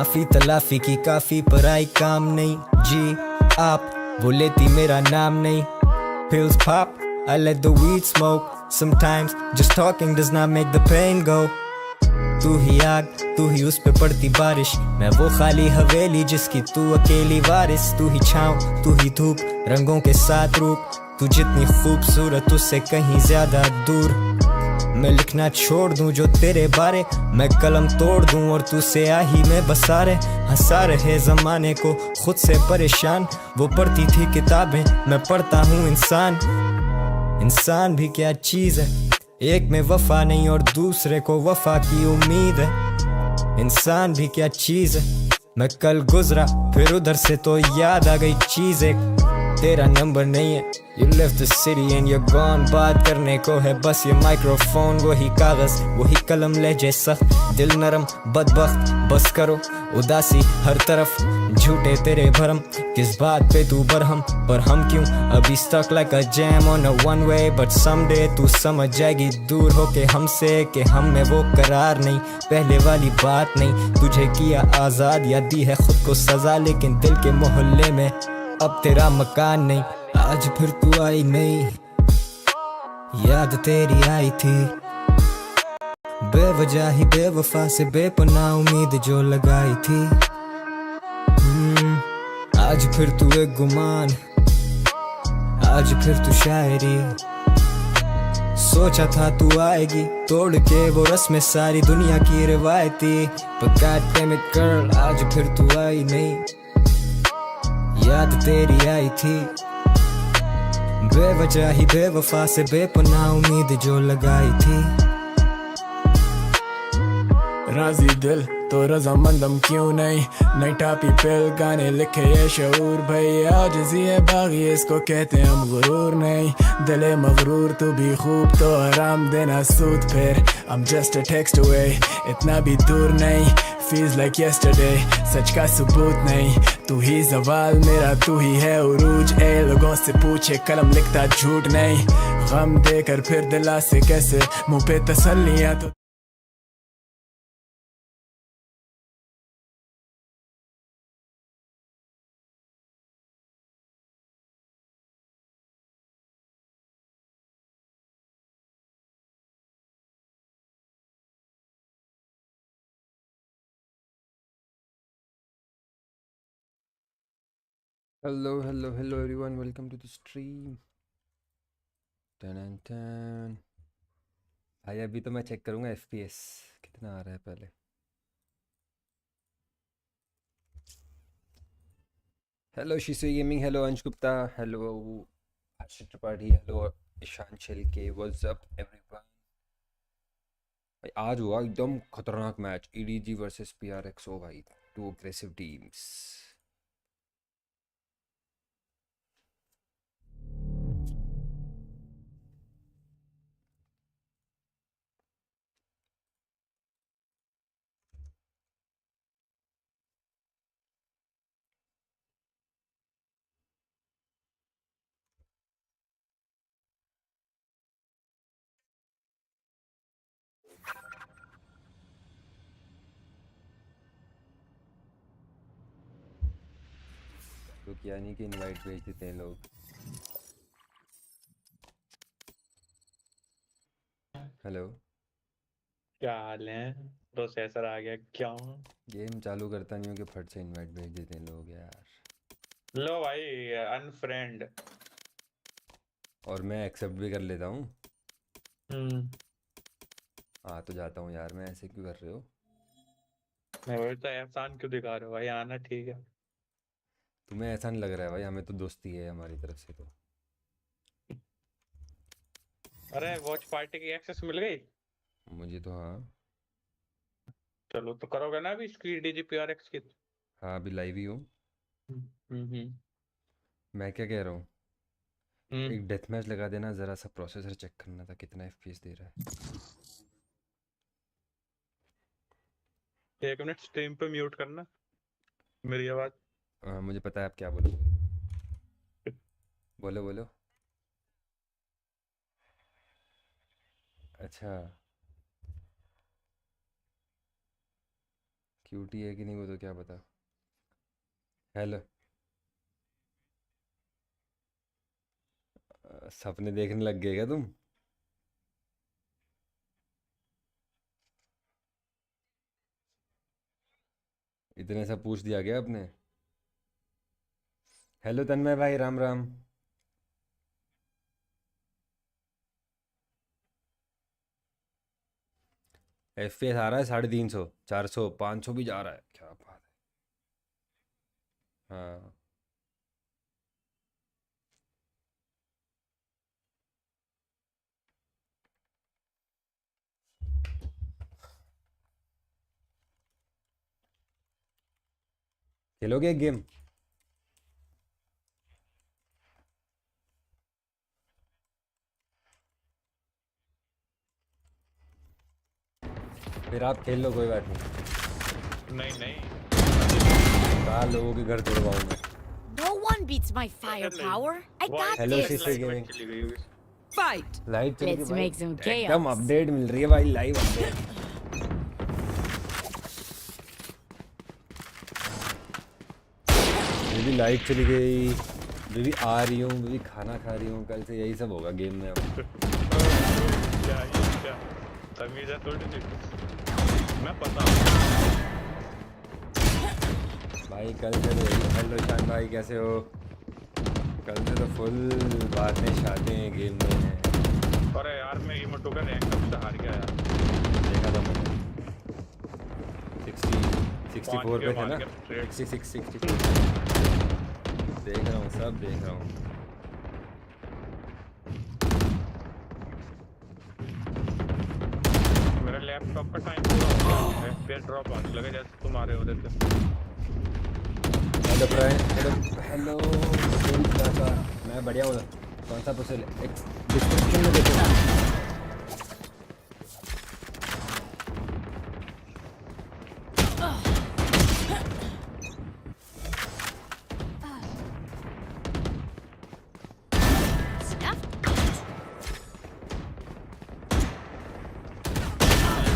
माफी तलाफी की काफी पराई काम नहीं जी आप वो लेती मेरा नाम नहीं pills pop I let the weed smoke sometimes just talking does not make the pain go तू ही आग तू ही उस पे पड़ती बारिश मैं वो खाली हवेली जिसकी तू अकेली वारिस तू ही छाँव तू ही धूप रंगों के साथ रूप तू जितनी खूबसूरत उससे कहीं ज्यादा दूर मैं लिखना छोड़ दूं जो तेरे बारे मैं कलम तोड़ दूं और तू स्याही में बसा रहे हंसा रहे जमाने को खुद से परेशान वो पढ़ती थी किताबें मैं पढ़ता हूँ इंसान भी क्या चीज है एक में वफा नहीं और दूसरे को वफा की उम्मीद है इंसान भी क्या चीज है मैं कल गुजरा फिर उधर से तो याद आ गई चीज एक तेरा नंबर नहीं है You left the city and you're gone बात करने को है बस ये माइक्रोफोन वही कागज वही कलम लहजे सख्त दिल नरम बदबख्त बस करो उदासी हर तरफ झूठे तेरे भरम किस बात पे तू बरहम पर हम क्यों अभी stuck like a jam on a one way but someday तू समझ जाएगी दूर होके हमसे कि हम में वो करार नहीं पहले वाली बात नहीं तुझे किया आजाद या दी है खुद को सजा लेकिन दिल के मोहल्ले में अब तेरा मकान नहीं आज फिर तू आई नहीं याद तेरी आई थी बेवजह ही बेवफा से बेपनाह उम्मीद जो लगाई थी आज फिर तू एक गुमान आज फिर तू शायरी सोचा था तू आएगी तोड़ के वो रस्में सारी दुनिया की रिवायती पर God damn it girl आज फिर तू आई नहीं याद तेरी आई थी बेवजह ही बेवफा से बेपनाह उम्मीद जो लगाई थी राजी दिल तो रजामंदम क्यों नहीं नई टापी पिल गाने लिखे ये शऊर भाई आज जिए बागी इसको कहते हम गुरूर नहीं दिले मगरूर तू भी खूब तो आराम देना सूद फिर I'm just a text away इतना भी दूर नहीं feels like yesterday सच का सबूत नहीं तू ही सवाल मेरा तू ही है उरूज ए लोगों से पूछे कलम लिखता झूठ नहीं गम देकर फिर दिला से कैसे मुंह पे तसल्लियां तो Hello everyone, welcome to the stream. टन भाई अभी तो मैं चेक करूंगा FPS कितना आ रहा है पहले. हेलो शिशु गेमिंग, हेलो अंश गुप्ता, हेलो आशीष त्रिपाठी, हेलो ईशान छिलके, व्हाट्स अप एवरीवन. भाई आज हुआ एकदम खतरनाक मैच EDG वर्सेस PRX. ओ भाई, टू अग्रेसिव टीम्स. तो क्या नहीं कि इनवाइट भेज देते हैं लोग. हेलो, क्या हाल है? प्रोसेसर आ गया क्या? गेम चालू करता नहीं हूँ कि फट से इनवाइट भेज देते हैं लोग यार. लो भाई अनफ्रेंड. और मैं एक्सेप्ट भी कर लेता हूँ. आ तो जाता हूँ यार, मैं ऐसे क्यों कर रहे हो? मैं बोलता एहसान क्यों दिखा रहे हो भाई? आना ठीक है. तुम्हें ऐसा नहीं लग रहा है भाई? हमें तो दोस्ती है हमारी तरफ से तो. अरे वॉच पार्टी की एक्सेस मिल गई? मुझे तो हाँ. चलो तो करोगे ना अभी इसकी DGPRX की? हाँ अभी लाइव ही हूँ. हम्म. मैं क्या कह रहा हूँ, हम्म. एक डेथ मैच लगा देना, ज़रा सा प्रोसेसर चेक करना था कितना FPS दे रहा है. 1 मिनट स्ट्रीम पे म्यूट करना मेरी आवाज. मुझे पता है आप क्या बोलोगे. बोलो बोलो. अच्छा क्यूटी है कि नहीं वो तो क्या पता। हेलो, सपने देखने लग गए क्या तुम? इतने सब पूछ दिया क्या आपने? हेलो तन्मय भाई, राम राम। FPS आ रहा है 350, 400, 500 भी जा रहा है, क्या बात है। हाँ, खेलोगे एक गेम? फिर आप खेल लो, कोई बात नहीं। नहीं नहीं, 4 लोगों के घर तोड़वाऊंगा। No one beats my firepower. I got hello this. शिशु लाइट गेमिंग। चली गई होगी। Fight. लाइव चल Let's make some एकदम chaos. अपडेट मिल रही है भाई, लाइव अपडेट। बेबी लाइट चली गई, बेबी आ रही हूँ, बेबी खाना खा रही हूँ, कल से यही सब होगा गेम में अब। क्या ये क्या तमीज है थोड़ी सी, मैं पता भाई कल से तो यही। हेलो ईशान भाई, कैसे हो? कल से तो फुल बातें शातें गेम में हैं। अरे यार मैं इमोटो का रैंक कब से हार गया यार। देखा था मैंने, 64 पे थे ना, मार 64। देख रहा हूँ, सब देख रहा हूँ। मेरा लैपटॉप का टाइम पूरा हो गया, FPS ड्रॉप आने लगे जैसे तुम्हारे हो रहे थे। हेलो फ्रेंड, हेलो हेलो, मैं बढ़िया हूँ। कौन सा प्रोसेसर? डिस्क्रिप्शन में देखो।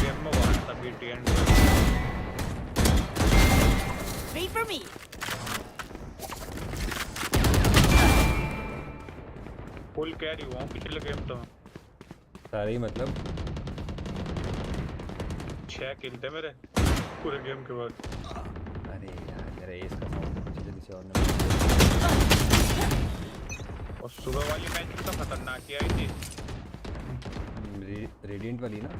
गेम में वार तभी TN Wait for me. Full carry हुआ हूँ पिछले गेम तो। सारे ही मतलब 6 किल थे मेरे पूरे गेम के बाद। अरे यार मेरा एस का साउंड पिछले किसी और ने। और सुबह वाली मैच तो खतरनाक ही आई थी। रेडिएंट वाली ना,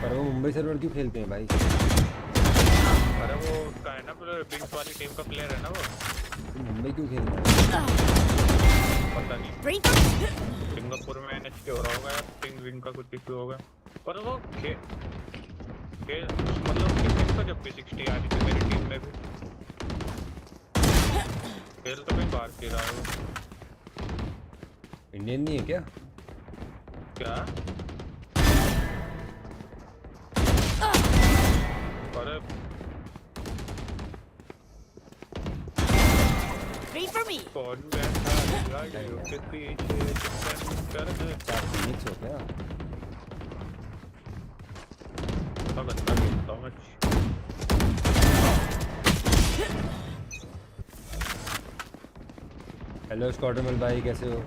पर वो मुंबई सर्वर क्यों खेलते हैं भाई? अरे वो उसका है ना, बिंग्स वाली टीम का प्लेयर है ना वो। तो मुंबई क्यों खेल रहा है? पता नहीं, Wait for me. सिंगापुर में एनएच हो रहा होगा या पिंग विंग का कुछ इशू होगा। पर वो मतलब किसी का जब भी 60 आ रही थी मेरी टीम में भी, खेल तो कहीं बाहर खेल रहा है वो। इंडियन नहीं है क्या? क्या? अरे Wait for me. कौन बैठा गाड़ियों के पीछे डिफेंड कर दे। क्या फिनिक्स हो क्या? गंदा गेम था मैच। हेलो स्कॉटमल भाई, कैसे हो?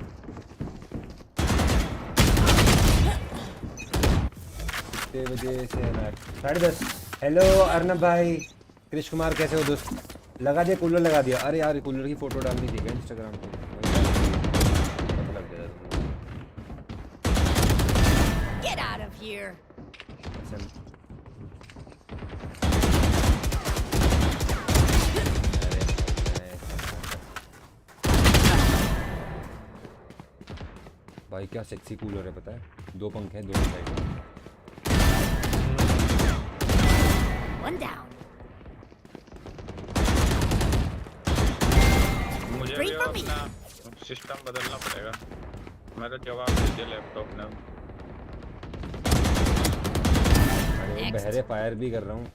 कितने बजे से है मैच? 10:30। हेलो अर्नब भाई, कृष्ण कुमार कैसे हो दोस्त? लगा दिया कूलर, लगा दिया। अरे यार कूलर की फोटो डालनी थी क्या इंस्टाग्राम पे? पता लग गया Get out of here. भाई क्या सेक्सी कूलर है पता है, 2 पंखे हैं दोनों साइड में। One down. मुझे भी अपना सिस्टम बदलना पड़ेगा। मेरा जवाब दे दिया लैपटॉप ने। अरे वो बहरे फायर भी कर रहा हूँ।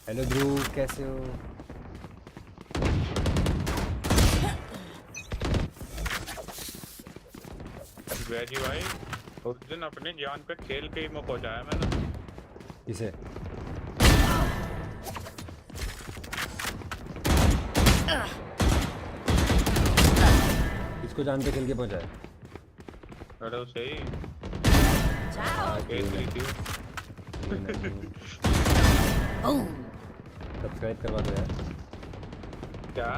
हेलो ध्रुव, कैसे हो? वैजी भाई उस दिन अपनी जान पे खेल के ही मैं पहुंचाया मैंने। किसे? किसको जान पे खेल के पहुंचाया? अरे उसे ही कोई नहीं, थी। सब्सक्राइब करवा दो यार, क्या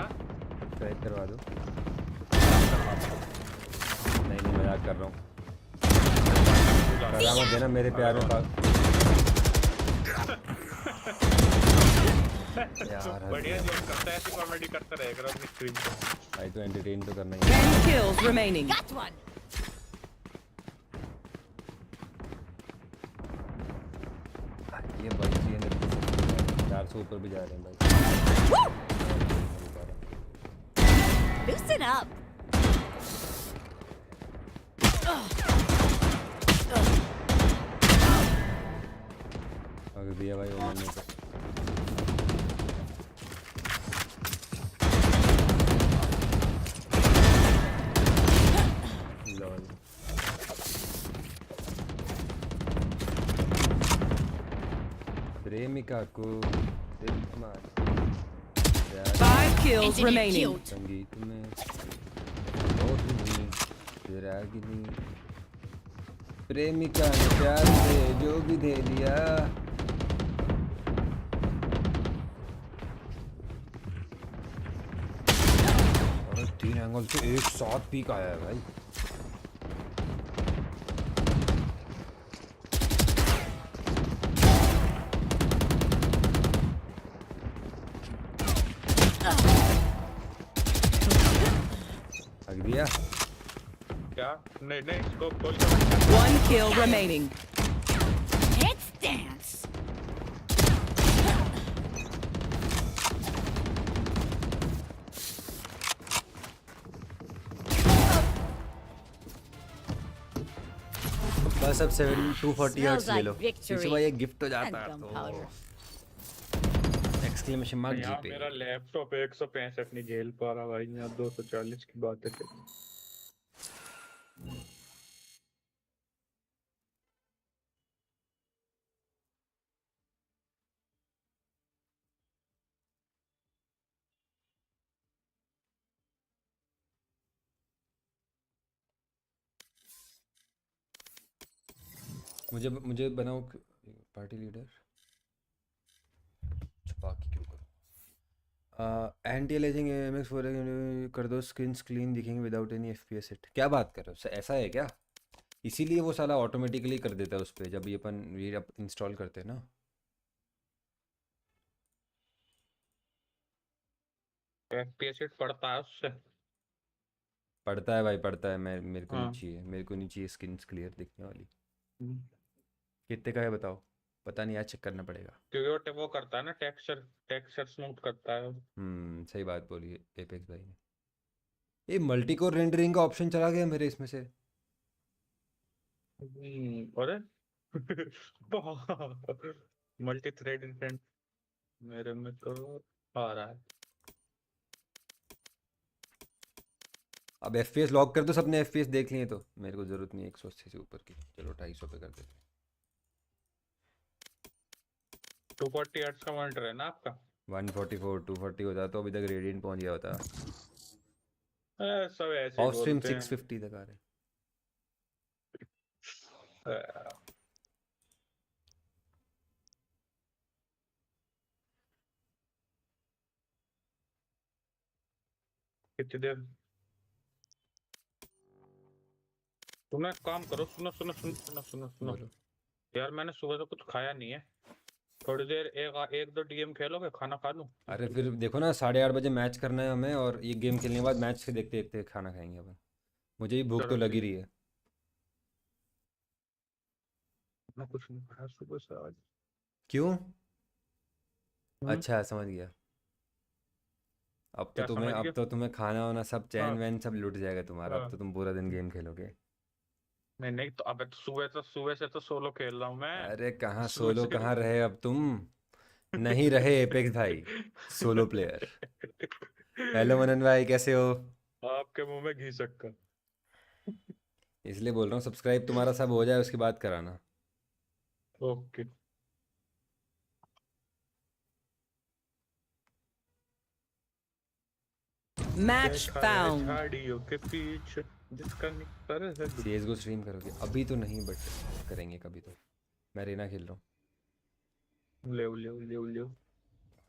सब्सक्राइब करवा दो। नहीं नहीं, मजाक कर रहा हूँ। सलाम मत देना मेरे प्यार में पाक। यार बढ़िया जोक करता है, ऐसी कॉमेडी करता रहेगा अपनी स्क्रीन पे। भाई तो एंटरटेन तो करना ही 10 kills remaining. है। ये भाई 400 ऊपर भी जा रहे हैं भाई। Loosen up. अगर दिया भाई वो मैंने तो लॉल। प्रेमिका को दिल मार 5 kills remaining. संगीत में बहुत नहीं रागिनी। प्रेमिका ने प्यार से जो भी दे दिया। और 3 एंगल से एक साथ पीक आया है भाई। हक दिया क्या नहीं नहीं इसको खोल 1 kill remaining. Let's dance. बस अब 240 Smells हर्ट्ज ले like लो। victory. इसी ये गिफ्ट हो जाता And है gunpowder. तो एक्सक्लेमेशन मार्क यहाँ जीपे। मेरा लैपटॉप 165 नहीं झेल पा रहा भाई, यहाँ 240 की बात है। मुझे मुझे बनाओ पार्टी लीडर। छुपा के क्यों करूँ? एंटी एलिजिंग एमएक्स कर दो, स्क्रीन क्लीन दिखेंगे विदाउट एनी एफपीएस हिट। क्या बात कर रहे हो? ऐसा है क्या? इसीलिए वो साला ऑटोमेटिकली कर देता है उस पर जब ये अपन ये इंस्टॉल करते हैं ना। एफपीएस हिट पड़ता है उससे। पढ़ता है भाई, पढ़ता है। मैं मेरे को नहीं हाँ। चाहिए, मेरे को नहीं चाहिए स्क्रीन क्लियर दिखने वाली। हम्म। कितने का है बताओ? पता नहीं, आज चेक करना पड़ेगा। क्योंकि वो करता है ना, टेक्सचर स्मूथ करता है। सही बात बोली है एपेक्स भाई ने। ये मल्टी कोर रेंडरिंग का ऑप्शन चला गया मेरे इसमें से। अरे मल्टी थ्रेड इंटेंट मेरे में तो आ रहा है। अब एफपीएस लॉक कर दो, सबने एफपीएस देख लिए तो मेरे को जरूरत नहीं है 180 से ऊपर की। चलो 250 पे कर देते हैं। 240 हर्ट्ज का मॉनिटर है ना आपका? 144 240 होता तो अभी तक रेडियंट पहुंच गया होता। सब ऐसे ही ऑफ स्ट्रीम बोलते हैं। 650 तक आ रहे। कितनी देर? तुम एक काम करो, सुनो सुनो सुनो सुनो सुनो सुनो बोलो। यार मैंने सुबह तो कुछ खाया नहीं है, थोड़ी देर एक दो डीएम खेलोगे, खाना खा लूं? अरे फिर देखो ना, 8:30 बजे मैच करना है हमें, और ये गेम खेलने के बाद मैच से देखते देखते खाना खाएंगे अपन। मुझे भी भूख तो चलो लगी ठीक। रही है। मैं कुछ नहीं खाया सुबह से आज। क्यों? अच्छा समझ गया। क्या समझ अब गया? तो तुम्हें खाना वाना सब चैन हाँ। वैन सब लुट जाएगा तुम्हारा। अब हाँ। तो तुम पूरा दिन गेम खेलोगे। नहीं नहीं, तो अब सुबह से तो सोलो खेल रहा हूँ मैं। अरे कहाँ सुबह सोलो, से कहाँ रहे अब तुम? नहीं रहे एपेक्स भाई, सोलो प्लेयर। हेलो मनन भाई, कैसे हो? आपके मुंह में घी शक्कर। इसलिए बोल रहा हूँ सब्सक्राइब तुम्हारा सब हो जाए उसके बाद कराना। ओके। Match found. झाड़ियों के पीछे जिसका निकर है सीएस को स्ट्रीम करोगे? अभी तो नहीं बट करेंगे कभी तो। मैं रेना खेल रहा हूँ। ले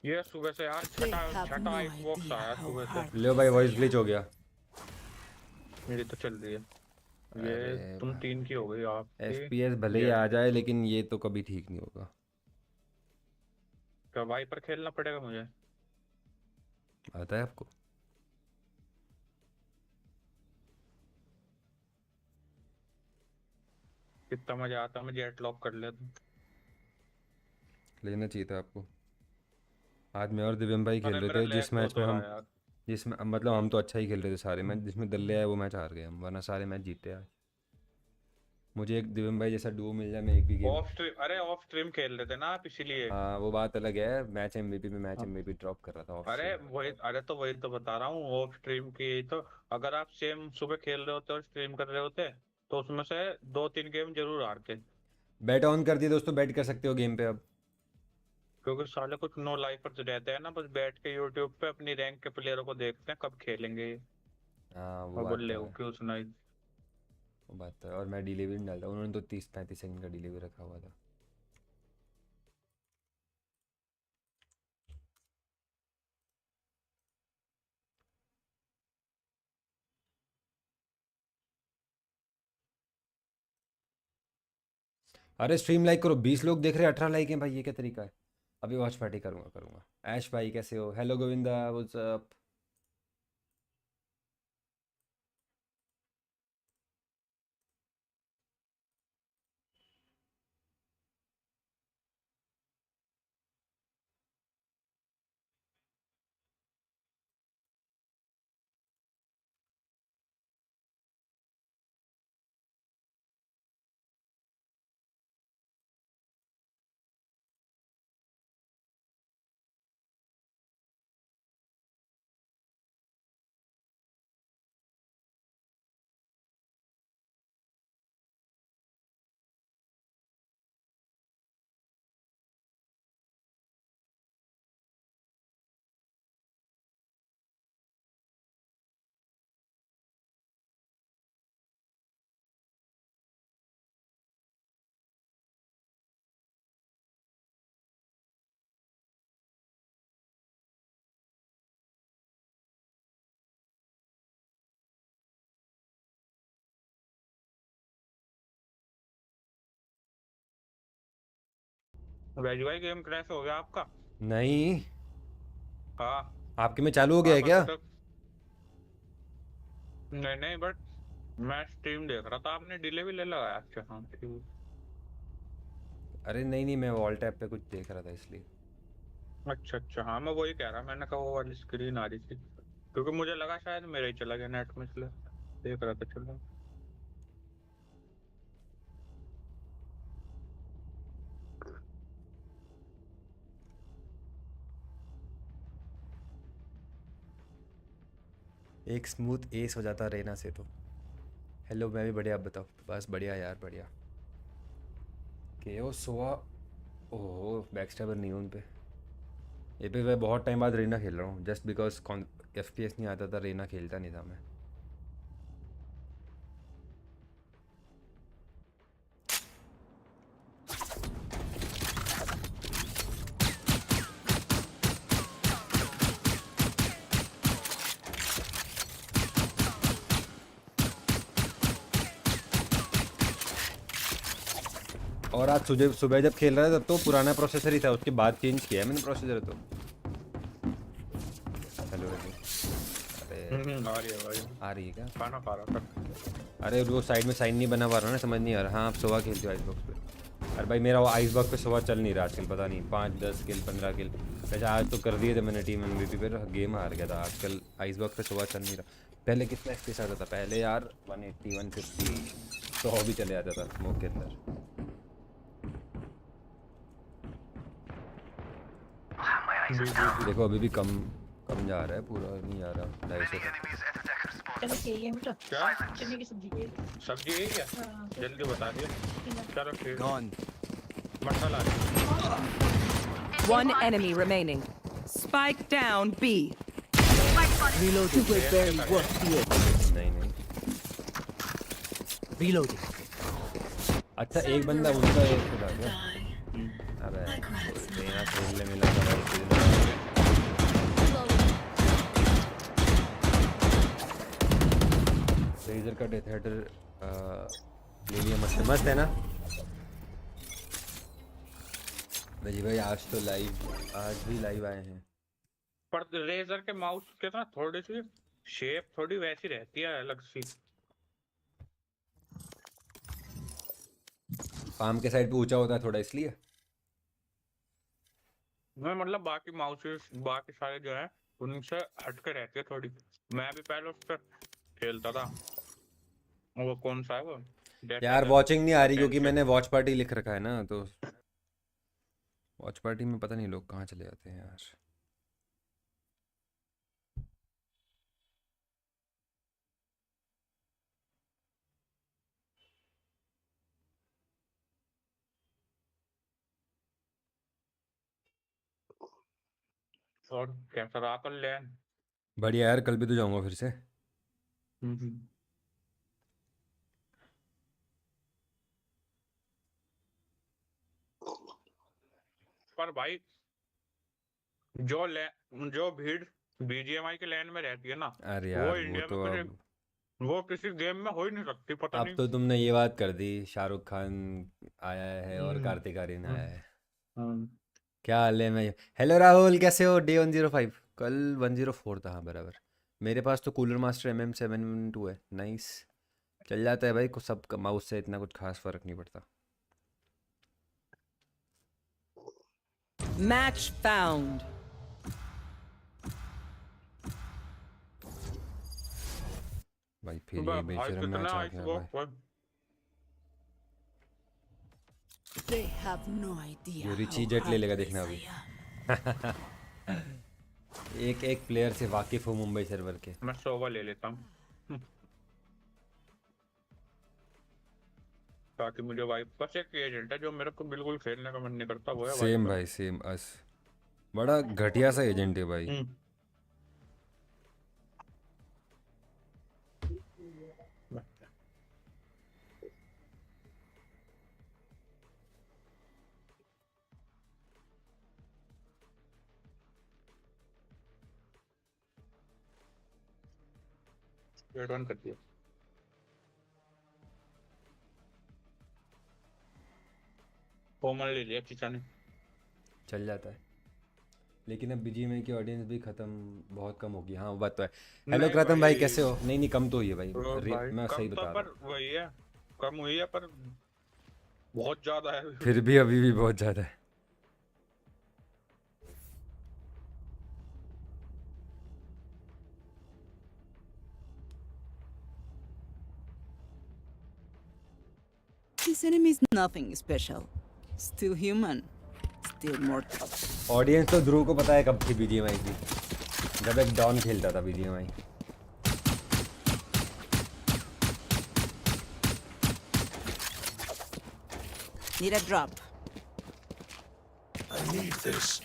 ये सुबह से यार छठा Xbox आया सुबह से। ले भाई वॉइस ग्लिच हो गया। मेरी तो चल रही है। ये तुम 3 की हो गई आप। FPS भले ही आ जाए लेकिन ये तो कभी ठीक नहीं होगा। क्या वाइपर खेलना पड़ेगा मुझे? आता है आपको? कितना मजा आता, मैं जेट लॉक कर लेता। लेना चाहिए था आपको। आज मैं और दिव्यम भाई खेल अरे रहे मेरा थे जिस लैग मैच बहुत में हो रहा हम है यार। जिसमें मतलब हम तो अच्छा ही खेल रहे थे सारे मैच, जिसमें दल्ले आए वो मैच हार गए हम, वरना सारे मैच जीते आज। मुझे एक दिव्यम भाई जैसा डुओ मिल जाए मैं एक भी गेम। ऑफ स्ट्रीम खेल रहे थे ना आप, इसीलिए। हाँ वो बात अलग है, मैच एमवीपी में मैच एमवीपी ड्रॉप कर रहा था ऑफ स्ट्रीम। वही तो बता रहा हूँ, ऑफ स्ट्रीम की तो अगर आप सेम सुबह खेल रहे होते और स्ट्रीम कर रहे होते तो उसमें से 2-3 गेम जरूर हारते। बैट ऑन कर दिए दोस्तों, बैट कर सकते हो गेम पे अब। क्योंकि साले कुछ नो लाइफर्स रहते हैं ना, बस बैठ के यूट्यूब पे अपनी रैंक के प्लेयरों को देखते हैं कब खेलेंगे ये। हाँ वो और बात बोले तो वो है, क्यों सुनाई। वो बात तो है। और मैं डिले भी नहीं डालता, उन्होंने तो 30-35 सेकंड का डिले भी रखा हुआ था। अरे स्ट्रीम लाइक करो, 20 लोग देख रहे हैं 18 लाइक हैं भाई, ये क्या तरीका है? अभी वॉच पार्टी करूँगा। ऐश भाई कैसे हो? Hello Govinda, what's up? वेजीभाई गेम क्रैश हो गया आपका? नहीं, हाँ। आपके में चालू हो गया है आप क्या? अभी तक नहीं बट मैं स्ट्रीम देख रहा था, आपने डिले भी ले लगाया। अच्छा हाँ ठीक। अरे नहीं नहीं, मैं वॉल टैप पे कुछ देख रहा था इसलिए। अच्छा हाँ, मैं वही कह रहा, मैंने कहा वो वाली स्क्रीन आ रही थी क्योंकि मुझे लगा शायद मेरा ही चला गया नेट में, इसलिए देख रहा था। चलो एक स्मूथ एस हो जाता रेना से तो। हेलो मैं भी बढ़िया, आप बताओ? बस बढ़िया यार बढ़िया। केओ सोआ, ओह बैक स्टैबर नहीं हूँ उन पे। ये पे मैं बहुत टाइम बाद रेना खेल रहा हूँ जस्ट बिकॉज FPS नहीं आता था, रेना खेलता नहीं था मैं। और आज सुबह जब खेल रहा था तब तो पुराना प्रोसेसर ही था, उसके बाद चेंज किया है मैंने प्रोसेसर तो। हेलो अरे आ रही है भाई, आ रही है क्या? खाना खा रहा था। अरे वो साइड में साइन नहीं बना पा रहा ना, समझ नहीं आ रहा। हाँ आप सोवा खेलते हो आइस बॉक्स पे? अरे भाई मेरा वो आइस बॉक्स पे सोवा चल नहीं रहा आजकल, पता नहीं 5-10 किल 15 किल। वैसे आज तो कर दिए थे मैंने टीम MVP पे, गेम हार गया था। आजकल आइस बॉक्स पे सोवा चल नहीं रहा। पहले कितना FPS आता था पहले यार, 180 150 100 भी चले जाता था स्मोक के अंदर। देखो अभी भी कम जा रहा है, पूरा नहीं जा रहा 250 तक। क्या सब्जी है क्या? जल्दी बता दियो। चलो ठीक मसाला One enemy remaining. Spike down B. Reloading. नहीं नहीं Reloading. अच्छा एक बंदा उसका एक खुदा क्या अबे देना खेलने मिला था भाई रेजर का डेथहेडर ले लिया मस्त है ना भाई भाई आज भी लाइव आए हैं पर रेजर के माउस के ना थोड़ी सी शेप थोड़ी वैसी रहती है अलग सी। पाम के साइड पे ऊंचा होता है थोड़ा इसलिए मैं मतलब बाकी माउसेस बाकी सारे जो है उनसे हटके रहती है थोड़ी। मैं भी पहले उस पर खेलता था वो कौन सा है वो यार वॉचिंग नहीं आ रही क्योंकि मैंने वॉच पार्टी लिख रखा है ना तो वॉच पार्टी में पता नहीं लोग कहाँ चले जाते हैं यार। और कैसा रहा कल लैन? बढ़िया यार कल भी तो जाऊंगा फिर से। पर भाई जो भीड़ बीजीएमआई के लैन में रहती है ना अरे वो यार इंडिया तो में अब वो किसी गेम में हो ही नहीं सकती। पता अब नहीं तो तुमने ये बात कर दी शाहरुख खान आया है और कार्तिक आर्यन आया है। क्या हाल है? मैं हेलो राहुल कैसे हो? डे 105 कल 104 था हाँ बराबर। मेरे पास तो कूलर मास्टर MM712 है। नाइस चल जाता है भाई कुछ सब माउस से इतना कुछ खास फर्क नहीं पड़ता। Match found. भाई फिर ये बेशरम मैच आ गया भाई। They have no idea. जो रिची जेट ले लेगा देखना अभी। एक प्लेयर से वाकिफ हो मुंबई सर्वर के। मैं सोवा ले लेता हूँ ताकि मुझे वाइप बस एक एजेंट है जो मेरे को बिल्कुल खेलने का मन नहीं करता वो है सेम भाई सेम अस बड़ा घटिया सा एजेंट है भाई। रन कर दिया। फॉर्मल ले लिया चीचा ने। चल जाता है लेकिन अब बीजीएमआई की ऑडियंस भी खत्म बहुत कम होगी। हाँ वो बात तो है। हेलो कृतम भाई कैसे हो? नहीं कम तो हुई है भाई, मैं सही बता रहा हूँ। वही है कम हुई है पर बहुत ज्यादा है फिर भी अभी भी बहुत ज्यादा है। This enemy is nothing special. Still human. Still mortal. Audience तो ध्रुव को पता है कब थी बीजीएमआई की, जब एक डॉन खेलता था BGMI. Need a drop. I need this.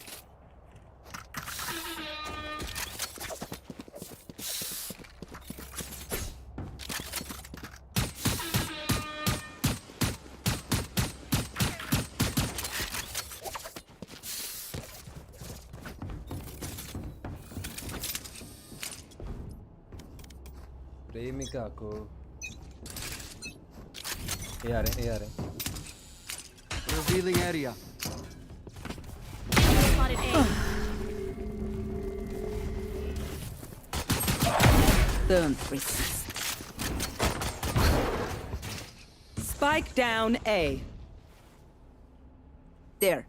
प्रेमिका को ये आ रहे Revealing area. Spotted A. Don't resist. Spike down A. There.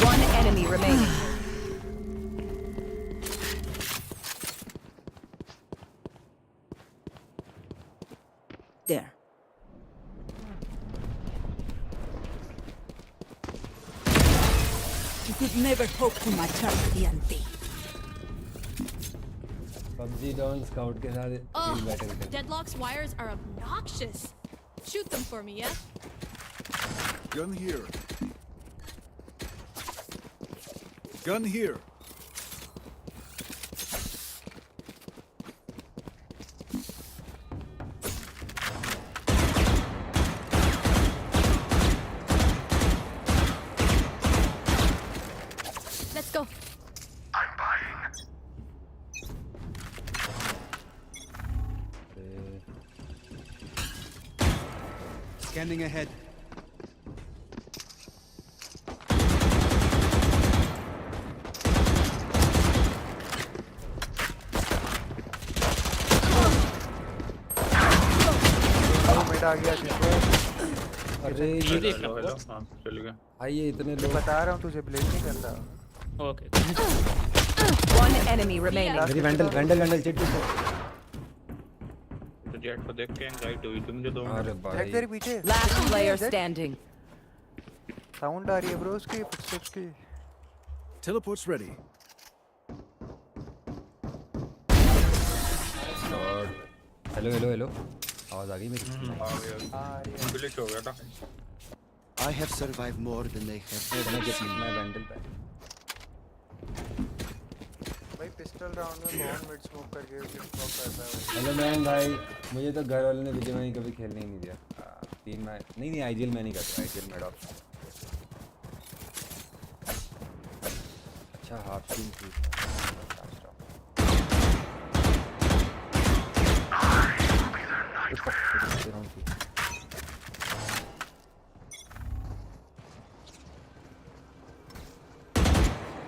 One enemy remaining. There. could never hope to match our TNT. PUBG Don Scout के साथ Oh, kill battle कर Deadlock's wires are obnoxious. Shoot them for me, yeah? Gun here. Gun here. Let's go. Scanning ahead. आ गया अरे ये hello hello हाँ चल गया भाई ये इतने लोग बता रहा हूँ तुझे ब्लेम नहीं करता ओके One enemy remaining. मेरी वैंडल चिट तो जेट को देख के एंजाइटी हुई थी मुझे 2 अरे देख भाई तेरे पीछे Last player standing. साउंड आ रही है ब्रो उसकी फुटस्टेप्स की Teleport's ready. Hello hello hello आवाज आ गई मेरी ग्लिच हो गया था I have survived more than they have ever seen. मैं वैंडल पे भाई पिस्टल राउंड में बहुत मिड स्मोक करके स्मोक करता है हेलो मैन भाई मुझे तो घर वालों ने विजय मैन कभी खेलने ही नहीं दिया 3 मैच नहीं आईजीएल मैं नहीं करता आईजीएल में डॉप अच्छा हाफ टीम थी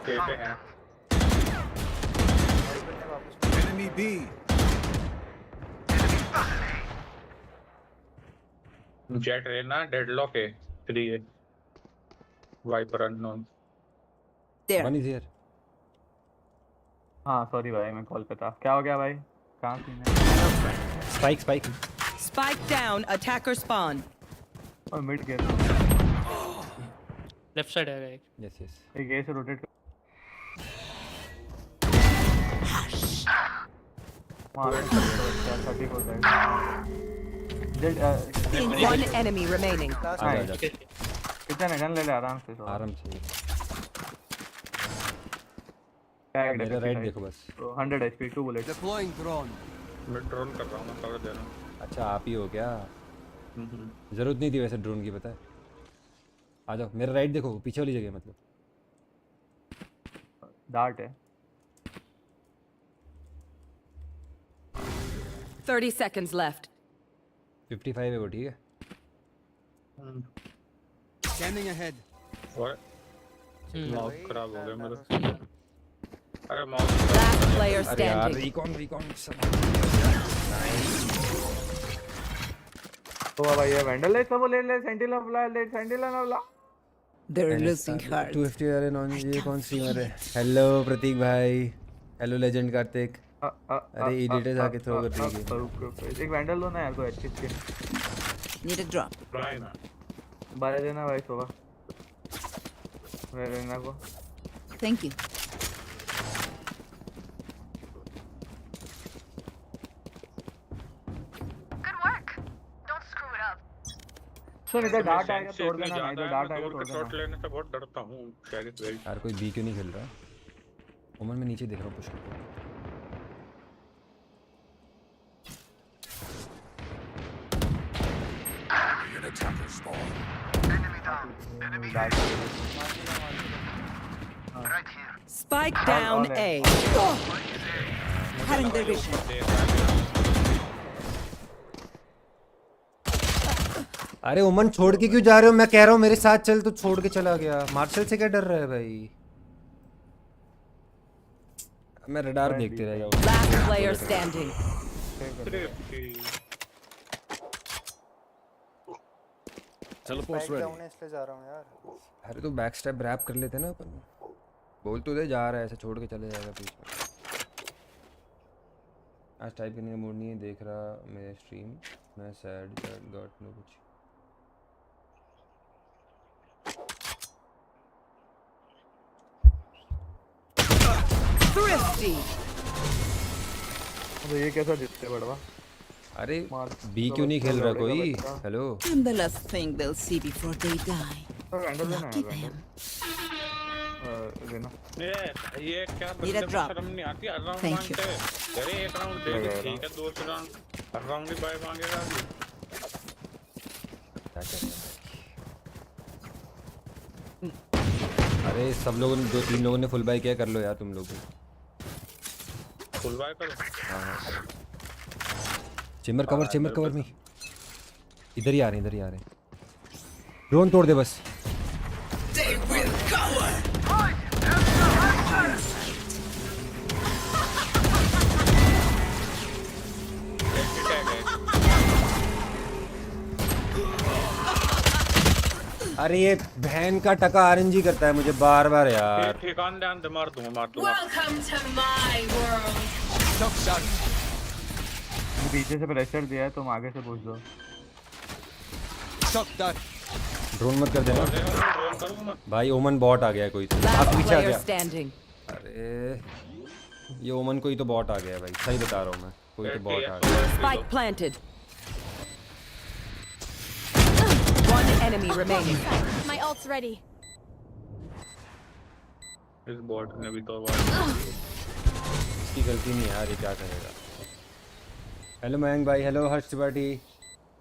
कैसे हैं Enemy B. जेट रहना डेडलॉक है 3 है Viper unknown There. One is here हाँ सॉरी भाई मैं कॉल पे था क्या हो गया भाई कहाँ सीन है spike Spike down. Attacker spawn. और मिड गेट लेफ्ट साइड है एक यस यस एक ए से रोटेट कर वहाँ पे 30 को जाएगा जेट One enemy remaining. कितने गन ले ले आराम से आराम से टैग मेरा राइट देखो बस 100 एचपी 2 बुलेट Deploying drone. मैं ड्रोन कर रहा हूँ मैं कवर दे रहा हूँ अच्छा आप ही हो क्या जरूरत नहीं थी वैसे ड्रोन की पता है आ जाओ मेरा राइट देखो पीछे वाली जगह मतलब डार्ट है 30 seconds left. 55 है वो ठीक है Scanning ahead. और माउस खराब हो गया मेरा अरे माउस Last player अरे यार standing. रिकॉन तो भाई ये वेंडल ले सब ले ले सेंटिनल ना बुला They're losing heart. 250 वाले नॉन ये कौन स्ट्रीमर है हेलो प्रतीक भाई हेलो लेजेंड कार्तिक अरे एडिटर्स आके थ्रो कर दिए एक वेंडल लो ना यार कोई अच्छी के Need a drop. प्राइम बारे देना भाई सुबह रेना को Thank you. सुन इधर डार्ट आएगा तोड़ देना ना इधर डार्ट आएगा दूर तोड़ के शॉट देना लेने से बहुत डरता हूँ शायद वेरी यार कोई बी क्यों नहीं खेल रहा ओमन मैं नीचे देख रहा हूँ पुश करके Spike down A. Cutting their vision. अरे ओमन छोड़ के क्यों जा रहे हो मैं कह रहा हूँ मेरे साथ चल तो छोड़ के चला गया मार्शल से क्या डर रहा है भाई मैं रडार देखते रह जाऊँ Last player standing. Teleport's ready. Down है इसलिए जा रहा हूँ यार अरे तो बैक स्टेप रैप कर लेते ना अपन बोल तो दे जा रहा है ऐसे छोड़ के चले जाएगा बीच में आज टाइप करने का मूड नहीं है देख रहा मेरे स्ट्रीम मैं सैड गॉट नो कुछ Thrifty. तो ये कैसा जितते बड़वा? अरे बी क्यों नहीं खेल रहा कोई? Hello I'm the last thing they'll see before they die. Vendor लेना Lucky है them. लेना। ये क्या Need a बंदे को drop. शर्म नहीं आती? Round Thank you. मांगते अरे एक राउंड दे दे ठीक है, दूसरा राउंड भी बाय मांगेगा अभी। क्या कर रहे हैं? अरे सब लोगों ने 2-3 लोगों ने फुल बाय किया, कर लो यार तुम लोग भी। फुल बाय करो। हाँ चेम्बर कवर में इधर ही आ रहे हैं। ड्रोन तोड़ दे बस। अरे ये बहन का टका आरएनजी करता है मुझे बार बार यार। ठिकान ध्यान दे, मार दूंगा। Welcome to my world. पीछे से प्रेशर दिया है, तुम आगे से पूछ दो। ड्रोन मत कर देना भाई। ओमन बॉट आ गया कोई तो। आप पीछे आ गया। अरे ये ओमन कोई तो बॉट आ गया भाई, सही बता रहा हूँ मैं, कोई तो बॉट आ गया। Spike planted. One enemy remaining. My ult's ready. इस बॉट ने भी तो इसकी गलती नहीं है यार, ये क्या करेगा। हेलो मयंक भाई, हेलो हर्ष त्रिपाठी।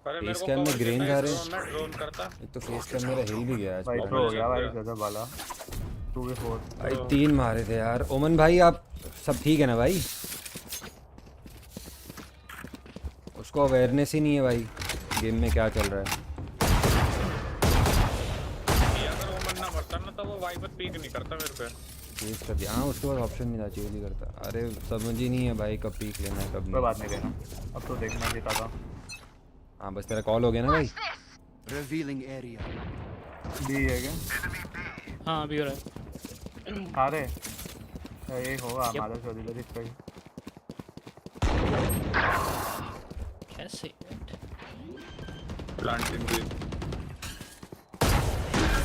फेस कैम में ग्रेन जा रहे हैं। एक तो फेस कैम मेरा हिल भी गया आज भाई तो हो गया भाई गजब वाला 2v4 भाई। 3 मारे थे यार। ओमन भाई आप सब ठीक है ना भाई? उसको अवेयरनेस ही नहीं है भाई गेम में क्या चल रहा है। अगर ओमन ना मरता ना तो वो वाइपर पीक नहीं करता मेरे पे। पीक कर दिया। हाँ उसके बाद ऑप्शन नहीं था, चेंज नहीं करता। अरे समझ ही नहीं है भाई कब पीक लेना है कब कोई नहीं। बात नहीं लेना, अब तो देखना जीता था। हाँ बस तेरा कॉल हो गया ना भाई। Revealing area. बी है क्या? हाँ भी हो रहा है। अरे ये होगा हमारा चौधरी इस पे। कैसे प्लांटिंग भी।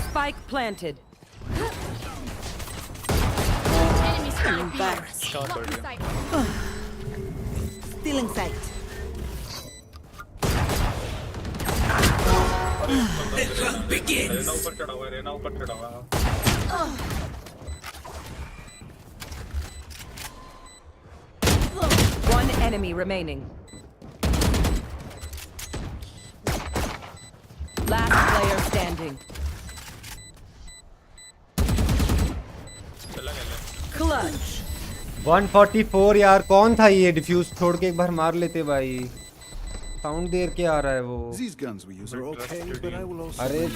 Spike planted. Enemy spotted B. Shot Lock in sight. Still in sight. Raina ऊपर चढ़ा हुआ है। One enemy remaining. Last player standing. Clutch. 144 यार। कौन था ये? डिफ्यूज छोड़ के एक बार मार लेते भाई। साउंड देर के आ रहा है वो। अरे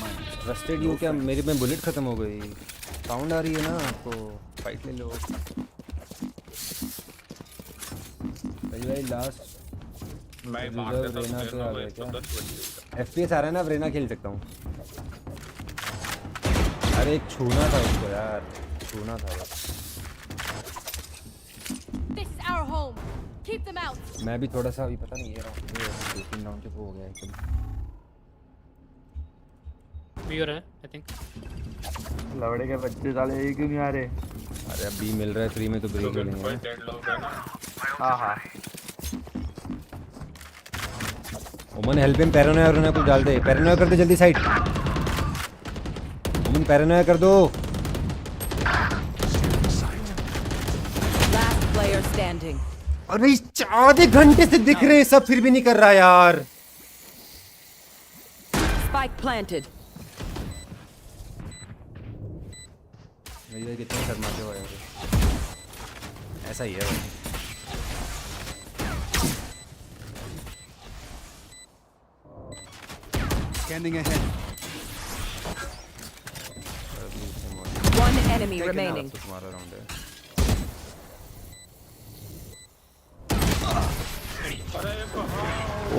ट्रस्टेड यू क्या? मेरे में बुलेट खत्म हो गई। साउंड आ रही है ना आपको? फाइट ले लो भाई। लास्ट मैं रेना पे आ गया क्या? FPS आ रहा है ना, अब रेना खेल सकता हूँ। अरे एक छूना था उसको यार, छूना था बस। This is our home. Keep them out. मैं भी थोड़ा सा अभी पता नहीं ये राउंड 2-3 राउंड हो गया एकदम। भी हो रहा है आई थिंक। लवड़े के बच्चे साले एक क्यों नहीं आ रहे? अरे अब बी मिल रहा है फ्री में तो ब्रेक ले लेंगे। हाँ हाँ ओमन हेल्प हिम। पैरानोया कुछ डाल दे। पैरानोया कर दे जल्दी साइड। ओमन पैरानोया कर दो। Last player standing. अरे आधे घंटे से दिख रहे हैं सब, फिर भी नहीं कर रहा यार। Spike planted. मेरी कितने शर्माते हो यार। ऐसा ही है भाई। Scanning ahead. One enemy remaining. तुम्हारा राउंड है।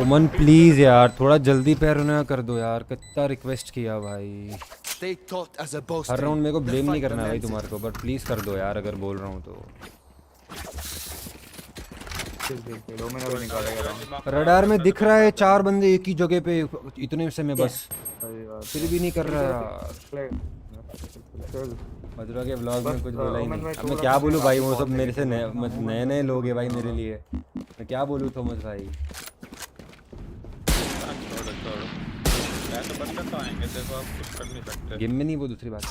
ओमन प्लीज यार थोड़ा जल्दी पैरानोया कर दो यार, कितना रिक्वेस्ट किया भाई। Stay taut as a bowstring. Her round मेरे को ब्लेम नहीं करना भाई तुम्हारे को, बट प्लीज कर दो यार अगर बोल रहा हूँ तो। रडार में दिख रहा है 4 बंदे एक ही जगह पे, इतने से मैं बस, फिर भी नहीं कर रहा यार। मधुरा के व्लॉग में कुछ बोला ही नहीं। अब मैं क्या बोलूँ भाई, वो सब मेरे से नए नए लोग हैं भाई मेरे लिए, मैं क्या बोलूँ थॉमस भाई। ऐसे बंदे तो आएंगे, देखो आप कुछ कर नहीं सकते। गेम में नहीं, वो दूसरी बात।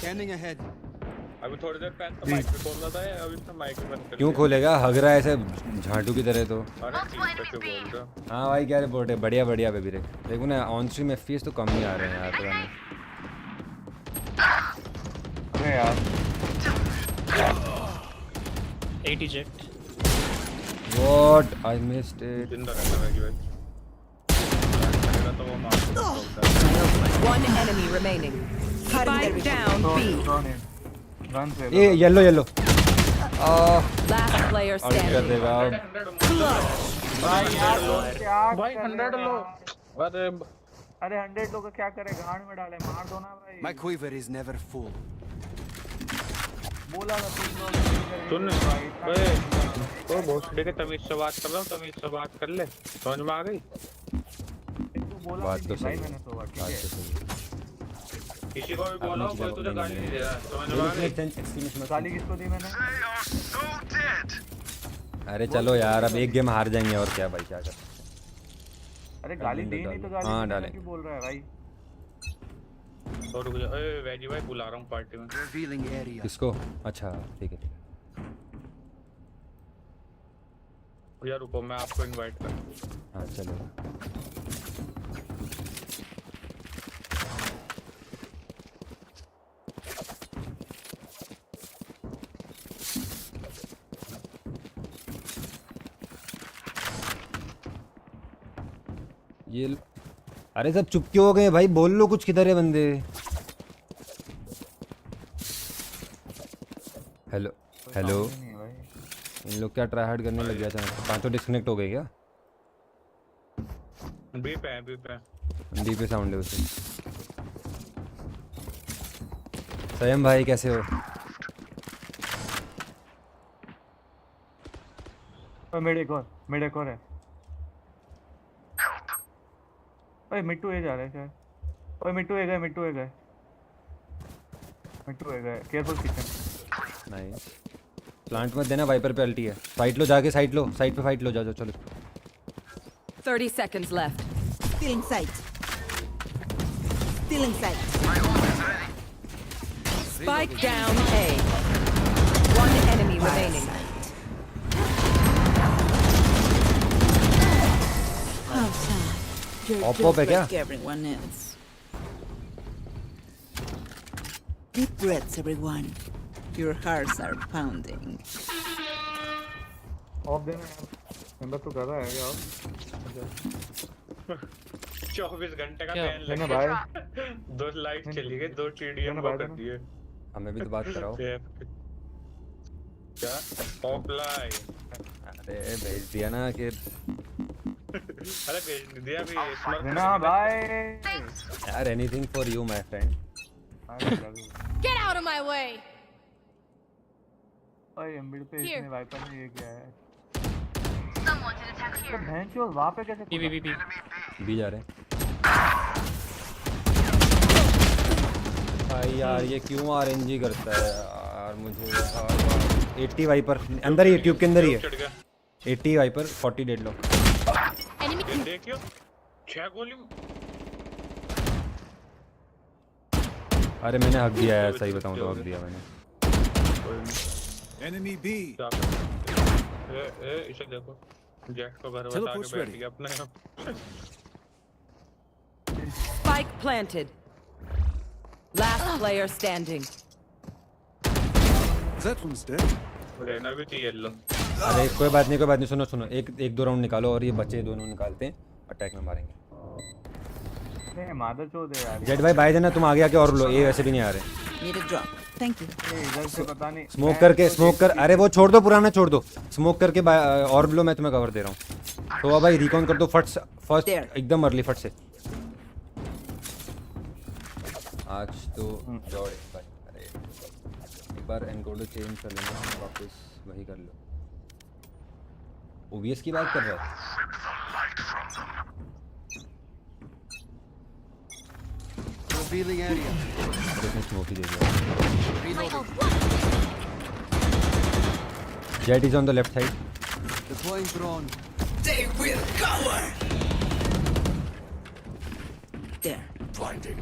अभी थोड़ी देर पहले माइक भी खोल रहा था, अभी तो माइक भी बंद कर क्यों खोलेगा, हग रहा है ऐसे झांटू की तरह तो। अरे ठीक है, क्यों बोल रहे हो? हाँ भाई क्या रिपोर्ट है, बढ़िया बढ़िया बेबी रे। देखो ना ऑन स्ट्रीम एफपीएस तो कम ही आ रहे हैं यार पता नहीं। अरे यार 80 jet. What? I missed it. जिंदा रहता है Veggiebuoy। तो वो मार देता है। One enemy remaining. Spike down B. ए येलो येलो। Last player और कर standing. देगा। भाई यार क्या भाई 100 लो। अरे 100 लो का क्या करे, गांड में डाले, मार दो ना भाई। My quiver is never full. बोला था तुम लोग सुन ओए, तो भोसड़ी के तमीज से बात कर रहा हूँ, तमीज से बात कर ले, समझ में आ गई? बात तो सही मैंने तो बात तो सही। किसी को भी बोलो, कोई तुझे गाली नहीं दे रहा, समझ में आ गई? गाली किसको दी मैंने? अरे चलो यार अब एक गेम हार जाएंगे और क्या भाई, क्या कर। अरे गाली दी नहीं तो गाली हाँ डालें। क्यों बोल रहा है भाई? तो रुक जा, ए Veggiebuoy बुला रहा हूँ पार्टी में। Revealing area. किसको? अच्छा ठीक है। यार रुको, मैं आपको इनवाइट कर। हाँ चलो। ये अरे सब चुप क्यों हो गए भाई, बोल लो कुछ, किधर है बंदे। हेलो हेलो, इन लोग क्या ट्राई हार्ड करने लग गया अचानक, पांचों डिस्कनेक्ट हो गए क्या? बी पे डी पे साउंड है उसे। सयम भाई कैसे हो? मेरे एक और है। ओए मिट्टू ए जा रहा है क्या? ओए मिट्टू ए गए। Careful kitchen. नाइस। प्लांट मत देना, वाइपर पे अल्टी है। फाइट लो जाके, साइड पे फाइट लो, जाओ चलो। 30 seconds left. Still in sight. Spike down A. One enemy remaining. Op है क्या? Like everyone else. Deep breaths, everyone. Your hearts are pounding. Of देना यार, नंबर तो कर रहा है क्या? 24 घंटे का क्या? बैन देना लग भाई। गया। 2 लाइट चली गई, 2 TDM भाई कर दिए। हमें भी तो बात कराओ। क्या ऑफलाइन? अरे भेज दिया ना कि अरे भेज दिया भी स्मर्ट देना भाई। यार anything for you my friend. Get out of my way! ओए एमबीडी पे Here. इसने वाइपर में ये किया है। तो भैंचो वहां पे कैसे? B. भी जा रहे हैं भाई यार, ये क्यों आरएनजी करता है यार मुझे यार। 80 वाइपर अंदर ही, ट्यूब के अंदर ही है। 80 वाइपर 40 डेड लो। Enemy देखियो 6 गोली। अरे मैंने हक दिया यार, सही बताऊं तो हक दिया मैंने। Enemy B. इसे देखो, जेट को घर बता के बैठ गया अपने। Spike planted. Last player standing. That one's dead. रहना भी चाहिए लो। अरे कोई बात नहीं, सुनो एक दो राउंड निकालो और ये बच्चे दोनों निकालते हैं, अटैक में मारेंगे। नहीं मादरचोद है यार। जेट भाई बाय देना, तुम आगे आके और लो, ये वैसे भी नहीं आ रहे। Need a drop. Thank you. इधर से पता नहीं स्मोक कर, अरे वो छोड़ दो, पुराना छोड़ दो, स्मोक करके और लो, मैं तुम्हें कवर दे रहा हूँ। तो भाई रिकॉन कर दो फर्स्ट एकदम अर्ली फट से। आज तो जोड़े भाई, अरे एक बार एनकोडर चेंज कर लेना, वापस वही कर लो। ओबीएस की बात कर रहा है। Revealing area. इसने स्मोक ही दे दिया। Jet is on the left side. Deploying drone. They will cover. There. Blinding.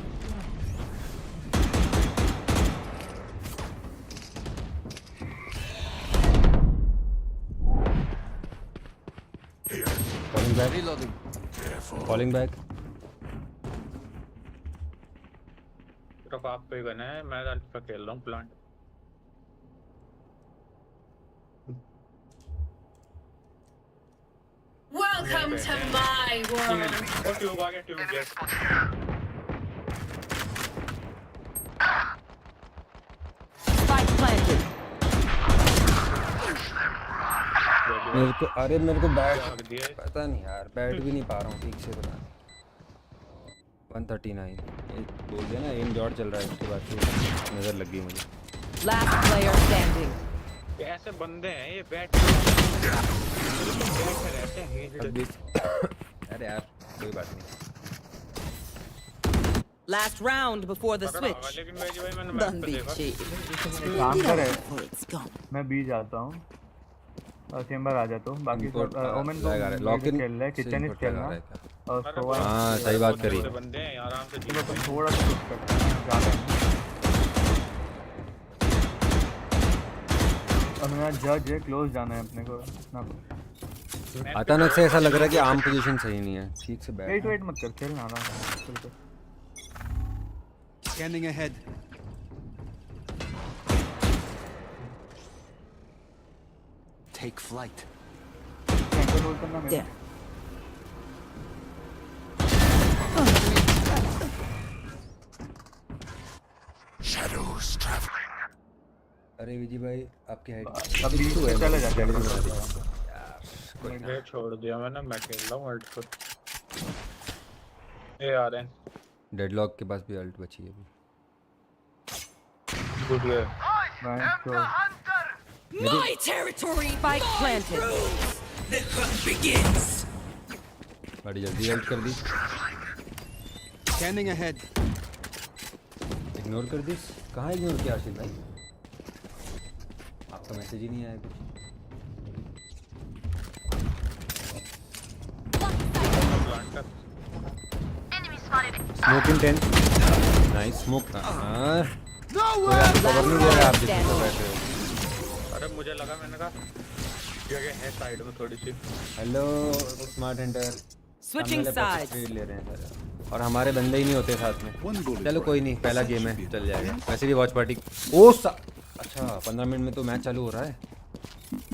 Falling back. Reloading. Falling back. सिर्फ आप पे गन है, मैं अल्फा खेल रहा हूँ plant. Welcome to my world. और ट्यूब आ गया, ट्यूब गया। Spike planted. मेरे को बैट भाग दिया है। पता नहीं यार, बैट भी नहीं पा रहा हूँ ठीक से। पता 139 बोल दिया ना, एम डॉट चल रहा है, उसके बाद फिर नज़र लग गई मुझे। Last player standing. ये ऐसे बंदे हैं ये बैट रहते हैं। अभी अरे यार कोई बात नहीं। Last round before the switch. लेकिन भाई मैंने मैच Don't पे be देखा। cheap. काम करे, Before it's gone. मैं बी जाता हूँ और चेंबर आ जाता हूँ। बाकी सब ओमेन को लॉक इन खेल रहा है, किचन इज खेलना और सोवा। हाँ सही बात करी। बंदे हैं आराम से चलो तुम थोड़ा सा कुछ करते हैं ज़्यादा नहीं। और मेरा जज है, क्लोज जाना है अपने को ना। अचानक से ऐसा लग रहा है कि आर्म पोजीशन सही नहीं है, ठीक से बैठ। वेट मत कर, खेलना आराम से चल के। Scanning ahead. Take flight. Control करना मेरे। There. Shadows traveling. अरे विजय भाई आपकी हाइट अभी चले जाते हैं। मैं छोड़ दिया मैंने, मैं खेल रहा हूँ अल्ट को। ये आ रहे हैं। डेडलॉक के पास भी अल्ट बची है अभी। Good way. My territory. Spike planted. The hunt begins. बड़ी जल्दी अल्ट कर दी। Scanning ahead. इग्नोर कर दी। कहाँ इग्नोर किया आशिफ भाई? आपका मैसेज ही नहीं आया कुछ। स्मोक इन 10। Nice smoke. हाँ कवर नहीं दे रहा आप जिसमें तो बैठ रहे हो। अरे मुझे लगा, मैंने कहा जगह है साइड में थोड़ी सी। Hello smart hunter. Switching sides. ले रहे हैं सर, और हमारे बंदे ही नहीं होते साथ में। चलो कोई नहीं, पहला गेम है चल जाएगा। वैसे भी वॉच पार्टी अच्छा 15 मिनट में तो मैच चालू हो रहा है।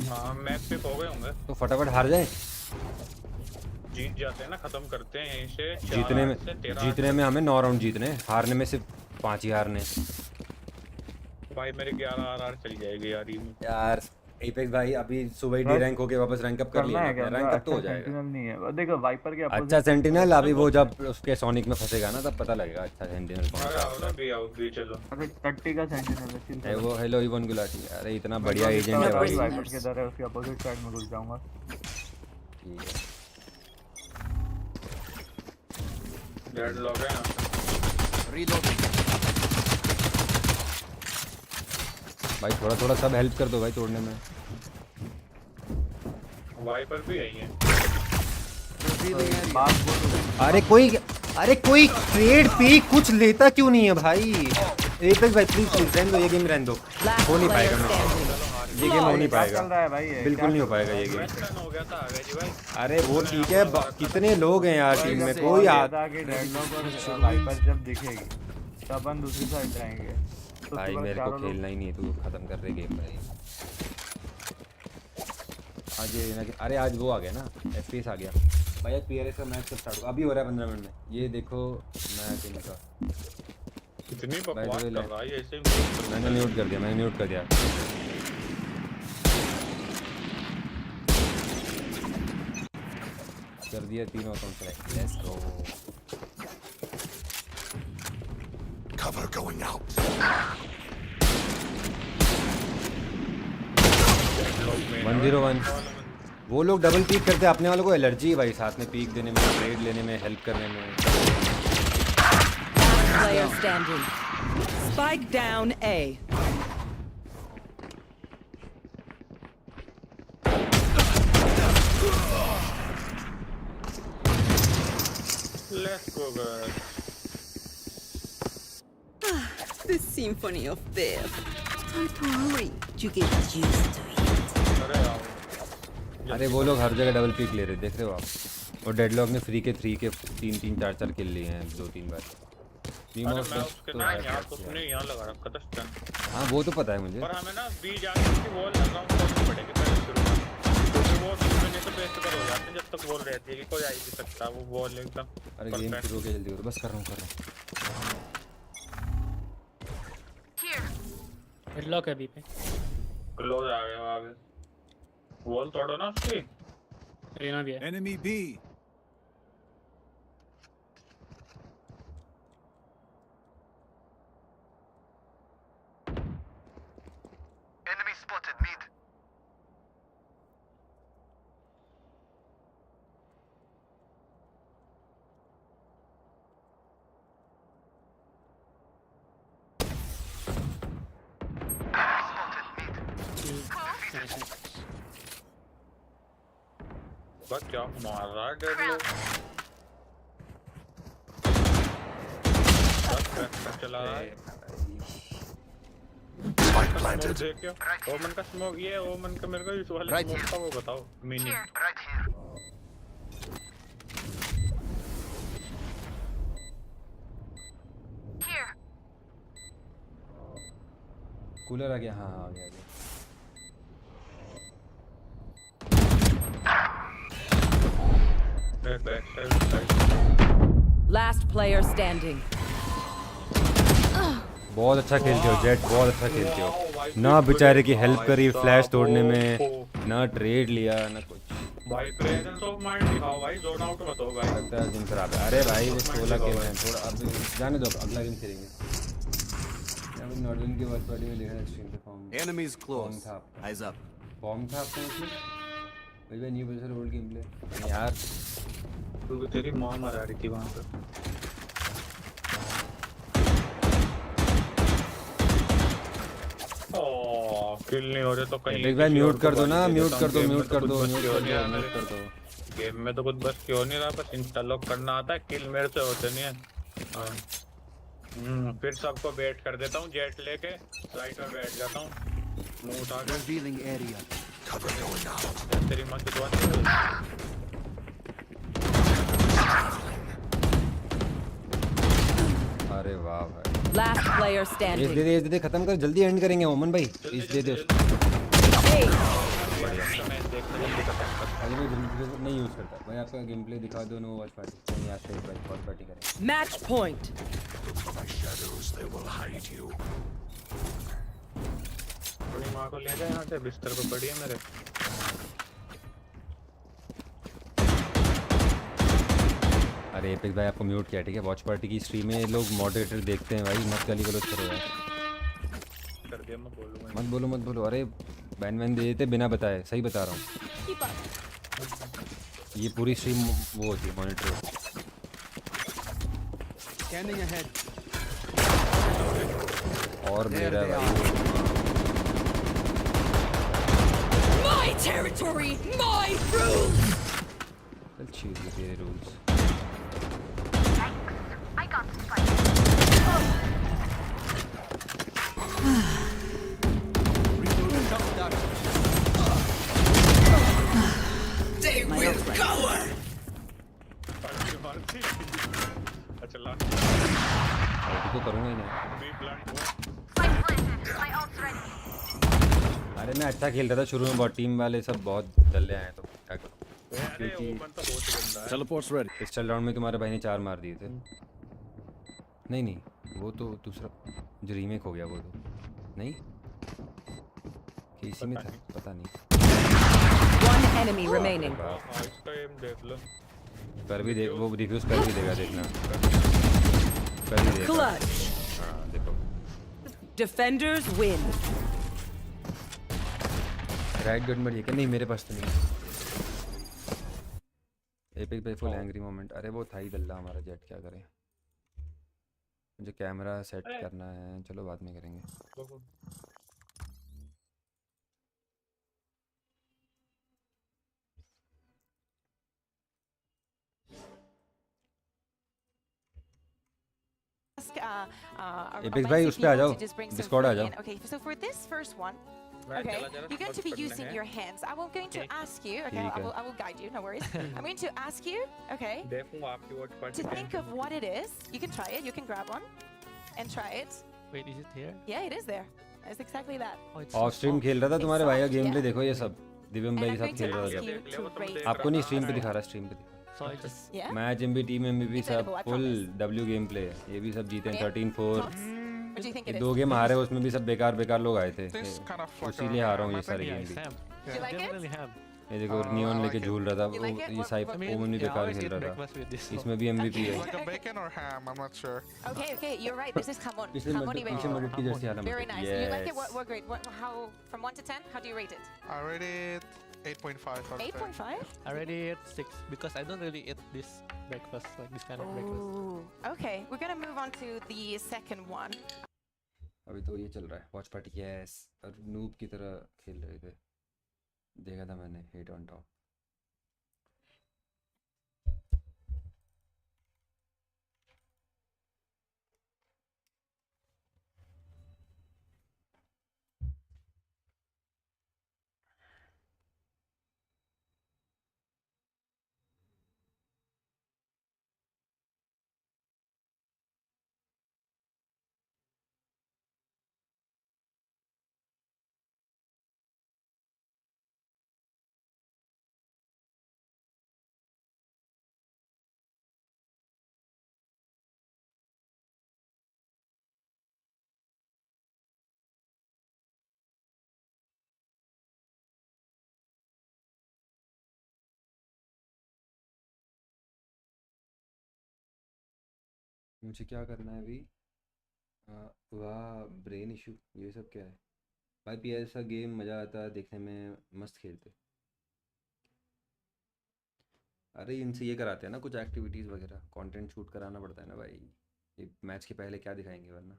हाँ मैच पे हो गए होंगे तो फटाफट हार जाए। जीत जाते हैं ना, खत्म करते हैं यहीं से। जीतने में हमें 9 राउंड जीतने, हारने में सिर्फ 5 ही हारने। भाई मेरे 11 आर चल जाएगी यार ये। यार एपेक्स भाई अभी सुबह ही डी रैंक होके वापस रैंक अप कर लिया है, रैंक अप तो हो जाएगा। सेंटिनल नहीं है, देखो वाइपर के अच्छा सेंटिनल अभी वो जब उसके सोनिक में फंसेगा ना तब पता लगेगा अच्छा सेंटिनल कौन सा है। भी आओ भी चलो। अरे 30 का सेंटिनल है वो हेलो इवन गुलाटी। अरे इतना बढ़िया एजेंट है भाई। वाइपर के इधर है, उसके अपोजिट साइड में घुस जाऊंगा। ठीक है डेडलॉक है ना। Reloading. भाई थोड़ा सब हेल्प कर दो भाई तोड़ने में। वाइपर भी आई है। अरे कोई ट्रेड पे कुछ लेता क्यों नहीं है भाई? एपेक्स भाई प्लीज रहने दो, ये गेम रहने दो। हो नहीं पाएगा मैं, ये गेम हो नहीं पाएगा, बिल्कुल नहीं हो पाएगा ये गेम। हो गया था आगे जी भाई। अरे वो ठीक है, कितने लोग हैं यार टीम में, कोई वाइपर जब दिखेगी तब अपन दूसरी साइड जाएंगे। भाई मेरे को खेलना ही नहीं है, तू खत्म कर रहे गेम भाई। आज अरे आज वो आ गया ना, एफपीएस आ गया भाई। आज पीआरएस का मैच कब स्टार्ट होगा? अभी हो रहा है 15 मिनट में। ये देखो मैच इनका कितनी बकवास कर रहा है ऐसे। मैंने म्यूट कर दिया, कर दिया तीनों account select. Let's go. Cover going out. 101। वो लोग डबल पीक करते हैं, अपने वालों को एलर्जी है भाई साथ में पीक देने में, ट्रेड लेने में, हेल्प करने में। Player standing. Spike down A. Let's go guys. The symphony of death. Don't worry, you get used to it. अरे यार अरे वो लोग हर जगह डबल पिक ले रहे, देख रहे हो आप? और डेडलॉक ने फ्री के 3 के 3-4 किल लिए हैं 2-3 बार। अरे मैं उसके ना यार तो उसने यहाँ लगा रखा था स्टन। हाँ वो तो पता है मुझे। पर हमें ना बी जाके उसकी वॉल लगाऊं करनी पड़ेगी पहले शुरू में, क्योंकि वो शुरू में तो बेस्ट कर हो जाते हैं जब तक वॉल रहती है कि कोई आ ही नहीं सकता वो वॉल एकदम। अरे गेम शुरू के जल्दी करो, बस कर रहा हूँ। हेडलॉक है बी पे। क्लोज आ गया आगे, वॉल तोड़ो ना उसकी। रेना भी है। Enemy B. Enemy spotted mid. बस क्या मार रहा है डेडलॉक, बस चला रहा है। Spike planted. देखियो ओमन का स्मोक, ये ओमन का मेरे को इस वाले Right स्मोक का वो बताओ मीनिंग। Right here. कूलर आ गया, हाँ आ गया। Last player standing. बहुत अच्छा खेलते हो जेट, बहुत अच्छा खेलते हो। ना बेचारे की हेल्प करी फ्लैश तोड़ने में, ना ट्रेड लिया, ना कुछ। भाई प्रेजेंस ऑफ माइंड दिखाओ भाई, जोन आउट मत हो भाई। लगता है दिन खराब है। अरे भाई वो 16 के हैं, थोड़ा अब जाने दो, अगला गेम खेलेंगे। अब नॉर्दर्न के वॉच पार्टी में लिखा स्ट्रीम पे फॉर्म। Enemies close. था, Eyes up. फॉर्म था आपका मतलब? वही new player old game play यार। क्योंकि तेरी मां मरा रही थी वहां पे। किल नहीं हो रहे तो कहीं एक बार म्यूट कर दो ना, म्यूट कर दो, म्यूट कर दो, म्यूट कर दो। गेम में तो कुछ बस क्यों नहीं रहा, बस इंस्टॉल करना आता है, किल मेरे से होते नहीं है। फिर सबको वेट कर देता हूँ, जेट लेके साइड में बैठ जाता हूँ, मुंह उठा के। Revealing area. Cover going out. तेरी मां की दुआ। अरे वाह भाई। Last player standing. इस दे खत्म कर, जल्दी एंड करेंगे ओमन भाई। इस दे उसको। अरे मैं नहीं यूज करता भाई, आपका गेम प्ले दिखा दो। नो वॉच पार्टी नहीं आता, एक बार वॉच पार्टी करें। Match point. अपनी माँ को ले जाए यहाँ से, बिस्तर पे पड़ी है मेरे। अरे एपिक भाई आपको म्यूट किया, ठीक है? वॉच पार्टी की स्ट्रीम में लोग मॉडरेटर देखते हैं भाई, मत गाली गलौज करो यार। कर दिया, मैं बोलूँगा। मत बोलो मत बोलो। अरे बैन वैन दे देते बिना बताए, सही बता रहा हूँ। ये पूरी स्ट्रीम वो होती है, मॉनिटर। Scanning ahead. और मेरा भाई My territory, my rules. चल चीज ये तेरे रूल्स। They will cover. अच्छा ला तो करूँगा ही नहीं। अरे मैं अच्छा खेल रहा था शुरू में, बहुत टीम वाले सब बहुत डल्ले आए तो क्या करूँ? क्योंकि Teleport's ready. पिस्टल राउंड में तुम्हारे भाई ने 4 मार दिए थे। नहीं नहीं वो तो दूसरा जो रीमेक हो गया, वो तो नहीं केसी में था, पता नहीं। One enemy remaining. इसका एम देख लो। कर भी दे, वो रिव्यूज कर भी देगा, देखना कर भी देगा। Clutch. हाँ देखो। Defenders win. राइट गन मर क्या? नहीं मेरे पास तो नहीं। एपिक भाई फुल एंग्री मोमेंट। अरे वो था ही दल्ला हमारा जेट, क्या करें? मुझे कैमरा सेट करना है, चलो बाद में करेंगे। एपेक्स भाई उस पे आ जाओ, डिस्कॉर्ड आ जाओ। Okay, so for this first one, okay, you're going to be using your hands. I'm going to ask you, okay, I will guide you, no worries. I'm going to ask you, okay, देखूंगा आपकी watch party to think of what it is. You can try it, you can grab one and try it. Wait, is it here? Yeah, it is there. It's exactly that. Oh, it's of stream खेल रहा था तुम्हारे भाई का game play, Yeah. देखो ये सब दिव्यम And भाई I'm के going साथ खेल to रहा ask था। you to rate आपको नहीं, स्ट्रीम पे दिखा रहा, स्ट्रीम पे दिखा So I just Yeah? Match MB team MVP सब Incredible, I full promise. W game play है, ये भी सब जीते हैं Okay. 13-4। Thoughts? What do you think it is? 2 game हारे, उसमें भी सब बेकार बेकार लोग आए थे, This kind of like इसीलिए हारा हूँ ये सारे yeah, गेम भी। Sam. Do you like it? Definitely have. ये देखो I नियॉन like लेके it. झूल रहा था, You like it? ये What- साइफ what- ओमन भी Yeah, I बेकार always खेल eat रहा था, breakfast with this. इसमें भी एमवीपी है। like a bacon or ham, I'm not sure. Okay, okay, you're right. This is jamon. पिछले Jamoni पिछले baby. मॉडल की जर्सी हारा Very nice. You like it? Yes. What grade? How from 1 to 10? How do you rate it? I rate it 8.5 out of 10. 8.5. I already ate 6 because I don't really eat this breakfast, like this kind of breakfast. Ooh. Okay, we're gonna move on to the second one. अभी तो ये चल रहा है watch party, yes, और noob की तरह खेल रहे थे, देखा था मैंने, हेट ऑन टॉप। मुझे क्या करना है अभी? वाह, ब्रेन इशू, ये सब क्या है भाई? पी ऐसा गेम मज़ा आता है देखने में, मस्त खेलते। अरे इनसे ये कराते हैं ना कुछ एक्टिविटीज़ वगैरह, कंटेंट शूट कराना पड़ता है ना भाई, ये मैच के पहले क्या दिखाएंगे वरना।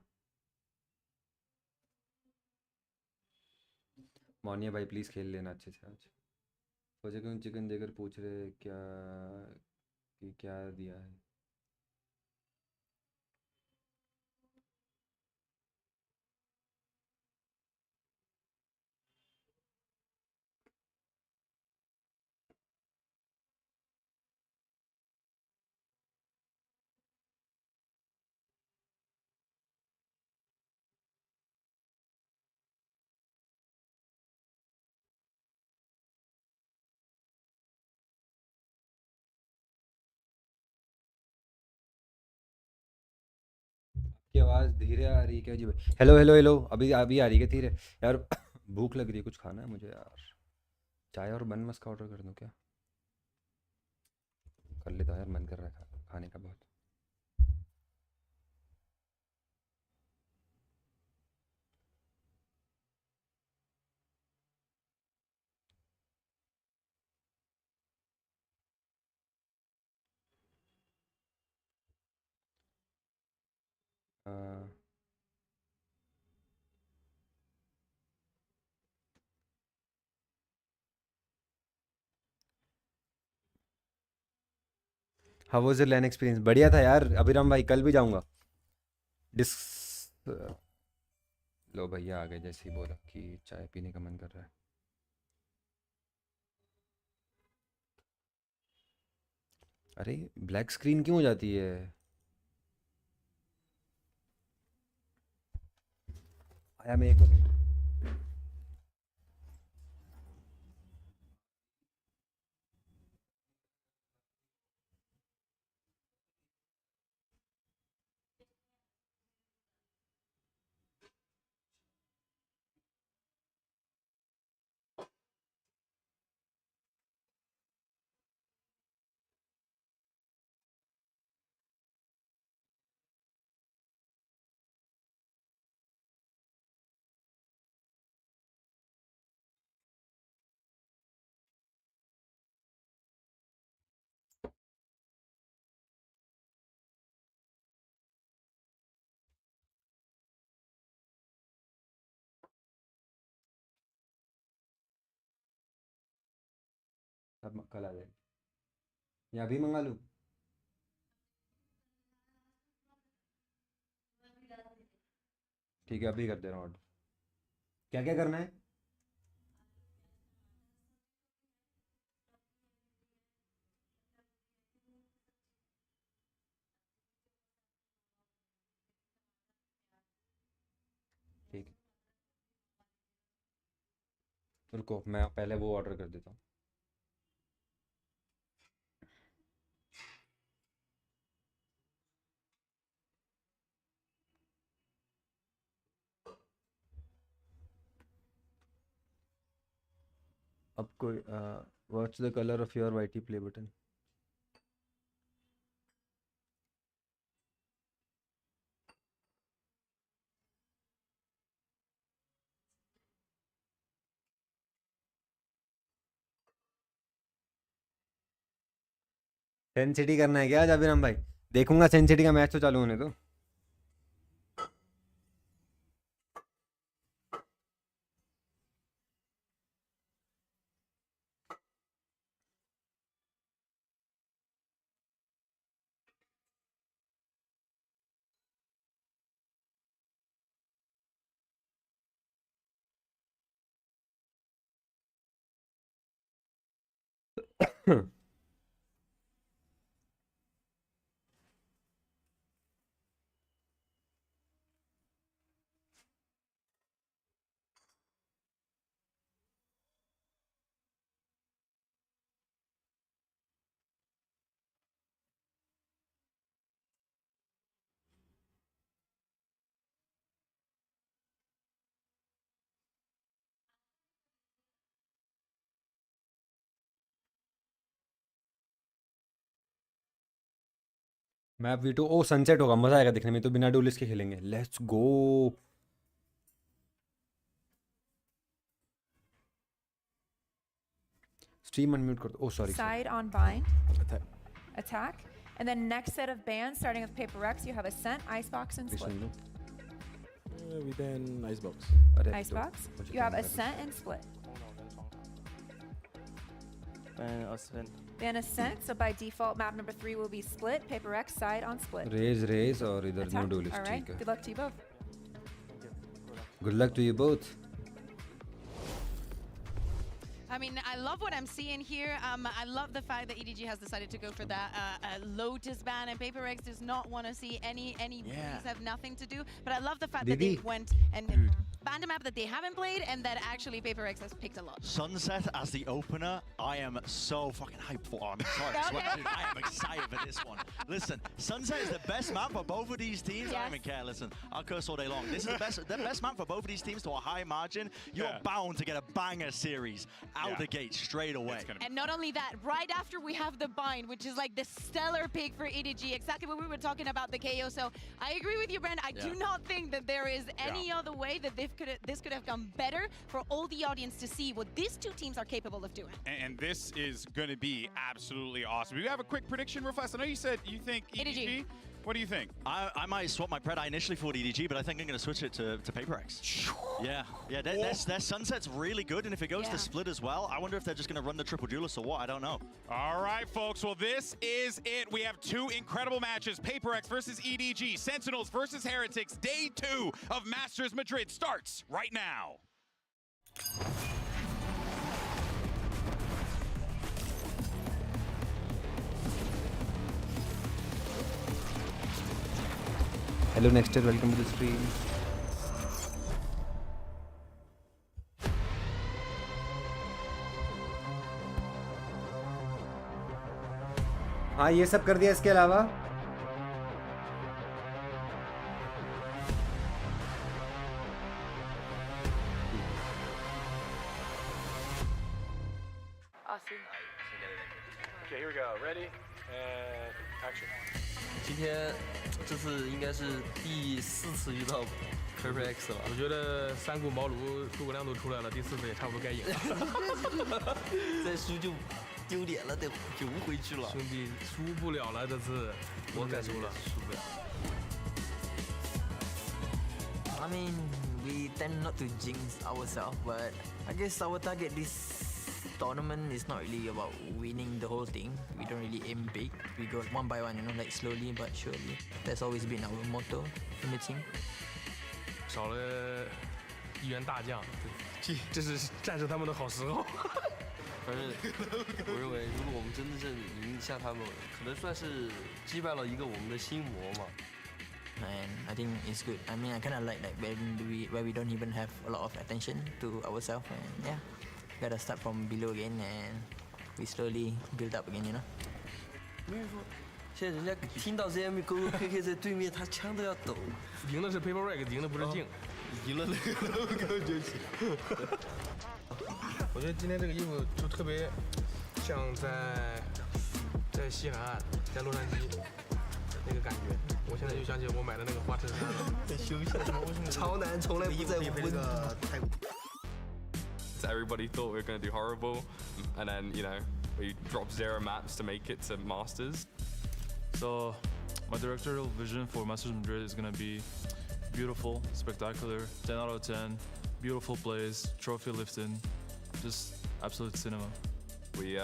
मोनिया भाई प्लीज़ खेल लेना अच्छे से आज। सोचे क्यों चिकन देकर पूछ रहे क्या कि क्या दिया है। की आवाज़ धीरे आ रही है क्या जी भाई? हेलो हेलो हेलो, अभी अभी आ रही है क्या धीरे? यार भूख लग रही है, कुछ खाना है मुझे यार, चाय और बन मस्का ऑर्डर कर दूँ क्या? कर लेता हूँ यार, मन कर रहा है खाने का बहुत। How was your LAN experience? बढ़िया था यार अभिराम भाई, कल भी जाऊंगा। डिस लो भैया आ गए, जैसे ही बोला कि चाय पीने का मन कर रहा है। अरे ब्लैक स्क्रीन क्यों हो जाती है? आया मैं एक कल आ जाएगी या अभी मंगा लूँ? ठीक है अभी कर दे रहा हूँ ऑर्डर। क्या क्या करना है? ठीक है रुको मैं पहले वो ऑर्डर कर देता हूँ। अब कोई what's the colour of your YT play button? SEN city करना है क्या आज अभिराम भाई? देखूंगा सेन सिटी का मैच तो चालू होने दो। मैप वी2 ओ सनसेट होगा मजा आएगा देखने में तो बिना डुलिस के खेलेंगे। Let's go. स्ट्रीम अनम्यूट कर दो। ओ sorry Side on bind. Attack. And then next set of bans starting with PaperX you have Ascent, Icebox and Split. Within Icebox. Icebox. You have Ascent and Split. Ban Ascent, so by default map number 3 will be Split, PaperX side on Split. Raze और इधर no डुलिस। All right, ठीक है good luck to you both. Good luck to you both. I mean, I love what I'm seeing here. I love the fact that EDG has decided to go for that Lotus ban, and PaperX does not want to see any bullies have nothing to do. But I love the fact that they went and banned a map that they haven't played, and that actually PaperX has picked a lot. Sunset as the opener, I am so fucking hyped for. I'm sorry, I am excited for this one. Listen, Sunset is the best map for both of these teams. I don't even care. Listen, I'll curse all day long. This is the best map for both of these teams to a high margin. You're bound to get a banger series out the gate straight away. And not only that, right after we have the bind, which is like the stellar pick for EDG, exactly what we were talking about the KO. So I agree with you, Brent. I do not think that there is any other way that this could have gone better for all the audience to see what these two teams are capable of doing. And this is going to be absolutely awesome. You have a quick prediction real fast. I know you said you think EDG. What do you think? I might swap my pred. I initially thought EDG, but I think I'm going to switch it to PaperX. Yeah. Their Sunset's really good, and if it goes to Split as well, I wonder if they're just going to run the triple duelist or what. I don't know. All right, folks. Well, this is it. We have two incredible matches. PaperX versus EDG. Sentinels versus Heretics. Day 2 of Masters Madrid starts right now. Hello Nexter, welcome to the stream. हाँ ये सब कर दिया इसके अलावा Okay, here we go. Ready? And action. 今天这次应该是第4次遇到 PaperX 了，我觉得三顾茅庐诸葛亮都出来了，第4次也差不多该赢了。再输就丢脸了，得游回去了。兄弟，输不了了，这次我敢输了，输不了。I mean, we tend not to jinx ourselves, but I guess our target this tournament is not really about winning the whole thing. We don't really aim big. We go one by one, you know, like slowly but surely. That's always been our motto in the team. 少了一员大将，这是战胜他们的好时候。反正我认为，如果我们真正赢下他们，可能算是击败了一个我们的心魔嘛。And I think it's good. I mean, I kind of like where we don't even have a lot of attention to ourselves, and yeah, gotta start from below again, and we slowly build up again, you know. 没人说，现在人家听到 ZM 勾勾 KK 在对面，他枪都要抖。赢的是 Paperwork， 赢的不是镜。赢了那个 logo 就行。我觉得今天这个衣服就特别像在西海岸，在洛杉矶那个感觉。我现在就想起我买的那个花衬衫了。很休闲，潮男从来不在乎的。Everybody thought we were going to do horrible, and then we dropped 0 maps to make it to Masters. So my directorial vision for Masters Madrid is going to be beautiful, spectacular, 10 out of 10, beautiful plays, trophy lifting, just absolute cinema. We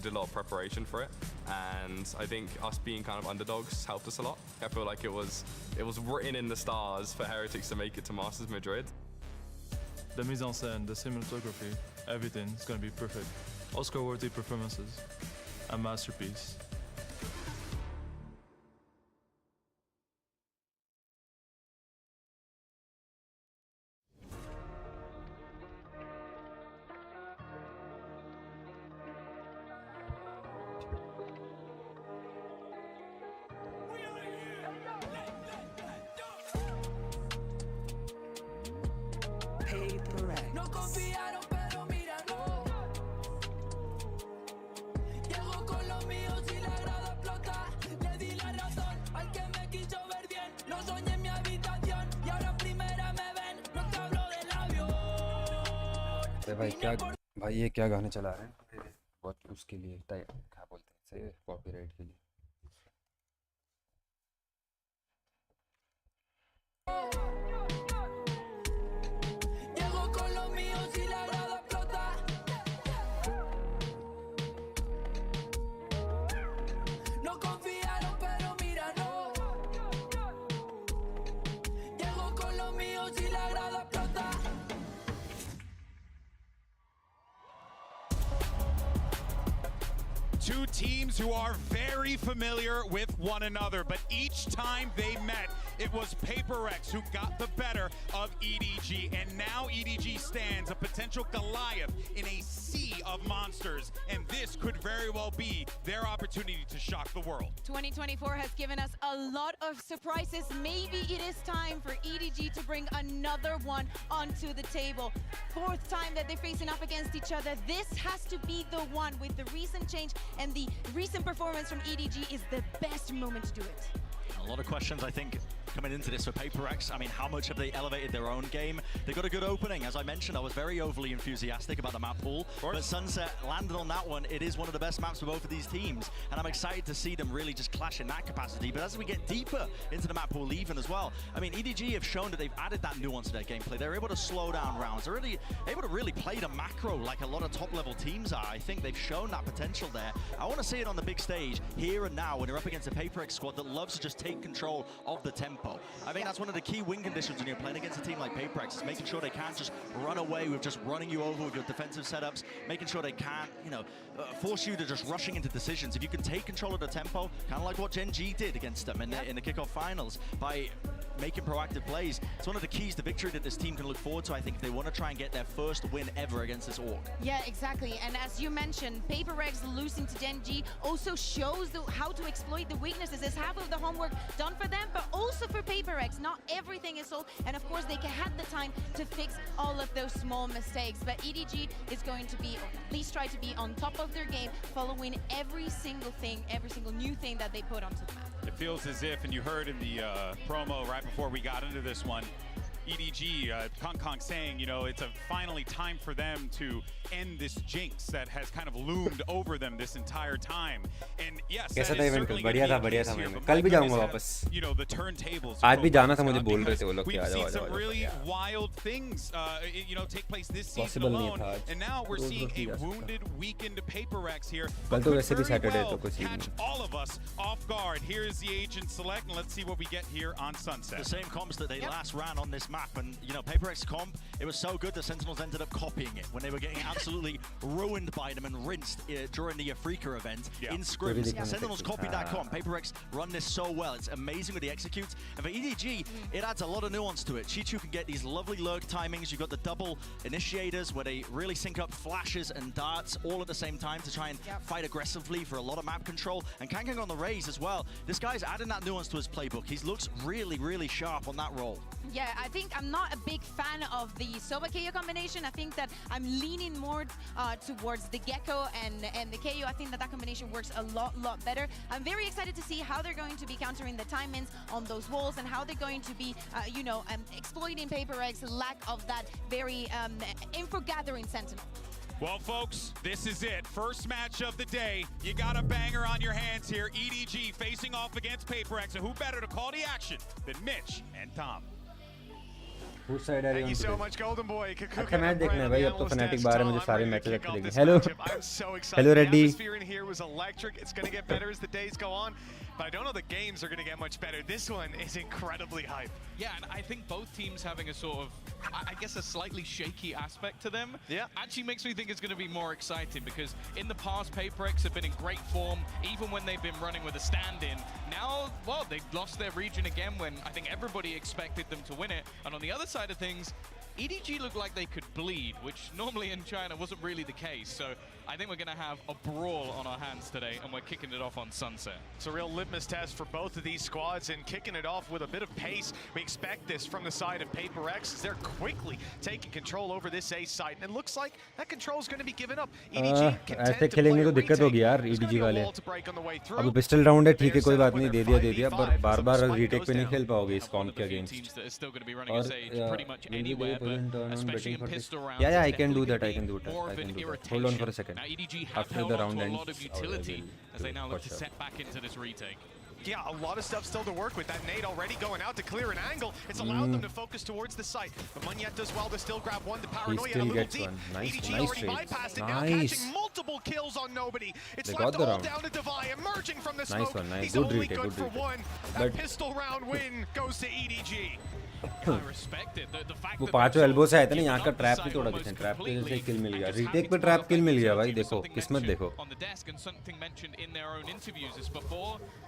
did a lot of preparation for it, and I think us being kind of underdogs helped us a lot. I feel like it was written in the stars for Heretics to make it to Masters Madrid. The mise en scène, the cinematography, everything is going to be perfect. Oscar-worthy performances, a masterpiece. No confiaron, pero mira, no. Llego con los míos y la grada explota. Le di la razón al que me quiso ver bien. Lo soñé en mi habitación y ahora en primera me ven. No te hablo del avión. भाई ये क्या गाने चला रहे हैं उसके लिए क्या बोलते हैं सही कॉपीराइट के लिए। Two teams who are very familiar with one another, but each time they met, it was Paperex who got the better of EDG, and now EDG stands a potential Goliath in a sea of monsters, and this could very well be their opportunity to shock the world. 2024 has given us a lot of surprises. Maybe it is time for EDG to bring another one onto the table. Fourth time that they're facing up against each other. This has to be the one. With the recent change and the recent performance from EDG is the best moment to do it. A lot of questions, I think, coming into this for Paperex. I mean, how much have they elevated their own game? They got a good opening. As I mentioned, I was very overly enthusiastic about the map pool, but Sunset landed on that one. It is one of the best maps for both of these teams, and I'm excited to see them really just clash in that capacity. But as we get deeper into the map pool even as well, I mean, EDG have shown that they've added that nuance to their gameplay. They're able to slow down rounds. They're really able to really play the macro like a lot of top-level teams are. I think they've shown that potential there. I want to see it on the big stage here and now when they're up against a Paperex squad that loves to just take control of the tempo. I think that's one of the key win conditions when you're playing against a team like Paperex, is making sure they can't just run away with just running you over with your defensive setups, making sure they can't, force you to just rushing into decisions. If you can take control of the tempo, kind of like what Gen G did against them in the kickoff finals by making proactive plays, it's one of the keys to victory that this team can look forward to, I think, if they want to try and get their first win ever against this Orc. Yeah, exactly. And as you mentioned, Paperex losing to Gen G also shows how to exploit the weaknesses. It's half of the homework done for them, but also for Paperex. Not everything is solved, and of course they had the time to fix all of those small mistakes. But EDG is going to be, or at least try to be, on top of their game, following every single thing, every single new thing that they put onto the map. It feels as if, and you heard in the promo right before we got into this one, EDG, Kong saying, you know, it's finally time for them to end this jinx that has kind of loomed over them this entire time. And yes, कैसा that था is event? certainly बढ़िया था, gonna be बढ़िया the था case here, मैं but कल my भी जाऊंगा goodness, वापस. you know, the turntables आज भी जाना था focused मुझे on बोल रहे because थे वो लोग कि we've आ जाओ seen आ some जाओ. really wild things, you know, take place this season Possible नहीं alone, था आज. and now we're rose seeing रोज नहीं a जा सकता. wounded, weakened PaperX here. कल तो Could वैसे भी very सैटरडे well तो कुछ ही catch नहीं. all of us off guard. Here's the agent select, and let's see what we get here on Sunset. The same comps that they last ran on this map, and you know, PaperX comp, it was so good the Sentinels ended up copying it when they were getting absolutely ruined by them and rinsed during the Afrika event in scrims. Sentinels copied that comp. PaperX run this so well. It's amazing when they execute. And for EDG, it adds a lot of nuance to it. Chichu can get these lovely lurk timings. You've got the double initiators where they really sync up flashes and darts all at the same time to try and fight aggressively for a lot of map control. And Kangkang on the raise as well. This guy's adding that nuance to his playbook. He looks really, really sharp on that role. Yeah, I think I'm not a big fan of the Soba KO combination. I think that I'm leaning more towards the Gecko and the KO. I think that combination works a lot better. I'm very excited to see how they're going to be countering the time-ins on those walls and how they're going to be, you know, exploiting PaperX's lack of that very info-gathering sentinel. Well, folks, this is it. First match of the day. You got a banger on your hands here. EDG facing off against PaperX. And who better to call the action than Mitch and Tom? Whose side are you on Thank you so today? much, Golden Boy. अच्छा match देखना है भाई, अब तो fanatic बाहर है, मुझे सारे मैचेस अच्छे देखेंगे. This hello matchup, I'm so excited. Hello The Reddy. atmosphere in here was electric. It's going to get better as the days go on. But I don't know the games are going to get much better. This one is incredibly hype. Yeah, and I think both teams having a sort of, I guess, a slightly shaky aspect to them. Yeah. Actually makes me think it's going to be more exciting because in the past, PaperX have been in great form, even when they've been running with a stand-in. Now, well, they've lost their region again when I think everybody expected them to win it. And on the other side of things, EDG looked like they could bleed, which normally in China wasn't really the case. So I think we're going to have a brawl on our hands today, and we're kicking it off on Sunset. It's a real litmus test for both of these squads, and kicking it off with a bit of pace. We expect this from the side of PaperX as they're quickly taking control over this A site, and it looks like that control is going to be given up. EDG ऐसे खेलेंगे तो दिक्कत होगी यार EDG वाले. अब pistol round है, ठीक है, कोई बात नहीं, दे दिया पर बार-बार रीटेक पे नहीं खेल पाओगे इस कॉम्प के अगेंस्ट. और yeah, I can do that. Hold on for a second. After the round ends, as they now look to set back into this retake. Yeah, a lot of stuff still to work with. That nade already going out to clear an angle. It's allowed them to focus towards the site. But Munyet does well to still grab one. The paranoia a little deep. EDG already bypassed it. Now catching multiple kills on nobody. It's left all down to Divide, emerging from the smoke. He's only good for one. That pistol round win goes to EDG. वो पांचों elbow से आए थे ना, यहाँ का trap भी तोड़ा किसी ने. ट्रैप पे से किल मिल गया, रीटेक पे ट्रैप किल मिल गया भाई. देखो किस्मत देखो.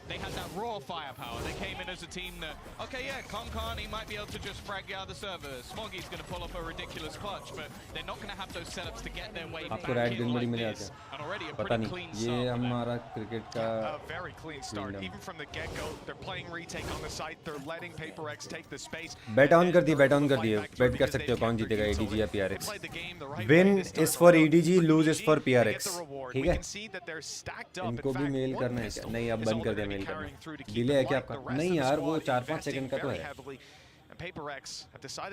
They had that raw firepower. They came in as a team that, okay, yeah, Kong, he might be able to just frag out the server. Smoggy's going to pull off a ridiculous clutch, but they're not going to have those setups to get their way back in like this. And already a pretty clean start. ये हमारा cricket का A very clean start, even from the get-go. They're playing retake on the site. They're letting PaperX take the space. Bet on कर दिए. Bet कर सकते हो कौन जीतेगा, EDG या PRX. Win is for EDG, lose is for PRX. ठीक है? इनको भी मेल करना है क्या? नहीं, अब बंद कर दिया मेल करना. डिले है क्या आपका? नहीं यार, वो 4-5 सेकंड का तो है.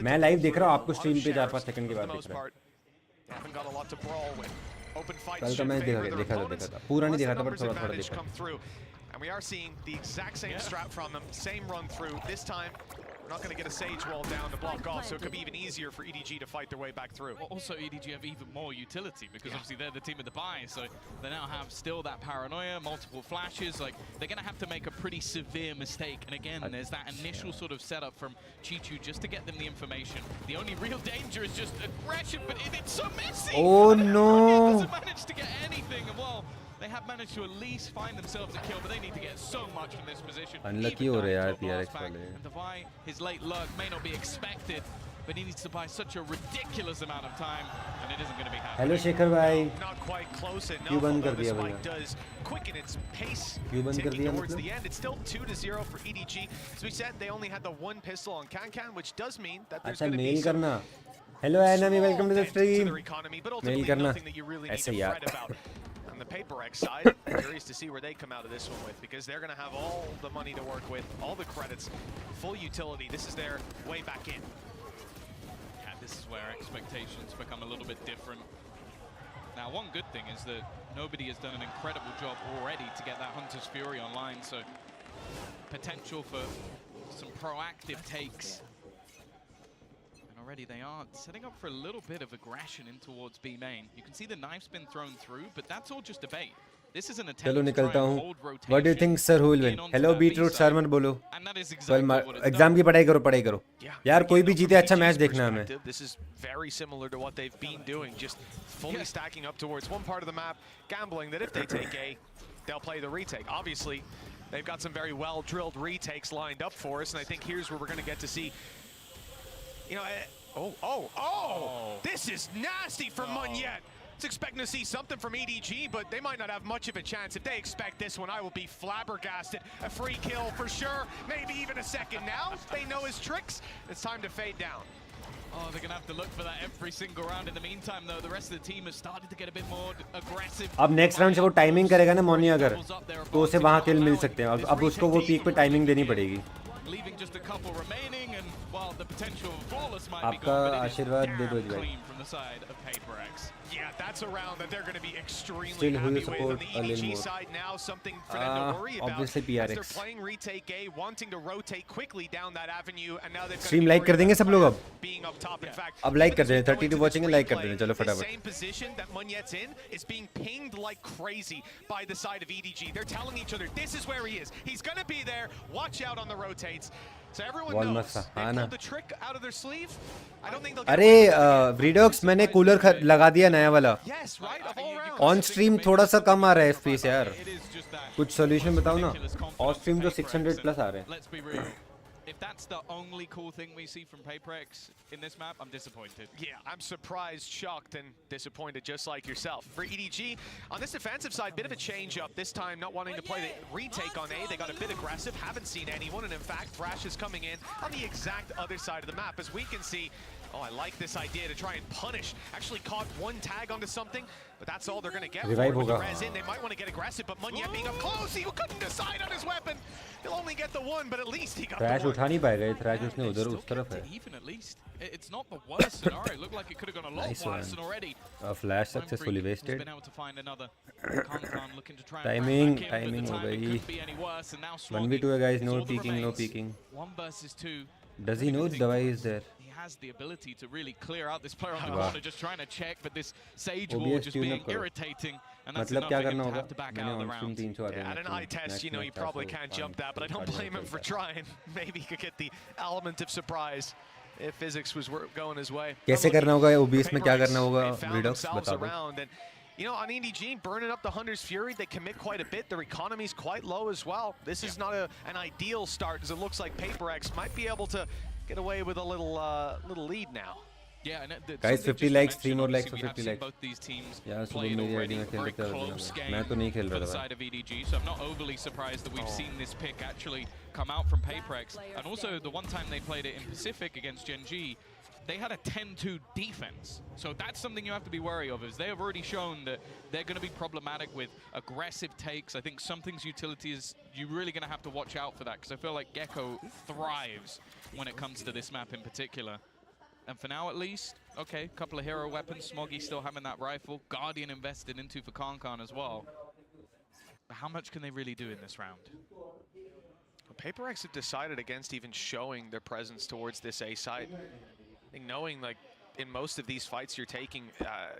मैं लाइव देख रहा हूँ, आपको स्ट्रीम पे 4-5 सेकंड के बाद दिख रहा है. कल का मैच देखा था. पूरा नहीं देखा था, पर थोड़ा देखा. And we are seeing the exact same strat from them, same run through. This time, we're not going to get a Sage wall down to block off, so it could be even easier for EDG to fight their way back through. Also, EDG have even more utility because obviously they're the team of the buy, so they now have still that paranoia, multiple flashes. Like, they're going to have to make a pretty severe mistake. And again, there's that initial sort of setup from Chichu just to get them the information. The only real danger is just aggression, but it's so messy. Oh no! Doesn't manage to get anything. And well, they have managed to at least find themselves a kill, but they need to get so much from this position. Unlucky हो रहे यार PRX वाले. Divide, his late lurk may not be expected, but he needs to buy such a ridiculous amount of time, and it isn't going to be happening. Hello Shekhar bhai. Not quite close enough. क्यों बंद कर दिया Spike भैया? does quicken its pace. क्यों बंद कर दिया Towards मतलब? the end, it's still 2-0 for EDG. As we said, they only had the one pistol on Kankan, which does mean that there's अच्छा going to be mail some करना. Hello Anami, welcome to the stream. Mail करना. nothing that you really need ऐसे to यार. fret about. On the PaperX side, curious to see where they come out of this one with, because they're going to have all the money to work with, all the credits, full utility. This is their way back in. This is where expectations become a little bit different. Now, one good thing is that nobody has done an incredible job already to get that Hunter's Fury online, so potential for some proactive takes. And already they are setting up for a little bit of aggression in towards B main. You can see the knife's been thrown through, but that's all just a bait. This is an attempt चलो to try निकलता and हूँ. hold rotation. What do you think, sir? Who will win? Hello, Beetroot sir, मत बोलो. Exam की पढ़ाई करो. यार कोई भी जीते अच्छा मैच देखना हमें. This is very similar to what they've been doing, just fully stacking up towards one part of the map, gambling that if they take A, they'll play the retake. Obviously, they've got some very well-drilled retakes lined up for us, and I think here's where we're going to get to see, you know, this is nasty for Munyet. It's expecting to see something from EDG, but they might not have much of a chance. If they expect this one, I will be flabbergasted. A free kill for sure, maybe even a second now. They know his tricks. It's time to fade down. Oh, they're going to have to look for that every single round. In the meantime, though, the rest of the team has started to get a bit more aggressive. अब next round से वो timing करेगा ना मोनी अगर तो उसे वहाँ किल मिल सकते हैं. अब उसको वो पीक पे टाइमिंग देनी पड़ेगी. Leaving just a couple remaining, and while the potential of flawless might be आपका gone, but it is आशीर्वाद दे दो damn भाई. clean from the side of PaperX. Yeah, that's a round that they're going to be extremely Still who happy you with. support On the a little EDG more. side now, something for them to worry about. Obviously As PRX. they're playing retake A, wanting to rotate quickly down that avenue, and now they've got stream like कर देंगे सब लोग अब. being up top. In fact, अब like कर दें. 32 watching है, like कर दें. चलो the फटाफट. same position that Munyet's in is being pinged like crazy by the side of EDG. They're telling each other, this is where he is. He's going to be there. Watch out on the rotates. So everyone knows they pulled the trick out of their sleeve. I don't think they'll get अरे ब्रीडॉक्स मैंने cooler लगा दिया नया वाला. Yes, right, of all rounds. On stream थोड़ा सा कम आ रहा है FPS यार. कुछ सॉल्यूशन बताओ ना. ऑन स्ट्रीम तो 600 प्लस आ रहे हैं. Let's be real. If that's the only cool thing we see from PaperX in this map, I'm disappointed. Yeah, I'm surprised, shocked, and disappointed, just like yourself. For EDG, on this defensive side, bit of a change up. This time, not wanting to play the retake on A. They got a bit aggressive, haven't seen anyone, and in fact, Thrash is coming in on the exact other side of the map. As we can see, oh, I like this idea to try and punish. Actually caught one tag onto something, but that's all they're going to get. Revive With the hoga. res in, they might want to get aggressive, but Munyet being up close, he couldn't decide on his weapon. He'll only get the one, but at least he got trash the one. उठा नहीं पाएगा. Trash उसने उधर उस तरफ है. Even at least, it's not the worst scenario. It looked like it could have gone a lot Nice worse one. than already. Flash successfully Has wasted. been able to find another. Kankan looking to try and Timing, bring back in, timing but हो the timing गई. couldn't be any worse, and now Swoggy 1v2 है guys. is No all that peeking, no remains. peeking. 1 versus 2. Does he know Dawai is there? He has the ability to really clear out this player on the Wow. corner, just trying to check, but this Sage OBS wall just tune being up करो. irritating, and that's मतलब enough क्या for him करना to होगा? have to back मैंने out of the on stream round. 300 आ Yeah, at गए. an eye test, you know, you probably can't jump that, but I don't blame him for trying. Maybe he could get the element of surprise if physics was going his way. कैसे करना होगा OBS में क्या करना होगा? They found Redux themselves बता दो. around, and you know, on EDG, burning up the Hunter's Fury, they commit quite a bit. Their economy's quite low as well. This is not an ideal start, as it looks like PaperX might be able to get away with a little lead now. Yeah, and Guys, 50 likes, 3 more likes for 50 likes. Both these teams यार सुबह played मेरी already ID में खेल very रहे close थे. game मैं तो नहीं खेल for रहा the था. side of EDG, so I'm not overly surprised that we've seen this pick actually come out from PaperX. And also, the one time they played it in Pacific against Gen G, they had a 10-2 defense. So that's something you have to be wary of, is they have already shown that they're going to be problematic with aggressive takes. I think something's utility is, you're really going to have to watch out for that, because I feel like Gecko thrives when it comes to this map in particular. And for now, at least, okay, a couple of hero weapons. Smoggy still having that rifle. Guardian invested into for Kankan as well. But how much can they really do in this round? Well, PaperX have decided against even showing their presence towards this A side. I think knowing, like, in most of these fights you're taking,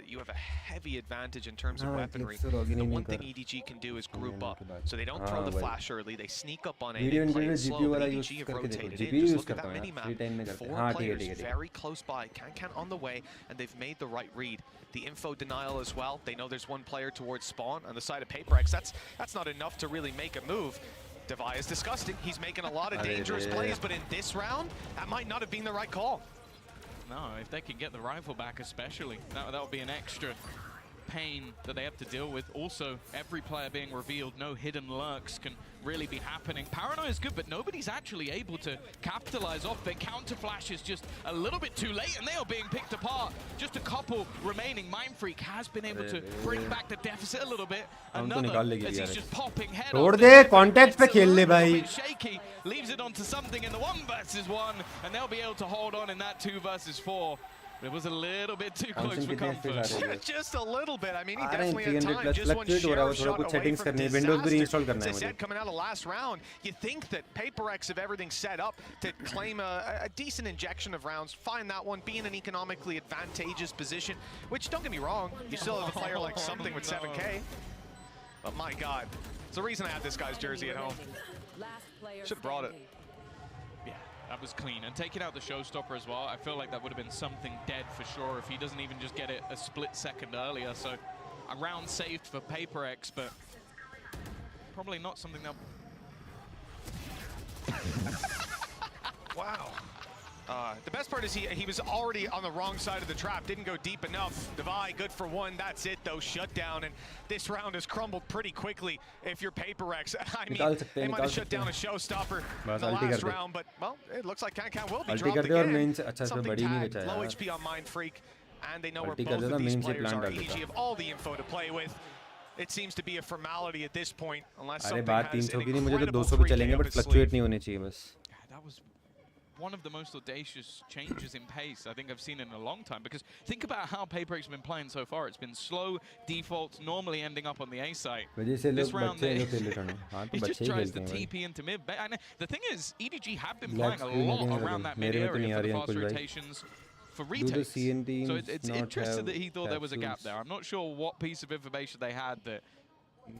you have a heavy advantage in terms of weaponry. The one thing EDG can do is group up. So they don't throw the flash early, they sneak up on A, they play it slow, but EDG have rotated in. Just look at that mini-map. 4 players very close by, Kankan on the way, and they've made the right read. The info denial as well, they know there's one player towards spawn. On the side of PaperX, that's not enough to really make a move. Devi is disgusting, he's making a lot of dangerous plays, but in this round, that might not have been the right call. No, if they can get the rifle back especially, that would be an extra pain that they have to deal with. Also, every player being revealed, no hidden lurks can really be happening. Paranoia is good, but nobody's actually able to capitalize off their counter flash is just a little bit too late, and they are being picked apart. Just a couple remaining. Mindfreak has been able to bring back the deficit a little bit. Another, as he's just popping head छोड़ दे, contact पे खेल ले भाई. Shaky leaves it onto something in the 1 versus 1, and they'll be able to hold on in that 2 versus 4. It was a little bit too close for comfort. Just a little bit. I mean, he आ रहे हैं definitely had 300 time. Plus Just one fluctuate हो रहा है, share वो थोड़ा shot कुछ away settings from करनी है, विंडोज भी disaster. इंस्टॉल करना As है I मुझे. said, coming out of last round, you think that PaperX have everything set up to claim a decent injection of rounds, find that one, be in an economically advantageous position, which, don't get me wrong, you still have a player like something with 7K. But my God, it's the reason I had this guy's jersey at home. Should have brought it. Yeah, that was clean. And taking out the showstopper as well, I feel like that would have been something dead for sure if he doesn't even just get it a split second earlier. So a round saved for PaperX, but probably not something that... Wow. The best part is he was already on the wrong side of the trap, didn't go deep enough. Divide, good for one, that's it though, shut down, and this round has crumbled pretty quickly if you're PaperX. I mean, they might have shut down a showstopper in the last round, but, well, it looks like Can will be dropped again. Something tagged, low HP on Mind Freak, and they know where both of these players are. EDG have all the info to play with. It seems to be a formality at this point, unless something has an incredible 3K up his sleeve. That was one of the most audacious changes in pace I think I've seen in a long time, because think about how PaperX have been playing so far. It's been slow defaults, normally ending up on the A site. This round he just tries the TP into mid. And the thing is, EDG have been playing a lot around that mid area for the fast rotations for retakes. So it's interesting that he thought there was a gap there. I'm not sure what piece of information they had that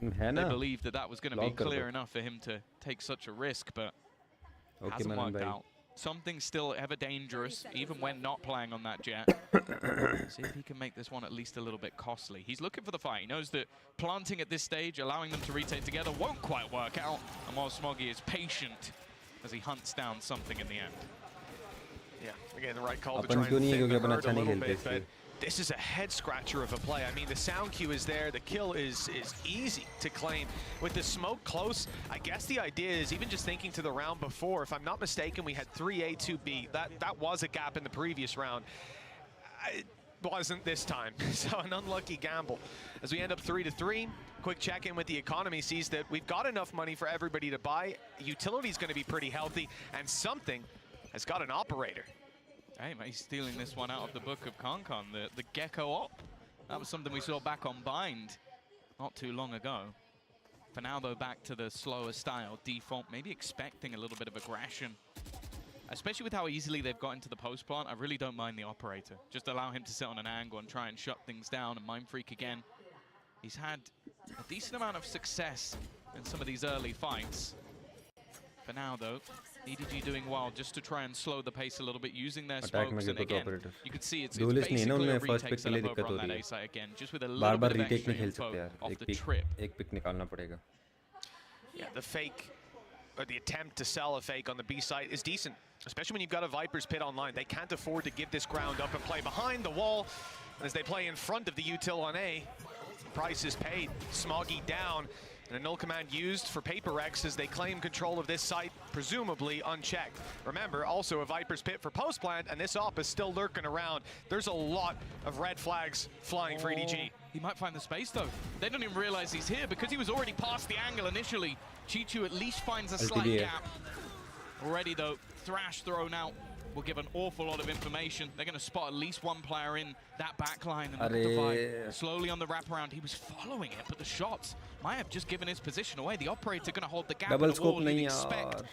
they believed that that was going to be clear enough for him to take such a risk, but hasn't worked out. Something still ever dangerous, even when not playing on that jet. See if he can make this one at least a little bit costly. He's looking for the fight. He knows that planting at this stage, allowing them to retake together, won't quite work out. And while Smoggy is patient as he hunts down something in the end. Yeah, again, the right call to try and thin the herd a little bit, but this is a head scratcher of a play. I mean, the sound cue is there. The kill is easy to claim. With the smoke close, I guess the idea is, even just thinking to the round before, if I'm not mistaken, we had 3A, 2B. That was a gap in the previous round. It wasn't this time, so an unlucky gamble. As we end up 3-3, quick check-in with the economy sees that we've got enough money for everybody to buy. Utility's going to be pretty healthy, and something has got an operator. Hey, mate, he's stealing this one out of the book of Concon, the Gecko op. That was something we saw back on Bind not too long ago. For now, though, back to the slower style default, maybe expecting a little bit of aggression. Especially with how easily they've got into the post plant, I really don't mind the operator. Just allow him to sit on an angle and try and shut things down. And Mind Freak again, he's had a decent amount of success in some of these early fights. For now, though, EDG doing well just to try and slow the pace a little bit, using their smokes, and again, you can see it's basically a retake setup over on that A site again, just with a little bit of extra info off the trip. Yeah, the fake, or the attempt to sell a fake on the B site is decent, especially when you've got a Viper's Pit online. They can't afford to give this ground up and play behind the wall. As they play in front of the util on A, price is paid, Smoggy down. And a null command used for PaperX as they claim control of this site, presumably unchecked. Remember, also a Viper's Pit for post plant, and this op is still lurking around. There's a lot of red flags flying for EDG. He might find the space, though. They don't even realize he's here because he was already past the angle initially. Chichu at least finds a slight gap. Already, though, Thrash thrown out will give an awful lot of information. They're going to spot at least one player in that backline. And Divide slowly on the wraparound. He was following it, but the shots might have just given his position away. The operator going to hold the gap in the wall. You'd expect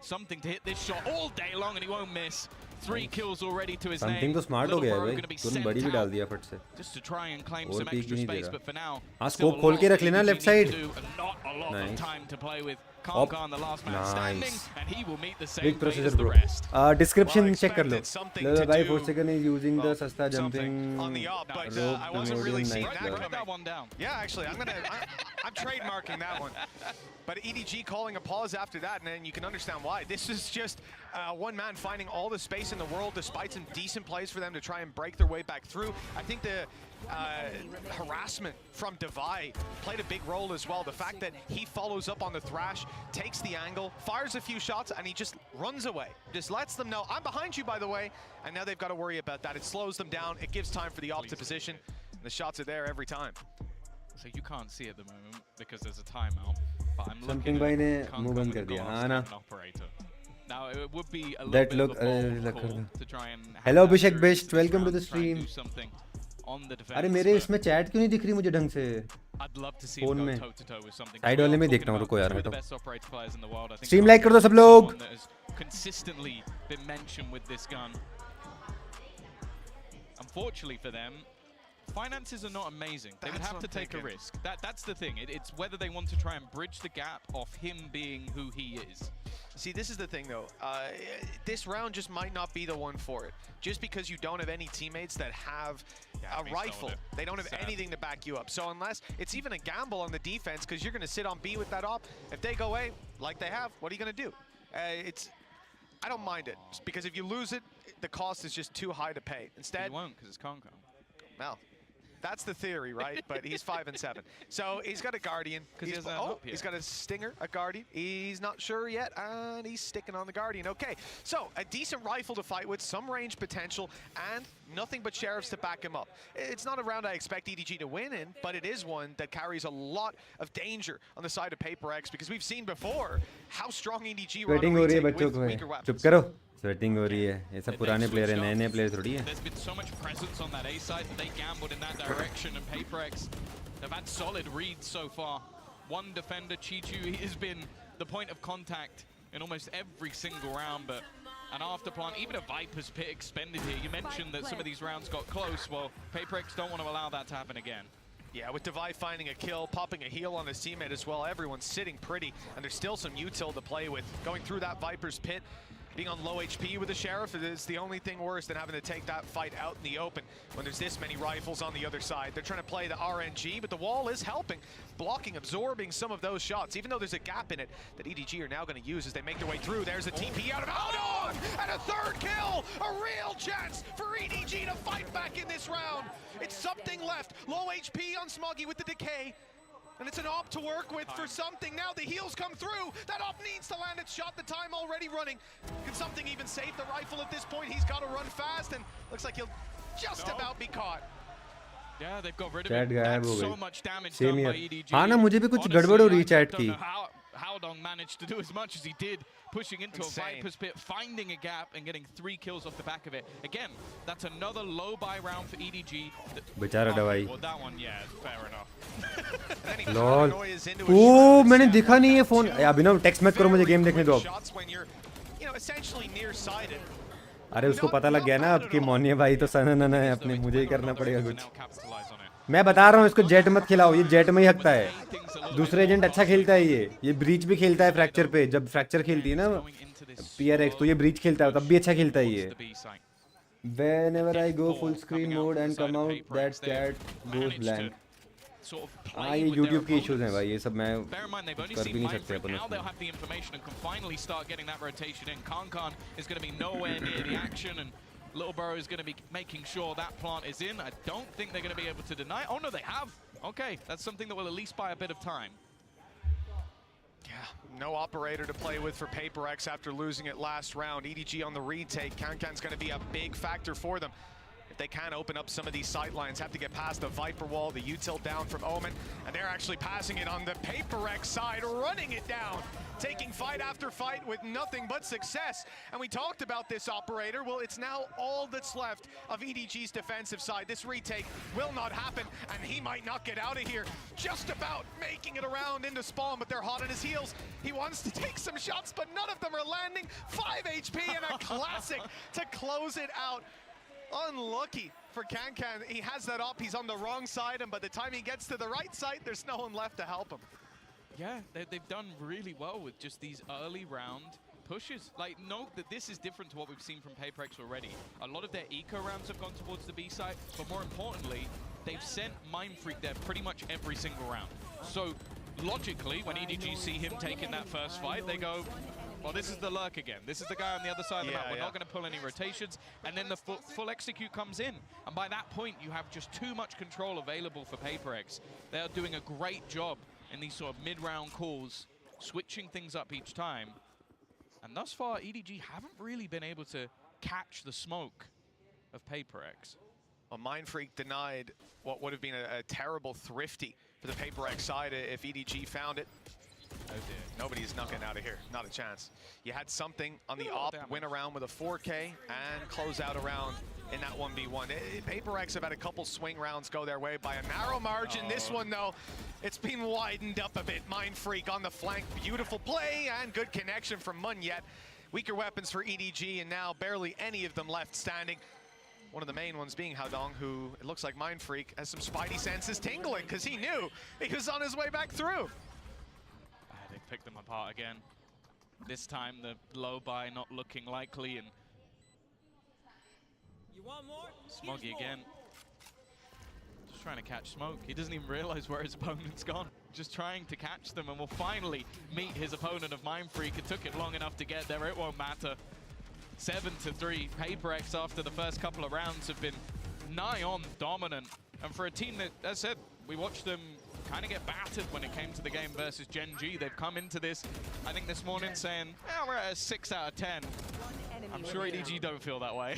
something to hit this shot all day long, and he won't miss. 3 kills already to his name. तो smart हो गया है भाई, तुरंत बड़ी भी डाल दिया फट से. Just to try and claim some extra space, but for now, हाँ स्कोप खोल के रख लेना left side. Not a lot of time to play with. Concon, the last man standing, and he will meet the same Big fate processor, as the bro. rest. Description check कर लो. The guy for second is using the sasta jumping on the up, but I wasn't really seeing that coming. That one down. Yeah, actually, I'm trademarking that one. But EDG calling a pause after that, and then you can understand why. This is just one man finding all the space in the world, despite some decent plays for them to try and break their way back through. I think the harassment from Divide played a big role as well. The fact that he follows up on the Thrash, takes the angle, fires a few shots, and he just runs away. Just lets them know, I'm behind you, by the way. And now they've got to worry about that. It slows them down. It gives time for the op to position. And the shots are there every time. So you can't see at the moment because there's a timeout. But I'm something looking by at Concon with an operator. Now it would be a That little bit of a look bold call to try and have Hello that Abhishek through Best, into this welcome to round the to try and stream. do something on the defense, अरे मेरे but इसमें chat क्यों नहीं दिख रही मुझे ढंग से I'd love to see phone him में go toe to toe with something. Side We वाले are में talking देखता हूँ about रुको यार two of the हटो best operator players in the world. I think stream like कर दो सब लोग someone that has consistently been mentioned with this gun. Unfortunately for them, finances are not amazing. They would have to take a risk. That's the thing. It's whether they want to try and bridge the gap of him being who he is. See, this is the thing, though. This round just might not be the one for it. Just because you don't have any teammates that have a rifle. They don't have anything to back you up. So unless it's even a gamble on the defense, because you're going to sit on B with that op. If they go A, like they have, what are you going to do? I don't mind it. Because if you lose it, the cost is just too high to pay. Instead, You won't, because it's Concon. well, that's the theory, right? But he's 5 and 7. So he's got a Guardian. He's got a Stinger, a Guardian. He's not sure yet, and he's sticking on the Guardian. Okay, so a decent rifle to fight with, some range potential, and nothing but Sheriffs to back him up. It's not a round I expect EDG to win in, but it is one that carries a lot of danger on the side of PaperX, because we've seen before how strong EDG run sweating हो रही है with बच्चों को weaker चुप weapons. करो sweating हो रही है ये सब पुराने प्लेयर हैं नए नए प्लेयर थोड़ी है There's been so much presence on that A side that they gambled in that direction, and PaperX have had solid reads so far. One defender, Chichu, he has been the point of contact in almost every single round, but an afterplant, even a Viper's Pit expended here. You mentioned that some of these rounds got close. Well, PaperX don't want to allow that to happen again. Yeah, with Devi finding a kill, popping a heal on his teammate as well, everyone's sitting pretty, and there's still some util to play with. Going through that Viper's Pit, being on low HP with the Sheriff is the only thing worse than having to take that fight out in the open when there's this many rifles on the other side. They're trying to play the RNG, but the wall is helping, blocking, absorbing some of those shots, even though there's a gap in it that EDG are now going to use as they make their way through. There's a TP out of Aldon, and a third kill! A real chance for EDG to fight back in this round. It's something left. Low HP on Smoggy with the decay. And it's an op to work with for something. Now the heals come through. That op needs to land its shot. The time already running. Can something even save the rifle at this point? He's got to run fast, and looks like he'll just about be caught. Yeah, they've got rid of chat it. गायब हो That's so गई much damage same done by year EDG. हाँ ना मुझे भी कुछ Honestly, गड़बड़ हो रही I चैट don't की know how Dong managed to do as much as he did, pushing into Insane. a Viper's Pit, finding a gap, and getting 3 kills off the back of it. Again, that's another low buy round for EDG. बेचारा दवाई Well, that one, yeah, fair enough. Lol oh मैंने देखा नहीं है phone अभिनव text मत करो मुझे game देखने दो अब Shots when you're, essentially nearsighted. अरे उसको पता लग गया ना अब कि मोनिया भाई तो सनन है अपने मुझे ही करना पड़ेगा कुछ मैं बता रहा हूँ इसको जेट मत खिलाओ ये जेट में ही हकता है दूसरे एजेंट अच्छा खेलता है ये ब्रीच भी खेलता है फ्रैक्चर पे जब फ्रैक्चर खेलती है ना PRX तो ये ब्रीच खेलता है तब भी अच्छा खेलता है ये Whenever I go full screen mode and come out that chat goes blank हाँ ये YouTube के इश्यूज हैं भाई ये सब मैं कर भी नहीं सकते अपन Now they'll have the information and can finally start getting that rotation in. Concon is going to be nowhere near the action, and Littleborough is going to be making sure that plant is in. I don't think they're going to be able to deny. Oh no, they have. Okay, that's something that will at least buy a bit of time. Yeah, no operator to play with for PaperX after losing it last round. EDG on the retake. Kankan's going to be a big factor for them. If they can open up some of these sight lines, have to get past the Viper wall, the util down from Omen, and they're actually passing it on the PaperX side, running it down, taking fight after fight with nothing but success. And we talked about this operator. Well, it's now all that's left of EDG's defensive side. This retake will not happen, and he might not get out of here. Just about making it around into spawn, but they're hot on his heels. He wants to take some shots, but none of them are landing. 5 HP and a classic to close it out. Unlucky for Kankan. He has that up, he's on the wrong side, and by the time he gets to the right side, there's no one left to help him. Yeah, they've done really well with just these early round pushes. Like, note that this is different to what we've seen from PaperX already. A lot of their eco rounds have gone towards the B side, but more importantly, they've sent Mindfreak there pretty much every single round. So, logically, when EDG see him taking that first fight, they go, well, this is the lurk again. This is the guy on the other side of the map. We're not going to pull any rotations. And then the full execute comes in. And by that point, you have just too much control available for PaperX. They are doing a great job in these sort of mid-round calls, switching things up each time. And thus far, EDG haven't really been able to catch the smoke of PaperX. Well, Mindfreak denied what would have been a terrible thrifty for the PaperX side if EDG found it. Oh dear. Nobody's not getting out of here. Not a chance. You had something on the op, win around with a 4K, and close out around in that 1v1. PaperX have had a couple swing rounds go their way by a narrow margin. This one, though, it's been widened up a bit. Mindfreak on the flank. Beautiful play and good connection from Munyet. Weaker weapons for EDG, and now barely any of them left standing. One of the main ones being Haodong, who it looks like Mindfreak has some spidey senses tingling because he knew he was on his way back through. They picked them apart again. This time the low buy not looking likely, and Smoggy again. Just trying to catch Smoke. He doesn't even realize where his opponent's gone. Just trying to catch them, and will finally meet his opponent of Mindfreak. It took it long enough to get there. It won't matter. 7-3. PaperX after the first couple of rounds have been nigh on dominant. And for a team that, as I said, we watched them kind of get battered when it came to the game versus Gen G. They've come into this, I think this morning, saying, we're at a 6 out of 10. I'm sure EDG don't feel that way.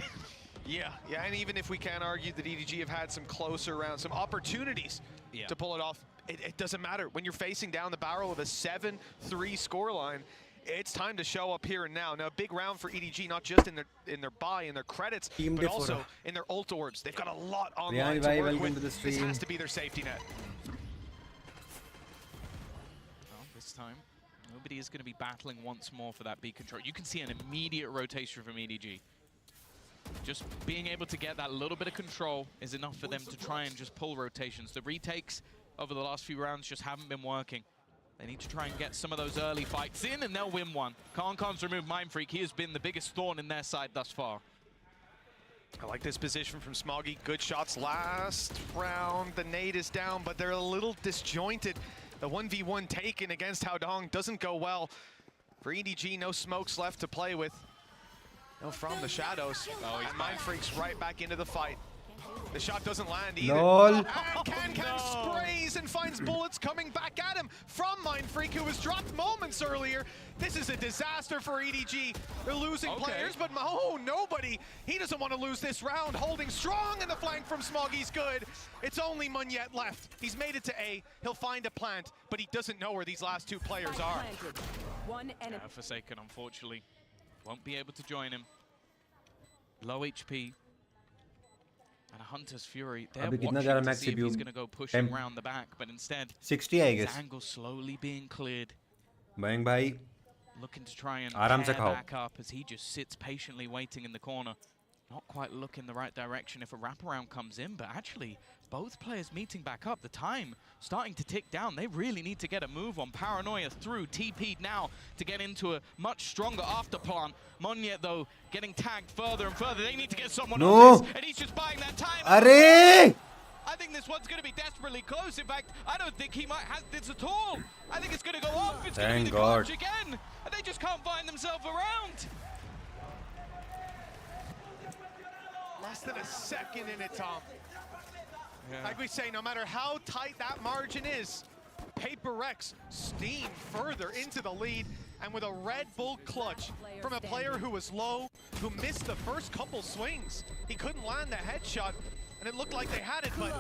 Yeah, and even if we can argue that EDG have had some closer rounds, some opportunities to pull it off, it doesn't matter. When you're facing down the barrel of a 7-3 scoreline, it's time to show up here and now. Now, a big round for EDG, not just in their buy, in their credits, but also in their ult orbs. They've got a lot online to work with. This has to be their safety net. Well, this time, nobody is going to be battling once more for that B control. You can see an immediate rotation from EDG. Just being able to get that little bit of control is enough for them to try and just pull rotations. The retakes over the last few rounds just haven't been working. They need to try and get some of those early fights in, and they'll win one. Khan's removed Mindfreak. He has been the biggest thorn in their side thus far. I like this position from Smoggy. Good shots last round. The nade is down, but they're a little disjointed. The 1v1 taken against Haodong doesn't go well. For EDG, no smokes left to play with. No, from the shadows. And Mindfreak's right back into the fight. The shot doesn't land either. LOL. And Can sprays and finds bullets coming back at him from Mindfreak, who was dropped moments earlier. This is a disaster for EDG. They're losing players, but nobody. He doesn't want to lose this round. Holding strong in the flank from Smoggy's good. It's only Munyet left. He's made it to A. He'll find a plant, but he doesn't know where these last two players are. Forsaken, unfortunately, won't be able to join him. Low HP. And a Hunter's Fury, they're watching to see if he's going to go pushing around the back, but instead, 60, I guess. His angle slowly being cleared. Bang, bhai. Looking to try and pair back up as he just sits patiently waiting in the corner. Not quite looking the right direction if a wraparound comes in, but actually, both players meeting back up. The time starting to tick down. They really need to get a move on. Paranoia through, TP'd now to get into a much stronger after plan. Munyet, though, getting tagged further and further. They need to get someone on this, and he's just buying that time. Arey! I think this one's going to be desperately close. In fact, I don't think he might have this at all. I think it's going to go off. It's going to be the clutch again. And they just can't find themselves around. Less than a second in it, Tom. Like we say, no matter how tight that margin is, PaperX steam further into the lead, and with a Red Bull clutch from a player who was low, who missed the first couple swings. He couldn't land the headshot, and it looked like they had it, but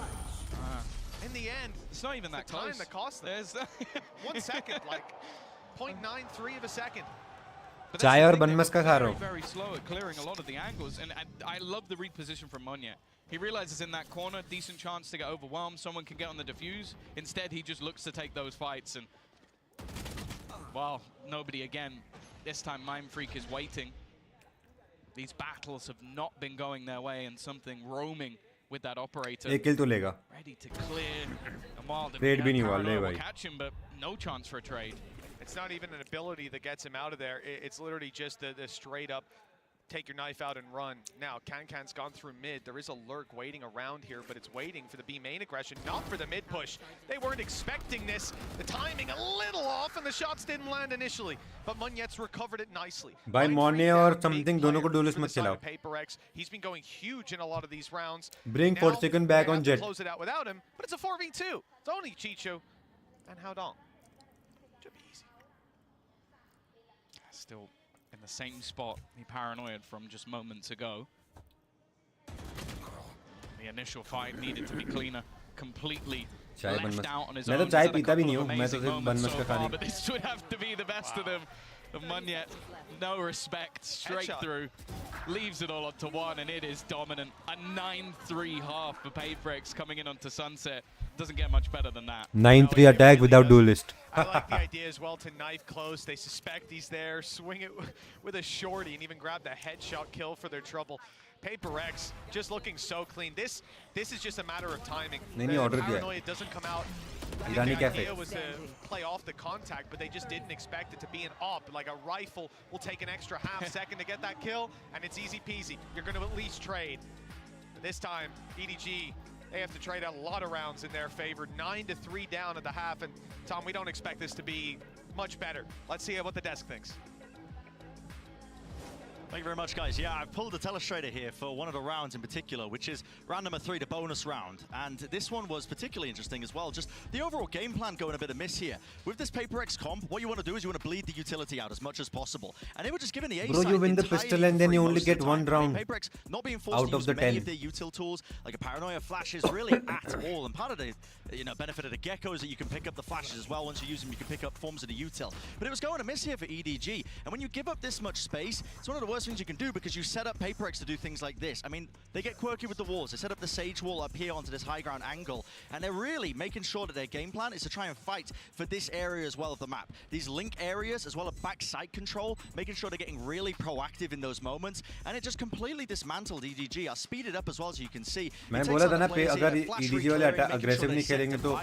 in the end, it's not even that close. Time that cost them. 1 second, like 0.93 of a second. Chai और बनमस का खा रहा हूँ. Very slow at clearing a lot of the angles, and I love the reposition from Munyet. He realizes in that corner, decent chance to get overwhelmed. Someone can get on the defuse. Instead, he just looks to take those fights, and well, nobody again. This time, Mindfreak is waiting. These battles have not been going their way, and something roaming with that operator. एक kill तो लेगा. Ready to clear. And while the Trade भी नहीं हुआ ले भाई. Catch him, but no chance for a trade. It's not even an ability that gets him out of there. It's literally just the straight up take your knife out and run. Now, Can's gone through mid. There is a lurk waiting around here, but it's waiting for the B main aggression, not for the mid push. They weren't expecting this. The timing a little off, and the shots didn't land initially. But Munyet's recovered it nicely. By Money or something, दोनों को duelist मत खिलाओ. PaperX, he's been going huge in a lot of these rounds. Bring Forsaken back on Jet. Close it out without him, but it's a 4v2. It's only Chicho and Haodong. Should be easy. Still in the same spot he paranoid from just moments ago. The initial fight needed to be cleaner. Completely चाय बन left maska out on his मैं own. तो चाय He's had a पीता भी couple नहीं of हूँ मैं तो amazing सिर्फ बन moments मस्का so far, खाने but this would have to be the best of them. Munyet, no respect, straight Headshot. through, leaves it all onto one, and it is dominant. A 9-3 half for PaperX coming in onto Sunset. Doesn't get much better than that. 9-3 attack without duelist. I like the idea as well to knife close. They suspect he's there, swing it with a shorty, and even grab the headshot kill for their trouble. PaperX just looking so clean. This is just a matter of timing. नहीं order किया है. Paranoia doesn't come out. Irani The Cafe. idea was to play off the contact, but they just didn't expect it to be an op. Like a rifle will take an extra half second to get that kill, and it's easy peasy. You're going to at least trade. But this time, EDG, they have to trade out a lot of rounds in their favor. 9-3 down at the half, and Tom, we don't expect this to be much better. Let's see what the desk thinks. Thank you very much, guys. Yeah, I've pulled a telestrator here for one of the rounds in particular, which is round number 3, the bonus round. And this one was particularly interesting as well. Just the overall game plan going a bit amiss here. With this PaperX comp, what you want to do is you want to bleed the utility out as much as possible. And they were just given the A Bro, you win the pistol and then you only get one round PaperX not being forced to use many of their util tools, like a Paranoia flashes really at all. And part of the benefit of the Gecko is that you can pick up the flashes as well. Once you use them, you can pick up forms of the util. But it was going amiss here for EDG. And when you give up this much space, it's one of the worst things you can do because you set up PaperX to do things like this. I mean, they get quirky with the walls. They set up the Sage wall up here onto this high ground angle, and they're really making sure that their game plan is to try and fight for this area as well of the map. These link areas as well as backside control, making sure they're getting really proactive in those moments, and it just completely dismantled EDG. I'll speed it up as well so you can see. मैं बोला था ना पे अगर EDG वाले aggressive नहीं खेलेंगे तो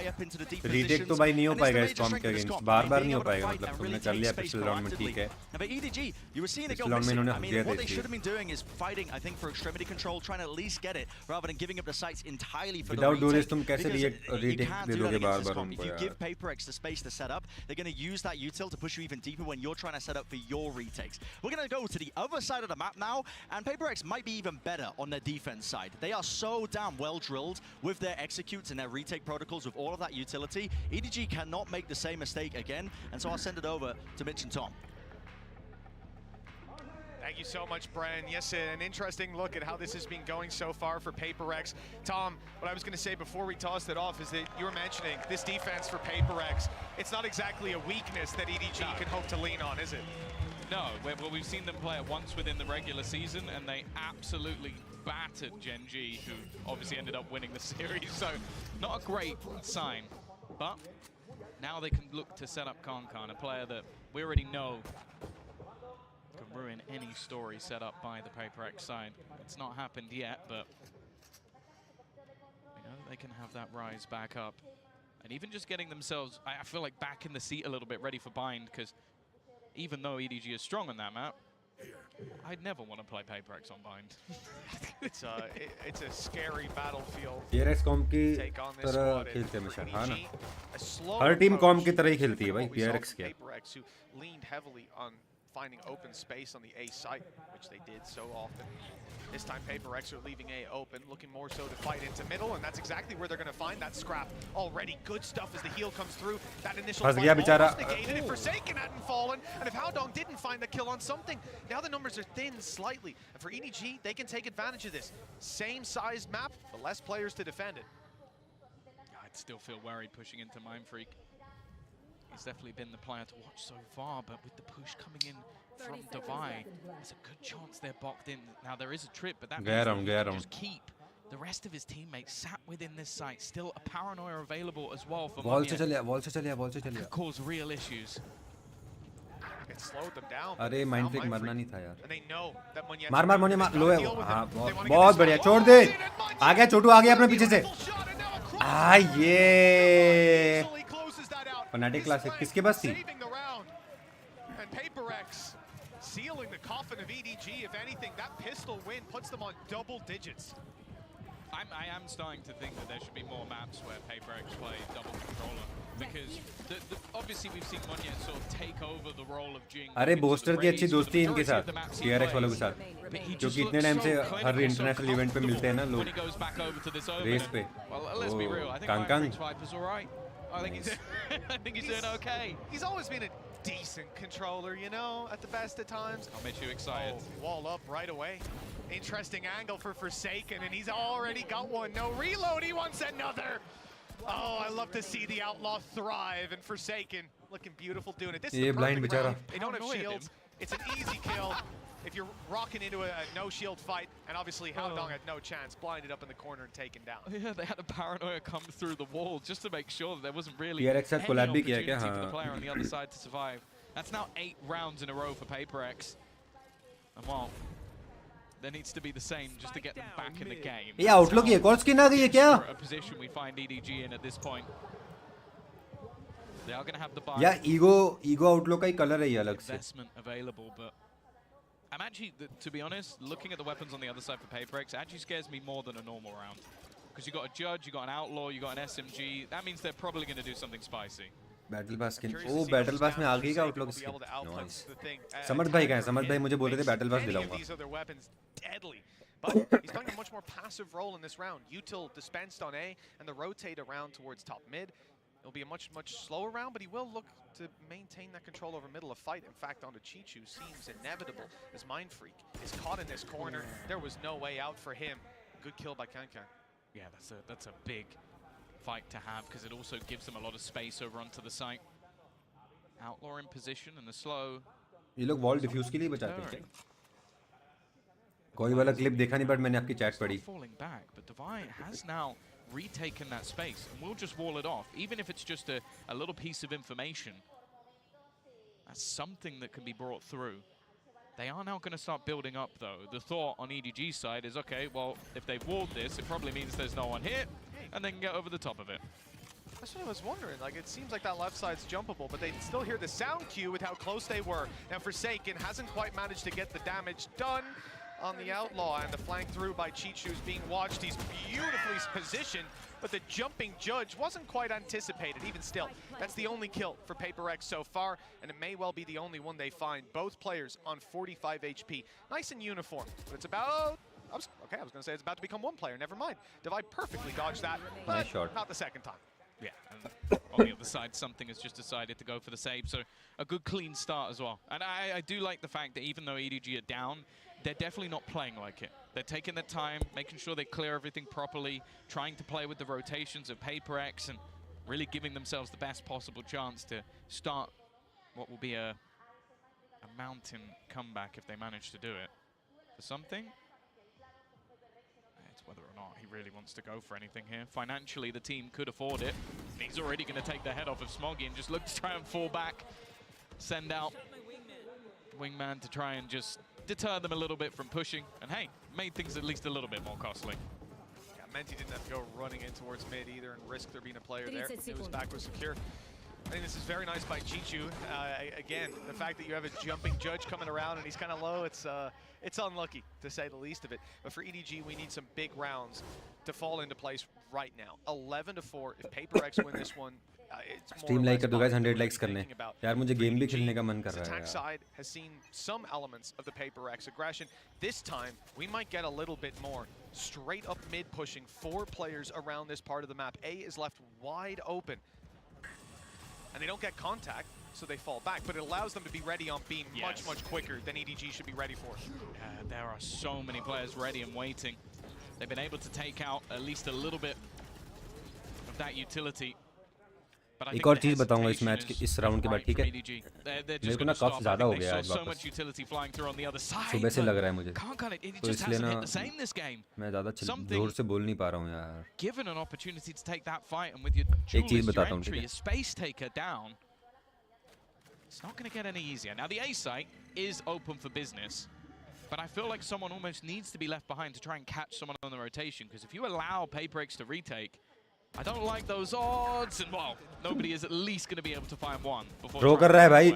retake तो भाई नहीं हो पाएगा इस कॉम्प के अगेंस्ट बार-बार नहीं हो पाएगा मतलब तुमने कर लिया पिछले राउंड में ठीक है But EDG, you were seeing it go round में इन्होंने हक दिया था they should have been doing is fighting, I think, for extremity control, trying to at least get it, rather than giving up the sites entirely for Without the retake. तुम कैसे retake दे दोगे बार-बार उनको If you यार. give PaperX the space to set up, they're going to use that util to push you even deeper when you're trying to set up for your retakes. We're going to go to the other side of the map now, and PaperX might be even better on their defense side. They are so damn well drilled with their executes and their retake protocols with all of that utility. EDG cannot make the same mistake again, and so I'll send it over to Mitch and Tom. Thank you so much, Bren. Yes, an interesting look at how this has been going so far for PaperX. Tom, what I was going to say before we tossed it off is that you were mentioning this defense for PaperX. It's not exactly a weakness that EDG can hope to lean on, is it? No, well, we've seen them play it once within the regular season, and they absolutely battered Gen G, who obviously ended up winning the series. So, not a great sign. But now they can look to set up Kankan, a player that we already know can ruin any story set up by the PaperX side. It's not happened yet, but they can have that rise back up. And even just getting themselves, I feel like, back in the seat a little bit, ready for bind, because even though EDG is strong on that map, I'd never want to play PaperX on bind. It's a scary battlefield. PRX com की तरह खेलते हैं हमेशा, हाँ ना? हर team com की तरह ही खेलती है भाई PRX क्या? PaperX who leaned heavily on finding open space on the A site, which they did so often. This time PaperX are leaving A open, looking more so to fight into middle, and that's exactly where they're going to find that scrap. Already good stuff as the heal comes through. That initial fight almost negated if Forsaken hadn't fallen, and if Howdong didn't find the kill on something. Now the numbers are thin slightly, and for EDG, they can take advantage of this. Same sized map, but less players to defend it. I'd still feel worried pushing into Mindfreak. He's definitely been the player to watch so far, but with the push coming in from Divide, there's a good chance they're boxed in. Now there is a trip, but that means they can just keep the rest of his teammates sat within this site. Still a Paranoia available as well for Wall से चलिए. Could cause real issues. It slowed them down. अरे Mindfreak मरना नहीं था यार. And they know that Munyet मार मोने लो है वो. हाँ बहुत बढ़िया. छोड़ दे. आ गया छोटू आ गया अपने पीछे से. ये Fnatic Classic किसके पास थी? And PaperX sealing the coffin of EDG. If anything, that pistol win puts them on double digits. I am starting to think that there should be more maps where PaperX play double controller, because obviously we've seen Munyet sort of take over the role of Jing. अरे booster की अच्छी दोस्ती है इनके साथ PRX वालों के साथ, क्योंकि इतने टाइम से हर इंटरनेशनल इवेंट पे मिलते हैं ना लोग रेस पे. कांग I think he's doing okay. He's always been a decent controller, you know, at the best of times. I'll make you excited. Oh, wall up right away. Interesting angle for Forsaken, and he's already got one. No reload, he wants another. Oh, I love to see the Outlaw thrive, and Forsaken looking beautiful doing it. This is ये the blind perfect बेचारा. round. They don't have shields. It's an easy kill. If you're rocking into a no-shield fight, and obviously Haodong had no chance, blinded up in the corner and taken down. Yeah, they had a paranoia come through the wall just to make sure that there wasn't really PRX any साथ collab भी किया opportunity क्या? for the हाँ. player on the other side to survive. That's now 8 rounds in a row for PaperX. And well, there needs to be the same just to get them back in the game. ये outlook ये कौन skin आ गई है क्या? A position we find EDG in at this point. They are going to have the buy. या ego outlook का ही color है ये अलग से. Investment available, but I'm actually, to be honest, looking at the weapons on the other side for PaperX actually scares me more than a normal round. Because you got a Judge, you got an Outlaw, you got an SMG. That means they're probably going to do something spicy. Battle Pass skin. Oh, Battle Pass में आ गई का outlook skin. Nice. समर्थ भाई कहाँ हैं? समर्थ भाई मुझे बोल रहे थे Battle Pass दिलाऊंगा. Deadly. But he's playing a much more passive role in this round. Util dispensed on A, and the rotate around towards top mid. It'll be a much slower round, but he will look to maintain that control over middle of fight. In fact, onto Chichu seems inevitable as Mind Freak is caught in this corner. There was no way out for him. Good kill by Kankan. Yeah, that's a big fight to have because it also gives them a lot of space over onto the site. Outlaw in position and the slow. ये लोग wall diffuse के लिए बचाते हैं क्या? कोई वाला clip देखा नहीं but मैंने आपकी chat पढ़ी. Falling back, but Divine has now retaken that space and we'll just wall it off, even if it's just a little piece of information. That's something that can be brought through. They are now going to start building up though. The thought on EDG's side is, okay, well, if they've walled this, it probably means there's no one here and they can get over the top of it. That's what I was wondering. Like, it seems like that left side's jumpable, but they still hear the sound cue with how close they were. Now, Forsaken hasn't quite managed to get the damage done on the Outlaw, and the flank through by Chichu's being watched. He's beautifully positioned, but the jumping Judge wasn't quite anticipated. Even still, that's the only kill for PaperX so far, and it may well be the only one they find. Both players on 45 HP. Nice and uniform, but it's about... I was going to say it's about to become one player. Never mind. Divide perfectly dodged that, but Nice shot. not the second time. Yeah, and on the other side, something has just decided to go for the save, so a good clean start as well. And I do like the fact that even though EDG are down, they're definitely not playing like it. They're taking their time, making sure they clear everything properly, trying to play with the rotations of PaperX, and really giving themselves the best possible chance to start what will be a mountain comeback if they manage to do it. For something, it's whether or not he really wants to go for anything here. Financially, the team could afford it. He's already going to take the head off of Smoggy and just look to try and fall back, send out Wingman to try and just deter them a little bit from pushing, and hey, made things at least a little bit more costly. Yeah, Menti didn't have to go running in towards mid either and risk there being a player there. His back was secure. I think this is very nice by Chichu. Again, the fact that you have a jumping Judge coming around and he's kind of low, it's unlucky, to say the least of it. But for EDG, we need some big rounds to fall into place right now. 11-4. If PaperX win this one, it's Stream like कर दो guys, 100 likes करने. यार मुझे game भी खेलने का मन कर रहा है attack यार. side has seen some elements of the PaperX aggression. This time, we might get a little bit more. Straight up mid pushing, 4 players around this part of the map. A is left wide open. And they don't get contact, so they fall back. But it allows them to be ready on B much quicker than EDG should be ready for. There are so many players ready and waiting. They've been able to take out at least a little bit of that utility. एक और चीज़ बताऊंगा इस match के इस round के बाद, ठीक है? मेरे को ना कफ ज़्यादा हो गया आज वापस. सुबह से लग रहा है मुझे. तो इसलिए ना मैं ज़्यादा जोर से बोल नहीं पा रहा हूँ यार. Given an opportunity to take that fight and with your एक चीज़ बताता हूँ, ठीक है? space taker down, it's not going to get any easier. Now the A site is open for business, but I feel like someone almost needs to be left behind to try and catch someone on the rotation, because if you allow PaperX to retake, I don't like those odds, and well, nobody is at least going to be able to find one before. Throw कर रहा है भाई.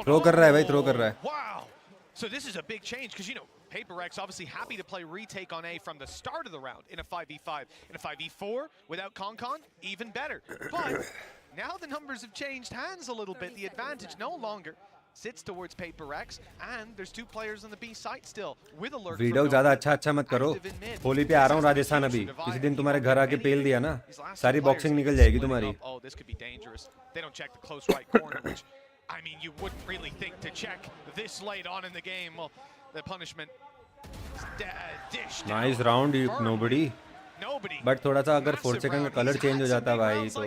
Throw कर रहा है भाई. Throw कर रहा है. Wow. So this is a big change because, you know, PaperX obviously happy to play retake on A from the start of the round in a 5v5. In a 5v4 without Concon, even better. But now the numbers have changed hands a little bit. The advantage no longer sits towards PaperX, and there's 2 players on the B site still with alert. Video ज़्यादा अच्छा मत करो. होली पे आ रहा हूँ राजस्थान अभी. किसी दिन तुम्हारे घर आके पेल दिया ना, सारी बॉक्सिंग निकल जाएगी तुम्हारी. Oh, this could be dangerous. They don't check the close right corner, which, I mean, you wouldn't really think to check this late on in the game. Well, the punishment is dished. Nice round, nobody. Nobody but थोड़ा सा अगर 4 second का colour change हो जाता भाई तो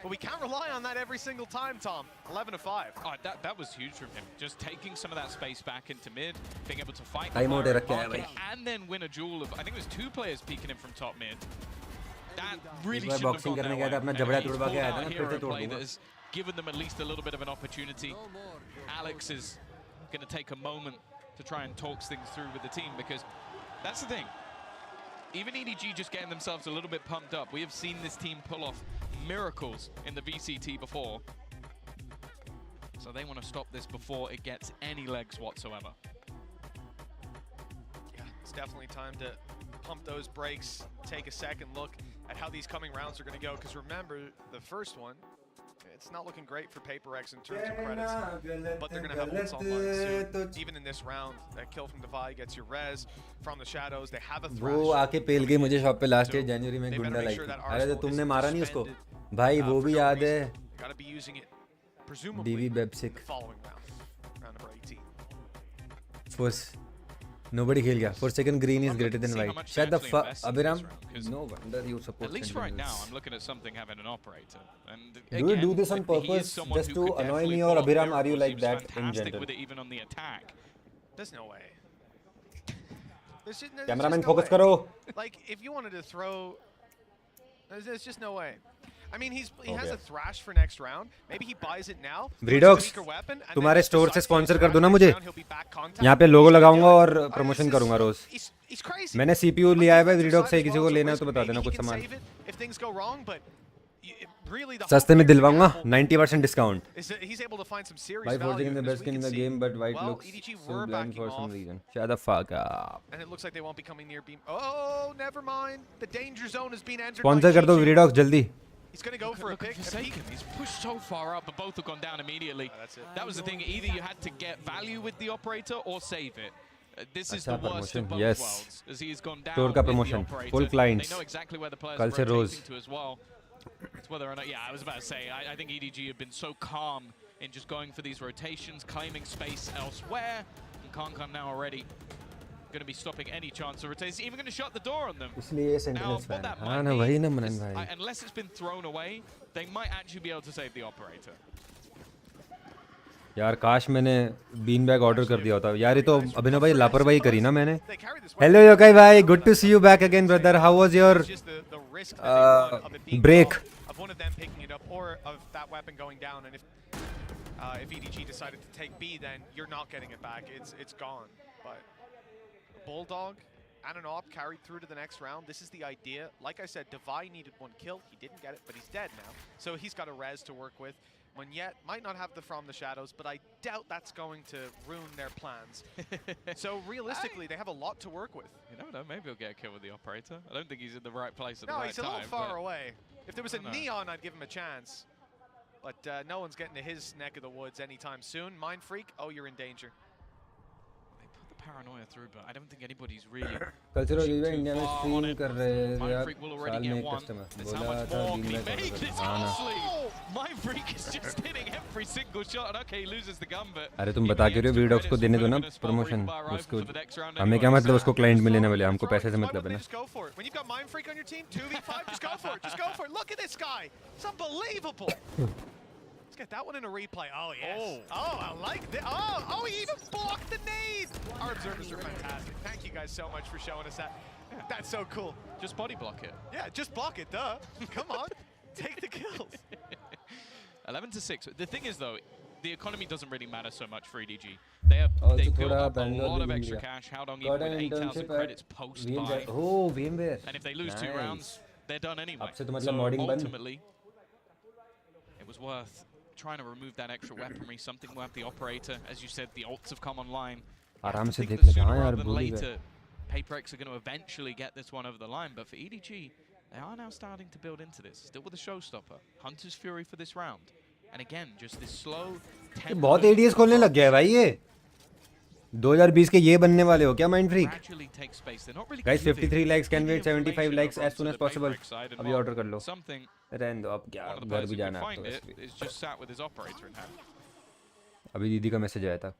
But we can't rely on that every single time, Tom. 11-5. Oh, that was huge from him. Just taking some of that space back into mid, being able to fight Time out the है and then win a duel of, I think it was 2 players peeking him from top mid. That really bar shouldn't have boxing gone करने that गया way. था अपना And जबड़ा he's तोड़वा के pulled आया था out ना here फिर से a तोड़ play that दूंगा has given them at least a little bit of an opportunity. Alex is going to take a moment to try and talk things through with the team, because that's the thing. Even EDG just getting themselves a little bit pumped up. We have seen this team pull off miracles in the VCT before. So they want to stop this before it gets any legs whatsoever. Yeah, it's definitely time to pump those brakes, take a second look at how these coming rounds are going to go. Because remember, the first one, it's not looking great for PaperX in terms of credits, but they're going to have ults online soon. Even in this round, that kill from Divide gets your res from the shadows. They have a thrash. वो आके पेल गई मुझे shop पे last year जनवरी में गुंडा लाई थी। अरे तो तुमने मारा नहीं उसको भाई, वो भी याद है। डीवी बेबसिक फर्स्ट nobody खेल गया। For second green is greater than white. Shut the fuck Abhiram. No wonder you support. At least right now, I'm looking at something having an operator. And do you do this on purpose just to annoy me, or Abhiram, are you like that in general? With it even on the attack. There's no way. Cameraman, focus karo. Like, if you wanted to throw, there's just no way. I mean, he has a thrash for next round. Maybe he buys it now. Vredox, तुम्हारे store से sponsor कर दो ना मुझे। यहाँ पे लोगो लगाऊंगा और प्रमोशन करूंगा रोज। मैंने CPU लिया है भाई Vredox से, किसी को लेना है तो बता देना कुछ सामान। सस्ते में दिलवाऊंगा 90% डिस्काउंट। भाई forging in the best skin in the game, but white looks so bland for some reason. Shut the fuck up. And it looks like they won't be coming near beam. Oh, never mind. The danger zone has been entered. Sponsor कर दो Vredox जल्दी। He's going to go for a pick. He's pushed so far up, but both have gone down immediately. That was the thing. Either you had to get value with the operator or save it. This is the worst of both worlds, as he's gone down Store का with the promotion, operator. full clients. They know exactly where the players कल are से रोज। rotating to as well. It's whether or not, yeah, I was about to say, I think EDG have been so calm in just going for these rotations, claiming space elsewhere, and Kankan now already going to be stopping any chance of rotation. Even going to shut the door on them. इसलिए ये Sentinels fan है। हाँ ना वही ना मनन भाई। Unless it's been thrown away, they might actually be able to save the operator. यार काश मैंने बीन बैग ऑर्डर कर दिया होता। यार ये तो अभिनव भाई लापरवाही करी ना मैंने। हेलो योकाई भाई, good to see you back again brother. How was your break? Of one of them picking it up, or of that weapon going down. And if EDG decided to take B, then you're not getting it back. It's gone. But Bulldog and an op carried through to the next round. This is the idea. Like I said, Divide needed 1 kill. He didn't get it, but he's dead now. So he's got a res to work with. Monyet might not have the From the Shadows, but I doubt that's going to ruin their plans. So realistically, they have a lot to work with. You never know, maybe he'll get a kill with the operator. I don't think he's in the right place at No, the right he's a time. little far away. If there was a I don't know. Neon, I'd give him a chance. But no one's getting to his neck of the woods anytime soon. Mind Freak, oh, you're in danger. Paranoia through, but I don't think anybody's really. Cultural university India में stream कर रहे हैं यार, साल में एक customer बोला था बीन बैग ऑर्डर करना। हाँ ना। Mind Freak is just hitting every single shot, and okay, he loses the gun, but. अरे तुम बता के रहे हो Vredox को देने दो ना प्रमोशन उसको। हमें क्या मतलब उसको क्लाइंट में लेने वाले, हमको पैसे से मतलब है ना। Just go for it. When you've got Mind Freak on your team, 2v5, just go for it. Just go for it. Look at this guy. It's unbelievable. Let's get that one in a replay. Oh, yes. Oh, I like that. Oh, he even blocked the nade. Our observers are fantastic. Thank you guys so much for showing us that. That's so cool. Just body block it. Yeah, just block it, duh. Come on. Take the kills. 11-6. The thing is, though, the economy doesn't really matter so much for EDG. They built up a lot of extra cash. How long even with 8,000 credits post-buy. Oh, VMware. And if they lose 2 rounds, they're done anyway. So ultimately, it was worth trying to remove that extra weaponry. Something will have the operator. As you said, the ults have come online. आराम से I think देख that लेगा। हाँ sooner यार rather than भूल ही गया। later, PaperX are going to eventually get this one over the line. But for EDG, they are now starting to build into this. Still with a showstopper. Hunter's Fury for this round. And again, just this slow tempo. बहुत ADS खोलने लग गया है भाई ये। 2020 के ये बनने वाले हो क्या Mind Freak? Guys, 53 likes can wait 75 likes as soon as possible. अभी ऑर्डर कर लो। रहने दो, अब क्या घर भी जाना है तो। Is just sat with his operator in hand. अभी दीदी का मैसेज आया था।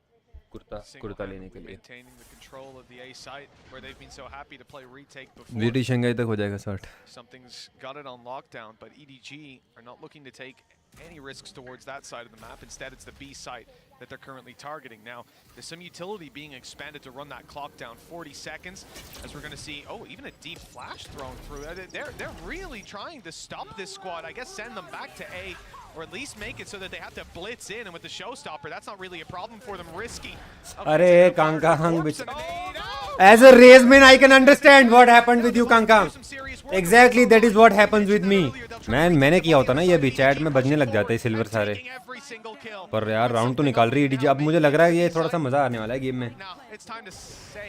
कुर्ता लेने के लिए। maintaining the control of the A site where they've been so happy to play retake before. VCT Shanghai तक हो जाएगा 60। Something's got it on lockdown, but EDG are not looking to take any risks towards that side of the map. Instead, it's the B site that they're currently targeting. Now, there's some utility being expanded to run that clock down 40 seconds, as we're going to see, oh, even a deep flash thrown through. They're really trying to stop this squad. I guess send them back to A, or at least make it so that they have to blitz in. And with the showstopper, that's not really a problem for them. Risky. अरे कांकांग बिच As a Razeman, I can understand what happened with you, Kankang. Exactly, that is what happens with me. मैंने किया होता ना ये भी chat में बजने लग जाते हैं सिल्वर सारे। पर यार राउंड तो निकाल रही है EDG। अब मुझे लग रहा है ये थोड़ा सा मजा आने वाला है गेम में।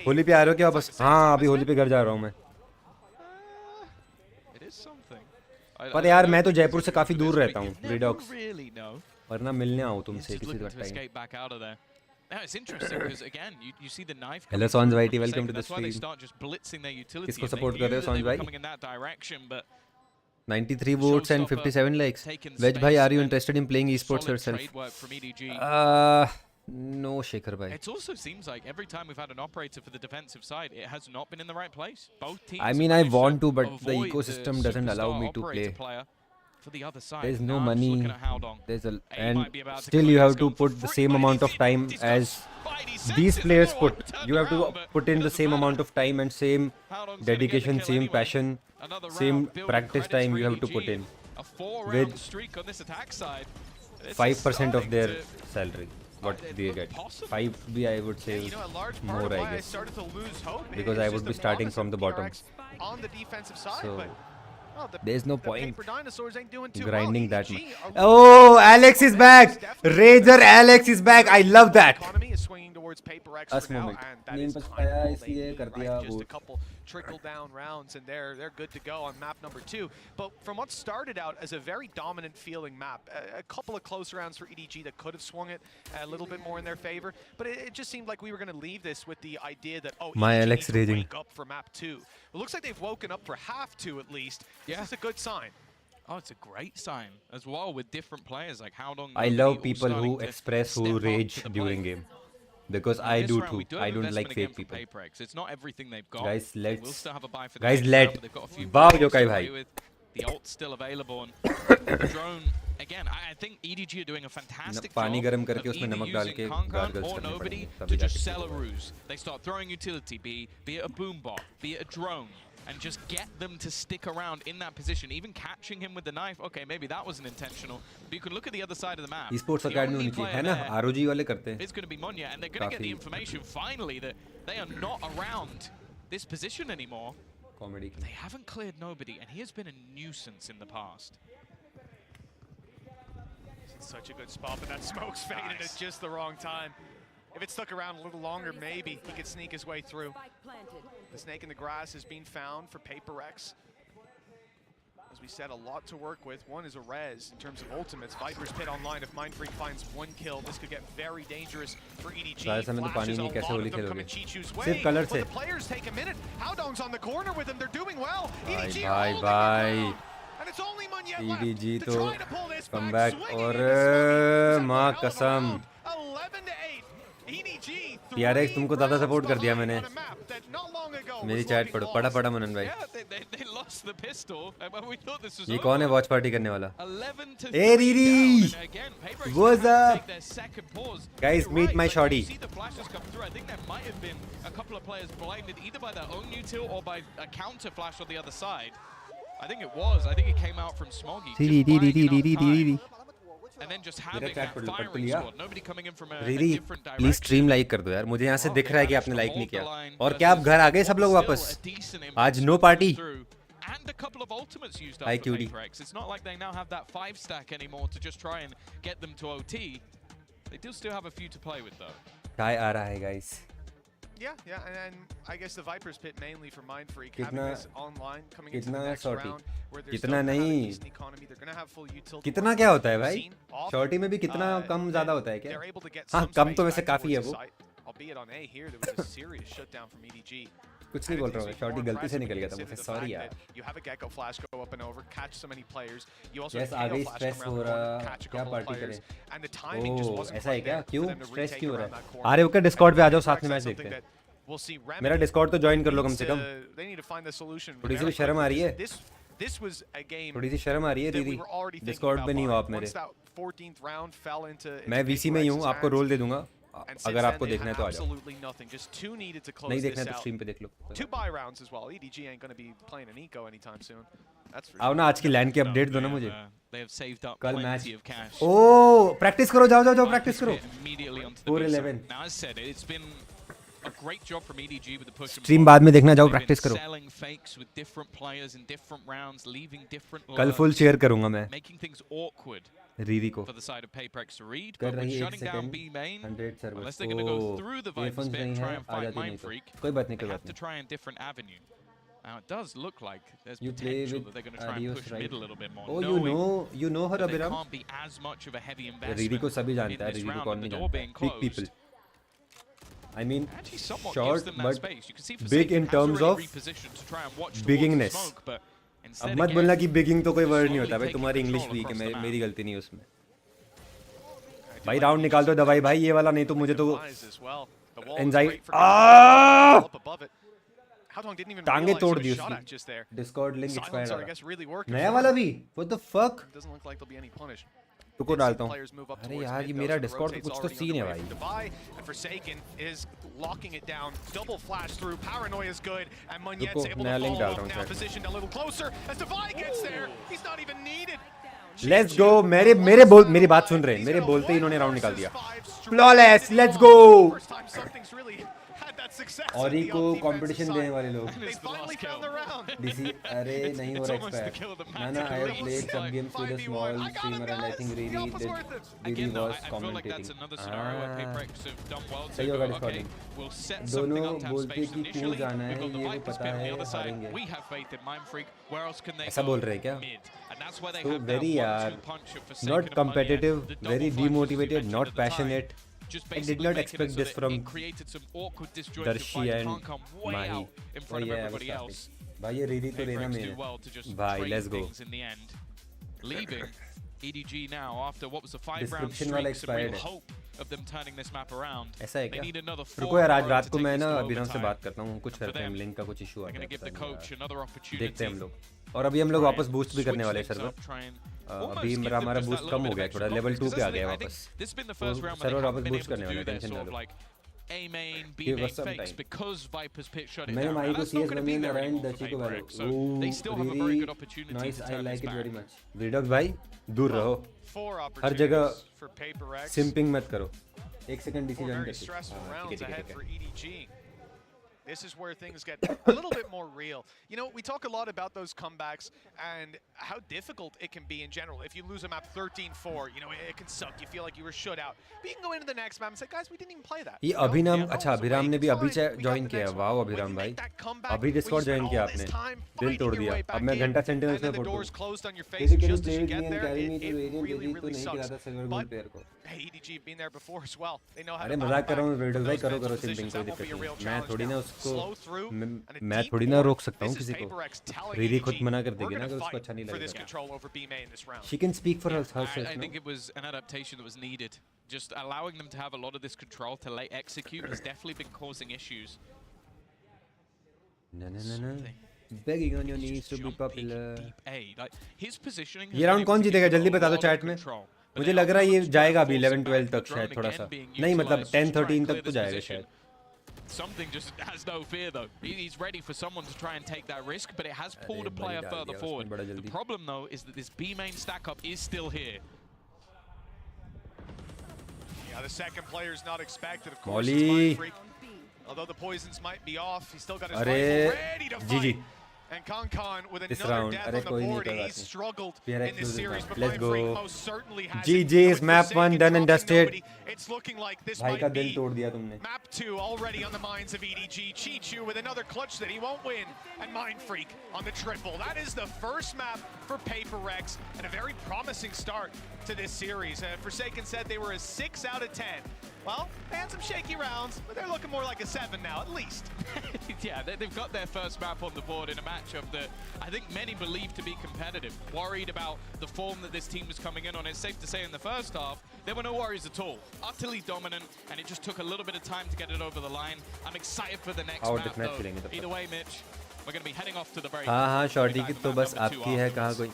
होली पे आ रहे हो क्या वापस? हाँ, अभी होली पे घर जा रहा हूँ मैं। पर यार मैं तो जयपुर से काफी दूर रहता हूँ, रिडॉक्स, वरना मिलने आऊँ तुमसे किसी time. Now it's interesting because again you see the knife. Hello Sonj Bhai, welcome to the stream. They stream. start just blitzing their utility. किसको support कर रहे हो Sonj Bhai? Coming in that direction, but 93 votes and 57 likes. Veg Bhai, are you interested in playing esports yourself? No, Shekhar Bhai. It also seems like every time we've had an operator for the defensive side, it has not been in the right place. Both teams. I mean, I want to, but the ecosystem doesn't allow me to play. For the other side. There's no money. There's and still you have to put the same amount of time as these players put. You have to put in the same amount of time and same dedication, same passion, same practice time you have to put in with 5% of their salary. What they get 5 B, I would say more, I guess, because I would be starting from the bottom. So there's no point grinding that much. Oh, Alex is back. Razer Alex is back. I love that. Us moment. Name पर पाया इसलिए कर दिया वो. Trickle down rounds and they're good to go on map number 2. But from what started out as a very dominant feeling map, a couple of close rounds for EDG that could have swung it a little bit more in their favor, but it just seemed like we were going to leave this with the idea that my EDG Alex needs to raging wake up for map 2. It looks like they've woken up for half 2 at least. Yeah. This is a good sign. Oh, it's a great sign as well with different players like how long. I love people who express, who rage during game. Because I do too. I don't like fake people. It's not everything they've got. Guys, let's. We'll still have a buy for guys, let. Wow, Yokai bhai. The ult's still available and the drone. Again, I think EDG are doing a fantastic job पानी गरम करके of उसमें either नमक डाल के using gargles or करने nobody पड़ेंगे, to तभी just जाके sell a ठीक होगा। ruse. They start throwing utility, be it a boom bot, be it a drone, and just get them to stick around in that position. Even catching him with the knife, okay, maybe that wasn't intentional. But you can look at the other side of the map. esports academy होनी चाहिए, है ना? ROG वाले करते हैं। It's going to be Monya, and they're going to get the information finally that they are not around this position anymore. Comedy. They haven't cleared nobody, and he has been a nuisance in the past. It's such a good spot, but that smoke's faded at just the wrong time. If it stuck around a little longer, maybe he could sneak his way through. The snake in the grass has been found for PaperX. As we said, a lot to work with. One is a res in terms of ultimates. Viper's Pit online. If Mindfreak finds one kill, this could get very dangerous for EDG. Flashes, a lot of them come in Chichu's way. But the players take a minute. Howdong's on the corner with them. They're doing well. EDG are holding it down. And it's only Munyet left to try to pull this come back. back और माँ कसम 11-8. EDG PRX तुमको ज़्यादा support कर दिया मैंने मेरी chat पढ़ो पढ़ा मनन भाई ये कौन है वॉच पार्टी करने वाला ए रीरी what's up guys meet my shorty I think it was. I think it came out from Smoggy. And then just having that firing squad, nobody coming in from a different direction. Please stream like कर दो यार मुझे यहाँ से दिख रहा है कि आपने लाइक नहीं किया और क्या आप घर आ गए सब लोग वापस आज no party And a couple of ultimates used Hi, up for cutie. Matrexx. It's not like they now have that 5 stack anymore to just try and get them to OT. They do still have a few to play with though. काय आ रहा है guys Yeah, and I guess the Viper's Pit mainly for Mindfreak having कितना this online coming into the next round where there's कितना still नहीं decent economy. They're going to have full utility. कितना क्या होता है भाई शॉर्टी में भी कितना कम ज़्यादा होता है क्या हाँ कम तो वैसे काफी है वो Albeit on A here, there was a serious shutdown from EDG. कुछ नहीं बोल रहा हूँ, शॉटी गलती से निकल गया था मुझसे, सॉरी यार। You have a Gecko flash go up and over, catch so many players. You also Yes, have आगे KO flash स्ट्रेस come हो around the रहा, corner, catch a क्या couple of पार्टी players, करें? and the timing just wasn't ऐसा है quite क्या? there क्यों for them to stress retake क्यों हो around रहा that है? corner. अरे ओके डिस्कॉर्ड पे आ जाओ, साथ में That's मैच something देखते हैं। that we'll see मेरा Remedy डिस्कॉर्ड तो ज्वाइन कर लो कम से कम। they need to find the solution. थोड़ी सी शर्म आ रही है, This was a game थोड़ी सी शर्म आ रही है that we दीदी। were already thinking Discord about पे नहीं हो buying. आप मेरे। Once that 14th round fell into मैं वीसी में ही हूँ, आपको रोल दे दूंगा, and since अगर then आपको they देखना है had तो आ जाओ। absolutely nothing. Just two needed to close नहीं this देखना है तो out. स्ट्रीम पे देख लो। 2 buy rounds as well. EDG ain't going to be playing an eco anytime soon. That's for आओ ना, आज की लैंड की अपडेट दो ना मुझे। They have saved up कल मैच। plenty of cash. ओ प्रैक्टिस करो, जाओ जाओ जाओ प्रैक्टिस करो। Immediately onto the 4-11। Now, as said, it's been a great job from EDG with the push and stream pull. बाद में देखना, जाओ They've been प्रैक्टिस करो। selling fakes with different players in different rounds, leaving different कल full lurks, share करूंगा मैं making things awkward Riri को। for the side of Paperex to read, कर but with रही है, एक shutting down second, B main, 100 server. unless they're going to go through the Viper's earphones pit and नहीं try है, and uh fight जाती नहीं तो। Mindfreak, कोई बात नहीं, they कोई have बात to नहीं। try a different avenue. Now, it does look like there's You play potential with that they're going to try and Adios, push right? mid a little bit more, Oh, knowing you know her, that there Abhiram? can't be as much of a heavy Riri को investment सभी in जानता है, this Riri को round कौन with नहीं the door जानता being है। Big closed. people. I mean, Actually somewhat gives short them that but space. You can see big in Forsaken has terms already of repositioned to try and watch towards biggingness. the smoke, but instead अब मत again, बोलना कि बिगिंग तो कोई word नहीं slowly होता भाई, taking तुम्हारी इंग्लिश control वीक है, across the map. मेरी गलती नहीं है उसमें। भाई राउंड निकाल दो दवाई भाई, ये वाला नहीं तो मुझे तो एंजाइटी टांगे तोड़ दी उसकी। डिस्कॉर्ड लिंक एक्सपायर्ड है नया वाला भी, व्हाट द फक। रुको डालता हूँ। अरे यार ये मेरा डिस्कॉर्ड पे कुछ तो सीन है भाई। रुको नया लिंक डाल रहा हूँ। Let's go. मेरी बात सुन रहे हैं, मेरे बोलते ही इन्होंने राउंड निकाल दिया। Flawless, let's go. औरी को कंपटीशन देने वाले लोग डीसी। अरे नहीं हो रहा एक्सपायर ना। I have played some games with a small streamer and I think really was commentating. सही होगा डिस्कॉर्डिंग। दोनों बोलते कि क्यों जाना है, ये वो पता है हारेंगे, ऐसा बोल रहे हैं क्या? So very not competitive, very demotivated, not passionate. I did not expect this from Darshi and Mahi. Oh yeah, I was happy. भाई ये रीरी तो लेना मेरे भाई। Let's go. Leaving EDG now after what was a 5-round Description वाला streak, some real expired है। hope of them turning this map around. ऐसा है They क्या? need another 4 रुको यार, आज rounds रात to को take मैं this ना to अभिराम से overtime. बात करता हूँ, कुछ करते हैं, लिंक का कुछ इशू आ They're going to give the coach गया, another opportunity. देखते हैं हम लोग। और अभी हम लोग वापस बूस्ट भी करने वाले हैं सर्वर। अभी हमारा बूस्ट कम हो गया, थोड़ा लेवल 2 पे आ गया वापस, सर्वर वापस बूस्ट करने वाले, टेंशन ना लो। A main, B Give main us some fakes time. because Viper's pit shut it मैंने down. माही And को that's not CS going to be में there नारायण anymore for दची को Paperex, so वैलो। they still have a very good opportunity nice, to I turn like this it very back. Much. वीडॉक्स भाई दूर रहो, हर जगह सिंपिंग मत करो। एक सेकंड डीसी जॉइन करते। This is where things get a little bit more real. You know, we talk a lot about those comebacks and how difficult it can be in general. If you lose a map 13-4, you know, it can suck. You feel like you were shut out. But you can go into the next map and say, guys, we didn't even play that. ये अभिराम, अच्छा अभिराम ने भी अभी join किया। Wow अभिराम भाई, अभी Discord join किया आपने, दिल तोड़ दिया। अब मैं घंटा सेंटिनल्स में फोटो अरे मजाक कर रहा हूँ वीडियो भाई, करो करो सिंपिंग, कोई दिक्कत नहीं। मैं थोड़ी ना उसको, मैं थोड़ी ना रोक सकता हूँ किसी को। रीरी खुद मना कर देगी ना अगर उसको अच्छा नहीं लगेगा। She can speak for herself. I think it was an adaptation that was needed. Just allowing them to have a lot of this control to late execute has definitely been causing issues. No. Begging on your knees to be popular. Like his positioning. ये round कौन जीतेगा जल्दी बता दो chat में। मुझे लग रहा है ये जाएगा अभी 11-12 तक शायद, थोड़ा सा नहीं, मतलब 10-13 तक तो जाएगा शायद। Something just has no fear though. He's ready for someone to try and take that risk, but it has pulled a player further forward. The problem though is that this B main stack up is still here. Yeah, the second player is not expected, of course. Molly. Although the poisons might be off, he's still got his अरे rifle ready to fight. GG And Con with this another round. death अरे on the कोई नहीं, board. कोई बात He's नहीं। struggled PRX in this loses series, now. but Let's go. Mindfreak most certainly has GG's map 1 done and dusted. It's looking like this भाई might का be दिल तोड़ दिया तुमने। map 2 already on the minds of EDG. Chichu with another clutch that he won't win, and Mindfreak on the triple. That is the first map for Paperex, and a very promising start to this series. Forsaken said they were a 6 out of 10 Well, they had some shaky rounds, but they're looking more like a 7 now, at least. Yeah, they've got their first map on the board in a matchup that I think many believe to be competitive. Worried about the form that this team was coming in on. It's safe to say in the first half, there were no worries at all. Utterly dominant, and it just took a little bit of time to get it over the line. I'm excited for the next map, though. Either way, Mitch, we're going to be heading off to the very... हाँ, shorty की तो बस आपकी है, कहाँ कोई...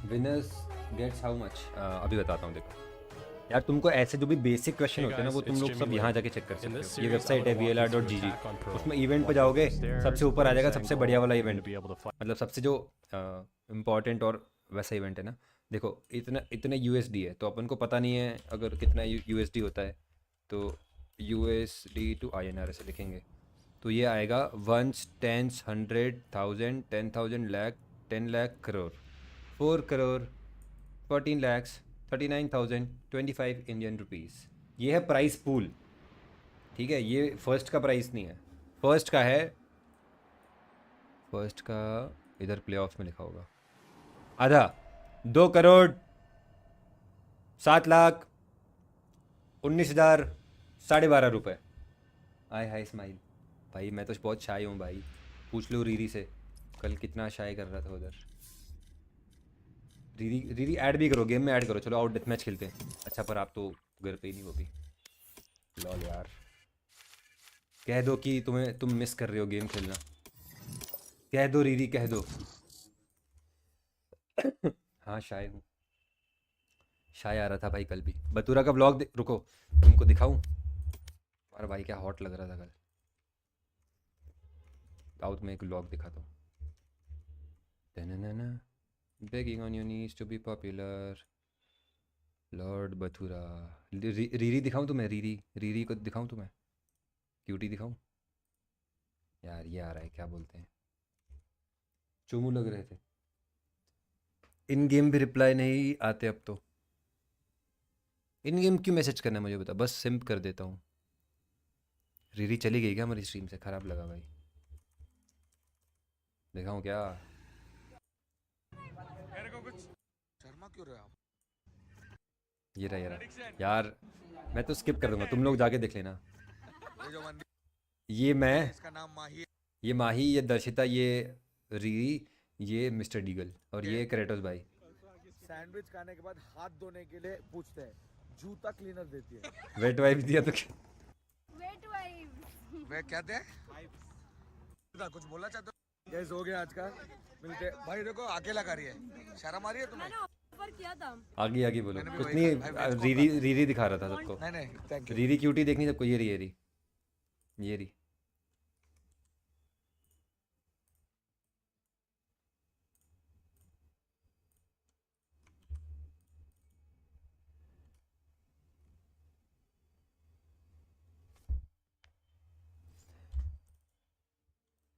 winners gets how much? अभी बताता हूँ, देखो यार, तुमको ऐसे जो भी बेसिक क्वेश्चन होते हैं ना, वो तुम लोग सब यहाँ जाके चेक कर सकते हो। ये वेबसाइट है vlr.gg, उसमें इवेंट पे जाओगे, सबसे ऊपर आ जाएगा सबसे बढ़िया वाला इवेंट, मतलब सबसे जो इम्पोर्टेंट और वैसा इवेंट है ना। देखो इतने USD है, तो अपन को पता नहीं है अगर कितना USD होता है, तो USD to INR ऐसे लिखेंगे, तो ये आएगा 1 10 100 1000 10,000 lakh 10 lakh crore 4 crore 14 lakhs 39,000 25 Indian rupees. ये है प्राइस पूल, ठीक है। ये फर्स्ट का प्राइस नहीं है, फर्स्ट का इधर प्लेऑफ्स में लिखा होगा आधा 2 करोड़ 7 लाख 19,000 12.5 रुपये। आय हाय स्माइल भाई, मैं तो बहुत शाय हूँ भाई, पूछ लो रीरी से, कल कितना शाय कर रहा था उधर। रीरी ऐड भी करो, गेम में ऐड करो, चलो आउट डेथ मैच खेलते हैं। अच्छा, पर आप तो घर पे ही नहीं, वो भी लॉल यार। कह दो कि तुम मिस कर रहे हो गेम खेलना, कह दो रीरी, कह दो। हाँ शाय हूँ, शाय आ रहा था भाई कल भी। बतूरा का व्लॉग रुको तुमको दिखाऊं, अरे भाई क्या हॉट लग रहा था कल। साउथ में एक व्लॉग दिखाता हूँ। Begging on your knees to be popular, Lord बथुरा। रीरी दिखाऊं तुम्हें? रीरी को दिखाऊं तुम्हें? क्यूटी दिखाऊं यार? ये आ रहा है, क्या बोलते हैं, चुमू लग रहे थे। इन गेम भी रिप्लाई नहीं आते अब तो। इन गेम क्यों मैसेज करना है मुझे बता, बस सिंप कर देता हूँ। रीरी चली गई क्या हमारी स्ट्रीम से? खराब लगा भाई। दिखाऊं क्या? शर्मा क्यों रहे आप? ये रहा यार, मैं तो स्किप कर दूंगा, तुम लोग जाके देख लेना। ये मैं, इसका नाम माही है। ये माही, ये दर्शिता, ये रीरी, ये मिस्टर डीगल और ये क्रेटोस भाई। सैंडविच खाने के बाद हाथ धोने के लिए पूछते हैं, जूता क्लीनर देती है। वेट वाइप दिया तो वेट वाइप वे क्या दे? कुछ बोलना चाहते हो? कैसे हो गया आज का? मिलते भाई, देखो अकेला कर रही है, शर्म आ रही है तुम्हें? मैंने ऑफर किया था। आगे बोलो, कुछ नहीं। रीरी दिखा रहा था सबको। नहीं थैंक यू। रीरी क्यूटी देखनी सबको। ये रही।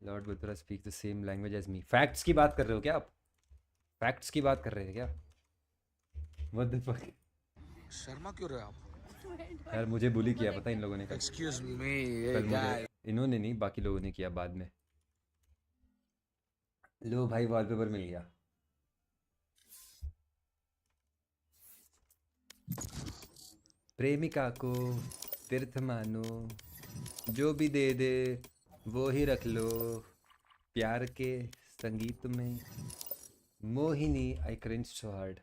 लॉर्ड बुद्धरा speak the same language as me. Facts की बात कर रहे हो क्या आप? फैक्ट्स की बात कर रहे थे क्या? What the fuck? शर्मा क्यों रहे आप? यार मुझे बुली किया पता इन लोगों ने। Excuse me. इन्होंने नहीं, बाकी लोगों ने किया बाद में। लो भाई, वॉलपेपर मिल गया। प्रेमिका को तीर्थ मानो, जो भी दे दे वो ही रख लो, प्यार के संगीत में मोहिनी। आई क्रिंज सो हार्ड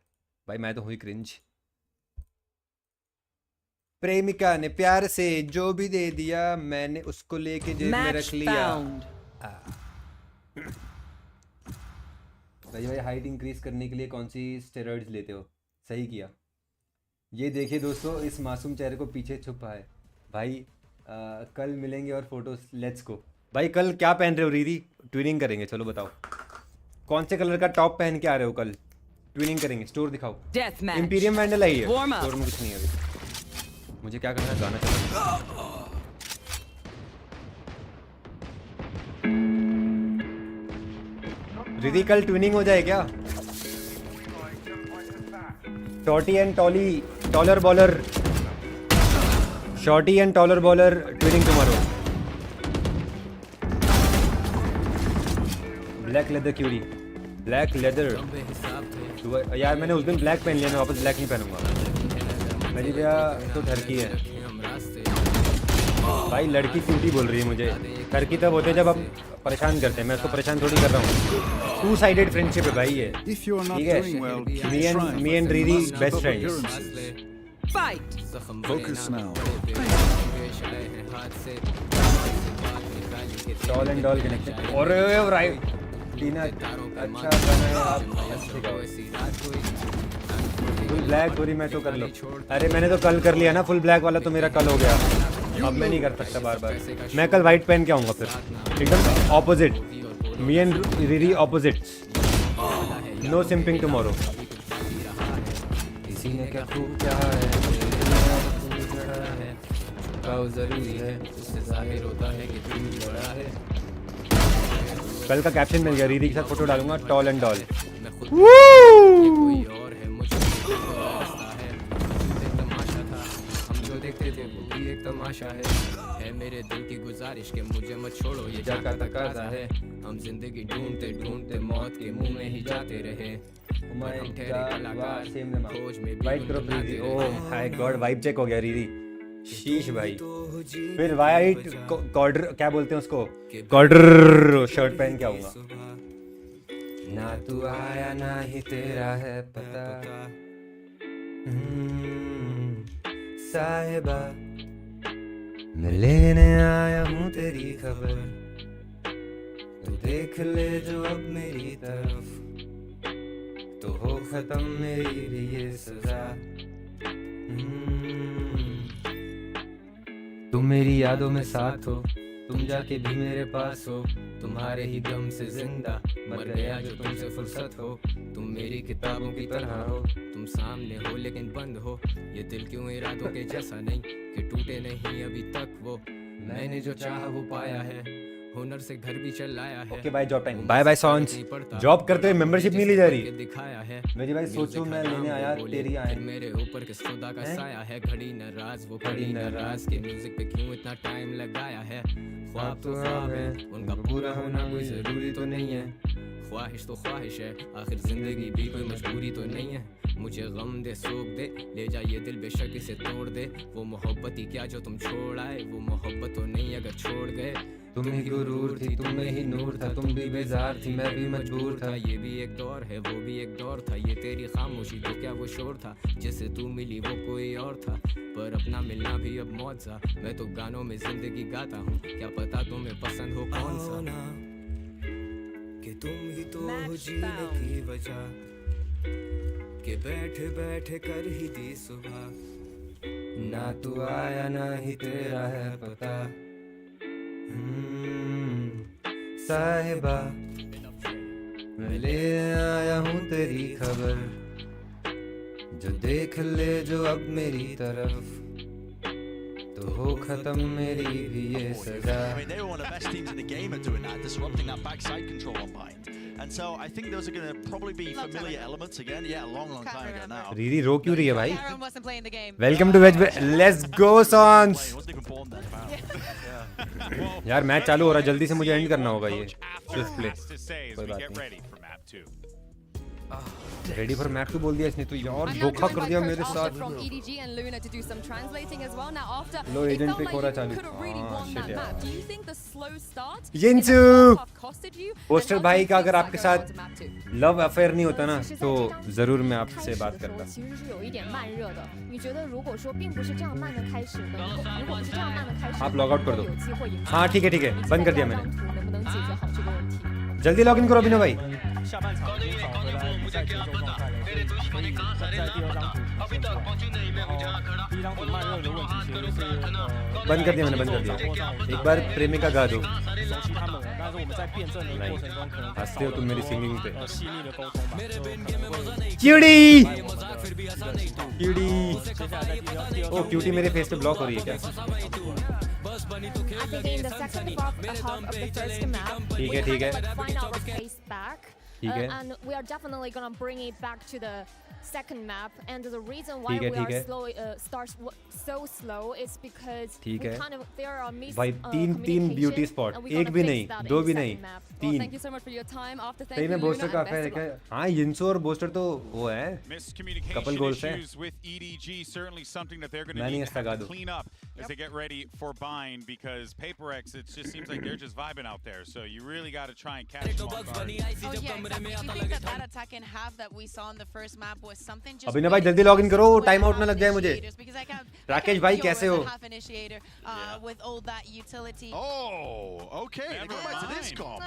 भाई, मैं तो हुई क्रिंज। प्रेमिका ने प्यार से जो भी दे दिया, मैंने उसको लेके जेब में रख लिया। भाई हाइट इंक्रीज करने के लिए कौन सी स्टेरॉइड्स लेते हो? सही किया। ये देखिए दोस्तों, इस मासूम चेहरे को पीछे छुपा है भाई। कल मिलेंगे और फोटोज, लेट्स गो भाई। कल क्या पहन रहे हो रीरी? ट्विनिंग करेंगे, चलो बताओ कौन से कलर का टॉप पहन के आ रहे हो? कल ट्विनिंग करेंगे। स्टोर दिखाओ। इंपीरियम वैंडल आई है स्टोर में, कुछ नहीं है अभी। मुझे क्या करना है? गाना चलाना। रीरी कल ट्विनिंग हो जाए क्या? टॉटी एंड टॉली, taller baller, Shorty and taller bowler twinning tomorrow. Black leather cutie. Black leather. यार मैंने उस दिन ब्लैक पहन लिया, मैं वापस ब्लैक नहीं पहनूंगा। मेरी भैया तो ठरकी है भाई, लड़की क्यूटी बोल रही है मुझे। ठरकी तब होते जब आप परेशान करते हैं, मैं उसको परेशान थोड़ी कर रहा हूँ। 2-sided फ्रेंडशिप है भाई ये, ठीक है। मी and Riri best friends. Tall and doll connection. और राइट टीना अच्छा गाना है आप। फुल ब्लैक थोड़ी मैं तो कर लो। अरे मैंने तो कल कर लिया ना फुल ब्लैक वाला, तो मेरा कल हो गया। अब मैं नहीं कर सकता बार बार। मैं कल वाइट पहन के आऊँगा फिर, एकदम opposite. Me and Riri opposites. No simping tomorrow. इसी ने क्या खूब क्या है जरूरी है, उससे जाहिर होता है कि तू बड़ा है। कल का कैप्शन मिल गया, रीरी के साथ फोटो डालूंगा टॉल एंड डॉल। तमाशा है मेरे दिल की गुजारिश के मुझे मत छोड़ो, ये जाका तकाजा है। हम जिंदगी ढूंढते ढूंढते मौत के मुंह में ही जाते रहे। White group Riri, oh my god vibe check हो गया रीरी। शीश भाई। फिर वाइट कॉर्डर क्या बोलते हैं उसको, कॉर्डर शर्ट पहन के आऊंगा। ना तू आया ना ही तेरा है पता साहिबा, मैं लेने आया हूँ तेरी खबर, तो देख ले जो अब मेरी तरफ, तो हो खत्म मेरी भी ये सजा। तुम मेरी यादों में साथ हो, तुम जाके भी मेरे पास हो, तुम्हारे ही दम से जिंदा मर गया जो तुमसे फुर्सत हो। तुम मेरी किताबों की तरह हो, तुम सामने हो लेकिन बंद हो। ये दिल क्यों इरादों के जैसा नहीं कि टूटे नहीं अभी तक वो। मैंने जो चाहा वो पाया है, हुनर से घर भी चलाया है। Okay bye job time, bye bye sons. Job करते हुए मेंबरशिप नहीं ली जा रही दिखाया है मेरी भाई। सोचो मैं लेने आया तेरी आए मेरे ऊपर किस खुदा का साया है। घड़ी नाराज वो घड़ी नाराज के म्यूजिक पे क्यों इतना टाइम लगाया है। ख्वाब तो ख्वाब है, उनका पूरा होना कोई जरूरी तो नहीं है। ख्वाहिश तो ख्वाहिश है, आखिर जिंदगी भी कोई मजबूरी तो नहीं है। मुझे गम दे सोख दे, ले जा ये दिल बेशक इसे तोड़ दे। वो मोहब्बत ही क्या जो तुम छोड़ आए, वो मोहब्बत तो नहीं अगर छोड़ गए। तुम ही गुरूर थी, तुम में ही नूर था, तुम भी बेजार थी, मैं भी मजबूर था। ये भी एक दौर है, वो भी एक दौर था। ये तेरी खामोशी तो क्या वो शोर था, जिससे तू मिली वो कोई और था। पर अपना मिलना भी अब मौत सा। मैं तो गानों में जिंदगी गाता हूँ, क्या पता तुम्हें पसंद हो कौन सा। कि तुम ही तो हो जीने की वजह, कि बैठे बैठे कर ही दी सुबह। ना तू आया ना ही तेरा है पता साहिबा, मैं ले आया हूँ तेरी खबर, जो देख ले जो अब मेरी तरफ, तो हो खत्म मेरी भी ये सजा। I mean, they were one of the best teams in the game at doing that, disrupting that backside control on bind. And so I think those are going to probably be familiar elements again. Yeah, a long time ago now. रीरी रो क्यों रही है भाई? Welcome to वेज, let's go sons. यार match चालू हो रहा है, जल्दी से मुझे एंड करना होगा ये स्विफ्ट प्ले। कोई बात नहीं। रेडी फॉर मैप 2 बोल दिया इसने तो यार, धोखा कर दिया मेरे साथ। लो एजेंट पे कोरा चालू। शिट यार। यिंसू पोस्टर भाई का अगर आपके साथ लव अफेयर नहीं होता ना, तो जरूर मैं आपसे बात करता। आप लॉग आउट कर दो। हाँ ठीक है बंद कर दिया मैंने। जल्दी लॉग इन करो अभिनव भाई। बंद कर दिया मैंने, बंद कर दिया। एक बार प्रेमिका गा दो। हंसते हो तुम मेरी सिंगिंग पे। क्यूटी क्यूटी, ओ क्यूटी मेरे फेस पे ब्लॉक हो रही है क्या? ठीक है ठीक है। And we are definitely gonna bring it back to the second map, and the reason why ठीक है, we ठीक are है। so slow is because ठीक we है। kind of there are भाई तीन ब्यूटी स्पॉट, एक भी नहीं, दो भी नहीं, तीन। Thank you so much for your time. After सही thank में you, बोस्टर Luna, का and best अफेयर of है luck. क्या? हाँ, यिंसो और बोस्टर तो वो है, कपल Miscommunication गोल्स है। issues with EDG, certainly something that they're going मैं to नहीं need to have हंसता to गादू। clean up as they get ready for bind, because PaperX, it just seems like they're just vibing out there. So you really got to try and catch them off guard. Oh yeah, exactly. Do you think that attack and half that we saw in the first map was something just अभिनव भाई जल्दी login करो, time out ना लग जाए मुझे। because I can't Rakesh भाई कैसे हो? half initiator with all that utility. Oh, okay. They go back to this comp.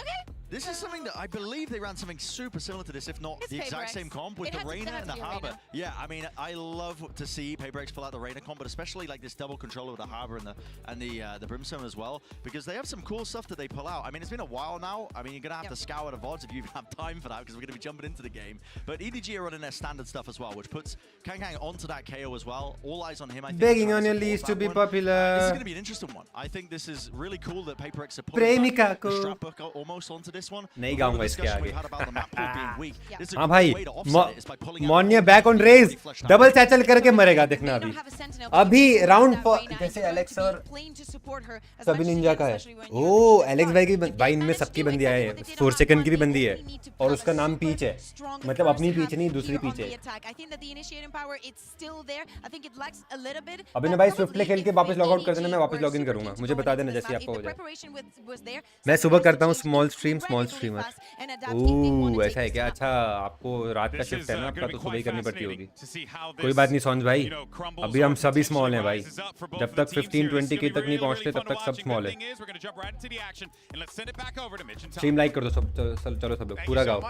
Okay. This is something that I believe they ran something super similar to this, if not It's the exact PaperX. same comp with It the had to- Reyna it had and the to be a Harbor. Reyna. Yeah, I mean, I love to see PaperX pull out the Reyna comp, but especially like this double controller with the Harbor and the Brimstone as well, because they have some cool stuff that they pull out. I mean, it's been a while now. I mean, you're gonna have to scour the VODs if you even have time for that, because we're gonna be jumping into the game. But EDG are running their standard stuff as well, which puts Kang onto that KO as well. All eyes on him. I think Begging trying on your support list that to be one. popular. This is gonna be an interesting one. I think this is really cool that PaperX are putting प्रेमिका back the को strap book almost onto this one. नहीं गाऊंगा इसके आगे। हाँ भाई, मोन्या back on रेज, double सैचल करके मरेगा, देखना अभी। अभी राउंड जैसे एलेक्स और सभी निंजा का है। ओ एलेक्स भाई की भाई इनमें सबकी बंदी है, 4 सेकंड की भी बंदी है, और उसका नाम पीच है, मतलब अपनी पीच नहीं, दूसरी पीच है। अभी ना भाई स्विफ्टली खेल के वापस लॉग आउट कर देना, मैं वापस लॉग इन करूंगा, मुझे बता देना जैसे आपको हो जाए। मैं सुबह करता हूँ स्मॉल स्ट्रीमर। ओह ऐसा है क्या? अच्छा, आपको रात का शिफ्ट है ना आपका, तो सुबह ही करनी पड़ती होगी। कोई बात नहीं सोन्स भाई, अभी हम सभी स्मॉल हैं भाई, जब तक 15-20 के तक नहीं पहुंचते तब तक सब स्मॉल है। स्ट्रीम लाइक कर दो सब, चलो सब लोग पूरा गाओ।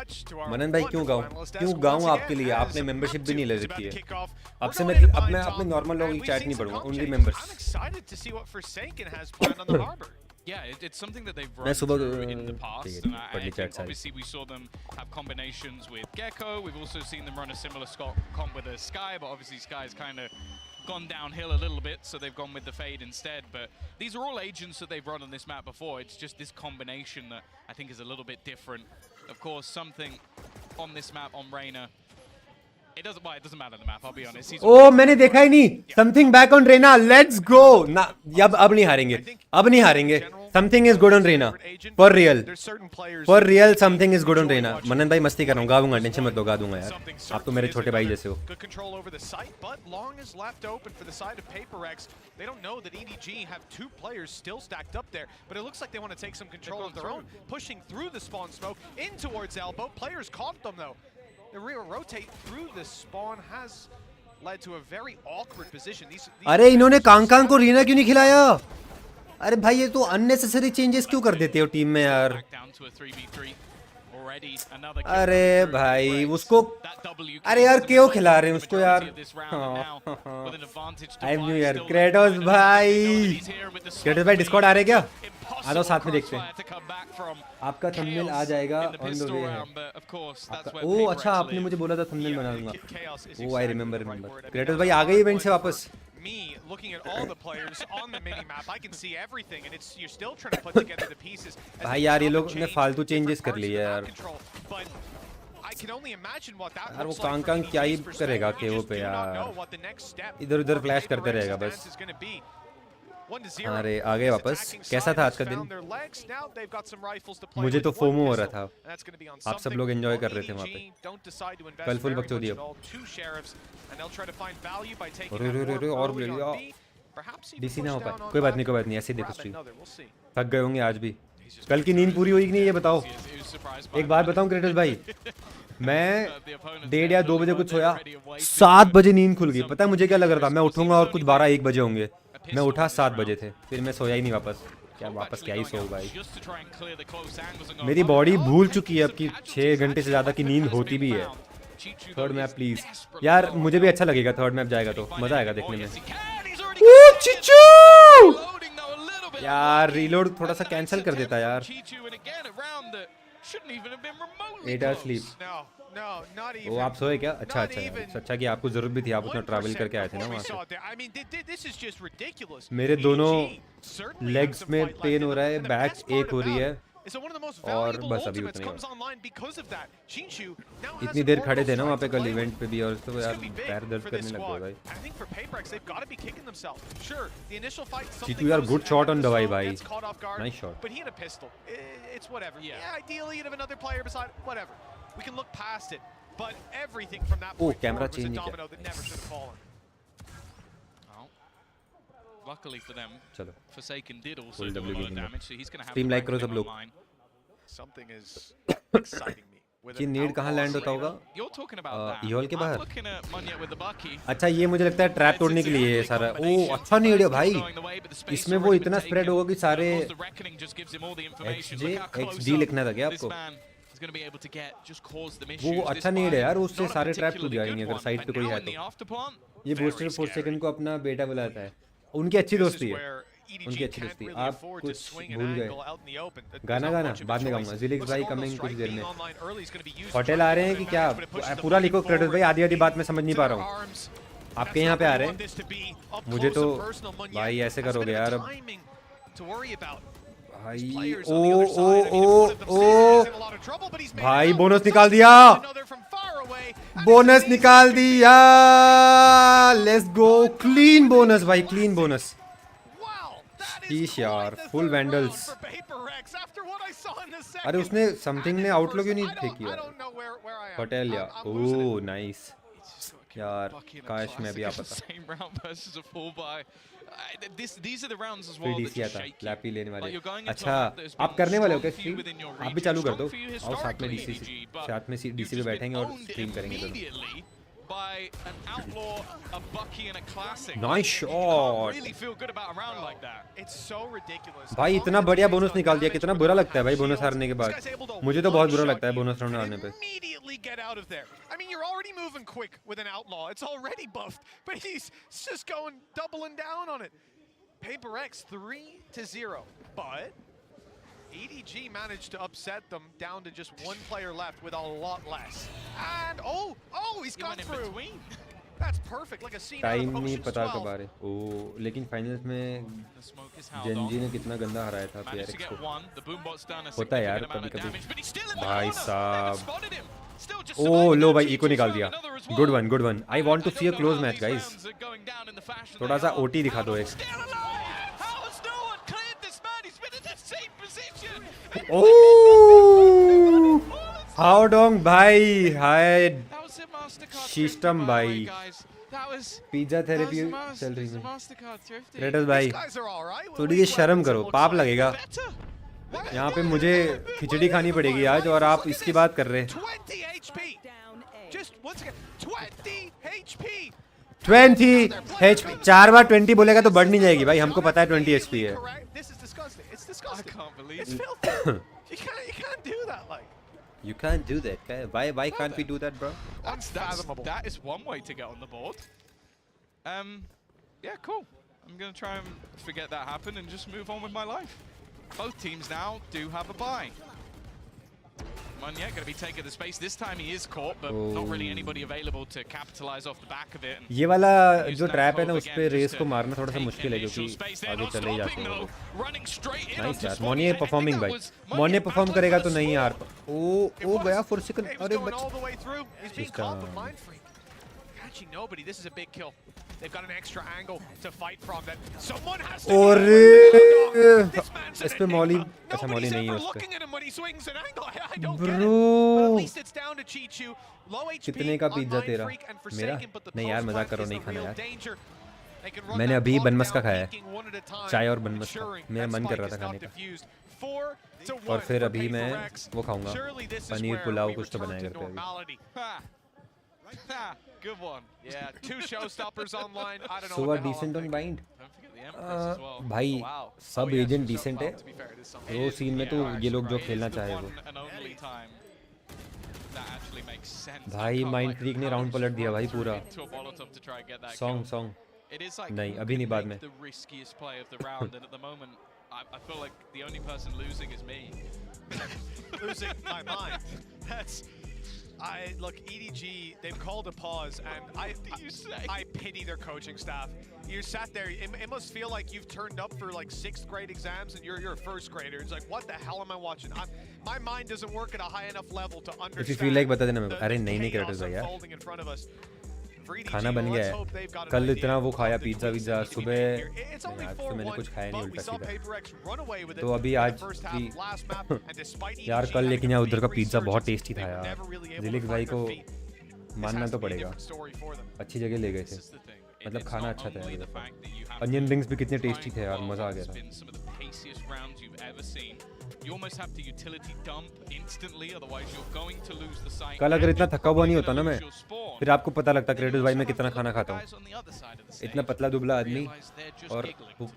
मनन भाई क्यों गाऊं आपके लिए? आपने मेंबरशिप भी नहीं ले रखी है। अब से मैं अपने नॉर्मल लोगों की चैट नहीं पढ़ूंगा, only members. Yeah, it's something that they've run through in the past, and I think obviously we saw them have combinations with Gecko. We've also seen them run a similar comp with a Sky, but obviously Sky's kind of gone downhill a little bit, so they've gone with the Fade instead. But these are all agents that they've run on this map before. It's just this combination that I think is a little bit different. Of course, something on this map on Reyna. It doesn't matter the map, I'll be honest. Oh मैंने देखा ही नहीं। Something back on रेना, let's go ना। अब नहीं हारेंगे, अब नहीं हारेंगे। समथिंग इज गुड ऑन रेना, for real something is good on रेना। मनन भाई मस्ती कर रहा हूँ, गा दूंगा, टेंशन मत लो, गा दूंगा यार, आप तो मेरे छोटे भाई जैसे हो। Good control over the site, but long is left open for the side of PaperX. They don't know that EDG have 2 players still stacked up there, but it looks like they want to take some control of their own, pushing through the spawn smoke in towards Elbow. Players caught them though. The rear rotate through the spawn has led to a very awkward position. अरे इन्होंने Kong को रीना क्यों नहीं खिलाया? अरे भाई ये तो अननेसेसरी चेंजेस क्यों कर देते हो टीम में यार? अरे भाई उसको, अरे यार क्यों खिला रहे हैं उसको यार? आई एम न्यू यार। क्रेटोस भाई डिस्कॉर्ड आ रहे क्या? आ जाओ साथ में देखते हैं। आपका थंबनेल आ जाएगा, ऑन द वे है। ओ अच्छा, आपने मुझे बोला था थंबनेल बना दूंगा। ओ आई रिमेंबर। क्रेटोस भाई आ गए इवेंट से वापस। Me looking at all the players on the mini map, I can see everything, and you're still trying to put together the pieces. भाई यार ये लोग ने फालतू चेंजेस कर लिए यार। I can only imagine what that यार वो looks like. कांग क्या ही करेगा केओ पे यार, इधर उधर फ्लैश करते रहेगा बस। अरे आ गए वापस। कैसा था आज का दिन? मुझे तो फोमो हो रहा था, आप सब लोग एंजॉय कर रहे थे वहाँ पे। कल फुल बकचोदी अब। अरे और ले लिया, डीसी ना हो पाए, कोई बात नहीं ऐसे ही देखो स्ट्रीम। थक गए होंगे आज भी, कल की नींद पूरी हुई कि नहीं ये बताओ। एक बात बताऊं क्रेटस भाई, मैं 1:30 या 2 बजे कुछ सोया, 7 बजे नींद खुल गई। पता है मुझे क्या लग रहा था? मैं उठूंगा और कुछ 12-1 बजे होंगे। मैं उठा 7 बजे थे, फिर मैं सोया ही नहीं वापस। क्या ही सो भाई, मेरी बॉडी भूल चुकी है अब कि 6 घंटे से ज़्यादा की नींद होती भी है। थर्ड मैप प्लीज यार, मुझे भी अच्छा लगेगा थर्ड मैप जाएगा तो मज़ा आएगा देखने में। यार रीलोड थोड़ा सा कैंसिल कर देता यार। 8 आवर स्लीप। वो आप सोए क्या? अच्छा अच्छा कि आपको जरूरत भी थी, आप उतना ट्रैवल करके आए थे ना वहाँ से। मेरे दोनों लेग्स में पेन हो रहा है, बैक एक हो रही है, So one of the most और valuable बस अभी ultimates उतने comes online because of that. Jinshu now has इतनी देर खड़े थे ना Immortal वहाँ पे to कल play इवेंट with. पे भी और तो It's यार gonna be big पैर दर्द for this करने लग squad. गए भाई I think for Paperex, they've got to be kicking themselves. Sure, the initial fight, something Chitu यार goes good and shot on the दवाई smoke भाई gets caught off guard, nice shot but he had a pistol. It's whatever. Yeah, ideally you'd have another player beside. Whatever. We can look past it. But everything from that point camera forward was a change domino that never should have fallen. Luckily for them, चलो Forsaken did also Full do a W lot of gaming damage, so he's going to have Stream to like करो reckon सब him लोग online. Something is exciting me. कि need कहाँ land होता होगा You're talking about that. ईहॉल के I'm बाहर looking at Munya with the bucky. अच्छा ये मुझे लगता है ट्रैप तोड़ने के लिए है सारा ओ अच्छा नीड है भाई इसमें वो इतना स्प्रेड होगा कि सारे XD लिखना था क्या आपको वो अच्छा नीड है यार उससे सारे ट्रैप टूट जाएंगे अगर साइड पे कोई है तो ये बूस्टर 4 सेकंड को अपना बेटा बुलाता है उनकी अच्छी दोस्ती है उनकी अच्छी दोस्ती आप कुछ भूल गए गाना गाना बाद में गाऊंगा जिलिक्स भाई कमिंग कुछ देर में होटल आ रहे हैं कि क्या पूरा लिखो क्रेडिट भाई आधी आधी बात मैं समझ नहीं पा रहा हूँ आपके यहाँ पे आ रहे हैं मुझे तो भाई ऐसे करोगे यार अब भाई ओ ओ ओ ओ भाई बोनस निकाल दिया बोनस निकाल दिया लेट्स गो क्लीन बोनस भाई क्लीन बोनस यार फुल वैंडल्स अरे उसने समथिंग ने आउटलो क्यों नहीं फेंकी होटल या ओह नाइस यार काश मैं भी आ पाता These are the rounds as well that just shake you. Lappy लेने वाले Like you're going into अच्छा a map that has been आप करने वाले हो क्या strong for you stream within your आप भी region, चालू कर strong दो for you और साथ में historically, डीसी EDG, but साथ में you've डीसी पे just बैठेंगे been और owned स्ट्रीम करेंगे दोनों immediately by an outlaw, a bucky, and a classic. Nice You shot. can't really feel good about a round like that. It's so ridiculous. भाई इतना बढ़िया बोनस निकाल दिया कितना बुरा लगता है भाई बोनस हारने के बाद मुझे तो बहुत बुरा लगता है बोनस राउंड हारने पे Immediately get out of there. I mean, you're already moving quick with an outlaw. It's already buffed, but he's just going doubling down on it. Paperex 3-0, but EDG managed to upset them down to just one player left with a lot less. And he's gone through. That's perfect, like a scene out time of नहीं Ocean's पता 12. कब आ रहे ओ लेकिन finals में Gen Z ने कितना गंदा हराया था PRX को होता है यार कभी कभी भाई साहब ओ लो भाई इको निकाल दिया good one I want to see a close match guys थोड़ा सा ओटी दिखा दो एक ओ हाउ डोंग भाई हाय सिस्टम भाई पिज्जा थेरेपी चल रही है रेटस भाई थोड़ी ये शर्म करो पाप लगेगा यहाँ पे मुझे खिचड़ी खानी पड़ेगी आज और आप इसकी बात कर रहे हैं 20 HP 4 बार 20 बोलेगा तो बढ़ नहीं जाएगी भाई हमको पता है 20 HP है You can't do that. Why can't we do that, bro? That is one way to get on the board. Yeah, cool. I'm going to try and forget that happened and just move on with my life. Both teams now do have a bye. Munya going to be taking the space. This time he is caught, but not really anybody available to capitalize off the back of it. ये वाला जो trap है ना उस पे race को मारना थोड़ा सा मुश्किल है क्योंकि आगे चले ही जाते हैं नाइस यार मोनी परफॉर्मिंग भाई मोनी परफॉर्म करेगा तो नहीं यार ओ गया 4 सेकंड अरे Catching nobody. This is a big kill. They've got an extra angle to fight from. That someone has to. और इस पे मौली अच्छा मौली नहीं है उस पे ब्रो कितने का पिज्जा तेरा मेरा नहीं यार मजाक करो नहीं खाना यार मैंने अभी बनमस का खाया है चाय और बनमस का मेरा मन कर रहा था खाने का और फिर अभी मैं वो खाऊंगा पनीर पुलाव कुछ तो बनाया करके अभी Good one. Yeah, 2 showstoppers online. I don't know. So what decent on bind? भाई सब एजेंट डिसेंट है वो सीन में तो ये लोग जो खेलना चाहे वो भाई माइंड फ्रीक ने राउंड पलट दिया भाई पूरा सॉन्ग नहीं अभी नहीं बाद में I feel like the only person losing is me. Losing my mind. Look, EDG, they've called a pause, and I pity their coaching staff. you sat there. It must feel like you've turned up for like 6th grade exams and you're a first grader. It's like, what the hell am I watching? My mind doesn't work at a high enough level to understand. If you feel like बता देना मेरे को. अरे नहीं craters भाई यार. खाना बन गया है. कल इतना वो खाया पिज्जा विज्जा सुबह. आज तो मैंने कुछ खाया नहीं उल्टा सीधा. तो अभी आज भी यार कल लेकिन यार उधर का पिज्जा बहुत टेस्टी था यार. दिलीक भाई को मानना तो पड़ेगा. अच्छी जगह ले गए थे. मतलब खाना अच्छा था यार. अनियन रिंग्स भी कितने टेस्टी थे यार. मजा आ गया था. कल अगर इतना थका हुआ नहीं होता ना मैं, फिर आपको पता लगता क्रेटर्स भाई मैं कितना खाना खाता हूँ. इतना पतला दुबला आदमी और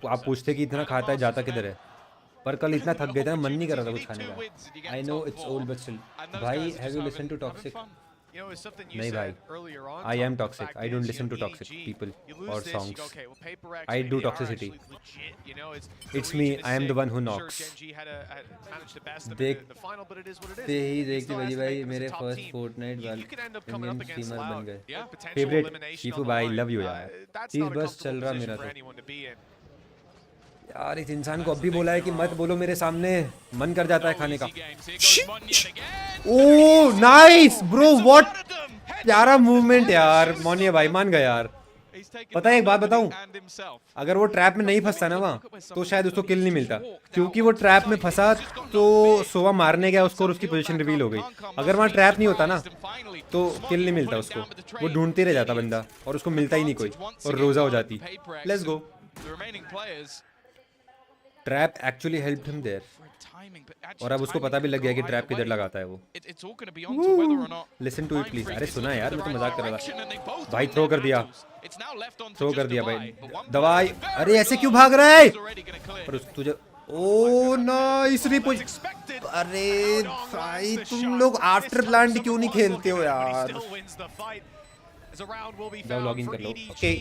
आप पूछते कि इतना खाता है जाता किधर है. पर कल इतना थक गए थे मन नहीं कर रहा था कुछ खाने का. I know it's old but still. भाई have you listen to toxic? नहीं भाई, I am toxic. I don't listen to toxic people or songs. I do toxicity. It's me. I am the one who knocks. देखते ही देखते भाई भाई मेरे first Fortnite Indian streamer बन गए. Favourite Shifu भाई, लव यू यार. चीज बस चल रहा मेरा तो यार. इस इंसान को अब भी बोला है कि मत बोलो मेरे सामने, मन कर जाता है खाने का. ओह नाइस ब्रो, व्हाट प्यारा मूवमेंट यार. मोनिया भाई मान गया यार. पता है एक बात बताऊं, अगर वो ट्रैप में नहीं फंसता ना वहाँ तो शायद उसको किल नहीं मिलता, क्योंकि वो ट्रैप में फंसा तो सोवा मारने गया उसको और उसकी पोजीशन रिवील हो गई. अगर वहाँ ट्रैप नहीं होता ना तो किल नहीं मिलता उसको. वो ढूंढते रह जाता बंदा और उसको मिलता ही नहीं कोई और रोजा हो जाती. Let's go. Trap actually helped him there. और अब उसको पता भी लग गया कि ट्रैप किधर लगाता है वो. Listen to it please. अरे सुना यार, मैं तो मजाक कर रहा था. भाई थ्रो कर दिया, थ्रो कर दिया भाई. दवाई. अरे ऐसे क्यों भाग रहा है? और तुझे ओह नाइस रिपोज. अरे भाई तुम लोग आफ्टर प्लांट क्यों नहीं खेलते हो यार? लॉगिन कर लो. ओके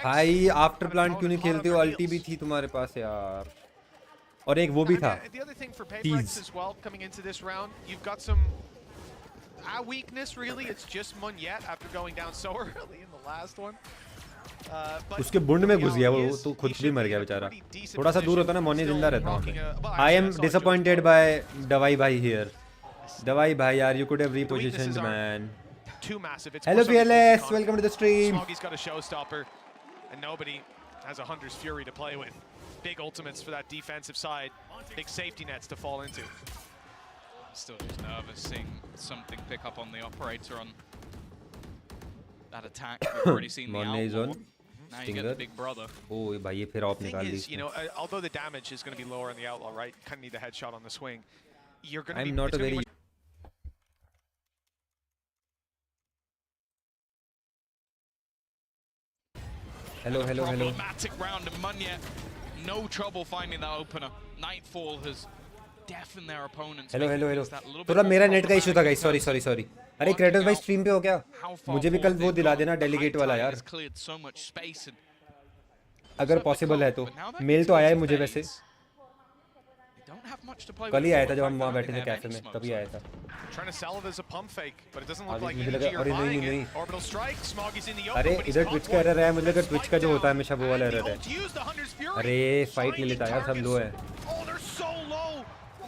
भाई आफ्टर प्लांट क्यों नहीं खेलते हो? अल्टी भी थी तुम्हारे पास यार, और एक वो भी था. उसके बुंड में घुस गया वो तो खुद भी मर गया बेचारा. थोड़ा सा दूर होता ना मोनी जिंदा रहता. आई एम डिसअपॉइंटेड बाय दवाई भाई हियर. दवाई भाई यार, you could have repositioned man. Hello fearless, welcome to the stream. Smoggy's got a showstopper and nobody has a Hunter's Fury to play with. Big ultimates for that defensive side, big safety nets to fall into. Still just nervous seeing something pick up on the operator on that attack. We've already seen the outlaw. Now you get the big brother. Oh भाई ये फिर of निकाल दी. You know, although the damage is going to be lower on the outlaw, right? Kind of need the headshot on the swing. You're going to be. I'm not a very. Hello. Problematic round and Munya, no trouble finding that opener. Nightfall has deafened their opponents. Hello. थोड़ा मेरा net का issue था guys. Sorry. अरे craters भाई stream पे हो क्या? मुझे भी कल वो दिला देना डेलीगेट वाला यार, अगर पॉसिबल है तो. मेल तो आया है मुझे वैसे. कल ही आया था जब हम वहाँ बैठे थे कैफे में, तभी आया था. मुझे लगा अरे नहीं. अरे इधर ट्विच का एरर है. मुझे लगा ट्विच का जो होता है हमेशा वो वाला एरर है. अरे फाइट ले लेता यार, सब लो है.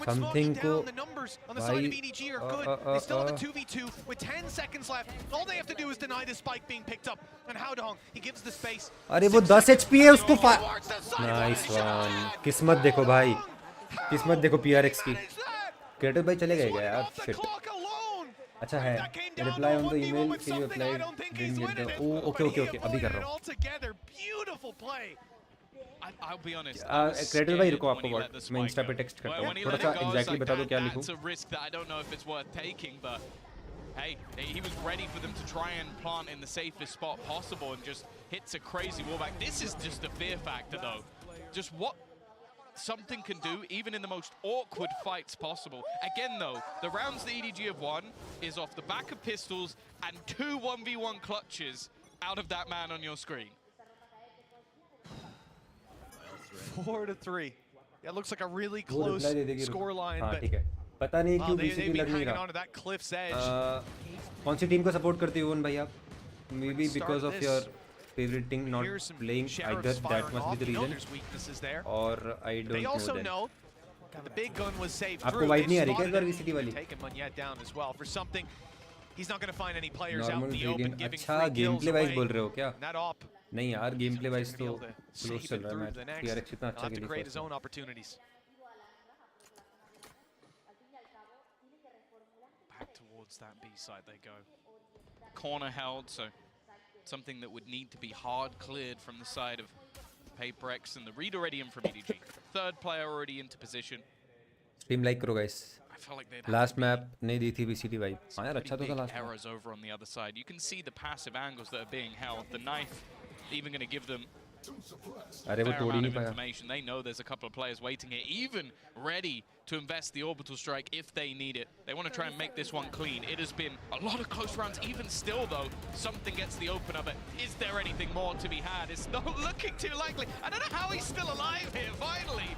समथिंग को भाई अरे वो 10 HP है उसको. Nice one. किस्मत देखो भाई, किस्मत देखो PRX की. क्रिएटर भाई चले गए क्या यार? शिट. अच्छा है. Reply on the email can you apply didn't get the. Okay अभी कर रहा हूं. I'll be honest. क्रिएटर भाई रुको, आपको मैं इंस्टा पे टेक्स्ट करता हूं. थोड़ा सा एग्जैक्टली बता दो क्या लिखूं. It's a risk that I don't know if it's worth taking, but hey, he was ready for them to try and plant in the safest spot possible and just hits a crazy wallback. This is just the fear factor though. Just what something can do even in the most awkward fights possible. Again though, the rounds that EDG have won is off the back of pistols and 2 1v1 clutches out of that man on your screen. 4-3. Yeah, it looks like a really close scoreline, but ठीक है. पता नहीं क्यों VCT लग नहीं रहा. कौन सी team को सपोर्ट करते हो भाई आप? maybe because of your favoriting not playing either, that must be the reason, or I don't know then. The big gun was saved आपको through. वाइड नहीं आ रही क्या इस बार VCT वाली? Taken Munyet down as well for something. He's not going to find any players out in Normal the open gradient. giving अच्छा free kills gameplay wise away. बोल रहे हो क्या? That op नहीं यार gameplay wise तो close save चल it रहा है through match. the next. TRX इतना He'll अच्छा have to खेली create his first. own opportunities. Back towards that B side they go. Corner held, so something that would need to be hard cleared from the side of PaperX, and the read already in from EDG. Third player already into position. Stream like करो guys. Last map नहीं दी थी VCT vibe. हाँ यार अच्छा तो था last map. Errors over on the other side. You can see the passive angles that are being held. The knife even going to give them अरे वो fair तोड़ ही amount नहीं of पाया. information. They know there's a couple of players waiting here, even ready to invest the orbital strike if they need it. They want to try and make this one clean. It has been a lot of close rounds. Even still, though, something gets the opener. But is there anything more to be had? It's not looking too likely. I don't know how he's still alive here. Finally,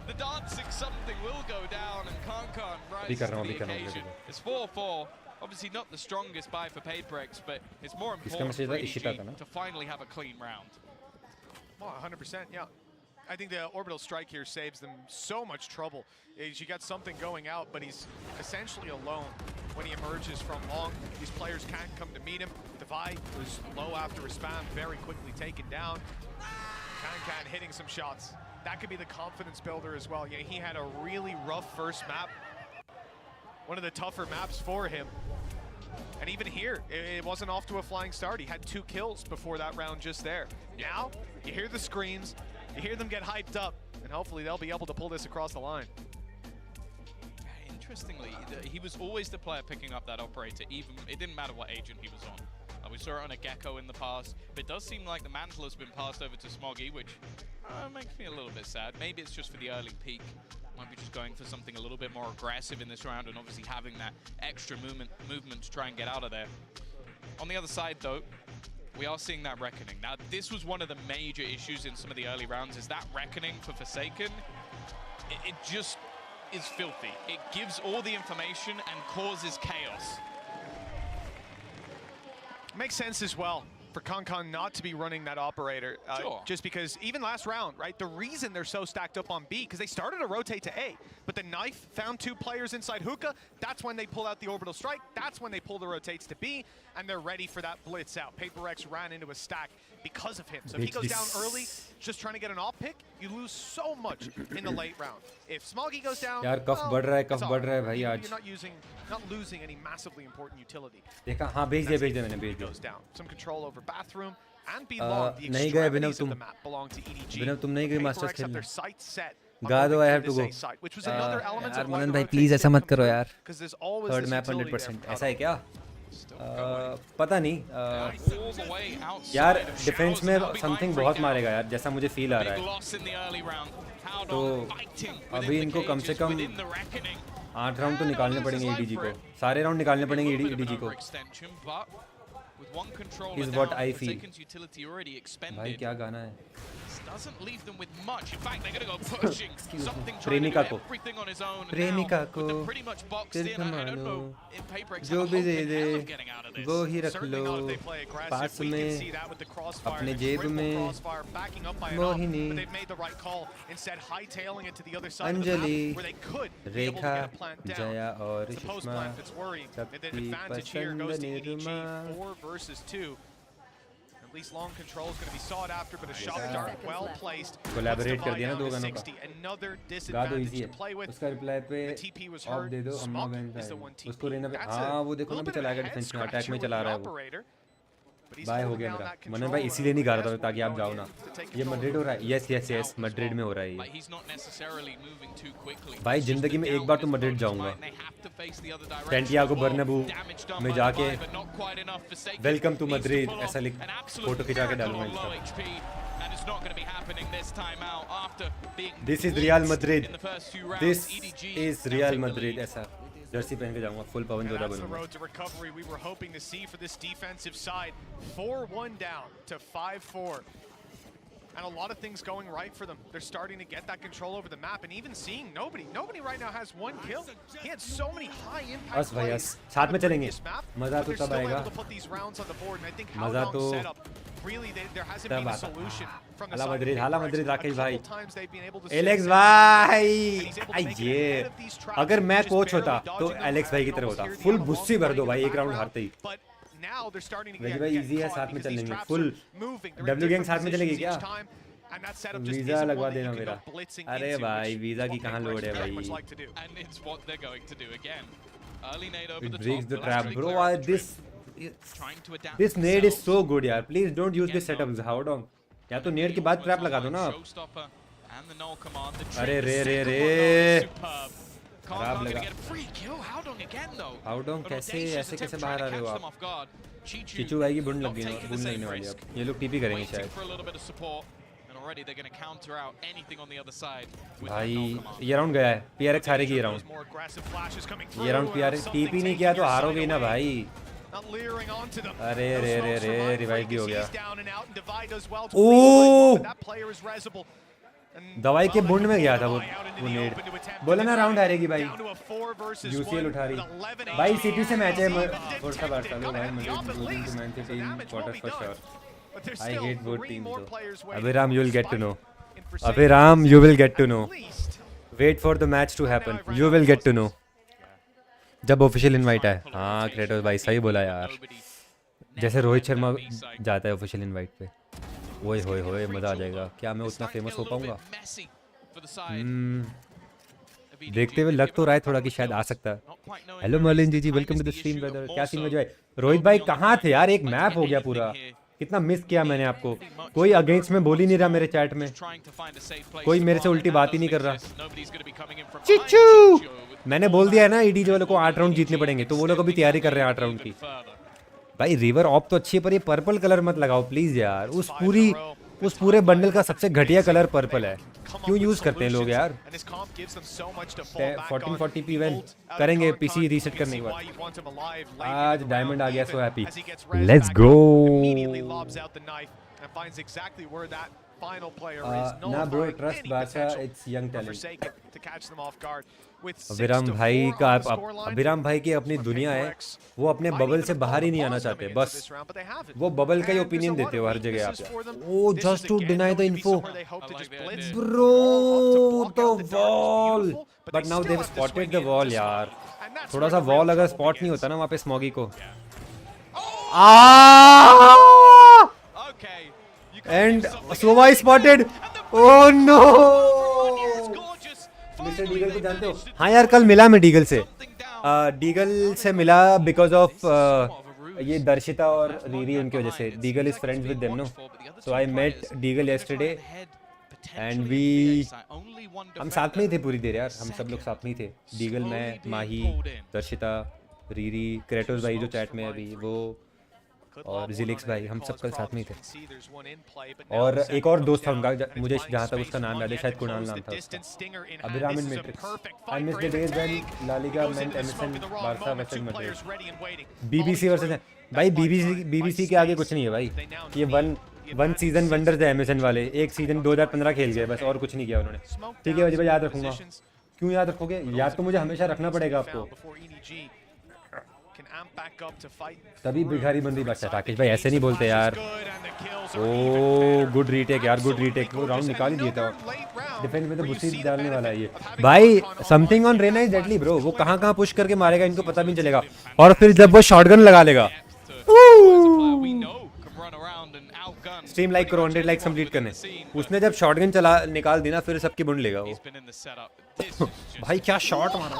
the dancing something will go down, and Kankan rises to the occasion. It's 4-4. Obviously not the strongest buy for PaperX, but it's more important for EDG to finally have a clean round. Well, 100%, yeah. I think the orbital strike here saves them so much trouble. You got something going out, but he's essentially alone when he emerges from long. These players can't come to meet him. Divide was low after a spam, very quickly taken down. Kankan hitting some shots. That could be the confidence builder as well. Yeah, he had a really rough first map. One of the tougher maps for him. And even here, it wasn't off to a flying start. He had 2 kills before that round just there. Now, you hear the screams, you hear them get hyped up, and hopefully they'll be able to pull this across the line. Interestingly, he was always the player picking up that operator, even it didn't matter what agent he was on. We saw it on a Gecko in the past, but it does seem like the mantle has been passed over to Smoggy, which makes me a little bit sad. Maybe it's just for the early peak. Might be just going for something a little bit more aggressive in this round, and obviously having that extra movement to try and get out of there. On the other side, though, we are seeing that Reckoning. Now, this was one of the major issues in some of the early rounds, is that Reckoning for Forsaken. It just is filthy. It gives all the information and causes chaos. Makes sense as well for Kankan not to be running that operator. Just because even last round, right, the reason they're so stacked up on B, because they started to rotate to A, but the knife found 2 players inside hookah. That's when they pull out the orbital strike. That's when they pull the rotates to B, and they're ready for that blitz out. PaperX ran into a stack because of him. So if he goes down early, just trying to get an op pick, you lose so much in the late round. If Smoggy goes down, यार कफ बढ़ रहा है भाई आज. You're not losing any massively important utility. देखा हाँ भेज दिया मैंने भेज Goes down. Some control over bathroom and B long. The नहीं गए extremities of the map belong to EDG. बिना तुम नहीं गए मास्टर्स PaperX have their खेलने. sights set. गादो I have to go. Which was another element यार of why Manan the भाई rotates please ऐसा didn't मत करो यार. because there's always Third this map utility there 100%. from ऐसा है क्या? पता नहीं. All the way outside यार of डिफेंस Showers, में now be समथिंग mindful बहुत now. मारेगा यार, जैसा मुझे फील आ रहा Big है. loss in the early round. Howdon तो fighting अभी within इनको the कम से cages, come within the reckoning. 8 round तो निकालने पड़ेंगे EDG को. सारे राउंड निकालने पड़ेंगे EDG को. Overextension, but with one controller Is down, what I feel. Forsaken's utility already expended. भाई क्या गाना है? Doesn't leave them with much. In fact, they're going to go pushing. Something trying to प्रेमिका do को. everything on his own. प्रेमिका Now, को with them pretty much boxed in, I don't know if PaperX जो have a भी hope they in they hell of getting out of this. वो ही रख Certainly low not if they play aggressive. Pass We can में see that with the crossfire, अपने the जेब triple में crossfire backing up by an op, Mohini but they've made the right call. Instead, hightailing it to the other side of the Anjali map where they could be able to Rekha get a plant down. Jaya और It's a post Sushma plant that's worrying. And the सबकी advantage here पसंद goes to EDG. निरुमा 4 versus 2. At least long control is going to be sought after, but a shock dart well placed. Collaborate कर दिया ना दो Down to गनों का. 60. Another गादो disadvantage easy to है. play with. उसका reply पे The TP was of heard. दे दो अम्मा Smog बहन is the one भाई. TP. उसको रहना पे That's हाँ a वो देखो ना little भी bit of a चलाएगा head डिफेंस में अटैक scratcher में with चला the रहा है वो. operator, but he's बाय हो holding गया down मेरा. that मनन भाई control, इसीलिए नहीं गा रहा था has ताकि one आप जाओ going ना. in to take ये control मैड्रिड हो रहा है. यस यस यस मैड्रिड में हो रहा है Like, ये. he's not necessarily moving too quickly. भाई It's just जिंदगी the में एक doubt बार in तो his मैड्रिड opponent's जाऊंगा. mind. They have to face the other direction. टेंटियागो Oh, बर्नाबू damage done में by जाके Divide, but not quite enough. Forsaken welcome to needs to Madrid pull ऐसा off लिख an absolute photo खिंचा के miracle डालूंगा on low Insta. HP, and it's not going to be happening this time out after being this is real blitzed Madrid. in the first few rounds. This EDG is now real take the Madrid. lead. ऐसा Jersey पहन के जाऊंगा. Full Pawan Jodha That's the बनूंगा. road to recovery we were hoping to see for this defensive side. 4-1 down to 5-4. and a lot of things going right for them. They're starting to get that control over the map, and even seeing nobody right now has one kill. He had so many high impact बस भाई plays बस साथ में on the चलेंगे, previous map, मजा but तो they're तब still आएगा, able to put these rounds on the board, and I think how मजा long तो setup really there hasn't तब been a आता। solution from the हाला side of मद्रिद, हाला PaperX. मद्रिद A राकेश भाई, couple times they've been able to Alex save भाई, he's able to make it ये ahead of these traps, अगर मैं just coach होता barely तो dodging them. एलेक्स भाई की तरह Almost होता, hear the full yellow बुस्सी ball भर दो flying भाई in एक the राउंड background, हारते ही। but now they're starting to वेगी get भाई get इजी है, caught साथ में because चल these लेंगे, traps full are moving. They're in W gang different साथ में चलेगी positions क्या? each time, and that setup just visa isn't लगवा one that देना you can मेरा, go blitzing अरे into, भाई which वीजा की what कहाँ PaperX लोड है very much भाई, like to do. And it's what they're going to do again. Early nade over it the breaks top. the They'll trap actually bro, clear out the this trying to adapt this nade is themselves. so good यार, please don't use this setup, how down, या तो नेड के बाद trap लगा दो ना आप, Showstopper and the null command. The अरे trick, रे the रे second one, though, रे, is superb. खराब Kong लगा, gonna get a free kill. Howdong again though. हाउडोंग An कैसे audacious ऐसे कैसे attempt बाहर आ trying रहे to हो catch them आप, off guard. Chichu चिचू भाई की बुंड not लग गई, taking the बुंड same लगने वाली risk. अब, ये लोग टीपी करेंगे Waiting शायद, for a little bit of support. And already they're going to counter out anything on the other side with that null भाई command. ये राउंड गया है, PRX हारेगी ये round, More aggressive flashes coming ये through, round and PRX something TP नहीं taking किया तो your side हारोगे ना away. भाई, Not leering onto them. अरे No रे रे smokes रे from Iron रिवाइव भी हो Freak गया, as he's down and out, and Divide does well to oh replay, but that player is Rezable. And दवाई के well, बुंड में गया था out into वो the नेड, open to attempt बोला to ना राउंड defend. हारेगी भाई, Down to a 4 versus UCL 1 उठा रही, with 11 भाई HP. सिटी से मैच है, Even फोर्सा बारसा लो भाई, detected, मुझे gotta be up at losing least. To Man City So in damage will quarter be for done. Sure, But there's I still hate both 3 teams more दो, players waiting. Abhiram you will get to know, In for Abhiram you will get to know, wait for the match to happen, you will get to know, जब official invite है, हाँ Kratos भाई सही बोला यार, जैसे रोहित शर्मा जाता है ऑफिशियल इनवाइट पे, ओए होए होए मज़ा आ जाएगा, क्या मैं उतना फेमस हो पाऊँगा, देखते हुए लग तो रहा है थोड़ा कि शायद आ सकता है। Hello Merlin ji, welcome to the stream brother, क्या सीन है? रोहित भाई कहाँ थे यार, एक मैप हो गया पूरा, कितना मिस किया मैंने आपको, कोई अगेंस्ट में बोल ही नहीं रहा मेरे चैट में, कोई मेरे से उल्टी बात ही नहीं कर रहा, चिचू मैंने बोल दिया है ना ईडीजी वालों को 8 राउंड जीतने पड़ेंगे, तो वो लोग अभी तैयारी कर रहे हैं 8 राउंड की। भाई रिवर ऑप तो अच्छी है पर ये पर्पल कलर मत लगाओ प्लीज यार, उस पूरे बंडल का सबसे घटिया कलर पर्पल है, क्यों यूज करते हैं लोग यार। 1440p इवेंट करेंगे पीसी रीसेट करने के बाद, आज डायमंड आ गया, सो हैप्पी, लेट्स गो। ना ब्रो ट्रस्ट बादशाह, इट्स यंग टैलेंट। अभिराम भाई का अभिराम भाई की अपनी दुनिया है, वो अपने बबल से बाहर ही नहीं आना चाहते, बस वो बबल का ही ओपिनियन देते हो हर जगह आप। Oh just to deny the info bro the wall, but now they have spotted the wall यार, थोड़ा सा वॉल अगर स्पॉट नहीं होता ना वहाँ पे स्मॉगी को, and Sova spotted, oh no. Mister Deagle को जानते हो? हाँ यार कल मिला मैं डीगल से मिला बिकॉज ऑफ ये दर्शिता और रीरी, उनकी वजह से। Deagle is friends with them no, so I met Deagle yesterday and हम साथ में ही थे पूरी देर यार, हम सब लोग साथ में ही थे, डीगल, मैं, माही, दर्शिता, रीरी, क्रेटोस भाई जो चैट में अभी वो, और जिलिक्स भाई, हम सब कल साथ में ही थे। और एक और दोस्त था उनका, मुझे जहाँ तक उसका नाम याद है, शायद कुणाल नाम था उसका, Abhiram in matrix. I miss the days when La Liga meant MSN Barca versus Madrid, BBC versus, भाई बीबीसी के आगे कुछ नहीं है भाई, ये वन सीजन वंडर्स है एमएसएन वाले, एक सीजन 2015 खेल गए बस, और कुछ नहीं किया उन्होंने। ठीक है भाई, याद रखूंगा। क्यों याद रखोगे? याद तो मुझे हमेशा रखना पड़ेगा आपको, तभी भिखारी बंदी बचता। राकेश भाई ऐसे नहीं बोलते यार। ओ गुड रीटेक यार, गुड रीटेक, वो राउंड निकाल ही दिया था, डिफेंस में तो बुस्सी डालने वाला है ये भाई। Something on Reyna is deadly bro, वो कहाँ पुश करके मारेगा इनको पता भी नहीं चलेगा, और फिर जब वो शॉटगन लगा लेगा, स्ट्रीम लाइक करो, 100 लाइक कंप्लीट करने, उसने जब शॉटगन चला निकाल दी ना, फिर सबकी बुंड लेगा वो। भाई क्या शॉट मारा,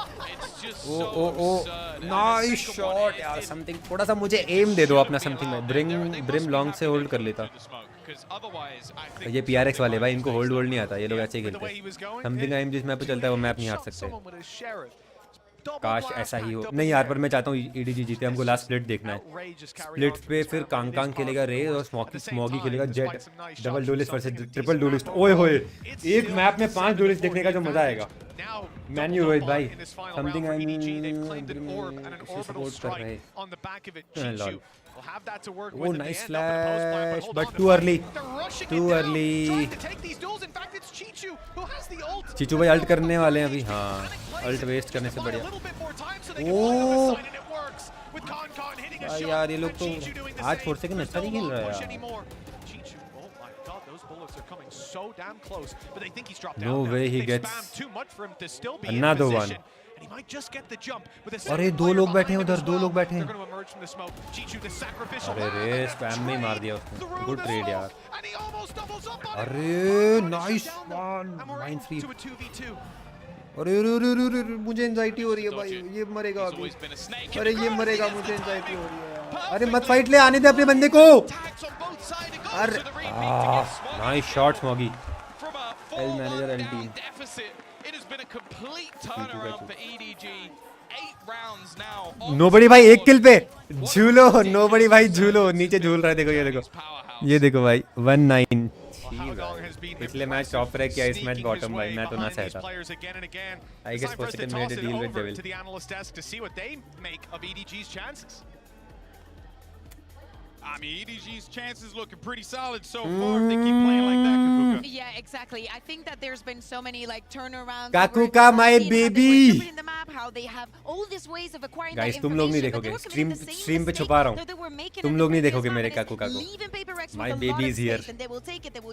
ओ नाइस शॉट यार। समथिंग थोड़ा सा मुझे एम दे दो अपना, समथिंग में ब्रिम लॉन्ग से होल्ड कर लेता। ये पीआरएक्स वाले भाई, इनको होल्ड नहीं आता, ये लोग ऐसे ही खेलते हैं। समथिंग एम जिस मैप पे चलता है वो मैप नहीं हार सकते, काश ऐसा ही हो। नहीं यार, पर मैं चाहता हूँ ईडीजी जीते, हमको लास्ट स्प्लिट देखना है। स्प्लिट पे फिर कांग खेलेगा रेज, और स्मॉगी खेलेगा जेट, डबल डुलिस्ट वर्सेस ट्रिपल डुलिस्ट। ओए होए, एक मैप में 5 डुलिस्ट देखने का जो मजा आएगा। now Man U Rohit bhai, in this final something round for I'm EDG. They've claimed an orb and an orbital strike on the back of it. Chichu will have that to work with. Oh, at the nice end, up in the post plan, flash, hold but on to too fight. early. They're rushing Too it down, early. trying to take these duels. In fact, it's Chichu who has the ult. चीचू भाई alt करने वाले हैं अभी, हाँ ult waste करने से बढ़िया। ओह यार ये लोग तो आज 4 सेकंड अच्छा नहीं खेल रहा है यार। No way he gets another one. अरे दो लोग बैठे हैं उधर, दो लोग बैठे हैं। अरे रे स्पैम में ही मार दिया उसने। गुड ट्रेड यार। अरे नाइस वन, माइन फ्री। अरे मुझे एंजाइटी हो रही है भाई, ये मरेगा अभी। अरे ये मरेगा, मुझे एंजाइटी हो रही है। अरे मत फाइट ले, आने दे अपने बंदे को। अरे नाइस शॉट स्मॉगी। L manager L team. Nobody भाई एक किल पे झूलो, नोबडी भाई झूलो, नीचे झूल रहा है। देखो ये देखो, ये देखो भाई 1-9। पिछले मैच टॉप रैंक किया, इस मैच बॉटम भाई, मैं तो ना सहता। I guess positive made a deal with devil. I mean, EDG's chances looking pretty solid so far if they keep playing like that, Kakuka. Yeah, exactly. I think that there's been so many like turnarounds. Kakuka, my baby. How they have all these ways of acquiring Guys, तुम लोग नहीं देखोगे, stream पे छुपा रहा हूँ। तुम लोग नहीं देखोगे मेरे काकुका को। My baby is here.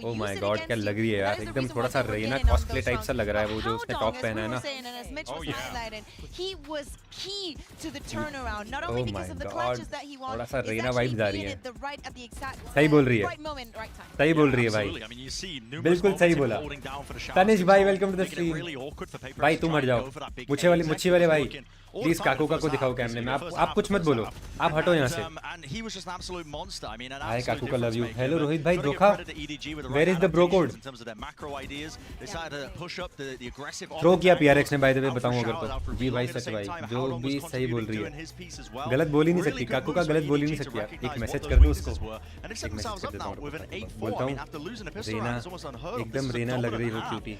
Oh my God, क्या लग रही है यार, एकदम थोड़ा सा रेना कॉस्प्ले टाइप सा लग रहा है वो जो उसने टॉप पहना है ना। Oh yeah. He was key to the turnaround, not only because of the clutches that he won. थोड़ा सा रेना वाइब्स आ रही है। सही सही बोल रही है, सही बोल रही है भाई, बिल्कुल सही बोला। तनिष भाई वेलकम टू द स्ट्रीम। भाई तुम हट जाओ, मुच्छी वाले भाई, प्लीज काकुका को दिखाओ कैमरे में। आप कुछ मत बोलो, आप हटो यहाँ से। Hi Kakuka love you. Hello Rohit भाई, धोखा। Where is the bro code? Throw किया पीआरएक्स ने बाय द वे, बताऊं अगर तो। जी भाई सच भाई, जो भी सही बोल रही है, गलत बोल ही नहीं सकती काकुका, गलत बोल ही नहीं सकती यार। एक मैसेज कर दो उसको, एक मैसेज कर देता हूं, बोलता हूं रेना एकदम रेना लग रही हो क्यूटी।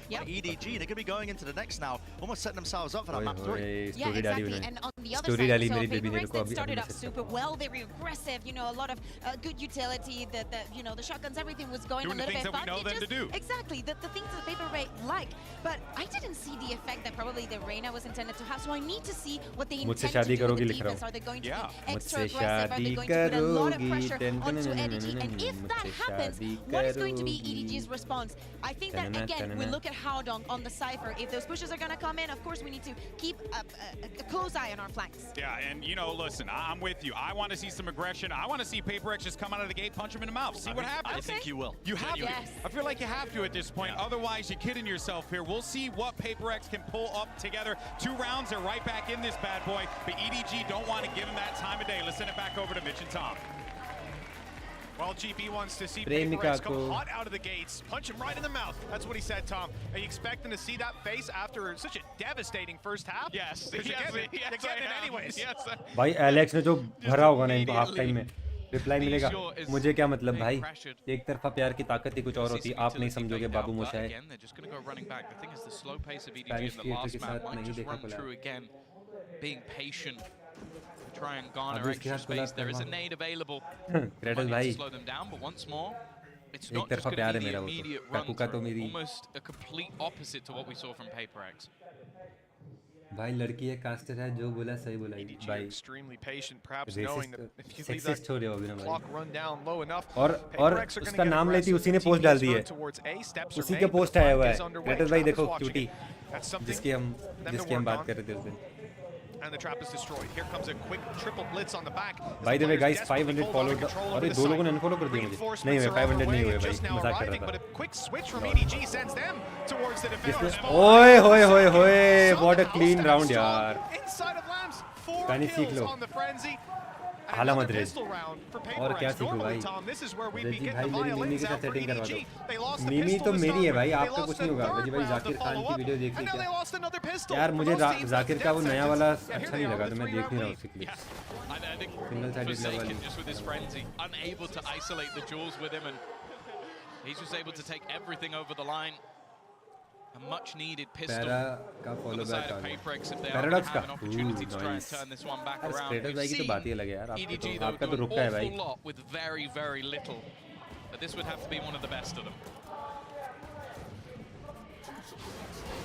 स्टोरी डाली उन्होंने, स्टोरी डाली मेरी बेबी ने। रुको अभी started off super well. They were aggressive, you know, a lot of good utility. The you know, the shotguns, everything was going a little bit funky. Exactly, the things that Paper Ray like. But I didn't see the effect that probably the Reina was intended to have. So I need to see what they intend to do with the defense. Are they going to be extra aggressive? Are they going to put a lot of pressure onto EDG? And if that happens, what is going to be EDG's response? I think that again, we look at Howdong on the Cypher. If those pushes are going to come in, of course we need to keep a close eye on our flanks. Yeah, and you know, listen, I'm with you. I want to see some aggression. I want to see PaperX just come out of the gate, punch him in the mouth, see what happens. I think you will. You have to. I feel like you have to at this point. Otherwise, you're kidding yourself here. We'll see what PaperX can pull up together. 2 rounds, they're right back in this bad boy. But EDG don't want to give him that time of day. Let's send it back over to Mitch and Tom. Well, GB wants to see PaperX come hot out of the gates, punch him right in the mouth. That's what he said, Tom. Are you expecting to see that face after such a devastating first half? Yes. They're getting it anyways. भाई Alex ने जो भरा होगा ना इनको half time में, reply मिलेगा। मुझे क्या मतलब भाई, एक तरफा प्यार की ताकत ही कुछ और होती है, आप नहीं समझोगे बाबू मोशाय। स्पैनिश थिएटर के साथ नहीं देखा collab. Try and garner extra space. There is a nade available. Gretel भाई, slow them down, but once more, it's एक not तरफा just प्यार going है to मेरा be वो the immediate तो। काकुका तो run मेरी through. Almost a complete opposite to what we saw from PaperX. भाई लड़की है, कास्टर है, जो बोला सही बोला भाई। Extremely patient, perhaps knowing that if you leave sexist हो रहे हो अभी ना clock run down low enough, और उसका नाम लेती उसी ने पोस्ट डाल दी है, उसी का पोस्ट आया हुआ है। ग्रेटल भाई देखो क्यूटी, जिसकी हम बात कर रहे थे उस दिन। And the trap is destroyed. Here comes a quick triple blitz on the back. By the way guys, 500 followed. अरे दो लोगों ने अनफॉलो कर दिया मुझे। नहीं हुए 500 नहीं हुए भाई, मजाक कर रहा था। But a quick switch from EDG sends them towards the defenders. ओए होए होए होए, what a clean round यार। Inside of Lambs, 4 सीख kills low. on the frenzy. हाला मद्रेज और क्या सीखूं भाई। रजी भाई मेरी मीमी के साथ सेटिंग करवा दो। मीमी तो मेरी है भाई, आपका कुछ नहीं होगा। रजी भाई जाकिर खान की वीडियो देख ली क्या यार? मुझे जाकिर का वो नया वाला अच्छा नहीं लगा, तो मैं देख नहीं रहा उसके लिए। Single sided level just with his frenzy, unable to isolate the jewels with him, and he's just able to take everything over the line. much needed pistol पैरा का on follow the side back आ of गया Paperex if they are Paradox going to का have an opportunity to try and nice turn this one back यार around. Status भाई की तो We've बात ही seen अलग है यार आपके EDG तो though आपका do तो an रुका है भाई awful lot with very, very little. But this would have to be one of the best of them.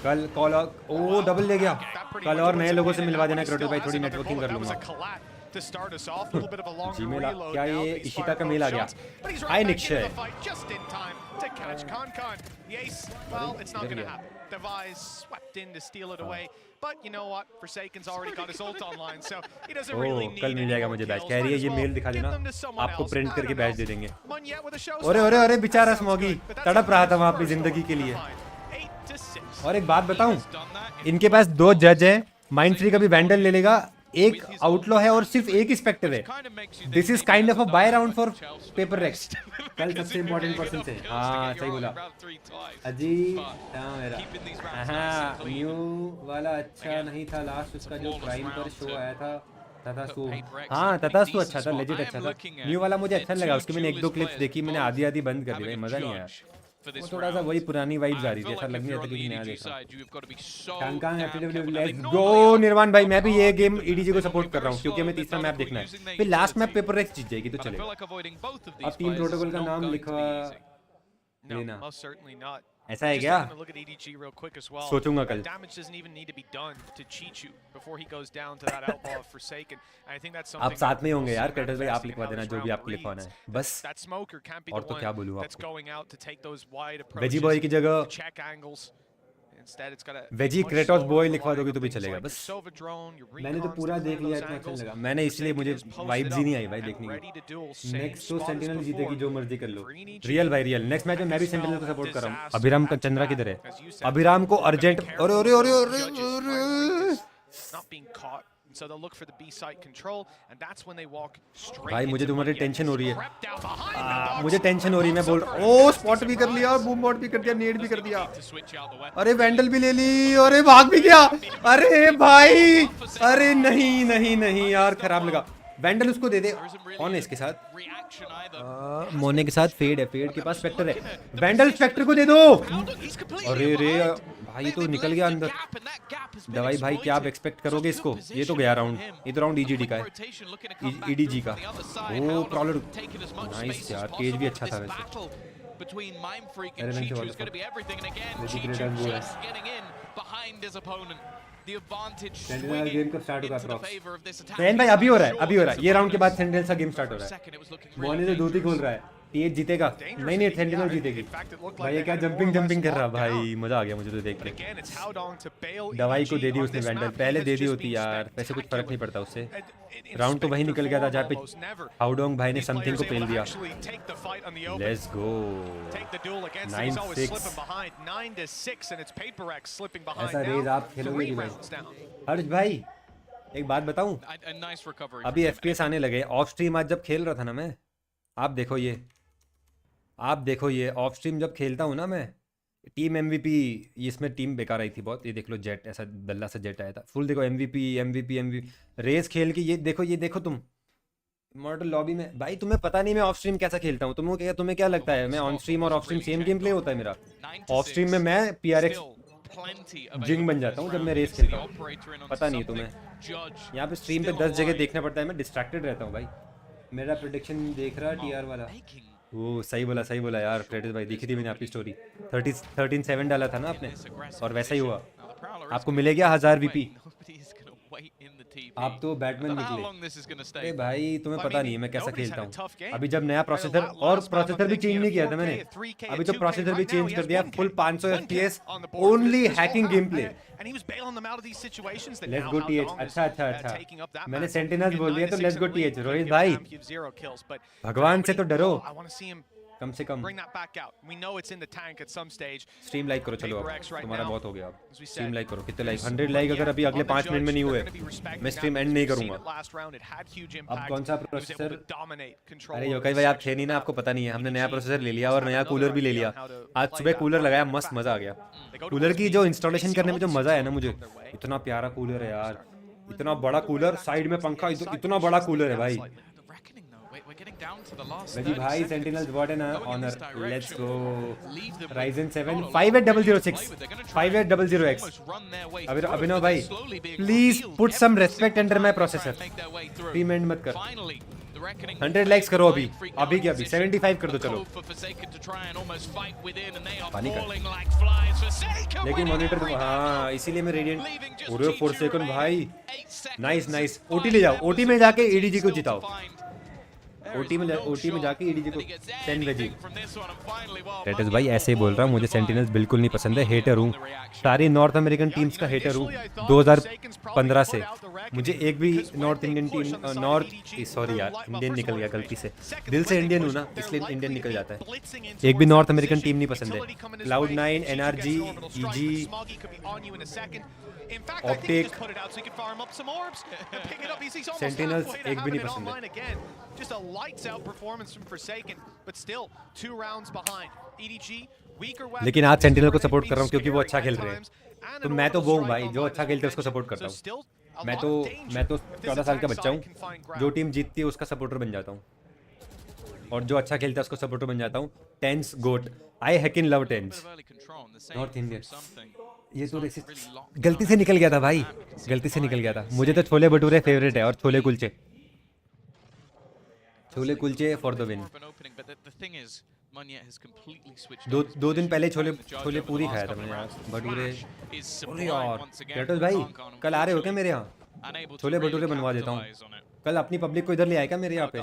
कल कॉल ओ डबल ले गया कल और नए लोगों से मिलवा देना क्रोटो भाई थोड़ी नेटवर्किंग कर लूंगा To start us off, a little bit of a longer Gmail reload क्या now. ये These इशिता fire का both मेल आ गया shots, but he's hi right back into Nikshay the fight just in time to catch Con. The ace, well, it's not going to happen. Device swept in to steal it away, but you know what? Forsaken's already got his ult online, so he doesn't really oh need कल मिल any जाएगा more मुझे batch kills. कह रही है Might ये as well mail दिखा give देना them to someone आपको else. प्रिंट I करके don't बैच know. दे देंगे Munyet with a show अरे अरे अरे बेचारा स्मॉगी but that's तड़प रहा था वहाँ पे first जिंदगी के लिए 8 to 6. और एक बात बताऊं इनके पास 2 जज हैं माइंड फ्री का भी वैंडल ले लेगा एक आउटलॉ है और सिर्फ एक ही स्पेक्टर है this is kind of a buy round for Paper Rex कल सबसे इंपॉर्टेंट पर्सन से हाँ सही बोला अजी हाँ मेरा हाँ न्यू वाला अच्छा नहीं था लास्ट उसका जो प्राइम पर शो आया था तथास्तु हाँ तथास्तु अच्छा था लेजिट अच्छा था न्यू वाला मुझे अच्छा लगा उसके मैंने 1-2 क्लिप्स देखी मैंने आधी बंद कर दी भाई मजा नहीं आया वो थोड़ा सा वही पुरानी वाइब्स आ रही थी ऐसा लग नहीं रहा था कि नया देख रहा हूं लेट्स गो निर्वाण भाई मैं भी ये गेम ईडीजी को सपोर्ट कर रहा हूं क्योंकि हमें तीसरा मैप देखना है फिर लास्ट मैप पेपररेक्स जीत जाएगी तो चलेगा अब टीम प्रोटोकॉल का नाम लिखवा लेना ऐसा है क्या सोचूंगा कल आप साथ में होंगे यार क्रेटस भाई आप लिखवा देना जो भी आपको लिखवाना है बस और तो क्या बोलूं आपको वेजी बॉय की जगह वेजी क्रेटोस बॉय लिखवा दोगे तो भी चलेगा बस मैंने तो पूरा देख लिया इतना अच्छा लगा मैंने इसलिए मुझे वाइब्स ही नहीं आई भाई देखने की नेक्स्ट तो सेंटिनल जीतेगी जो मर्जी कर लो रियल भाई रियल नेक्स्ट मैच में मैं भी सेंटिनल को सपोर्ट कर रहा हूं अभिराम का चंद्रा किधर है अभिराम को अर्जेंट अरे अरे अरे अरे So they'll look for the B site control, and that's when they walk straight. भाई मुझे तुम्हारी टेंशन हो रही है मुझे टेंशन हो रही है मैं बोल रहा ओ स्पॉट भी कर लिया बूम बॉट भी कर दिया नेड भी कर दिया अरे वैंडल भी ले ली अरे भाग भी गया अरे भाई अरे नहीं नहीं नहीं यार खराब लगा वैंडल उसको दे दे कौन है इसके साथ मोने के साथ फेड है फेड के पास स्पेक्टर है वैंडल स्पेक्टर को दे दो अरे रे भाई तो निकल गया अंदर दवाई भाई क्या आप एक्सपेक्ट करोगे इसको ये तो गया राउंड ये तो राउंड ईजीडी का है ईडीजी का ओ प्रॉब्लम नाइस यार केज भी अच्छा था वैसे between Mindfreak and Chichu is going to be everything, and again Chichu just getting in behind his opponent. The advantage swinging into the favor of this attack. भाई अभी हो रहा है ये राउंड के बाद सेंटिनल का गेम स्टार्ट हो रहा है मोने तो दूध ही खोल रहा है टीएच जीतेगा नहीं सेंटिनल जीतेगी भाई ये क्या जंपिंग कर रहा भाई मजा आ गया मुझे तो देख के दवाई को दे दी उसने वैंडल पहले दे दी होती यार वैसे कुछ फर्क नहीं पड़ता उससे राउंड तो वही निकल गया था जहाँ पे हाउडोंग भाई ने समथिंग को पेल दिया लेट्स गो 9-6 ऐसा रेज आप खेलोगे कि भाई हर्ष भाई एक बात बताऊं अभी एफपीएस आने लगे ऑफ स्ट्रीम आज जब खेल रहा था ना मैं आप देखो ये ऑफ स्ट्रीम जब खेलता हूँ ना मैं टीम एमवीपी इसमें टीम बेकार आई थी बहुत ये देख लो जेट ऐसा दल्ला सा जेट आया था फुल देखो एमवीपी रेस खेल के ये देखो तुम इमॉर्टल लॉबी में भाई तुम्हें पता नहीं मैं ऑफ स्ट्रीम कैसा खेलता हूँ तुम्हें क्या लगता है मैं ऑन स्ट्रीम और of stream same game play होता है मेरा ऑफ स्ट्रीम में मैं पीआरएक्स जिंग बन जाता हूँ जब मैं रेस खेलता हूँ पता नहीं तुम्हें यहाँ पे स्ट्रीम पे 10 जगह देखना पड़ता है मैं डिस्ट्रैक्टेड रहता हूँ भाई मेरा प्रेडिक्शन देख रहा टीआर वाला वो सही बोला यार क्रेडिट भाई देखी थी मैंने आपकी स्टोरी 13-7 डाला था ना आपने और वैसा ही हुआ आपको मिलेगा 1000 वीपी आप तो बैटमैन निकले अरे भाई तुम्हें पता नहीं है मैं कैसा खेलता हूँ अभी जब नया प्रोसेसर भी चेंज नहीं किया था मैंने अभी तो प्रोसेसर भी चेंज कर दिया full 500 FPS only hacking game play let's go TH अच्छा मैंने सेंटिनल्स बोल दिया तो लेट्स गो टीएच रोहित भाई भगवान से तो डरो कम से कम स्ट्रीम लाइक करो चलो तुम्हारा बहुत हो गया अब स्ट्रीम लाइक करो कितने लाइक 100 लाइक अगर अभी अगले 5 मिनट में नहीं हुए मैं स्ट्रीम एंड नहीं करूंगा अब कौन सा प्रोसेसर अरे योकाई भाई आप थे नहीं ना आपको पता नहीं है हमने नया प्रोसेसर ले लिया और नया कूलर भी ले लिया आज सुबह कूलर लगाया मस्त मजा आ गया कूलर की जो इंस्टॉलेशन करने में जो मजा है ना मुझे इतना प्यारा कूलर है यार इतना बड़ा कूलर साइड में पंखा इतना बड़ा कूलर है भाई Veggiebuoy भाई Sentinels what an honor. Let's go. Ryzen 7 58006 5800X. अभिनव भाई please put some respect under my processor. Payment मत कर. 100 लाइक्स करो अभी क्या अभी 75 कर दो चलो. पानी का लेकिन मॉनिटर हाँ इसीलिए मैं रेडियंट ओरियो 4 सेकंड भाई. नाइस ओटी ले जाओ. ओटी में जाके एडीजी को जिताओ. ओटी में जाके एडीजी को सेंड वेजी. टेटस भाई ऐसे ही बोल रहा हूँ. मुझे सेंटिनल्स बिल्कुल नहीं पसंद है. हेटर हूँ. सारी नॉर्थ अमेरिकन टीम्स का हेटर हूँ 2015 से. मुझे एक भी नॉर्थ इंडियन टीम सॉरी यार इंडियन निकल गया गलती से. दिल से इंडियन हूँ ना इसलिए इंडियन निकल जाता है. एक भी नॉर्थ अमेरिकन टीम नहीं पसंद है. Cloud9 NRG EG optic sentinels एक भी नहीं पसंद है. Just a lights out performance from Forsaken, but still 2 rounds behind. EDG weaker weapons. लेकिन आज सेंटिनल को सपोर्ट कर रहा हूँ क्योंकि वो अच्छा खेल रहे हैं. तो मैं तो वो हूँ भाई जो अच्छा खेलते है उसको सपोर्ट करता हूँ. मैं तो 14 साल का बच्चा हूँ. जो टीम जीतती है उसका सपोर्टर बन जाता हूँ और जो अच्छा खेलता है उसको सपोर्टर बन जाता हूँ. टेंस गोट. आई हैकिन लव टेंस. नॉर्थ इंडियन ये तो गलती से निकल गया था भाई. गलती से निकल गया था. मुझे तो छोले भटूरे फेवरेट है और chole kulche for the win. दो दिन पहले छोले पूरी खाया था मैंने. भटूरे यार टेटस भाई कल आ रहे हो क्या मेरे यहाँ? छोले भटूरे बनवा देता हूँ. कल अपनी पब्लिक को इधर ले आए क्या मेरे यहाँ पे?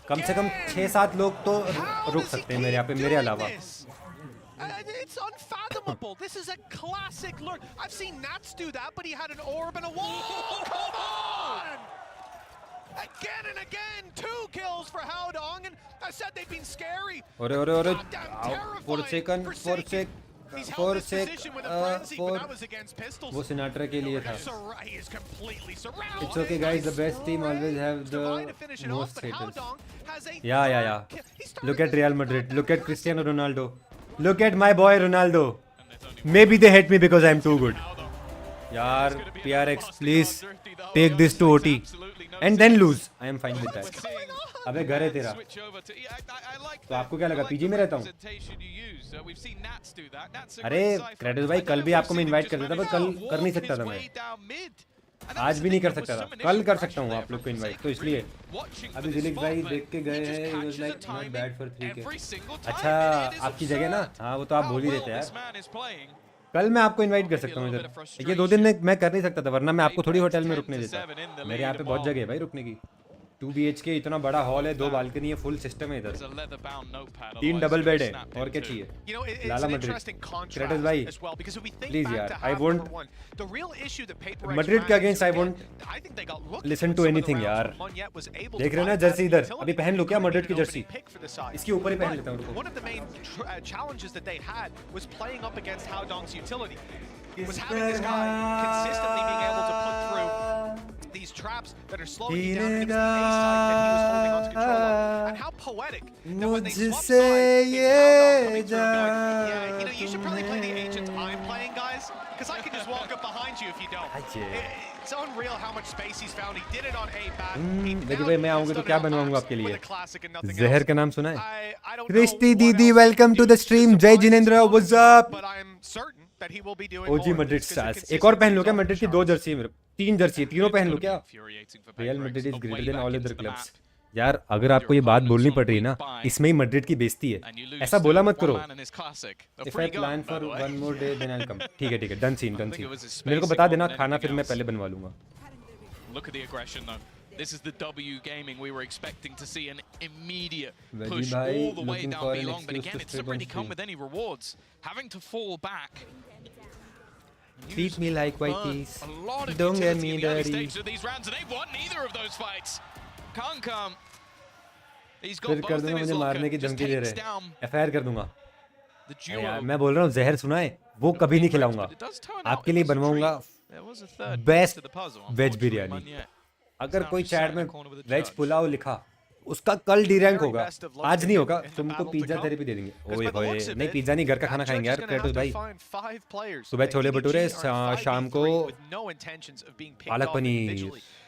कम से कम 6-7 लोग तो रुक सकते हैं मेरे यहाँ पे मेरे अलावा. It's unfathomable. This is a classic lure. I've seen Nats do that, but he had an orb and a wall. Come on! Again and again, 2 kills for Howdong, and I said they've been scary. Ore. For वो Sinatra के लिए था. It's okay guys, the best team always have the most haters. Yeah. Look at Real Madrid. Look at Cristiano Ronaldo. Look at my boy Ronaldo. Maybe they hate me because I am too good. यार PRX please take this to OT and then lose. I am fine with that. अबे घर है तेरा. तो आपको क्या लगा PG में रहता हूँ? अरे क्रेडिट भाई कल भी आपको मैं इनवाइट कर देता पर कल कर नहीं सकता था मैं. आज भी नहीं कर सकता था. कल कर सकता हूँ आप लोग को इनवाइट. तो इसलिए अभी दिलीप भाई देख के गए हैं. It was like not bad for 3K. अच्छा आपकी जगह ना. हाँ वो तो आप बोल ही देते यार. कल मैं आपको इनवाइट कर सकता हूँ इधर. ये 2 दिन में मैं कर नहीं सकता था वरना मैं आपको थोड़ी होटल में रुकने देता. मेरे यहाँ पे बहुत जगह है भाई रुकने की. 2 BHK इतना बड़ा हॉल है. 2 बालकनी है. फुल सिस्टम है इधर. 3 डबल बेड है. और क्या चाहिए? लाला मैड्रिड क्रेडिट भाई प्लीज यार. आई वोंट मैड्रिड के against. I won't listen to anything यार. देख रहे हो ना जर्सी इधर. अभी पहन लो क्या मैड्रिड की जर्सी? इसके ऊपर ही पहन लेता हूँ. One of the main challenges that they had was playing up against Howdong's utility. Was having this guy consistently being able to put through these traps that are slowing you down. And it was the A side that he was holding on to control of. And how poetic that when they swap sides, it's Howdong coming through and going, yeah, you should probably play the agent I'm playing, guys, because I can just walk up behind you if you don't. It's unreal how much space he's found. He did it on A pad. देखिए भाई मैं आऊँगा तो क्या बनवाऊँगा आपके लिए? जहर का नाम सुना है? क्रिस्टी दीदी welcome to the stream. Jai Jinendra what's up? OG Madrid stars. एक और पहन लो क्या? मैड्रिड की 2 जर्सी है मेरे. 3 जर्सी है. तीनों पहन लो क्या? Real Madrid is greater than all other clubs. यार अगर आपको ये बात बोलनी पड़ रही है ना इसमें ही मैड्रिड की बेइज्जती है. ऐसा बोला मत करो. If I plan for 1 more day then I will come. ठीक है डन सीन. मेरे को बता देना खाना फिर मैं पहले बनवा लूंगा. Look at the aggression though. This is the W gaming we were expecting to see an immediate push all the way down B-long, but again it doesn't really come with any rewards. Having to fall back. Treat me like whiteys. Don't get me dirty. These rounds and they've won neither of those fights. Can't come. He's फिर got कर both दूंगा. of his मुझे मारने की just धमकी दे takes रहे down हैं. FIR कर दूंगा. the यार duo. मैं बोल रहा हूँ जहर सुना है वो कभी नहीं खिलाऊंगा. आपके लिए बनवाऊंगा बेस्ट वेज बिरयानी. अगर कोई चैट में वेज पुलाव लिखा उसका कल डी रैंक होगा. आज नहीं होगा. तुमको पिज्जा थेरेपी दे देंगे. ओए होए नहीं पिज्जा नहीं घर का खाना खाएंगे यार क्रेटोस भाई. सुबह छोले भटूरे शाम को पालक पनीर.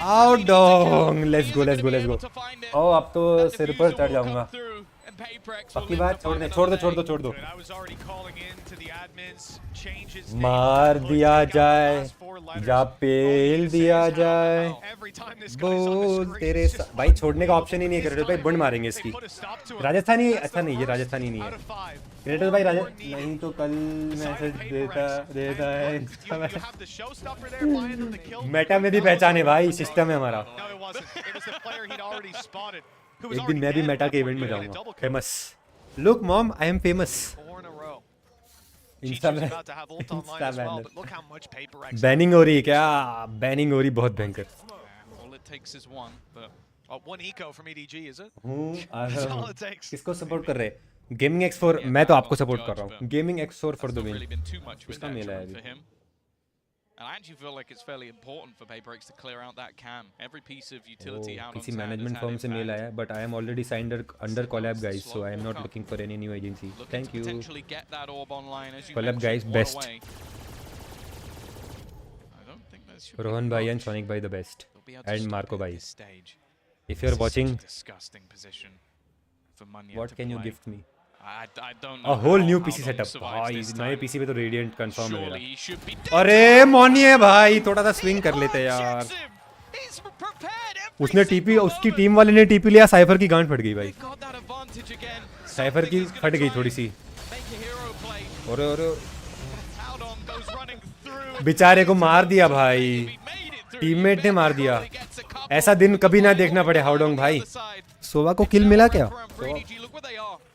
आओ डोंग, लेट्स गो। ओ अब तो सिर पर चढ़ जाऊंगा। पक्की बात, छोड़ दो। मार दिया जाए या पेल दिया जाए, बोल तेरे भाई छोड़ने का ऑप्शन ही नहीं है। क्रेडिट भाई बंड मारेंगे इसकी। राजस्थानी अच्छा नहीं, ये राजस्थानी नहीं है। क्रेडिट भाई नहीं तो कल मैसेज देता है। मेटा में भी पहचान है भाई, सिस्टम है हमारा। एक दिन मैं भी मेटा के इवेंट में जाऊंगा। Famous, look mom I am famous. Banning हो रही है क्या? बैनिंग हो रही बहुत भयंकर। किसको सपोर्ट कर रहे हैं? गेमिंग X4, मैं तो आपको सपोर्ट कर रहा हूँ। Gaming X4 for the win. किसका मेल है अभी? And I actually feel like it's fairly important for PaperX to clear out that cam. Every piece of utility out किसी मैनेजमेंट फर्म से मेल आया, but I am already signed under collab guys, so I am not looking for any new agency. Thank you. Collab guys best. Rohan bhai and Sonic bhai the best, and Marco bhai. If you're watching, what can you gift me? I don't know. A whole new PC setup. भाई नए PC पे तो Radiant confirm है मेरा। अरे मॉनी है भाई, थोड़ा सा स्विंग कर लेते यार। उसने टीपी, उसकी टीम वाले ने टीपी लिया, साइफर की गांड फट गई भाई। साइफर की फट गई थोड़ी सी। और बेचारे को मार दिया भाई, टीममेट ने मार दिया। ऐसा दिन कभी ना देखना पड़े हाउडोंग भाई। सोवा को किल मिला क्या?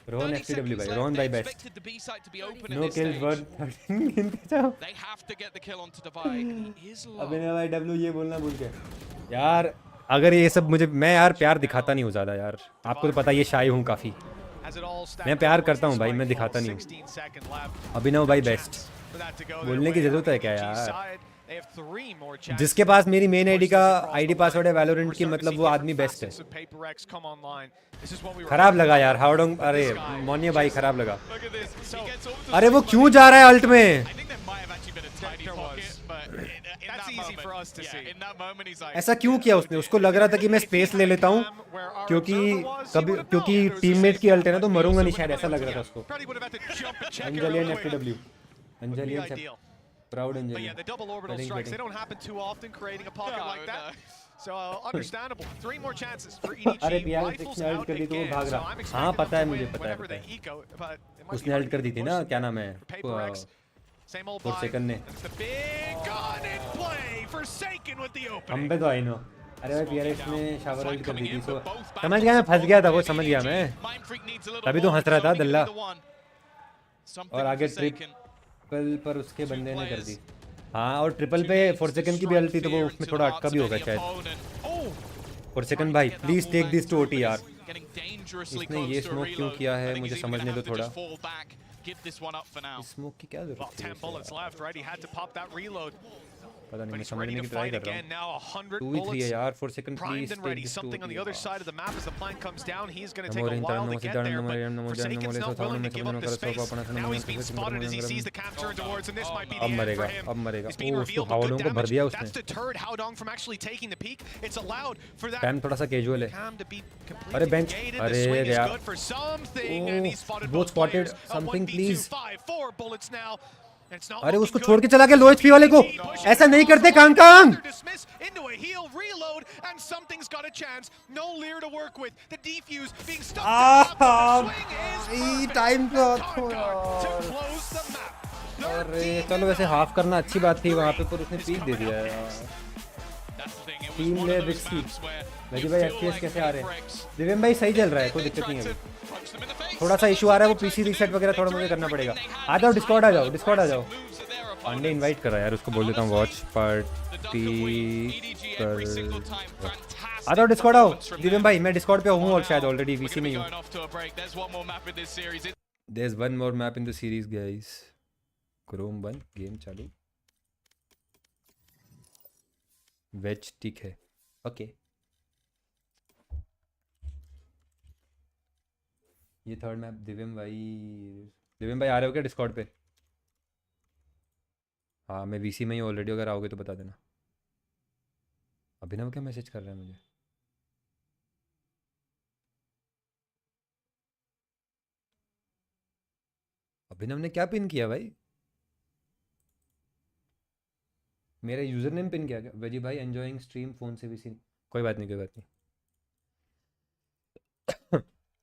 रोहन FTW भाई, रोहन भाई बेस्ट। नो किल्स वर्थ 13 गिनते जाओ। अबे ना भाई W ये बोलना भूल गया यार। अगर ये सब मुझे, मैं यार प्यार दिखाता नहीं हूँ ज़्यादा यार, आपको तो पता है ये शाय हूँ काफ़ी। मैं प्यार करता हूँ भाई, मैं दिखाता नहीं हूँ। अभिनव भाई बेस्ट, बोलने की ज़रूरत है क्या यार? जिसके पास मेरी मेन आईडी का आईडी पासवर्ड है वैलोरेंट की, मतलब वो आदमी बेस्ट है। खराब लगा यार हाउडोंग, अरे मोनिया भाई खराब लगा। अरे वो क्यों जा रहा है अल्ट में? ऐसा क्यों किया उसने? उसको लग रहा था कि मैं स्पेस ले लेता हूँ क्योंकि टीममेट की अल्ट है ना, तो मरूंगा नहीं शायद, ऐसा लग रहा था उसको। अंजलियन FTW, अंजलियन proud Anjali. The double orbital strikes, they don't happen too often, creating a pocket like that. So understandable. 3 more chances for EDG. अरे Rifles out again. So I'm expecting to win whenever they eco. उसने help कर दी थी ना, क्या नाम है? Forsaken ने। The big gun in play. Forsaken with the opening. हम पे तो आई नो। अरे भाई PRX ने शावर हेल्प कर दी थी, तो समझ गया मैं, फंस गया था वो, समझ गया मैं। तभी तो हंस रहा था दल्ला। और आगे ट्रिपल पर उसके बंदे ने कर दी। हाँ, और ट्रिपल पे Forsaken की भी अल्ट थी, तो वो उसमें थोड़ा अटका भी होगा शायद। Forsaken भाई please take this to OT यार। इसने ये स्मोक क्यों किया है मुझे समझने दो थोड़ा। स्मोक की क्या जरूरत है? पता नहीं, मैं समझने की ट्राई कर रहा हूँ। 2v3 है यार, Forsaken please take this to OT। अब मरेगा, अब मरेगा। ओ, उसको हाउडों को भर दिया उसने। टाइम थोड़ा सा कैजुअल है। अरे बेंच, अरे यार, वो स्पॉटेड समथिंग प्लीज। अरे उसको छोड़ के चला गया लो HP वाले को। ऐसा नहीं करते कांग कांग। टाइम का अरे चलो, वैसे हाफ करना अच्छी बात थी वहाँ पे, पर उसने पीक दे दिया यार। टीम ले रिस्की। वेगी भाई FPS कैसे आ रहे हैं? दिव्यम भाई सही चल रहा है, कोई दिक्कत नहीं है अभी। थोड़ा सा इशू आ रहा है, वो PC रीसेट वगैरह थोड़ा मुझे करना पड़ेगा। आ जाओ डिस्कॉर्ड, आ जाओ डिस्कॉर्ड, आ जाओ। पांडे इनवाइट करा यार, उसको बोल देता हूँ वॉच पार्टी कर। आ जाओ डिस्कॉर्ड आओ। दिव्यम भाई मैं डिस्कॉर्ड पे हूँ और शायद ऑलरेडी VC में हूँ। There's one more map in the series guys. Chrome 1 game चालू। वेज ठीक है, ओके। ये थर्ड मैप दिव्यम भाई आ रहे हो क्या डिस्कॉर्ड पे? हाँ मैं VC में ही ऑलरेडी, अगर आओगे तो बता देना। अभिनव क्या मैसेज कर रहा है मुझे? अभिनव ने क्या पिन किया भाई? मेरा यूजर नेम पिन किया क्या? वेजी भाई एंजॉयिंग स्ट्रीम फोन से भी सीन। कोई बात नहीं, कोई बात नहीं।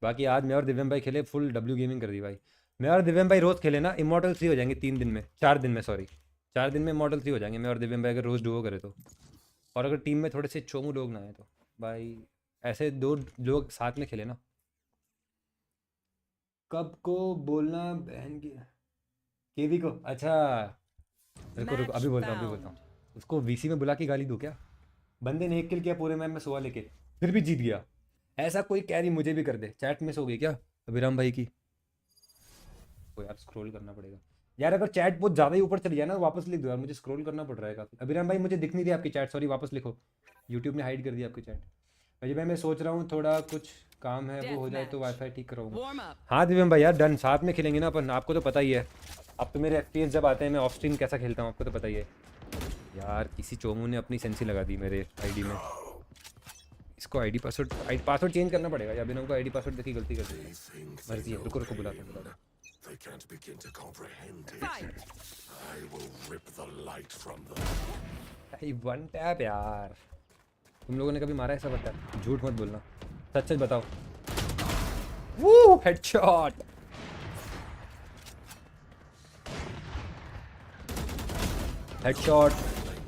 बाकी आज मैं और दिव्यम भाई खेले, फुल डब्ल्यू गेमिंग कर दी भाई। मैं और दिव्यम भाई रोज खेले ना, इमॉर्टल 3 हो जाएंगे 3 दिन में, 4 दिन में, सॉरी 4 दिन में इमॉर्टल 3 हो जाएंगे मैं और दिव्यम भाई, अगर रोज डुओ करे तो। और अगर टीम में थोड़े से चोमू लोग ना आए तो भाई, ऐसे 2 लोग साथ में खेले ना। कब को बोलना बहन की केवी को? अच्छा रुको अभी बोलता हूँ। उसको वीसी में बुला के गाली दूँ क्या? बंदे ने 1 किल किया पूरे मैच में 16 लेके, फिर भी जीत गया। ऐसा कोई कैरी मुझे भी कर दे। चैट मिस हो गई क्या अभिराम भाई की? तो यार स्क्रॉल करना पड़ेगा यार, अगर चैट बहुत ज़्यादा ही ऊपर चली जाए ना वापस लिख दो यार, मुझे स्क्रॉल करना पड़ रहा है काफ़ी। अभिराम भाई मुझे दिख नहीं रही आपकी चैट, सॉरी वापस लिखो। यूट्यूब ने हाइड कर दिया आपकी चैट। भाई मैं सोच रहा हूँ थोड़ा कुछ काम है, वो हो जाए तो वाईफाई ठीक कराऊंगा। हाँ दिव्यम भाई यार डन, साथ में खेलेंगे ना अपन, आपको तो पता ही है। अब तो मेरे FPS जब आते हैं मैं ऑफ स्ट्रीम कैसा खेलता हूँ आपको तो पता ही है। यार किसी चोमू ने अपनी सेंसी लगा दी मेरे आईडी में। इसको आईडी पासवर्ड चेंज करना पड़ेगा। या अभिनव को आईडी पासवर्ड देखी गलती कर दी मर्जी है। रुको बुलाता हूँ। वन टैप यार, तुम लोगों ने कभी मारा है ऐसा? बता, झूठ मत बोलना, सच सच बताओ। वो हेडशॉट, हेडशॉट।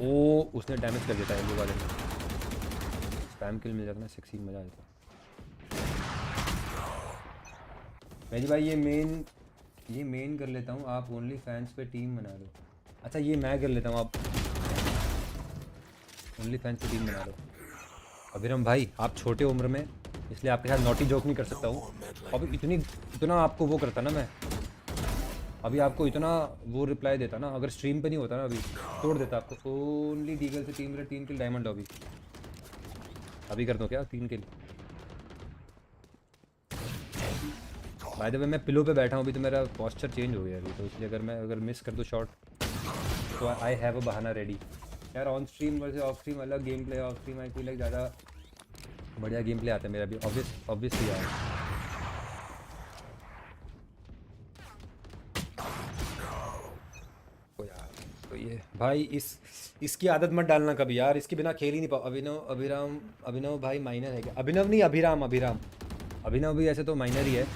ओ उसने डैमेज कर देता है एलबो वाले ने। स्पैम किल मिल जाता ना, 16 मजा आ जाता। मेरी भाई ये मेन कर लेता हूँ, आप ओनली फैंस पे टीम बना लो। अच्छा ये मैं कर लेता हूँ, आप ओनली फैंस पे टीम बना लो। अभिराम भाई आप छोटे उम्र में, इसलिए आपके साथ नॉटी जोक नहीं कर सकता हूँ। अभी इतना आपको वो करता ना मैं, अभी आपको इतना वो रिप्लाई देता ना, अगर स्ट्रीम पे नहीं होता ना अभी तोड़ देता आपको। ओनली डीगल से टीम 3 किल डायमंड लॉबी। अभी कर दो क्या 3 किल? बाय द वे मैं पिलो पे बैठा हूँ अभी, तो मेरा पोस्चर चेंज हो गया अभी, तो इसलिए अगर मिस कर दो शॉट तो आई हैव अ बहाना रेडी। यार on stream versus off stream अलग game play. Off stream I feel like ज़्यादा बढ़िया गेम प्ले आता है मेरा भी, ऑब्वियसली यार। तो ये भाई इसकी आदत मत डालना कभी यार, इसके बिना खेल ही नहीं पाओ। अभिनव भाई माइनर है क्या? अभिनव नहीं, अभिराम। अभिनव भी ऐसे तो माइनर ही है।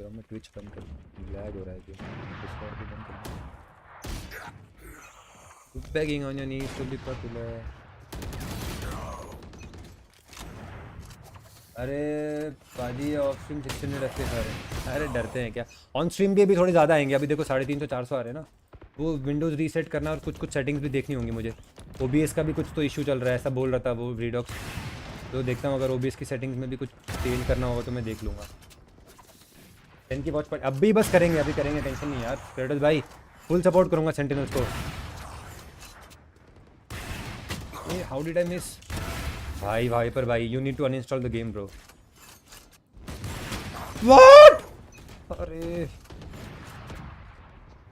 मैं ट्विच बंद कर, लैग हो रहा है कि डिस्कॉर्ड भी बंद कर। Begging on your knees to be popular. अरे पाजी ऑफ स्ट्रीम 600 रखते सारे। अरे डरते हैं क्या? ऑन स्ट्रीम भी अभी थोड़े ज़्यादा आएंगे। अभी देखो 350-400 आ रहे हैं ना। वो विंडोज़ रीसेट करना और कुछ सेटिंग्स भी देखनी होंगी मुझे। OBS का भी कुछ तो इशू चल रहा है, ऐसा बोल रहा था वो रीडॉक्स। तो देखता हूँ अगर OBS की सेटिंग्स में भी कुछ चेंज करना होगा तो मैं देख लूँगा। 10 की वॉच पार्टी अब भी बस करेंगे, अभी करेंगे, टेंशन नहीं यार। क्रेडिट भाई फुल सपोर्ट करूँगा सेंटिनल्स को। हाउ डिड आई मिस भाई पर भाई, you need to uninstall the game bro. What? अरे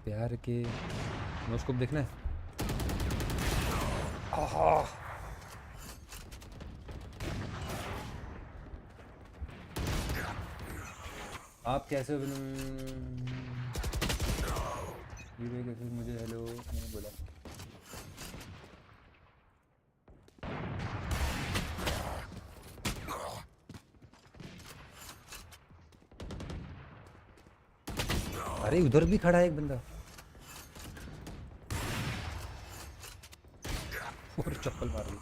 प्यार के नोस्कोप देखना है। आप कैसे हो? मुझे हेलो मैंने बोला। अरे उधर भी खड़ा है एक बंदा। और चप्पल मार दी।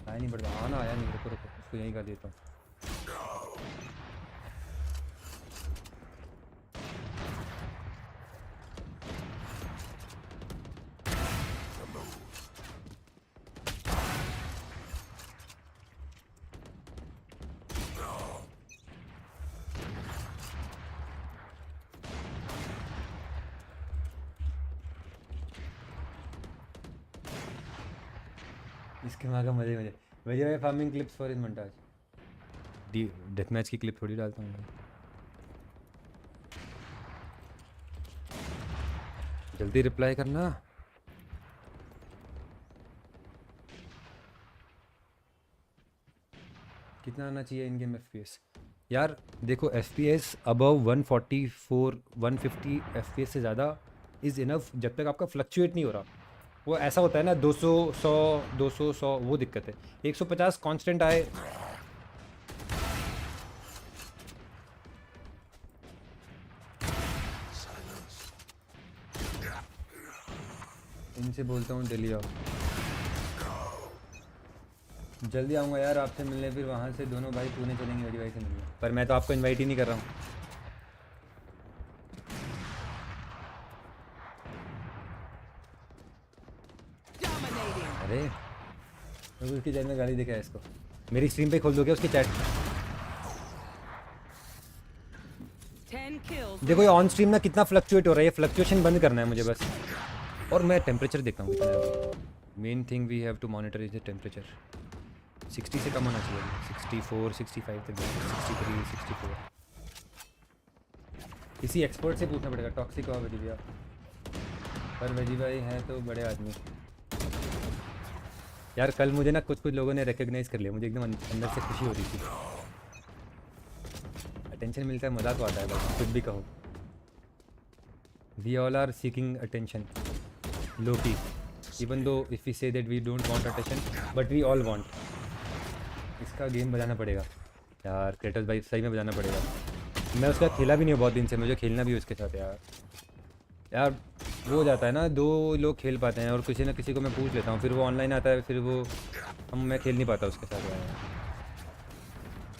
आया नहीं बढ़ रहा, आना आया नहीं। रुको उसको यहीं कर देता हूँ। इसके वहाँ का मजे वेजीबॉय farming clips for is montage. Death match की क्लिप थोड़ी डालता हूँ। जल्दी रिप्लाई करना। कितना आना चाहिए इन गेम FPS? यार देखो FPS अबव 144 150 FPS से ज़्यादा इज़ इनफ जब तक आपका फ्लक्चुएट नहीं हो रहा। वो ऐसा होता है ना 200 100 200 100 वो दिक्कत है। 150 कांस्टेंट आए इनसे बोलता हूँ दिल्ली आओ, जल्दी आऊँगा यार आपसे मिलने, फिर वहाँ से दोनों भाई पुणे चलेंगे वेडी भाई से मिलने। पर मैं तो आपको इनवाइट ही नहीं कर रहा हूँ। अरे तो उसकी चैट में गाली दिखा है इसको। मेरी स्ट्रीम पे खोल दोगे उसकी चैट? देखो ये ऑन स्ट्रीम ना कितना फ्लक्चुएट हो रहा है, ये फ्लक्चुएशन बंद करना है मुझे बस। और मैं टेम्परेचर देखता हूँ कितना। Main thing we have to monitor is the temperature. 60 से कम होना चाहिए, 64 65 तक, 63 64। किसी एक्सपर्ट से पूछना पड़ेगा। टॉक्सिक हो वेजी भैया, पर वेजी भाई हैं तो बड़े आदमी। यार कल मुझे ना कुछ लोगों ने रिकग्नाइज़ कर लिया, मुझे एकदम अंदर से खुशी हो रही थी। अटेंशन मिलता है, मज़ा तो आता है बस, कुछ भी कहो। We all are seeking attention low key, even though if we say that we don't want attention but we all want. इसका गेम बजाना पड़ेगा यार, क्रेटस भाई सही में बजाना पड़ेगा। मैं उसका खेला भी नहीं हूँ बहुत दिन से, मुझे खेलना भी है उसके साथ यार। यार वो हो जाता है ना, दो लोग खेल पाते हैं और किसी ना किसी को मैं पूछ लेता हूँ, फिर वो ऑनलाइन आता है, फिर वो मैं खेल नहीं पाता उसके साथ यार।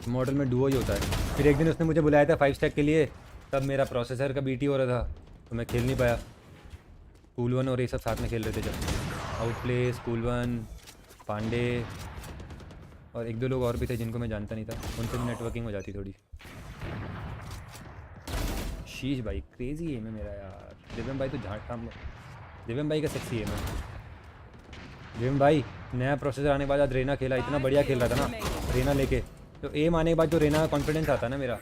मॉडल में डुओ ही होता है। फिर एक दिन उसने मुझे बुलाया था 5 स्टैक के लिए, तब मेरा प्रोसेसर का बीटी हो रहा था तो मैं खेल नहीं पाया। स्कूल 1 और ये सब साथ में खेल रहे थे जब। आउटप्ले, स्कूल 1, पांडे और 1-2 लोग और भी थे जिनको मैं जानता नहीं था, उनसे भी नेटवर्किंग हो जाती थोड़ी। शीश भाई क्रेजी है मेरा यार। दिव्यम भाई तो झाट काम, दिव्यम भाई का सेक्सी है मैं। दिव्यम भाई नया प्रोसेसर आने के बाद आज रेना खेला, इतना बढ़िया खेल रहा था ना रेना लेके, तो एम आने के बाद जो रेना का कॉन्फिडेंस आता है ना मेरा,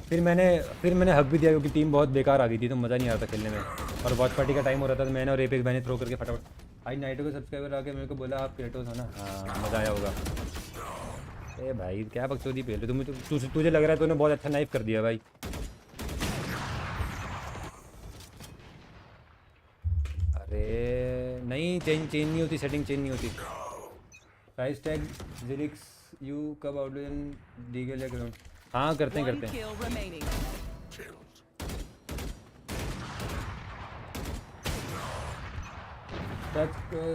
फिर मैंने हक भी दिया क्योंकि टीम बहुत बेकार आ गई थी तो मज़ा नहीं आ रहा था खेलने में। और वॉच पार्टी का टाइम हो रहा था तो मैंने और एपेक्स मैंने थ्रो करके फटाफट। आज नाइटो को सब्सक्राइबर आके मेरे को बोला आप क्रेटोस हो ना, हाँ मज़ा आया होगा। ए भाई क्या बकचोदी पेल रहे तुझे लग रहा है तूने बहुत अच्छा नाइफ कर दिया भाई। अरे नहीं चेंज नहीं होती, सेटिंग चेंज नहीं होती। प्राइस टैग जिलिक्स यू कब आउट डीगल या ग्राउंड? हाँ करते हैं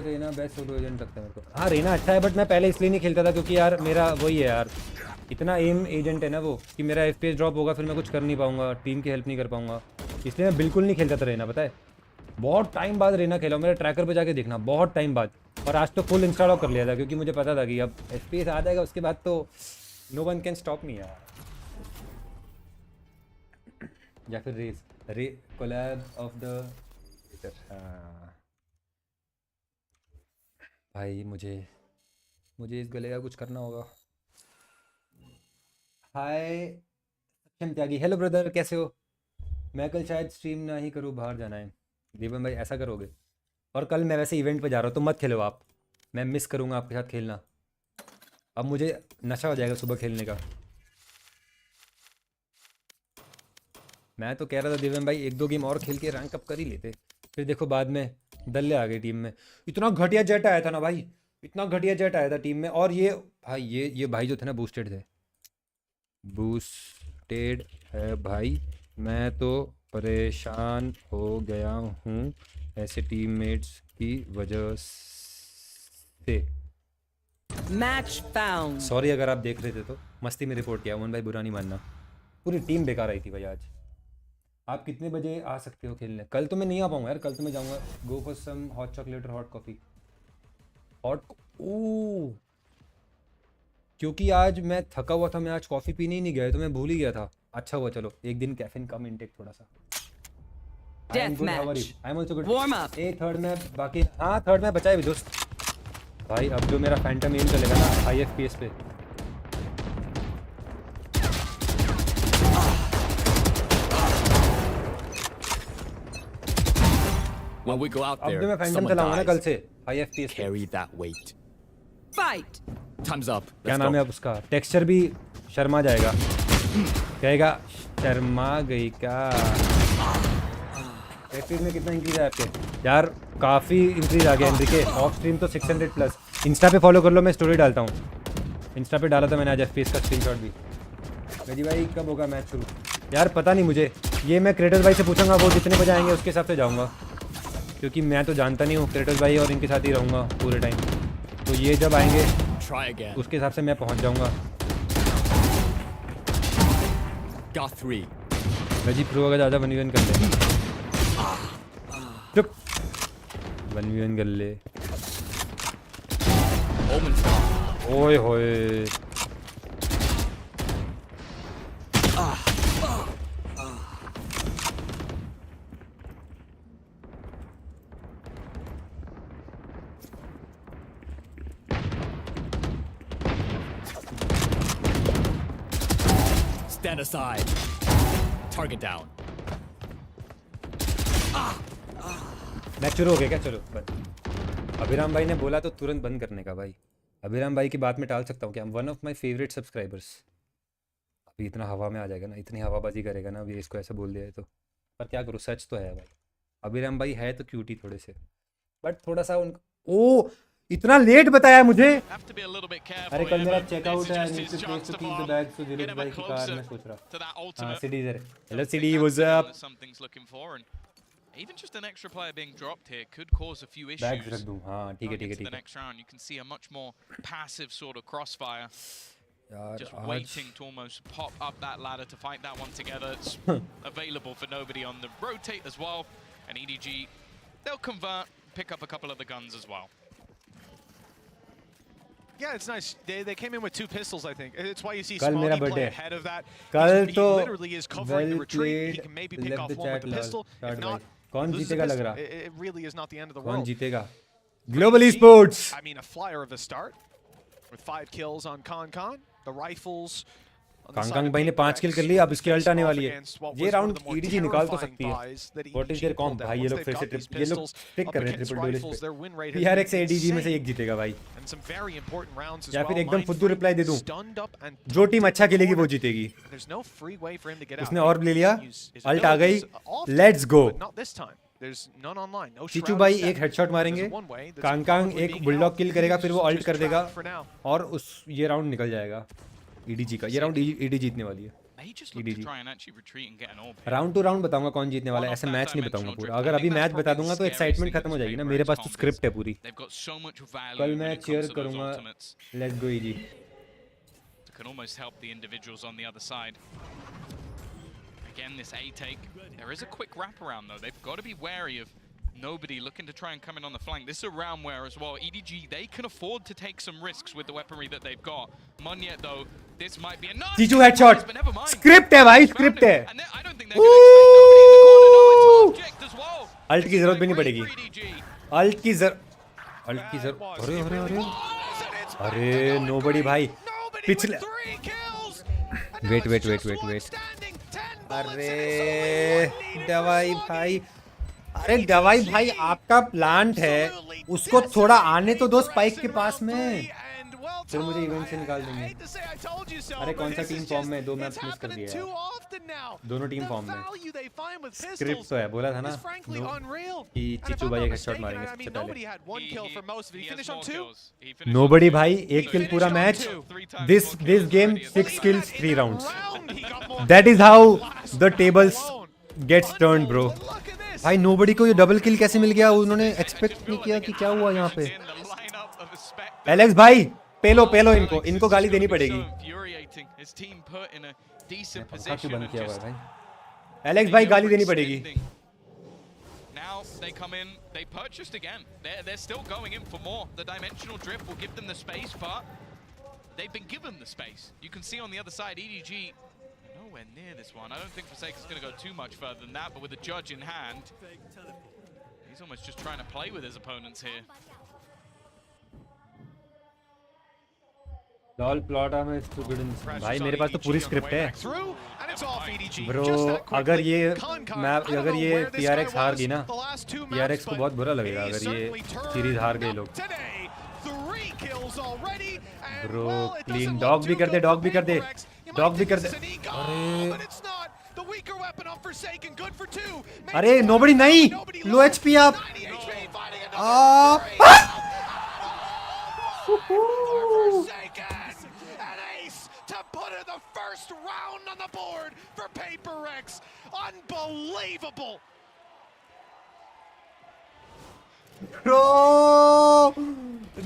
रेना बेस्ट सोलो एजेंट लगता है मेरे को। हाँ रेना अच्छा है बट मैं पहले इसलिए नहीं खेलता था क्योंकि यार मेरा वही है यार, इतना एम एजेंट है ना वो कि मेरा FPS ड्रॉप होगा, फिर मैं कुछ कर नहीं पाऊंगा, टीम की हेल्प नहीं कर पाऊंगा, इसलिए मैं बिल्कुल नहीं खेलता था रेना। पता है बहुत टाइम बाद रेना खेला, मेरा ट्रैकर पे जाके देखना बहुत टाइम बाद। और आज तो फुल इंस्टॉल कर लिया था क्योंकि मुझे पता था कि अब FPS आ जाएगा उसके बाद तो no one can stop me यार। या फिर कोलैब ऑफ द भाई मुझे इस गले का कुछ करना होगा। हाय सक्षम त्यागी, हेलो ब्रदर कैसे हो? मैं कल शायद स्ट्रीम ना ही करूँ, बाहर जाना है। दीपन भाई ऐसा करोगे? और कल मैं वैसे इवेंट पे जा रहा हूँ तो मत खेलो आप, मैं मिस करूँगा आपके साथ खेलना। अब मुझे नशा हो जाएगा सुबह खेलने का। मैं तो कह रहा था दिव्यम भाई 1-2 गेम और खेल के रैंक अप कर ही लेते, फिर देखो बाद में दल्ले आ गई टीम में। इतना घटिया जेट आया था ना भाई, इतना घटिया जेट आया था टीम में। और ये भाई ये भाई जो थे ना बूस्टेड थे, बूस्टेड है भाई। मैं तो परेशान हो गया हूँ ऐसे टीममेट्स की वजह से। Match found. सॉरी अगर आप देख रहे थे तो मस्ती में रिपोर्ट किया, मोहन भाई बुरा नहीं मानना। पूरी टीम बेकार आई थी भाई आज। आप कितने बजे आ सकते हो खेलने? कल तो मैं नहीं आ पाऊंगा यार, कल तो मैं जाऊंगा। Go for some hot chocolate और हॉट कॉफ़ी। ओह क्योंकि आज मैं थका हुआ था, मैं आज कॉफ़ी पीने ही नहीं गया तो मैं भूल ही गया था। अच्छा हुआ चलो एक दिन कैफीन कम इंटेक थोड़ा सा। Death match. I am also good. Warm up. Third में बाकी, हाँ थर्ड में बचा है भी दोस्त भाई। अब जो मेरा फैंटम एम चलेगा ना हाई FPS पे, When we go out there, अब जो मैं फैंटम चलाऊंगा ना कल से high FPS carry that weight. Fight. Time's up. क्या नाम है अब उसका? टेक्सचर भी शर्मा जाएगा। कहेगा शर्मा गई का। एक्टिव में कितना इंक्रीज है आपके? यार काफ़ी इंक्रीज आ गया एनरिके। ऑफ स्ट्रीम तो 600 प्लस। इंस्टा पे फॉलो कर लो, मैं स्टोरी डालता हूँ। इंस्टा पे डाला था मैंने आज फेस का स्क्रीनशॉट भी। गजी भाई कब होगा मैच शुरू? यार पता नहीं मुझे, ये मैं क्रेटस भाई से पूछूंगा, वो जितने बजे आएंगे उसके हिसाब से जाऊँगा, क्योंकि मैं तो जानता नहीं हूँ। क्रेटस भाई और इनके साथ ही रहूँगा पूरे टाइम, तो ये जब आएंगे उसके हिसाब से मैं पहुँच जाऊँगा। गजी प्रो अगर ज़्यादा 1v1 कर ले। चुप, 1v1 कर ले। ओए होए, Stand aside. Target down. Match शुरू हो गया क्या? चलो बंद। अभिराम भाई ने बोला तो तुरंत बंद करने का भाई। अभिराम भाई की बात में टाल सकता हूँ क्या? One of my favourite subscribers. अभी इतना हवा में आ जाएगा ना, इतनी हवाबाजी करेगा ना अभी, इसको ऐसा बोल दिया है तो। पर क्या करूँ, सच तो है भाई। अभिराम भाई है तो क्यूटी थोड़े से, बट थोड़ा सा उनका। ओ इतना लेट बताया मुझे। अरे कल मेरा चेकआउट है, need to place to keep the bag, so Dheeraj भाई की कार में सोच रहा। हां city sir, hello city, what's up? Even just an extra player being dropped here could cause a few issues. Bag रख दूं, हां ठीक है ठीक है ठीक है। The next round you can see a much more passive sort of crossfire. यार just waiting to almost pop up that ladder to fight that one together. It's available for nobody on the rotate as well. And EDG, they'll convert, pick up a couple of the guns as well. Yeah, it's nice. They came in with 2 pistols, I think. It's why you see कल मेरा Smoggy play birthday ahead of that. कल तो literally is covering the retreat. He can maybe pick off one with the pistol. If not, कौन जीतेगा लग रहा? it really is not the end of the कौन world. जीतेगा? Global esports. I mean, a flyer of a start with 5 kills on Khan. The rifles. कांग भाई ने 5 किल कर ली, अब इसकी अल्ट आने वाली है। ये राउंड ईडीजी निकाल तो सकती है। व्हाट इज देयर कॉम्प भाई? ये लोग फिर से ये लोग पिक कर रहे हैं ट्रिपल डुएलिस्ट पे। पीआरएक्स एडीजी में से एक जीतेगा भाई, या फिर एकदम फुद्दू रिप्लाई दे दूं, जो टीम अच्छा खेलेगी वो जीतेगी। उसने और ले लिया, अल्ट आ गई, लेट्स गो। चिचू भाई एक हेडशॉट मारेंगे, कांग एक बुलडॉग किल करेगा, फिर वो अल्ट कर देगा और उस ये राउंड निकल जाएगा ईडीजी का। ये राउंड ईडी जीतने वाली है। ईडीजी राउंड टू राउंड बताऊंगा कौन जीतने वाला है, ऐसा मैच नहीं बताऊंगा पूरा। अगर अभी मैच बता दूंगा तो एक्साइटमेंट खत्म हो जाएगी ना। मेरे पास तो स्क्रिप्ट है पूरी। कल मैं चीयर करूंगा, let's go ED. Can almost help the individuals on the other side. Again, this A take. There is a quick wraparound though. They've got to be wary of nobody looking to try and come in on the flank. This is a round where as well, EDG, they can afford to take some risks with the weaponry that they've got. Munyet though, this might be a nice Chichu headshot. Script है भाई, script है। Alt की जरूरत भी नहीं पड़ेगी। Alt की अरे अरे अरे अरे नोबडी भाई, पिछले वेट अरे दवाई भाई, अरे दवाई भाई आपका प्लांट है, उसको थोड़ा आने तो दो स्पाइक के पास में, फिर मुझे इवेंट से निकाल देंगे। अरे कौन सा टीम फॉर्म में? 2 मैच मिस कर दिया है, दोनों टीम फॉर्म में। स्क्रिप्ट तो है, बोला था ना कि चिचू भाई एक हेडशॉट मारेंगे सबसे पहले। नोबडी भाई, 1 किल पूरा match. This game 6 kills 3 rounds. That is how the tables gets turned bro. भाई नोबडी को ये डबल किल कैसे मिल गया? उन्होंने एक्सपेक्ट नहीं किया कि क्या हुआ यहाँ पे। एलेक्स भाई पेलो इनको गाली देनी पड़ेगी। क्यों बंद किया हुआ है भाई? एलेक्स भाई गाली देनी पड़ेगी। Now they come in, they purchased again. They're still going in for more. The dimensional drift will give them the space, but they've been given the space. You can see on the other side, EDG nowhere near this one. I don't think Forsaken's going to go too much further than that, but with a judge in hand, he's almost just trying to play with his opponents here. Lol plot में भाई मेरे पास तो पूरी script है bro. अगर ये पीआरएक्स हार गई ना, पीआरएक्स को बहुत बुरा लगेगा अगर ये सीरीज हार गए लोग। ब्रो क्लीन डॉग भी कर दे डॉग भी कर दे अरे अरे नोबडी नहीं लो एचपी आप to put in the first round on the board for PaperX. Unbelievable. Bro,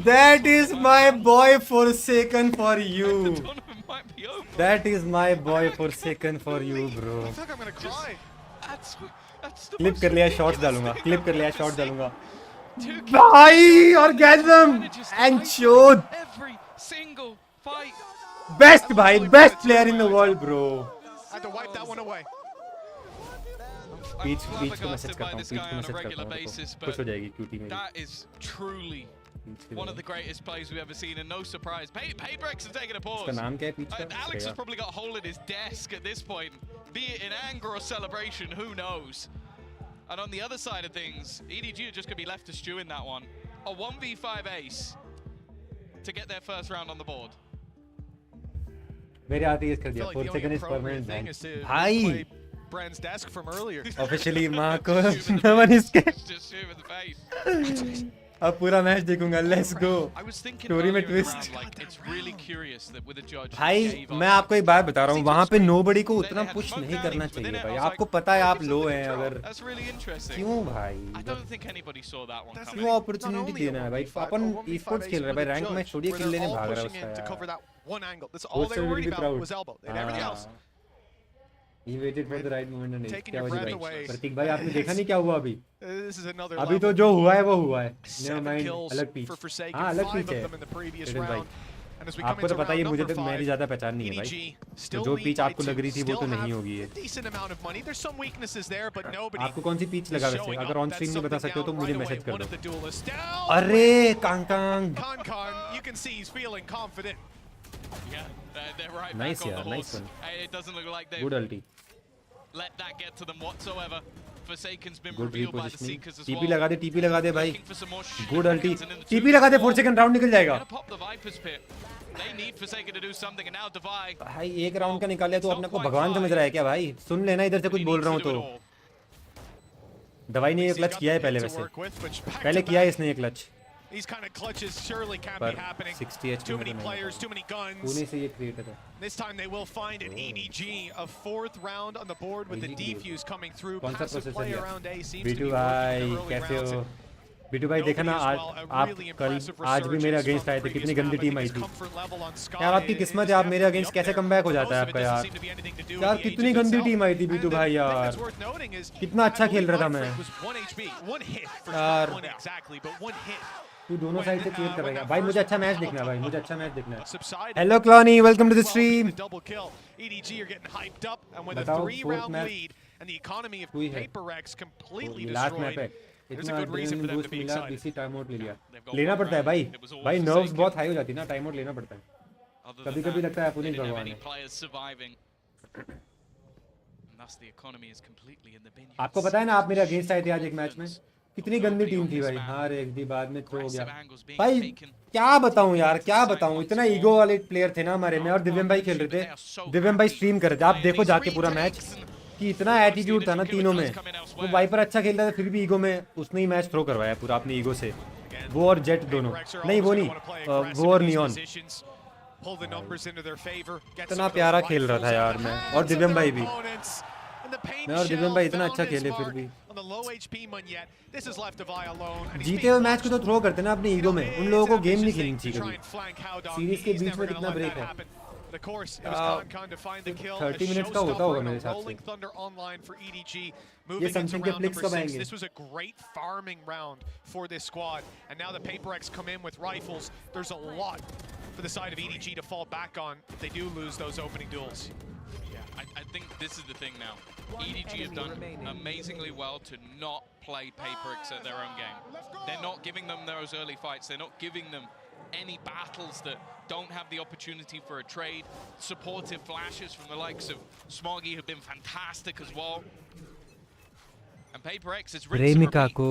that is my boy Forsaken for you. That is my boy Forsaken for you, bro. I feel like I'm gonna cry. That's clip कर लिया shots डालूंगा clip कर लिया shots डालूंगा भाई ऑर्गेज़म and शोड Every single fight. Best भाई best player in the world bro I had to wipe that one away. Peach को मैसेज करता हूं पीच को मैसेज करता हूं खुश हो जाएगी क्यूटी मेरी That is truly one of the greatest plays we've ever seen, and no surprise. PaperX has taken a pause. उसका नाम क्या है पीच का Alex has probably got a hole in his desk at this point, be it in anger or celebration, who knows. And on the other side of things, EDG are just going to be left to stew in that one. A 1v5 ace to get their first round on the board. मेरे आते ही कर दिया 4 second is permanent ban भाई Brand's desk from earlier. Officially मां को नमन इसके अब पूरा मैच देखूंगा लेट्स गो स्टोरी में ट्विस्ट भाई मैं आपको एक बात बता रहा हूँ वहां पे नोबडी को उतना पुश नहीं करना चाहिए भाई आपको पता है आप लो हैं अगर क्यों भाई क्यों अपॉर्चुनिटी देना है भाई अपन ई-स्पोर्ट्स खेल रहे हैं भाई रैंक में छोड़िए किल लेने भाग रहा है उसका One angle. That's all they were worried about was elbow. They did everything else. He waited for the right moment and Taking your breath away. प्रतीक भाई आपने देखा नहीं क्या हुआ अभी This is another अभी तो जो हुआ है वो हुआ है Never mind अलग पीच हाँ अलग पीच है आपको तो पता ही मुझे तो मेरी ज्यादा पहचान नहीं है भाई तो जो पीच आपको लग रही थी वो तो नहीं होगी ये आपको कौन सी पीच लगा वैसे अगर ऑन स्क्रीन नहीं बता सकते हो तो मुझे मैसेज कर दो अरे Kong you can see he's feeling confident. Yeah, they're right nice back on यार the nice horse. one It doesn't look like good they've ulti let that get to them whatsoever. Forsaken's been good revealed by the Seekers as well. TP लगा दे भाई good ulti TP लगा दे 4 second round निकल जाएगा Pop the Viper's pit. They need Forsaken to do something, and now Divide. भाई एक round का निकाल लिया तो अपने को भगवान समझ रहा है क्या भाई सुन लेना इधर से कुछ बोल रहा हूँ तो दवाई ने ये क्लच किया है पहले वैसे पहले किया है इसने ये clutch These kind of clutches surely can't be happening. 60 HP too many players, too many guns. Pune से ये क्रिएटर है This time they will find an EDG, a 4th round on the board with the defuse coming through. Passive play around A seems to Bittu be भाई working in the कैसे early हो rounds. Bittu भाई देखा ना आप कल आज भी मेरे अगेंस्ट आए थे कितनी गंदी टीम आई थी यार आपकी किस्मत है आप मेरे अगेंस्ट कैसे कमबैक हो जाता है आपका यार कितनी गंदी टीम आई थी बीटू भाई यार कितना अच्छा खेल रहा था मैं यार तू दोनों साइड से क्लियर कर रहा है भाई मुझे अच्छा मैच देखना है भाई मुझे अच्छा मैच देखना है हेलो क्लॉनी welcome to the stream EDG are getting hyped up and with a बताओ 3-round lead and the economy of PaperX completely last match destroyed. है इतना एड्रेनलिन बूस्ट मिला बीसी टाइम आउट ले लिया लेना पड़ता है भाई नर्व्स बहुत हाई हो जाती है ना टाइम आउट लेना पड़ता है कभी-कभी लगता है पुनीत भगवान है आपको पता है ना आप मेरे अगेंस्ट आए थे आज एक मैच में कितनी गंदी टीम थी भाई हार एक दी बाद में थ्रो हो गया भाई क्या बताऊं यार क्या बताऊं इतना ईगो वाले प्लेयर थे ना हमारे में और दिव्यम भाई खेल रहे थे दिव्यम भाई स्ट्रीम कर रहे थे आप देखो जाके पूरा मैच कि इतना एटीट्यूड था ना तीनों में वो वाइपर अच्छा खेलता था फिर भी ईगो में उसने ही मैच थ्रो करवाया पूरा अपनी ईगो से वो और जेट दोनों नहीं वो नहीं वो और नियॉन इतना प्यारा खेल रहा था यार मैं और दिव्यम भाई भी मैं और दिव्यम भाई इतना अच्छा खेले फिर भी जीते हुए मैच को तो थ्रो करते ना अपने ईगो में उन लोगों को गेम नहीं खेलनी चाहिए कभी सीरीज के बीच में कितना ब्रेक है 30 मिनट्स का होता होगा मेरे हिसाब से ये समथिंग के फ्लिक्स कब आएंगे This was a great farming round for this squad and now the PaperX come in with rifles. There's a lot for the side of EDG to fall back on if they do lose those opening duels. I think this is the thing now. EDG have done amazingly well to not play PaperX at their own game. They're not giving them those early fights. They're not giving them any battles that don't have the opportunity for a trade. Supportive flashes from the likes of Smoggy have been fantastic as well. And PaperX is प्रेमिका को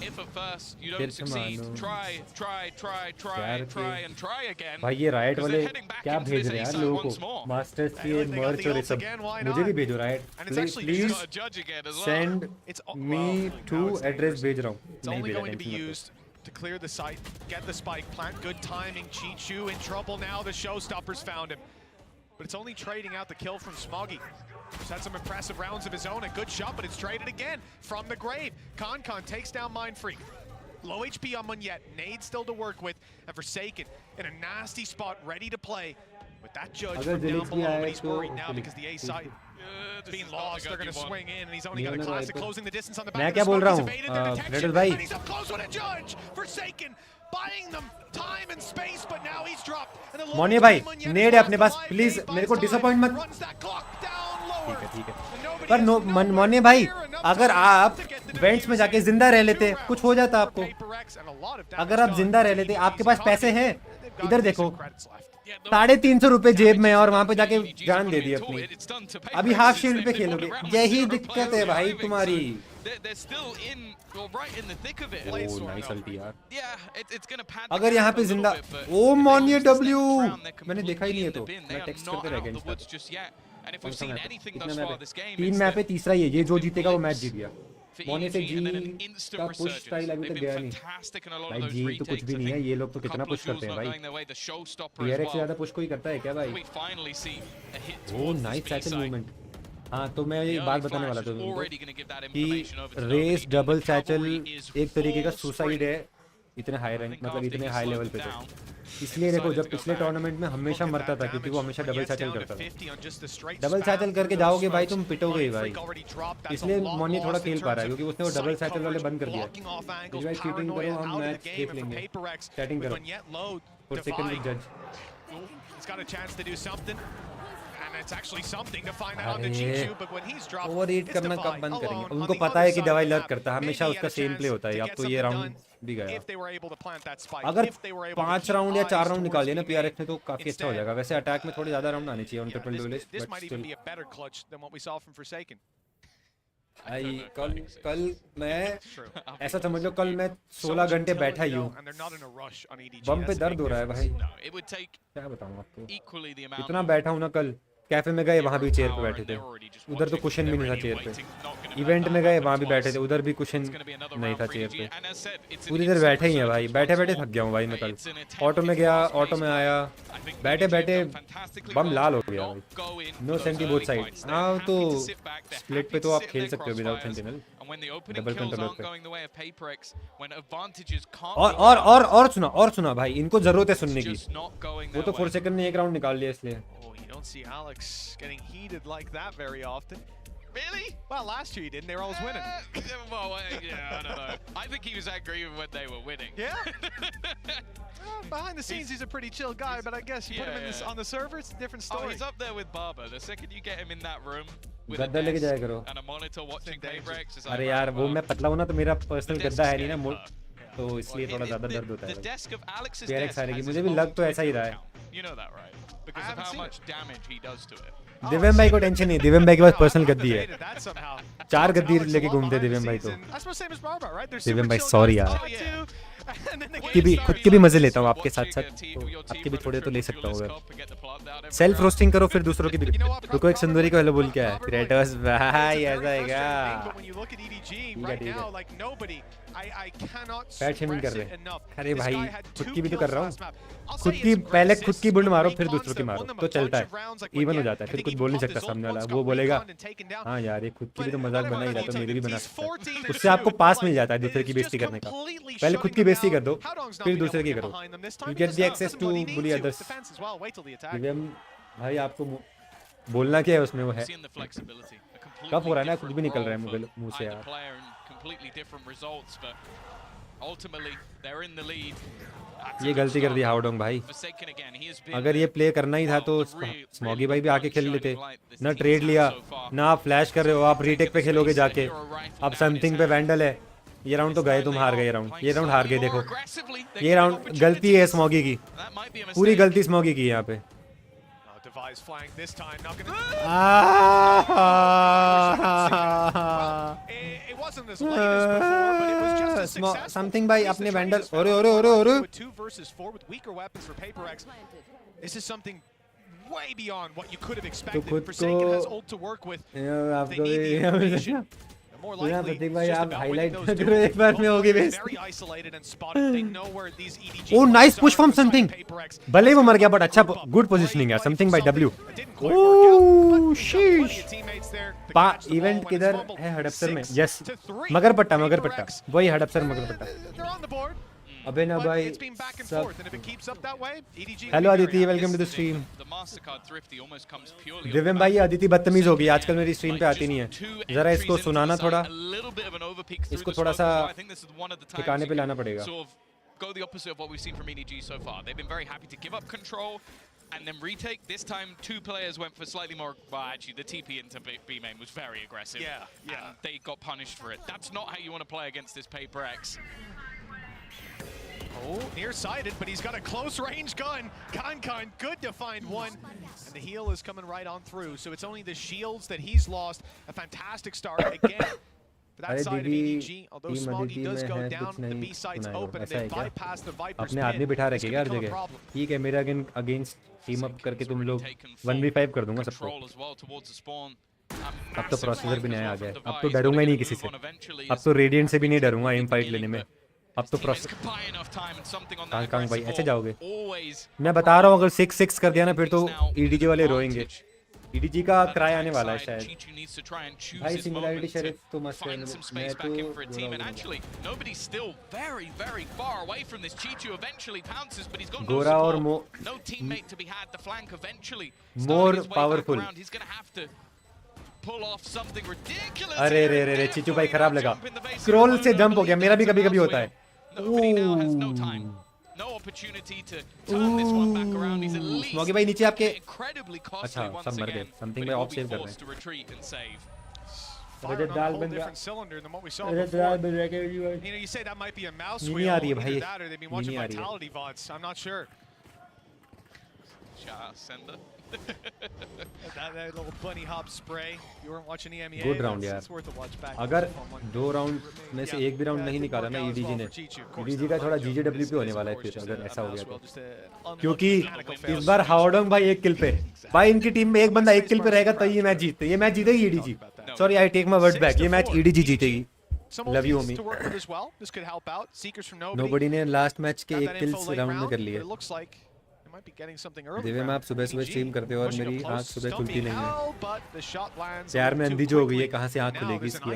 if at first you don't succeed, try and try again. भाई ये right because वाले they're heading back क्या into भेज this रहे हैं यार A-side लोगों once को more. मास्टर्स की मर्च और ये सब मुझे भी भेजो right please send me too address भेज रहा हूँ It's नहीं only भेजा going to be टेंशन मत used to clear the site, get the spike plant. Good timing. Chichu in trouble now. The showstoppers found him. But it's only trading out the kill from Smoggy. He's had some impressive rounds of his own. A good shot, but it's traded again from the grave. Con takes down Mindfreak. Low HP on Munyet. Nade still to work with. And Forsaken in a nasty spot, ready to play. With that judge from down below, but he's worried now because the A side is being lost. They're going to swing in, and he's only got a classic closing the distance on the back. मैं क्या बोल रहा हूँ And he's up close with a judge. Forsaken buying them time and space, but now he's dropped. And the low Moni HP भाई Munyet Ned is है अपने lost pass by please 8 मेरे को by 5. डिसअपॉइंट मत Runs that clock down lower. ठीक है पर मोनी भाई अगर आप वेंट्स में जाके जिंदा रह लेते कुछ हो जाता आपको अगर आप जिंदा रह लेते आपके पास पैसे हैं इधर देखो 350 रुपए जेब में और वहां पे जाके जान दे दी अपनी अभी हाफ शील्ड पे खेलोगे यही दिक्कत है भाई तुम्हारी They're still in, well, right in the thick of it. Oh nice ulti यार Yeah, it's going to pad. अगर यहाँ पे जिंदा ओ मॉनिया डब्ल्यू मैंने देखा ही नहीं है तो मैं टेक्स्ट करके रह गया And if we've seen anything thus far this game, तीन मैप है तीसरा ये जो जीतेगा वो मैच जीत गया मोने से जी का पुश स्टाइल अभी तक गया नहीं भाई जी तो कुछ भी नहीं है ये लोग तो कितना पुश करते हैं भाई टीआरएक्स से ज्यादा पुश कोई करता है क्या भाई ओह नाइस सैचल मूवमेंट हाँ तो मैं ये बात बताने वाला था तुमको कि रेस डबल सैचल एक तरीके का सुसाइड है इतने हाई रैंक मतलब इतने हाई लेवल पे थे इसलिए देखो जब पिछले टूर्नामेंट में हमेशा मरता था क्योंकि वो हमेशा डबल सैचल करता था डबल सैचल करके जाओगे भाई तुम पिटोगे ही भाई इसलिए मोनी थोड़ा खेल पा रहा है क्योंकि उसने वो डबल सैचल वाले बंद कर दिया भाई चीटिंग करो हम मैच देख लेंगे चैटिंग करो फॉर सेकंड विद जज It's actually something to find out on the Chichu, but when he's dropped, overheat करना कब बंद करेंगे उनको पता है कि दवाई लर्क करता है हमेशा उसका सेम प्ले होता है अब तो ये राउंड भी गया अगर 5 राउंड या 4 राउंड निकाल दिए ना पीआरएक्स ने तो काफी अच्छा हो जाएगा वैसे अटैक में थोड़े ज्यादा राउंड आने चाहिए उन triple duellist this might even be a better clutch than what we saw from Forsaken. भाई कल मैं ऐसा समझ लो कल मैं 16 घंटे बैठा ही हूँ बम पे दर्द हो रहा है भाई क्या बताऊँ आपको इतना बैठा हूँ ना कल कैफे में गए वहाँ भी चेयर पे बैठे थे उधर तो कुशन भी नहीं था चेयर पे इवेंट में गए वहाँ भी बैठे थे उधर भी कुशन नहीं था चेयर पे पूरी देर बैठे ही हैं भाई बैठे बैठे थक गया हूँ भाई मैं कल ऑटो में गया ऑटो में आया बैठे बैठे बम लाल हो गया भाई नो सेंटी बोथ साइड हाँ तो स्प्लिट पे तो आप खेल सकते हो विदाउट सेंटिनल डबल कंट्रोलर पे और सुना भाई इनको जरूरत है सुनने की वो तो 4 सेकंड में एक राउंड निकाल लिया इसलिए Don't see Alex getting heated like that very often. Really? Well, last year he didn't. They were always winning. Well, yeah, I don't know. I think he was angry even when they were winning. Yeah? Behind the scenes, he's a pretty chill guy, but I guess you put him in this, on the server, it's a different story. Oh, he's up there with Barber. The second you get him in that room with गद्दा लेके जाया करो and a monitor watching Matrexx, is अरे यार वो मैं पतला हूँ ना तो मेरा पर्सनल गद्दा है नहीं ना तो इसलिए थोड़ा ज्यादा दर्द होता है टीआरएक्स हारेगी मुझे भी लग तो ऐसा ही रहा है You know that, right? Because of how much damage he does to it. दिव्यम भाई को टेंशन नहीं दिव्यम भाई के पास पर्सनल गद्दी है 4 गद्दी लेके घूमते दिव्यम भाई तो दिव्यम भाई सॉरी यार खुद के भी मजे लेता हूँ आपके साथ साथ तो आपके भी थोड़े तो ले सकता हूँ अगर सेल्फ रोस्टिंग करो फिर दूसरों की भी रुको एक सुंदरी को हेलो बोल क्या है क्रेटोस भाई ऐसा हैगा पैट शेमिंग कर रहे हैं अरे भाई खुद की भी तो कर रहा हूँ खुद की पहले खुद की बुंड मारो फिर दूसरों की मारो तो चलता है इवन हो जाता है फिर कुछ बोल नहीं सकता सामने वाला वो बोलेगा हाँ यार ये खुद की भी तो मजाक बना ही रहा तो मेरी भी बना सकता है उससे आपको पास मिल जाता है दूसरे की बेइज्जती करने का पहले खुद की बेइज्जती कर दो फिर दूसरे की करो you get the access to bully others भाई आपको बोलना क्या है उसमें वो है कब हो रहा है ना कुछ भी निकल रहा है मुंह से यार ये गलती कर दी हाउडोंग भाई अगर ये प्ले करना ही था तो स्मॉगी भाई भी आके खेल लेते ना ट्रेड लिया ना आप फ्लैश कर रहे हो आप रीटेक पे खेलोगे जाके अब समथिंग पे वैंडल है ये राउंड तो गए तुम हार गए ये राउंड हार गए देखो ये राउंड गलती है स्मॉगी की पूरी गलती स्मॉगी की यहाँ पे wasn't as late as before, but it was just as successful. Something by अपने Vandal. With 2 versus 4 with weaker weapons for PaperX. This is something way beyond what you could have expected. Forsaken has ult to work with. They need the information. More likely, it's just about winning those duels. Very isolated and spotted. They know where these EDG Oh, nice push from something. PaperX. भले वो मर गया but अच्छा good positioning है. Something by W. Oh, sheesh. Event किधर है? हड़पसर में. Yes. Magarpatta. वही हड़पसर मगरपट्टा. अबे ना भाई. Hello Aditi, welcome to the stream. Divyam भाई, अदिति बदतमीज हो गई, आजकल मेरी स्ट्रीम पे आती नहीं है. जरा इसको सुनाना थोड़ा. इसको थोड़ा सा ठिकाने पे लाना पड़ेगा. Go the opposite of what we've seen from EDG so far. They've been very happy to give up control and then retake. This time, 2 players went for slightly more. Well, actually, the TP into B main was very aggressive. And they got punished for it. That's not how you want to play against this PaperX. Oh, nearsighted, but he's got a close range gun. Khan, good to find one. And the heal is coming right on through. So it's only the shields that he's lost. A fantastic start again. For that side of EDG, although Smoggy does go down, the B site's open and they bypass the Viper's अपने आदमी बिठा रखेगा हर जगह. ठीक है, मेरे against team up करके तुम लोग 1v5 कर दूंगा सबको. अब तो प्रोसेसर भी नया आ गया. अब तो डरूंगा ही नहीं किसी से. अब तो रेडिएंट से भी नहीं डरूंगा एम फाइट लेने में. अब तो कांग भाई ऐसे जाओगे. मैं बता रहा हूँ, अगर 6-6 कर दिया ना फिर तो EDG वाले रोएंगे. EDG का क्राई आने वाला है शायद. भाई सिंगुलैरिटी शेरिफ तो मस्त है. मैं तो गोरा और मोर पावरफुल. अरे रे चीचू भाई खराब लगा. स्क्रॉल से जंप हो गया. मेरा भी कभी होता है. स्मॉगी भाई नीचे आपके. अच्छा सब मर गए. समथिंग भाई ऑफ सेव कर रहे हैं. रजत दाल बन गया. रजत दाल बन गया. नहीं आ रही है भाई. नहीं आ रही है. that little bunny hop spray. You weren't watching EMEA. Good round यार. अगर 2 राउंड में से एक भी राउंड नहीं निकाला ना EDG ने, EDG का थोड़ा GGW पे होने वाला है फिर अगर ऐसा हो गया तो. क्योंकि इस बार हाओडोंग भाई 1 किल पे. भाई इनकी टीम में एक बंदा 1 किल पे रहेगा तो ये मैच जीतते. ये मैच जीतेगी EDG. Sorry, I take my word back. ये मैच EDG जीतेगी. Love you homie. नोबडी ने लास्ट मैच के 1 किल्स राउंड में कर लिए. दिव्य में आप सुबह स्ट्रीम करते हो और मेरी आंख सुबह खुलती नहीं है. प्यार में अंधी जो हो गई है, कहाँ से आंख खुलेगी इसकी.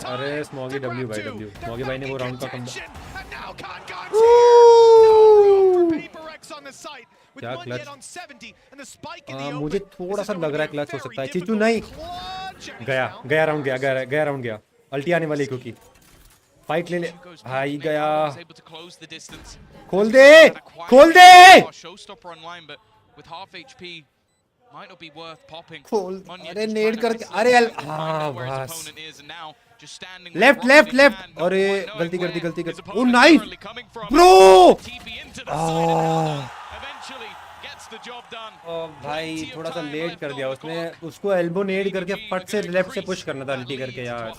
अरे smoggy W by W. Smoggy भाई ने वो राउंड का क्या क्लच. मुझे थोड़ा सा लग रहा है क्लच हो सकता है. चीचू नहीं गया राउंड गया. अल्टी आने वाली क्योंकि फाइट ले भाई. गया. खोल दे. खोल. अरे नेड करके. अरे बस लेफ्ट. अरे गलती कर. ओ नाइस ब्रो. भाई थोड़ा सा लेट कर दिया उसने. उसको एल्बो नेड करके फट से लेफ्ट से पुश करना था अल्टी करके यार.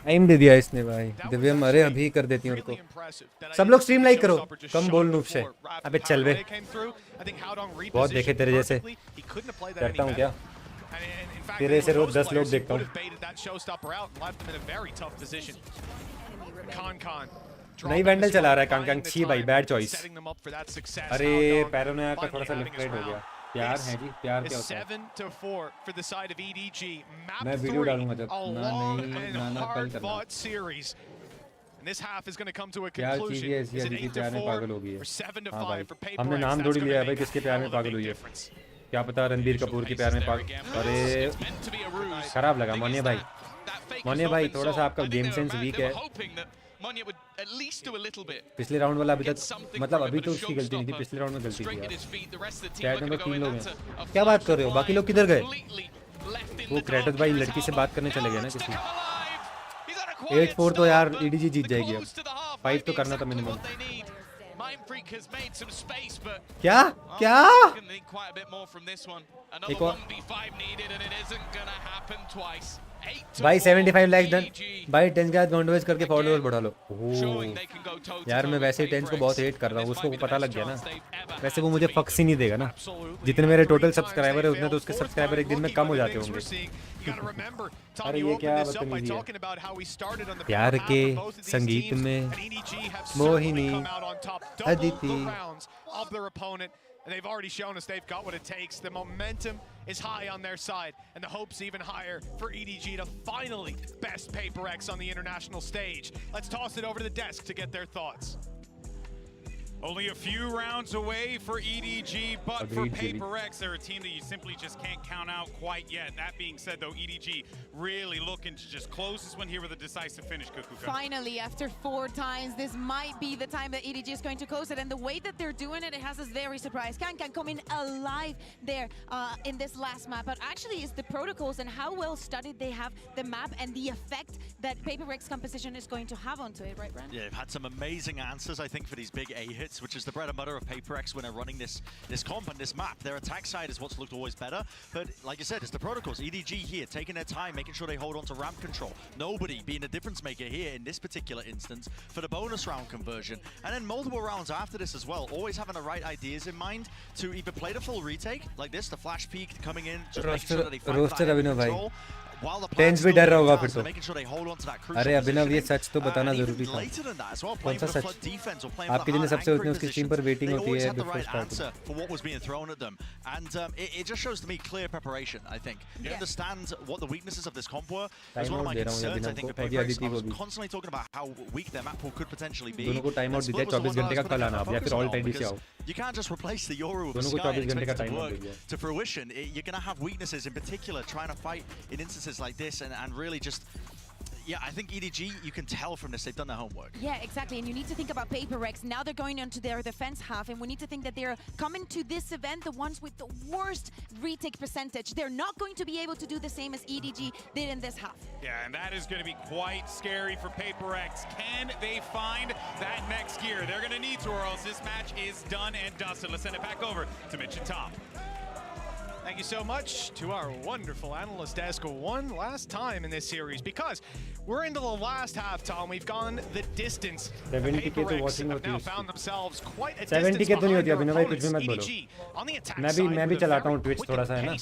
टाइम दे दिया इसने भाई. दिव्यम अरे अभी कर देती हूँ उनको. सब लोग स्ट्रीम लाइक करो. कम बोल नूब से. अबे चल बे. बहुत देखे तेरे जैसे. करता हूँ क्या तेरे से रोज 10 लोग देखता हूँ. नई वैंडल चला रहा है कांग. छी भाई बैड चॉइस. अरे पैरोना का थोड़ा सा लेफ्ट राइट हो गया. प्यार है जी. प्यार क्या होता है. मैं वीडियो डालूंगा जब ना कल करना. क्या चीज है ऐसी अदिति प्यार में पागल हो गई है. हाँ भाई हमने नाम थोड़ी लिया है भाई किसके प्यार में पागल हुई है. क्या पता रणबीर कपूर के प्यार में पागल. अरे खराब लगा मोनिया भाई. थोड़ा सा आपका गेम सेंस वीक है. पिछले राउंड वाला अभी तक मतलब अभी तो उसकी गलती नहीं थी. पिछले राउंड में गलती थी. चैट नंबर 3 लोग हैं. क्या बात कर रहे हो. बाकी लोग किधर गए. वो क्रेटस भाई लड़की से बात करने चले गए ना किसी. 8-4 तो यार EDG जीत जाएगी. अब 5 तो करना था minimum. Freak has made some space, but क्या क्या gonna need quite a bit more from this one. Another एक और 1v5 needed, and it isn't gonna happen twice. भाई 75 लाख डन भाई टेंस के साथ काउंटरवेज करके फॉलोअर्स बढ़ा लो। ओह यार मैं वैसे ही टेंस को बहुत हेट कर रहा हूँ, उसको पता लग गया ना, वैसे वो मुझे फक्स ही नहीं देगा ना, जितने मेरे टोटल सब्सक्राइबर है उतने तो उसके सब्सक्राइबर एक दिन में कम हो जाते होंगे। अरे ये क्या बदतमीजी है, प्यार के संगीत में Mohini Aditi. And they've already shown us they've got what it takes. The momentum is high on their side, and the hope's even higher for EDG to finally best PaperX on the international stage. Let's toss it over to the desk to get their thoughts. Only a few rounds away for EDG, but for PaperX, they're a team that you simply just can't count out quite yet. That being said, though, EDG really looking to just close this one here with a decisive finish, Kukuka. Finally, after 4 times, this might be the time that EDG is going to close it. And the way that they're doing it, it has us very surprised. Can coming alive there in this last map. But actually, it's the protocols and how well studied they have the map and the effect that PaperX composition is going to have onto it, right, Brand? Yeah, they've had some amazing answers, I think, for these big A hits, which is the bread and butter of PaperX when they're running this comp and this map. Their attack side is what's looked always better, but like you said, it's the protocols. EDG here, taking their time, making sure they hold on to ramp control. Nobody being a difference maker here in this particular instance for the bonus round conversion. And then multiple rounds after this as well, always having the right ideas in mind to either play the full retake, like this, the flash peek coming in, just making sure that they fight back in control. Tense भी डर रहा होगा फिर तो। अरे अभिनव ये सच तो बताना जरूरी था। कौन सा सच? आपके जितने सबसे होते हैं उसकी स्ट्रीम पर वेटिंग होती है before starting. For what was being thrown at them, and it just shows to me clear preparation. I think you understand what the weaknesses of this comp were. It's one of my concerns. I think for PaperX, I was constantly talking about how weak their map pool could potentially be. दोनों को time out दीजिए 24 घंटे का कल आना आप या फिर ऑल टाइम से आओ। You can't just replace the Yoru with Sky and expect it to work to fruition. You're going to have weaknesses, in particular, trying to fight in instances like this and really just... Yeah, I think EDG, you can tell from this, they've done their homework. Yeah, exactly, and you need to think about PaperX. Now they're going into their defense half, and we need to think that they're coming to this event, the ones with the worst retake percentage. They're not going to be able to do the same as EDG did in this half. Yeah, and that is going to be quite scary for PaperX. Can they find that next gear? They're going to need to, or else this match is done and dusted. Let's send it back over to Mitch and Top. Thank you so much to our wonderful analyst desk one last time in this series, because we're into the last half, Tom. We've gone the distance. 70K have now found themselves quite a 70K तो नहीं होती अभी ना भाई, कुछ भी मत EDG on the attack मैं भी चलाता हूँ Twitch थोड़ा सा है ना,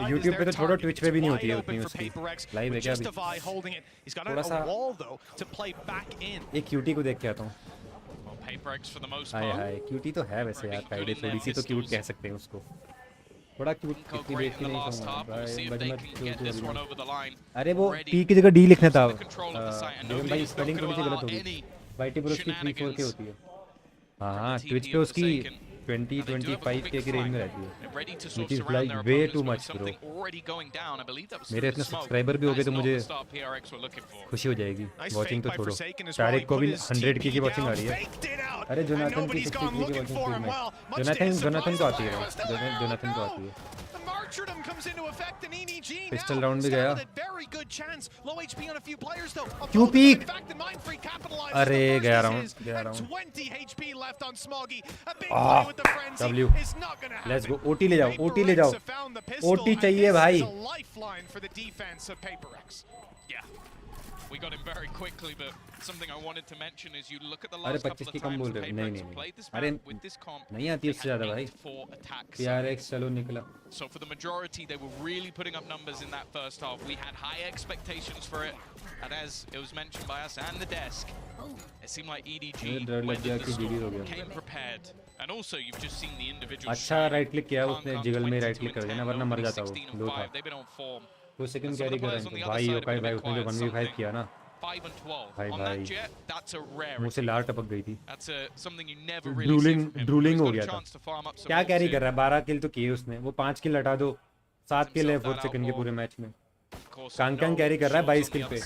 YouTube पे तो छोड़ो Twitch पे भी नहीं होती है उतनी उसकी लाइव है क्या अभी थोड़ा सा एक QT को देख के आता हूँ। हाय हाय QT तो है वैसे यार, काइडे थोड़ी सी तो क्यूट कह सकते हैं उसको, बड़ा क्यूट कितनी बेच के नहीं कहूँगा भाई, बट मत अरे वो T की जगह D लिखना था भाई, स्पेलिंग थोड़ी सी गलत होगी। वाईटी प्रो उसकी 3-4 के होती है, हाँ ट्विच पे उसकी 20-25 के रेंज में रहती है, which is like way too much bro। मेरे इतने सब्सक्राइबर भी हो गए तो मुझे खुशी हो जाएगी। वॉचिंग तो छोड़ो, तारिक को भी 100 की वॉचिंग आ रही है। अरे जोनाथन की 60 की वॉचिंग, जोनाथन तो आती है, जोनाथन तो आती है। पिस्टल राउंड भी गया। क्यों पीक? अरे गया round, W let's go, OT ले जाओ, ओटी ले जाओ, ओटी चाहिए भाई। We got him very quickly, but something I wanted to mention is you look at the अरे last couple 25 of की कम times बोल when रहे हो? नहीं PaperX नहीं played this अरे map with this comp, नहीं आती उससे ज़्यादा भाई। PRX चलो निकला। So for the majority, they were really putting up numbers in that first half. We had high expectations for it, and as it was mentioned by us and the desk, it seemed like EDG weathered the storm, came prepared, and also you've just seen the individual. अच्छा right click किया उसने, jiggle में right click कर दिया ना, वरना मर जाता वो, लो था। They've been on form. वो सेकंड कैरी कर रहे हैं भाई, ओके भाई उसने जो 1v5 किया ना, 5 and 12 भाई on that jet, that's a rarity. मुझसे लार टपक गई थी। That's something you never really see from him. Drooling हो He's गया got a था। chance to farm up some क्या कैरी ulti. कर रहा है? 12 किल तो किए उसने, वो 5 किल हटा दो, 7 किल है 4 सेकंड के पूरे मैच में। कांग कैरी कर रहा है 22 किल पे।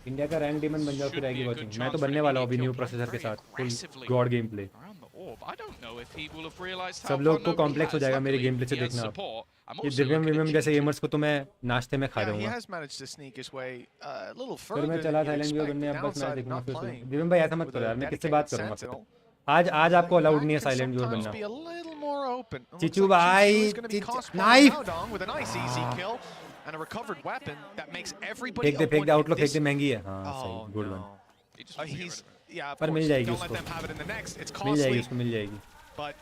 इंडिया का रैंक डीमन बन जाओ फिर आएगी वॉचिंग। मैं तो बनने वाला हूँ अभी न्यू प्रोसेसर के साथ, फुल गॉड गेम प्ले। सब लोग को कॉम्प्लेक्स हो जाएगा मेरे गेम प्ले से देखना आप। ये दिव्यम जैसे गेमर्स को तो मैं नाश्ते में खा जाऊंगा। फिर मैं चला थाईलैंड भी बनने, अब बस मैं देखूंगा फिर। दिव्यम भाई ऐसा मत करो यार, मैं किससे बात करूंगा फिर? आज आपको अलाउड नहीं है साइलेंट व्यूअर बनना। be a little more open. It looks चिचू like भाई, Chichu is gonna be cost knife now, Dong, with a nice easy kill and a recovered weapon that makes everybody फेंक दे आउटलो फेंक दे, महंगी है। हाँ सही, good one. he's yeah, of पर मिल course. जाएगी Don't let उसको, them have it in the next. It's मिल जाएगी costly, उसको, मिल जाएगी। but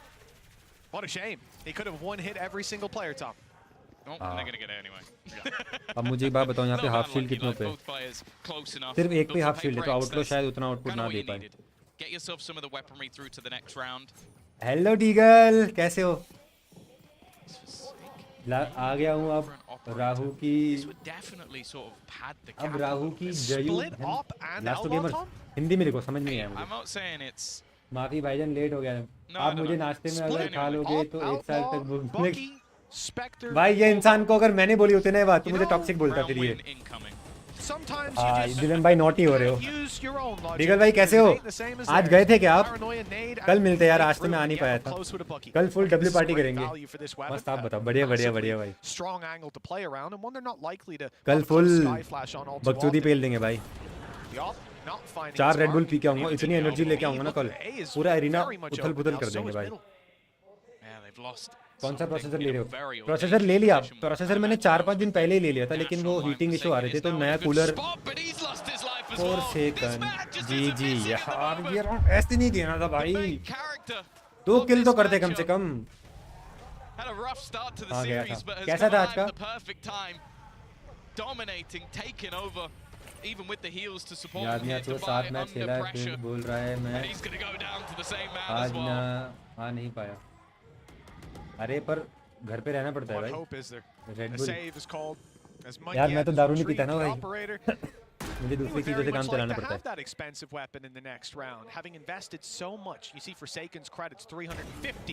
what a shame. He could have one hit every single player, Tom. Oh, they're gonna get it anyway. अब मुझे एक बात बताओ, यहाँ पे हाफ शील्ड कितनों पे? सिर्फ एक पे हाफ शील्ड है, तो आउटलो शायद उतना आउटपुट ना दे पाए। Get yourself some of the weaponry through to the next round. Hello Diggle, कैसे हो? आ गया हूँ अब राहु की, अब राहु की जयू। लास्ट गेमर हिंदी में लिखो, समझ नहीं आया I'm not saying it's माफी भाईजान, लेट हो गया। आप मुझे नाश्ते में अगर खा लोगे तो 1 साल तक भूख। भाई ये इंसान को अगर मैंने बोली होती ना ये बात, तो मुझे टॉक्सिक बोलता फिर ये। हाँ दिलन भाई नॉटी हो रहे हो। डीगल भाई कैसे हो? आज गए थे क्या आप? कल मिलते यार, आज तो मैं आ नहीं पाया था। कल फुल डब्ल्यू पार्टी करेंगे। बस आप बताओ। बढ़िया बढ़िया बढ़िया भाई, कल फुल बकचोदी पेल देंगे भाई। 4 रेड बुल पी के आऊंगा, इतनी एनर्जी लेके आऊंगा ना कल, पूरा एरिना उथल पुथल कर देंगे भाई। कौन सा प्रोसेसर ले रहे हो? प्रोसेसर ले लिया, प्रोसेसर मैंने 4-5 दिन पहले ही ले लिया था, लेकिन वो हीटिंग इशू आ रहे थे, तो नया कूलर। जी यार, ये राउंड ऐसे नहीं देना था भाई, 2 किल तो करते कम से कम। आ गया था। कैसा था आज का? याद नहीं आता, 7 मैच खेला है, फिर बोल रहा है मैं आज ना आ नहीं पाया। अरे पर घर पे रहना पड़ता है भाई। रेड बुल यार, मैं तो दारू नहीं पीता ना भाई। मुझे दूसरी चीजों से काम चलाना पड़ता है।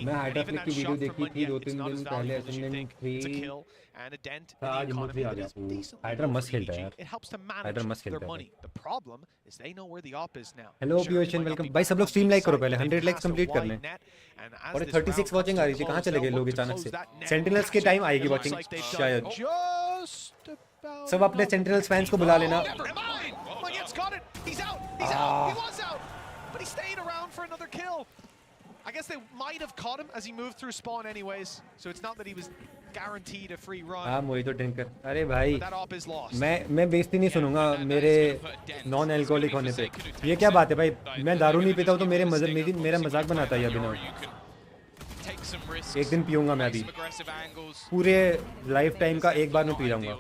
मैं हाइड्राफ्लिक की वीडियो देखी थी 2-3 दिन पहले, अटेंडेंट थी, आज इमोटल आ गया। हाइड्रा मस्त खेलता है यार, हाइड्रा मस्त खेलता है। हेलो पीओशन, वेलकम भाई। सब लोग स्ट्रीम लाइक करो पहले, 100 लाइक्स कंप्लीट कर लें। और 36 वाचिंग आ रही थी, कहाँ चले गए लोग अचानक से? सेंटिनल्स के टाइम आएगी वाचिंग शायद। सब अपने सेंटिनल्स फैंस को बुला लेना। I guess they might have caught him as he moved through spawn anyways, so it's not that he was guaranteed a free run. हाँ मोहित तो ड्रिंकर। अरे भाई मैं बेइज्जती नहीं सुनूंगा मेरे नॉन अल्कोहलिक होने पे। ये क्या बात है भाई, मैं दारू नहीं पीता हूँ तो मेरा मजाक बनाता है अभिनव। एक दिन पीऊंगा मैं भी, पूरे लाइफ टाइम का एक बार में पी जाऊंगा।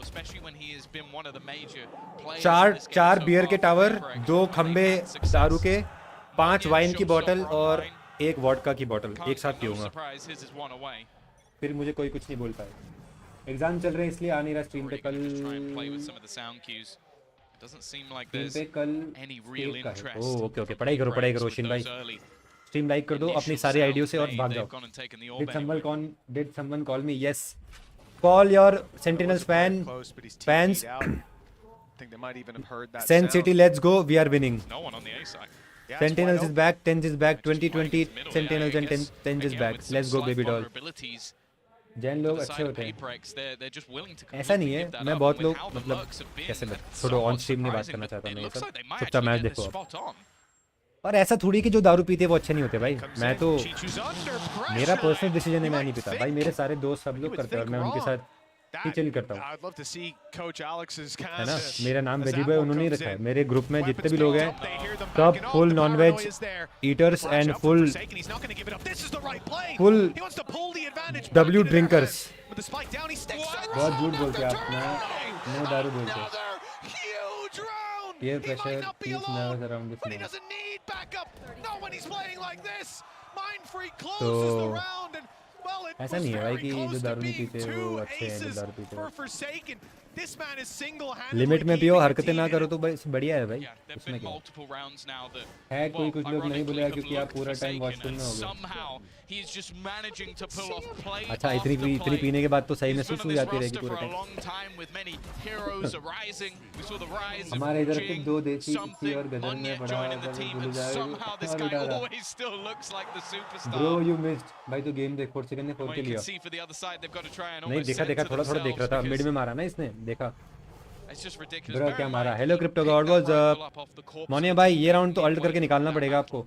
4 बियर के टावर, 2 खंबे दारू के, 5 वाइन की बोतल और 1 वोडका की बोतल एक साथ पीऊंगा, फिर मुझे कोई कुछ नहीं बोल पाए। एग्जाम चल रहे हैं इसलिए आ नहीं रहा स्ट्रीम पे। कल ओके पढ़ाई करो शिन भाई। स्ट्रीम लाइक कर दो अपनी सारी आईडियो से और भाग जाओ। Did someone call me? Yes. Call your Sentinels fans. Sen City, let's go. We are winning. Sentinels is back. Tenz is back. 2020 Sentinels and Tenz is back. Let's go baby doll. Jain लोग अच्छे होते हैं, ऐसा नहीं है। मैं बहुत लोग मतलब कैसे थोड़ा ऑन स्ट्रीम में बात करना चाहता हूँ, मैं ये सब चुपचाप मैच देखो। और ऐसा थोड़ी कि जो दारू पीते वो अच्छे नहीं होते भाई। मैं तो, मेरा पर्सनल डिसीजन है, मैं नहीं पीता भाई। मेरे सारे दोस्त सब लोग करते हैं और मैं उनके साथ ही चिल करता हूँ, है ना। मेरा नाम वेजीबॉय उन्होंने ही रखा है। मेरे ग्रुप में जितने भी लोग हैं सब full nonveg eaters and full W drinkers. बहुत झूठ बोलते हैं आप, मैं दारू बोलते हैं। Peer pressure, he's nervous around this match. तो ऐसा नहीं है भाई कि जो दारू नहीं पीते वो अच्छे हैं, जो दारू पीते हैं। लिमिट में पियो, हरकतें ना करो तो बस बढ़िया है भाई, उसमें क्या है। कोई कुछ लोग नहीं बोलेगा क्योंकि आप पूरा टाइम वॉशरूम में हो गए। अच्छा इतनी पीने के बाद तो सही महसूस हो जाती रहेगी पूरा टाइम। हमारे इधर के 2 देसी किसी और गदर में पड़ा भूल जाएगा। ब्रो यू मिस्ड भाई, तो गेम देख 4 सेकंड ने 4 के लिया। नहीं देखा थोड़ा देख रहा था, मिड में मारा ना इसने, देखा ब्रो क्या मारा। Hello crypto God was up. Moniya भाई ये राउंड तो अल्ट करके निकालना पड़ेगा आपको।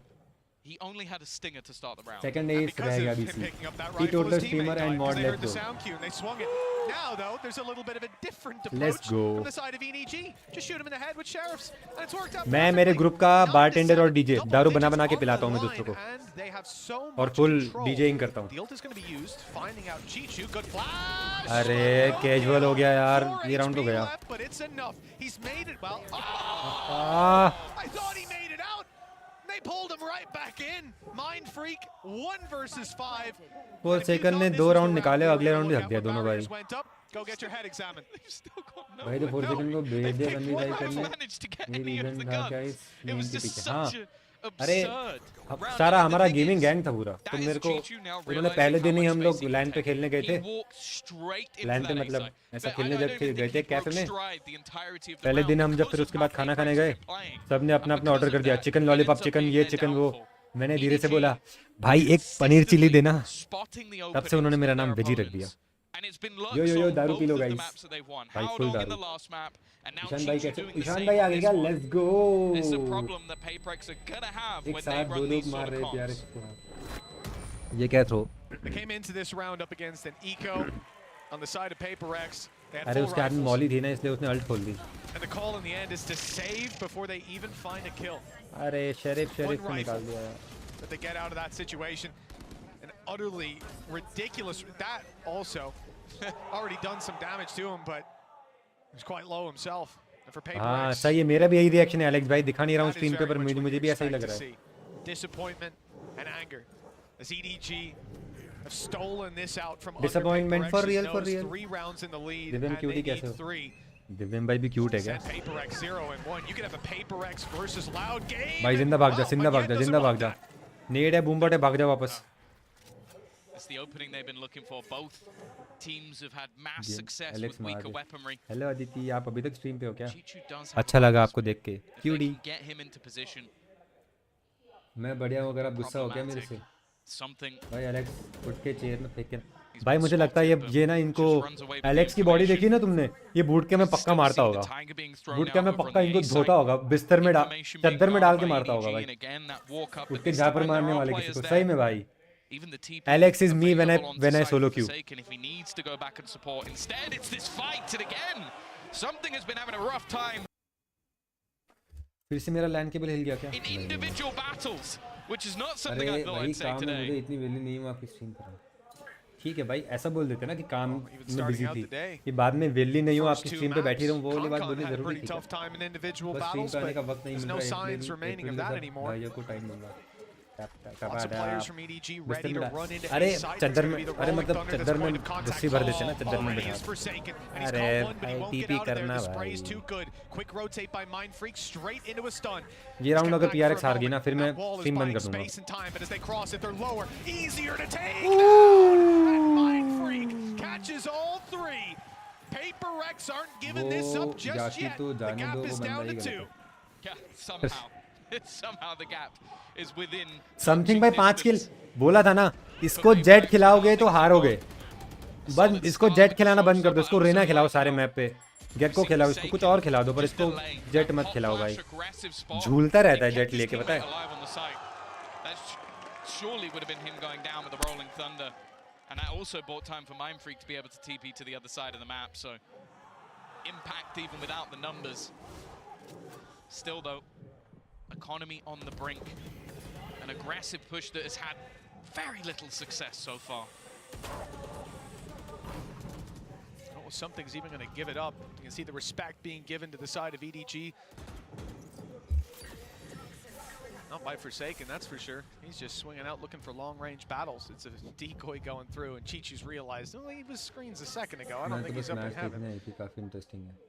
He only had a stinger to start the round. Second ace रह गया BC. Teetotaler streamer and mod, let's go. They swung it. Now though, there's a little bit of a different approach Let's go. from the side of EDG. Just shoot him in the head with sheriffs, and it's worked out. मैं मेरे group का bartender और DJ दारू बना के पिलाता हूँ मैं दूसरों को और फुल डीजेइंग करता हूँ. अरे कैजुअल हो गया यार, ये राउंड तो गया. They pulled him right back in. Mind Freak 1 versus 5. Four second ने 2 राउंड निकाले, अगले राउंड भी हक गया दोनों भाई. Go get your head examined. भाई तो 4 सेकंड को भेज दे बंदी भाई करने. ये रीजन था क्या इस गेम के पीछे? हाँ अरे सारा हमारा गेमिंग गैंग था पूरा. तो मेरे को उन्होंने पहले दिन ही हम लोग लैंड पे खेलने गए थे. लैंड पे मतलब ऐसा खेलने जब गए थे कैफे में. पहले दिन हम जब फिर उसके बाद खाना खाने गए, सबने अपना अपना ऑर्डर कर दिया. चिकन लॉलीपॉप, चिकन ये चिकन वो. मैंने धीरे से बोला भाई एक पनीर चिली देना. तब से उन्होंने मेरा नाम वेजी रख दिया. यो दारू पी लो गाइस. भाई फुल दारू. ईशान भाई कैसे? ईशान भाई आ गया. Let's go. एक साथ 2 लोग मार रहे प्यारे इसको. ये क्या throw? They came into this round up against an eco on the side of PaperX. अरे उसके हाथ में मॉली थी ना, इसलिए उसने अल्ट खोल दी. And the call in the end is to save before they even find a kill. अरे शरीफ को निकाल दिया यार. But they get out of that situation. And utterly ridiculous. That also already done some damage to him, but he's quite low himself. And for PaperX. हाँ सही है, मेरा भी यही रिएक्शन है एलेक्स भाई. दिखा नहीं रहा हूँ स्क्रीन पे पर मुझे भी ऐसा ही लग रहा है. Disappointment and anger as EDG have stolen this out from Disappointment for real. 3 rounds in the lead. Divyam cutie कैसे हो? दिव्यम भाई भी क्यूट है क्या? PaperX 0-1. You could have a PaperX versus Loud game. भाई जिंदा भाग जा. नेड है, बूमबट है, भाग जा वापस. It's the opening they've been looking for. Both teams have had mass success with weaker weaponry. Hello Aditi, आप अभी तक स्ट्रीम पे हो क्या? अच्छा लगा आपको देख के. Cutie. Get him into position. मैं बढ़िया हूँ. अगर आप गुस्सा हो क्या मेरे से? भाई एलेक्स उठ के चेयर में फेंक के. भाई मुझे लगता है ये ना इनको एलेक्स की बॉडी देखी ना तुमने, ये बूट के में पक्का मारता होगा. बूट के में पक्का इनको धोता होगा, बिस्तर में चादर में डाल के मारता होगा भाई. उठ के जहाँ पर मारने वाले किसी को. सही में भाई. Alex is me when I solo queue. If he needs to go back and support, instead it's this fight and again something has been having a rough time. फिर से मेरा लैंड केबल हिल गया क्या? In individual battles, which is not something I thought I'd say today. मुझे इतनी वेली नहीं हूँ आपकी स्ट्रीम पर. ठीक है भाई, ऐसा बोल देते ना कि काम में बिजी थी, कि बाद में वेली नहीं हूँ आपकी स्ट्रीम पे बैठी रहूँ, वो वाली बात बोलनी जरूरी थी. बस स्ट्रीम पे आने का वक्त नहीं मिल रहा है, भाइयों को टाइम दूंगा. अरे चद्दर में, अरे मतलब चद्दर में रस्सी भर देते ना, चद्दर में बिठा. अरे टीपी करना भाई. ये राउंड अगर PRX हार गई ना, फिर मैं स्ट्रीम बंद कर दूंगा. वो जाकी तो जाने दो, वो बंदा ही गलत. Somehow the gap is within. Something भाई 5 किल बोला था ना. इसको जेट खिलाओगे तो हारोगे. बंद इसको जेट खिलाना बंद कर दो. इसको रेना खिलाओ सारे मैप पे. जेट को खिलाओ, इसको कुछ और खिला दो, पर इसको जेट मत खिलाओ भाई. झूलता रहता है जेट लेके, पता है. Surely would have been him going down with the rolling thunder, and that also bought time for Mind Freak to be able to TP to the other side of the map. So impact even without the numbers. Still though, economy on the brink. An aggressive push that has had very little success so far. Oh, something's even going to give it up. You can see the respect being given to the side of EDG. Not by Forsaken, that's for sure. He's just swinging out looking for long-range battles. It's a decoy going through, and Chichu's realized, oh, he was screens a second ago. I don't think he's up in heaven.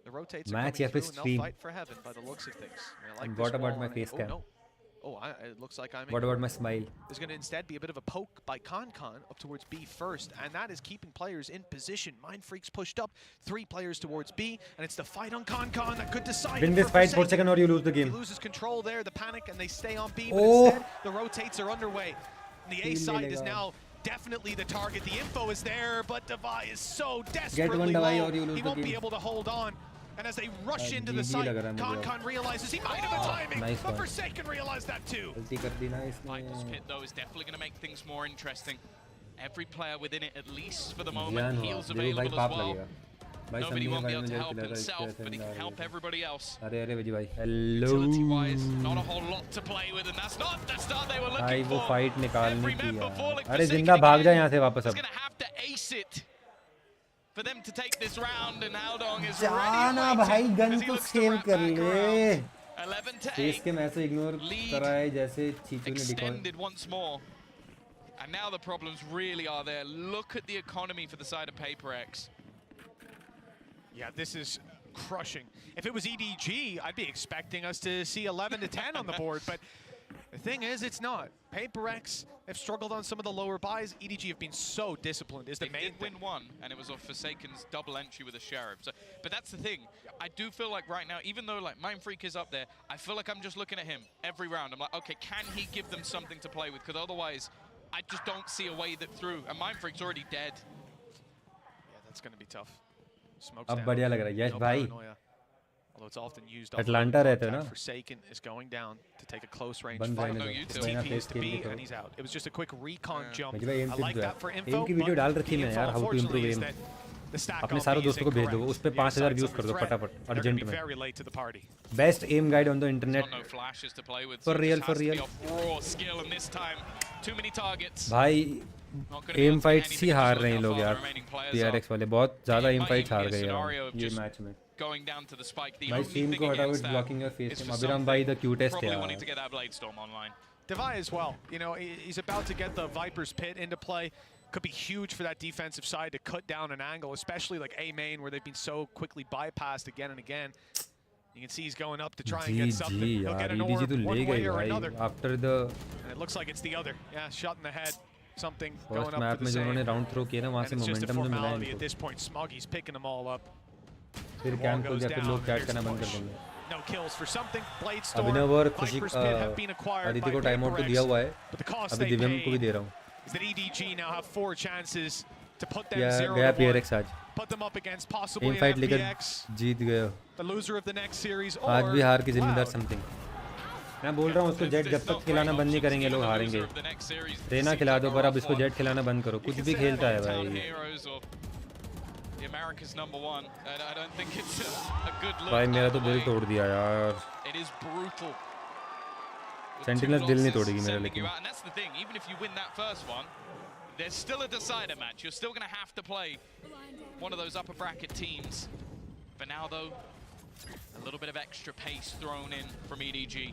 The rotates are coming through, and they'll fight for heaven by the looks of things. And what about my face cam? It looks like I'm. What about my smile? There's going to instead be a bit of a poke by Concon up towards B first, and that is keeping players in position. Mind Freak's pushed up 3 players towards B, and it's the fight on Concon that could decide. Win this fight 4 seconds or you lose the game. He loses control there, the panic, and they stay on B, but instead the rotates are underway. And the A side is now definitely the target. The info is there, but Devi is so desperately low, he won't be able to hold on. And as they rush into the site, Concon realizes he might have a timing, nice but one. Forsaken realized that too. गलती कर दी ना Viper's इसने. Pit, though, is definitely going to make things more interesting. Every player within it, at least for the ध्यान moment, हुआ. heals देखो भाई available पाप as well. लगेगा. भाई Nobody समझिए won't be भाई able मुझे to help खिला रहा है himself, इसके but he can अंदर help everybody else. अरे अरे वेजी भाई hello Utility-wise, not a whole lot to play with, and that's not the start they were भाई looking वो for. फाइट निकालनी Every थी member यार. falling अरे Forsaken जिंदा भाग again. जा यहाँ से वापस He's अब. going to have to ace it for them to take this round, and Haldong is जाना ready भाई waiting गन as he तो looks to सेव wrap कर back ले. around. 11 to 8. फेस के मैच से इग्नोर कराए जैसे चीचू ने decoy. Extended once more. And now the problems really are there. Look at the economy for the side of PaperX. Yeah, this is crushing. If it was EDG, I'd be expecting us to see 11 to 10 on the board, but the thing is, it's not. PaperX have struggled on some of the lower buys. EDG have been so disciplined, is the main They did win one, and it was off Forsaken's double entry with a Sheriff. So, but that's the thing. I do feel like right now, even though like Mindfreak is up there, I feel like I'm just looking at him every round. I'm like, okay, can he give them something to play with? Because otherwise, I just don't see a way that through. And Mindfreak's already dead. Yeah, that's going to be tough. Smokes अब down. बढ़िया लग रहा है. यश No भाई. paranoia. Although it's often used Atlanta रहते हो ना? Forsaken is going down to take a close range बंद fight. रहने दो. His भाई ना TP फेस is to खेल be, के and he's out. It was just a quick recon jump. मुझे भाई एम I टिप like दो that for यार. info, एम की वीडियो डाल but रखी the है info, यार. How to unfortunately, improve is aim. that the stack अपने on सारे B is दोस्तों को भेज दो. incorrect. उस पे The 5000 inside's व्यूज under कर दो threat. फटाफट They're gonna अर्जेंट be में. very late to the party. Best aim guide on the internet. Got no flashes to play with. For so it real, just for has to be real. off raw skill, and this time, too many targets. भाई M fights ही हार रहे हैं लोग यार. PRX वाले बहुत ज़्यादा M fights हार गए यार ये मैच में. Going down to the spike. The भाई only सीन thing को हटाओ. against it's that blocking your face. is for अभिराम भाई the something, cutest probably wanting यार. to get that Blade Storm online. Devi as well. You know, he's about to get the Viper's Pit into play. Could be huge for that defensive side to cut down an angle, especially like A main where they've been so quickly bypassed again and again. You can see he's going up to try and get something. He'll get an orb one way or another. After the And it looks like it's the other. Yeah, shot in the head. Something first going up map to में the जो उन्होंने same. Round throw किए ना वहाँ And से it's just a momentum जो मिला है formality at इनको. this point. Smoggy's picking them all up. फिर कैंप को जाकर लोग चैट करना बंद कर देंगे. No kills for something. Blade Storm. अभिनव और खुशी Viper's Pit have been acquired Aditya by को टाइम आउट तो PaperX. दिया हुआ है. But the cost अभी they दिव्यम को भी paid दे रहा हूँ. is that EDG now have 4 chances to put them या 0 गया to 1. PRX आज. Put them up against possibly aim an fight लेकर FPX, जीत गए. the loser of the next series, or आज भी हार की जिम्मेदार Cloud. समथिंग. मैं बोल रहा हूँ उसको जेट जब तक खिलाना बंद नहीं करेंगे लोग हारेंगे. रेना खिला दो पर अब इसको जेट खिलाना बंद करो. कुछ भी खेलता है भाई. The America's #1. I don't think it's a good look. भाई मेरा तो दिल तोड़ दिया यार. It is brutal. सेंटिनल्स दिल नहीं तोड़ेगी मेरा लेकिन. And that's the thing. Even if you win that first one, there's still a decider match. You're still going to have to play one of those upper bracket teams. For now, though, a little bit of extra pace thrown in from EDG.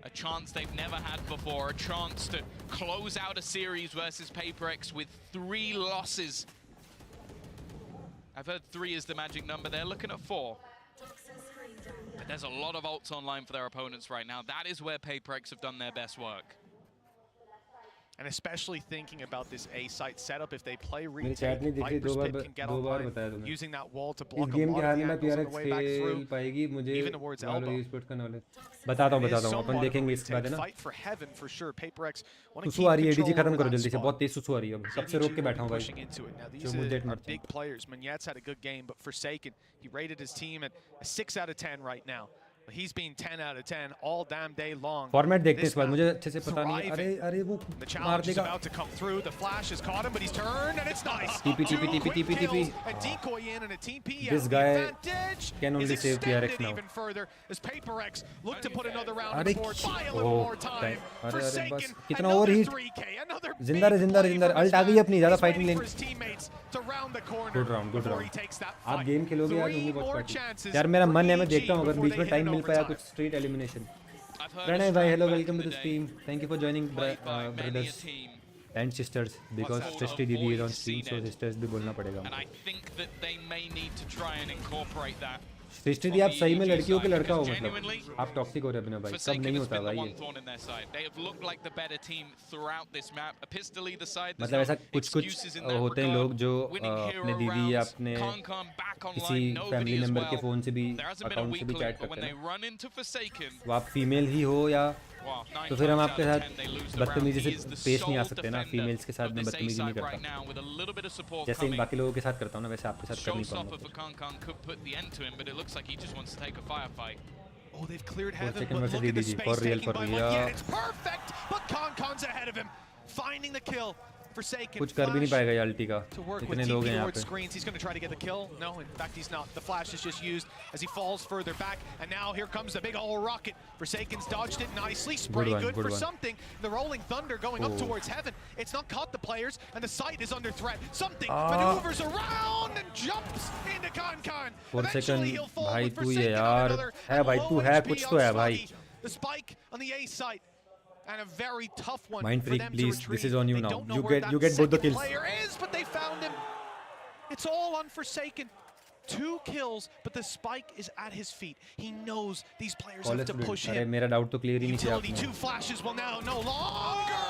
A chance they've never had before. A chance to close out a series versus PaperX with 3 losses. I've heard 3 is the magic number. They're looking at 4. But there's a lot of ults online for their opponents right now. That is where PaperX have done their best work. And especially thinking about this A site setup, if they play मेरी retake, chat नहीं दिख रही. Viper's Pit can get दो बार online बताया तुमने. using that wall to इस block a game lot के of hall the में angles on PRX the way back खेल through. पाएगी मुझे. Even towards Valorant elbow. eSports का नॉलेज बताता हूँ It is upon somewhat of a देखेंगे इसके बाद है retake. ना. Fight for heaven for sure. PaperX want to सुसु keep आ रही है. control एडीजी खत्म over करो that जल्दी से. spot. बहुत तेज सुसु आ रही है. कब से रोक के बैठा हूँ भाई. Pushing into it. Now these जो मुझे डेट are मत big players. Manyet's had a good game, but Forsaken, he rated his team at a 6 out of 10 right now. He's been 10 out of 10 all damn day long. Format देखते हैं This इस बार. map मुझे अच्छे से पता नहीं है. thriving. अरे वो The मार challenge is देगा. about to come through. The flash has caught him, but he's turned, and it's nice. TP, Two TP, TP, quick TP, TP. kills, a decoy in, and a TP out. This The guy advantage can only is save PRX extended now. even further as PaperX look to put another round on अरे the board. Buy a little more time. अरे बस Forsaken, कितना another over heat. 3K, another जिंदा रहे जिंदा रहे जिंदा रहे. अल्ट आ गई अपनी. ज़्यादा fighting waiting lane. for his teammates to round the corner good round good before he round. takes that आप fight. गेम खेलोगे यार. 3 उन्हीं more WatchParty. chances यार मेरा मन है मैं for देखता हूँ अगर EG बीच में before they टाइम hit मिल पाया overtime. कुछ street elimination. I've heard Pranay of भाई Strike hello back welcome in to the the stream. Thank you for joining played by many a brothers team. And sisters because Srishti दीदी is on stream so sisters भी बोलना पड़ेगा. And I think that they may need to try and incorporate that. सृष्टि दी आप सही में लड़कियों के लड़का हो मतलब. आप टॉक्सिक हो रहे हैं अपने भाई. सब नहीं होता भाई ये. Thorn in their side. They have looked like the better team throughout this map. Epistole the side. मतलब ऐसा कुछ कुछ होते हैं लोग जो अपने दीदी या अपने किसी फैमिली मेंबर के फ़ोन से भी अकाउंट से भी चैट करते हैं. वो आप फीमेल ही हो या तो फिर हम आपके साथ बदतमीजी से पेश नहीं आ सकते ना, फीमेल्स के साथ मैं बदतमीजी नहीं करता, जैसे इन बाकी लोगों के साथ करता हूँ ना, वैसे आपके साथ कर नहीं पाऊंगा। Oh, they've cleared 4 heaven, second but versus look at the EDG, space for real, taken for by real. Monya. It's perfect, but Concon's ahead of him, finding the kill. Forsaken कुछ कर भी नहीं पाएगा ये अल्टी का, to work with इतने deep लोग हैं यहाँ towards पे। screens. He's going to try to get the kill. No, in fact, he's not. The flash is just used as he falls further back. And now here comes the big old rocket. Forsaken's dodged it nicely. Spray good for something. The rolling thunder going up towards heaven. It's not caught the players, and the site is under threat. Something maneuvers around and jumps into Concon. 4 Eventually, second he'll fall भाई with तू ये Forsaken on यार another. है भाई, तू है कुछ तो है भाई। The spike on the A site. And a very tough one Mind for freak, them to please. retrieve. This is on you They now. don't know You where get that both the second kills. player is, but they found him. It's all on Forsaken. 2 kills, but the spike is at his feet. He knows these players have to push अरे him. मेरा doubt तो clear ही नहीं किया Utility, आपने। 2 flashes will now no longer,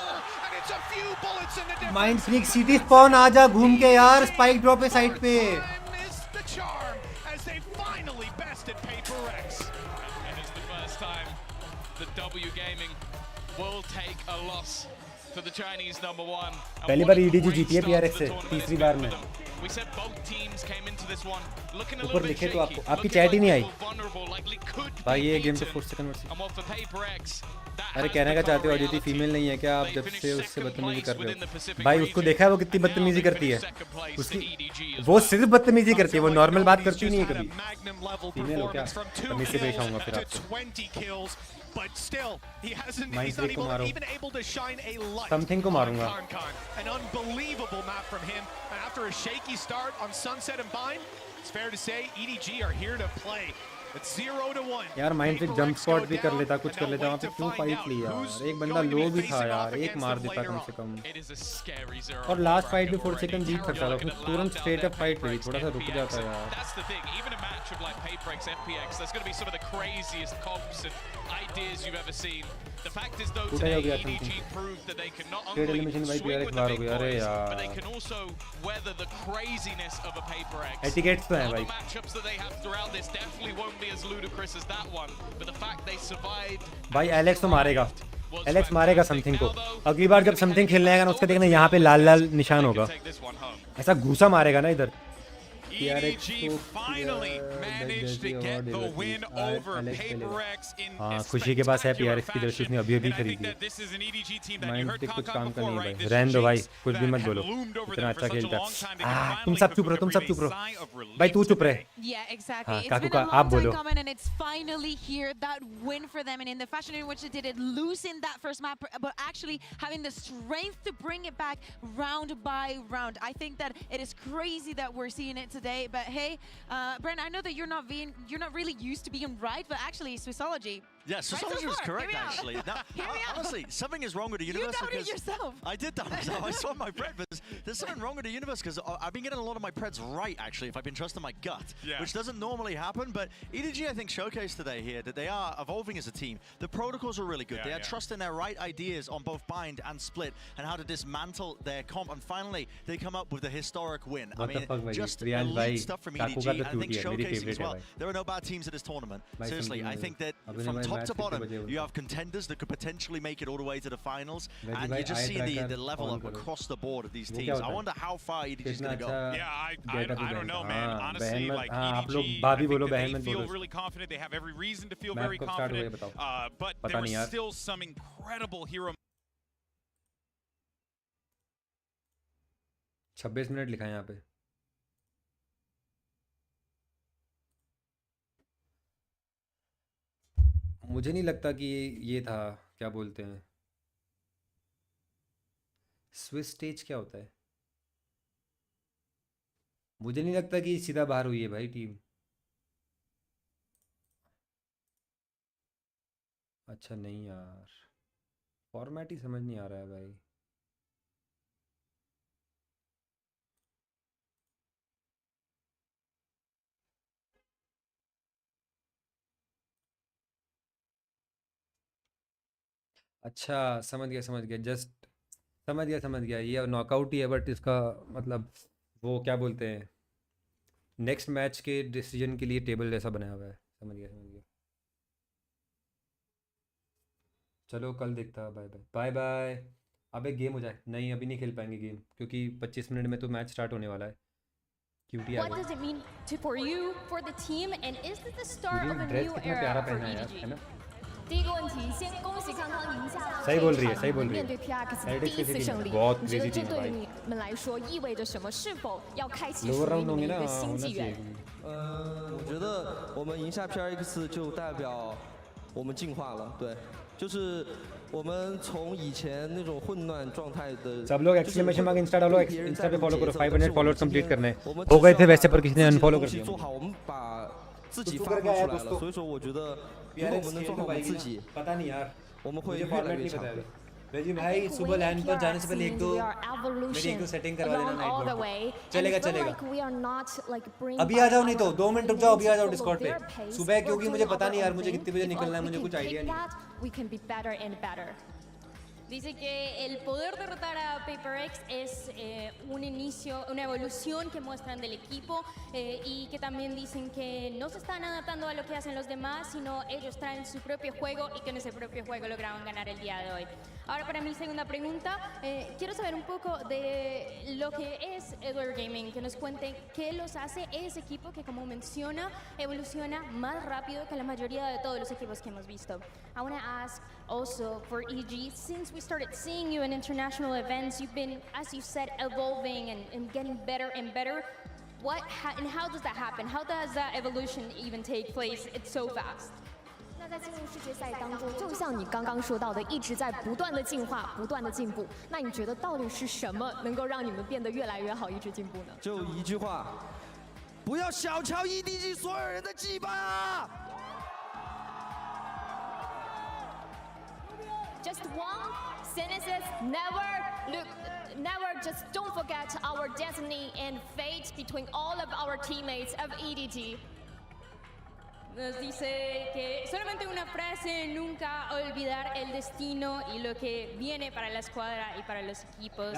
and it's a few bullets in the difference. Mind freak city spawn आजा घूम के यार, स्पाइक ड्रॉप है साइड पे। Missed the charm as they finally bested PaperX. And it's the first time that W Gaming will take a loss to the Chinese #1. पहली बार EDG जीती है PRX से, तीसरी बार में। We said both teams came into this one looking a ऊपर little bit लिखे तो shaky, आपकी looking चैट ही like नहीं they I were vulnerable, like they could भाई। be ये गेम तो beaten. 4 second versus. And what for PaperX, that अरे has कहने का become चाहते a हो अदिति reality. फीमेल नहीं है क्या, आप They जब finished से उससे second बदतमीजी place कर रहे within the हो Pacific भाई? region. उसको देखा है वो कितनी And now बदतमीजी they करती है, finished second place to उसकी EDG as वो well. सिर्फ बदतमीजी करती है, वो नॉर्मल बात करती नहीं है Had a कभी। magnum level फीमेल हो क्या? performance from 2 तमीज से पेश आऊंगा फिर kills to आपसे। 20 kills, but still he hasn't. Mind He's not freak को मारो। even able to shine a light. Something को on मारूंगा। Concon. An unbelievable map from him. And after a shaky start on Sunset and Bind, it's fair to say EDG are here to play. It's 0-1. यार mind freak jump spot भी कर लेता, कुछ कर लेता, वहाँ पे क्यों फाइट ली यार? एक बंदा लो भी था यार, एक मार देता कम से कम। और लास्ट फाइट भी 4 सेकंड जीत सकता था, उसने तुरंत स्ट्रेट अप फाइट ली, थोड़ा सा रुक जाता यार। That's the thing. Even a match of like PaperX, FPX, there's going to be some of the craziest comps and ideas you've ever seen. The fact is though टूटा हो today गया EDG something। proved that they can not Trade only elimination भाई swing PRX with the बाहर हो big गया, अरे boys, but they यार। can also weather the craziness of a PaperX. Etiquettes तो हैं All the भाई। matchups that they have throughout this definitely won't be as ludicrous as that one, but the fact they survived. भाई Alex तो मारेगा, Alex मारेगा something को। अगली बार जब समथिंग खेलने आएगा ना, उसका देखना यहाँ पे लाल लाल निशान होगा, ऐसा घूसा मारेगा ना इधर। EDG finally managed to get the win over PaperX in हाँ खुशी के पास है PRX की जर्सी, उसने अभी spectacular खरीदी है। that this is an EDG team that you mind heard freak कुछ Concon काम का before, नहीं right? भाई, This रहने दो भाई, Jinx कुछ भी that मत had बोलो, loomed over इतना them for अच्छा such a खेलता long time. They है। could तुम finally सब चुप रहो, तुम breathe सब चुप a रहो sigh of relief भाई, तू चुप रहे। Yeah, exactly. हाँ, It's काकू been का a आप long time बोलो। coming, and it's finally here. That win for them, and in the fashion in which they did it, losing that first map, but actually having the strength to bring it back round by round. I think that it is crazy that we're seeing it today. But hey, Brent, I know that you're not really used to being right, but actually, Swissology. Yeah, Swissology was correct actually. Now, honestly, something is wrong with the universe. You doubted yourself. I did doubt myself. I saw my Pred, but there's something wrong with the universe because I've been getting a lot of my Preds right actually. If I've been trusting my gut, which doesn't normally happen. But EDG, I think, showcased today here that they are evolving as a team. The protocols are really good. They are trusting their right ideas on both Bind and Split and how to dismantle their comp. And finally, they come up with a historic win. I mean, just elite stuff from EDG. And I think showcasing as well. There are no bad teams in this tournament. Seriously, I think that from top to bottom, you have contenders that could potentially make it all the way to the finals, and you just see the level up across the board of these teams. I wonder how far EDG is going to go. Yeah, I don't know, man. Honestly, like EDG, I I think बोलो, that they feel really confident. They have every reason to feel very confident. But there was still some incredible hero. 26 minute लिखा है यहाँ पे। मुझे नहीं लगता कि ये था, क्या बोलते हैं, स्विस स्टेज क्या होता है? मुझे नहीं लगता कि सीधा बाहर हुई है भाई टीम। अच्छा नहीं यार, फॉर्मेट ही समझ नहीं आ रहा है भाई। अच्छा समझ गया, जस्ट समझ गया, ये नॉकआउट ही है, बट इसका मतलब वो क्या बोलते हैं, नेक्स्ट मैच के डिसीजन के लिए टेबल जैसा बनाया हुआ है। समझ गया। चलो कल देखता, बाय बाय बाय बाय। अब एक गेम हो जाए। नहीं अभी नहीं खेल पाएंगे गेम, क्योंकि 25 मिनट में तो मैच स्टार्ट होने वाला है। क्यूटी आ What गई। does it mean for you, for the team, and is this the start of a dress new कितना प्यारा era for पहना है यार, है EDG? ना? 第一个问题，先恭喜康康赢下了 सही 这 बोल 一 रही है, 场 सही 你们 बोल रही 面对 है। PRX 的 Heretics 第一 की 次 team 胜利， बहुत 你觉得 crazy 这 team है 对于 भाई।你们来说意味着什么？是否要开启属 लोअर 于 राउंड 你们 होंगे 一 ना, 个新 होना 纪元？ चाहिए।我觉得我们赢下 PRX 就代表我们进化了，对，就是我们从以前那种混乱状态的。 सब लोग एक्सक्लेमेशन मार्क इंस्टा डालो, इंस्टा पे फॉलो करो। 500 फॉलोअर्स कंप्लीट करने हो गए थे वैसे, पर किसी ने अनफॉलो कर दिया। 做好，我们把自己发挥出来了，所以说我觉得如果我们能做好我们自己， पता नहीं यार 我们会 मुझे 越来 फॉर्मेट 越 नहीं 强 पता है। रजी भाई सुबह लैंड पर जाने से पहले एक दो मेरी एक दो सेटिंग करवा देना नाइट बोर्ड पे। चलेगा चलेगा। अभी आ जाओ, नहीं तो 2 मिनट रुक जाओ, अभी आ जाओ डिस्कॉर्ड पे सुबह, क्योंकि मुझे पता नहीं यार मुझे कितने बजे निकलना है, मुझे कुछ आइडिया नहीं। We can be better and better. Dice que el poder derrotar a PaperX es un inicio, una evolución que muestran del equipo y que también dicen que no se están adaptando a lo que hacen los demás, sino ellos traen su propio juego y que en ese propio juego lograron ganar el día de hoy. Ahora para mi segunda pregunta, quiero saber un poco de lo que es Edward Gaming, que nos cuenten qué los hace ese equipo que, como menciona, evoluciona más rápido que la mayoría de todos los equipos que hemos visto. I want to ask also for EG, since we started seeing you in international events, you've been, as you said, evolving and getting better and better. And how does that happen? How does that evolution even take place? It's so fast. 那在进入世界赛当中，就像你刚刚说到的，一直在不断的进化、不断的进步。那你觉得到底是什么能够让你们变得越来越好，一直进步呢？就一句话，不要小瞧 EDG 所有人的羁绊啊！ Just one sentence, never just don't forget our destiny and fate between all of our teammates of EDG. Nos dice que solamente una frase, nunca olvidar el destino y lo que viene para la escuadra y para los equipos.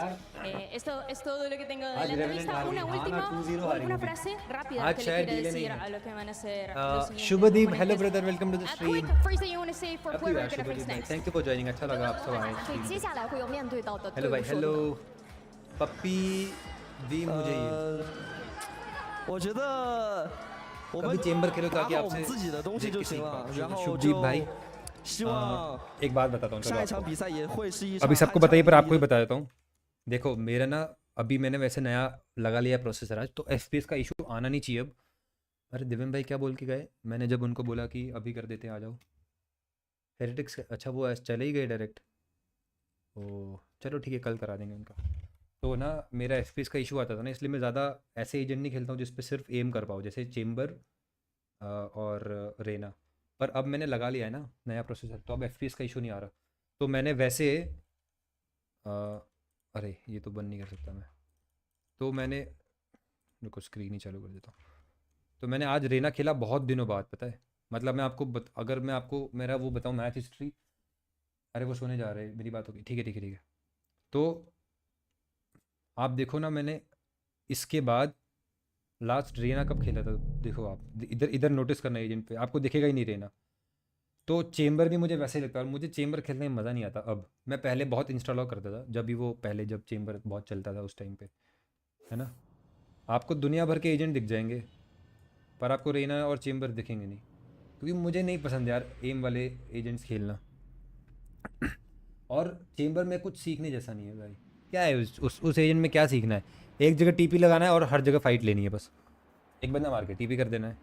Esto es todo lo que tengo de la entrevista. Una frase rápida que le quiere decir a lo que van a ser los siguientes. Shubhdeep, hello brother, welcome to the A stream. quick phrase that you want to say for whoever we're going to face next. Thank you for joining, अच्छा लगा आपसे आए। 所以接下来会有面对到的队 hello 伍 भाई, 说的。 hello पप्पी दी मुझे ये। 我觉得我们 कभी chamber खेलो 打 ताकि 好我 आपसे 们自己的东西就行了，然后 शुभदीप 就 भाई 希望 एक बात बताता हूँ, 下一 चलो 场 आपको। 比赛也会是一场 अभी सबको 酣畅 बताइए पर 淋漓 आपको ही 的 बता देता हूँ। देखो मेरा ना अभी मैंने वैसे नया लगा लिया प्रोसेसर आज, तो FPS का इशू आना नहीं चाहिए अब। अरे दिव्यम भाई क्या बोल के गए? मैंने जब उनको बोला कि अभी कर देते हैं, आ जाओ। हेरिटिक्स, अच्छा वो चले ही गए डायरेक्ट। ओ चलो ठीक है, कल करा देंगे उनका। तो ना मेरा FPS का इशू आता था ना, इसलिए मैं ज़्यादा ऐसे एजेंट नहीं खेलता हूँ जिस पे सिर्फ एम कर पाऊँ, जैसे चेम्बर और रेना। पर अब मैंने लगा लिया है ना नया प्रोसेसर, तो अब FPS का इशू नहीं आ रहा। तो मैंने वैसे अरे ये तो बंद नहीं कर सकता मैं, तो मैंने रुको स्क्रीन ही चालू कर देता हूँ। तो मैंने आज रेना खेला बहुत दिनों बाद, पता है। मतलब मैं आपको अगर मैं आपको मेरा वो बताऊँ मैच हिस्ट्री, अरे वो सोने जा रहे हैं, मेरी बात होगी, ठीक है ठीक है ठीक है। तो आप देखो ना, मैंने इसके बाद लास्ट रेना कब खेला था, देखो आप इधर नोटिस करना एजेंट पे, आपको दिखेगा ही नहीं रेना। तो चेम्बर भी मुझे वैसे ही लगता है, और मुझे चेम्बर खेलने में मज़ा नहीं आता अब। मैं पहले बहुत इंस्टॉल करता था, जब भी वो पहले जब चेम्बर बहुत चलता था उस टाइम पे, है ना। आपको दुनिया भर के एजेंट दिख जाएंगे, पर आपको रेना और चेम्बर दिखेंगे नहीं, क्योंकि मुझे नहीं पसंद यार एम वाले एजेंट्स खेलना। और चेम्बर में कुछ सीखने जैसा नहीं है भाई। क्या है उस एजेंट में क्या सीखना है? एक जगह टीपी लगाना है और हर जगह फाइट लेनी है, बस एक बंदा मार के टीपी कर देना है।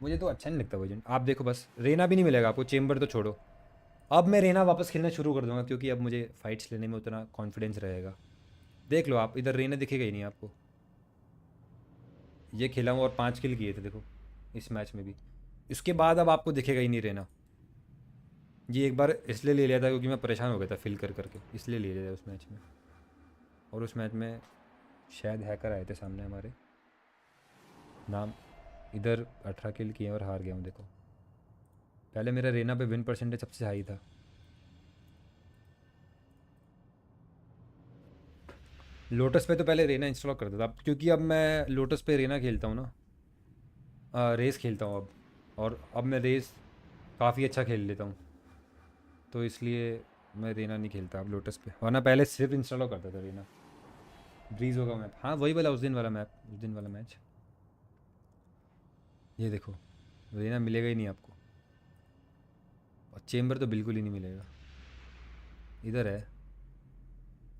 मुझे तो अच्छा नहीं लगता वो एजेंट। आप देखो बस रेना भी नहीं मिलेगा आपको, चेम्बर तो छोड़ो। अब मैं रेना वापस खेलना शुरू कर दूंगा, क्योंकि अब मुझे फाइट्स लेने में उतना कॉन्फिडेंस रहेगा। देख लो आप, इधर रेना दिखेगा ही नहीं आपको। ये खेला हूँ और 5 किल किए थे देखो इस मैच में भी। इसके बाद अब आपको दिखेगा ही नहीं रेना। ये एक बार इसलिए ले लिया था क्योंकि मैं परेशान हो गया था फिल करके, इसलिए ले लिया था उस मैच में। और उस मैच में शायद हैकर आए थे सामने हमारे, नाम इधर 18 किल किए और हार गया हूँ। देखो पहले मेरा रेना पे विन परसेंटेज सबसे हाई था। लोटस पे तो पहले रेना इंस्टॉल करता था, क्योंकि अब मैं लोटस पे रेना खेलता हूँ ना, रेस खेलता हूँ अब। और अब मैं रेस काफ़ी अच्छा खेल लेता हूँ, तो इसलिए मैं रीना नहीं खेलता अब लोटस पे, वरना पहले सिर्फ इंस्टॉल करता था रीना। ब्रीज होगा मैप, हाँ वही वाला उस दिन वाला मैप, उस दिन वाला मैच। ये देखो रीना मिलेगा ही नहीं आपको, और चेम्बर तो बिल्कुल ही नहीं मिलेगा। इधर है,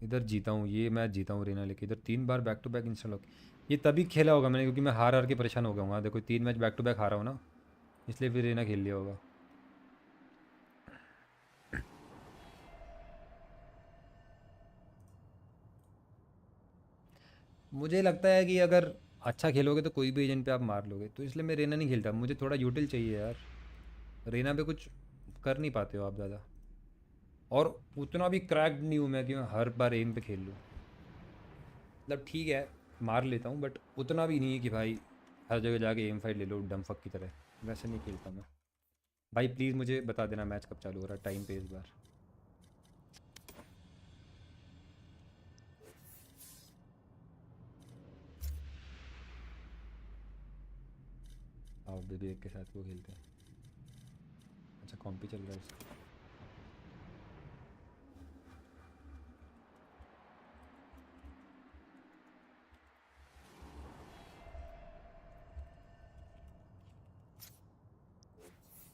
इधर जीता हूँ, ये मैच जीता हूँ रीना लेके। इधर 3 बार बैक टू बैक इंस्टॉल हो, ये तभी खेला होगा मैंने क्योंकि मैं हार के परेशान हो गया हूँ। देखो 3 मैच बैक टू बैक हारा हूँ ना, इसलिए फिर रीना खेल लिया होगा। मुझे लगता है कि अगर अच्छा खेलोगे तो कोई भी एजेंट पे आप मार लोगे, तो इसलिए मैं रेना नहीं खेलता। मुझे थोड़ा यूटिल चाहिए यार, रेना पे कुछ कर नहीं पाते हो आप ज़्यादा, और उतना भी क्रैक्ड नहीं हूँ मैं कि मैं हर बार एम पे खेल लूँ। मतलब ठीक है मार लेता हूँ, बट उतना भी नहीं है कि भाई हर जगह जाके एम फाइट ले लो डमफक की तरह, वैसे नहीं खेलता मैं। भाई प्लीज़ मुझे बता देना मैच कब चालू हो रहा है, टाइम पे इस बार। आओ बेबी एक के साथ वो खेलते हैं। अच्छा कॉम्पी चल रहा है उसका।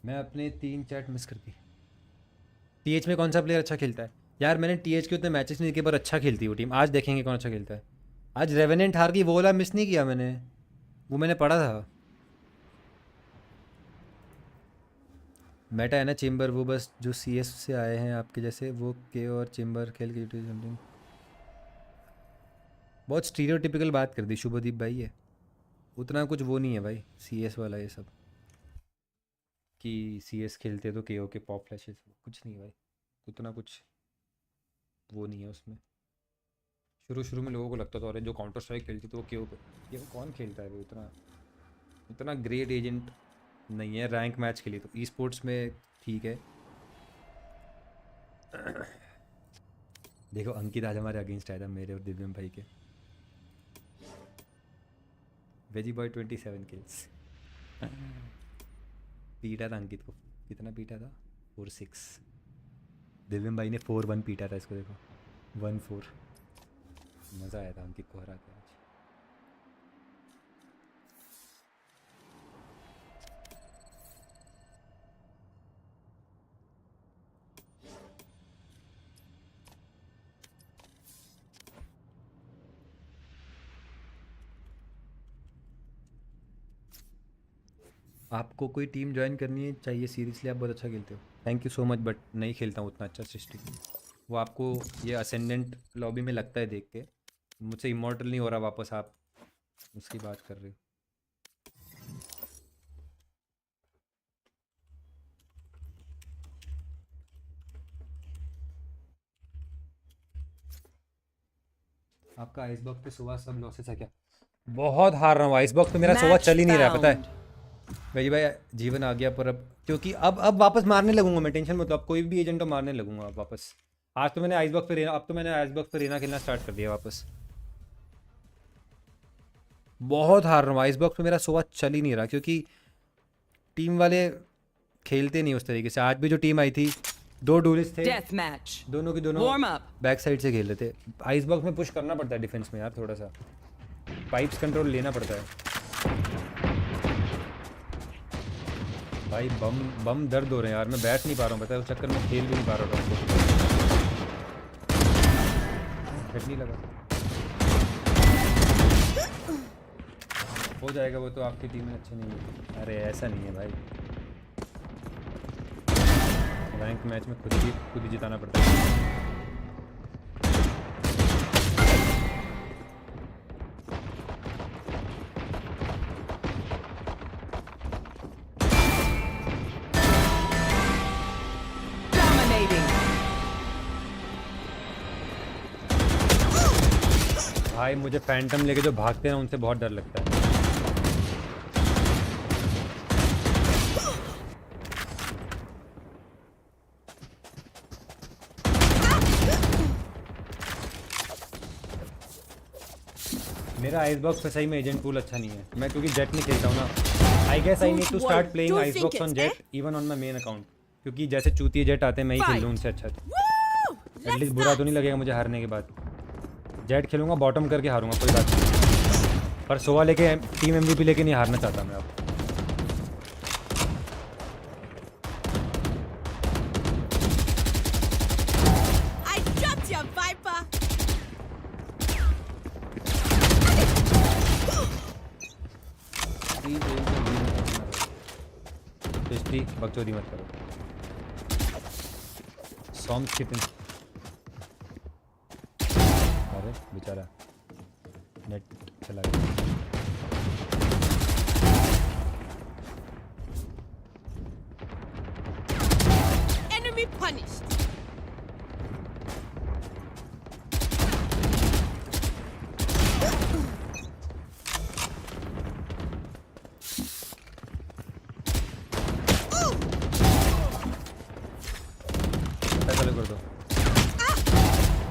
मैं अपने 3 चैट मिस कर दी। टीएच में कौन सा प्लेयर अच्छा खेलता है यार? मैंने टीएच के उतने मैचेस नहीं देखे, पर अच्छा खेलती है वो टीम। आज देखेंगे कौन अच्छा खेलता है। आज रेवेनेंट हार गई, वो वाला मिस नहीं किया मैंने, वो मैंने पढ़ा था। मेटा है ना चेम्बर, वो बस जो सीएस से आए हैं आपके जैसे, वो के और चेम्बर खेल के समथिंग। बहुत स्टीरियोटिपिकल बात कर दी शुभदीप भाई। है उतना कुछ वो नहीं है भाई सीएस वाला ये सब, कि सीएस खेलते तो केओ के पॉप फ्लैशेस, कुछ नहीं भाई, उतना कुछ वो नहीं है उसमें। शुरू में लोगों को लगता था और जो काउंटर स्ट्राइक खेलती तो वो केओ पे, ये वो कौन खेलता है भाई? उतना ग्रेट एजेंट नहीं है रैंक मैच के लिए। तो ई स्पोर्ट्स में ठीक है। देखो अंकित आज हमारे अगेंस्ट आया था, मेरे और दिव्यम भाई के। वेजी बॉय 27 किल्स पीटा था अंकित को। कितना पीटा था? 4-6। दिव्यम भाई ने 4-1 पीटा था इसको, देखो 1-4। मज़ा आया था अंकित को हरा के आज। आपको कोई टीम ज्वाइन करनी है चाहिए सीरियसली, आप बहुत अच्छा खेलते हो। Thank you so much, but नहीं खेलता हूँ उतना अच्छा सृष्टि। वो आपको ये असेंडेंट लॉबी में लगता है देख के, मुझसे इमॉर्टल नहीं हो रहा वापस, आप उसकी बात कर रहे हो। आपका आइसबॉक्स पे सुबह सब लॉसेस है क्या? बहुत हार रहा हूँ आइसबॉक्स पे, मेरा सुबह चल ही नहीं रहा पता है भाई। जीवन आ गया पर अब, क्योंकि अब वापस मारने लगूंगा मैं, टेंशन मत लो। अब कोई भी एजेंट को मारने लगूंगा अब वापस। आज तो मैंने आइसबॉक्स पे रेना, अब तो मैंने आइसबॉक्स पे रेना खेलना स्टार्ट कर दिया वापस। बहुत हार रहा हूँ आइसबॉक्स पे, मेरा सुबह चल ही नहीं रहा क्योंकि टीम वाले खेलते नहीं उस तरीके से। आज भी जो टीम आई थी 2 डूलिस्ट थे, दोनों की दोनों बैक साइड से खेल रहे थे। आइसबॉक्स में पुश करना पड़ता है डिफेंस में यार, थोड़ा सा पाइप्स कंट्रोल लेना पड़ता है भाई। बम दर्द हो रहे हैं यार, मैं बैठ नहीं पा रहा हूँ पता है, उस चक्कर में खेल भी नहीं पा रहा हूँ। हेड नहीं लगा, हो जाएगा वो तो। आपकी टीम में अच्छे नहीं है। अरे ऐसा नहीं है भाई, रैंक मैच में खुद ही जिताना पड़ता है। भाई मुझे फैंटम लेके जो भागते हैं उनसे बहुत डर लगता है। मेरा आइसबॉक्स पे सही में एजेंट पूल अच्छा नहीं है, मैं क्योंकि जेट नहीं खेलता हूँ ना। I guess I need to start playing Icebox on Jett even on my main account, क्योंकि जैसे चूतिए जेट आते हैं मैं ही खेल लूँ उनसे अच्छा। एटलीस्ट बुरा तो नहीं लगेगा मुझे हारने के बाद। जेट खेलूंगा, बॉटम करके हारूंगा, कोई बात नहीं, पर सोवा लेके टीम MVP लेके नहीं हारना चाहता मैं अब। बकचोदी मत करो। सॉम्स कितने, अरे बेचारा नेट चला गया। Enemy punished.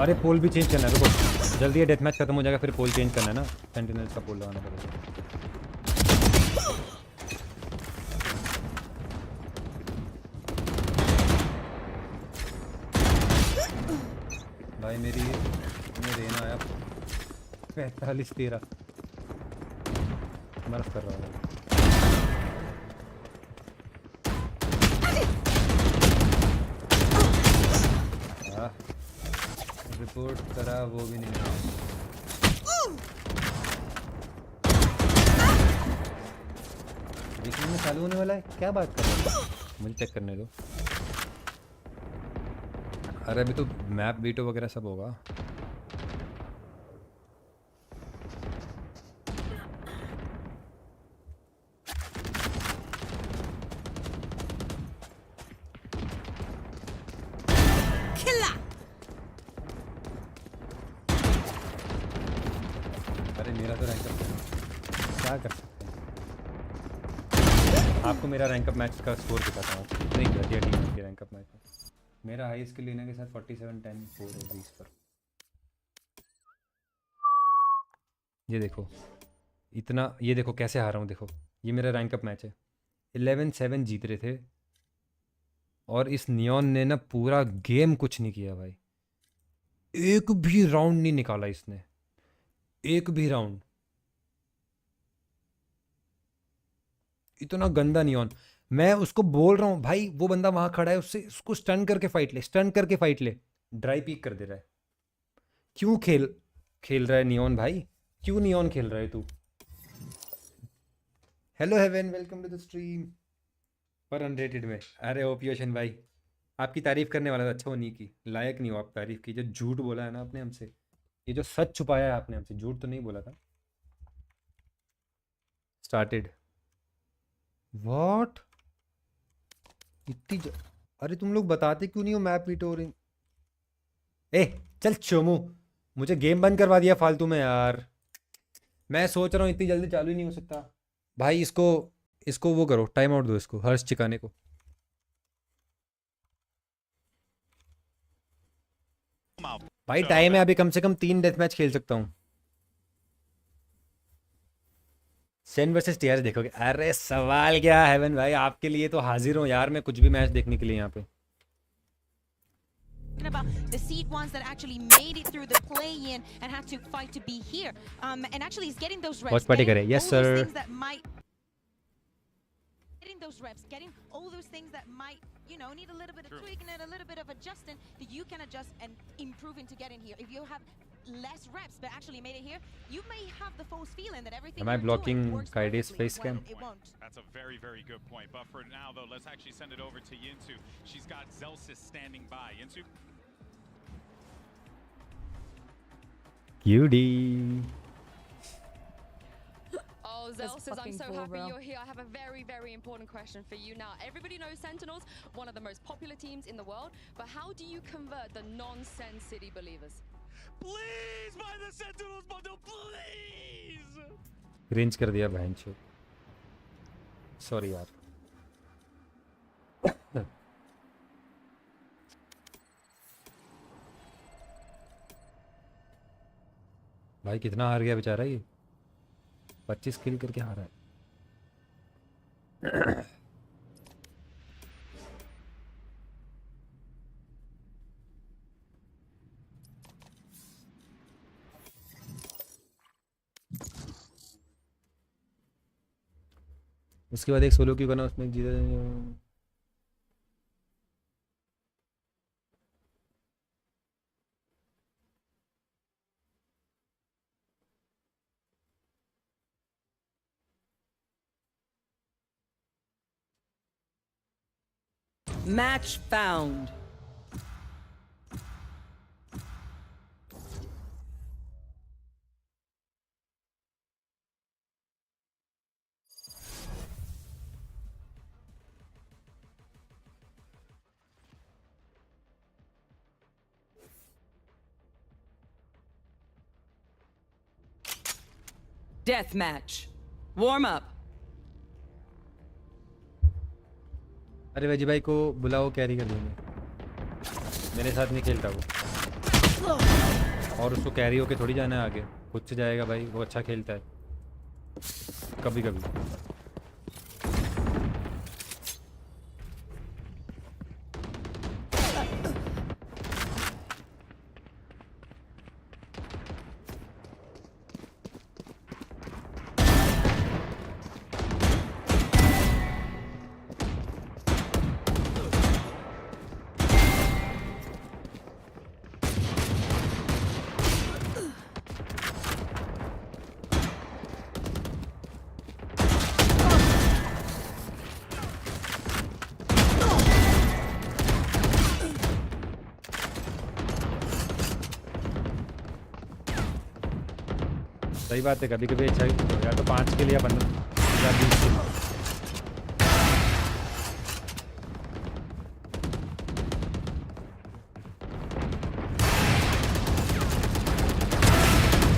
अरे पोल भी चेंज करना है, रुको जल्दी, ये डेथ मैच खत्म हो जाएगा फिर पोल चेंज करना है ना, सेंटिनल्स का पोल लगाना पड़ेगा। भाई मेरी रेना आया 45-13 मर्फ कर रहा हूँ। रिपोर्ट करा वो भी नहीं है। देखने में चालू होने वाला है, क्या बात कर रहे हो, मुझे चेक करने दो। अरे अभी तो मैप वीटो वगैरह सब होगा। आपको मेरा रैंकअप मैच का स्कोर दिखाता हूँ, कितनी घटिया टीम है रैंकअप मैच में। मेरा हाई स्किल लेने के साथ 47-10-4 है इस पर। ये देखो इतना, ये देखो कैसे हारा हूँ, देखो ये मेरा रैंकअप मैच है। 11-7 जीत रहे थे और इस नियॉन ने ना पूरा गेम कुछ नहीं किया भाई, एक भी राउंड नहीं निकाला इसने, एक भी राउंड। इतना गंदा नियॉन, मैं उसको बोल रहा हूँ भाई वो बंदा वहां खड़ा है, उससे उसको स्टन करके फाइट ले, स्टन करके फाइट ले, ड्राई पीक कर दे रहा है। क्यों खेल रहा है नियॉन भाई, क्यों नियॉन खेल रहा है तू। Hello Heaven, welcome to the stream. पर अनरेटेड में, अरे ओपियोशन भाई आपकी तारीफ करने वाला था, अच्छा वो नहीं की, लायक नहीं हो आप तारीफ की। जो झूठ बोला है ना आपने हमसे, ये जो सच छुपाया है आपने हमसे, झूठ तो नहीं बोला था। स्टार्टेड व्हाट इतनी अरे तुम लोग बताते क्यों नहीं हो मैप वीटोरिंग। ए चल चोमू, मुझे गेम बंद करवा दिया फालतू में यार। मैं सोच रहा हूँ इतनी जल्दी चालू ही नहीं हो सकता भाई। इसको वो करो, टाइम आउट दो इसको, हर्ष चिकाने को। भाई टाइम है अभी, कम से कम 3 डेथ मैच खेल सकता हूँ। सेन वर्सेस टीआर देखोगे? अरे सवाल क्या हेवन भाई, आपके लिए तो हाजिर हूँ यार मैं कुछ भी मैच देखने के लिए यहाँ पे। About the seed ones that actually made it through the play-in and had to fight to be here, and actually is getting those reps. WatchParty करे, yes sir. Getting those reps, getting all those things that might, you know, need a little bit of tweaking and a little bit of adjusting that you can adjust and improve into getting here. If you have less reps but actually made it here, you may have the false feeling that everything. Am I blocking Kaide's face cam? It won't. That's a very, very good point. But for now, though, let's actually send it over to Yinsu. She's got Zelsis standing by. Yinsu. Cutie. Oh, Zelsis, I'm so happy you're here. I have a very, very important question for you now. Everybody knows Sentinels, one of the most popular teams in the world, but how do you convert the non-Sen City believers? Please buy the Sentinels bundle, please! Range कर दिया बहन चो। Sorry यार। भाई कितना हार गया बेचारा ये, 25 किल करके हारा है। उसके बाद एक सोलो क्यों करना उसमें जीता। Match found. Death match. Warm up. अरे वेजी भाई को बुलाओ, कैरी कर देंगे। मेरे साथ नहीं खेलता वो, और उसको कैरी होके थोड़ी जाना है आगे, खुद से जाएगा भाई। वो अच्छा खेलता है कभी कभी। सही बात है, कभी कभी अच्छा या तो 5 के लिए 15 या 20 के लिए।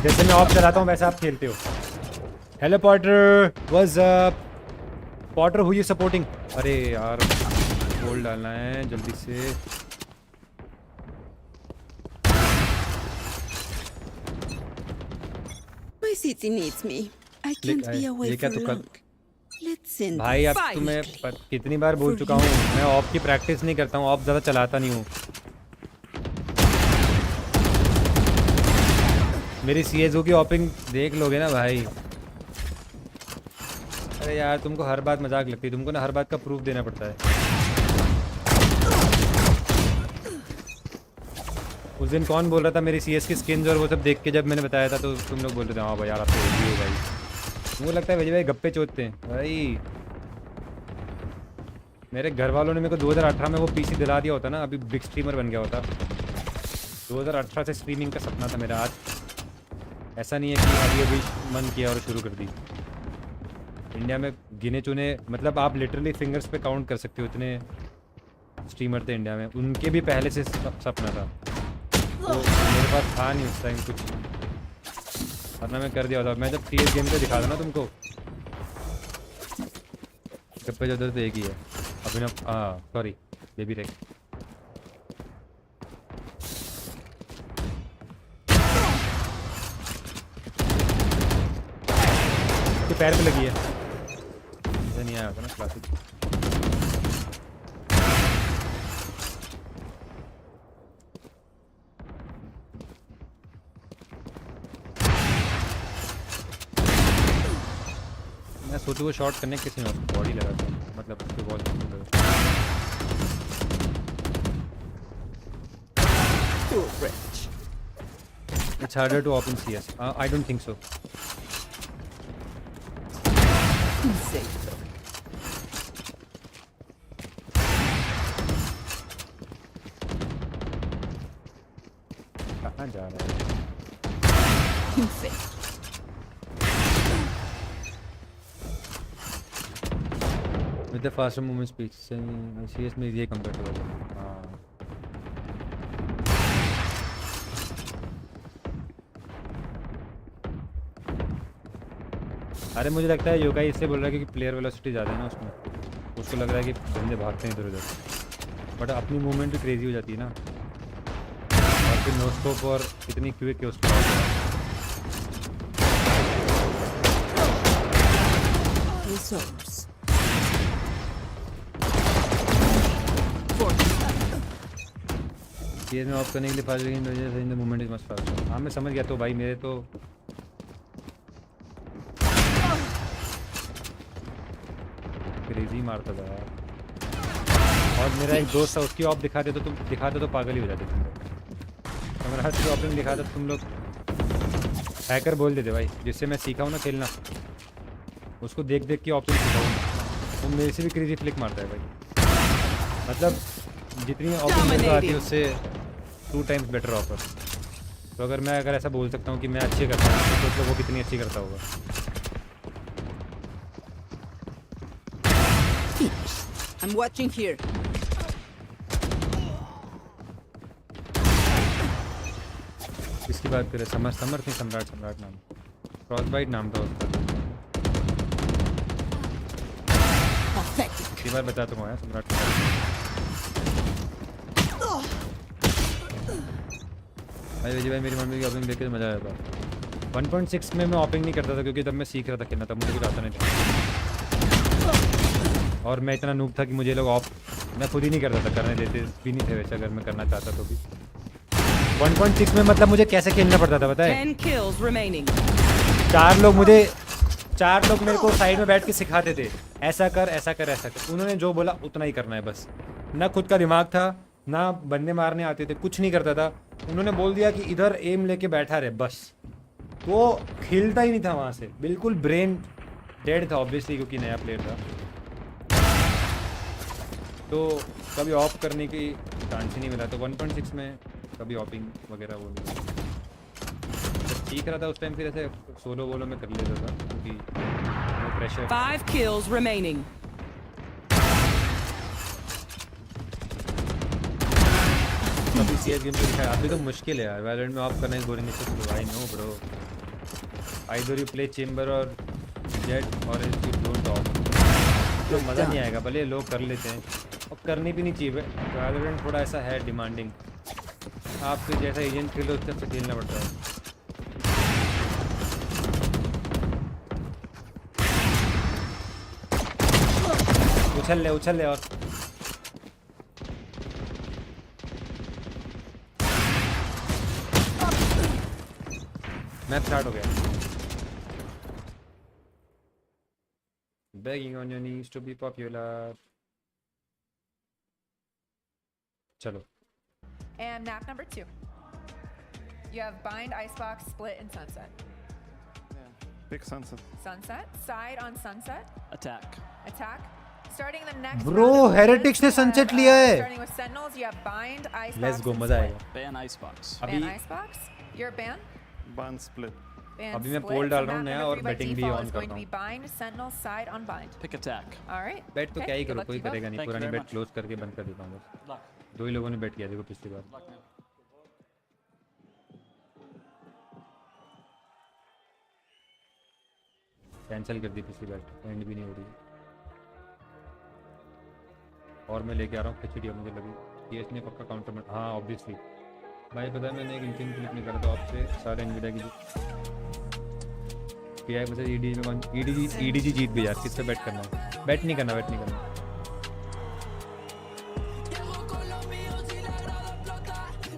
जैसे मैं ऑफ चलाता हूँ वैसे आप खेलते हो। Hello Potter, what's up Potter, who you supporting? अरे यार गोल डालना है जल्दी से। My city needs me. I can't be away for long. Let's send भाई अब तुम्हें कितनी बार बोल चुका हूँ, मैं ऑफ की प्रैक्टिस नहीं करता हूँ, ऑफ ज़्यादा चलाता नहीं हूँ। मेरी CSO की ऑपिंग देख लोगे ना भाई। अरे यार तुमको हर बात मजाक लगती है, तुमको ना हर बात का प्रूफ देना पड़ता है। उस दिन कौन बोल रहा था मेरी CS की स्किन्स और वो सब देख के, जब मैंने बताया था तो तुम लोग बोल रहे थे हाँ भाई यार आप तो हो भाई। मुझे लगता है भाई गप्पे चोदते हैं भाई। मेरे घर वालों ने मेरे को 2018 में वो PC दिला दिया होता ना, अभी बिग स्ट्रीमर बन गया होता। 2018 से स्ट्रीमिंग का सपना था मेरा। आज ऐसा नहीं है कि अभी मन किया और शुरू कर दी। इंडिया में गिने चुने, मतलब आप लिटरली फिंगर्स पे काउंट कर सकते हो इतने स्ट्रीमर थे इंडिया में, उनके भी पहले से सपना था। तो मेरे पास था नहीं उस टाइम कुछ, वरना मैं कर दिया होता। मैं जब CS गेम पे दिखा था ना तुमको, गप्पे जो तो एक ही है अभिनव, हाँ सॉरी बेबी रेक। के पैर पे लगी है, ऐसा नहीं आया होता ना क्लासिक। मैं सोचूं वो शॉट करने किसी ने बॉडी लगा था, मतलब उसके ball It's harder to open CS. I don't think so. कहाँ जा रहा है? With the faster movement speed, CS में ये कंपेटेबल है। हाँ। अरे मुझे लगता है योगाई इससे बोल रहा है क्योंकि प्लेयर वेलोसिटी ज़्यादा है ना उसमें, उसको लग रहा है कि बंदे भागते हैं इधर उधर, बट अपनी मूवमेंट भी क्रेजी हो जाती है ना, और फिर नो स्कोप और इतनी क्विक है उसको। में ऑफ करने के लिए fast in the movement is much fast. हाँ मैं समझ गया। तो भाई मेरे तो क्रेजी मारता था यार। और मेरा एक दोस्त था, उसकी ऑफ दिखाते तो पागल ही हो जाते तुम लोग। तो मेरा हर की ऑफ दिखाता तो तुम लोग हैकर बोल देते भाई। जिससे मैं सीखा हूँ ना खेलना, उसको देख देख के ऑप्शन सीखा हूँ। वो मेरे से भी क्रेजी फ्लिक मारता है भाई। मतलब जितनी ऑप्शन आती है उससे 2 times बेटर ऑफर। तो अगर ऐसा बोल सकता हूँ कि मैं अच्छी करता हूँ तो सोच लो वो कितनी अच्छी करता होगा। I'm watching here. किसकी बात करें? समर थी, सम्राट नाम, क्रॉसबाइट नाम था उसका। इसी बार बता दूंगा यार सम्राट। भाई मेरी मम्मी की ओपनिंग देख के मज़ा आया था। 1.6 में मैं ओपनिंग नहीं करता था क्योंकि तब मैं सीख रहा था खेलना, तब मुझे कुछ आता नहीं था। और मैं इतना नूब था कि मुझे लोग ऑफ मैं खुद ही नहीं करता था, करने देते भी नहीं थे वैसे अगर मैं करना चाहता तो भी। 1.6 में मतलब मुझे कैसे खेलना पड़ता था पता है? 4 लोग मेरे को साइड में बैठ के सिखाते थे, ऐसा कर ऐसा कर ऐसा कर। उन्होंने जो बोला उतना ही करना है बस। ना खुद का दिमाग था, ना बंदे मारने आते थे, कुछ नहीं करता था। उन्होंने बोल दिया कि इधर एम लेके बैठा रहे बस, तो खेलता ही नहीं था वहाँ से। बिल्कुल ब्रेन डेड था ऑब्वियसली क्योंकि नया प्लेयर था। तो कभी ऑफ करने की चांस ही नहीं मिला। तो 1.6 में कभी ऑपिंग वगैरह वो नहीं जब सीख रहा था उस टाइम, फिर ऐसे सोलो वोलो में कर लेता था क्योंकि वो प्रेशर। 5 kills remaining. कभी CS गेम पे दिखाया अभी तो मुश्किल है यार। वैलोरेंट में ऑफ करना is boring. I know bro, either you play chamber और जेट और यू डोंट ऑफ, तो मज़ा नहीं आएगा। भले लोग कर लेते हैं और करनी भी नहीं चाहिए। वैलोरेंट थोड़ा ऐसा है डिमांडिंग, आपके जैसा एजेंट खेलो उससे अच्छा खेलना पड़ता है। उछल ले और मैच स्टार्ट हो गया। Begging on your knees to be popular. चलो। And map number 2. You have bind, icebox, split, and sunset. Pick sunset. Sunset. Side on sunset. Attack. Attack. Starting the next. Bro, Heretics ने sunset लिया है। Starting with sentinels, you have bind, icebox. Let's go, मजा आएगा। Ban icebox. Ban icebox. You're a ban. Ban split. अभी मैं पोल डाल रहा हूँ नया और बैटिंग भी ऑन कर रहा हूँ। Bind, sentinel, side on bind. Pick attack. All right. Bat तो क्या ही करो, कोई करेगा नहीं। पुरानी बैट क्लोज करके बंद कर देता हूँ बस। 2 ही लोगों ने बैट किया देखो पिछली बार। कैंसिल कर दी पिछली बैट, एंड भी नहीं हो रही। और मैं लेके आ रहा हूँ खिचड़ी, मुझे लगी ये पक्का काउंटर में। हाँ ऑब्वियसली भाई पता है मैंने एक इंचिन क्लिक नहीं करा था आपसे सारे एनवीडिया की पीआई बस ईडीजी जीत भी यार। किस पे बैट करना है? बैट नहीं करना।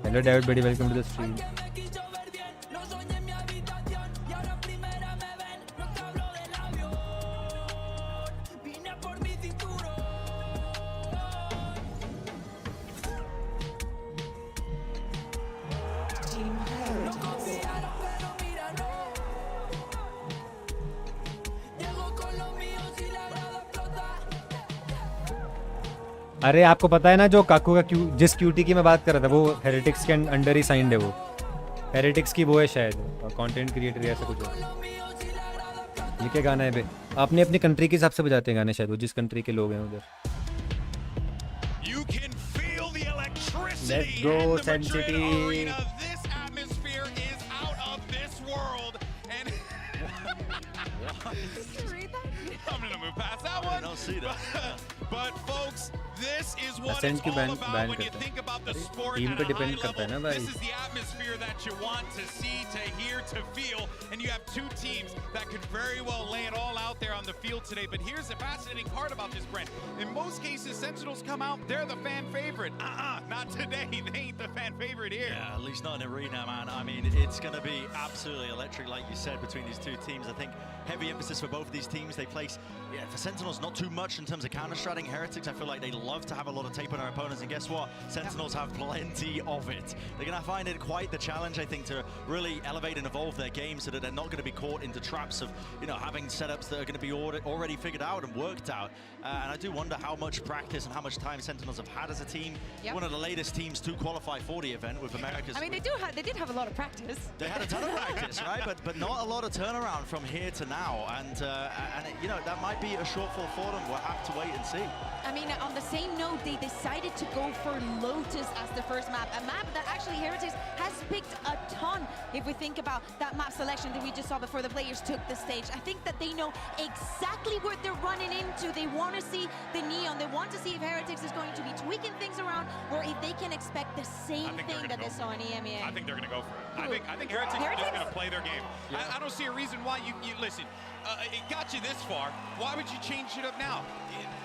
Hello David Bedi, welcome to the stream. अरे आपको पता है ना जो काकू का जिस क्यूटी की मैं बात कर रहा था वो हेरेटिक्स के अंडर ही साइंड है। वो हेरेटिक्स की वो है शायद, कंटेंट क्रिएटर ऐसा कुछ है। ये क्या गाना है बे? अपने अपनी कंट्री के हिसाब से बजाते हैं गाने शायद, वो जिस कंट्री के लोग हैं उधर। Let's go sun city. But folks, this is what SEN it's की all ban about when you think about the sport team पे and डिपेंड high करता है ना level. भाई। This is the atmosphere that you want to see, to hear, to feel, and you have 2 teams that could very well lay it all out there on the field today. But here's the fascinating part about this, Brent. In most cases, Sentinels come out, they're the fan favorite. Not today. They ain't the fan favorite here. Yeah, at least not in arena, man. I mean, it's going to be absolutely electric, like you said, between these 2 teams. I think heavy emphasis for both of these teams. They place, for Sentinels, not too much in terms of counter-stratting. Heretics, I feel like they love to have a lot of tape on their opponents, and guess what? Sentinels have plenty of it. They're going to find it quite the challenge, I think, to really elevate and evolve their game so that they're not going to be caught into traps of, having setups that are going to be already figured out and worked out. And I do wonder how much practice and how much time Sentinels have had as a team. One of the latest teams to qualify for the event with America's... I mean, they did have a lot of practice. They had a ton of practice, right? But not a lot of turnaround from here to now. And that might be a shortfall for them. We'll have to wait and see. I mean, on the same note, they decided to go for Lotus as the first map. A map that actually Heretics has picked a ton. If we think about that map selection that we just saw before the players took the stage, I think that they know exactly what they're running into. They want to see the neon. They want to see if Heretics is going to be tweaking things around, or if they can expect the same thing that they saw in EMEA. I think they're going to go for it. I think Heretics are just going to play their game. I don't see a reason why you listen. It got you this far. Why would you change it up now?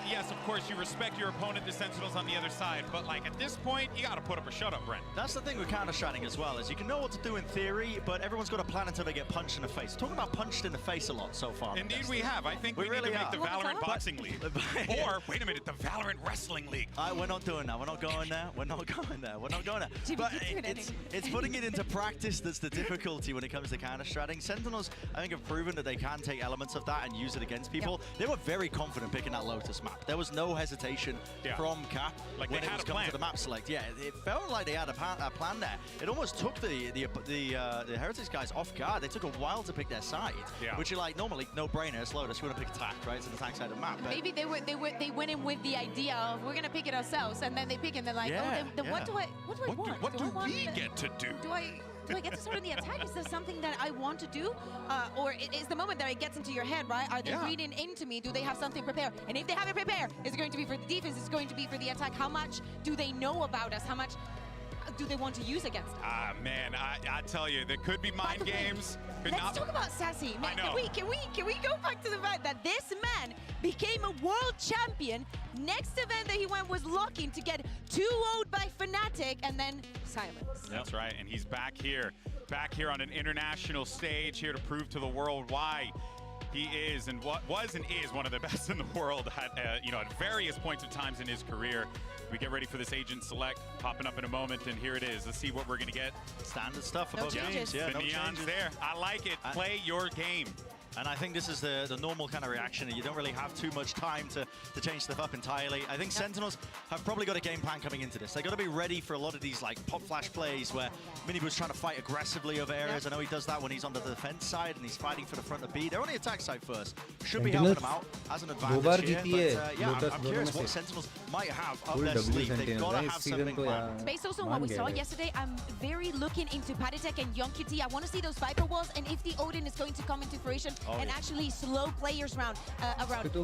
Yes, of course, you respect your opponent, the Sentinels on the other side, but like at this point, you got to put up or shut up, Brent. That's the thing with counter-stratting as well, is you can know what to do in theory, but everyone's got a plan until they get punched in the face. Talking about punched in the face a lot so far. Indeed we have. I think we really need to make the Valorant Boxing League. Or, wait a minute, the Valorant Wrestling League. We're not doing that. We're not going there. We're not going there. We're not going there. But it's putting it into practice that's the difficulty when it comes to counter-stratting. Sentinels, I think, have proven that they can take elements of that and use it against people. They were very confident picking that Lotus map. There was no hesitation from Cap when it was coming to the map select. Yeah, it felt like they had a plan there. It almost took the Heretics guys off guard. They took a while to pick their side, which are like normally no brainer. It's Lotus. We're gonna pick attack, right? It's an attack side of the map. But maybe they went in with the idea of we're gonna pick it ourselves, and then they pick it and they're like, what do I want? What do we get to do? Do I get to start in the attack? Is there something that I want to do? Or is the moment that it gets into your head, right? Are they reading into me? Do they have something prepared? And if they have it prepared, is it going to be for the defense? Is it going to be for the attack? How much do they know about us? How much do they want to use against us? Man, I tell you, there could be mind games. Let's talk about Sassy. Man, can we go back to the fact that this man became a world champion? Next event that he went was locking to get 2-0'd by Fnatic and then silence. That's right, and he's back here on an international stage, here to prove to the world why he is and was one of the best in the world at various points of times in his career. We get ready for this agent select popping up in a moment, and here it is. Let's see what we're gonna get. Standard stuff for both games. Yeah, the neon's there. I like it. Play your game. And I think this is the normal kind of reaction. You don't really have too much time to change stuff up entirely. I think Sentinels have probably got a game plan coming into this. They've got to be ready for a lot of these like pop flash plays where Minibu's trying to fight aggressively over areas. I know he does that when he's on the defense side and he's fighting for the front of B. They're on the attack side first. Should be helping them out as an advantage here. But I'm curious what Sentinels might have up their sleeve. They've got to have something planned. Based also on what we saw yesterday, I'm very looking into Patitek and Young QT. I want to see those Viper walls and if the Odin is going to come into fruition and actually slow players around.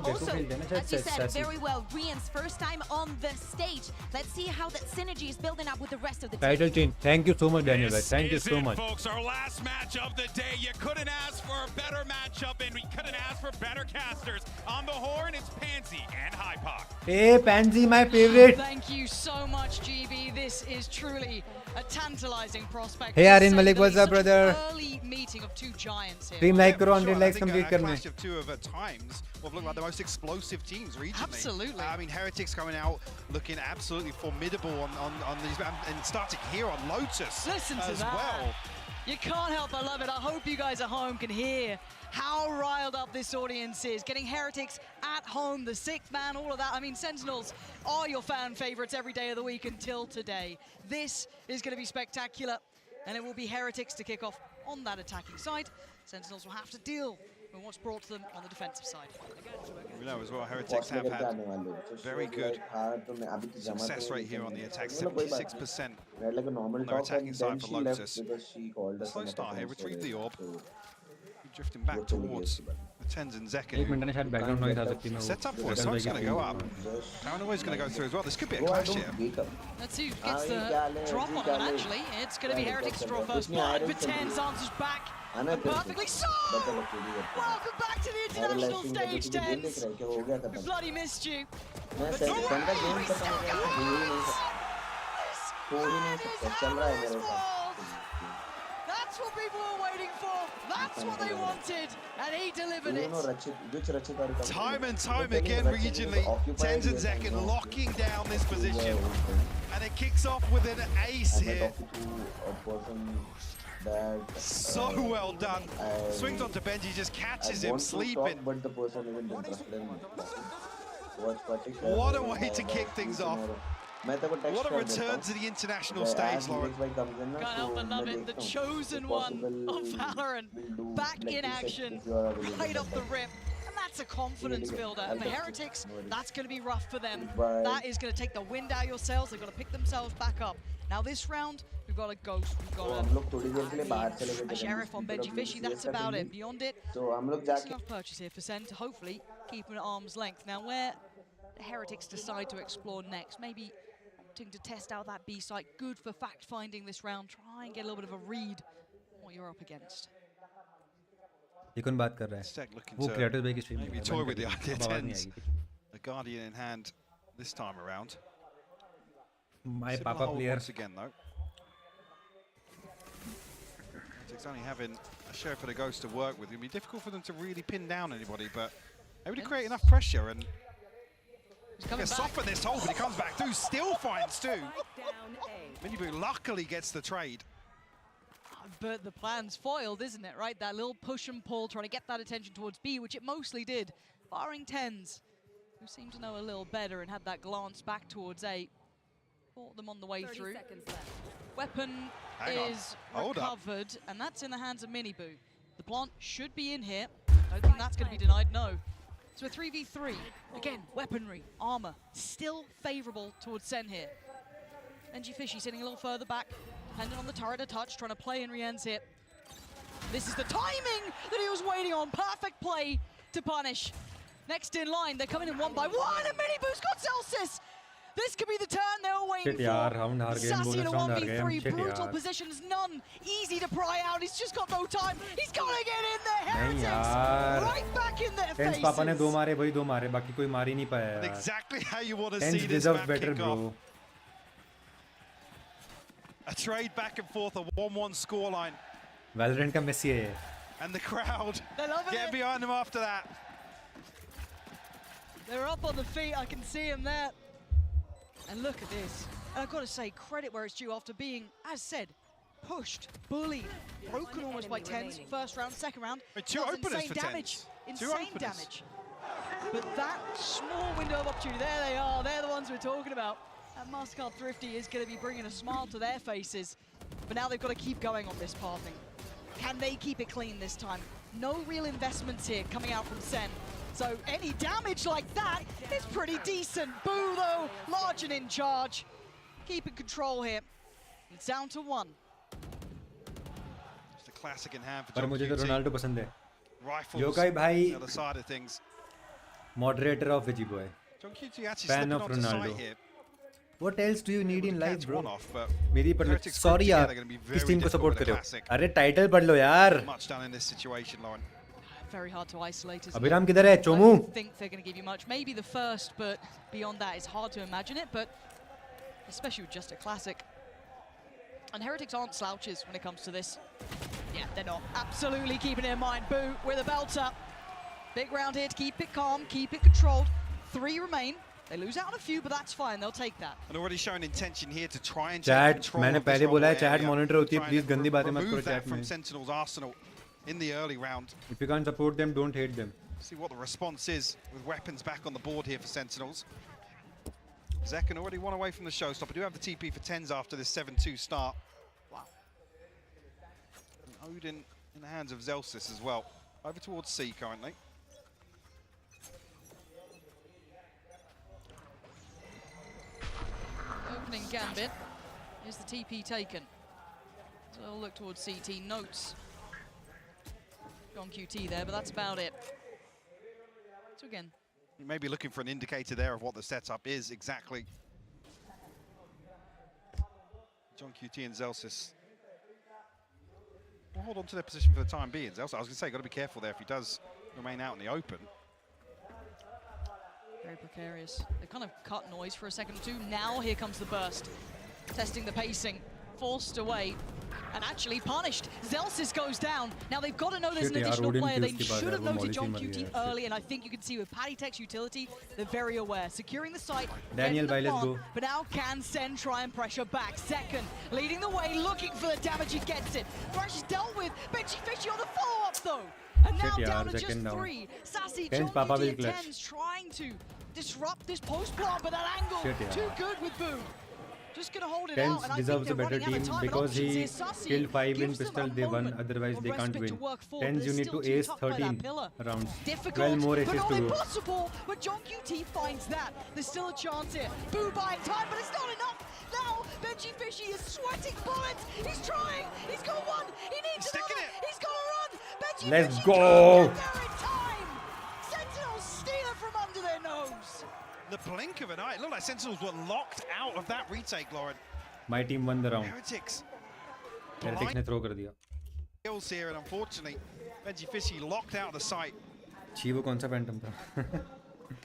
Also, as you said, very well, Rian's first time on the stage. Let's see how that synergy is building up with the rest of the team. Title chain. Thank you so much, Daniel. Thank you so much. Folks, our last match of the day. You couldn't ask for a better matchup, and we couldn't ask for better casters. On the horn, it's Pansy and Hypoc. Hey, Pansy, my favorite. Thank you so much, GB. This is truly a tantalizing prospect. Hey, Arin Malik, what's up, brother? Early meeting of two giants here. Stream like karo, 100 likes complete karne. Of two of at times what look like the most explosive teams regionally. Absolutely. I mean, Heretics coming out looking absolutely formidable on these, and starting here on Lotus. Listen to as that. well. You can't help but love it. I hope you guys at home can hear how riled up this audience is. Getting Heretics at home, the sixth man, all of that. I mean, Sentinels are your fan favorites every day of the week until today. This is going to be spectacular, and it will be Heretics to kick off on that attacking side. Sentinels will have to deal with what's brought to them on the defensive side. We know as well, Heretics have had very good success rate here on the attack, 76% on their attacking side for Lotus. Slow start here, retrieve the orb. Drifting back towards the Tenz and Heckin. Set up for it, Smoke's going to go up. Paranoia's going to go through as well. This could be a clash here. Let's see who gets the drop on it, actually. It's going to be Heretics to draw first blood, but Tenz answers back. Perfectly so! Welcome back to the international stage, Tenz. We bloody missed you. But still That's what people are waiting for. That's That's what they wanted, and he delivered it. Time and time again, regionally, Tenz and Heckin locking down this position. And it kicks off with an ace here. So well done. Swings onto Benji, just catches him sleeping. But the person isn't interested in What a way to kick things off. What a return to the international stage, Lauren. Can't help but love it. The chosen one of Valorant back in action right off the rip. And that's a confidence builder. And for Heretics, that's going to be rough for them. That is going to take the wind out of your sails. They've got to pick themselves back up. Now this round, we've got a Ghost, we've got a Sheriff on Benji Fishy, that's about it. Beyond it, it's enough purchase here for SEN to hopefully keep him at arm's length. Now where the Heretics decide to explore next, maybe wanting to test out that B site, good for fact-finding this round, try and get a little bit of a read on what you're up against. ये कौन बात कर रहा है? वो creative भाई की stream. Maybe toy with the idea, Tenz. The Guardian in hand this time around. My papa player. Once again though. It's only having a Sheriff and a Ghost to work with. It'll be difficult for them to really pin down anybody, but able to create enough pressure and soften this hole, but he comes back through, still finds two. Veggiebuoy luckily gets the trade. But the plan's foiled, isn't it, right? That little push and pull, trying to get that attention towards B, which it mostly did, barring Tenz, who seemed to know a little better and had that glance back towards A. Caught them on the way through. Weapon is recovered, and that's in the hands of Miniboo. The plant should be in here. Don't think that's going to be denied, no. So a 3v3. Again, weaponry, armor, still favorable towards SEN here. Benji Fishy sitting a little further back, dependent on the turret a touch, trying to play in Rien's hit. This is the timing that he was waiting on. Perfect play to punish. Next in line, they're coming in one by one, and Miniboo's got Celsius! This could be the turn they were waiting for. Sassy in a 1v3, brutal positions, none easy to pry out. He's just got no time. He's got to get in there. Heretics right back in their faces. Tenz पापा ने दो मारे, वही दो मारे, बाकी कोई मार ही नहीं पाया. Exactly how you want to see Tenz this deserves map better, kick off. bro. A trade back and forth, a 1-1 scoreline. Valorant का Messi है ये. And the crowd get behind them after that. They're up on the feet. I can see them there. And look at this. And I've got to say, credit where it's due after being, as said, pushed, bullied, broken almost by Tenz. First round, second round. Two openers for damage. Tenz. Insane damage. But that small window of opportunity, there they are. They're the ones we're talking about. And MasterCard Thrifty is going to be bringing a smile to their faces. But now they've got to keep going on this pathing. Can they keep it clean this time? No real investments here coming out from SEN. So any damage like that is pretty decent. Boo, though, large and in charge. Keeping control here. It's down to one. Just a classic in hand for पर मुझे तो Ronaldo पसंद है. Rifles, yokai भाई, the other side of things. Moderator of Veggiebuoy. Fan of Ronaldo. What else do you need in life, bro? मेरी पर sorry यार, किस टीम को support कर रहे हो? अरे टाइटल पढ़ लो यार. Much done in this situation, Lauren. Very hard to isolate. अभिराम किधर है? Chomu. I don't think they're going to give you much. Maybe the first, but beyond that, it's hard to imagine it. But especially with just a classic. And Heretics aren't slouches when it comes to this. Yeah, they're not. Absolutely keeping it in mind. Boo with a belter. Big round here to keep it calm, keep it controlled. 3 remain. They lose out on a few, but that's fine. They'll take that. And already showing intention here to try and take control मैंने of this पहले बोला है area. chat monitor होती है, please गंदी बातें मत करो Remove that chat from में. Sentinel's arsenal in the early round. If you can't support them, don't hate them. See what the response is with weapons back on the board here for Sentinels. Heckin already one away from the showstopper. Do have the TP for Tenz after this 7-2 start. Wow. And Odin in the hands of Zelsis as well. Over towards C currently. Opening gambit. Here's the TP taken. So they'll look towards CT. Notes on QT there, but that's about it. So again, You may be looking for an indicator there of what the setup is exactly. John QT and Zelsis will hold on to their position for the time being. Zelsis, I was going to say, got to be careful there if he does remain out in the open. very precarious. They kind of cut noise for a second or two. Now here comes the burst. Testing the pacing. Forced away. and actually punished. Zelsis goes down. Now they've got to know there's an additional player. They should have noted John QT early, and I think you can see with Pattytech's utility, they're very aware. Securing the site, Daniel, getting the let's bomb, go. but now can SEN try and pressure back. Second, leading the way, looking for the damage, he gets it. Thrash is dealt with. Benji Fishy on the follow-up though. And now down to just 3. Sassy, John QT and Tenz trying to disrupt this post plant, but that angle too good with Boo. Just gonna hold it out, and I think deserves a they're better running out of team time, and because options he here. Sassy killed 5 in gives them pistol, a they won, moment otherwise they of can't respite to win. work for, but Tenz, you they're need still to too ace tough by that 13 pillar. rounds. 12 Difficult, more but aces not to go. impossible. But John QT finds that. There's still a chance here. Boo buying time, but it's not enough. Now, Benji Fishy is sweating bullets. He's trying. He's got one. He needs another. He's got to run. Benji Let's Fishy go. can't get there in time. Sentinels steal it from under their nose. The blink of an eye. It looked like Sentinels were locked out of that retake, Lauren. My team won the round. Heretics ने throw कर दिया. kills here, and unfortunately, Benji Fishy locked out of the site. छी वो कौन सा phantom था?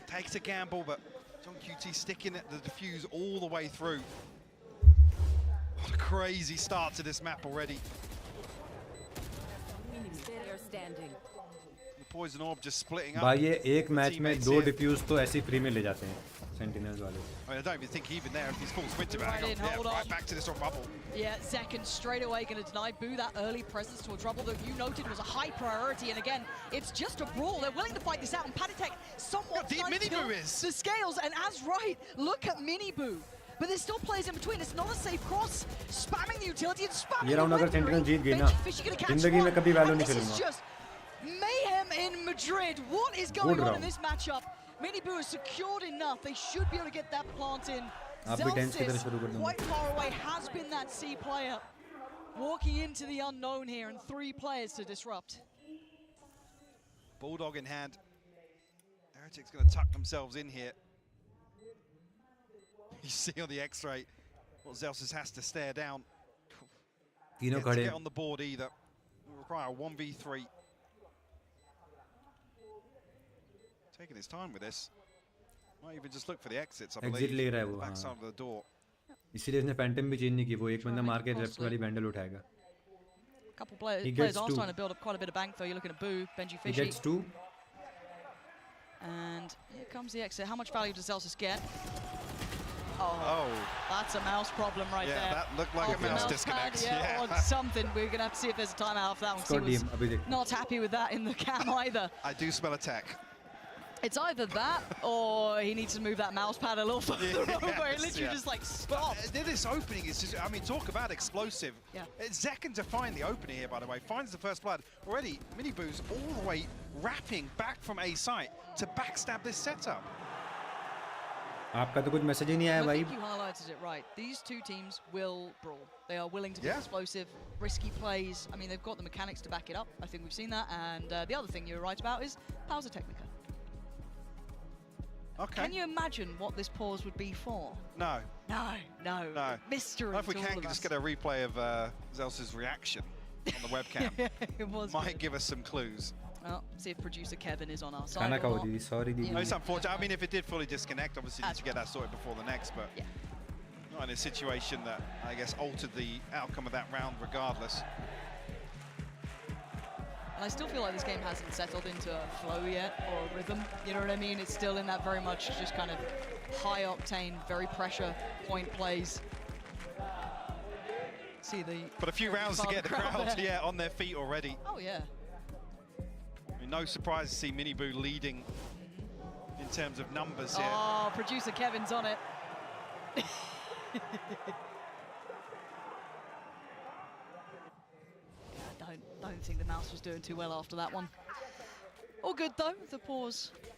Takes a gamble, but John QT sticking at the defuse all the way through. What a crazy start to this map already. The poison orb just splitting up. भाई ये एक match में Teammates 2 here. Diffuse तो ऐसे free में ले जाते हैं सेंटिनल्स वाले. I mean, I don't even think even there, if he's full sprinter back, Right in, hold right on. back to this on bubble. Yeah, Zekken straight away going to deny Boo that early presence to a trouble that you noted was a high priority. And again, it's just a brawl. They're willing to fight this out. And Patitech somewhat deep Mini Boo is. the scales. And as right, look at Mini Boo. But there's still players in between. It's not a safe cross. Spamming the utility and spamming ये the round अगर weaponry. Sentinel जीत गई ना, Benji Fishy gonna catch जिंदगी में one. कभी value And नहीं this is खेलूंगा. just mayhem in Madrid. What is going on in round. this matchup? Mini Boo is secured enough. They should be able to get that plant in. आप भी Tenz की तरह Zelsis, शुरू कर दूंगा. quite far away, has been that C player. Walking into the unknown here, and 3 players to disrupt. Bulldog in hand. Heretics going to tuck themselves in here. You see on the X-ray what Zelsis has to stare down. तीनों Can't खड़े. get on the board either. Will require a 1v3. Taking his time with this. Might even just look for the exits, I believe. Exit ले रहा है वो, Back हाँ. side of the door. इसीलिए इसने Phantom भी change नहीं की. वो एक बंदा मार के लेफ्ट वाली बैंडल उठाएगा. Couple players, He players gets are 2. starting to build up quite a bit of bank though. You're looking at Boo, Benji He Fishy. gets 2. And here comes the exit. How much value does Zelsis get? Oh. That's a mouse problem right Yeah, there. that looked like a Off the mouse pad, disconnect. Yeah, or something. We're going to have to see if there's a timeout for that one. 'cause Score he was DM, अभी देख. not happy with that in the cam either. I do smell attack. It's either that or he needs to move that mouse pad a little further over. It literally just like stops. This opening is just, I mean, talk about explosive. Yeah. It's Zekken to find the opening here, by the way. Finds the first blood. Already, Mini Boo's all the way wrapping back from A site to backstab this setup. आपका तो कुछ message ही नहीं आया I भाई. think you highlighted it right. These two teams will brawl. They are willing to be Yeah. explosive, risky plays. I mean, they've got the mechanics to back it up. I think we've seen that. And the other thing you're right about is Pausa Technica. Okay. Can you imagine what this pause would be for? No. No. No. Mystery. Well, if we to all can of just us. get a replay of Zels's reaction on the webcam. It was Might good. give us some clues. Well, see if producer Kevin is on our side. खाना or खाओ not. दीदी. Sorry दीदी. No, it's unfortunate. I mean, if it did fully disconnect, obviously need to get that sorted before the next, but not in a situation that, I guess, altered the outcome of that round regardless. And I still feel like this game hasn't settled into a flow yet, or a rhythm, you know what I mean? It's still in that very much just kind of high-octane, very pressure point plays. See the... But a few rounds to get the crowd, there. on their feet already. Oh, yeah. I mean, no surprise to see Mini Boo leading in terms of numbers here. Oh, producer Kevin's on it. Don't think the mouse was doing too well after that one. All good though, the pause has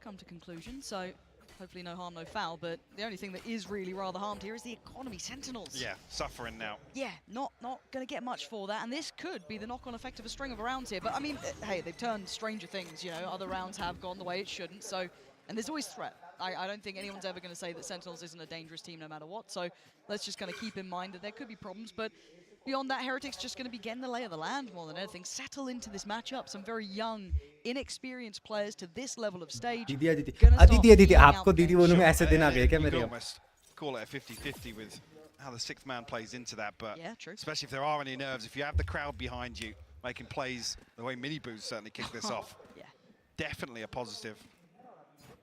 come to conclusion, so hopefully no harm, no foul, but the only thing that is really rather harmed here is the economy. Sentinels. Yeah, suffering now. Yeah, not going to get much for that, and this could be the knock-on effect of a string of rounds here, but I mean, hey, they've turned stranger things, you know, other rounds have gone the way it shouldn't, so, and there's always threat. I don't think anyone's ever going to say that Sentinels isn't a dangerous team no matter what, so let's just kind of keep in mind that there could be problems, but beyond that, Heretics just going to be getting the lay of the land more than anything. Settle into this matchup. Some very young, inexperienced players to this level of stage. दीदी आपको दीदी बोलूँगा ऐसे दिन आ गए क्या मेरे? Almost call it a 50-50 with how the sixth man plays into that, but yeah, true. especially if there are any nerves, if you have the crowd behind you making plays the way Miniboo's certainly kicked this off. Yeah. Definitely a positive.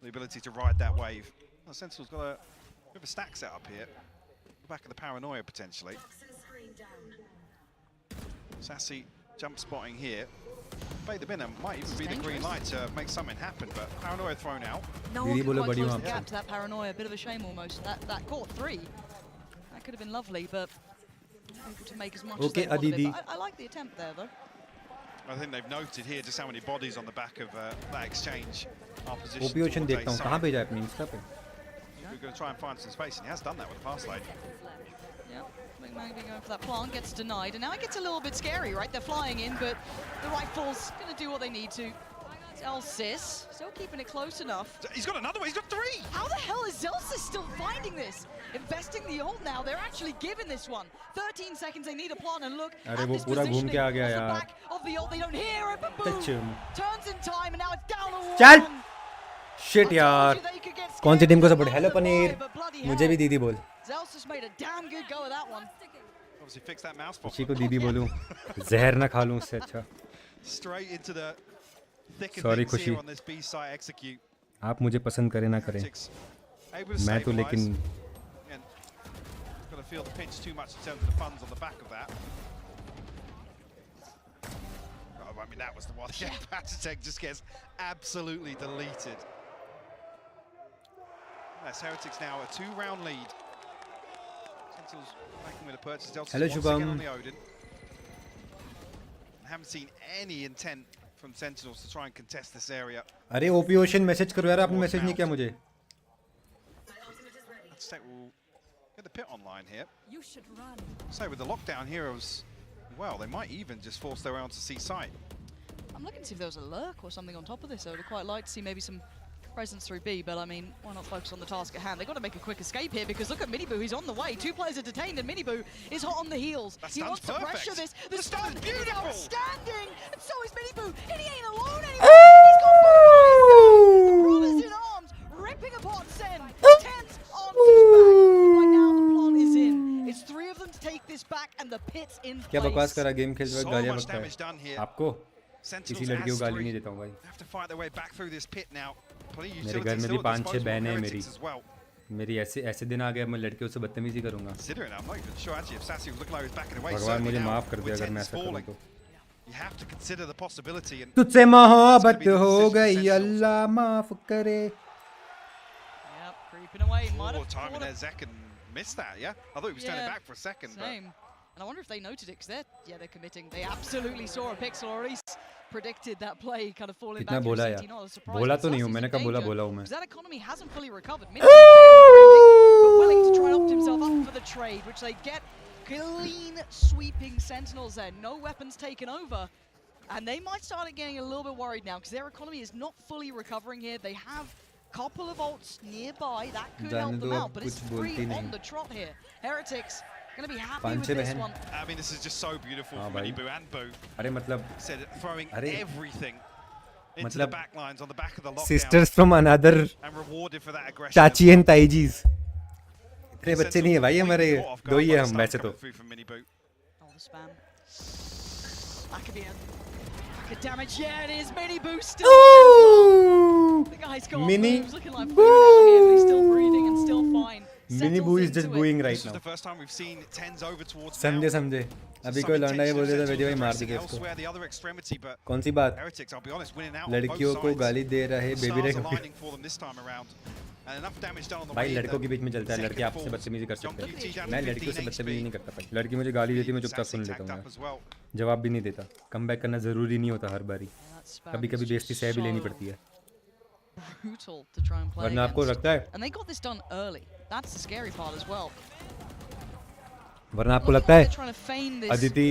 The ability to ride that wave. Well, Sentinel's got a bit of a stack set up here. Back of the paranoia potentially. Sassy jump spotting here. Bay the Binner might even be the green light to make something happen, but paranoia thrown out. No one can quite close the gap to that paranoia. A bit of a shame almost. That caught 3. That could have been lovely, but able to make as much as they wanted. I like the attempt there though. I think they've noted here just how many bodies on the back of that exchange. Opposition देखता हूँ कहाँ पे जाए अपनी Insta पे? We're going to try and find some space, and he has done that with the pass lane. Yeah, maybe going for that plant, gets denied, and now it gets a little bit scary, right? They're flying in, but the rifle's going to do what they need to. Zelsis still keeping it close enough. He's got another one, he's got 3! How the hell is Zelsis still finding this? Investing the ult now, they're actually giving this one. 13 seconds, they need a plant, and look at this positioning. Off the back of the ult, they don't hear it, but boom! Turns in time, and now it's down to 1. Shit यार कौन सी team को support hello paneer मुझे भी दीदी बोल खुशी को दीदी बोलूं जहर ना खा लूं उससे अच्छा सॉरी खुशी आप मुझे पसंद करें ना करें मैं तो लेकिन I mean, that was the one. Yeah, Matrexx just gets absolutely deleted. That's Heretics now a 2-round lead. Sentinels backing with a purchase. Hello, Shubham. On the Odin. I haven't seen any intent from Sentinels to try and contest this area. अरे OP Ocean message करो यार आपने message नहीं किया मुझे. We'll get the pit online here. You should run. So with the lockdown heroes, well, they might even just force their way onto C site. I'm looking to see if there was a lurk or something on top of this. I would quite like to see maybe some presence through B, but I mean, why not focus on the task at hand? They've got to make a quick escape here because look at Miniboo, he's on the way. 2 players are detained and Miniboo is hot on the heels. He wants to pressure this. The stun is outstanding, and so is Miniboo, and he ain't alone anymore. He's got the brothers in arms, ripping apart SEN. Tenz arms his back. Right now the plan is in. It's 3 of them to take this back, and the pit's in place. क्या बकवास करा game खेलते वक्त गालियां बकता है आपको किसी लड़की को गाली नहीं देता हूँ भाई मेरे घर में भी 5-6 बहनें हैं मेरी ऐसे दिन आ गए मैं लड़कियों से बदतमीजी करूंगा भगवान मुझे माफ कर दे अगर मैं ऐसा करूं तो तुझसे मोहब्बत हो गई अल्लाह माफ करे Missed that, yeah? I thought he was turning back for a second. Same. And I wonder if they noted it, because they're committing. They absolutely saw a pixel, or at least predicted that play kind of falling back. बोला यार बोला तो नहीं हूँ मैंने कहा बोला हूँ मैं that economy hasn't fully recovered. But willing to try and opt himself up for the trade, which they get clean sweeping Sentinels there. No weapons taken over. And they might start getting a little bit worried now, because their economy is not fully recovering here. They have couple of ults nearby that could help them out, but it's 3 on the trot here. Heretics gonna be happy with this one. I mean, this is just so beautiful for Miniboo and Boo. अरे मतलब said throwing everything into the back lines on the back of the lockdown. Sisters from another and rewarded for that aggression. Chachi and Taijis. इतने बच्चे नहीं है भाई हमारे 2 ही है हम वैसे तो. Oh, the spam. That could be a good damage. Yeah, it is. Miniboo still. The guy's got moves looking like food out here, but he's still breathing and still fine. Miniboo is just booing right now. This is the first time we've seen Tenz over towards समझे अभी कोई लौंडा ये बोल देता वेगीबॉय मार देगा इसको कौन सी बात लड़कियों को गाली दे रहे बेबी रे भाई लड़कों के बीच में चलता है लड़के आपसे बदतमीजी कर सकते हैं मैं लड़कियों से बदतमीजी नहीं करता भाई लड़की मुझे गाली देती मैं चुपचाप सुन लेता हूँ जवाब भी नहीं देता कमबैक करना जरूरी नहीं होता हर बारी कभी कभी बेइज्जती सह भी लेनी पड़ती है वरना आपको लगता है वरना आपको लगता है अदिति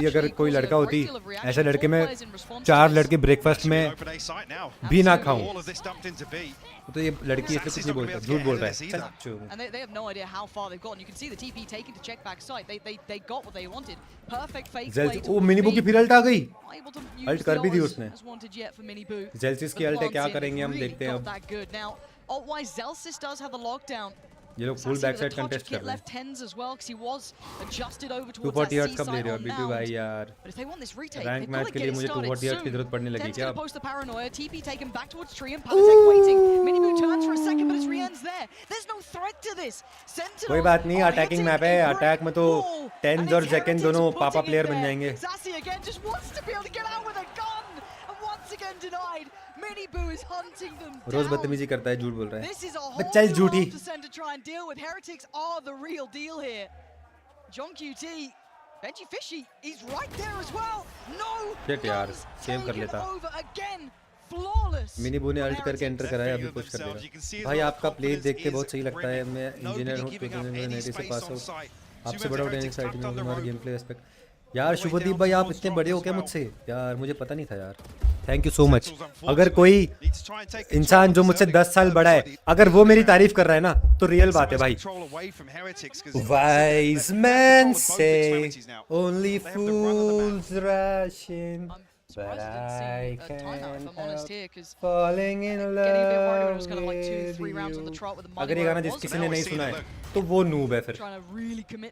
अगर कोई लड़का होती ऐसे लड़के में 4 लड़के ब्रेकफास्ट में भी ना खाऊं तो ये लड़की इसलिए कुछ नहीं बोलता झूठ बोल रहा है जेल्स ओ मिनीबू की फिर अल्ट आ गई अल्ट कर भी दी उसने जेल्सिस की अल्ट है क्या करेंगे हम देखते हैं अब Altwise, Zelsis does have the lockdown. ये लोग फुल बैक साइड कंटेस्ट कर रहे हैं। 240 हर्ट्ज कब ले रहे हो बीपी भाई यार? रैंक मैच के लिए मुझे 240 हर्ट्ज की जरूरत पड़ने लगी क्या? कोई बात नहीं, अटैकिंग मैप है, अटैक में तो टेंज और जैकिन दोनों पापा प्लेयर बन जाएंगे। रोज बदतमीजी करता है, झूठ बोल रहा है। चल झूठी। शिट यार, सेव कर लेता। मिनी बू ने अल्ट करके एंटर कराया, अभी पुश कर देगा। भाई आपका प्ले देख के बहुत सही लगता है। मैं इंजीनियर हूँ, 2019 से पास आउट। आपसे बड़ा एक्साइटिंग है हमारा गेम प्ले एस्पेक्ट। यार शुभदीप भाई आप इतने बड़े हो क्या मुझसे? यार मुझे पता नहीं था यार। Thank you so much. अगर कोई इंसान जो मुझसे 10 साल बड़ा है, अगर वो मेरी तारीफ कर रहा है ना, तो रियल बात है भाई। Wise men say only fools rush in, but I can't help falling in love with you। अगर ये गाना किसी ने नहीं सुना है तो वो नूब है फिर।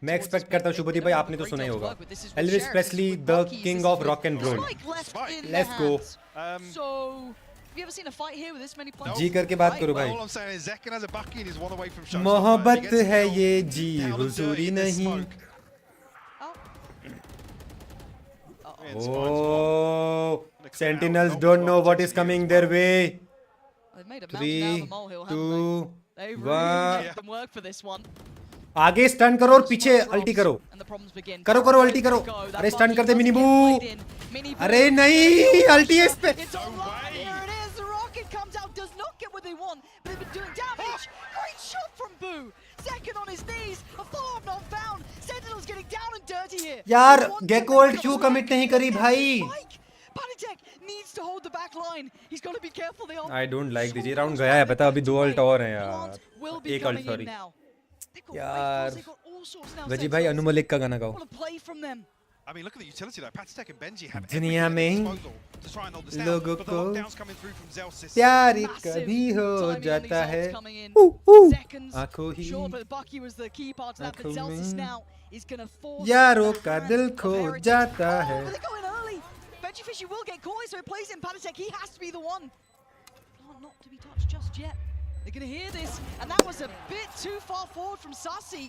मैं एक्सपेक्ट करता हूँ शुभदीप भाई आपने तो सुना ही होगा। Elvis Presley the king of rock and roll. Let's go. जी करके बात करो भाई। मोहब्बत है ये जी, हुजूरी नहीं। Oh, Sentinels don't know what is coming their way. 3, 2, 1। आगे स्टन करो और पीछे अल्टी करो। करो अल्टी करो। अरे स्टन कर दे मिनी बू। अरे नहीं, अल्टी है इस पे। यार गेकोल्ड क्यों कमिट नहीं करी भाई? I don't like this. ये राउंड गया है पता, अभी 2 अल्ट और हैं यार। एक अल्ट सॉरी यार। वजी भाई अनु मलिक का गाना गाओ। दुनिया में लोगों को प्यार कभी हो जाता है आंखों ही यारों का दिल खो जाता है। Veggiebuoy will get caught, so it plays in Panicek. He has to be the one. Not to be touched just yet. They're going to hear this, and that was a bit too far forward from Sassi.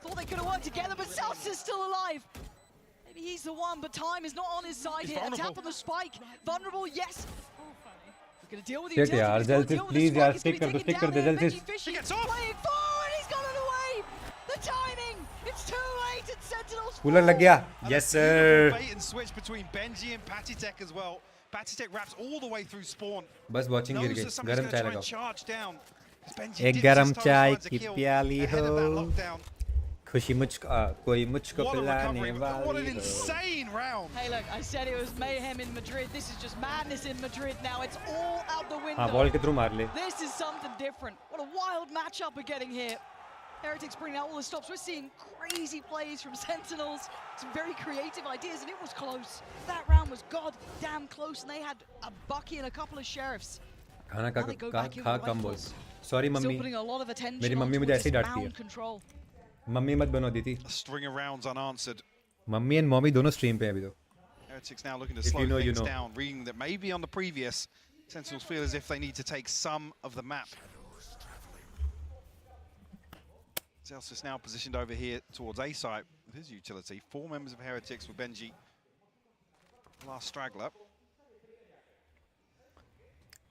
Thought they could have worked together, but Sassi's still alive. Maybe he's the one, but time is not on his side here. A tap on the spike. Vulnerable, yes. We're going to deal with the utility. यार जल्दी please यार stick कर दे जल्दी। He gets playing forward, he's got it away. The timing, it's too late. It's Sentinels. Cooler लग गया। Yes sir. Bait and switch between Benji and Patitek as well. Patitek wraps all the way through spawn. बस watching गिर गई। गरम चाय लगाओ। एक गरम चाय की प्याली हो, खुशी मुझको कोई मुझको पिलाने वाली। What an insane round. Hey look, I said it was mayhem in Madrid. This is just madness in Madrid now. It's all out the window. हाँ बॉल के थ्रू मार ले। This is something different. What a wild matchup we're getting here. Heretics bringing out all the stops. We're seeing crazy plays from Sentinels. Some very creative ideas, and it was close. That round was goddamn close, and they had a Bucky and a couple of sheriffs. खाना खा कम बोल। Sorry mummy. मेरी mummy मुझे ऐसे ही डांटती है। Mummy मत बनो दीदी। A string of rounds unanswered. Mummy and mommy दोनों स्ट्रीम पे हैं अभी तो। Heretics now looking to slow things down, reading that maybe on the previous, Sentinels feel as if they need to take some of the map. Celsius now positioned over here towards A site with his utility. 4 members of Heretics with Benji. Last straggler.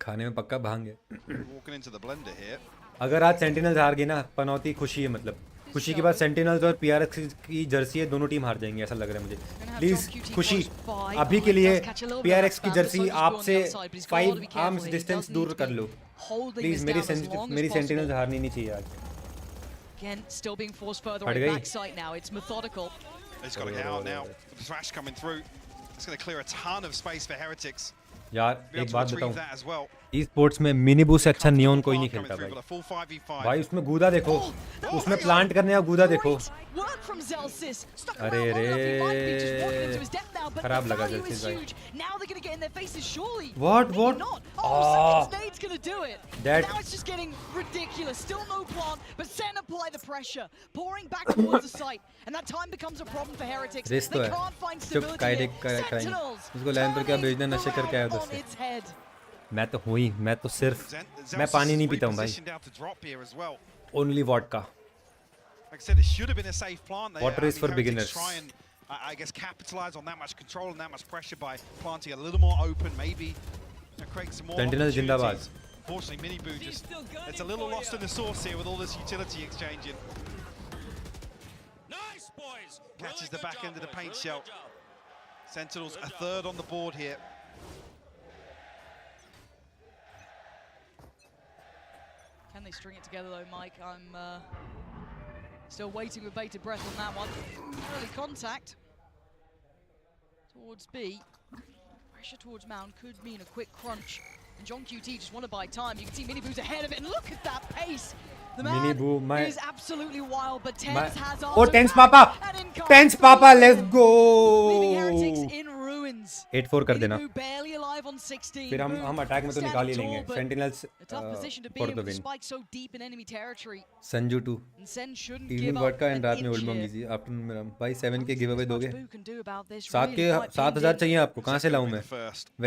खाने में पक्का भांग है। Walking into the blender here. अगर आज sentinels हार गई ना, पनौती खुशी है। मतलब खुशी के बाद सेंटिनल्स और पीआरएक्स की जर्सी है, दोनों टीम हार जाएंगी ऐसा लग रहा है मुझे। प्लीज खुशी अभी के लिए पीआरएक्स की जर्सी आपसे 5 आर्म्स डिस्टेंस दूर कर लो प्लीज। मेरी सेंटिनल्स हारनी नहीं चाहिए आज। Again, still being forced further away back site now. It's methodical. He's got to get out now. The thrash coming through. It's going to clear a ton of space for Heretics. यार एक बात बताऊं, esports में mini बू से अच्छा neon कोई नहीं खेलता भाई। भाई उसमें गूदा देखो, उसमें प्लांट करने का गूदा देखो। अरे रे खराब लगा जल्दी भाई। What going to do it. That- Now it's just getting ridiculous. Still no plant, but SEN apply the pressure, pouring back towards the site, and that time becomes a problem for Heretics. They risk तो है can't find चुप stability कायदे here. कराएं Sentinels उसको line पर क्या turning भेजना नशे करके आया the उधर round on से its head. मैं तो हुई मैं तो सिर्फ मैं पानी नहीं पीता हूँ भाई Repositioned out to drop here as well. Only vodka Like I said, it should have been a safe plant there. Water is for Heretics beginners. Try and, I guess, capitalize on that much control and that much pressure by planting a little more open, maybe create some more Sentinels जिंदाबाद opportunities. Unfortunately, Miniboo just, it's a little lost in the sauce here with all this utility exchanging. Nice, boys. Catches the back end of the paint shell. Sentinels a third on the board here. Can they string it together though, Mike? I'm still waiting with bated breath on that one. Early contact towards B. Pressure towards Mound could mean a quick crunch. And John QT just want to buy time. You can see Miniboo's ahead of it, and look at that pace. The man Miniboo, is absolutely wild, but Tenz has oh Tenz Papa, Tenz Papa, let's go. 8-4 कर देना फिर हम attack में तो निकाल ही लेंगे sentinels for the win Sanju 2 evening vodka and रात में ओल्ड मॉन्ग इजी आफ्टरनून में भाई 7 के गिव अवे दोगे 7,000 चाहिए आपको कहां से लाऊं मैं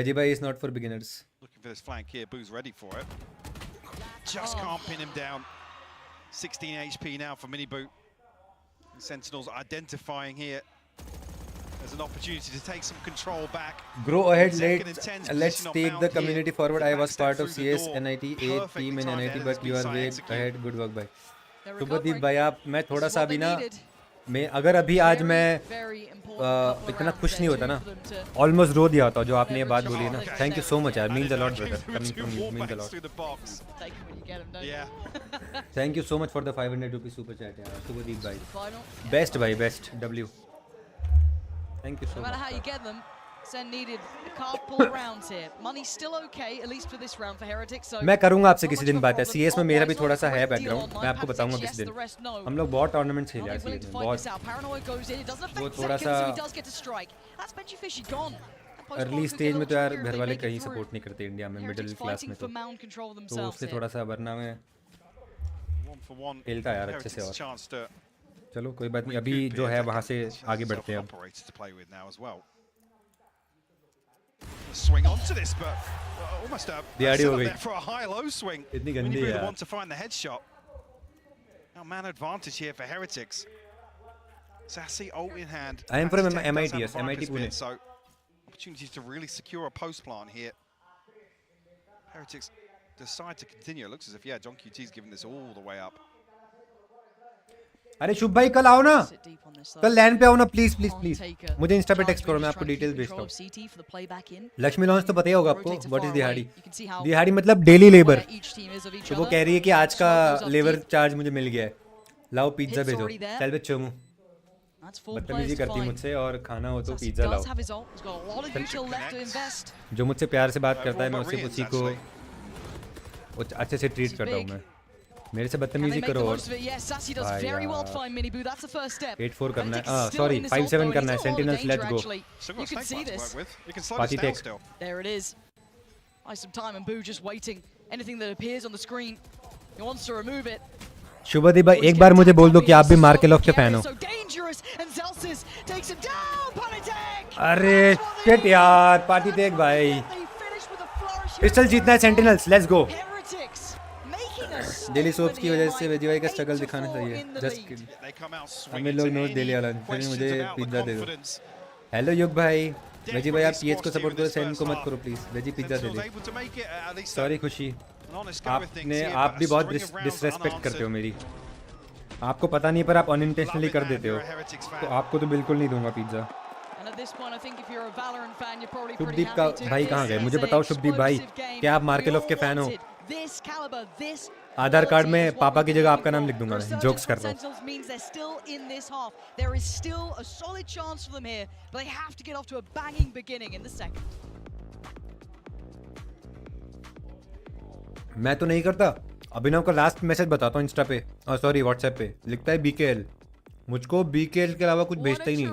Veggieboy is not for beginners Looking for this flank here, Boo's ready for it. Just can't pin him down. 16 HP now for Miniboo. Sentinels identifying here. There's an opportunity to take some control back. Grow ahead, let's take the community forward. I was part of CS NIT 8 team in NIT, but you are way ahead. Good work, bhai. Shubhdeep भाई आप मैं थोड़ा सा भी ना मैं अगर अभी आज मैं इतना खुश नहीं होता ना ऑलमोस्ट रो दिया होता जो आपने ये बात बोली है ना थैंक यू सो मच यार means a lot brother coming from you means a lot thank you so much for the 500 rupees super chat यार शुभदीप भाई best W thank you so much SEN needed a couple rounds here. Money's still okay, at least for this round for Heretics. So मैं करूंगा आपसे किसी दिन बात है CS में मेरा भी थोड़ा सा है बैकग्राउंड मैं आपको बताऊंगा किसी दिन हम लोग बहुत टूर्नामेंट खेले हैं CS में बहुत वो थोड़ा सा अर्ली स्टेज में तो यार घर वाले कहीं सपोर्ट नहीं करते इंडिया में मिडिल क्लास में तो उससे थोड़ा सा वरना में खेलता यार अच्छे से और चलो कोई बात नहीं अभी जो है वहाँ से आगे बढ़ते हैं Swing onto this, but almost a there for a high-low swing. Miniboo the one to find the headshot. Now man advantage here for Heretics. Sassy ult in hand. I am from MIT, yes, MIT Pune. So opportunities to really secure a post plant here. Heretics decide to continue. It looks as if John QT's given this all the way up. अरे शुभ भाई कल आओ ना कल land पे आओ ना please मुझे इंस्टा पे टेक्स्ट करो मैं आपको डिटेल्स भेजता हूँ लक्ष्मी लॉन्च तो पता ही होगा आपको व्हाट इज दिहाड़ी मतलब डेली लेबर तो वो कह रही है कि आज का लेबर चार्ज मुझे मिल गया है लाओ पिज्जा भेजो चल बे चोमू बदतमीजी करती मुझसे और खाना हो तो पिज्जा लाओ जो मुझसे प्यार से बात करता है मैं उसी को अच्छे से ट्रीट करता हूँ मैं मेरे से बदतमीजी करो और 8-4 करना है सॉरी 5-7 करना है Sentinels let's go party take there it is buy some time and Boo just waiting anything that appears on the screen he wants to remove it Shubhdeep भाई एक बार मुझे बोल दो कि आप भी मार्केलॉफ के फैन हो अरे शिट यार पार्टी टेक भाई पिस्टल जीतना है Sentinels let's go daily soaps की वजह से वेजीबाई का स्ट्रगल दिखाना चाहिए जस्ट हमें लोग नोट डेली वाला फिर मुझे पिज्जा दे दो हेलो युग भाई वेजीबाई आप पीएच को सपोर्ट करो सेन को मत करो please veggie pizza they they sorry खुशी आप भी बहुत डिसरेस्पेक्ट करते हो मेरी आपको पता नहीं पर आप अनइंटेंशनली कर देते हो तो आपको तो बिल्कुल नहीं दूंगा पिज्जा शुभदीप का भाई कहाँ गए मुझे बताओ शुभदीप भाई क्या आप मार्केलॉफ के फैन हो आधार कार्ड में पापा की जगह आपका नाम लिख दूंगा मैं जोक्स कर रहा हूँ मैं तो नहीं करता अभिनव का लास्ट मैसेज बताता हूँ इंस्टा पे सॉरी व्हाट्सएप पे लिखता है BKL मुझको BKL के अलावा कुछ भेजता ही नहीं है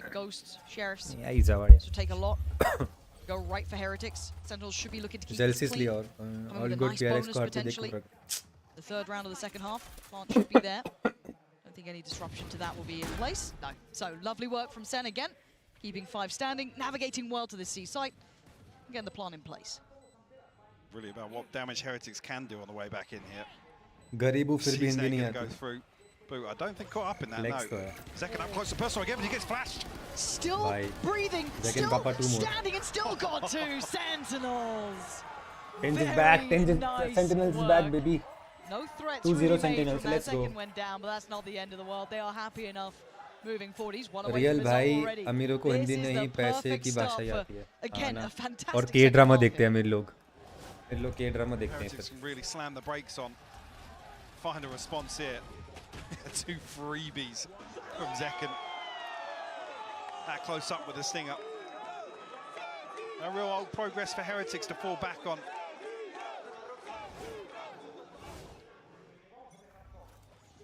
classic ghost sheriffs. Yeah, he's a So take a lot. go right for Heretics. Sentinels should be looking to keep Zelsis this clean. और Coming all with a good nice PRX bonus को आते potentially. देख The third round of the second half. Plant should be there. Don't think any disruption to that will be in place. No. So lovely work from Sen again. Keeping 5 standing, navigating well to this C site. Getting the plant in place. Really about what damage Heretics can do on the way back in here. Garibu फिर भी हिंदी नहीं go आती through. Boo, I don't think caught up in that. Legs No. Second up close to personal again, but he gets flashed. Still Bye. breathing, Second still Papa, 2 more. standing, and still got 2 Sentinels. Tenz is back. Tenz is nice Sentinels is work. back, baby. No threats 2-0 really made Sentinels. from that Let's go. second went down, but that's not the end of the world. They are happy enough moving forward. He's one away real from his भाई own already. अमीरों को This Hindi is the नहीं पैसे perfect की भाषा start he for, आती है again, आना। a fantastic और के second ड्रामा half देखते हैं here. अमीर लोग फिर लोग के ड्रामा देखते हैं Heretics फिर can really slam the brakes on. Find a response here. 2 freebies from Heckin. That close up with the stinger. A real old progress for Heretics to fall back on.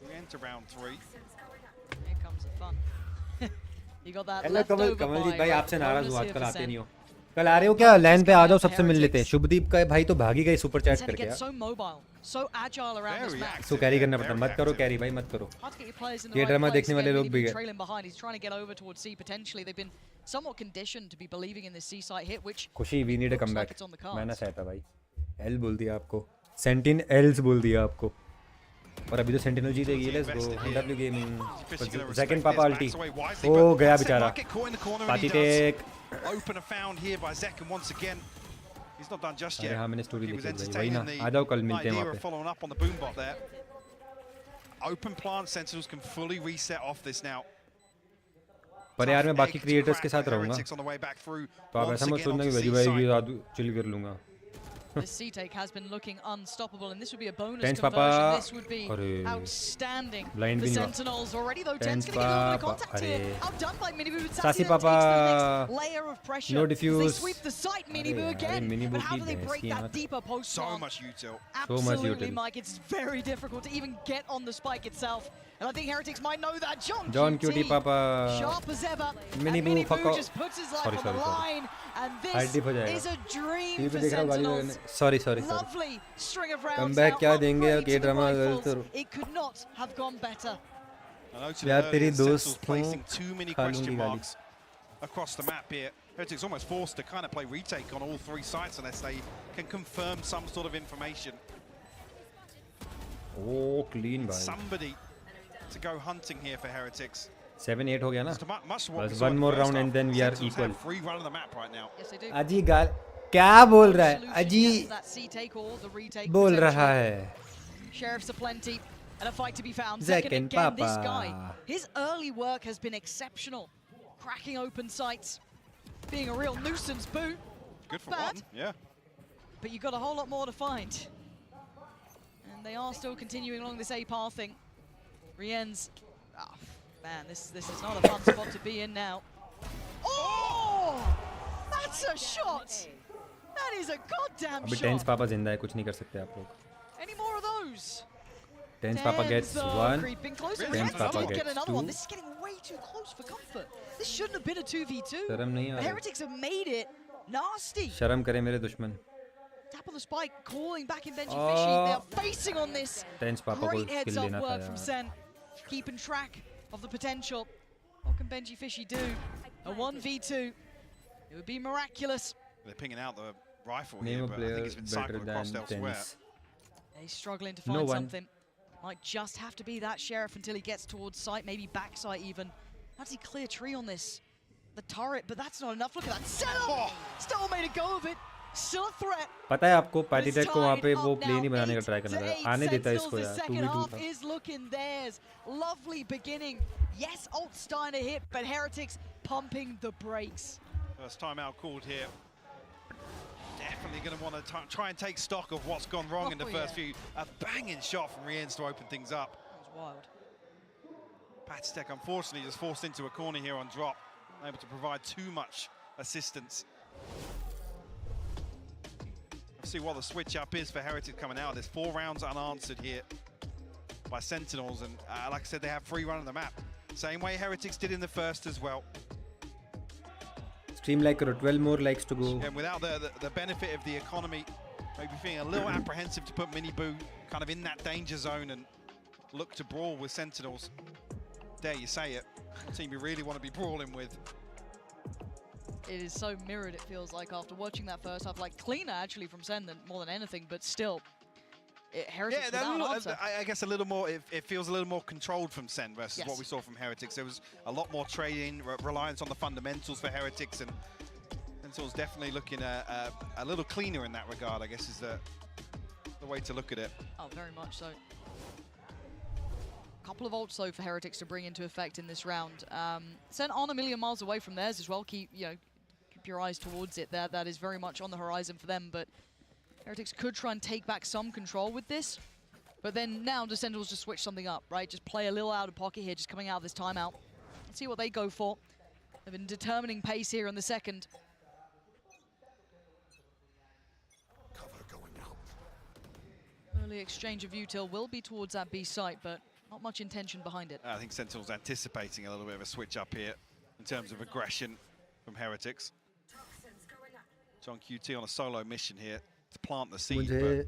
We enter round 3. Here comes the fun. You got that hello leftover Kamaljeet buy, भाई right? आपसे नाराज Bonus हूँ here आजकल for आते Sen. नहीं हो कल आ रहे हो क्या लाइन पे आ जाओ सबसे मिल लेते हैं शुभदीप का भाई तो भागी गई सुपर चैट Sen करके gets यार so mobile, so agile around this map. इसको कैरी करना पड़ता मत करो कैरी भाई मत करो Hard to get your players in the ये right ड्रामा place. देखने वाले Again, लोग भी Mini हैं trailing behind. He's trying to get over towards C potentially. They've been somewhat conditioned to be believing in this C site hit, which Khushi we need a looks comeback like it's on the cards. मैं ना सहता भाई L बोल दिया आपको sentinels बोल दिया आपको और अभी तो सेंटिनल जीतेगी let's go W gaming second पापा अल्टी ओ गया बेचारा party take Opener found here by Heckin once again. He's not done just अरे yet. हाँ मैंने स्टोरी He was देखी भाई वही ना entertaining आ जाओ कल मिलते हैं idea वहाँ of पे following up on the boom bot there. Open plant Sentinels can fully reset off this now. पर यार मैं बाकी क्रिएटर्स के साथ रहूँगा Heretics on the way back through. तो आप Once ऐसा मत again सोचना कि onto वेजीबॉय C के side. साथ चिल कर लूँगा This C-take has been looking unstoppable, and this would be a bonus Tenz conversion. Papa. This would be अरे outstanding. Blind The भी नहीं हुआ। Sentinels already, though. Tenz Tenz going to get a little bit of Papa. contact here. अरे Outdone by Miniboo. Sassy Sassy then takes the Papa. next layer of pressure. No As diffuse. They sweep the site, Miniboo अरे again. Miniboo But how की do they भैंस break की that आँख। deeper post So plant? much util. Absolutely, util. Mike. It's very difficult to even get on the spike itself. And I think Heretics might know that. John QT, QT Papa. sharp as ever. Miniboo, and fuck Miniboo off. just puts his life Sorry, on sorry, the sorry. line. And Hard dip हो this जाएगा। is a dream TV पे for देख रहा हूँ गाली Sentinels. Sorry sorry sorry Lovely string of rounds comeback now, क्या देंगे upgrade के to the drama rifles. It could not have gone better. यार तेरी दोस्त placing too many खा question लूँगी गाली marks across the map here. Heretics almost forced to kind of play retake on all 3 sites unless they can confirm some sort of information. Oh clean भाई Somebody to go hunting here for Heretics. 7-8 हो गया ना Much what we बस saw in one the more first round half. and then we are Sentinels equal have free run of the map right now. Yes, they do. अजी गाल क्या बोल रहा है अजी That C-take or the retake बोल रहा potentially. है Sheriffs aplenty and a fight to be found. Second Second again, this Papa. guy, his early work has been exceptional. Cracking open sights, being a real nuisance, Boo. Good for Bad. one, yeah. But you've got a whole lot more to find. And they are still continuing along this A path thing. Rien's, oh, man, this is not a fun spot to be in now. Oh! That's a shot! That is a goddamn अभी shot! Tense पापा जिंदा है कुछ नहीं कर सकते आप लोग Any more of those? Tense पापा gets one Creeping closer. Tense Rien's पापा will get gets another two one. This is getting way too close for comfort. This shouldn't have been a 2v2. शर्म नहीं आ The रही Heretics have made it nasty. शर्म करे मेरे दुश्मन Tap on the spike, calling back in Benji Fishy. They are facing on this. Tense पापा को Great heads किल up लेना था work from यार Sen. Keeping track of the potential. What can Benji Fishy do? A 1v2. It would be miraculous. They're pinging out the rifle Name here, a but I think player it's been better cycled across than elsewhere. Tenz He's struggling to No find one. something. Might just have to be that Sheriff until he gets towards sight, maybe back sight even. How does he clear tree on this? The turret, but that's not enough. Look at that setup! Still made a go of it. Still a threat. पता है आपको party It's take को वहाँ पे tied वो up play नहीं now, बनाने का ट्राई 8 करना to था 8. आने देता Sentinels, इसको the यार second 2v2 half था is looking theirs. Lovely beginning. Yes, Alt starting to hit, but Heretics pumping the brakes. First timeout called here. Definitely going to want to try and take stock of what's gone wrong in the first few. A banging shot from Rien's to open things up. That was wild. Patstek unfortunately just forced into a corner here on drop. Unable to provide too much assistance. Let's see what the switch up is for Heretics coming out. There's 4 rounds unanswered here by Sentinels, and like I said, they have free run of the map. Same way Heretics did in the first as well. Stream like 12 more likes to go. And without the benefit of the economy, maybe feeling a little apprehensive to put Miniboo kind of in that danger zone and look to brawl with Sentinels. Dare you say it? A team you really want to be brawling with. It is so mirrored, it feels like, after watching that first half. Like, cleaner, actually, from Sen more than anything, but still. Heretics without an answer. I guess a little more, it feels a little more controlled from Sen versus what we saw from Heretics. There was a lot more trading, reliance on the fundamentals for Heretics, and Sentinels definitely looking a little cleaner in that regard, I guess is the way to look at it. Oh, very much so. Couple of ults though for Heretics to bring into effect in this round. Sen on a million miles away from theirs as well. Keep your eyes towards it there. That is very much on the horizon for them, but Heretics could try and take back some control with this. But then now the Sentinels just switch something up, right? Just play a little out of pocket here, just coming out of this timeout. Let's see what they go for. They've been determining pace here in the second. Early exchange of util will be towards that B site, but not much intention behind it. I think Sentinel's anticipating a little bit of a switch up here in terms of aggression from Heretics. John QT on a solo mission here to plant the seed, but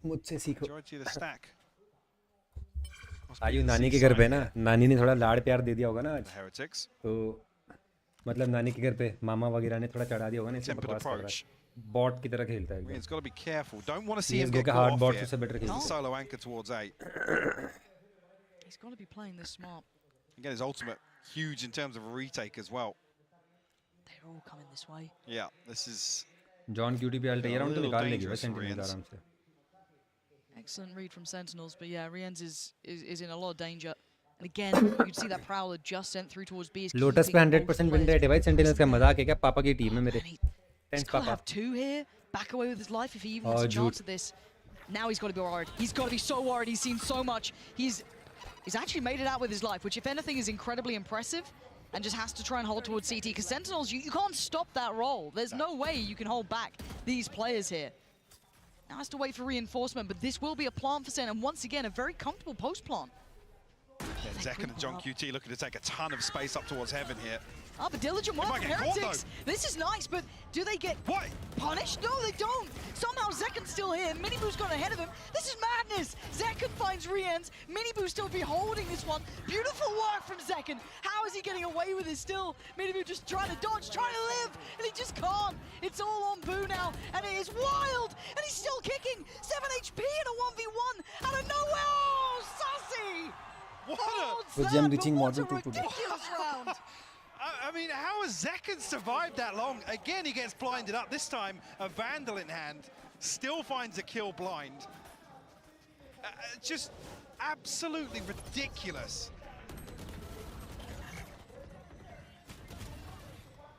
majority of the stack. आयु नानी के घर पे ना, नानी ने थोड़ा लाड़ प्यार दे दिया होगा ना आज, तो मतलब नानी के घर पे मामा वगैरह ने थोड़ा चढ़ा दिया होगा ना, इससे बकवास कर रहा है, बॉट की तरह खेलता है। He's got to be careful. Don't want to see him get caught off here. He's a solo anchor towards A. He's got to be playing this smart. Again, his ultimate huge in terms of a retake as well. They're all coming this way. Yeah, this is. John QT पे alt round तो निकाल लेगी वैसे sentinel आराम से. Excellent read from Sentinels, but yeah, Rienz is in a lot of danger. And again, you can see that Prowler just sent through towards B. Lotus पे 100% win rate है भाई, Sentinels का मजाक है क्या? पापा की टीम है मेरे. He's got to have two here, back away with his life if he even has a chance at this. Now he's got to be worried. He's got to be so worried. He's seen so much. He's actually made it out with his life, which if anything is incredibly impressive, and just has to try and hold towards CT, because Sentinels, you can't stop that roll. There's no way you can hold back these players here. Now has to wait for reinforcement, but this will be a plant for Sen, and once again, a very comfortable post-plant. Yeah, Zekken and John QT looking to take a ton of space up towards heaven here. Oh, but diligent work from Heretics. This is nice, but do they get punished? No, they don't. Somehow Zekken's still here. Miniboo's gone ahead of him. This is madness. Zekken finds Rienz. Miniboo still be holding this one. Beautiful work from Zekken. How is he getting away with it still? Miniboo just trying to dodge, trying to live, and he just can't. It's all on Boo now, and it is wild, and he's still kicking. 7 HP in a 1v1 out of nowhere. Oh, Sassy! What a ridiculous round. I mean, how has Zekken survived that long? Again, he gets blinded up. This time, a Vandal in hand. Still finds a kill blind. Just absolutely ridiculous.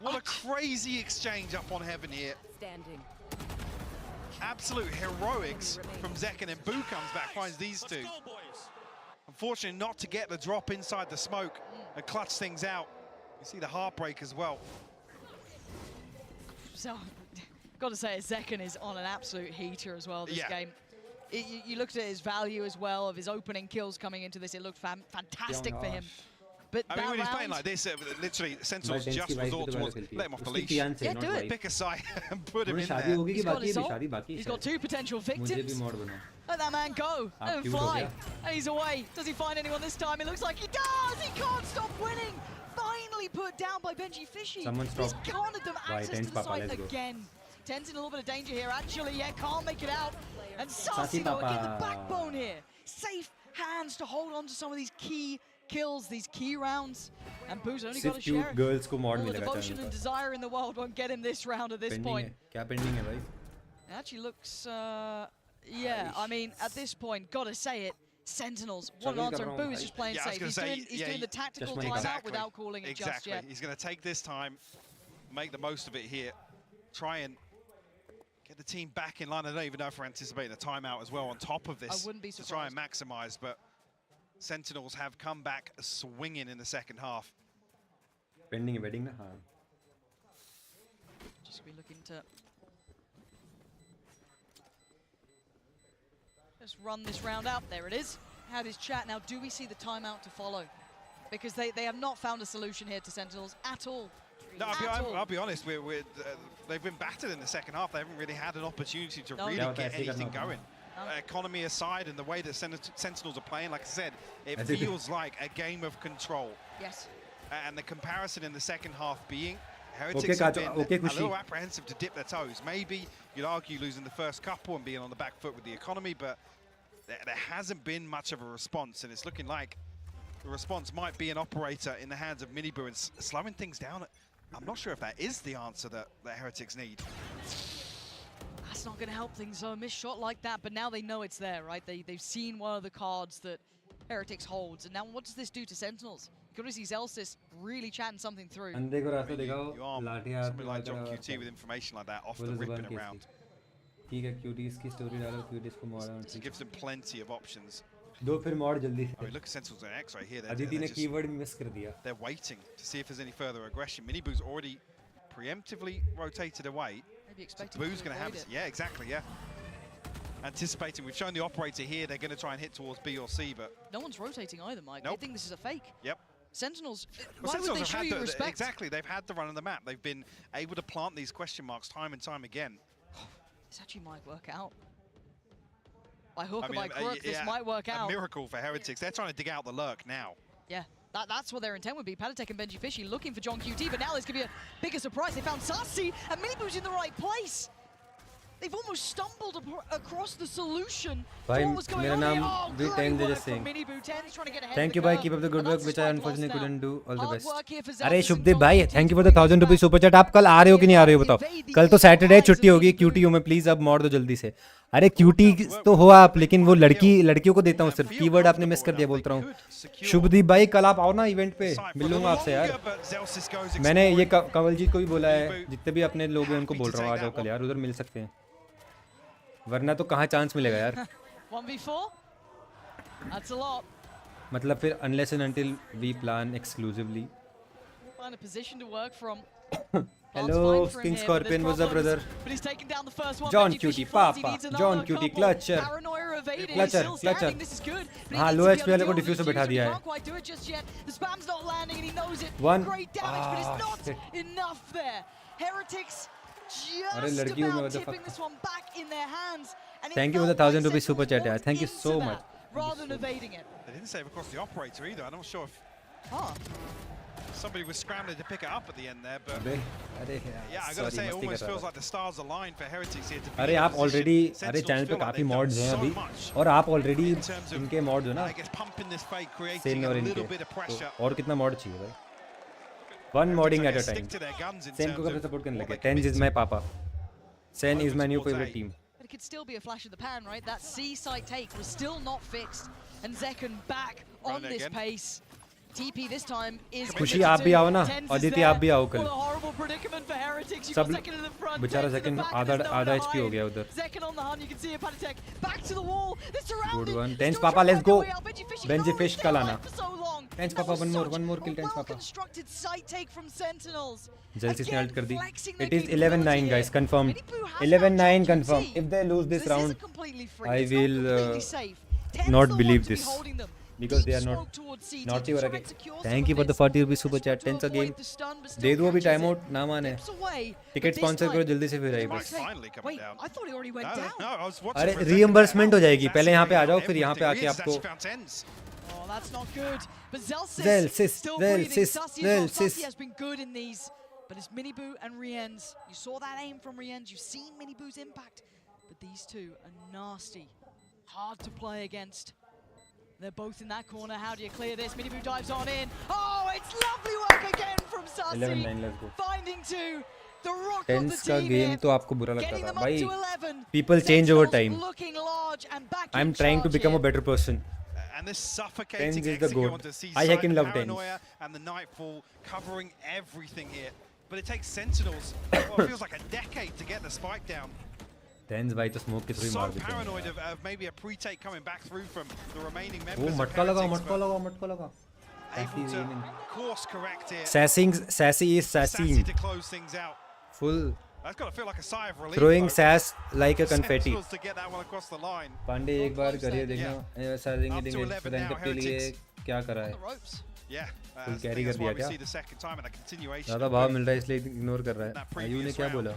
What a crazy exchange up on heaven here. Standing. Absolute heroics from Zekken, and Boo comes back, finds these two. Unfortunately, not to get the drop inside the smoke and clutch things out. You see the heartbreak as well. So, got to say, Zekken is on an absolute heater as well this game. You looked at his value as well of his opening kills coming into this. It looked fantastic for him. But I mean, when he's playing like this, literally, Sentinels just resort towards let him off the leash. Yeah, do it. Pick a side and put him in there. He's got his ult. He's got two potential victims. Let that man go and fly. And he's away. Does he find anyone this time? It looks like he does. He can't stop winning. Finally put down by Benji Fishy. He's granted them access to the site again. Tenz in a little bit of danger here. Actually, yeah, can't make it out. And Sassy, though, again, the backbone here. Safe hands to hold on to some of these key kills, these key rounds. And Boo's only got a share. Girls को mod All the मिलेगा devotion and desire in the world won't get him this round at this point. क्या pending है भाई? It actually looks, yeah, I mean, at this point, gotta say it, Sentinels, what an answer, and Boo is just playing safe. He's doing the tactical timeout without calling it just yet. He's going to take this time, make the most of it here, try and get the team back in line. I don't even know if we're anticipating a timeout as well on top of this. I wouldn't be surprised. To try and maximize, but Sentinels have come back swinging in the second half. Pending wedding na? Just be looking to just run this round out. There it is. Had his chat. Now, do we see the timeout to follow? Because they have not found a solution here to Sentinels at all. No, I'll be honest. They've been battered in the second half. They haven't really had an opportunity to really get anything going. Economy aside, and the way that Sentinels are playing, like I said, it feels like a game of control. Yes. And the comparison in the second half being Heretics have been a little apprehensive to dip their toes. Maybe you'd argue losing the first couple and being on the back foot with the economy, but there hasn't been much of a response, and it's looking like the response might be an operator in the hands of Miniboo and slowing things down. I'm not sure if that is the answer that Heretics need. That's not going to help things. A missed shot like that, but now they know it's there, right? They've seen one of the cards that Heretics holds, and now what does this do to Sentinels? You can see Zelsis really chatting something through. You arm somebody like John QT with information like that off the ripping around. It gives them plenty of options. दो फिर मोड़ जल्दी I mean, look at Sentinels and X right here. Aditi ने keyword miss कर दिया. They're waiting to see if there's any further aggression. Miniboo's already preemptively rotated away. Maybe expecting Boo's going to have it. Yeah, exactly, yeah. Anticipating. We've shown the operator here. They're going to try and hit towards B or C, but... No one's rotating either, Mike. Nope. They think this is a fake. Yep. Sentinels, well, why would they show you respect? Exactly. They've had the run of the map. They've been able to plant these question marks time and time again. This actually might work out. By hook or by crook, this might work out. A miracle for Heretics. They're trying to dig out the lurk now. Yeah, that's what their intent would be. Patatek and Benji Fishy looking for John QT, but now there's going to be a bigger surprise. They found Sassy, and Miniboo's in the right place. They've almost stumbled across the solution to what was going on here. Oh, great work from Miniboo. Tenz trying to get ahead. Thank you, bhai. Keep up the good work, which I unfortunately couldn't do. All the best. अरे शुभदेव भाई, thank you for the 1000 रुपये super chat. आप कल आ रहे हो कि नहीं आ रहे हो बताओ. कल तो सैटरडे छुट्टी होगी. QT में प्लीज अब मोड़ दो जल्दी से. अरे QT तो हो आप, लेकिन वो लड़कियों को देता हूँ सिर्फ. कीवर्ड आपने मिस कर दिया, बोलता हूँ. शुभदीप भाई कल आप आओ ना इवेंट पे, मिल लूंगा आपसे यार. मैंने ये कंवलजीत को भी बोला है, जितने भी अपने लोग हैं उनको बोल रहा हूँ आ जाओ कल यार, उधर मिल सकते हैं. वरना तो कहाँ चांस मिलेगा यार. 1v4 that's a lot. मतलब फिर unless and until we plan exclusively. Find a position to work from. Hello King Scorpion, what's up brother? But he's taken down the first one. John QT Papa, John QT Clutcher. This is good. हाँ low HP वाले को diffuse पे बैठा दिया है. Can't quite do it just yet. The spam's not landing and he knows it. Great damage, but it's not enough there. Heretics just about tipping this one back in their hands. Thank you for the 1000 rupees super chat yaar. Thank you so much. Rather than evading it. They didn't save across the operator either. I'm not sure if somebody was scrambling to pick it up at the end there, but yeah, I gotta say it almost feels like the stars aligned for Heretics here to be. अरे आप already अरे channel पे काफी mods हैं अभी, और आप already इनके mods हो ना. SEN और इनके. और कितना mod चाहिए भाई? One modding at a time. SEN को कब support करने लगे? Tenz is my papa. SEN is my new favorite team. But it could still be a flash of the pan, right? That C site take was still not fixed, and Zekken back on this pace. TP this time is. खुशी आप भी आओ ना, अदिति आप भी आओ कल. सब बेचारा Zekken आधा HP हो गया उधर. Good one. Tenz Papa, let's go. Benji Fish कल आना. Tenz Papa, one more kill Tenz Papa. Zelsis ने ult कर दी. It is 11-9 guys, confirmed. 11-9 confirmed. If they lose this round, I will not believe this. Because they are not naughty or again. Thank you for the 40 rupees super chat. Tenz again. दे दो अभी time out, ना माने. Ticket sponsor करो जल्दी से फिर आई बस. अरे रीइंबर्समेंट हो जाएगी. पहले यहाँ पे आ जाओ, फिर यहाँ पे आके आपको. Oh, that's not good. But Zelsis still breathing. Sassy has been good in these. But it's Miniboo and Rienz. You saw that aim from Rienz. You've seen Miniboo's impact. But these two are nasty. Hard to play against. They're both in that corner. How do you clear this? Miniboo dives on in. Oh, it's lovely work again from Sassy. 11-9, let's go. Finding two. The rock Tenz of the का team game here. तो आपको बुरा लगता था भाई. 11. People change over time. Looking large and back I'm trying to become a better person. And this suffocating Tenz is the goat. I Heckin love Tenz. And the Nightfall covering everything here. But it takes Sentinels, well, it feels like a decade to get the spike down. Tenz भाई तो smoke के through मार देते हैं. So paranoid of maybe a pre-take coming back through from the remaining members. Oh, मटका लगा. Able to course correct it. Sassy is sassy. To close things out. Full. That's got to feel like a sigh of relief. Throwing sass like a confetti. Sentinels to get that one across the line. Pandey एक बार करिए देखना. ऐसा देंगे. Strength के लिए क्या करा है? Yeah, full I carry think कर that's दिया why we क्या? see the second time and a continuation. ज़्यादा of भाव both. मिल रहा है इसलिए इग्नोर कर रहा है। That आयु ने previous क्या round. बोला?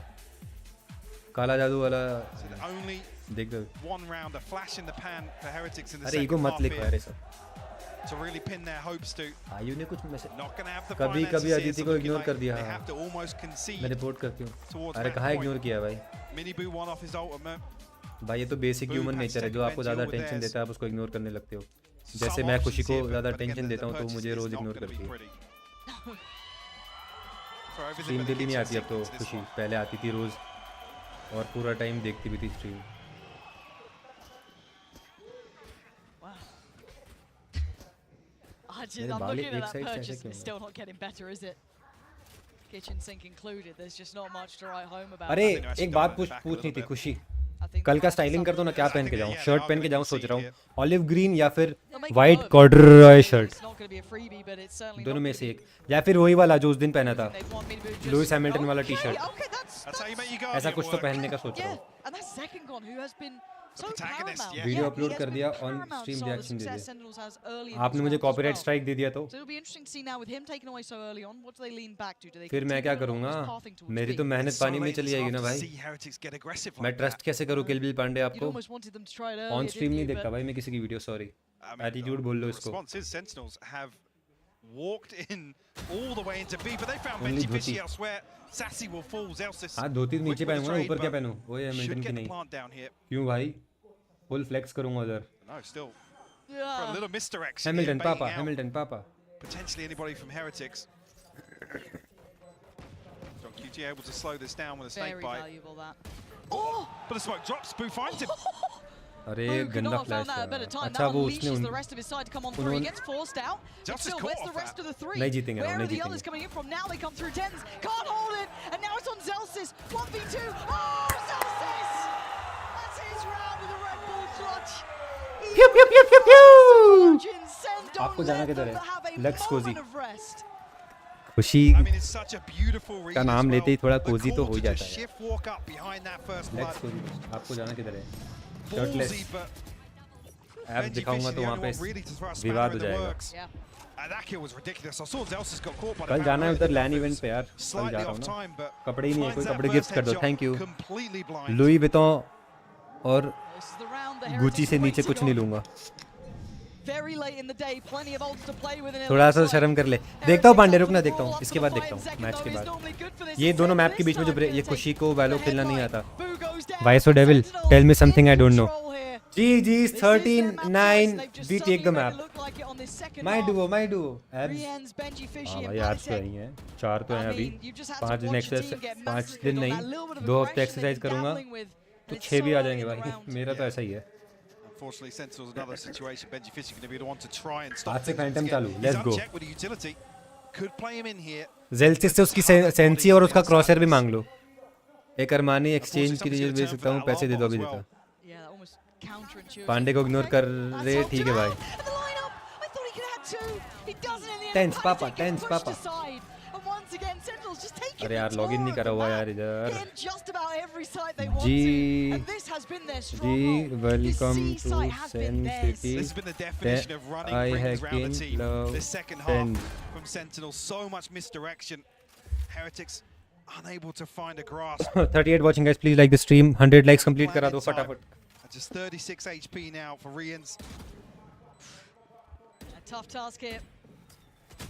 काला जादू वाला So the only देख दो। one round, a flash in the pan for Heretics in the अरे ईगो second मत half लिखो यार here ये सब। to really pin their hopes to. आयु ने कुछ message Not going to have the कभी finances कभी here, अदिति so को looking इग्नोर like कर दिया। they हाँ। have to almost concede मैं रिपोर्ट करती हूँ। towards अरे match कहाँ point. इग्नोर किया भाई? Miniboo one off his ultimate. भाई ये तो बेसिक ह्यूमन नेचर है, जो आपको ज़्यादा टेंशन देता है आप उसको इग्नोर करने लगते हो। जैसे मैं खुशी को ज़्यादा टेंशन देता हूँ तो मुझे रोज़ इग्नोर करती है। स्ट्रीम डेली नहीं आती अब तो खुशी, पहले आती थी रोज़ और पूरा टाइम देखती भी थी stream. I'm looking at that purchase and it's still not getting better, is it? Kitchen sink included. There's just not much to write home about. अरे एक बात पूछनी थी खुशी, कल का स्टाइलिंग कर दो ना, क्या पहन के जाऊँ? शर्ट पहन के जाऊँ सोच रहा हूँ, ऑलिव ग्रीन या फिर वाइट कॉर्डरॉय शर्ट, दोनों में से एक, या फिर वही वाला जो उस दिन पहना था, लुइस हैमिल्टन वाला टी शर्ट। ऐसा कुछ तो पहनने का सोच रहा हूँ। वीडियो अपलोड कर दिया, ऑन स्ट्रीम रिएक्शन दे दिया। आपने मुझे कॉपीराइट स्ट्राइक दे दिया तो फिर मैं क्या करूँगा? मेरी तो मेहनत पानी में चली जाएगी ना भाई। मैं ट्रस्ट कैसे करूँ किल बिल पांडे आपको? ऑन स्ट्रीम नहीं देखता भाई मैं किसी की वीडियो, सॉरी। एटीट्यूड बोल लो इसको। Walked in all the way into B, but they found Veggiebuoy elsewhere. Sassy will fall. Zelsis. हाँ धोती नीचे पहनूंगा ना, ऊपर क्या पहनूं? वो ये हैमिल्टन की नहीं। क्यों भाई? फुल फ्लेक्स करूंगा उधर। No, still. For a little misdirection. Hamilton पापा, हैमिल्टन पापा। Potentially anybody from Heretics. John QT able to slow this down with a snake bite. Very valuable that. Oh! But the smoke drops. Boo finds him. अरे गंदा flash है। अच्छा वो उसने उन्होंने नहीं जीतेंगे ना, नहीं जीतेंगे। प्यू प्यू प्यू प्यू प्यू। आपको जाना किधर है? लक्स कोजी। खुशी का नाम लेते ही थोड़ा कोजी तो हो जाता है। लक्स कोजी। आपको जाना किधर है? शर्टलेस ऐप दिखाऊंगा तो वहाँ पे विवाद हो जाएगा। कल जाना है उधर लैन इवेंट पे यार, कल जा रहा हूँ ना। कपड़े ही नहीं है, कोई कपड़े गिफ्ट कर दो, थैंक यू। लुई विटॉन और गुची से नीचे कुछ नहीं लूंगा। थोड़ा सा शर्म कर ले। देखता हूँ पांडे, रुकना देखता हूँ, इसके बाद देखता हूँ मैच के बाद। ये दोनों मैप के बीच में जो ये खुशी को वैलो खेलना नहीं आता। Why so devil? Tell me something I don't know. GG's 13-9. We take the map. My duo. Abs. हाँ भाई abs तो यही हैं, 4 तो हैं अभी। 5 दिन एक्सरसाइज, 5 दिन नहीं, 2 हफ्ते एक्सरसाइज करूँगा तो 6 भी आ जाएंगे भाई। मेरा तो ऐसा ही है। आज से फैंटम चालू, लेट्स गो। जेल्सिस से उसकी सेंसी और उसका क्रॉसर भी मांग लो। एक अरमानी एक्सचेंज के लिए भेज सकता हूँ, पैसे दे दो अभी देता। पांडे को इग्नोर कर रहे, ठीक है भाई। टेंस पापा, टेंस पापा। अरे यार लॉगिन नहीं करा हुआ यार इधर। जी welcome to Sin City. I hacking love tense. Unable to find a grasp. 38 watching guys, please like the stream. 100 likes complete करा दो फटाफट। Just 36 HP now for Rians. A tough task here.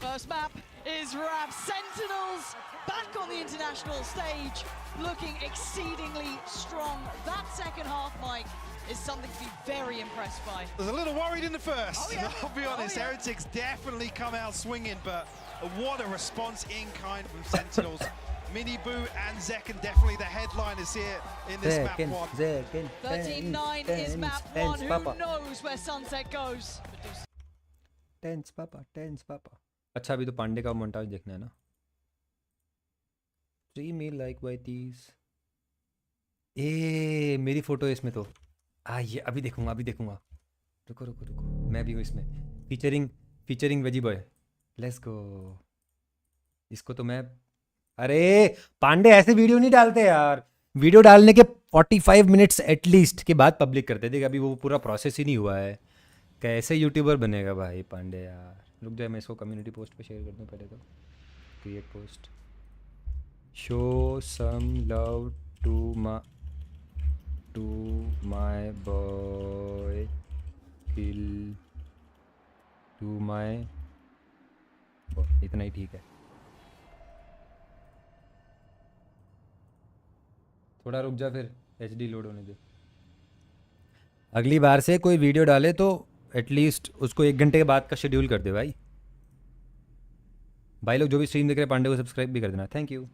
First map is Rab. Sentinels back on the international stage, looking exceedingly strong. That second half, Mike, is something to be very impressed by. I was a little worried in the first. I'll be honest. Heretics definitely come out swinging, but what a response in kind from Sentinels. Miniboo and Heckin definitely the headliners here in this map 1. 13-9 is map 1. Who knows where Sunset goes? Tenz पापा। अच्छा अभी तो पांडे का montage देखना है ना। 3 me like by these। ए मेरी photo है इसमें तो। ये अभी देखूंगा। रुको मैं भी हूँ इसमें। Featuring Veggieboy. Let's go. इसको तो मैं, अरे पांडे ऐसे वीडियो नहीं डालते यार। वीडियो डालने के 45 मिनट्स एटलीस्ट के बाद पब्लिक करते थे। अभी वो पूरा प्रोसेस ही नहीं हुआ है। कैसे यूट्यूबर बनेगा भाई पांडे यार। रुक जाए, मैं इसको कम्युनिटी पोस्ट पे शेयर कर दूँ पहले तो। Create post, show some love to my boy, kill to my, इतना ही ठीक है। थोड़ा रुक जा, फिर HD लोड होने दे। अगली बार से कोई वीडियो डाले तो एटलीस्ट उसको 1 घंटे के बाद का शेड्यूल कर दे भाई। भाई लोग जो भी स्ट्रीम देख रहे हैं, पांडे को सब्सक्राइब भी कर देना। Thank you.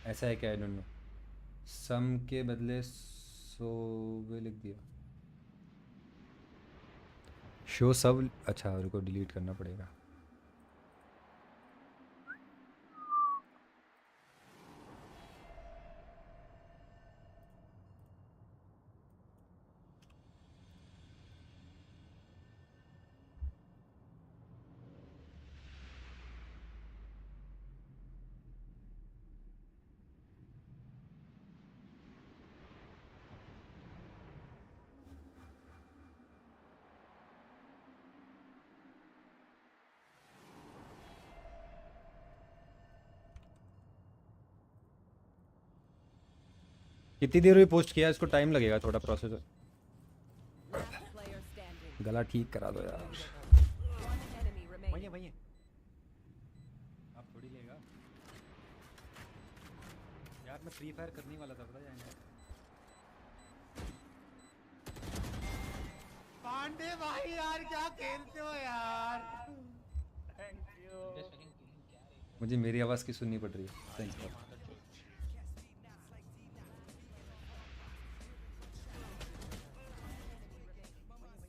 ऐसा है क्या? I don't know. सम के बदले सोवे लिख दिया। शो सब, अच्छा उनको डिलीट करना पड़ेगा। कितनी देर हुई पोस्ट किया? इसको टाइम लगेगा थोड़ा प्रोसेसर। गला ठीक करा दो यार। वही आप थोड़ी लेगा यार। मैं फ्री फायर करने वाला था, पता जाएंगे। पांडे भाई यार क्या खेलते हो यार। Thank you. मुझे मेरी आवाज़ की सुननी पड़ रही है। Thank you.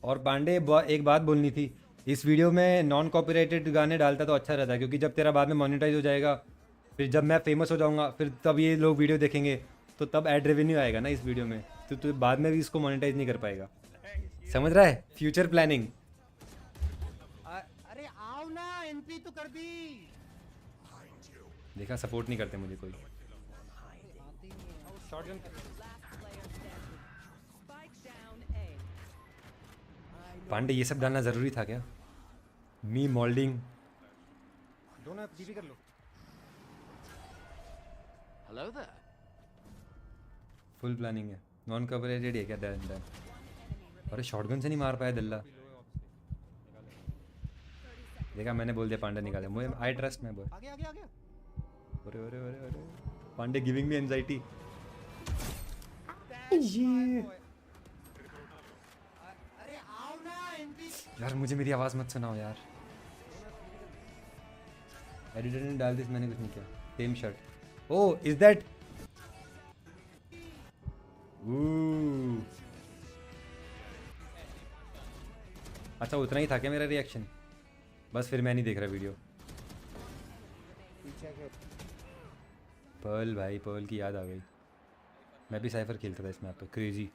और पांडे एक बात बोलनी थी, इस वीडियो में नॉन कॉपीराइटेड गाने डालता तो अच्छा रहता, क्योंकि जब तेरा बाद में मोनेटाइज हो जाएगा, फिर जब मैं फेमस हो जाऊंगा, फिर तब ये लोग वीडियो देखेंगे तो तब ऐड रेवेन्यू आएगा ना इस वीडियो में, तो तू बाद में भी इसको मोनेटाइज नहीं कर पाएगा। समझ रहा है? Future planning. अरे आओ ना, एनपी तो कर दी। देखा, सपोर्ट नहीं करते मुझे कोई। पांडे ये सब डालना ज़रूरी था क्या? मी मोल्डिंग दोनों डीपी कर लो। Hello there. फुल प्लानिंग है, नॉन कॉपीराइटेड है क्या? डन। अरे शॉटगन से नहीं मार पाया दल्ला। देखा, मैंने बोल दिया पांडे निकाले। मुझे आई ट्रस्ट में बोल। आगे। अरे पांडे गिविंग मी एंजाइटी। यार मुझे मेरी आवाज़ मत सुनाओ यार। एडिटर ने डाल दी, मैंने कुछ नहीं किया। Same shirt. Oh is that? अच्छा उतना ही था क्या मेरा रिएक्शन? बस फिर मैं नहीं देख रहा वीडियो। पर्ल भाई, पर्ल की याद आ गई। मैं भी साइफर खेलता था इस मैप पे, क्रेजी।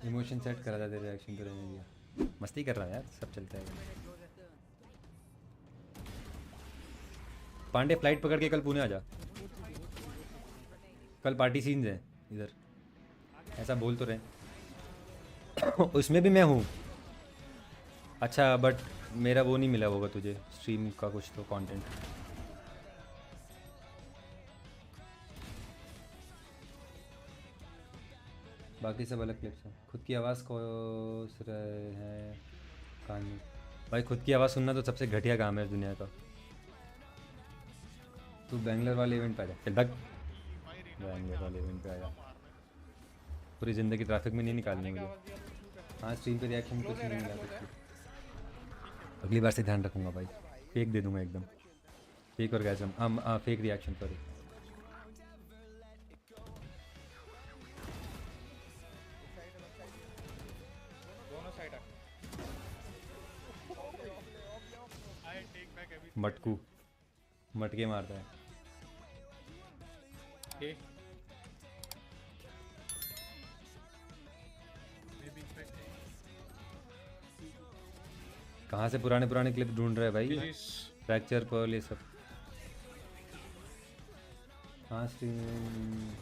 इमोशन सेट करा था, तेरे रिएक्शन तो रहने दिया। मस्ती कर रहा है यार, सब चलता है। पांडे फ्लाइट पकड़ के कल पुणे आ जा। कल पार्टी सीन्स हैं इधर, ऐसा बोल तो रहे। उसमें भी मैं हूँ। अच्छा बट मेरा वो नहीं मिला होगा तुझे, स्ट्रीम का कुछ तो कंटेंट। बाकी सब अलग क्लिप्स हैं। खुद की आवाज़ कोस रहे हैं कहानी। भाई खुद की आवाज़ सुनना तो सबसे घटिया काम है दुनिया का। तू बैंगलोर वाले इवेंट पे आ जा। चल भाग, बैंगलोर वाले इवेंट पे आ जा। पूरी ज़िंदगी ट्रैफिक में नहीं निकालनी मुझे। हाँ स्ट्रीम पे रिएक्शन कुछ नहीं मिला कुछ भी। अगली बार से ध्यान रखूँगा भाई, फेक दे दूँगा एकदम। फेक और गैसम फेक रिएक्शन सॉरी। मटकू मटके मारता है। कहाँ से पुराने क्लिप ढूंढ रहे हैं भाई? फ्रैक्चर पर्ल ये सब हाँ स्ट्रीम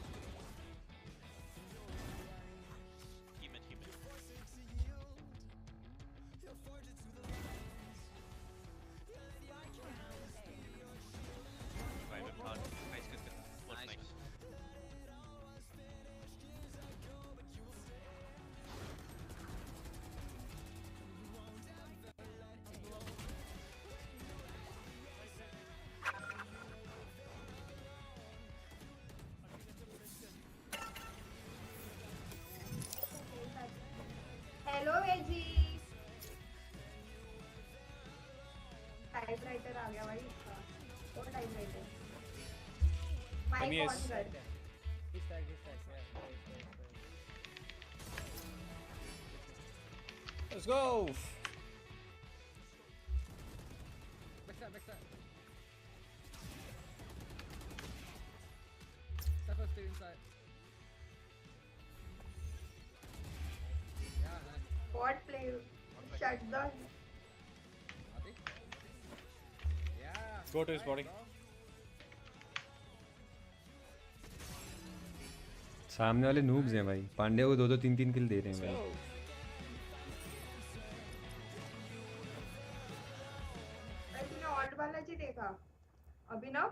हेलो वेजी टाइपराइटर आ गया भाई इसका और टाइपराइटर माइक ऑन कर Let's go. Backside. Step us through inside. What play? Shut down. Go to his body. सामने वाले नूब्स हैं भाई. पांडे को 2-2 3-3 किल दे रहे हैं भाई. तूने ऑल्ट वाला जी देखा? अभिनव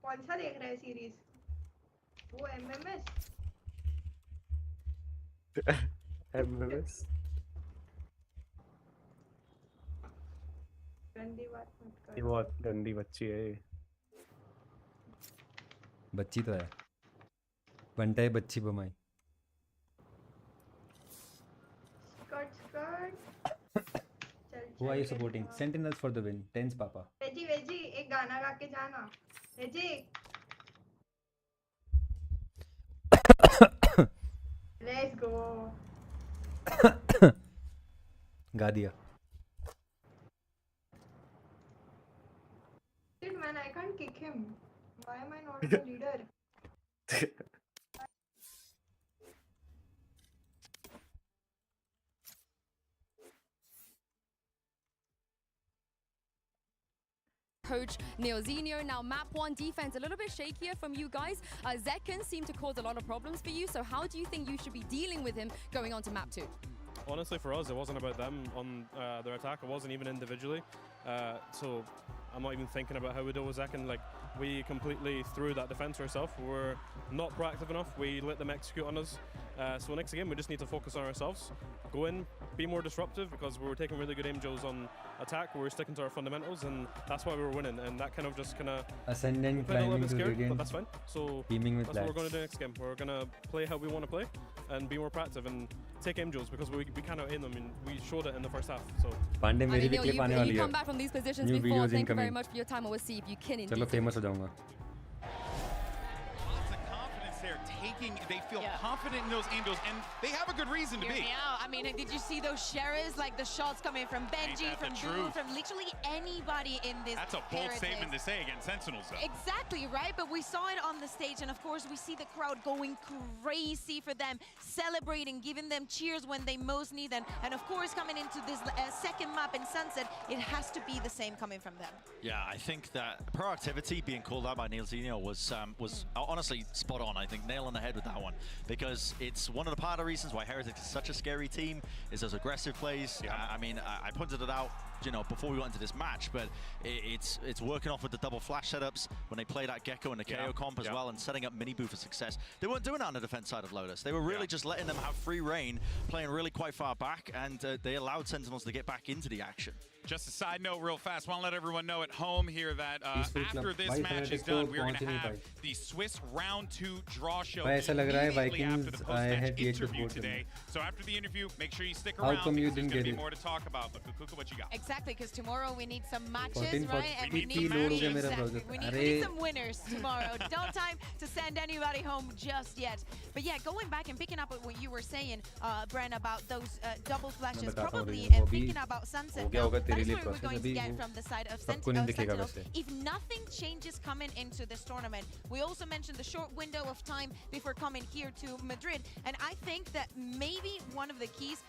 कौन सा देख रहा है सीरीज? वो एमएमएस? एमएमएस गंदी बात मत कर. ये बहुत गंदी बच्ची है. बच्ची तो है. बनता है बच्ची बमाई. Skirt. Who are you supporting? Sentinels for the win. Tenz Papa. Veggie एक गाना गा के जाना. वेजी. Let's go. गा दिया. Dude, man, I can't kick him. Why am I not the leader? Coach Neilzinho. Now map 1 defense a little bit shakier from you guys. Heckin seemed to cause a lot of problems for you, so how do you think you should be dealing with him going on to map 2? Honestly, for us, it wasn't about them on their attack. It wasn't even individually. So I'm not even thinking about how we deal with Heckin. Like, we completely threw that defense ourselves. We're not proactive enough. We let them execute on us. So next game, we just need to focus on ourselves. Go in, be more disruptive, because we were taking really good aim Joes on attack. We were sticking to our fundamentals, and that's why we were winning. And that kind of just kind of ascendant played a little climbing bit to scared, begin. but that's fine. So Teaming with that's what we're lads. going to do next game. We're going to play how we want to play and be more proactive and take aim Joes, because we can't out aim them. And we showed it in the first half. So Pandey मेरी भी Neil, clip आने वाली you है. come back from these positions New before. videos Thank you very incoming. much for your time. I will see if you can चलो indeed. famous हो जाऊंगा. They feel confident in those angles, and they have a good reason to be. Yeah, I mean, did you see those shares? Like the shots coming from Benji, Ain't that from the Drew, truth? from literally anybody in this. That's a bold Heritage. statement to say against Sentinels, though. Exactly, right? But we saw it on the stage, and of course, we see the crowd going crazy for them, celebrating, giving them cheers when they most need them. And of course, coming into this second map in Sunset, it has to be the same coming from them. Yeah, I think that proactivity being called out by Neilzinho was honestly spot on. I think nail on the head with that one, because it's one of the part of the reasons why Heretics is such a scary team is those aggressive plays. I mean, I pointed it out, you know, before we went into this match, but it's working off with the double flash setups when they played out Gecko and the KO comp as well, and setting up mini boo for success. They weren't doing that on the defense side of Lotus. They were really just letting them have free reign, playing really quite far back, and they allowed Sentinels to get back into the action. Just a side note real fast, want to let everyone know at home here that after this match is done, we're going to have the Swiss Round 2 draw show immediately after the post-match interview today. So after the interview, make sure you stick around, because there's going to be more to talk about. But Kukuka, what you got? Exactly, because tomorrow we need some matches, 14, right? And we need matches. we need some winners tomorrow. No time to send anybody home just yet. But yeah, going back and picking up on what you were saying, Bren, about those double flashes, probably, and thinking about Sunset. Now, that's what we're going to get from the side of Sentinels. If nothing changes coming into this tournament, we also mentioned the short window of time before coming here to Madrid, and I think that maybe one of the keys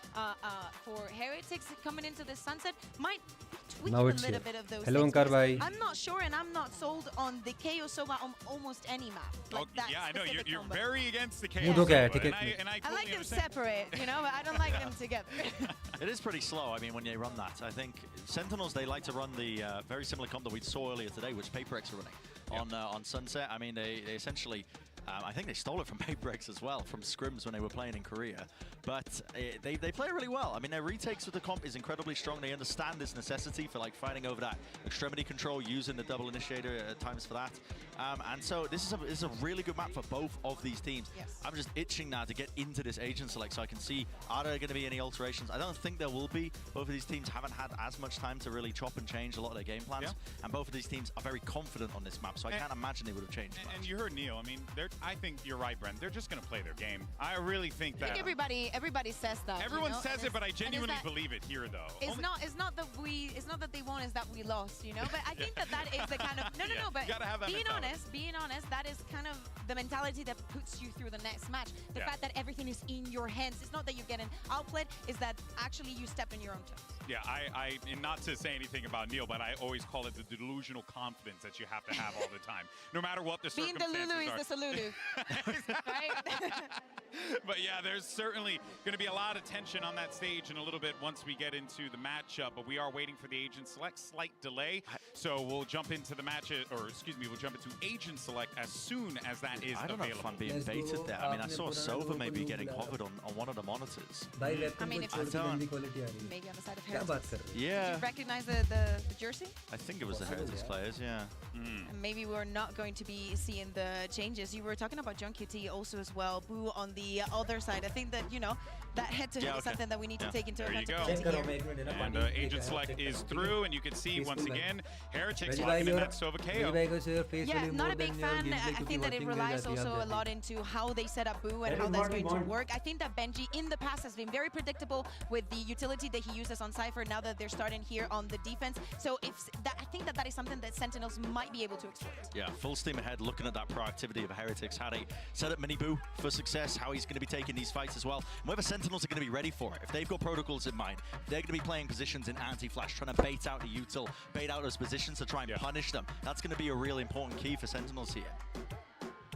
for Heretics coming into this Sunset might might tweak Now a it's little here. bit of those Hello, things. Ankar because bhai. I'm not sure, and I'm not sold on the KO Sova on almost any map. Like that Yeah, I know specific you're combo. very against the Mudo chaos. kya hai, Sova, ticket and I I totally like them understand. separate, you know, but I don't like them together. It is pretty slow, I mean, when you run that. I think Sentinels, they like to run the very similar comp that we saw earlier today, which PaperX are running on Sunset. I mean, they essentially... I think they stole it from PaperX as well, from scrims when they were playing in Korea. But they play really well. I mean, their retakes with the comp is incredibly strong. They understand this necessity for like fighting over that extremity control, using the double initiator at times for that. And so this is a really good map for both of these teams. Yes. I'm just itching now to get into this agent select so I can see, are there going to be any alterations? I don't think there will be. Both of these teams haven't had as much time to really chop and change a lot of their game plans. And both of these teams are very confident on this map, so I can't imagine they would have changed much. And you heard Neil. I mean, I think you're right, Brent. They're just going to play their game. I really think I that. think everybody says that. Everyone you know? says it, but I genuinely that, believe it here, though. It's not that they won, it's that we lost, you know. But I think that is the kind of no. But You gotta have that being honest, that is kind of the mentality that puts you through the next match. The fact that everything is in your hands. It's not that you're getting outplayed. Is that actually you step on your own toes. Yeah, and not to say anything about Neil, but I always call it the delusional confidence that you have to have all the time, no matter what the Being the circumstances Lulu are. is the Salulu, right? But yeah, there's certainly going to be a lot of tension on that stage in a little bit once we get into the matchup. But we are waiting for the agent select, slight delay. So we'll jump into the match, or excuse me, we'll jump into agent select as soon as that is I don't know available. if I'm being baited there. I mean, I saw Sova maybe getting hovered on one of the monitors. I mean, if maybe on the side of Heretics. Yeah. Did you recognize the jersey? I think it was the Heretics players, yeah. And maybe we're not going to be seeing the changes. You were talking about John QT also as well. Boo on the other side. I think that, you know, that head-to-head is something that we need to take into account. And agent select is through, and you can see once again, Heretics locking in that Sova KO. Yeah, not a big fan. I think that it relies also a lot into how they set up Boo and how that's going to work. I think that Benji in the past has been very predictable with the utility that he uses on Cypher now that they're starting here on the defense. So I think that is something that Sentinels might be able to exploit. Yeah, full steam ahead, looking at that proactivity of Heretics, how they set up Mini Boo for success, how he's going to be taking these fights as well, and whether Sentinels are going to be ready for it. If they've got protocols in mind, they're going to be playing positions in anti-flash, trying to bait out the util, bait out those positions to try and punish them. That's going to be a real important key for Sentinels here.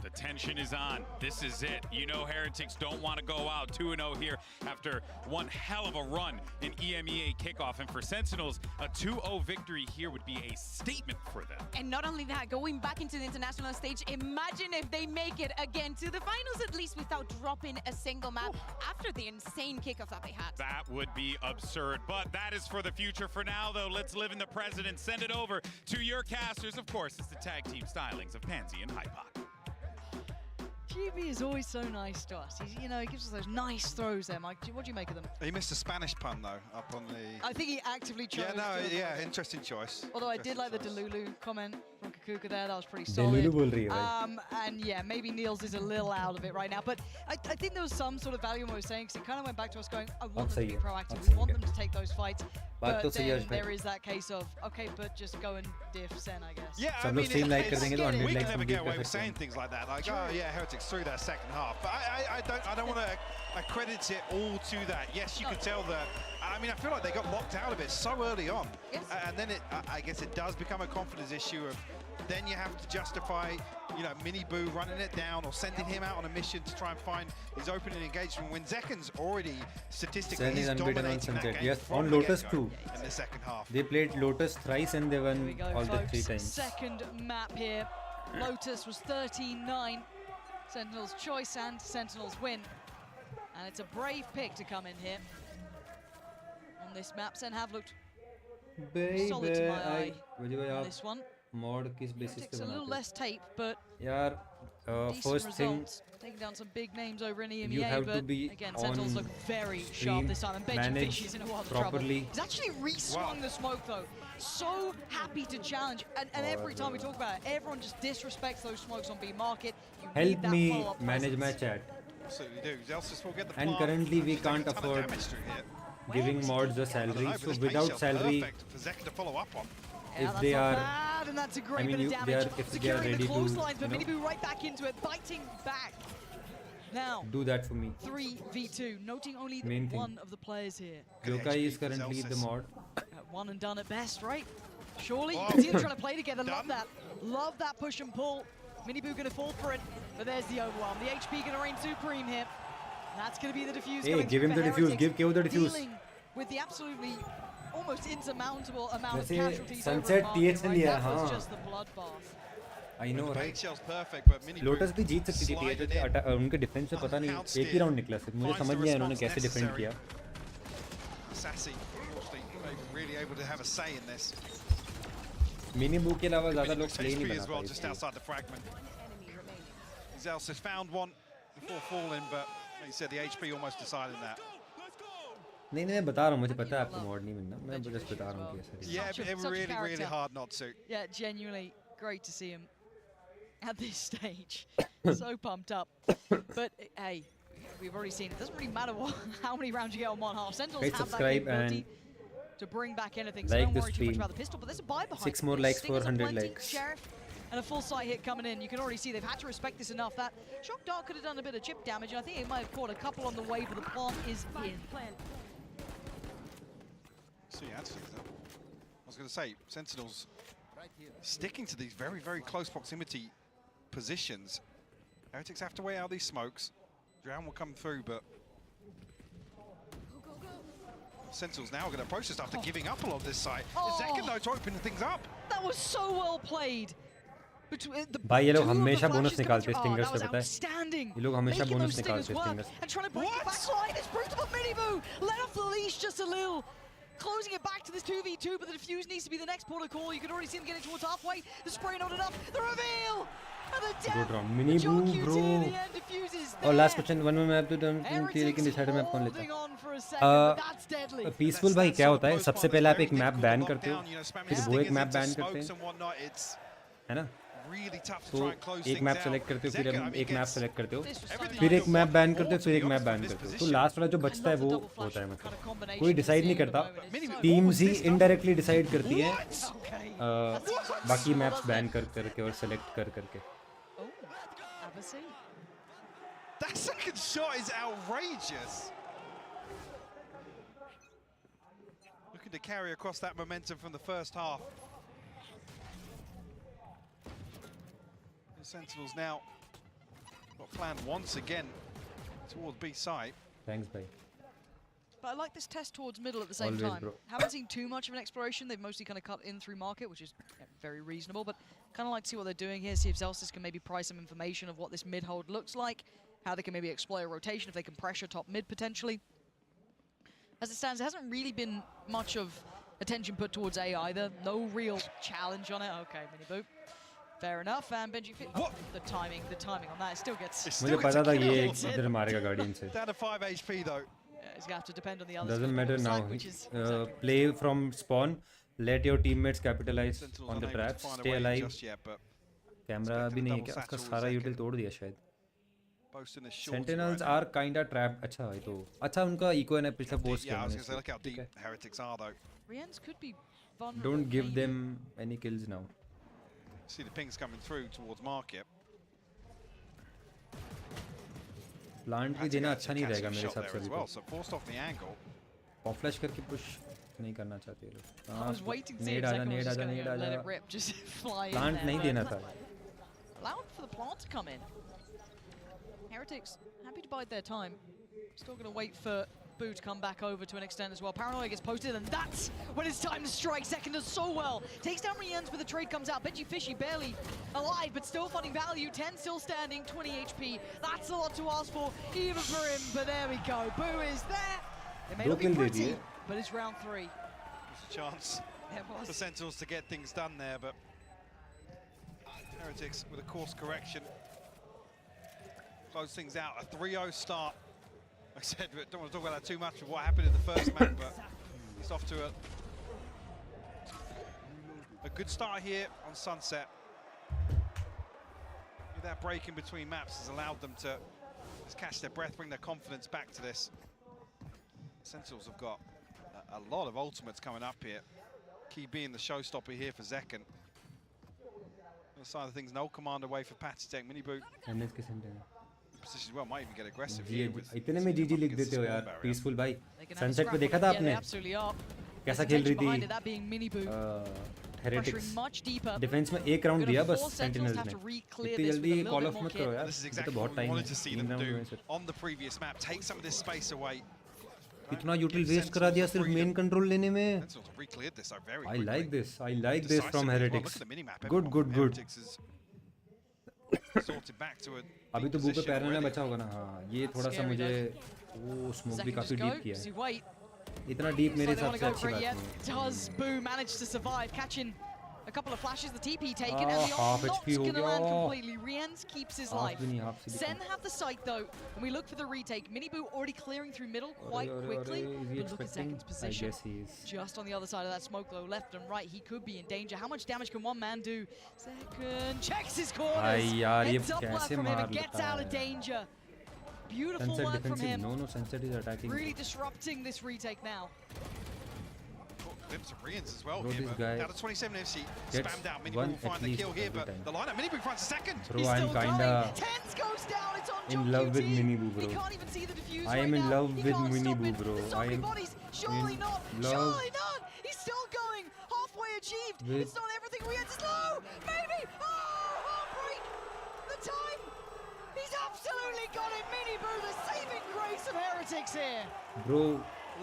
The tension is on. This is it. You know Heretics don't want to go out 2-0 here after one hell of a run in EMEA kickoff. And for Sentinels, a 2-0 victory here would be a statement for them. And not only that, going back into the international stage, imagine if they make it again to the finals at least without dropping a single map after the insane kickoff that they had. That would be absurd, but that is for the future. For now, though, let's live in the present and send it over to your casters. Of course, it's the tag team stylings of Pansy and Hypok. GB is always so nice to us. He gives us those nice throws there, Mike. What do you make of them? He missed a Spanish pun, though, up on the... I think he actively chose interesting choice. Although I did like the Delulu comment from Kakuka there. That was pretty solid. And yeah, maybe Niels is a little out of it right now. But I think there was some sort of value in what he was saying, because it kind of went back to us going, I want them to be proactive. We want them to take those fights. But then there is that case of, okay, but just go and diff Sen, I guess. Yeah, I mean, we can never get away with saying things like that. Like, oh yeah, Heretics through that second half. But I don't want to accredit it all to that. Yes, you could tell that. I mean, I feel like they got locked out of it so early on. Yes. And then I guess it does become a confidence issue of, then you have to justify, Mini Boo running it down or sending him out on a mission to try and find his opening engagement when Zekken's already statistically is dominating that game. Yes, on Lotus too. In the second half. They played Lotus thrice and they won all the 3 times. Second map here. Lotus was 13-9. Sentinels choice and Sentinels win. And it's a brave pick to come in here. On this map, Sen have looked solid to my eye on this one. Mod किस basis It's a little less tape, but यार first thing, taking down some big names over in EMEA, you have to but be again, Sentinels look very sharp this time, and Benji Fish is in a world of trouble. He's actually re-swung the smoke though. So happy to challenge, and every time we talk about it, everyone just disrespects those smokes on B market. You help need that me follow-up manage my presence. chat. Absolutely do. Zelsis will get the And plant. currently we can't afford giving mods a salary, so without salary, for Zekken to follow up on. Yeah, if they are, bad, and that's a great I mean, bit of damage. if they are Securing ready the to, clotheslines, but Mini Boo right back into it, biting back. Now, do that for me. 3v2, noting only Main thing. one of the players here. Yokai is currently the mod. one and done at best, right? Surely you can see them trying to play together. Love that push and pull. Miniboo gonna fall for it, but there's the overwhelm. The HP gonna reign supreme here. That's gonna be the defuse. Hey, give him the defuse. Give KO the defuse. Dealing with the absolutely almost insurmountable amount of वैसे casualties. Sunset TH ने लिया, That was हाँ. just the bloodbath. I know, right? Perfect, but lotus भी जीत सकती थी TH, उनके defence में पता नहीं एक ही राउंड निकला सिर्फ, मुझे समझ नहीं आया उन्होंने कैसे डिफेंड किया. Sassy, really able to have a say in this. Mini बू के अलावा ज़्यादा लोग प्ले नहीं as well, बना just पाए. outside the fragment. Zels has found one before falling, but like you said, the HP almost decided that. नहीं मैं बता रहा हूँ, मुझे पता है आपको मॉड नहीं मिलना, मैं बस बता रहा हूँ कि ऐसा. Yeah, really hard not to. Yeah, genuinely great to see him at this stage. So pumped up. But hey, we've already seen it. Doesn't really matter how many rounds you get on one half. Sentinels Guys, have that subscribe capability to bring back anything. So like don't the worry too much stream. about the pistol. But there's a buy behind. 6 more likes for Stingers are 100 plenty. likes. Sheriff and a full sight hit coming in. You can already see they've had to respect this enough. That Shock Dart could have done a bit of chip damage, and I think it might have caught a couple on the way, but the plant is in. So yeah, I was going to say, Sentinels sticking to these very, very close proximity positions. Heretics have to wait out these smokes. Drown will come through, but Sentinels now are going to approach this after giving up a lot of this site. The second though to open things up. That was so well played. भाई ये लोग हमेशा bonus निकालते हैं stingers से, पता है? ये लोग हमेशा बोनस निकालते हैं stingers. And trying to break the backside. It's brutal, but Miniboo let off the leash just a little. Closing it back to this 2v2, but the defuse needs to be the next port of call. You can already see them getting towards halfway. The spray not enough. The reveal! And the death! Good round. Mini boo, bro. और last question, one more map तो लेकिन Deathadder map कौन लेता है? Peaceful भाई क्या होता है? सबसे पहले आप एक मैप बैन करते हो, फिर वो एक मैप बैन करते हैं, है ना? तो एक मैप सेलेक्ट करते हो, फिर एक मैप सेलेक्ट करते हो, फिर एक मैप बैन करते हो, फिर एक मैप बैन करते हो. तो लास्ट वाला जो बचता है वो होता है, मतलब कोई डिसाइड नहीं करता, टीम्स ही इनडायरेक्टली डिसाइड करती हैं बाकी मैप्स बैन कर करके और सेलेक्ट कर करके. That second shot is outrageous. Looking to carry across that momentum from the first half. The Sentinels now got planned once again towards B site. Thanks, bye. But I like this test towards middle at the same Always, time. bro. Haven't seen too much of an exploration. They've mostly kind of cut in through market, which is very reasonable. But kind of like to see what they're doing here. See if Zelsys can maybe pry some information of what this mid hold looks like. How they can maybe exploit a rotation, if they can pressure top mid potentially. As it stands, there hasn't really been much of attention put towards A either. No real challenge on it. Okay, Miniboo. Fair enough. And Benji, the timing on that, it still gets. मुझे पता था ये इधर मारेगा guardian से. Down to 5 HP though. Yeah, it's gonna have to depend on the others. Doesn't matter now. Play from spawn. Let your teammates capitalize on the traps. Stay alive. Camera भी नहीं है क्या? उसका सारा यूटिल तोड़ दिया शायद. Sentinels are kinda trapped. अच्छा भाई तो अच्छा उनका eco है ना पिछला post Yeah, I was going to say, look how deep Heretics are though. Riens could be vulnerable. Don't give them any kills now. See the pings coming through towards market. Plant भी देना अच्छा नहीं रहेगा मेरे हिसाब से अभी well, so forced off the angle. Pop flash करके push नहीं करना चाहते ये लोग. I was waiting to see if Zeckin was just going to let it rip, just fly in Plant there. नहीं देना था. Allowed for the plant to come in. Heretics happy to bide their time. Still going to wait for Boo to come back over to an extent as well. Paranoia gets posted, and that's when it's time to strike. Zeckin does so well. Takes down Riens, but the trade comes out. Benji Fishy barely alive, but still finding value. 10 still standing, 20 HP. That's a lot to ask for, even for him. But there we go. Boo is there. It may not be pretty, but it's round 3. There's a chance for Sentinels to get things done there, but Heretics with a course correction. Close things out. A 3-0 start. Like I said, we don't want to talk about that too much of what happened in the first map, but it's off to a good start here on Sunset. That break in between maps has allowed them to just catch their breath, bring their confidence back to this. Sentinels have got a lot of ultimates coming up here. Key being the showstopper here for Zeckin. On the side of things, no command away for Patitech. Miniboo. Position well, might even get aggressive here with इतने में GG लिख देते हो यार. Peaceful भाई. Sunset पे देखा था आपने? कैसा खेल रही behind it, थी that being Miniboo. Heretics Pressuring much deeper. Defence में एक राउंड Gonna दिया बस force Sentinels sentinels to have ने to re-clear इतनी this जल्दी with a little call bit of more मत करो यार This is ये exactly तो बहुत what we टाइम wanted है to see 3 them round do हुए सिर्फ on the previous map. Take some of this space away. इतना यूटिल वेस्ट करा दिया सिर्फ मेन कंट्रोल लेने में Sentinels recleared this though very I quickly. like this from Decisively as well. Heretics Look at the minimap. good Everyone good from good Heretics is sorted back to a अभी deep तो बू पे position पैरना already. बचा होगा ना हाँ ये थोड़ा सा Scary मुझे वो स्मोक भी Second काफी just डीप go. किया Does he है wait? इतना डीप मेरे Looks like हिसाब they से wanna go अच्छी for it बात yet. नहीं है Does Boo manage to survive, catching a couple of flashes, the TP taken, and the half ult not HP हो gonna गया। land completely. Rienz keeps his Half life. भी नहीं, half से भी Sen come. have the sight though, and we look for the retake. Miniboo already clearing through middle quite अरे, quickly. is he But look at expecting? Second's I position. guess he is. Just on the other side of that smoke though, left and right, he could be in danger. How much damage can one man do? Second checks his corners. भाई यार ये Heads up left कैसे from him मार and gets लेता out of है danger. Beautiful Sunset work from defensive him. no Sunset is attacking Really disrupting this retake now. Glimpse of Rians as well Bro, here, this but guy out of 27 FC, gets spammed out. Miniboo one will find at the least kill here, every but time. the lineup, Miniboo finds a second. Bro, I'm kinda Tenz goes down. It's on in John love with QT. Miniboo, bro. He can't even see the defuse I am right in now. love He with can't stop Miniboo, it. bro. The I zombie am bodies. Surely in not. love Surely not. He's still going. Halfway achieved. with- It's not everything we had to know. Maybe. Oh, heartbreak. The time. He's absolutely got it. Miniboo, the saving grace of Heretics here. bro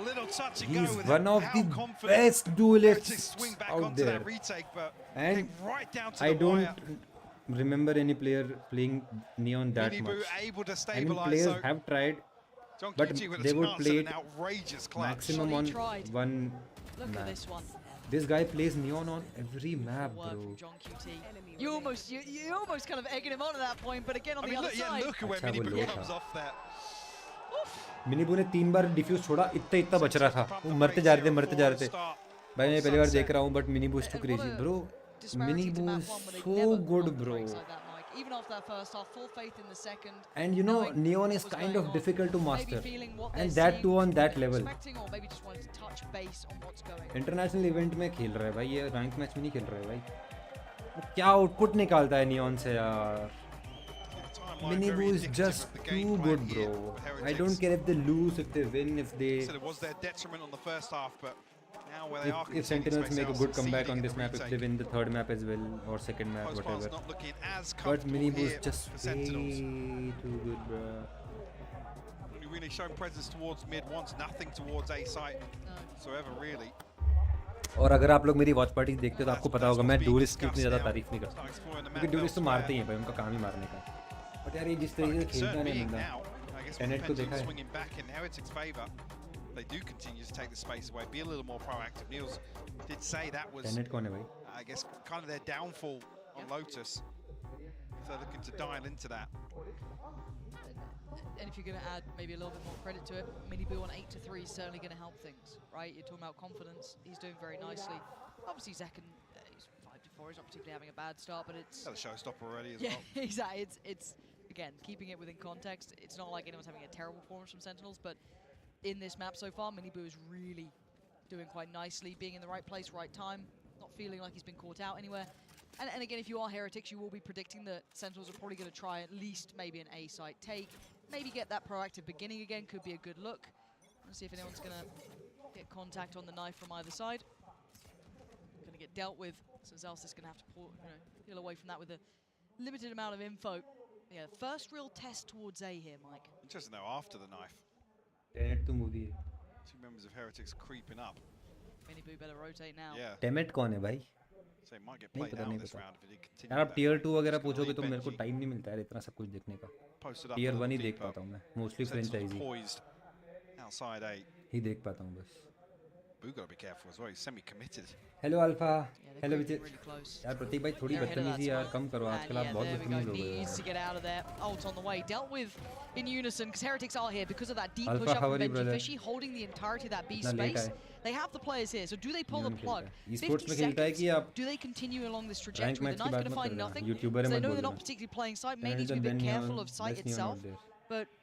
Little touch and go he's with one it. of How the confident best Heretics duelists swing back out onto there that retake, but and came right down to I the wire. don't remember any player playing Neon that Miniboo much able to I mean stabilize. players So have tried John but QT with a they would chance play at it an outrageous clutch. maximum He on tried. one Look map. at this one. This guy plays Neon on every map Work bro from John QT. You almost kind of egging him on at that point, but again on I the mean, other look, yeah, side. look at where अच्छा, वो Miniboo low comes था। off that. मिनीबू ने 3 बार diffuse छोड़ा इतना बच रहा था वो मरते जा रहे थे भाई मैं पहली बार देख रहा हूँ but Miniboo is too crazy bro Miniboo is so good bro Even after that first half, full faith in the second. and you know Neon is kind of difficult to master and that too on that level Or maybe just wanted to touch base on what's going. International event में खेल रहा है भाई ये rank match में नहीं खेल रहा है भाई क्या आउटपुट निकालता है नियॉन से यार Miniboo is just too good bro I don't care if they lose if they win if they So it was their detriment on the first half, but now where they are if Sentinels make a good comeback on this map if they win the third map as well or second map whatever not looking as but comfortable Miniboo is here just for way Sentinels. too good bro Only really shown presence towards mid, wants nothing towards A site whatsoever really. और अगर आप लोग मेरी watch party देखते हो तो आपको पता होगा मैं ड्यूलिस्ट की उतनी ज़्यादा तारीफ नहीं करता क्योंकि ड्यूलिस्ट तो मारते ही हैं भाई उनका काम ही मारने का बट यार ये जिस तरीके से खेलता है ना बंदा टेनेट को देखा है Swinging back in Heretics' favour. They do continue to take the space away, be a little more proactive. Niels did say that was, Tenet कौन है भाई I guess, kind of their downfall on Lotus. So they're looking to dial into that. And if you're going to add maybe a little bit more credit to it, Miniboo on 8-3 is certainly going to help things, right? You're talking about confidence. He's doing very nicely. Obviously, Zekken, he's 5-4. He's not particularly having a bad start, but it's... That's a showstopper already as well. Yeah, exactly. It's again, keeping it within context. It's not like anyone's having a terrible performance from Sentinels, but in this map so far, Miniboo is really doing quite nicely, being in the right place, right time, not feeling like he's been caught out anywhere. And again, if you are Heretics, you will be predicting that Sentinels are probably going to try at least maybe an A site take. Maybe get that proactive beginning again, could be a good look. Let's see if anyone's going to get contact on the knife from either side. Going to get dealt with, so Zels is going to have to peel away from that with a limited amount of info. Yeah, first real test towards A here, Mike. Interesting though, after the knife. Tenet तो movie है Two members of Heretics creeping up. Miniboo better rotate now. Yeah. Tenet कौन है भाई So it might get नहीं played पता out नहीं this पता round if it continues. यार आप टियर 2 वगैरह पूछोगे तो मेरे को टाइम नहीं मिलता है इतना सब कुछ देखने का Posted up टियर a 1 ही little देख deeper. पाता हूँ मैं mostly Sentinels franchise poised outside A. ही देख पाता हूँ बस Boo got to be careful as well. He's semi-committed. Hello alpha they're hello creeping Vijay really close. यार प्रतीक भाई थोड़ी They're ahead of that बदतमीजी यार smoke. कम करो And आजकल आप yeah, बहुत there we go. बदतमीज हो गए Needs हो to get out of there. Ult on the way. Dealt with in unison because Heretics are here because of that deep Alpha, push up how from are you, Benji brother? Fishy, holding the entirety of that B इतना late space. आए They have the players here, so do they pull the neon plug? खेलता है 50 esports में खेलता है seconds. कि आप Do they continue along this rank trajectory? Match The की knife's बात going to मत find कर देना nothing. यूट्यूबर So है they मत know बोल they're not देना particularly playing side. Tenz Mandy's and been a bit then careful Neon, of site best Neon itself, out there. but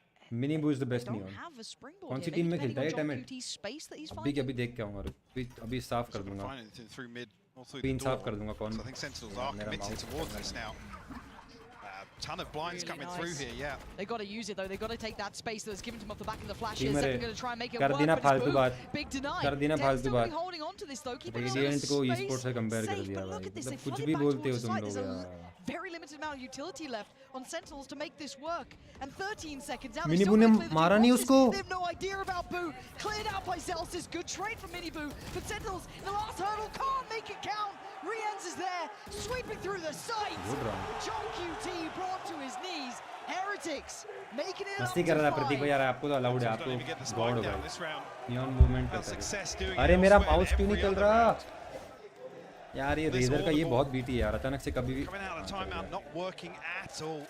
Miniboo is the best they don't Neon have a springboard कौन सी here. Team Maybe में खेलता depending है on John Tenet QT's space that he's अभी finding. अभी देख के आऊंगा अभी साफ कर दूंगा Find anything through mid or through pin the साफ door. कर दूंगा कौन So I think Sentinels यार are मेरा committed mouse towards this now. ton of blinds Really coming nice. through here, yeah. They got to use it though. They got to take that space that was given to them off the back of the flashes. Teamer They're है, going to try and make it कर work. देना But फालतू it's बात, Boo. Big deny. कर देना Tenz फालतू still बात. holding on to this though. Keep it on Radiant को space. e-sports से कंपेयर कर Safe, दिया but look भाई. at this. मतलब They कुछ flood भी it back बोलते हो towards the तुम site. लोग There's a यार. very limited amount of utility left on Sentinels to make this work. And 13 seconds out. Mini Boo ने मारा नहीं उसको. They have no idea about Boo. Cleared out by Zelsis. Good trade from Mini Boo. But Sentinels in the last hurdle can't make it count. Rienz is there, sweeping through the site. John QT brought to his knees. Heretics making it up मस्ती to कर रहा है 5. प्रतीक भाई यार, आपको तो allowed है, आपको गॉड हो down भाई. this round. नियॉन मूवमेंट करता है. अरे मेरा माउस क्यों नहीं चल रहा यार? ये रेजर का ये बहुत बीटी है यार, अचानक से कभी भी Coming out of timeout, not working at all.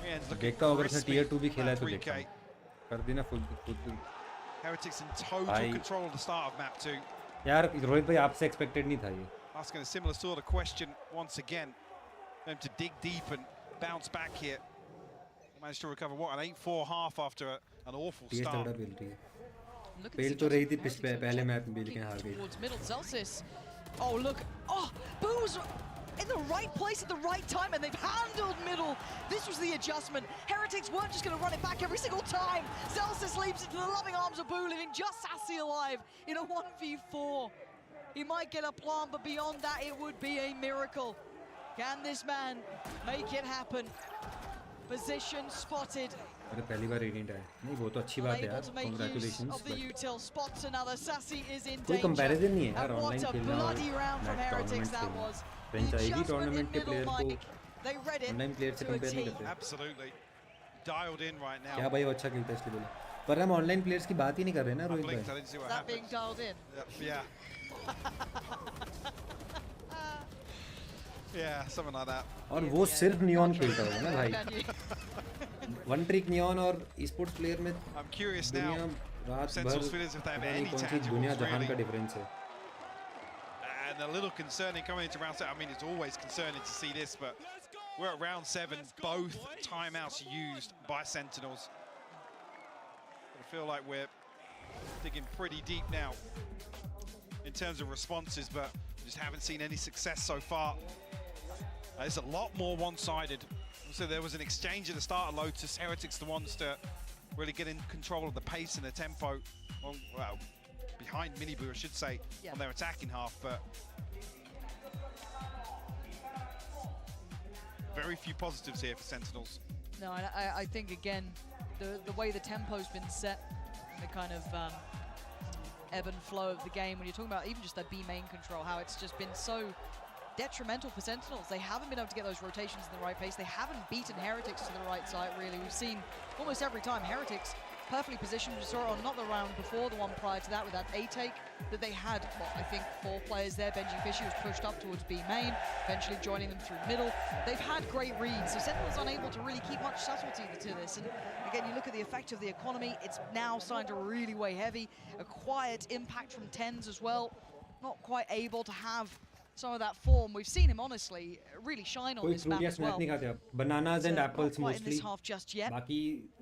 Rienz looking देखता हूँ अगर उसने crispy tier 2 भी on खेला है that तो 3K. देखता हूँ. कर देना फुल. Heretics in total भाई. control of the start of map 2. यार रोहित भाई आपसे एक्सपेक्टेड नहीं था ये. Asking a similar sort of question once again. Them to dig deep and bounce back here. Managed to recover what, an 8-4 half after an awful TS start. तगड़ा पेल रही है. पेल तो रही थी पहले मैच में, लेकिन हार गई. Towards middle, Zelsis. Oh look! Oh, Boo's in the right place at the right time, and they've handled middle. This was the adjustment. Heretics weren't just going to run it back every single time. Zelsis leaps into the loving arms of Boo, leaving just Sassy alive in a 1v4. He might get a plant, but beyond that, it would be a miracle. Can this man make it happen? Position spotted. अरे पहली बार radiant आया. नहीं वो तो अच्छी बात है Able यार. to make use Congratulations. of the util. Spots another. Sassy is in कोई danger. कंपैरिजन नहीं है यार And ऑनलाइन what a खेलना और bloody round from Heretics that was. French आएगी Adjustment टूर्नामेंट in के middle, प्लेयर को Mike. They read it online player से to a कंपेयर नहीं T. करते. Absolutely. Dialed in right now. क्या भाई वो अच्छा खेलता है इसलिए बोला. पर हम ऑनलाइन प्लेयर्स की बात ही नहीं कर रहे ना रोहित भाई. I didn't see what That happened. being dialed in. Yeah. Yeah, something like that. और वो सिर्फ नियॉन खेलता होगा ना भाई. वन ट्रिक नियॉन और ई-स्पोर्ट्स प्लेयर में I'm curious now. दुनिया रात भर Sentinels feelings if they have पता नहीं any कौन सी tangibles, दुनिया जहान really. का डिफरेंस है. And a little concerning coming into round 7. I mean, it's always concerning to see this, but we're at round 7. Both timeouts used by Sentinels. I feel like we're digging pretty deep now in terms of responses, but just haven't seen any success so far. It's a lot more one-sided. So there was an exchange at the start of Lotus. Heretics the ones to really get in control of the pace and the tempo. Well, behind Miniboo, I should say, on their attacking half, but very few positives here for Sentinels. No, I think again, the way the tempo's been set, the kind of ebb and flow of the game, when you're talking about even just that B main control, how it's just been so detrimental for Sentinels. They haven't been able to get those rotations in the right pace. They haven't beaten Heretics to the right side, really. We've seen almost every time Heretics perfectly positioned. We saw it on not the round before, the one prior to that with that A take, that they had, well, I think 4 players there. Benji Fishy was pushed up towards B main, eventually joining them through middle. They've had great reads, so Sentinels unable to really keep much subtlety to this. And again, you look at the effect of the economy, it's now starting to really weigh heavy. A quiet impact from Tenz as well, not quite able to have some of that form. We've seen him honestly really shine on this map as well. नहीं खाते आप. Bananas and apples not quite in mostly. this half just yet. बाकी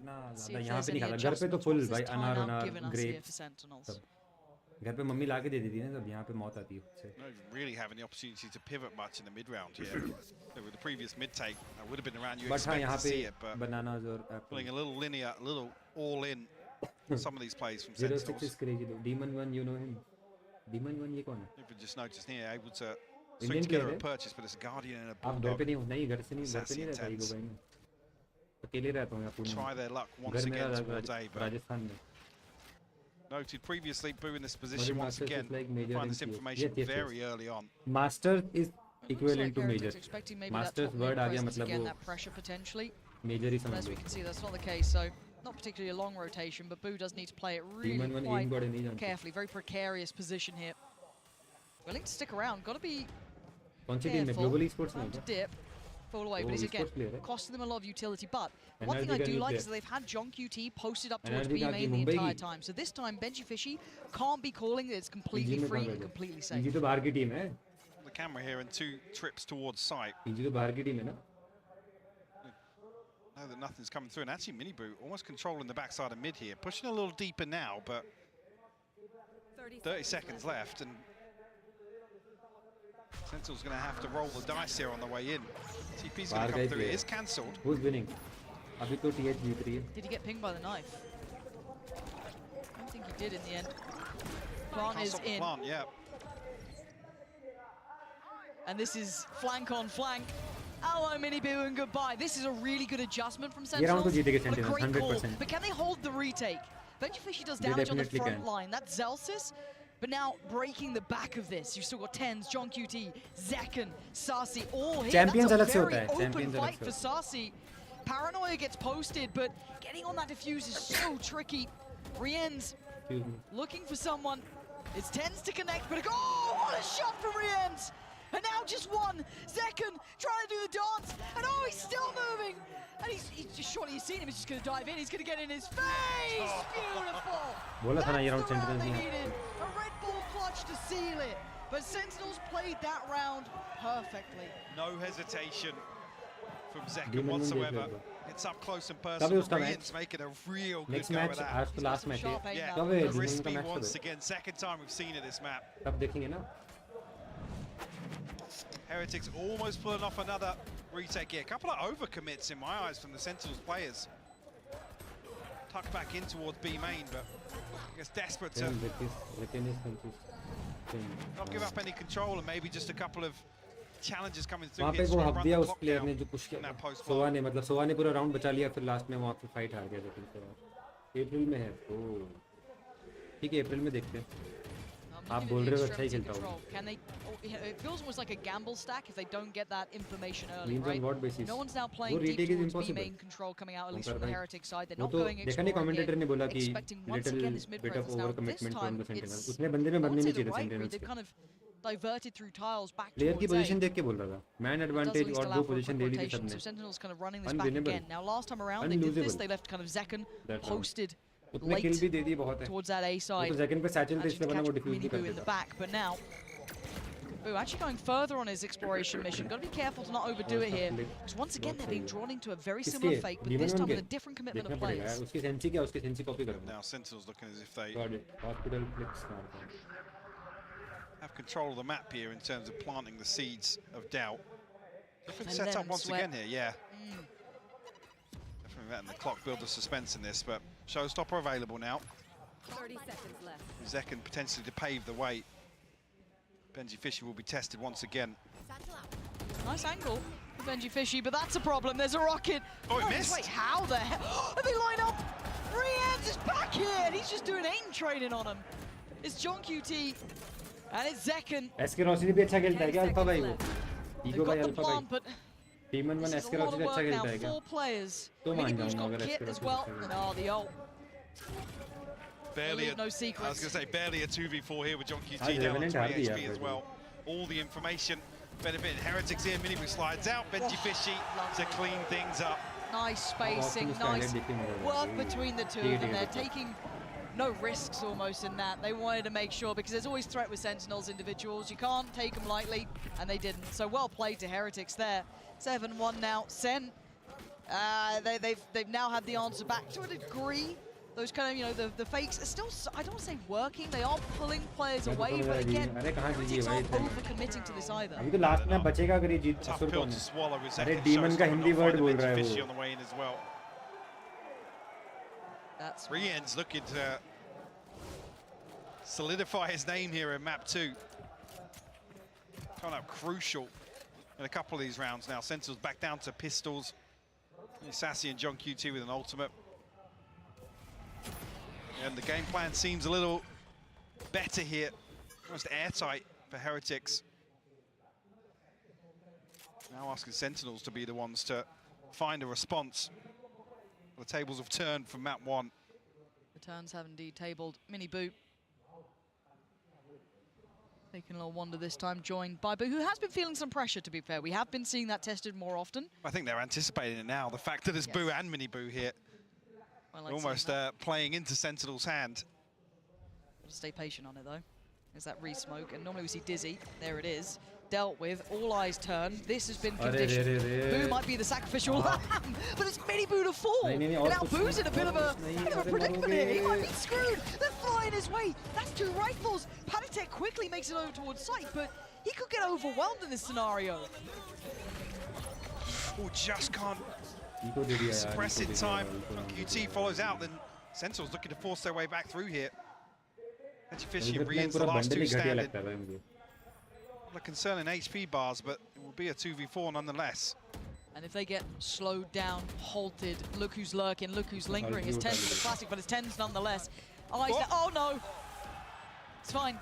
ना See ज़्यादा if यहाँ there's पे नहीं any खाता. घर पे तो adjustments फुल once भाई this अनार timeout अनार given us here grapes for Sentinels. सब. घर पे मम्मी ला के दे देती है ना सब. यहाँ पे मौत आती है उससे. Not even really having the opportunity to pivot much in the mid-round here. With the previous mid-take, I would have been around you But हाँ expect यहाँ to पे see it, but bananas और pulling a little linear, a little all-in some of these plays from 06 Sentinels. is crazy though. Demon 1, you know him. Demon 1 ये कौन है? If you just noticed here, able to Indian string together player a purchase, but it's a Guardian and a आप घर Bulldog. पे नहीं हो? नहीं घर से नहीं, घर पे Sassy नहीं रहता and ईगो Tenz. भाई में. अकेले रहता हूँ यहाँ पुणे में. Try their luck once घर मेरा again towards A, but Rajasthan में. noted previously, Boo in this But position once Masters again. is like major Find in this CS. information Yes, yes, very yes. early on. Master is equivalent to Heretics major. expecting maybe Masters that top word mid आ गया presence मतलब again, वो that pressure potentially. major ही समझ As we low. can see, that's not the case. So not particularly a long rotation, but Boo does need to play it really Demon 1 quite aim God नहीं जानते. carefully. Very precarious position here. Willing to stick around. Got to be कौन सी team में? careful. Global esports में Time to क्या? dip. Fall away, Oh, but he's again esports player है. costing them a lot of utility. But one thing I Energy का do new like player. is that they've had John QT posted up towards Energy B का main की the Mumbai entire की. time. So this time Benji Fishy can't be calling it. It's completely PG में free कहाँ and गए? completely PG safe. तो बाहर की team है. The camera here and 2 trips towards site. PG तो बाहर की टीम है ना. Know that nothing's coming through, and actually Miniboo almost controlling the backside of mid here, pushing a little deeper now, but 30 seconds left, and Sentinel's going to have to roll the dice here on the way in. TP's going to come through. It is cancelled. Who's winning? Abhi to TH जीत रही है. Did he get pinged by the knife? I don't think he did in the end. Plant is in. Plant, yeah. And this is flank on flank. Hello, Miniboo, and goodbye. This is a really good adjustment from Sentinels. What a great 100%. call. But can they hold the retake? Veggiebuoy does damage on the front line. That's Zelsis. But now breaking the back of this, you've still got Tenz, John QT, Zekken, Sasi, all here. Champions That's a अलग से very होता है. open fight for Sasi. Paranoia gets posted, but getting on that defuse is so tricky. Rienz looking for someone. It's Tenz to connect, but oh, what a shot from Rienz! And now just one. Zekken trying to do the dance, and oh, he's still moving. And he's just surely you've seen him. He's just going to dive in. He's going to get in his face. Beautiful. बोला था ना ये round That's the round Sentinels they नहीं. needed. A Red Bull clutch to seal it. But Sentinels played that round perfectly. No hesitation from Zekken Demon whatsoever. It's up close and personal. Rienz making a real good Next go match of that. आज तो last match है. Yeah, कब है Demon crispy का match once कब है? again. Second time we've seen it this map. तब देखेंगे ना. Heretics almost pulling off another retake here. A couple of overcommits in my eyes from the Sentinels players. Tucked back in towards B main, but I guess desperate to not give up any control, and maybe just a couple of challenges coming through वहाँ here. पे वो हक दिया उस player ने जो push in किया. that post सोवा ने मतलब सोवा ने पूरा round बचा लिया फिर last में वहाँ पे fight हार गया लेकिन सोवा. April में है. तो ठीक है April में देखते हैं. आप बोल रहे हो अच्छा ही खेलता हूँ. Can they? It feels almost like a gamble stack if they don't get that information early, Means right? on what basis? No one's now playing वो deep retake is towards B impossible. main control coming out, at least from the Heretic side. They're वो not तो going देखा नहीं exploring commentator ने बोला it, कि expecting once little again this mid bit of presence. Now over this commitment from time the Sentinels. it's उसने बंदे में मरने not नहीं to the चाहिए right, Sentinels they've के. kind of diverted through tiles back Player की towards A. position देख के बोल रहा था. Man Does at advantage least और allow दो for a position quick ले ली थी rotation, so सबने. Sentinels kind of running this back Unwinnable. again. Now last time around they did this, Unlosable. they left kind of Zekken That round. posted उतने kill भी late दे दिए बहुत है. towards that A वो side. तो second पे satchel थे Managed इसलिए to वरना वो catch defuse भी कर Miniboo in the देता. back, but now Boo actually going further on his exploration mission. Got to be careful to not overdo it here, because once again they're being drawn into a very similar किसके? fate, but Demon this time One with a के? different commitment देखना of पड़ेगा. players. उसकी sensi क्या? उसकी sensi copy करूँगा. Now Sentinels looking as if they Got it. Hospital flicks मारता हूँ. have control of the map here in terms of planting the seeds of doubt. Different And setup then once Sweat. again here, yeah. Definitely letting the clock build the suspense in this, but showstopper available now. 30 seconds left. Zekken potentially to pave the way. Benji Fishy will be tested once again. Nice angle for Benji Fishy, but that's a problem. There's a rocket. Oh, it Wait, missed. how the hell? Have they line up? Rienz is back here, and he's just doing aim training on him. It's John QT, and it's Zekken. SK रोशनी भी अच्छा खेलता है क्या alpha भाई वो? They've ego भाई got the alpha plant, भाई. but Demon this One is SK a lot Roshni of अच्छा work now. खेलता है क्या? 4 players. तो मान Miniboo's जाऊँगा got अगर kit SK as रोशनी well. अच्छा And खेलता है. oh, the ult. Barely No I was secrets. going to say, barely a 2v4 here with John Ah, QT down on Revenant 20 हार दिया HP as फिर. well. All the information benefiting Heretics here. Miniboo slides out. Benji Fishy to clean things up. Nice spacing, nice work between the two of them. They're taking no risks almost in that. They wanted to make sure, because there's always threat with Sentinels individuals. You can't take them lightly, and they didn't. So well played to Heretics there. 7-1 now. SEN, they've now had the answer back to a degree. Those kind of, you know, the fakes are still, I don't want to say working, they are pulling players away, but again, Heretics aren't over-committing to this either. अभी तो last में बचेगा अगर ये जीत Tough असुर pill कौन to है? swallow with अरे Zekken Demon का showstopper Hindi not word finding बोल Benji रहा है Fishy वो. on the way in as well. That's Rienz looking to solidify his name here in map 2. Coming up crucial in a couple of these rounds now. Sentinels back down to pistols. Sassy and John QT with an ultimate. And the game plan seems a little better here. Almost airtight for Heretics. Now asking Sentinels to be the ones to find a response. The tables have turned from map 1. The turns have indeed tabled. Miniboo taking a little wander this time, joined by Boo, who has been feeling some pressure, to be fair. We have been seeing that tested more often. I think they're anticipating it now. The fact that there's Boo and Miniboo here. I like Almost playing into Sentinel's hand. Got to stay patient on it, though. There's that re-smoke, and normally we see Dizzy. There it is. Dealt with. All eyes turn. This has been conditioned. Boo might be the sacrificial lamb, but it's Miniboo to fall. And now Boo's in a bit of a predicament here. He might be screwed. They're flying in his way. That's 2 rifles. Panitek quickly makes it over towards site, but he could get overwhelmed in this scenario. Oh, just can't express in time. QT follows out, then Sentinels looking to force their way back through here. Fishy and Rian's the last 2 standing. A concerning HP bars, but it will be a 2v4 nonetheless. And if they get slowed down, halted, look who's lurking, look who's lingering. It's Tenz with the classic, but it's Tenz nonetheless. Oh no! It's fine.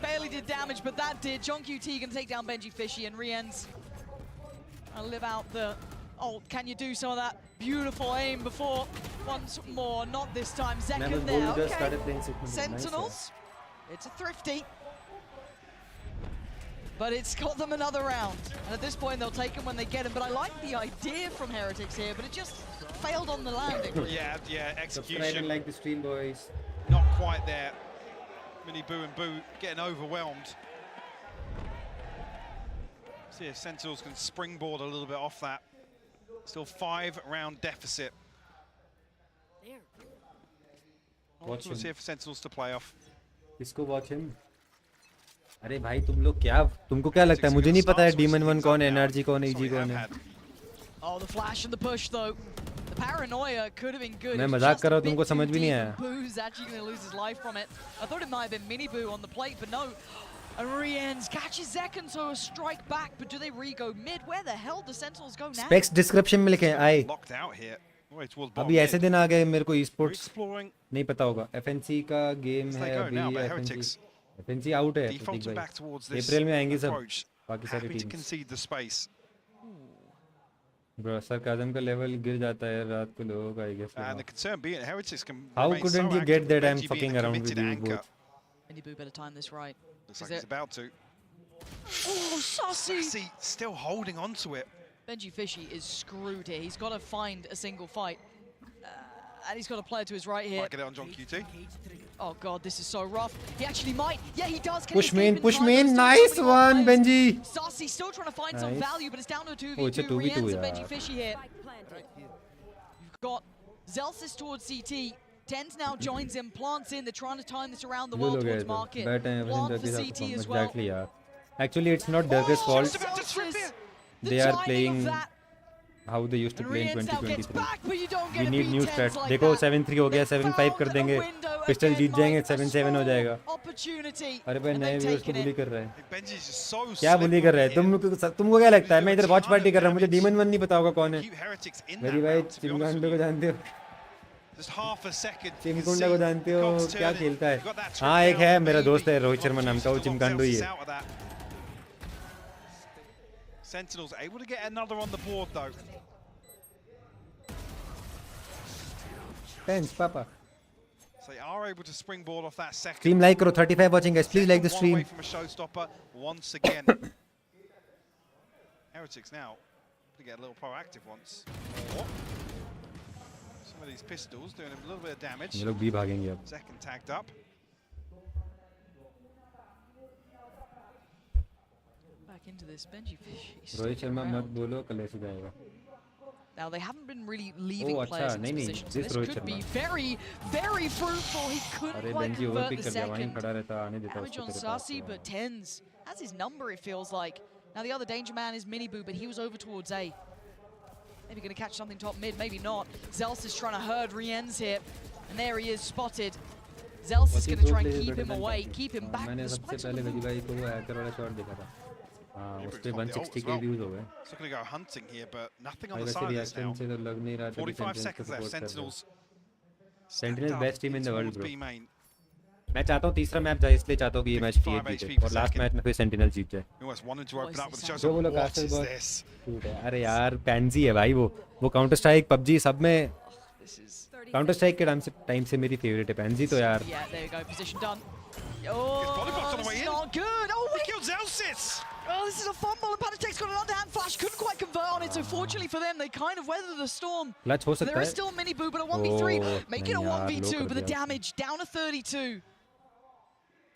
Barely did damage, but that did. John QT can take down Benji Fishy, and Rian's gonna live out the ult. Can you do some of that beautiful aim before? Once more, not this time. Zekken there. Okay. Sentinels. It's a thrifty. But it's got them another round. And at this point, they'll take him when they get him. But I like the idea from Heretics here, but it just failed on the landing. Yeah, execution. Subscribe and like the stream, boys. Not quite there. Mini Boo and Boo getting overwhelmed. See if Sentinels can springboard a little bit off that. Still 5-round deficit. Watch him. We'll see if Sentinels to play off. इसको watch him. अरे भाई तुमको क्या लगता है मुझे नहीं पता है Demon 1 कौन है NRG कौन है EG कौन है Oh, the flash and the push though. The paranoia could have been good. मैं मजाक कर रहा हूँ तुमको समझ भी नहीं आया Boo's actually going to lose his life from it. I thought it might have been Mini Boo on the plate, but no. And Rian's catches Zekken, so a strike back, but do they re-go mid? Where the hell do Sentinels go now? Specs description में लिखे आए Locked out here. अभी ऐसे दिन आ गए मेरे को esports नहीं पता होगा FNC का गेम है अभी FNC आउट है अप्रैल में आएंगे सब बाकी सारी टीम्स Bro, sarcasm का level गिर जाता है रात को लोगों का I guess. And the concern being Heretics can How couldn't you get that I'm fucking around with you both? Mini Boo better time this right. Looks like he's about to. Oh, Sassy! Sassy still holding on to it. Benji Fishy is screwed here. He's got to find a single fight. And he's got a player to his right here. Might get it on John QT. Oh god, this is so rough. He actually might. Yeah, he does. Push main. Nice one, Benji. Sassy still trying to find some value, but it's down to a 2v2. Oh, it's a 2v2, Rian's and Benji Fishy here. You've got Zelsis towards CT. Tenz now joins him, plants in. They're trying to time this around the world towards market. Plant for CT as well. Exactly, yeah. Actually, it's not Durga's fault. They are playing how they used to play in 2023. We need new stats. देखो 7-3 हो गया 7-5 कर देंगे pistol जीत जाएंगे 7-7 हो जाएगा अरे भाई नए व्यूअर्स को बुली कर रहा है क्या बुली कर रहा है तुमको क्या लगता है मैं इधर वॉच पार्टी कर रहा हूँ मुझे डीमन 1 नहीं पता होगा कौन है मेरी भाई चिमगांडो को जानते हो चिमकुंडा को जानते हो क्या खेलता है हाँ एक है मेरा दोस्त है रोहित शर्मा नाम का वो चिमगांडो ही है Sentinels able to get another on the board though. Thanks, Papa. So they are able to springboard off that second. Stream like karo 35 watching guys. Please like the stream. Away from a showstopper once again. Heretics now to get a little proactive once. Oh. Some of these pistols doing a little bit of damage. ये लोग भी भागेंगे अब. Second tagged up. Into this Benji Fishy. Rohit Sharma मत बोलो कल ऐसे जाएगा. Now they haven't been really leaving players in this position. So this could be very, very fruitful. He couldn't quite convert the second. Damage on Sassy, but Tenz has his number. It feels like. Now the other danger man is Mini Boo, but he was over towards A. Maybe going to catch something top mid, maybe not. Zels is trying to herd Rian's here, and there he is spotted. Zels is going to try and keep him away, keep him back. मैंने सबसे पहले Veggiebuoy को hacker वाला shot देखा था. उस पे 160k views हो गए. So going to go hunting here, but nothing on the side of this now. 45 seconds left. Sentinels. Sentinels best team in the world, bro. मैं चाहता हूँ तीसरा मैच जाए इसलिए चाहता हूँ कि ये मैच T8 जीते और लास्ट मैच में फिर Sentinels जीत जाए. जो बोलो कास्टर्स बहुत अरे यार पैंजी है भाई वो काउंटर स्ट्राइक PUBG सब में काउंटर स्ट्राइक के टाइम से मेरी फेवरेट है पैंजी तो यार. Yeah, there you go, position done. Oh, this is not good. Oh, he killed Zelsis. Oh, this is a fumble, and Panitek's got an underhand flash. Couldn't quite convert on it, so fortunately for them, they kind of weathered the storm. There is still Mini Boo, but a 1v3. Make it a 1v2, but the damage down to 32.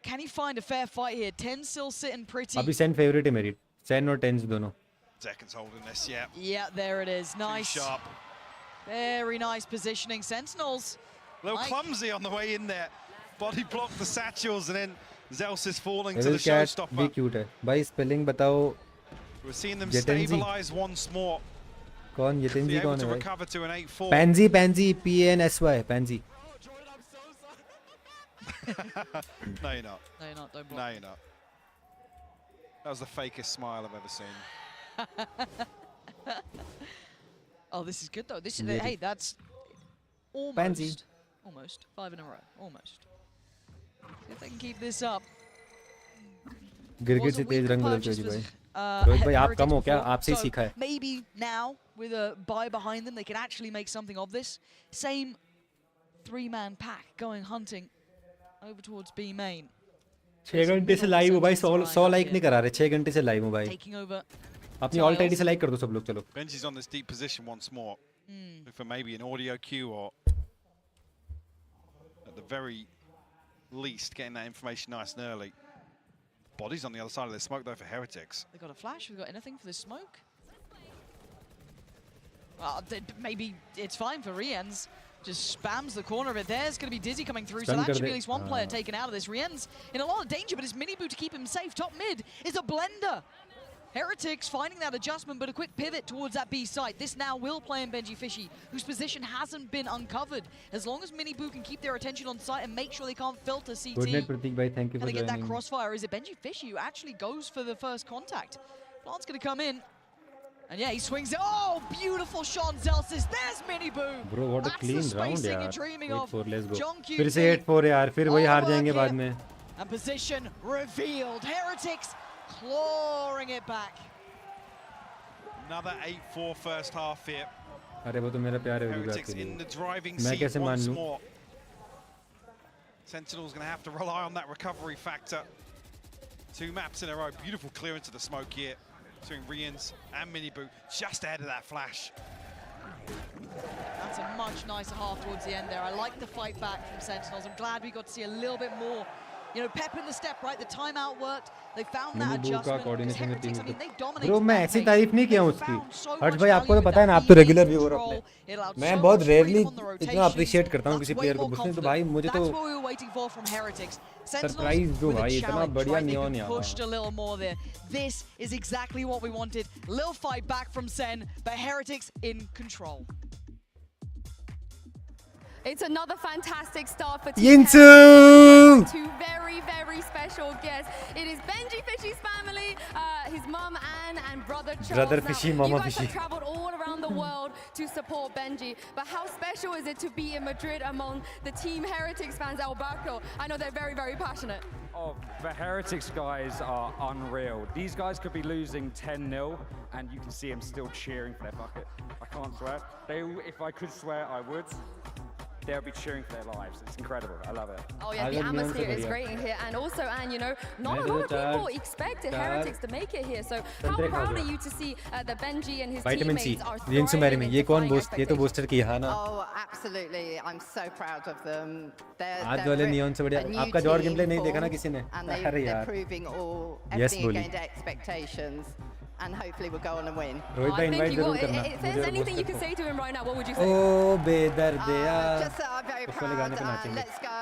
Can he find a fair fight here? Tenz still sitting pretty. अभी Sen favorite है मेरी. Sen और Tenz दोनों. Zekken's holding this, yeah. Yeah, there it is. Nice. Too sharp. Very nice positioning. Sentinels. A little clumsy on the way in there. body blocked the satchels, and then Zelsis falling to Devil the cat showstopper. भी cute है भाई spelling बताओ We're seeing them Yetenzi. stabilize once more. कौन Be Yetenzi able कौन to है भाई recover to an 8-4. Pansy PNSY Pansy No, you're not. No, you're not. Don't block. No, you're not. That was the fakest smile I've ever seen. Oh, this is good though. This is Really? hey, that's almost Pansy. almost 5 in a row. Almost. See if they can keep this up. गिरगिट Was से a Tej weaker रंग बदल purchase जी भाई with, Rohit भाई आप Heretics कम हो क्या before, आपसे ही so सीखा है maybe now with a buy behind them, they can actually make something of this. Same 3-man pack going hunting over towards B main. 6 घंटे से लाइव हो भाई 100 लाइक नहीं करा रहे 6 घंटे से लाइव हो भाई Taking over. अपनी ऑल्ट आईडी से लाइक कर दो सब लोग चलो Benji's on this deep position once more. For maybe an audio cue or at the very least getting that information nice and early. Bodies on the other side of the smoke though for Heretics. They got a flash. We got anything for this smoke? Maybe it's fine for Rienz. Just spams the corner of it. There's going to be Dizzy coming through. So Stun that should kar be de. at least one player taken out of this. Rienz in a lot of danger, but it's Miniboo to keep him safe. Top mid is a blender. Heretics finding that adjustment, but a quick pivot towards that B site. This now will play in Benji Fishy, whose position hasn't been uncovered. As long as Miniboo can keep their attention on site and make sure they can't filter CT. Good night Prateek भाई thank you Gonna for get that joining crossfire. Is it Benji Fishy who actually goes for the first contact? Plant's gonna come in. And yeah, he swings it. Oh, beautiful shot on Zelsis. There's Miniboo. Bro what a That's the clean round spacing यार you're dreaming of. 8-4 let's go John फिर से 8-4 यार फिर वही हार जाएंगे बाद में And position revealed. Heretics clawing it back. Another 8-4 first half here. अरे वो तो मेरा प्यार है वेगी बात Heretics के in the लिए driving मैं seat कैसे मान once लूं more. Sentinel's going to have to rely on that recovery factor. 2 maps in a row. Beautiful clearance of the smoke here between Rienz and Miniboo. Just ahead of that flash. That's a much nicer half towards the end there. I like the fight back from Sentinels. I'm glad we got to see a little bit more, you know, pep in the step, right? The timeout worked. They found that Miniboo का adjustment. Coordination में Heretics, I mean, they dominated bro मैं that ऐसी pace. तारीफ नहीं किया हूं They उसकी found so हर्ष much भाई आपको तो value पता है with ना that आप तो BA रेगुलर व्यूअर control. अपने It allowed मैं so बहुत much rarely freedom on the इतना rotations. अप्रिशिएट करता हूं That's किसी way प्लेयर को more उसने तो confident. भाई मुझे तो That's what we were waiting for from Heretics. Sentinels surprise दो with a भाई इतना challenge, बढ़िया right? They नियॉन could यार pushed a little more there. This is exactly what we wanted. Little fight back from Sen, but Heretics in control. It's another fantastic start for Team Yinsu! Heretics. Two very, very special guests. It is Benji Fishy's family, his mum Anne and brother Charles. Brother Now, Fishy, Mama you guys Fishy. have traveled all around the world to support Benji, but how special is it to be in Madrid among the Team Heretics fans, Alberto? I know they're very, very passionate. Oh, the Heretics guys are unreal. These guys could be losing 10-0, and you can see them still cheering for their bucket. I can't swear. If I could swear, I would. They'll be cheering for their lives. It's incredible. I love it. Oh yeah, the atmosphere is great in here, and also, Anne, you know, not a lot of people expected Heretics to make it here. So how proud are you to see that Benji and his vitamin C teammates are यिंसु मैरी में thriving ये and कौन defying boost ये तो booster की है ना Oh, absolutely. I'm so proud of them. आज वाले नियॉन से बढ़िया आपका जॉर गेम प्ले नहीं देखा ना किसी ने And अरे they're यार proving Yes, everything bully. against expectations. And hopefully we'll go on and win. Rohit भाई इनवाइट जरूर करना If there's anything you can say to him right now, what would you say? ओ बेदर्दिया Just I'm very उस वाले गाने proud. पे नाचेंगे Let's go.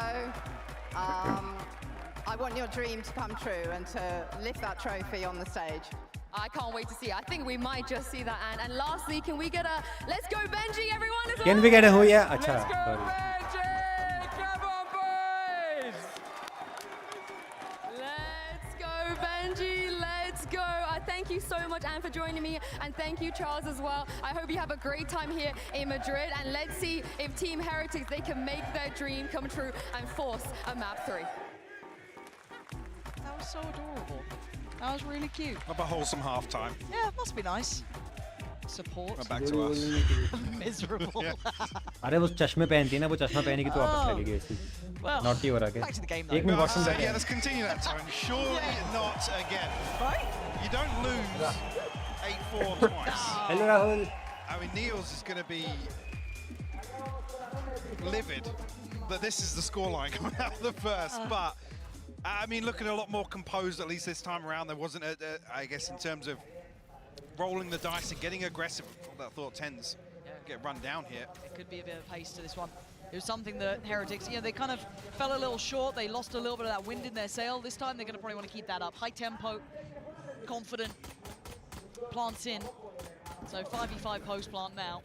I want your dream to come true and to lift that trophy on the stage. I can't wait to see it. I think we might just see that, Anne. And lastly, can we get a let's go Benji, everyone? As Can we get a who yeah अच्छा Let's go sorry Benji! Come on, boys! Let's go Benji, let's go. I thank you so much, Anne, for joining me, and thank you, Charles, as well. I hope you have a great time here in Madrid, and let's see if Team Heretics, they can make their dream come true and force a map 3. That was so adorable. That was really cute. Of a wholesome half-time. Yeah, it must be nice. Support. We're back to us. Miserable. अरे वो चश्मे पहनती है ना वो चश्मा पहनेगी तो वापस चली गई ऐसी Well, नॉटी हो रहा है back to the game, एक मिनट वॉशरूम Yeah, जाके let's continue that tone. Surely not again. Right? You don't lose 8-4 twice. Hello Rahul. I mean, Niels is going to be livid that this is the scoreline coming out of the first. But, I mean, looking a lot more composed, at least this time around. There wasn't, I guess, in terms of rolling the dice and getting aggressive. I thought Tenz get run down here. It could be a bit of pace to this one. It was something that Heretics, they kind of fell a little short. They lost a little bit of that wind in their sail. This time they're going to probably want to keep that up. High tempo, confident, plants in. So 5v5 post plant now.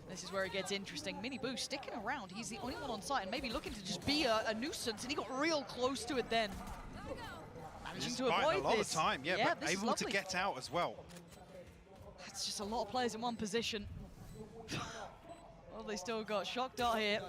This is where it gets interesting. Miniboo sticking around. He's the only one on site and maybe looking to just be a nuisance, and he got real close to it then. Managing to avoid a lot this. of time, but this is able to lovely. get out as well. That's just a lot of players in one position. Well, they still got Shock Dart here.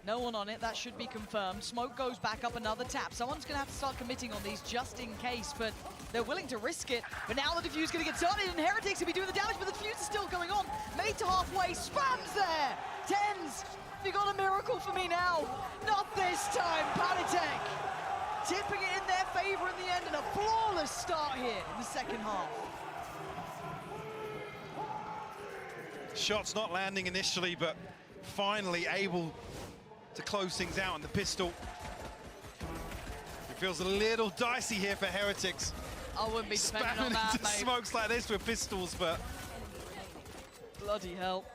No one on it, that should be confirmed. Smoke goes back up another tap. Someone's gonna have to start committing on these just in case, but they're willing to risk it. But now the defuse gonna get started, and Heretics will be doing the damage, but the defuse is still going on. Made to halfway, spams there! Tenz, you got a miracle for me now. Not this time, Panitek. Tipping it in their favor in the end, and a flawless start here in the second half. Shots not landing initially, but finally able to close things out on the pistol. It feels a little dicey here for Heretics. I wouldn't be depending on Spamming that, into mate. smokes like this with pistols, but Bloody hell.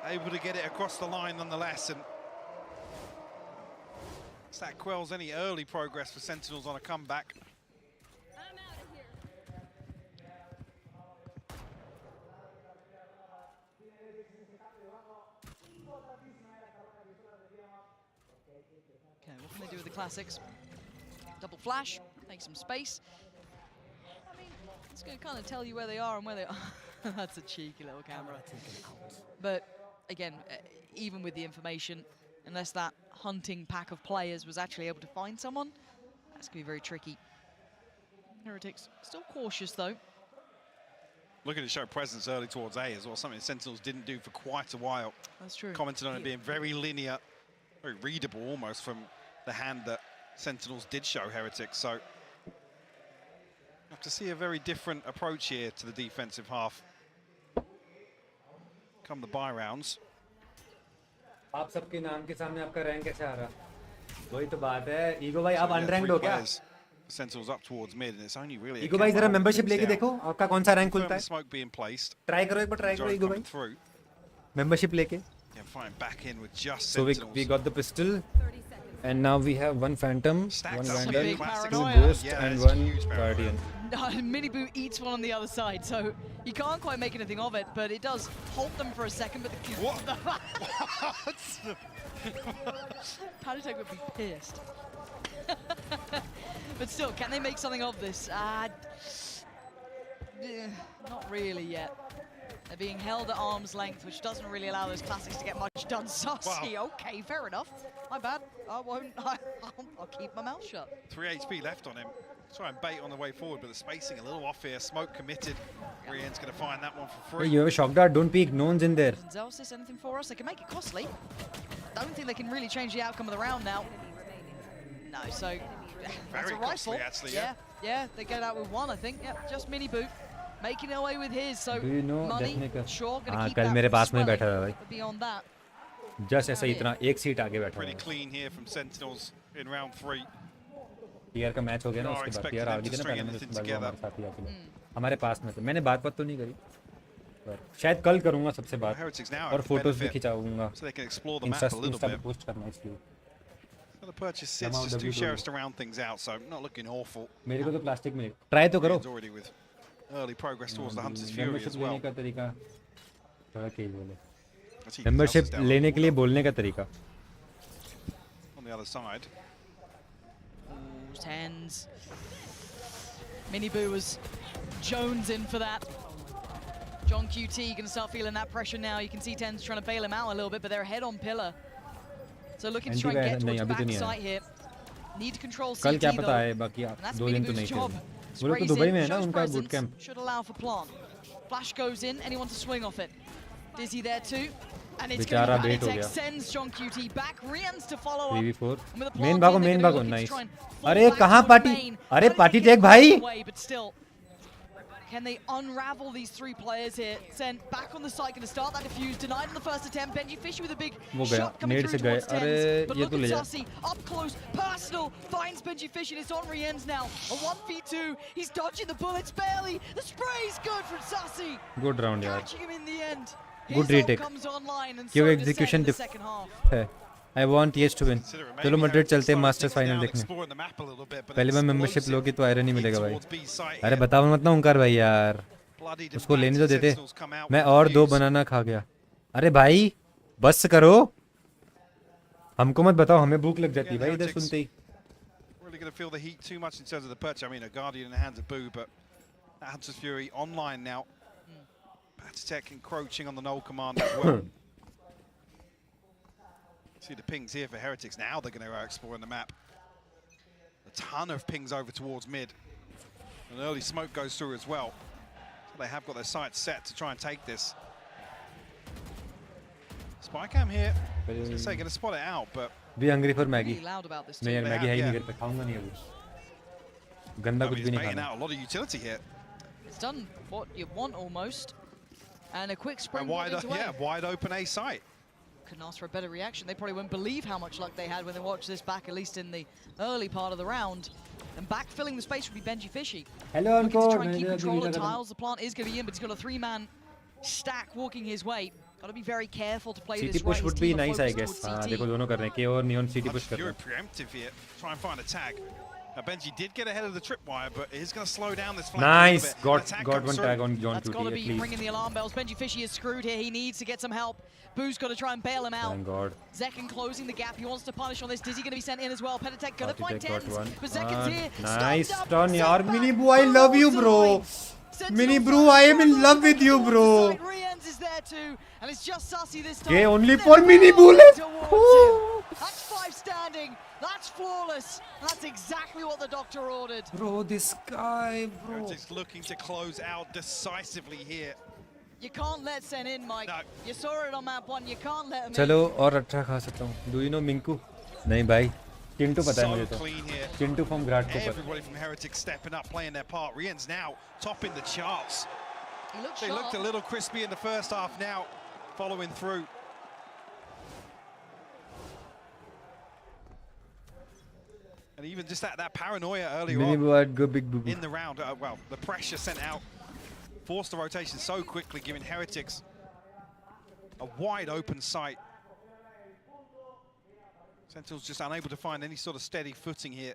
able to get it across the line nonetheless. And that quells any early progress for Sentinels on a comeback. Okay, what can they do with the classics? Double flash, make some space. I mean, it's going to kind of tell you where they are and where they are. That's a cheeky little camera. But again, even with the information, unless that hunting pack of players was actually able to find someone, that's going to be very tricky. Heretics still cautious though. Looking to show presence early towards A as well, something Sentinels didn't do for quite a while. That's true. Commented on it being very linear, very readable almost from the hand that Sentinels did show Heretics. So you have to see a very different approach here to the defensive half. Come the buy rounds. आप सबके नाम के सामने आपका rank कैसे आ रहा? वही तो बात है. ईगो भाई आप अनरैंक्ड हो क्या? Sentinels up towards mid, and it's only really. Ego भाई जरा मेंबरशिप लेके देखो आपका कौन सा रैंक खुलता है. Smoke being placed. ट्राई करो एक बार ट्राई करो ईगो भाई. मेंबरशिप लेके. Yeah, fine, back in with just So we got the pistol, and now we have one Phantom, one Vandal, two Ghost, and one Guardian. Miniboo eats one on the other side, so you can't quite make anything of it, but it does halt them for a second. But the what? Panitek would be pissed. But still, can they make something of this? Not really yet. They're being held at arm's length, which doesn't really allow those classics to get much done. Saucy, wow. Okay, fair enough. My bad. I won't. I'll keep my mouth shut. 3 HP left on him. Try and bait on the way forward, but the spacing a little off here. Smoke committed. Rian's going to find that one for free. Hey, you have a shock dart. Don't peek. No one's in there. Does Zelsis anything for us? They can make it costly. Don't think they can really change the outcome of the round now. No, so that's a rifle. Costly, actually, yeah, they get out with one, I think. Yep, just Miniboo making away with his. So Do you know money, Defnica? sure, gonna हाँ keep कल that मेरे from पास में swelling, बैठा था भाई. but beyond that, Just ऐसा इतना एक सीट आगे बैठा Pretty था. clean here from Sentinels in round 3. TR का मैच हो गया ना उसके बाद टीआर आ गई थी ना पहले में उसके बाद वो हमारे साथ ही आके हमारे पास में थे. मैंने बात तो नहीं करी. पर शायद कल करूँगा सबसे बात और फोटोज भी खिंचाऊँगा. इंस्टा पे पोस्ट करना इसलिए. The purchase sits just two sheriffs to round things out, so not looking awful. मेरे को तो प्लास्टिक मिले. ट्राई तो करो. Already with early progress towards the Hunter's Fury as well. लेने का तरीका थोड़ा केज बोले. मेंबरशिप लेने के लिए बोलने का तरीका. On the other side. Tenz. Miniboo was Jones in for that. John QT gonna start feeling that pressure now. You can see Tenz trying to bail him out a little bit, but they're ahead on pillar. So looking to try and get towards the back side here. Need to control CT कल क्या पता though. है बाकी And that's 2 दिन तो Miniboo's नहीं job. करेंगे. वो लोग तो दुबई में है ना उनका boot camp. Should allow for plant. Flash goes in. Anyone to swing off it? Dizzy there too. And it's going to be Panitek sends John QT back. Rians to follow up. 3v4. Main भागो nice. अरे कहाँ party? अरे party take भाई. But still, can they unravel these 3 players here? Sen back on the site, going to start that defuse. Denied on the first attempt. Benji Fisher with a big shot coming through towards Tenz. But look at Sussy, up close, personal, finds Benji Fisher. It's on Riens now. A 1v2. He's dodging the bullets barely. The spray's good from Sussy. Good round, yaar. Catching him in the end. Good retake. क्यों execution है? I want yes to win. चलो Madrid चलते हैं masters final देखने. पहले मैं membership लोगी तो आयरन ही मिलेगा भाई. अरे बताओ मत ना ओंकार भाई यार. उसको लेने तो देते. मैं और 2 बनाना खा गया. अरे भाई बस करो. हमको मत बताओ, हमें भूख लग जाती है भाई इधर सुनते ही. Really going to feel the heat too much in terms of the perch. I mean, a Guardian in the hands of Boo, but that Hunter's Fury online now. Patitech encroaching on the null command as well. See the pings here for Heretics. Now they're going to explore the map. A ton of pings over towards mid. An early smoke goes through as well. So they have got their sights set to try and take this. Spycam here. I was going to say, going to spot it out, but... Be hungry for Maggie. मैं यार Maggi है ही नहीं घर पे, खाऊंगा नहीं अभी. गंदा कुछ भी नहीं खाना. A lot of utility here. It's done what you want almost, and a quick spring. Wide open A site. Couldn't ask for a better reaction. They probably wouldn't believe how much luck they had when they watched this back, at least in the early part of the round. And backfilling the space would be Benji Fishy. Hello, looking to try and keep control of tiles. The plant is going to be in, but he's got a 3-man stack walking his way. Got to be very careful to play CT this push right. would be nice, I guess. देखो दोनों कर रहे हैं. K और Neon CT push कर रहे हैं. Preemptive here. Try and find a tag. Now Benji did get ahead of the tripwire, but he's going to slow down this flank. Nice. Got one tag on John 2T. That's got to be ringing the alarm bells. Benji Fishy is screwed here. He needs to get some help. Boo's got to try and bail him out. Thank God. Zekken closing the gap. He wants to punish on this. Dizzy going to be sent in as well. Pentatech going to find Tenz. But Zekken's here. Nice turn, yaar. Mini Boo, I love you, bro. Mini Bro, I am in love with you, bro. Is there too, and it's just Sussy this time. Okay, only for Mini Boo left. That's 5 standing. That's flawless. That's exactly what the doctor ordered. Bro, this guy, bro. Just looking to close out decisively here. You can't let SEN in, Mike. No. You saw it on map 1. You can't let him चलो और अच्छा खा सकता हूँ. Do you know Minku? नहीं भाई. Chintu पता है मुझे तो. Chintu from Gradco. Everybody from Heretics stepping up, playing their part. Rian's now topping the charts. They looked a little crispy in the first half now, following through. And even just that paranoia earlier on in the round, well, the pressure sent out, forced the rotation so quickly, giving Heretics a wide open sight. Sentinel's just unable to find any sort of steady footing here.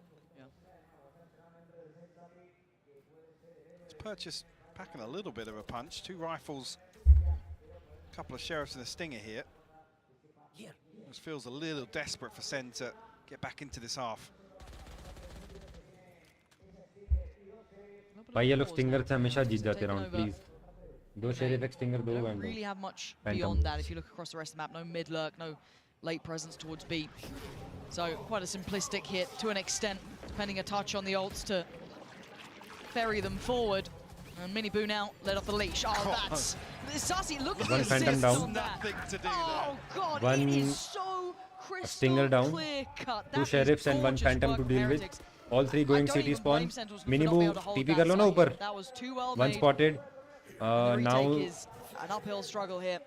It's purchased packing a little bit of a punch. 2 rifles, a couple of sheriffs and a stinger here. This feels a little desperate for SEN to get back into this half. भाई ये लोग stinger से हमेशा जीत जाते round please. 2 sheriff एक stinger 2 वैंडो. Really have much beyond that if you look across the rest of the map. No mid lurk, no late presence towards B. So quite a simplistic hit to an extent, depending a touch on the ults to ferry them forward. And Mini Boo now let off the leash. Oh, that's Sussy. Look at One the phantom assist down. on that. Oh God, One it is so crystal stinger down. clear cut. 2 sheriffs and 1 phantom to deal with. All 3 going CT spawn. Mini Boo TP कर लो ना ऊपर. That was too well 1 made. spotted. Now Is an uphill struggle here.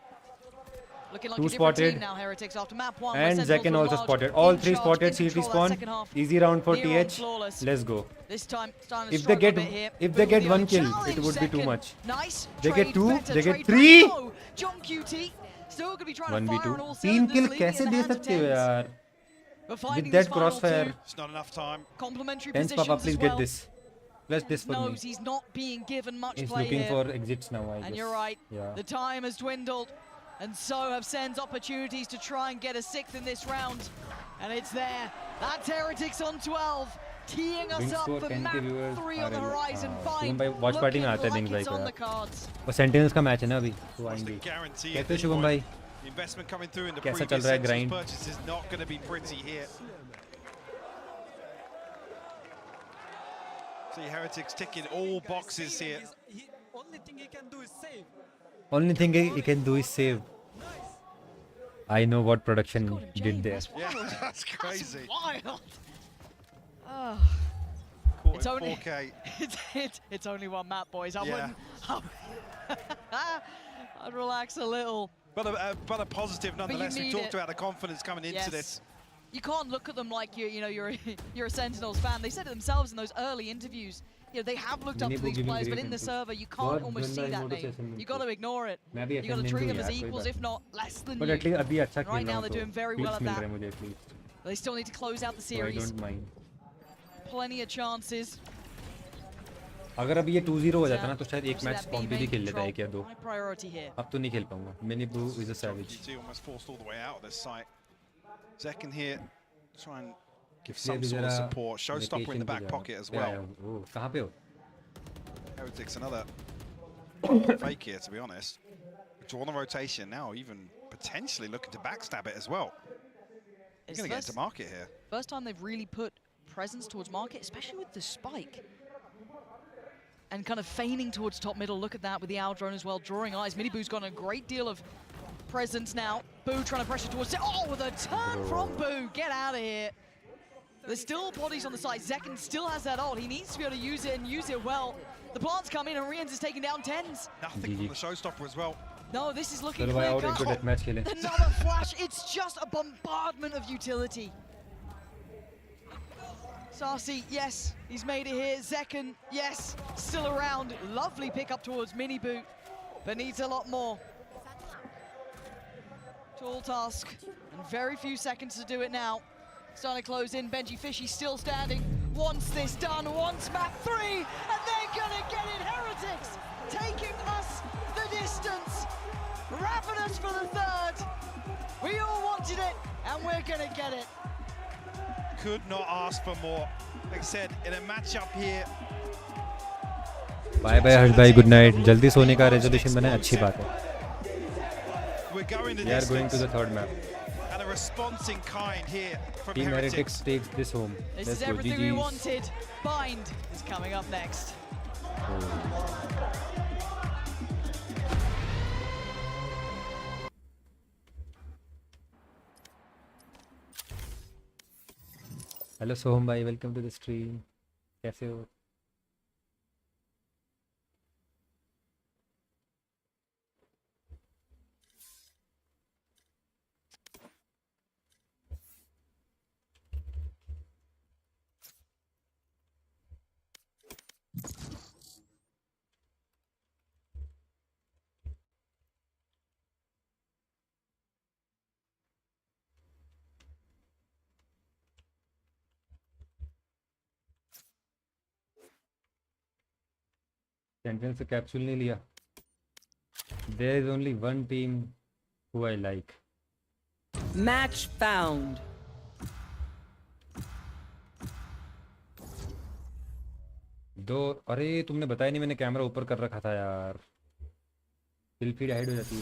Looking like 2 a different spotted. team now, Heretics after map 1. And Zekken also spotted. All 3 spotted CT spawn. Easy round for TH. Let's go. This time, if they get 1 kill, it would be too much. Nice. They get 2, they get 3. John QT still going to be trying to fire on all 1v2. 3 cylinders, kill leaving कैसे in the they hands of सकते हो Tenz. यार? But With finding that this final crossfire. two, It's not enough time. Complementary Tenz positions Papa, please as well. get this. Plus this for me. Knows he's not being given much He's play looking here. for exits now, I guess. And you're right. Yeah. The time has dwindled. And so have SEN's opportunities to try and get a 6th in this round. And it's there. That's Heretics on 12. Teeing us up for map 3 on the horizon. Fine. भाई watch party में आता है Bings भाई को. वो Sentinels का match है ना अभी. तो आएंगे. कैसे शुभम भाई? Investment coming through in the कैसा previous चल रहा है Sentinels grind? purchase is not going to be pretty here. See Heretics ticking all boxes here. Only thing he can do is save. Only thing he can do is save. I know what production did there. Yeah, that's crazy. That's wild. Oh. Caught It's in only 4K. it's only 1 map, boys. I Yeah. wouldn't. I'd relax a little. But a positive nonetheless. We need talked it. about the confidence coming into this. You can't look at them like you're a Sentinels fan. They said it themselves in those early interviews. you know, they have looked up to these players, but in the server, you can't almost see that name. You got to ignore it. You got to treat them as equals, if not less than you. And right now, they're doing very well at that. They still need to close out the series. I don't mind. Plenty of chances. अगर अभी ये 2-0 हो जाता ना तो शायद एक match कॉम्पी भी खेल लेता है क्या दो. अब तो नहीं खेल पाऊंगा. Mini Boo is a savage. Almost forced all the way out of this site. Heckin here, try and give some sort of support. Showstopper in the back pocket as well. कहाँ पे हो? Heretics another fake here, to be honest. Draw the rotation now, even potentially looking to backstab it as well. He's going to get into market here. First time they've really put presence towards market, especially with the spike. And kind of feigning towards top middle. Look at that with the owl drone as well, drawing eyes. Mini Boo's got a great deal of presence now. Boo trying to pressure towards it. Oh, with a turn from Boo. Get out of here. There's still bodies on the side. Heckin still has that ult. He needs to be able to use it and use it well. The plants come in and Rians is taking down Tenz. Nothing from the Showstopper as well. No, this is looking clear cut. Another flash. It's just a bombardment of utility. Sarsi, yes, he's made it here. Heckin, yes, still around. Lovely pick up towards Mini Boo, but needs a lot more. Tall task, and very few seconds to do it now. Starting to close in. Benji Fishy still standing. Wants this done, wants map 3, and they're gonna get it. Heretics taking us the distance, wrapping us for the third. We all wanted it, and we're gonna get it. Could not ask for more. Like I said, in a matchup here. Bye bye Harsh bhai, good night. जल्दी सोने का resolution बनाए, अच्छी बात है. We are going to the third map. And a response in kind here from Team Heretics takes this home. This is everything we wanted. Bind is coming up next. Hello Soham bhai, welcome to the stream. कैसे हो? Sentinel से capsule नहीं लिया. There is only one team who I like. Match found. दो. अरे तुमने बताया नहीं, मैंने कैमरा ऊपर कर रखा था यार. किल फीड हाइड हो जाती है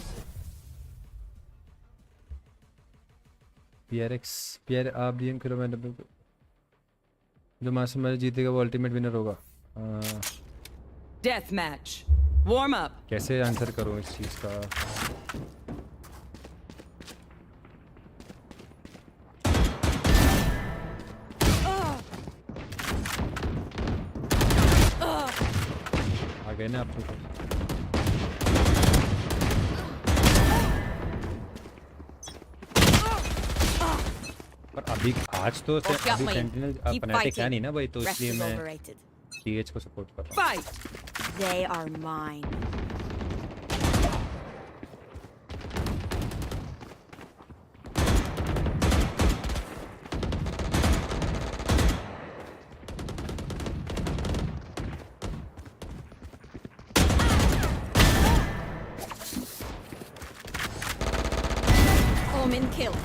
इससे. PR आप डीएम करो. मैं जो मास्टर मैच जीतेगा वो अल्टीमेट विनर होगा. Death match. Warm up. कैसे आंसर करूं इस चीज का? आ गए ना आप लोग. पर अभी आज तो अभी सेंटिनल फनाटिक है नहीं ना भाई, तो इसलिए मैं TH को सपोर्ट कर रहा हूं. They are mine. Omen killed.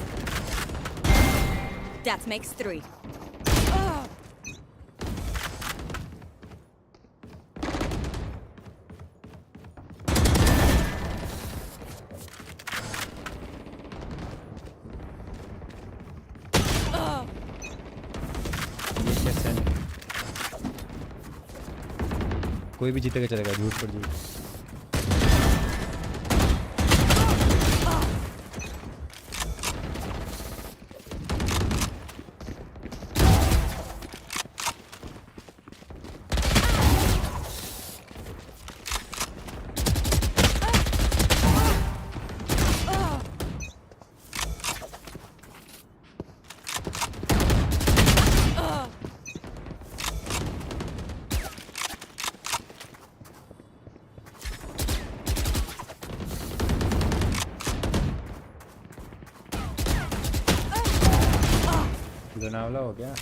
That makes 3. कोई भी जीतेगा चलेगा, झूठ पर झूठ. लोनावला हो गया।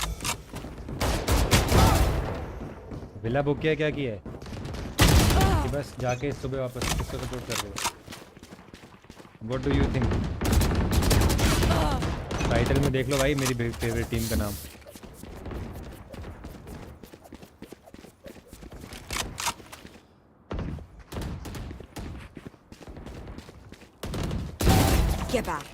विला बुक किया, क्या किया है कि बस जाके सुबह वापस किसको सपोर्ट कर रहे हो? What do you think? Title में देख लो भाई मेरी फेवरेट टीम का नाम। Get back.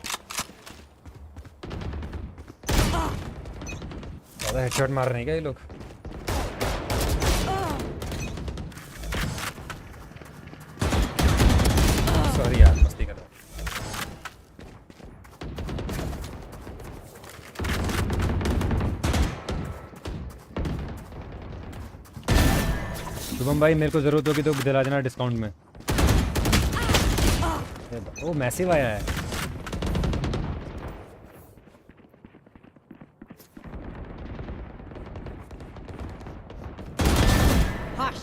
ज़्यादा हेडशॉट मार रहे हैं क्या ये लोग? सॉरी यार, मस्ती कर रहा हूँ। शुभम भाई मेरे को ज़रूरत होगी तो दिला देना डिस्काउंट में। ओ मैसिव आया है। Hush.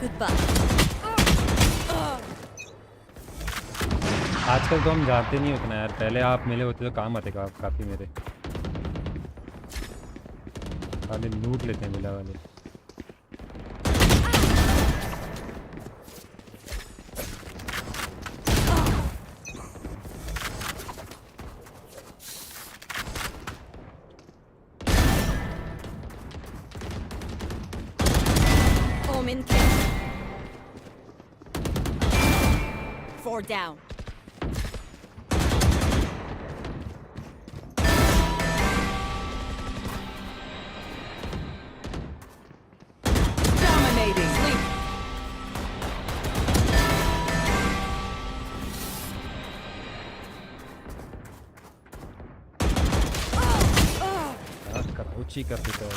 Goodbye. आजकल तो हम जाते नहीं उतना यार, पहले आप मिले होते तो काम आते काफ़ी मेरे। खाली लूट लेते हैं मिला वाले। Omen kill. 4 down. Dominating. Sleep. ऊंची कर देता है।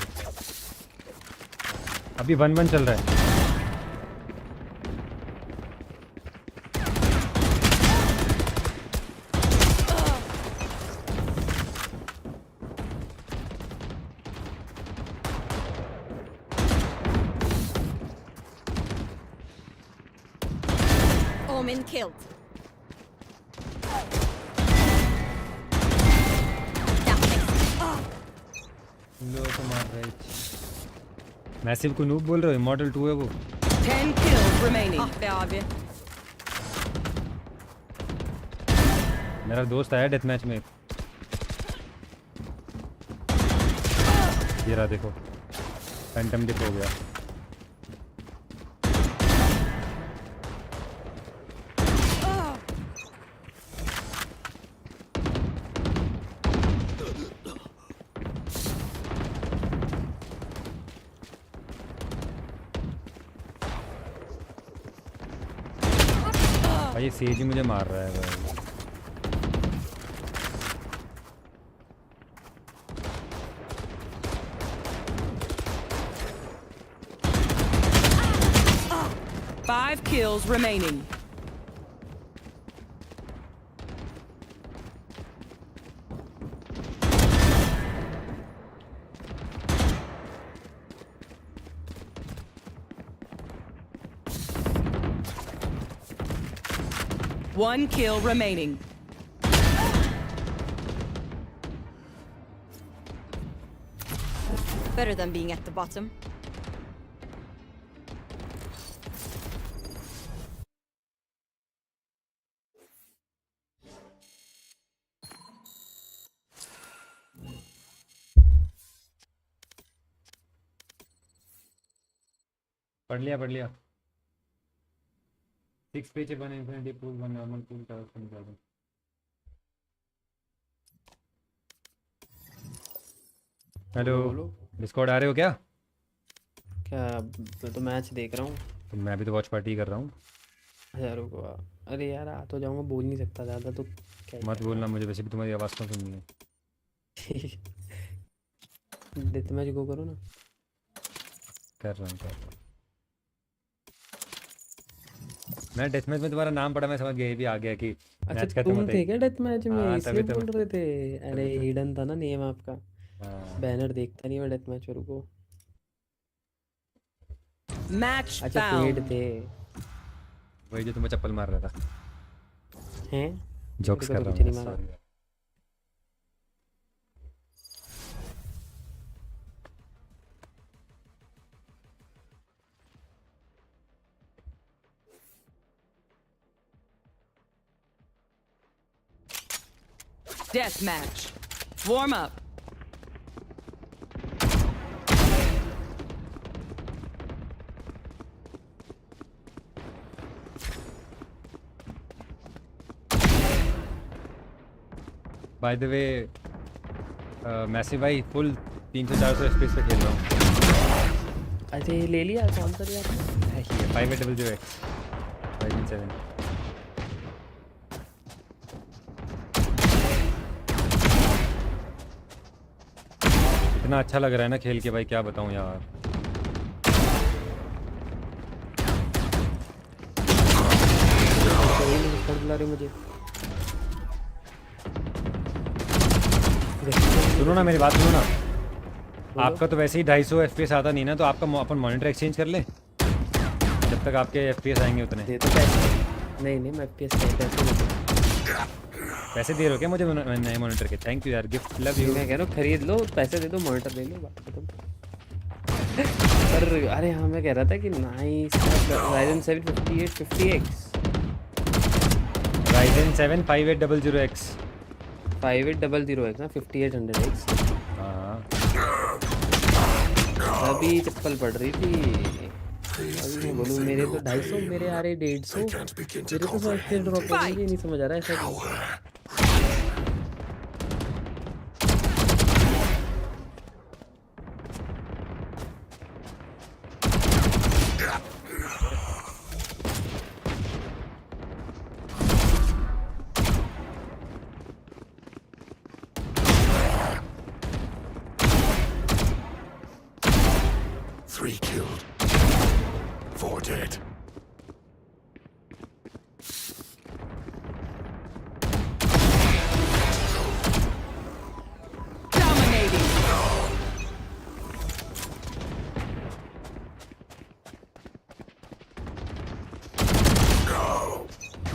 अभी 1-1 चल रहा है। Omen killed. लो तो मार रहे। मैसिव को नूब बोल रहे हो? इमॉर्टल 2 है वो। 10 kills remaining. Abi. मेरा दोस्त आया डेथ मैच में। ये रहा देखो, फैंटम डिप हो गया। भाई ये सेज ही मुझे मार रहा है भाई। Five kills remaining. One kill remaining. Better than being at the bottom. पढ़ लिया 6 page 1 infinity pool 1 normal pool का समझा दो। हेलो, डिस्कॉर्ड आ रहे हो क्या? क्या? मैं तो मैच देख रहा हूँ। तो मैं भी तो वॉच पार्टी कर रहा हूँ। हज़ारों को। अरे यार आ तो जाऊँगा, बोल नहीं सकता ज़्यादा तो क्या मत बोलना, मुझे वैसे भी तुम्हारी आवाज़ तो सुननी है। डेथ मैच गो करो ना। कर रहा हूँ। मैं डेथ मैच में तुम्हारा नाम पढ़ा, मैं समझ गया भी आ गया कि अच्छा तुम थे क्या डेथ मैच में? इसलिए बोल रहे थे। अरे हिडन था ना नेम आपका। बैनर देखता नहीं मैं डेथ मैच को। Match अच्छा पेड found. थे वही जो तुम्हें चप्पल मार रहा था। हैं? जोक्स मेरे कर को तो रहा कुछ हूँ नहीं मारा। Sorry. Death match. Warm up. Bye the way massive भाई फुल 300-400 एफपीएस पे खेल रहा हूँ। अरे ले लिया कौन सा लिया आपने? 5800X Ryzen 7। इतना अच्छा लग रहा है ना खेल के भाई, क्या बताऊँ यार। बुला रहे मुझे। सुनो ना मेरी बात सुनो ना, आपका तो वैसे ही 250 एफपीएस आता नहीं ना, तो आपका अपन मॉनिटर एक्सचेंज कर ले जब तक आपके एफपीएस आएंगे उतने। दे तो पैसे नहीं मैं एफपीएस पैसे दे रहे हो क्या मुझे नए मॉनिटर के? थैंक यू यार, गिफ्ट लव यू। मैं कह रहा हूँ खरीद लो, पैसे दे दो, मॉनिटर ले लो, बात खत्म। पर अरे हाँ मैं कह रहा था कि nice Ryzen 7 5850X Ryzen 7 5800X 5800X ना 5800X। हाँ अभी चप्पल पड़ रही थी अभी मैं बोलूँ मेरे तो 250 मेरे आ रहे 150 मेरे तो 100 FPS ड्रॉप हो गई, नहीं समझ आ रहा है ऐसा क्यों।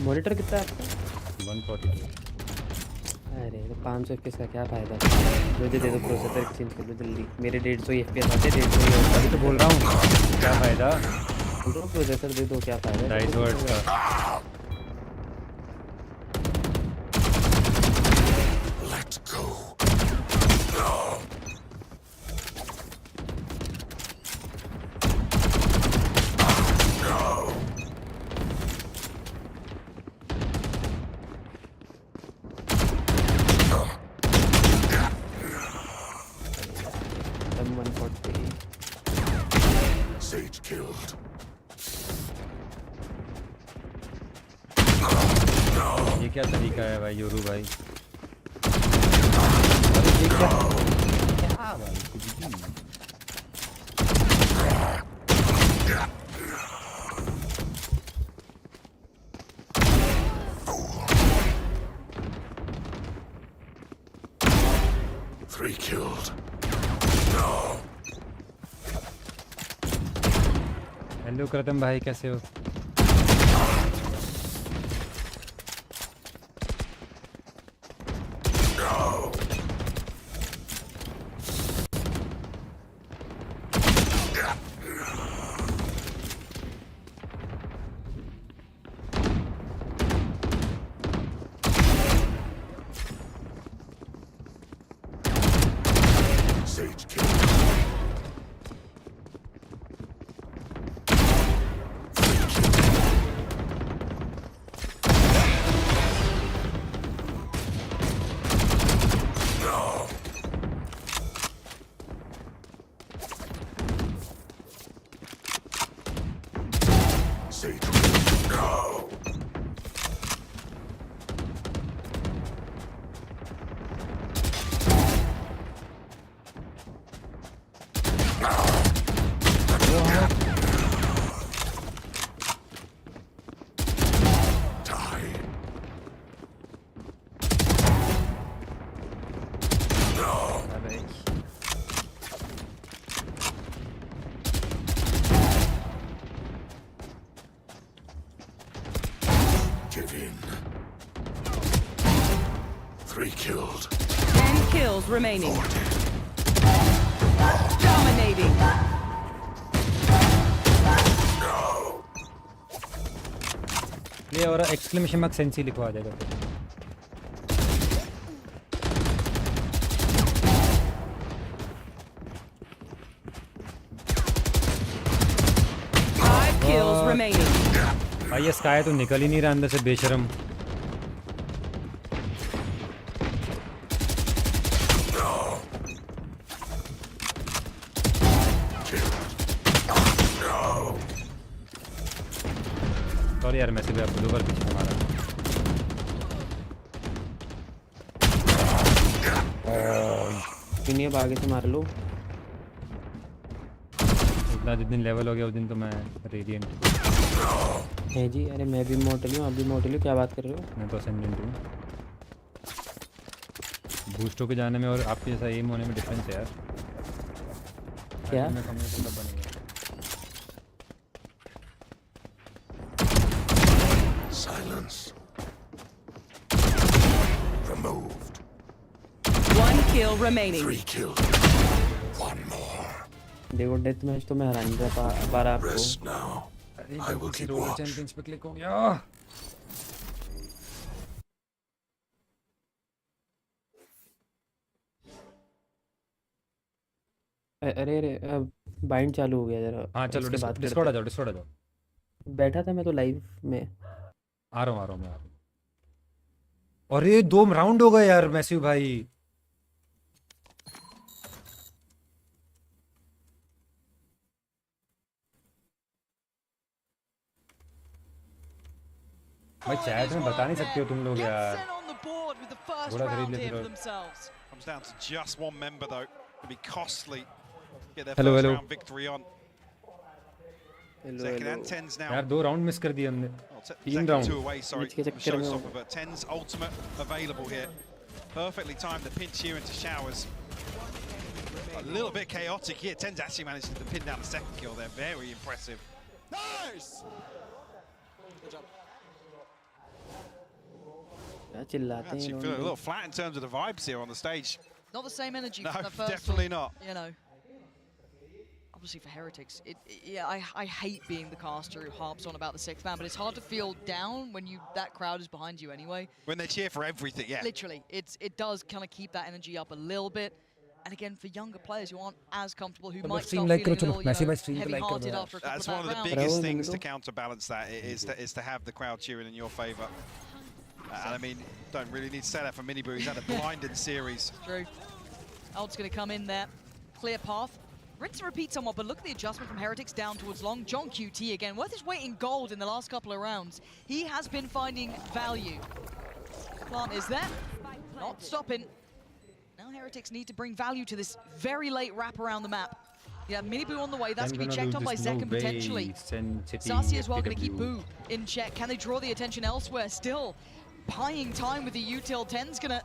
मॉनिटर कितना है आपका? 142। अरे तो 500 FPS का क्या फ़ायदा? मुझे दे दो, प्रोसेसर एक्सचेंज कर दो जल्दी। मेरे 150 FPS आते, 150 अभी तो बोल रहा हूँ क्या फ़ायदा। बोल रहा हूँ प्रोसेसर दे दो, क्या फ़ायदा? 250 हर्ट्ज़ का। ये क्या तरीका है भाई योरू भाई? अरे ये क्या भाई कुछ भी। हेलो कृतम भाई कैसे हो? kills remaining. Dominating. ये और एक्सक्लेमेशन मार्क सेंसी लिखवा देगा फिर। 5 kills remaining. भाई ये स्काई तो निकल ही नहीं रहा अंदर से बेशरम। सॉरी यार मैसेज आप दो बार पीछे मारा। इन्हें आगे से मार लो। इतना जिस दिन लेवल हो गया उस दिन तो मैं रेडिएंट है जी। अरे मैं भी मॉडल हूँ, आप भी मॉडल हो, क्या बात कर रहे हो? मैं तो असेंडेंट हूँ। बूस्टों के जाने में और आपके जैसा एम होने में डिफरेंस है यार। क्या? मैं कम्युनिटी कब बनेगा? Silence. Removed. 1 kill remaining. 3 kills. 1 more. देखो डेथ मैच तो मैं हरा नहीं रहा बार आपको। Rest now. I will keep watch. Champions पे क्लिक हो गया। अरे अरे बाइंड चालू हो गया जरा। हाँ चलो डिस्कॉर्ड आ जाओ, डिस्कॉर्ड आ जाओ। बैठा था मैं तो लाइव में। आ रहा हूँ मैं। और ये 2 राउंड हो गए यार मैसिव भाई। भाई चैट में बता नहीं सकते हो तुम लोग यार। थोड़ा खरीद लेते हो। Comes down to just one member though. It'll be costly. Get their Hello, first hello. round victory on. Second and Tenz now. यार 2 राउंड मिस कर दिए हमने। 3 Second round. 2 away, sorry. Showstopper, but Tenz ultimate available here. Perfectly timed the pinch here into showers. A little bit chaotic here. Tenz actually managed to pin down the second kill there. Very impressive. Nice. Good job. चिल्लाते हैं। Actually feeling a little flat in terms of the vibes here on the stage. Not the same energy No, from the first definitely one, not. You know. Obviously for Heretics, I hate being the caster who harps on about the 6th man, but it's hard to feel down when that crowd is behind you anyway. When they cheer for everything, yeah. Literally, it does kind of keep that energy up a little bit. And again, for younger players who aren't as comfortable, who might start feeling a little, heavy-hearted after a couple That's of one of the rounds. biggest things to counterbalance that is to have the crowd cheering in your favour. And I mean, don't really need to say that for Miniboo. He's had a blinded series. True. Ult's going to come in there. Clear path. Rinse and repeat somewhat, but look at the adjustment from Heretics down towards long. John QT again, worth his weight in gold in the last couple of rounds. He has been finding value. Plant is there. Not stopping. Now Heretics need to bring value to this very late wrap around the map. Yeah, Miniboo on the way. That's going to be checked on by Zekken potentially. Sasi as well going to keep Boo in check. Can they draw the attention elsewhere? Still buying time with the util. Ten's going to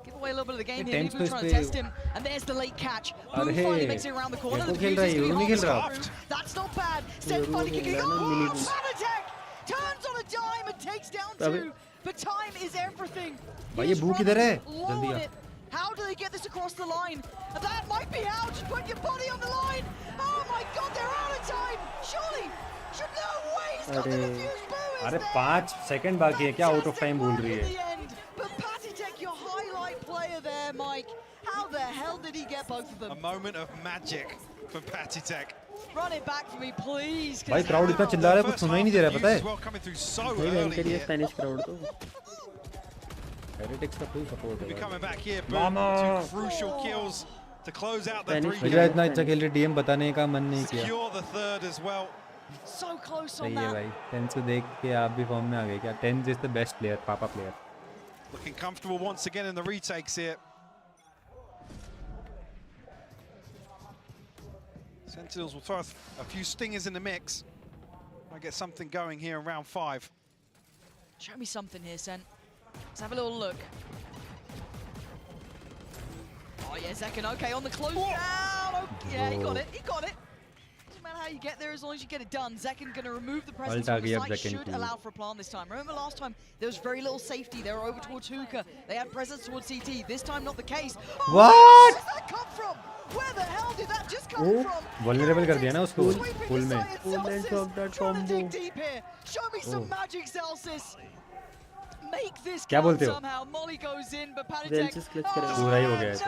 give away a little bit of the game here. Miniboo trying to test him. And there's the late catch. Boo finally makes it around the corner. The defuse is going to be hard. That's not bad. Sen finally kicking. Oh, Matchmaking turns on a dime and takes down 2. But time is everything. भाई ये बू किधर है? जल्दी आ. How do they get this across the line? That might be how. Just put your body on the line. Oh my God, they're out of time. Surely, should no way. He's got the defuse. Boo is अरे there. 5 second बाकी है, क्या out of time बोल रही है? But PattyTech, your highlight player there, Mike. How the hell did he get both of them? A moment of magic for PattyTech. Run it back for me, please. भाई crowd इतना चिल्ला रहा है, कुछ सुनाई नहीं दे रहा, पता है? Coming through so भाई early rank here. Spanish crowd तो Heretics का फुल सपोर्ट है। Be coming back here, boom. 2 crucial kills to close out the 3 मुझे इतना अच्छा खेल रहे डीएम बताने का मन नहीं किया। Secure the 3rd as well. So close on सही है that. भाई। टेंस को देख के आप भी फॉर्म में आ गए क्या? TenZ is the best player, पापा प्लेयर। Looking comfortable once again in the retakes here. Sentinels will throw a few stingers in the mix. Might get something going here in round 5. Show me something here, Sen. Let's have a little look. Oh yeah, Zekken, okay, on the close down. Okay, yeah, he got it, he got it. Doesn't matter how you get there as long as you get it done. Zekken going to remove the presence Ult on the आ गई अब site, Zekken should की। allow for a plant this time. Remember last time, there was very little safety. They were over towards hookah. They had presence towards CT. This time, not the case. Oh, What? where does that come from? Where the hell did that just come Oh, from? vulnerable कर दिया ना उसको full में। Trying to dig deep here. Show me some magic, Celsius. Make this क्या count बोलते हो? somehow. Molly goes in, but Celsius clutch करेगा। पूरा ही हो गया है तो।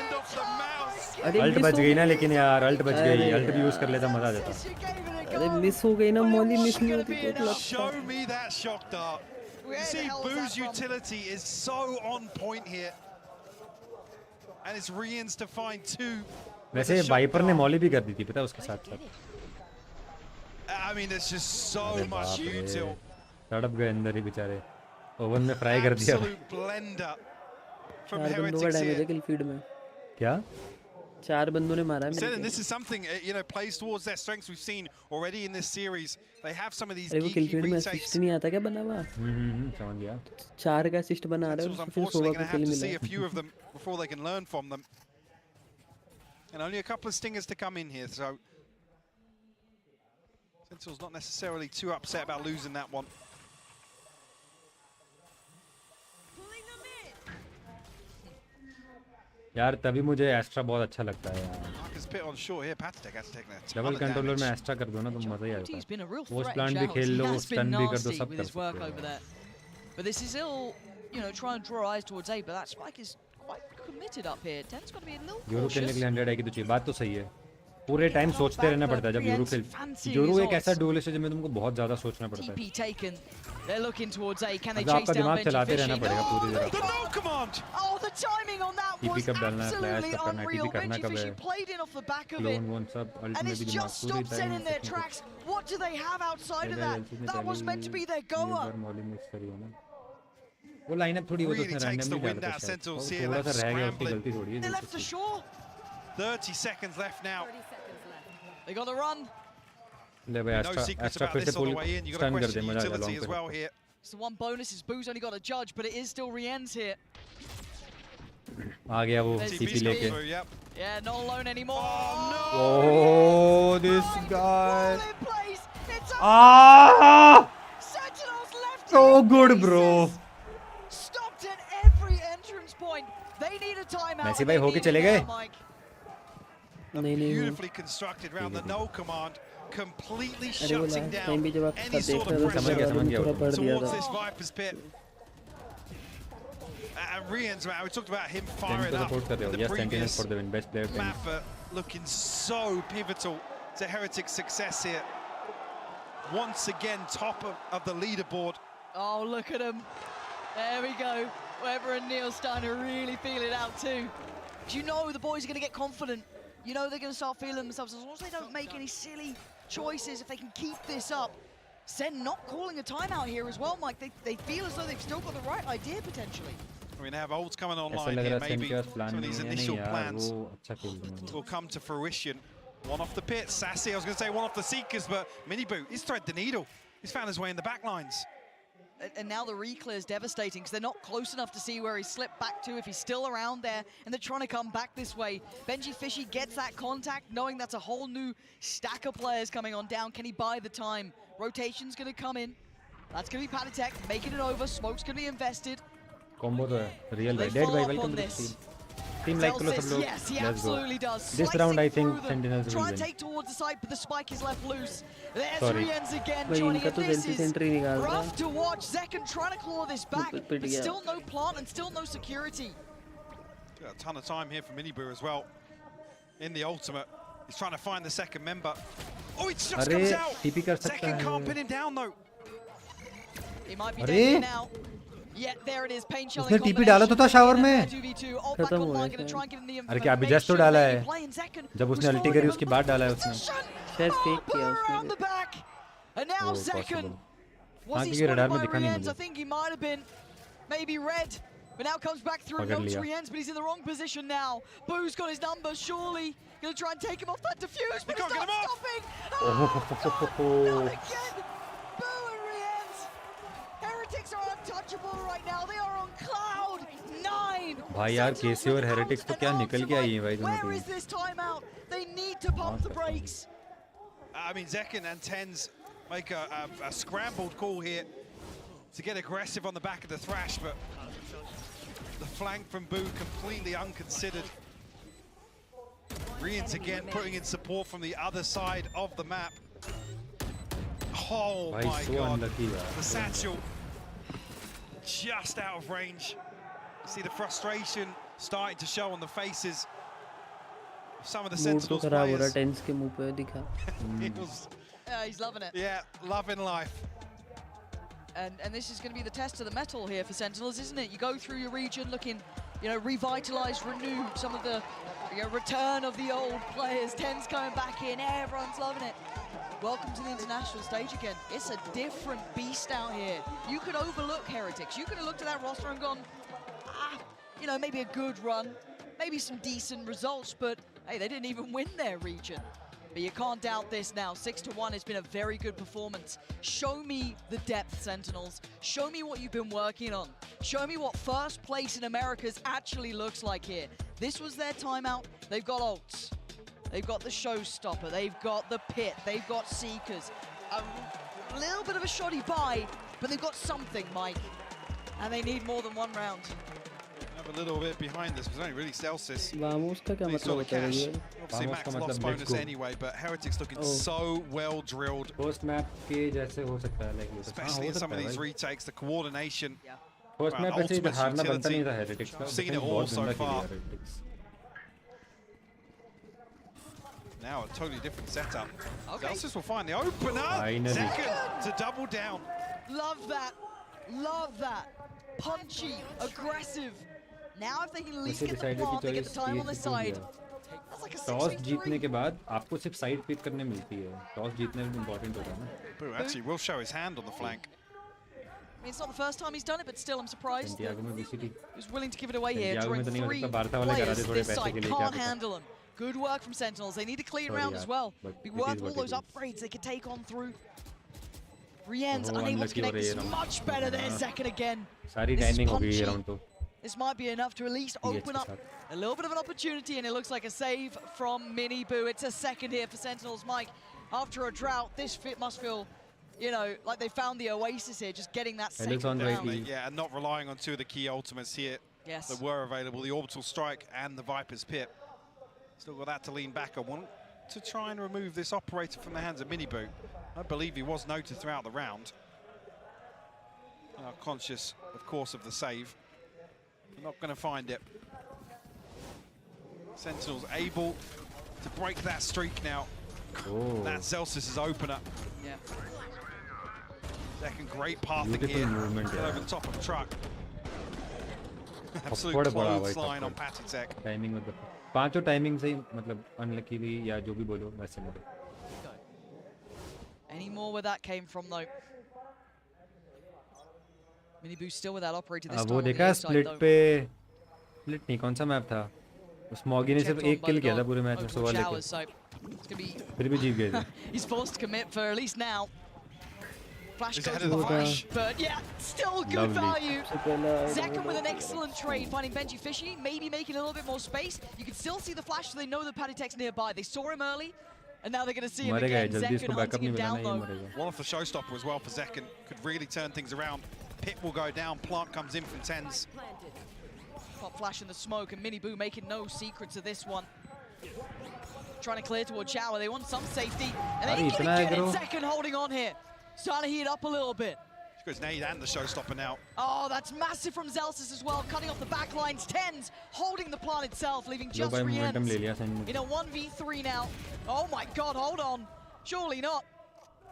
End of the mouse. अरे अल्ट miss बच हो गई ना लेकिन यार अल्ट बच गई अरे अल्ट भी यूज कर लेता मजा आ जाता अरे मिस हो गई ना मॉली मिस नहीं होती तो clutch Show me that shock dart. You see, Boo's utility is so on point here. And it's Rian's to find two. वैसे वाइपर ने मॉली भी कर दी थी पता है उसके साथ साथ I mean, there's just so अरे much बाप रे util. तड़प गए अंदर ही बेचारे ओवन में फ्राई कर दिया Absolute blender from 4 बंदों का Heretics डैमेज है here. किल फीड में क्या 4 बंदों ने मारा है मेरे Said, को। and this is something, plays towards their strengths we've seen already in this series. They have some of these अरे वो किल geeky फीड में retakes. असिस्ट नहीं आता क्या बना हुआ समझ गया 4 का असिस्ट बना रहा है Sentinels उसको फिर unfortunately 16 going to का have kill to see a मिला few of them before they can learn from them. And only a couple of stingers to come in here, so Sentinels not necessarily too upset about losing that one. यार तभी मुझे extra बहुत अच्छा लगता है यार Marcus pit on short here. Patek has to take that. Double controller में extra कर दो ना तो मजा ही आ He's been a real जाता है threat पोस्ट प्लांट भी in खेल लो He has been स्टन भी कर दो nasty सब with कर his work सकते over हो there. But this is all, trying to draw eyes towards A, but that spike is quite committed up here. Ten's got to be a little euro खेलने के cautious. लिए 100 आएगी तो चाहिए बात तो सही है पूरे टाइम सोचते रहना पड़ता है जब यूरो खेल यूरो एक ऐसा डुएलिस्ट है जिसमें तुमको बहुत ज्यादा सोचना पड़ता है TP taken. They're looking towards A. Can they मतलब chase आपका down दिमाग Benji चलाते रहना Fishy? पड़ेगा पूरी The जगह no command. Oh, the timing on that TP was कब डालना है फ्लैश absolutely कब करना है unreal. TP करना Benji कब Fishy है played in off the back of clone it. वोन सब अल्ट And में it's भी दिमाग just पूरी stopped Sen time in their tracks. What do they have outside of that? That was meant to be their goer. Molly miss करी है ना वो लाइनअप थोड़ी वो तो Really उसने takes the रैंडमली wind डाला out था of Sentinels शायद here. थोड़ा सा Left रह गया उसकी scrambling. गलती थोड़ी है They left the shore. 30 seconds left now. They got the run. ले भाई No Astra secrets Astra about फिर से this on pull the way in. You've got to stun कर दे question the मजा आ utility जाए as well here. So one bonus is Boo's only got a judge, but it is still Rien's here. आ गया वो There's CP TP. लेके Yep. Yeah, not alone anymore. Oh, this guy. Well in place. It's a Ah! Sentinels left. So in good, places. bro. Stopped at every entrance point. They need a timeout. मैसी and भाई they होके need it चले now, गए? Mike. नहीं नहीं हुआ। Beautifully constructed round the no command, completely अरे वो shutting लास्ट टाइम भी down जब आप any देख sort रहे of थे समझ गया, pressure समझ गया थोड़ा वो। पढ़ दिया towards था this Viper's pit. And Rian's, man, we talked about him TenZ firing को up सपोर्ट कर रहे in हो the yes TenZ previous for the win best player TenZ map, looking so pivotal to Heretic's success here. Once again, top of the leaderboard. Oh, look at him. There we go. Weber and Neil starting to really feel it out too. Do you know the boys are going to get confident? You know they're going to start feeling themselves. As long as they don't make any silly choices, if they can keep this up. Sen not calling a timeout here as well, Mike. They feel as though they've still got the right idea potentially. I mean, they have ults coming ऐसा online लग here. रहा है Sen Maybe के पास plan some of नहीं these है नहीं initial यार plans वो अच्छा खेल रहे हैं will come to fruition. One off the pit, Sassy. I was going to say one off the Seekers, but Miniboot, he's thread the needle. He's found his way in the back lines. And now the reclear is devastating because they're not close enough to see where he slipped back to, if he's still around there, and they're trying to come back this way. Benji Fishy gets that contact, knowing that's a whole new stack of players coming on down. Can he buy the time? Rotation's going to come in. That's going to be Patek making it over. Smoke's going to be invested. Combo तो है real भाई dead भाई welcome to the stream team like करो सब लोग Yes, he let's go absolutely does. This round I think Slicing through them, Sentinels will trying to win take towards the side, but the spike is left loose. There's Sorry. Rienz again भाई trying इनका to तो get this. Selfie Sentry निकाल रहा Rough to watch. Zekken trying to claw this back, पिट but गया still no plant and still no security. Got a ton of time here for Minibu as well. In the ultimate, he's trying to find the second member. Oh, it just अरे comes out. TP कर सकता Zekken can't है pin him down though. He might be अरे dead here now. Yeah, there it is. Pain उसने TP डाला तो था shower में खत्म हो गया अरे क्या अभी जस्ट तो डाला है जब उसने अल्टी करी उसके बाद डाला है उसने शायद फेक किया उसने And now Oh, Zekken. possible. Was he क्योंकि radar spotted में by दिखा नहीं Rienz? I मुझे think he might have been. Maybe red. But now comes back through पकड़ notes लिया। Rienz, but he's in the wrong position now. Boo's got his number, surely. Gonna try and take him off that defuse, but it's not stopping. Not again. Boo and Rienz. Heretics are untouchable right now. They are on cloud 9. भाई यार केसी और heretics तो क्या निकल के आई है भाई दोनों Where is team this timeout? They need to pump the brakes. I mean, Heckin and Tenz make a scrambled call here to get aggressive on the back of the Thrash, but the flank from Boo completely unconsidered. Rians again putting in support from the other side of the map. Oh my God, the satchel just out of range. See the frustration starting to show on the faces of some of the Sentinels players. Tenz के मुंह पे दिखा. He's loving it. Yeah, loving life. And this is going to be the test of the metal here for Sentinels, isn't it? You go through your region looking, you know, revitalized, renewed, some of the return of the old players. Tenz coming back in, everyone's loving it. Welcome to the international stage again. It's a different beast out here. You could overlook Heretics. You could have looked at that roster and gone, you know, maybe a good run, maybe some decent results, but hey, they didn't even win their region. But you can't doubt this now. 6-1 has been a very good performance. Show me the depth, Sentinels. Show me what you've been working on. Show me what first place in Americas actually looks like here. This was their timeout. They've got ults. They've got the showstopper. They've got the pit. They've got seekers. A little bit of a shoddy buy, but they've got something, Mike. And they need more than one round. A little bit behind this, was only really Celsius. Vamos का क्या मतलब होता है ये? Obviously max loss bonus anyway, but Heretics looking so well drilled. First map के जैसे हो सकता है, like especially in some of these retakes, the coordination. First map ऐसे ही हारना बनता नहीं था Heretics का. We've seen it all so far. Now a totally different setup. Celsius will find the opener. Second to double down. Love that. Love that. Punchy, aggressive. Now if they can at least get the plant, they get the time on their side. That's like a 6v3. Toss जीतने के बाद आपको सिर्फ side pick करने मिलती है. Toss जीतने में इम्पोर्टेंट होता है ना. Boo actually will show his hand on the flank. I mean, it's not the first time he's done it, but still I'm surprised that VCT. he's willing to give it away here. Drawing 3 players this side, can't handle them. Good work from Sentinels. They need a clean round as well. Be worth all those upgrades they could take on through. Rian's unable to connect this much better there, second again. सारी timing हो गई round 2. This might be enough to at least open up a little bit of an opportunity, and it looks like a save from Mini Boo. It's a second here for Sentinels, Mike. After a drought, this must feel, you know, like they found the oasis here, just getting that second down. Yeah, and not relying on two of the key ultimates here that were available, the Orbital Strike and the Viper's Pit. Still got that to lean back on. Want to try and remove this operator from the hands of Mini Boo. I believe he was noted throughout the round. Conscious, of course, of the save. Not going to find it. Sentinels able to break that streak now. Oh. That's Celsius' opener. Yeah. Second great pathing Beautiful here. movement, Over the top of the truck. Absolute clothesline on Matchmaking. Timing with the पांचों timing से मतलब unluckily या जो भी बोलो वैसे नहीं. Any more where that came from though? Mini Boo still with that operator this time. वो देखा split पे split नहीं कौन सा मैप था? Smoggy ने सिर्फ एक kill किया था पूरे मैच में सोवा लेके. फिर भी जीत गए थे. He's forced to commit for at least now. Flash goes to the flash, but yeah, still good value. Zekken with an excellent trade, finding Benji fishy, maybe making a little bit more space. You can still see the flash, so they know the Paddytech's nearby. They saw him early, and now they're going to see him again. Zekken hunting him down low. One off the showstopper as well for Zekken. Could really turn things around. Pit will go down, plant comes in from Tenz. Pop flash in the smoke, and Mini Boo making no secrets of this one. Trying to clear towards Shower, they want some safety, and they can get it. Zekken holding on here. Starting to heat up a little bit. She goes Nade and the showstopper now. Oh, that's massive from Celsius as well, cutting off the back lines. Tenz holding the plant itself, leaving just Rienz in a 1v3 now. Oh my God, hold on. Surely not.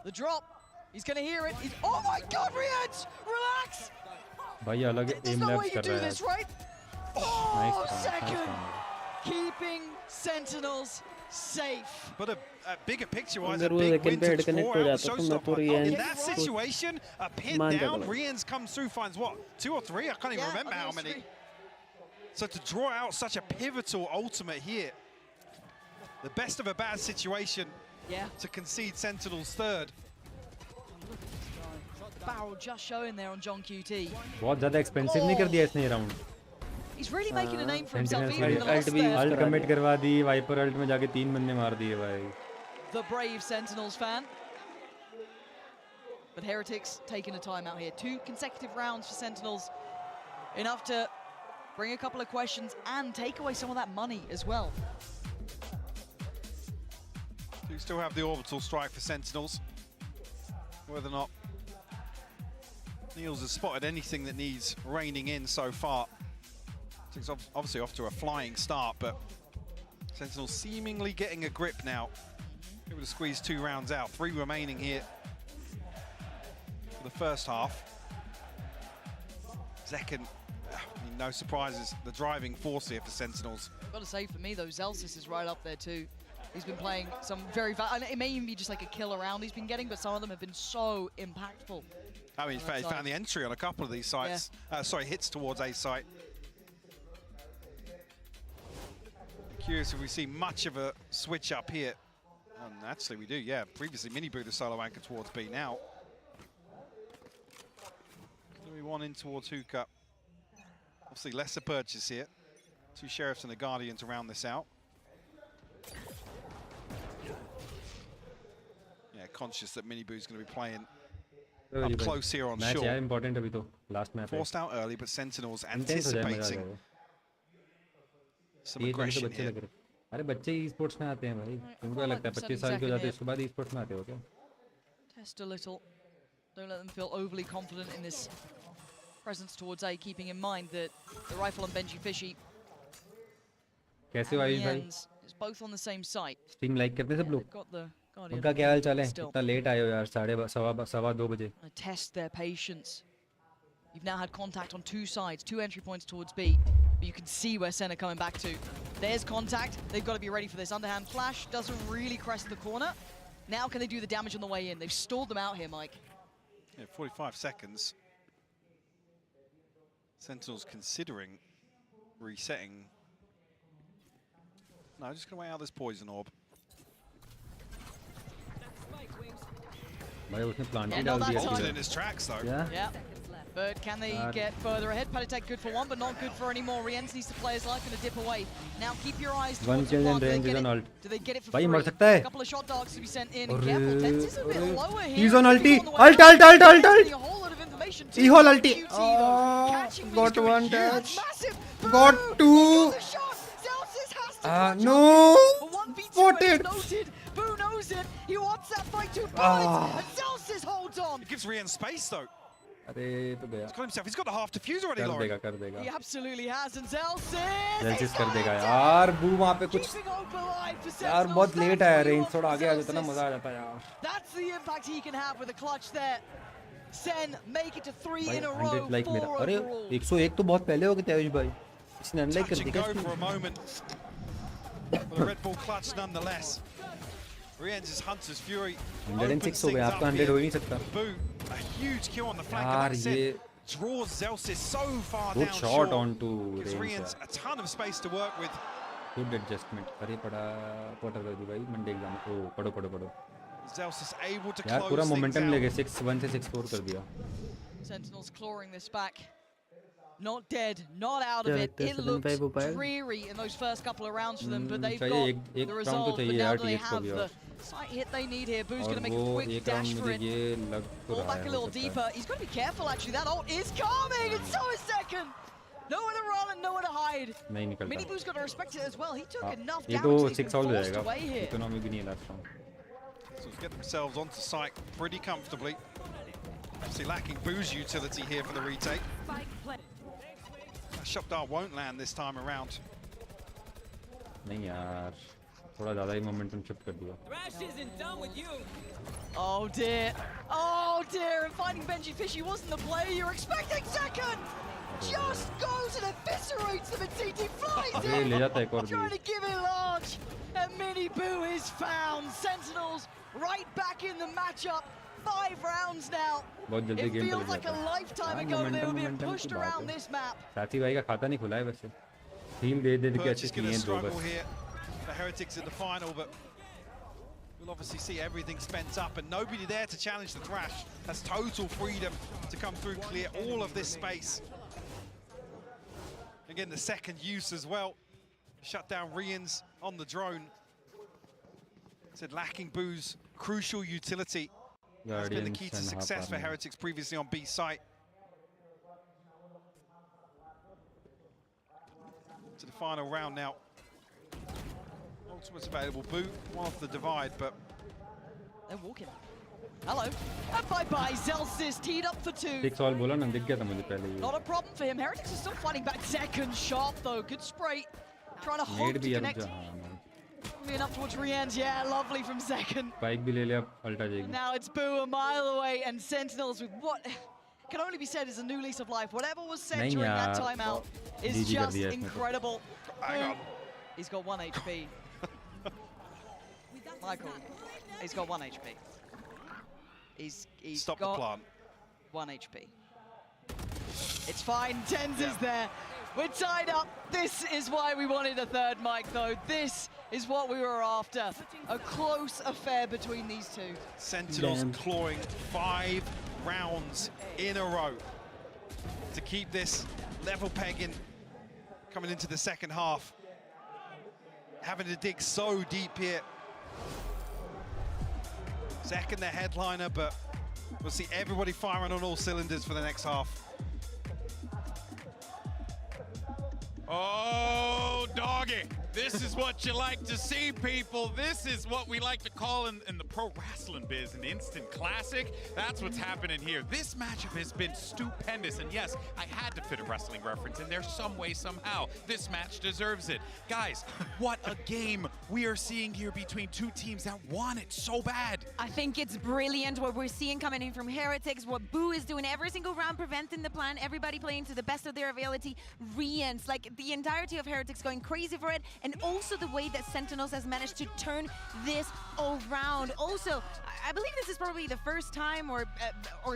The drop. He's going to hear it. Oh my God, Rienz! Relax! There's no way you do this, right? Oh, second! Keeping Sentinels safe. But a bigger picture-wise, a big win to draw out the showstopper. In that situation, a pin down, Rienz comes through, finds what, 2 or 3? I can't even remember how many. So to draw out such a pivotal ultimate here, the best of a bad situation to concede Sentinel's third. Barrel just showing there on John QT. बहुत ज़्यादा expensive नहीं कर दिया इसने round. He's really making a name for himself even in the loss there. Ult commit करवा दी, Viper ult में जाके 3 बंदे मार दिए भाई. the brave Sentinels fan. But Heretics taking a timeout here. 2 consecutive rounds for Sentinels. Enough to bring a couple of questions and take away some of that money as well. Do still have the orbital strike for Sentinels. Whether or not Niels has spotted anything that needs reining in so far. It's obviously off to a flying start, but Sentinels seemingly getting a grip now. Able to squeeze 2 rounds out. 3 remaining here for the first half. Heckin, I mean, no surprises, the driving force here for Sentinels. I've got to say, for me, though, Zelsis is right up there too. He's been playing some very, and it may even be just like a kill round he's been getting, but some of them have been so impactful. I mean, he found the entry on a couple of these sites. Yeah. Sorry, hits towards A site. Curious if we see much of a switch up here. And actually we do, yeah. Previously Miniboo the solo anchor towards B now. We want in towards Hookah. Obviously lesser purchase here. 2 Sheriffs and a Guardian to round this out. Yeah, conscious that Miniboo's going to be playing up close here on shore. Match important abhi to last match. Forced out early, but Sentinels anticipating some aggression here. अरे बच्चे e-sports में आते हैं भाई तुमको लगता है 25 साल के हो जाते हैं उसके बाद e-sports में आते हो क्या? Test a little. Don't let them feel overly confident in this presence towards A, keeping in mind that the rifle on Benji Fishy कैसे हो आयुष भाई? is both on the same site. Stream like करते हैं सब लोग? उनका क्या हाल चाल है? इतना लेट आए हो यार 2:15 बजे. Test their patience. You've now had contact on 2 sides, 2 entry points towards B. But you can see where Sen are coming back to. There's contact. They've got to be ready for this. Underhand flash doesn't really crest the corner. Now can they do the damage on the way in? They've stalled them out here, Mike. Yeah, 45 seconds. Sentinels considering resetting. No, just going to wait out this poison orb. भाई उसने plant ही डाल डाल दिया Bolted in his tracks though. Yeah. But can they get further ahead? Palitek good for 1, but not good for any more. Rienz needs to play his life, gonna dip away. Now keep your eyes towards 1 kill and range is on ult. Do they get it for भाई free? मर सकता है. A couple of shot dogs to be sent in. And careful, Tenz is a bit lower here. He's on ulti. Ult. A whole lot of information. E-hole ulti. Got 1 touch. Got 2. No. Spotted. Boo knows it. He wants that fight to bullets. And Zelsis holds on. It gives Rian space though. अरे तो गया. He's got himself. He's got the half defuse already, Lauren. कर देगा. He absolutely has. And Zelsis कर देगा यार. बू वहाँ पे कुछ. यार बहुत लेट आया रेंज थोड़ा आगे आ जाता ना मजा आ जाता यार. That's the impact he can have with a clutch there. Sen make it to 3 in a row. 100 like मेरा. अरे 101 तो बहुत पहले हो गए थे आयुष भाई. इसने अनलाइक कर दिया. Go for a moment. The Red Bull clutch nonetheless. Rien's Hunter's Fury. 106 हो गया. आपका 100 हो ही नहीं सकता. Boo, a huge kill on the flank. यार ये draws Zelsis so far good down shot short. onto Gives Rien's a ton of space to work with. Good adjustment. अरे पड़ा क्वार्टर कर दी भाई मंडे एग्जाम को. पढ़ो. Zelsis able to यार close पूरा things मोमेंटम out. ले गए 6-1 से 6-4 कर दिया. Sentinels clawing this back. Not dead, not out of it. It looks dreary in those first couple of rounds for them, but they've got the result. But now they have the sight hit they need here. Boo's going to make a quick dash for it. Pull back a little deeper. He's got to be careful, actually. That ult is coming, and so is Second. Nowhere to run and nowhere to hide. Miniboo's got to respect it as well. He took enough damage. He's been forced away here. Economy भी नहीं है last round. So get themselves onto site pretty comfortably. Obviously lacking Boo's utility here for the retake. Shopdar won't land this time around. नहीं यार थोड़ा ज़्यादा ही momentum shift कर दिया. Thrash isn't done with you. Oh dear, and finding Benji Fishy wasn't the play you're expecting. Second just goes and eviscerates them, and CT flies in. ले जाता है एक और भी. Trying to give it large, and Miniboo is found. Sentinels right back in the matchup. 5 rounds now. It feels like a lifetime ago they were being pushed around this map. साथी भाई का खाता नहीं खुला है वैसे. Team दे के अच्छी Purge नहीं है दो struggle बस. here for Heretics in the final, but we'll obviously see everything spent up and nobody there to challenge the Thrash. Has total freedom to come through, clear all of this space. Again, the second use as well. Shut down Rians on the drone. Said lacking Boo's crucial utility has been the key to success for Heretics previously on B site. To the final round now. Ultimate's available. Boo, one off the divide, but they're walking. Hello. And bye-bye. Zelsis teed up for two. एक सवाल बोला ना, दिख गया था मुझे पहले ये. Not a problem for him. Heretics is still fighting back. Second shot though. Good spray. Trying to hold to connect. Moving up towards Rien's. Yeah, lovely from second. Spike भी ले लिया, Ultra जाएगी. Now it's Boo a mile away and Sentinels with what can only be said is a new lease of life. Whatever was said during that timeout is just incredible. He's got 1 HP. Michael, he's got 1 HP. He's Stop got the plant. 1 HP. It's fine. Tenz is there. We're tied up. This is why we wanted a third mic, though. This is what we were after. A close affair between these two. Sentinels clawing 5 rounds in a row to keep this level pegging coming into the second half. Having to dig so deep here. Second, the headliner, but we'll see everybody firing on all cylinders for the next half. Oh, doggy. This is what you like to see, people. This is what we like to call in the pro wrestling biz an instant classic. That's what's happening here. This matchup has been stupendous. And yes, I had to fit a wrestling reference in there some way, somehow. This match deserves it. Guys, what a game we are seeing here between two teams that want it so bad. I think it's brilliant what we're seeing coming in from Heretics, what Boo is doing every single round, preventing the plan, everybody playing to the best of their ability. Rien's, like the entirety of Heretics going crazy for it, and also the way that Sentinels has managed to turn this around. Also, I believe this is probably the first time or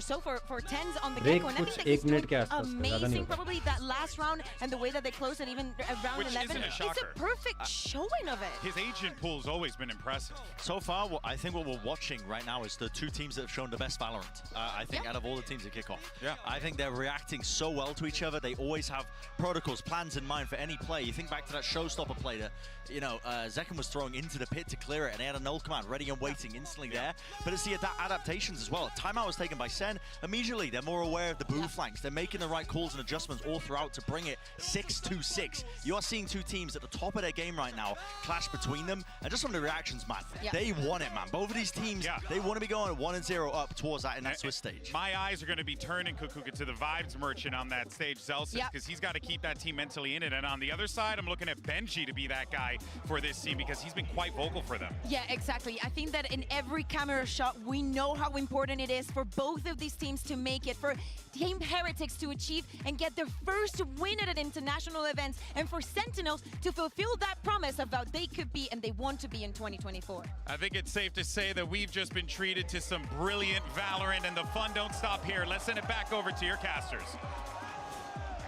so for Tenz on the get-go, and I think that he's doing amazing. Probably that last round and the way that they closed, and even round 11, it's a perfect showing of it. His agent pool's always been impressive. So far, I think what we're watching right now is the two teams that have shown the best Valorant. I think out of all the teams that kick off. Yeah. I think they're reacting so well to each other. They always have protocols, plans in mind for any play. You think back to that showstopper play that, you know, Heckin was throwing into the pit to clear it, and they had a null command ready and waiting instantly there. But it's the adaptations as well. Timeout was taken by SEN. Immediately, they're more aware of the Boo flanks. They're making the right calls and adjustments all throughout to bring it 6-2-6. You are seeing two teams at the top of their game right now clash between them. And just from the reactions, man, they want it, man. Both of these teams, they want to be going 1-0 up towards that in that Swiss stage. My eyes are going to be turning, Kukuka, to the vibes merchant on that stage, Zelsis, because he's got to keep that team mentally in it. And on the other side, I'm looking at Benji to be that guy for this team because he's been quite vocal for them. Yeah, exactly. I think that in every camera shot, we know how important it is for both of these teams to make it, for Team Heretics to achieve and get their first win at an international event, and for Sentinels to fulfill that promise of what they could be and they want to be in 2024. I think it's safe to say that we've just been treated to some brilliant Valorant, and the fun don't stop here. Let's send it back over to your casters.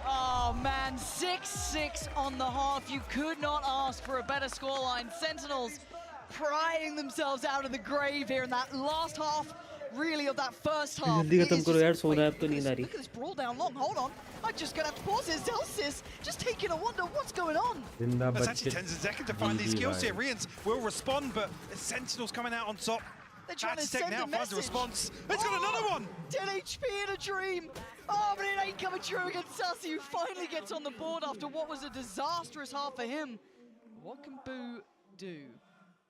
Oh man, 6-6 on the half. You could not ask for a better scoreline. Sentinels prying themselves out of the grave here in that last half, really, of that first half. Look at this brawl down long. Hold on. I'm just going to have to pause here. Zelsis just taking a wonder what's going on. That's actually Tenz and Heckin to find these skills here. Rien's will respond, but the Sentinels coming out on top. They're trying to send a finds a message. response. It's got another one. 10 HP in a dream. Oh, but it ain't coming true against Sassy, who finally gets on the board after what was a disastrous half for him. What can Boo do?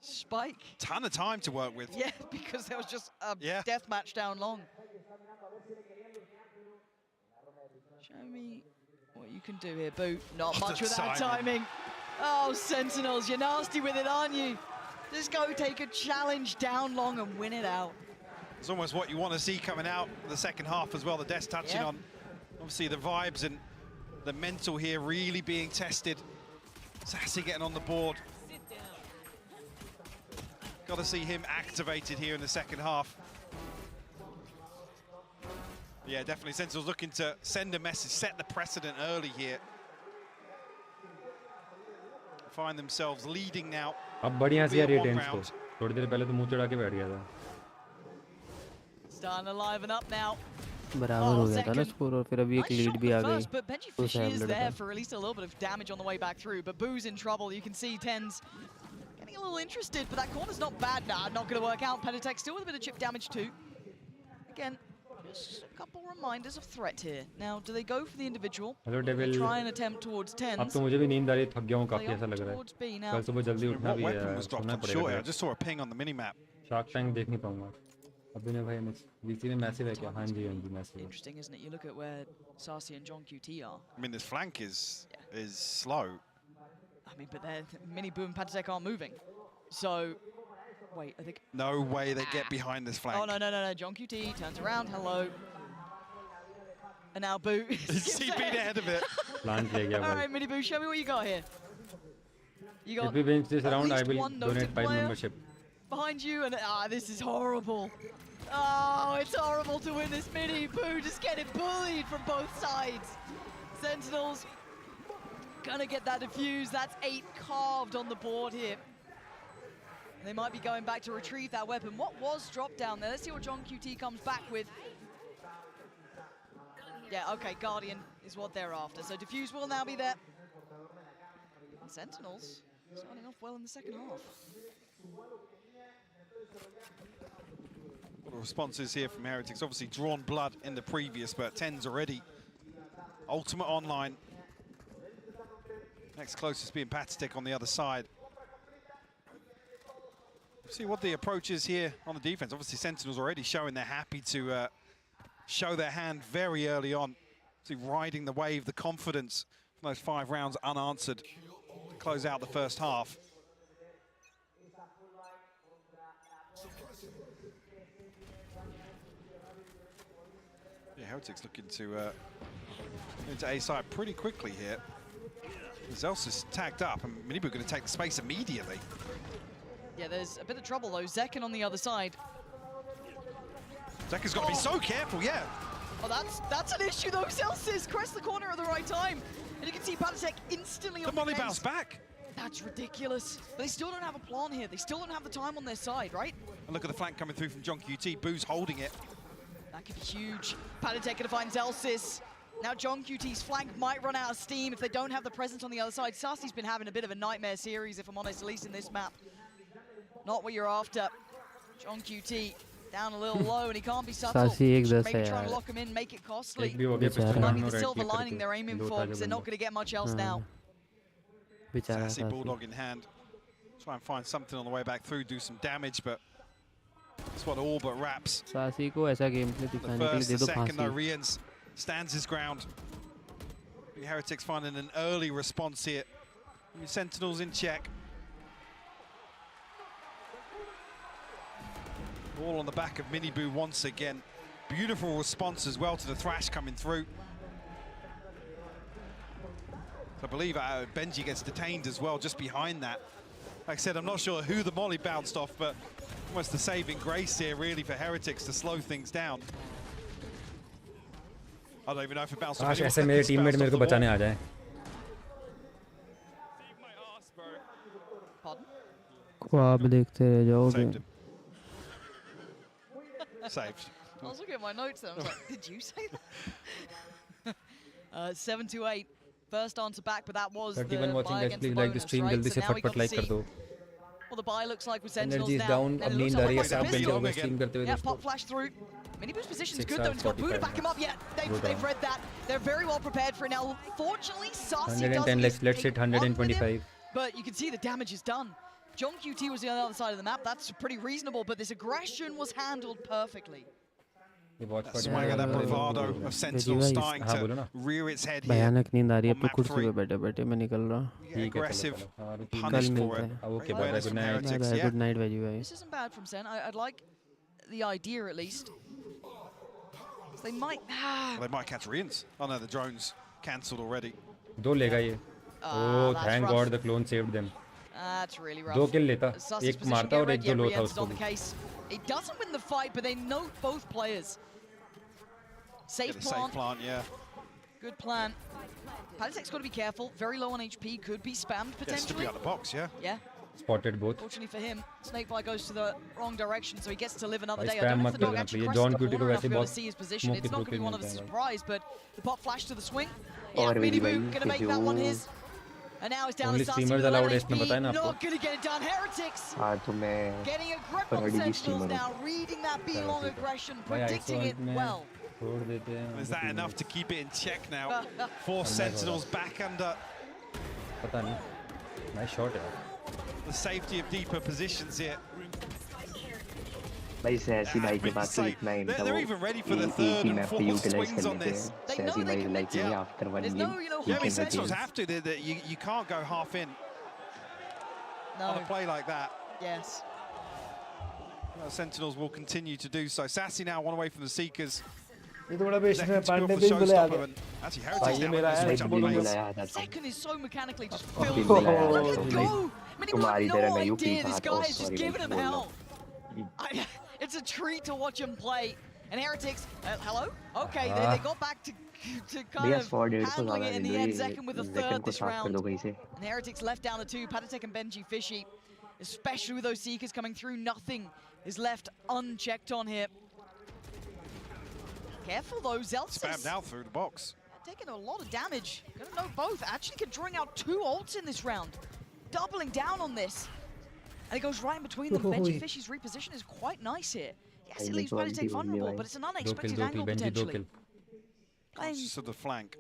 Spike. Ton of time to work with. Yeah, because there was just a death match down long. Show me what you can do here, Boo. Not much with that timing. Oh, Sentinels, you're nasty with it, aren't you? Just go take a challenge down long and win it out. It's almost what you want to see coming out the second half as well. The Death touching on, obviously, the vibes and the mental here really being tested. Sassy getting on the board. Got to see him activated here in the second half. Yeah, definitely. Sentinels looking to send a message, set the precedent early here. Find themselves leading now. अब बढ़िया से यार ये tense को थोड़ी देर पहले तो मुंह चढ़ा के बैठ गया था. Starting to liven up now. बराबर हो गया था ना स्कोर, और फिर अभी एक लीड भी आ गई. But Benji Fish is there for at least a little bit of damage on the way back through. But Boo's in trouble. You can see Tenz getting a little interested, but that corner's not bad. Nah, not going to work out. Penatech still with a bit of chip damage too. Again, just a couple reminders of threat here. Now, do they go for the individual? Hello, Devil. Try and attempt towards Tenz. अब तो मुझे भी नींद आ रही है, थक गया हूँ काफी ऐसा लग रहा Towards B है now. कल सुबह जल्दी उठना What भी weapon है was dropped? सोना I'm sure. I पड़ेगा just saw a ping on the minimap. Shark tank देख नहीं पाऊंगा अभी ने भाई वीसी में मैसिव है क्या हाँ जी massive Interesting, isn't it? You look at where Sasi and John QT are. I mean, this flank is slow. I mean, but Mini Boom and Penatech aren't moving. So, wait, I think... No way they get behind this flank. Oh, no. John QT turns around, hello. And now Boo. CP'd ahead of it. Plant ले गया All right, Mini Boo, show me what you got here. You got if we win this round I will one donate noted 5 player membership behind you, and this is horrible. Oh, it's horrible to win this Mini Boo, just getting bullied from both sides. Sentinels gonna get that defuse. That's 8 carved on the board here. They might be going back to retrieve that weapon. What was dropped down there? Let's see what John QT comes back with. Yeah, okay, Guardian is what they're after. So defuse will now be there. And Sentinels starting off well in the second half. A lot of responses here from Heretics. Obviously drawn blood in the previous, but Tenz already. Ultimate online. Next closest being Patstick on the other side. See what the approach is here on the defense. Obviously Sentinels already showing they're happy to show their hand very early on. See, riding the wave, the confidence from those 5 rounds unanswered to close out the first half. Yeah, Heretics looking to into A side pretty quickly here. Zels is tagged up, and Minibu going to take the space immediately. Yeah, there's a bit of trouble though. Zekken on the other side. Zekken's got to be so careful, yeah. Oh, that's an issue though. Celsius crest the corner at the right time, and you can see Pattek instantly the on molly the bounce back. That's ridiculous. They still don't have a plan here. They still don't have the time on their side, right? And look at the flank coming through from John QT. Boo's holding it. That could be huge. Pattek gonna find Zelsis. Now John QT's flank might run out of steam if they don't have the presence on the other side. Sasi's been having a bit of a nightmare series, if I'm honest, at least in this map. Not what you're after. John QT down a little low, and he can't be subtle. Maybe trying to lock him in, make it costly. Might be the silver lining they're aiming for, because they're not going to get much else now. Sassy bulldog in hand. Try and find something on the way back through, do some damage, but that's what all but wraps. Sassy को ऐसा gameplay दिखाने के लिए दे दो second, though, फांसी. Rians stands his ground. The Heretics finding an early response here. Sentinels in check. All on the back of Minibu once again. Beautiful response as well to the thrash coming through. I believe Benji gets detained as well just behind that. Like I said, I'm not sure who the molly bounced off, but almost the saving grace here really for Heretics to slow things down. I don't even know if it bounced off anyone. ऐसे मेरे teammate मेरे को बचाने आ जाए. ख्वाब देखते रह जाओगे. Saved. I was looking at my notes there. I was like, did you say that? 7-8. First answer back, but that was 31 the watching buy guys, against the please like the bonus, stream. right? जल्दी So से now we got फटफट to like see कर दो. what the buy looks like with Sentinels Energy is now. down. And अब it looks नींद आ रही है. like सब Busy. Bench होंगे स्ट्रीम करते हुए Yeah, दोस्तों. pop flash through. Minibu's position's 6 good though. He's got Boo to 45 back him up. Yeah, they've read that. They're very well prepared for it now. Fortunately, Sasi 110. Let's hit 125. but you can see the damage is done. John QT was on the other side of the map. That's pretty reasonable, but this aggression was handled perfectly. That's why I got that bravado of Sentinel starting to rear its head here. भयानक नींद आ रही है. अब तो कुर्सी पे बैठे-बैठे मैं निकल रहा. Aggressive, कल punished for मिलते it. हैं. Okay, bye bye. Good night. Good night, Veggiebuoy. This isn't bad from Sen. I'd like the idea at least. They might. They might catch Rians. Oh no, the drone's cancelled already. दो लेगा ये. Oh, thank God the clone saved them. That's really rough. दो kill लेता. Sasi's एक position मारता get और red, एक जो लो था Rian's उसको on the भी. case. It doesn't win the fight, but they know both players. Safe Safe plant, yeah. Good plan. Palisec's got to be careful. Very low on HP. Could be spammed potentially. Gets to be out of the box, yeah. Yeah. Spotted both. Fortunately for him, Snakebite goes to the wrong direction, so he gets to live another day. I spam don't know if मत the dog करना actually please. crosses John the QT corner को enough वैसे to be able to बहुत see his position. smoke It's not के going to be throw one of the मिलते हैं. surprise, but the pop flash to the swing. Yeah, और Minibu Veggiebuoy going to make that one his. And now it's down Only to streamers Sassi with allowed 11 इसमें पता है ना HP. आपको? Not gonna get it done. Heretics हाँ तो मैं getting a grip on parody की Sentinels streamer now, हूँ। reading that B-long aggression, भाई predicting ISO it में well. छोड़ देते हैं Is that enough to keep it in check now? Four Unless Sentinels back under पता नहीं नाइस शॉट है the safety of deeper positions here. भाई सैसी भाई के पास तो इतना ही They're even ready for the third and fourth swings on this. Sassy भाई like ये after one game Yeah, I mean, Sentinels have to. You can't go half in on a play like that. Yes. Sentinels will continue to do so. Sassy now one away from the Seekers. ये तो बड़ा best है Second Pandey skill भी for बुलाया showstopper, गया and actually Heretics भाई ये now मेरा in the है switch up बिल्ली plays. बुलाया था Second is so mechanically just बिल्ली filled. बुलाया Look था at go. I mean, तुम्हारी no तरह नहीं हूँ idea. This पीछे guy हाथ is just giving him hell. It's a treat to watch him play. And Heretics, hello? Okay, they got back to kind भैया of 100 को handling ज़्यादा it in ले the लो end. ये Second with a Zekken third को this साफ कर round. दो कहीं से And Heretics left down the two. Patatek and Benji Fishy, especially with those Seekers coming through, nothing is left unchecked on here. Careful though, Zelsis. Spammed out through the box. Taking a lot of damage. Gonna know both. Actually could drawing out 2 ults in this round. Doubling down on this. And it goes right in between them. Benji Fishy's reposition is quite nice here. Yes, it leaves Patatek vulnerable, but it's an unexpected angle potentially. To the flank.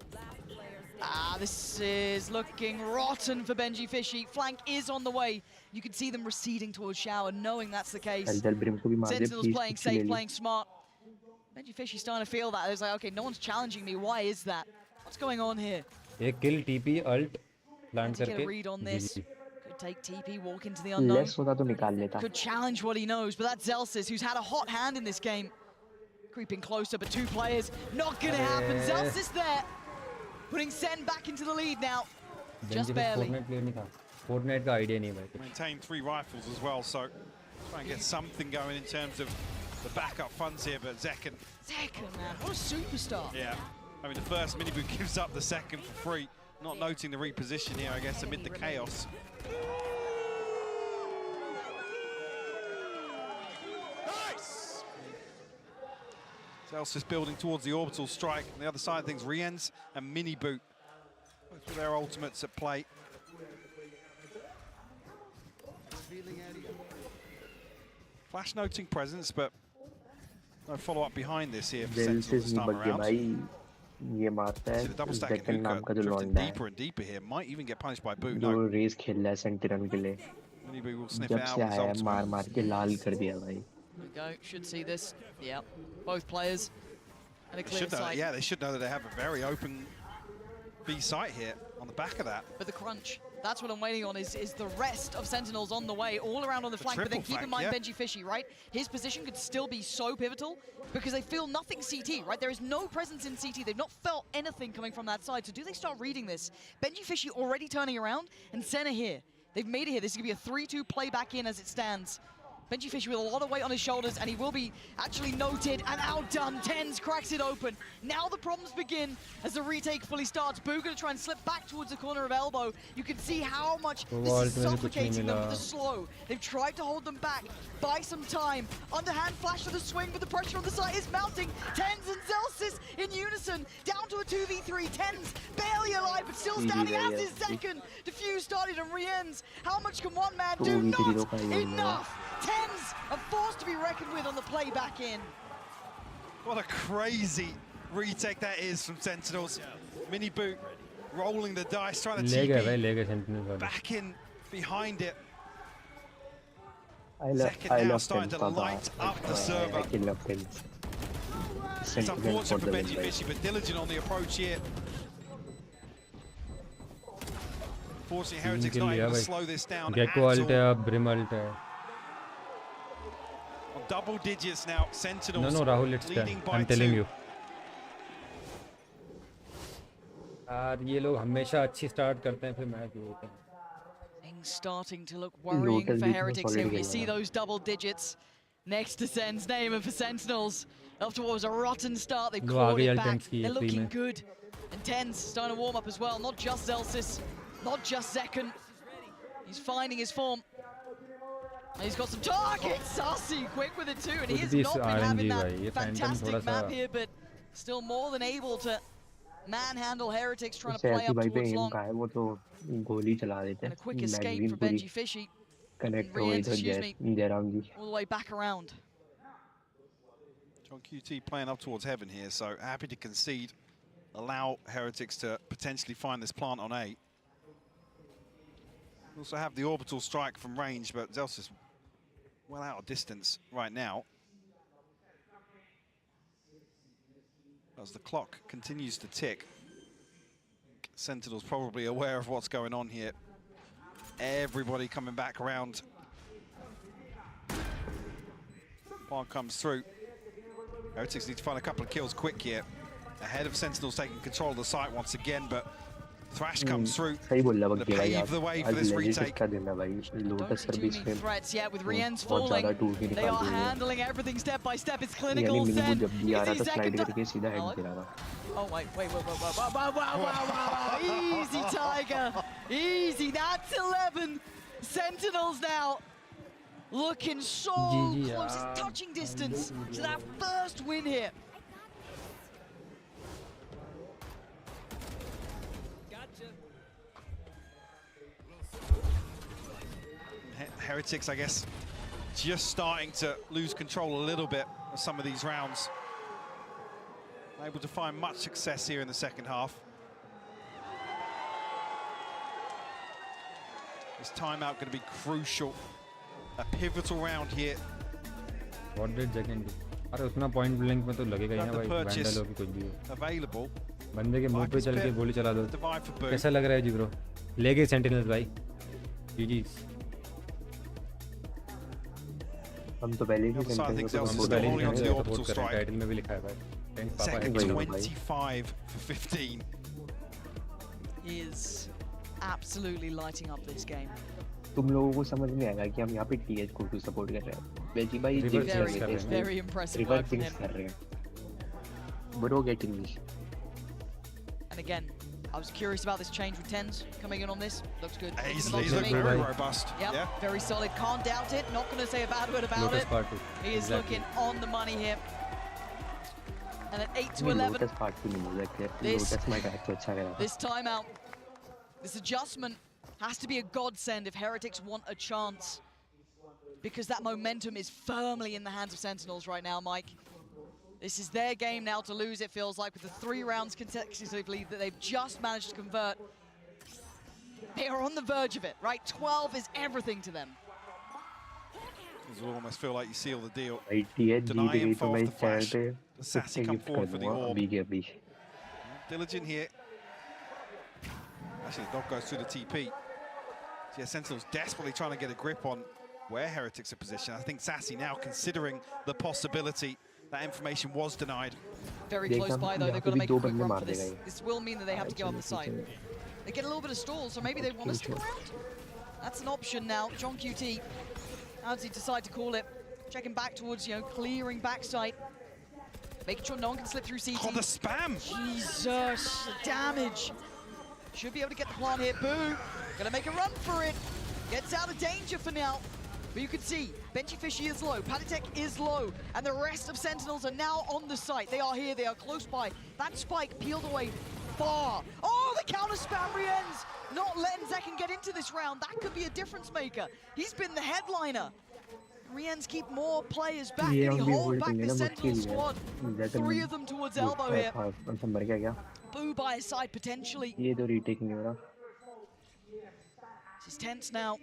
This is looking rotten for Benji Fishy. Flank is on the way. You can see them receding towards Shower, knowing that's the case. Sentinels playing safe, playing smart. Benji Fishy starting to feel that. It's like, okay, no one's challenging me. Why is that? What's going on here? एक kill TP ult plant To get a करके read on this. Could take TP, walk into the unknown. Less होता तो निकाल लेता Could challenge what he knows, but that's Zelsis, who's had a hot hand in this game. Creeping closer, but 2 players. Not gonna happen. Zelsis there. Putting Sen back into the lead now. Just barely. Fortnite player नहीं था Fortnite का idea नहीं है भाई Maintain 3 rifles as well, so try and get something going in terms of the backup funds here, but Zekken. Zekken, man, what a superstar. Yeah, I mean, the first miniboot gives up the second for free. Not noting the reposition here, I guess, amid the chaos. Nice! Zelsis building towards the orbital strike. On the other side of things, Rienz and Miniboot. Both with their ultimates at play. Flash noting presence, but no follow-up behind this here for Sentinels this time around. ये मारता है The double stacking Zekken नाम का जो drifting लौंडा है deeper and deeper here. Might even get punished by Boo. जो No. Race खेल रहा है सेंटिनल के लिए Miniboot will sniff it जब out से with his आया है ultimate. मार मार के लाल कर दिया भाई There we go, should see this. Yeah, both players. And a They clear should know, sight. yeah, they should know that they have a very open B site here on the back of that. But the crunch, that's what I'm waiting on, is the rest of Sentinels on the way, all around on the flank. But then triple keep in flank, mind yeah. Benji Fishy, right? His position could still be so pivotal because they feel nothing CT, right? There is no presence in CT. They've not felt anything coming from that side. So do they start reading this? Benji Fishy already turning around, and Senna here. They've made it here. This is going to be a 3-2 play back in as it stands. Benji Fishy with a lot of weight on his shoulders, and he will be actually noted and outdone. Tenz cracks it open. Now the problems begin as the retake fully starts. Boo gonna try and slip back towards the corner of elbow. You can see how much this is suffocating them with the slow. They've tried to hold them back, buy some time. Underhand flash to the swing, but the pressure on the side is mounting. Tenz and Zelsis in unison, down to a 2v3. Tenz barely alive, but still standing, as is Zekken. Diffuse started and re-ends. How much can one man do? Not enough! Tenz are forced to be reckoned with on the play back in. What a crazy retake that is from Sentinels. Miniboot rolling the dice, trying to TP. Back in behind it. Zekken now starting to light up the server. It's unfortunate for Benji Fishy, but diligent on the approach here. Fortunately, Heretics not able to slow this down at all. Gecko ult है Brim ult है On double digits now, Sentinels No, Rahul, it's leading done. by I'm telling 2. you. यार ये लोग हमेशा अच्छी start करते हैं फिर मैच जीतते हैं Things starting to look worrying for Heretics here. We see those double digits next to Sen's name, and for Sentinels, after what was a rotten start, they've clawed it back. They're looking good. And Tenz starting to warm up as well. Not just Zelsis, not just Zekken. He's finding his form. And he's got some targets. Sassy quick with it too, and he has not been having that fantastic map here, but still more than able to manhandle Heretics trying to उससे play ऐसी up भाई पे towards M long. का है वो तो गोली चला देते And a हैं quick escape मैगजीन for पूरी Benji Fishy. कनेक्ट हो गई Rienz, तो excuse me, Jairam ji all the way back around. John QT playing up towards heaven here, so happy to concede, allow Heretics to potentially find this plant on A. We also have the orbital strike from range, but Zels is well out of distance right now. As the clock continues to tick, Sentinel's probably aware of what's going on here. Everybody coming back around. One comes through. Heretics need to find a couple of kills quick here. Ahead of Sentinels taking control of the site once again, but Thrash comes through सही बोल रहा to बग्गी भाई pave the way for आज this legit retake. इसका दिन है भाई lotus पर Too बीच many में threats yet with Rienz बहुत ज़्यादा falling. टूट के They निकाल are दी है handling everything step by step. It's यानी clinical. मिनी Sen, जब भी आ रहा easy था स्लाइड second. करके सीधा हेड गिरा था Oh, wow. Easy, Tiger. Easy. That's 11. Sentinels now looking so close. It's touching distance to that first win here. Heretics, I guess, just starting to lose control a little bit of some of these rounds. Able to find much success here in the second half. This timeout going to be crucial. A pivotal round here. What did Jain do? अरे उतना point blank में तो लगेगा ही ना भाई purchase vandal हो कि कुछ भी हो available. बंदे के मुंह पे चल के गोली चला दो Divide for Boo. कैसा लग रहा है जी ब्रो ले गए सेंटिनल्स भाई जीजी हम तो पहले ही Other side, I think Zels is हमको still पहले holding on to the he orbital support कर रहे हैं strike. टाइटल में भी लिखा है भाई थैंक्स पापा Second है 25 for 15. Is absolutely lighting up this game. तुम लोगों को समझ में आएगा कि हम यहाँ पे टीएच को क्यों सपोर्ट कर रहे हैं बेजी भाई Very impressive reverse work from things him. कर रहे हैं bro get English And again, I was curious about this change with Tenz coming in on this. Looks good. He's Looks looking to me. very robust. Yep, Yeah. very solid. Can't doubt it. Not going to say a bad word about Lotus it. Party. He is Exactly. looking on the money here. And at 8 to 11, lotus part को नहीं बोल सकते lotus में का अच्छा करा this timeout, this adjustment has to be a godsend if Heretics want a chance. Because that momentum is firmly in the hands of Sentinels right now, Mike. This is their game now to lose, it feels like, with the 3 rounds consecutively that they've just managed to convert. They are on the verge of it, right? 12 is everything to them. You almost feel like you seal the deal. भाई TH जीत Deny गई him तो मैं off the channel flash. पे The Sassy कुत्ते come gift कर forward for the दूंगा orb. अभी के अभी Diligent here. Actually, the dog goes through the TP. So yeah, Sentinel's desperately trying to get a grip on where Heretics are positioned. I think Sassy now considering the possibility that information was denied. Very close by though, they've got to make a quick run for this. This will mean that they have to give up the site. They get a little bit of stall, so maybe they want to stick around? That's an option now. John QT, how does he decide to call it? Checking back towards, clearing backside. Making sure no one can slip through CT. Oh, the spam! Jesus, the damage. Should be able to get the plant here. Boo, gonna make a run for it. Gets out of danger for now. But you can see, Benji Fishy is low, Panitek is low, and the rest of Sentinels are now on the site. They are here, they are close by. That spike peeled away far. Oh, the counter spam Rienz! Not letting Heckin get into this round. That could be a difference maker. He's been the headliner. Rienz keep more players back. Can he hold back the Sentinel squad? 3 of them towards elbow here. मर गया Boo by his side potentially. ये तो retake नहीं हो रहा This is tense now.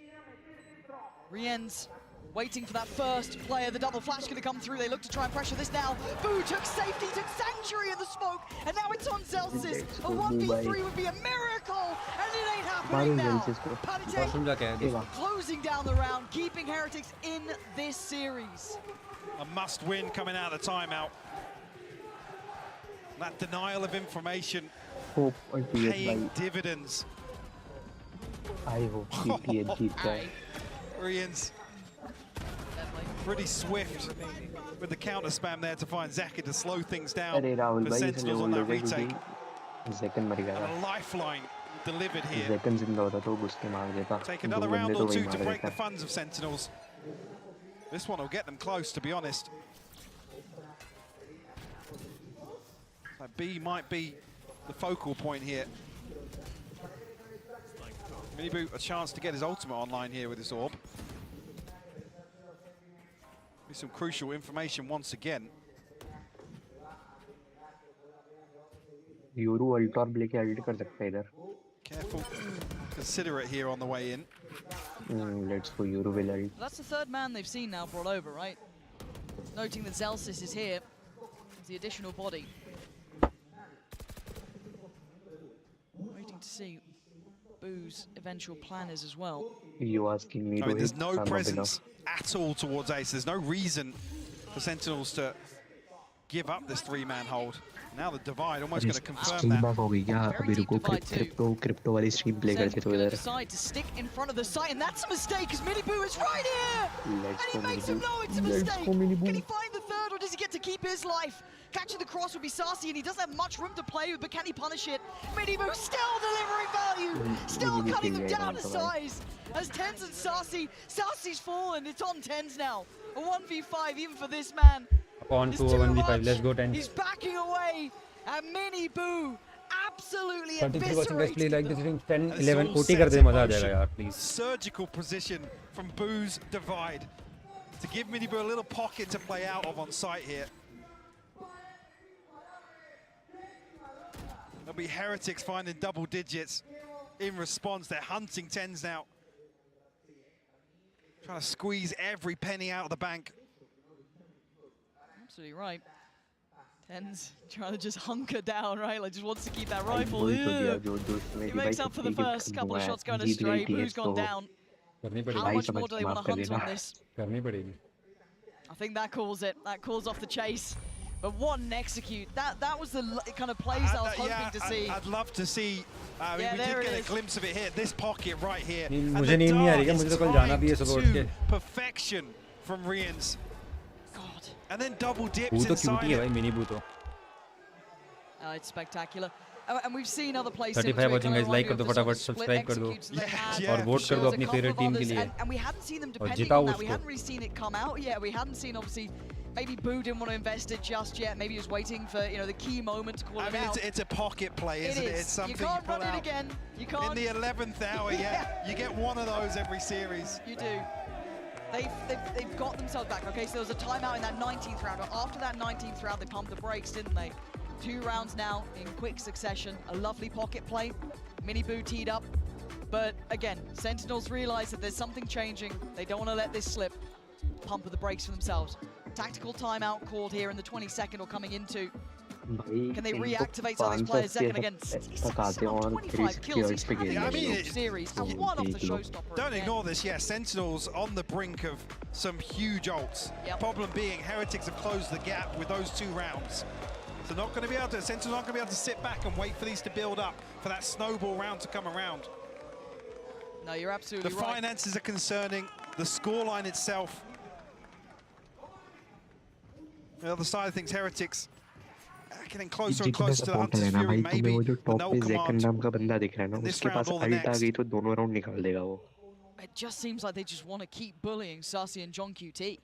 Rienz waiting for that first player. The double flash going to come through. They look to try and pressure this now. Boo took safety, took Sanctuary in the smoke, and now it's on Zelsis. A 1v3 would be a miracle, and it ain't happening now. Panitek closing down the round, keeping Heretics in this series. A must-win coming out of the timeout. That denial of information paying dividends. I hope TH जीत जाए Rienz pretty swift with the counter spam there to find Zeka to slow things down for Sentinels on that retake. Zekan मर गया And a lifeline delivered here. Zekan जिंदा होता तो उसके मार देता Take another round or two to break the funds of Sentinels. This one will get them close, to be honest. So B might be the focal point here. Minibu a chance to get his ultimate online here with this orb. With some crucial information once again. Euro ultra लेके edit कर सकता है इधर. Careful, considerate here on the way in. Let's go euro will ult. That's the third man they've seen now brought over, right? Noting that Zelsis is here, the additional body. Waiting to see Boo's eventual plan is as well. You asking me? I mean, there's no presence at all towards Ace. There's no reason for Sentinels to give up this three-man hold. Now the divide almost going to confirm that. हो गई क्या? अभी रुको crypto वाली stream play करते तो इधर. Decide to stick in front of the site, and that's a mistake because Miniboo is right here, and he makes him know it's a mistake. Can he find the third, or does he get to keep his life? Catching the cross would be Sassy, and he doesn't have much room to play with, but can he punish it? Miniboo still delivering value, still cutting them down to size. As Tenz and Sassy's fallen, it's on Tenz now. A 1v5 even for this man. On to 1v5, let's go 10. He's backing away, and Miniboo absolutely Continue watching guys, please like this thing 10 And it's 11 all OT कर set they in मजा आ motion. जाएगा यार please. Surgical position from Boo's divide to give Miniboo a little pocket to play out of on site here. There'll be Heretics finding double digits in response. They're hunting Tenz now. Trying to squeeze every penny out of the bank. Absolutely right. Tenz trying to just hunker down, right? Like just wants to keep that rifle. He makes up for the first couple of shots going astray. Boo's gone down. How much more do they want to hunt on this? I think that calls it. That calls off the chase. But what an execute. That was the kind of plays I was hoping to see. I'd love to see. I mean, we did get a glimpse of it here. This pocket right here. मुझे नींद नहीं आ रही है, मुझे तो कल जाना भी है सुबह उठ के. Perfection from Rians. God. And then double dips बू तो inside क्यूटी है it. भाई मिनी बू तो. It's spectacular. And we've seen other plays. 35 watching guys, like कर दो फटाफट, सब्सक्राइब कर दो और वोट कर दो अपनी फेवरेट टीम के लिए. And we hadn't seen them और depending जिताओ on that. We उसको. hadn't really seen it come out yet. We hadn't seen obviously. Maybe Boo didn't want to invest it just yet. Maybe he was waiting for the key moment to call it out. It's a pocket play, isn't it? It's something you can't pull run it out. again. You can't. In the 11th hour, yeah. You get one of those every series. You do. They've got themselves back. Okay, so there was a timeout in that 19th round. But after that 19th round, they pumped the brakes, didn't they? 2 rounds now in quick succession. A lovely pocket play. Mini Boo teed up. But again, Sentinels realize that there's something changing. They don't want to let this slip. Pump the brakes for themselves. Tactical timeout called here in the 22nd or coming into. Can they reactivate some of these players second against 25 kills? Yeah, I mean, series and one off the showstopper. Don't ignore this, yeah. Sentinels on the brink of some huge ults. Problem being, Heretics have closed the gap with those 2 rounds. So not going to be able to, Sentinels aren't going to be able to sit back and wait for these to build up, for that snowball round to come around. No, you're absolutely right. The finances are concerning, the scoreline itself. The other side of things, Heretics getting closer and closer to the Hunter's Fury, maybe, but no command. In this round or the next. It just seems like they just want to keep bullying Sassy and John QT.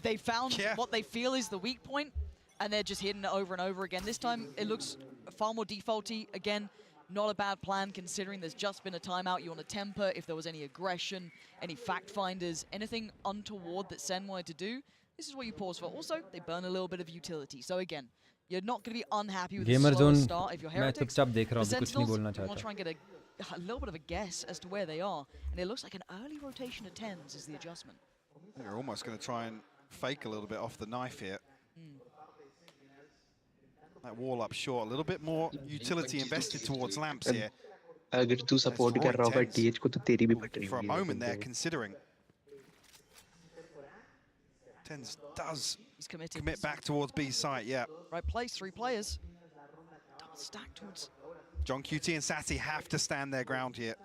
They found what they feel is the weak point, and they're just hitting it over and over again. This time, it looks far more defaulty. Again, not a bad plan considering there's just been a timeout. You want to temper if there was any aggression, any fact finders, anything untoward that Sen wanted to do. This is what you pause for. Also, they burn a little bit of utility. So again, you're not going to be unhappy with the slow start if you're Heretics. The Sentinels want to try and get a little bit of a guess as to where they are. And it looks like an early rotation of Tenz is the adjustment. They're almost going to try and fake a little bit off the knife here. That wall up short, a little bit more utility invested towards lamps here. अगर तू support कर रहा होगा TH को तो तेरी भी but रही For a moment there, considering. Tenz does commit back towards B site, yeah. Right place, 3 players. Double stack towards. John QT and Sassy have to stand their ground here.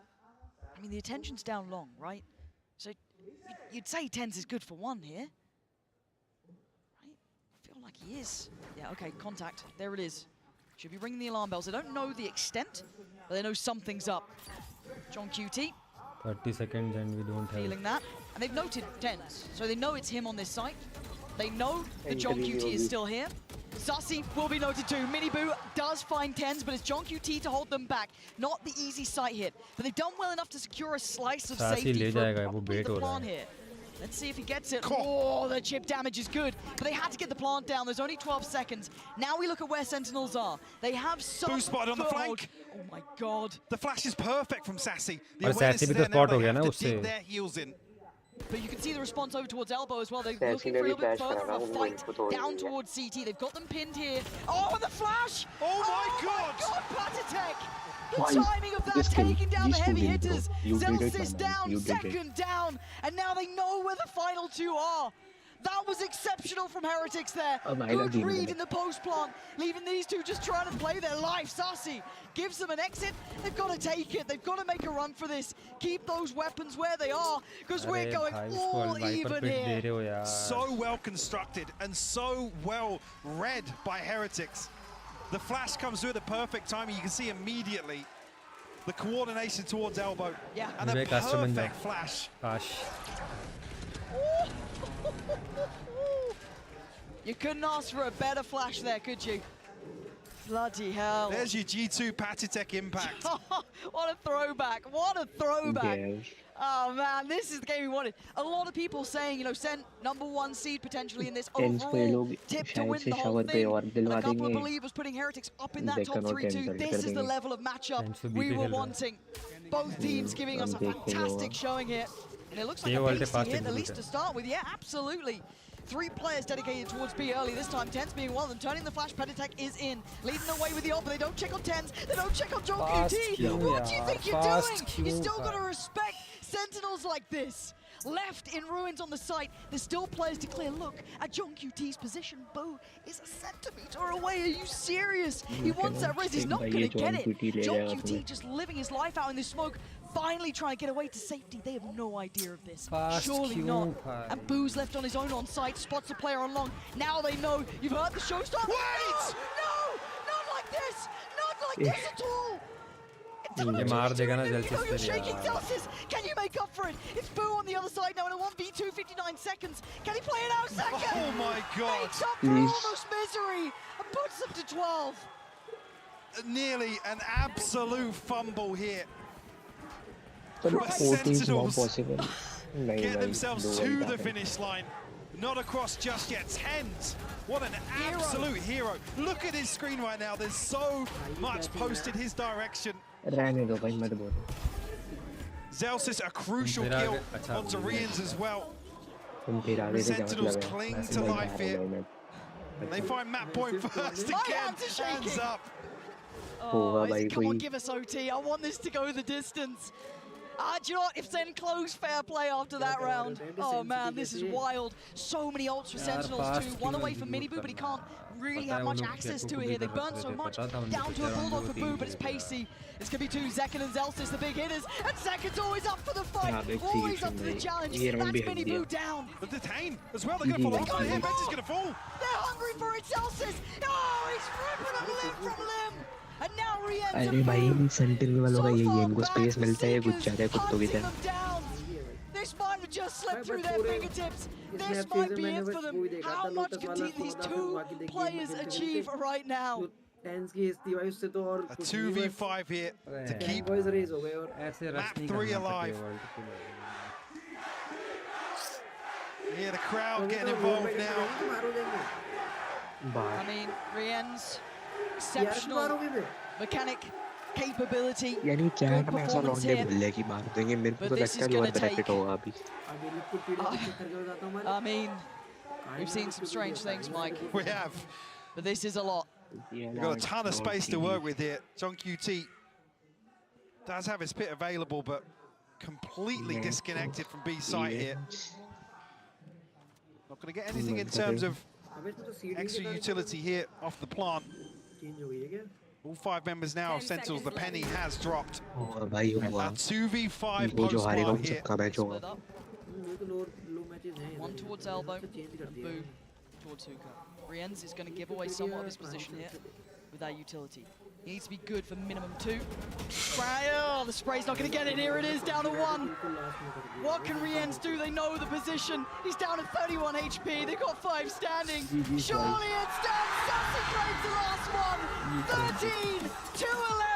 I mean, the attention's down long, right? So you'd say Tenz is good for 1 here. Like he is. Yeah, okay, contact. There it is. Should be ringing the alarm bells. They don't know the extent, but they know something's up. John QT. 30 seconds and we don't have... Feeling that. And they've noted Tenz, so they know it's him on this site. They know that John QT is still here. Sussy will be noted too. Miniboo does find Tenz, but it's John QT to hold them back. Not the easy sight hit, but they've done well enough to secure a slice of safety for probably the plant here. Let's see if he gets it. Oh, the chip damage is good, but they had to get the plant down. There's only 12 seconds. Now we look at where Sentinels are. They have some Boo spotted on the flank. Oh my god. The flash is perfect from Sassy. The और awareness Sassy is भी तो there now. spot हो They गया have ना to उससे. dig their heels in. But you can see the response over towards elbow as well. They're Sassy looking ने for a भी little bit flash further करा of a ना, fight उनको तो down towards CT. They've got them pinned here. Oh, and the flash! Oh my god! Patitech! The Why? timing of that, Just kill. taking down the These two heavy did, bro. hitters. You did it, Zelsis man. down, You did it. second down. And now they know where the final two are. That was exceptional from Heretics there. Good read in the post plant, leaving these two just trying to play their life. Sassy gives them an exit. They've got to take it. They've got to make a run for this. Keep those weapons where they are, because we're going all even here. So well constructed and so well read by Heretics. The flash comes through at the perfect timing. You can see immediately the coordination towards elbow. Yeah. And the perfect flash. You couldn't ask for a better flash there, could you? Bloody hell. There's your G2 Patitech impact. What a throwback. What a throwback. Yes. Oh man, this is the game we wanted. A lot of people saying, you know, SEN #1 seed potentially in this Tenz को ये overall लोग tip to शायद win से the whole shower पे thing. और And a दिलवा couple of देंगे. believers putting Heretics up in that They top cannot 3-2. cancel This कर is the देंगे. level of matchup Tenz को we beat were खेल रहा है. wanting. Both teams giving us a हम देखेंगे fantastic वो. showing here. And it looks like ये a world pacey fast hit, at execute least है. to start with. Yeah, absolutely. 3 players dedicated towards B early this time. Tenz being one of them. Turning the flash, Patitech is in. Leading the way with the ult, but they don't check on Tenz. They don't check on John QT. What do you think you're doing? You still got to respect Sentinels like this. Left in ruins on the site. There's still players to clear. Look at John QT's position. Boo is a centimeter away. Are you serious? He wants that res. He's not going to get it. John QT just living his life out in this smoke. Finally trying to get away to safety. They have no idea of this. Surely not. And Boo's left on his own on site. Spots the player on long. Now they know. You've heard the show start. Wait! No! Not like this! Not like this at all! ये मार देगा ना Zelsis You're पे shaking यार. Zelsis. Can you make up for it? It's Boo on the other side now in a 1v2, 59 seconds. Can he play it out second? Oh my god. Makes up for almost misery and puts them to 12. Nearly an absolute fumble here. But Sentinels possible. get themselves to the finish line. Not across just yet. Tenz, what an absolute hero. Look at his screen right now. There's so much posted his direction. रहने दो भाई Motherboard. Zelsis, a crucial kill onto Rians as well. तुम फिर आगे The से क्या Sentinels मतलब है? cling to life here. They find map point first My again. hands are shaking. Hands up. Oh, भाई come on, कोई. give us OT. I want this to go the distance. Do you know what? If Sen close, fair play after that round. Oh man, this is wild. So many ults for Sentinels too. One away from Miniboo, but he can't really have much access to it here. They burn so much. Down to a bulldog for Boo, but it's pacey. It's going to be 2, Heckin and Zelsis, the big hitters. And Heckin's always up for the fight. Always up to the challenge. That's Miniboo down. But detain as well. They're going to fall off. Here, Bench is going to fall. They're hungry for it, Zelsis. Oh, he's ripping a limb from limb. And now Rian अरे भाई sentinel वालों का यही है, इनको space मिलता है कुछ ज़्यादा कुत्तों की तरह. This might have just slipped through their fingertips. This might be it for them. How much can these 2 players achieve right now? A 2v5 here to keep map 3 alive. Yeah, the crowd getting involved now. I mean, Rian's exceptional mechanic capability. यानी chat में ऐसा long day बोल कि मार देंगे मेरे को तो लगता है लोअर ब्रैकेट होगा अभी. I mean, we've seen some strange things, Mike. We have. But this is a lot. We've got a ton of space to work with here. John QT does have his pit available, but completely disconnected from B site here. Not going to get anything in terms of extra utility here off the plant. All 5 members now of Sentinels. The penny has dropped. A 2v5 post-plant here. One towards elbow, and Boo towards hookah. Rienz is going to give away somewhat of his position here with that utility. He needs to be good for minimum 2. Spray, oh, the spray's not going to get it. Here it is, down to 1. What can Rienz do? They know the position. He's down at 31 HP. They've got 5 standing. Surely it's done. Sassy breaks the last one. 13 to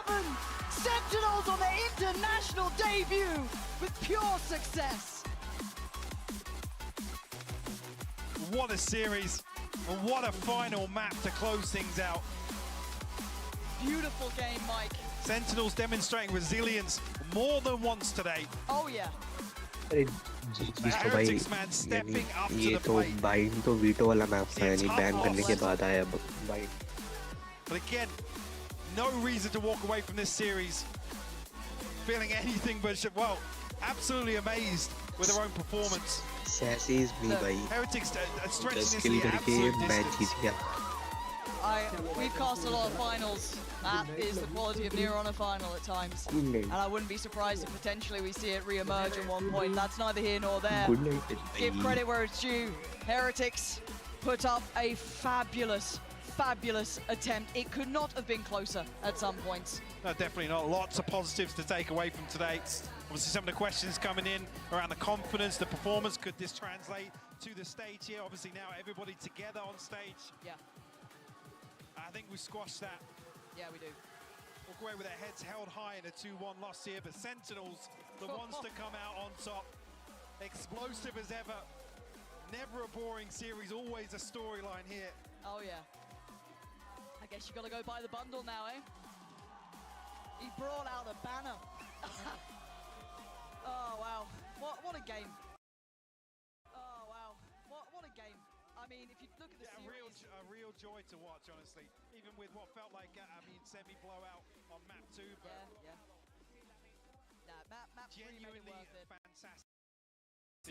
11. Sentinels on their international debut with pure success. What a series, and what a final map to close things out. Beautiful game, Mike. Sentinels demonstrating resilience more than once today. Oh yeah. अरे जिसको भाई यानी ये तो bind तो veto वाला map था यानी बैन करने के बाद आया bind. But again, no reason to walk away from this series feeling anything but, well, absolutely amazed with their own performance. Sassy is me, भाई. Heretics stretching this kill the करके absolute match जीत distance. गया. We've cast a lot of finals. That is the quality of near on a final at times. Good night. And I wouldn't be surprised if potentially we see it re-emerge at one point. That's neither here nor there. Good night. Give credit where it's due. Heretics put up a fabulous attempt. It could not have been closer at some points. No, definitely not. Lots of positives to take away from today. Obviously, some of the questions coming in around the confidence, the performance. Could this translate to the stage here? Obviously, now everybody together on stage. Yeah. I think we squashed that. Yeah, we do. Walk away with their heads held high in a 2-1 loss here, but Sentinels, the ones to come out on top. Explosive as ever. Never a boring series, always a storyline here. Oh, yeah. I guess you got to go buy the bundle now, eh? He brought out a banner. Oh, wow. What a game. Oh, wow. What a game. I mean, if you look at the series... A real joy to watch, honestly. Even with what felt like, semi-blowout on map 2, but... Yeah. Nah, map 3 made it worth it. Fantastic.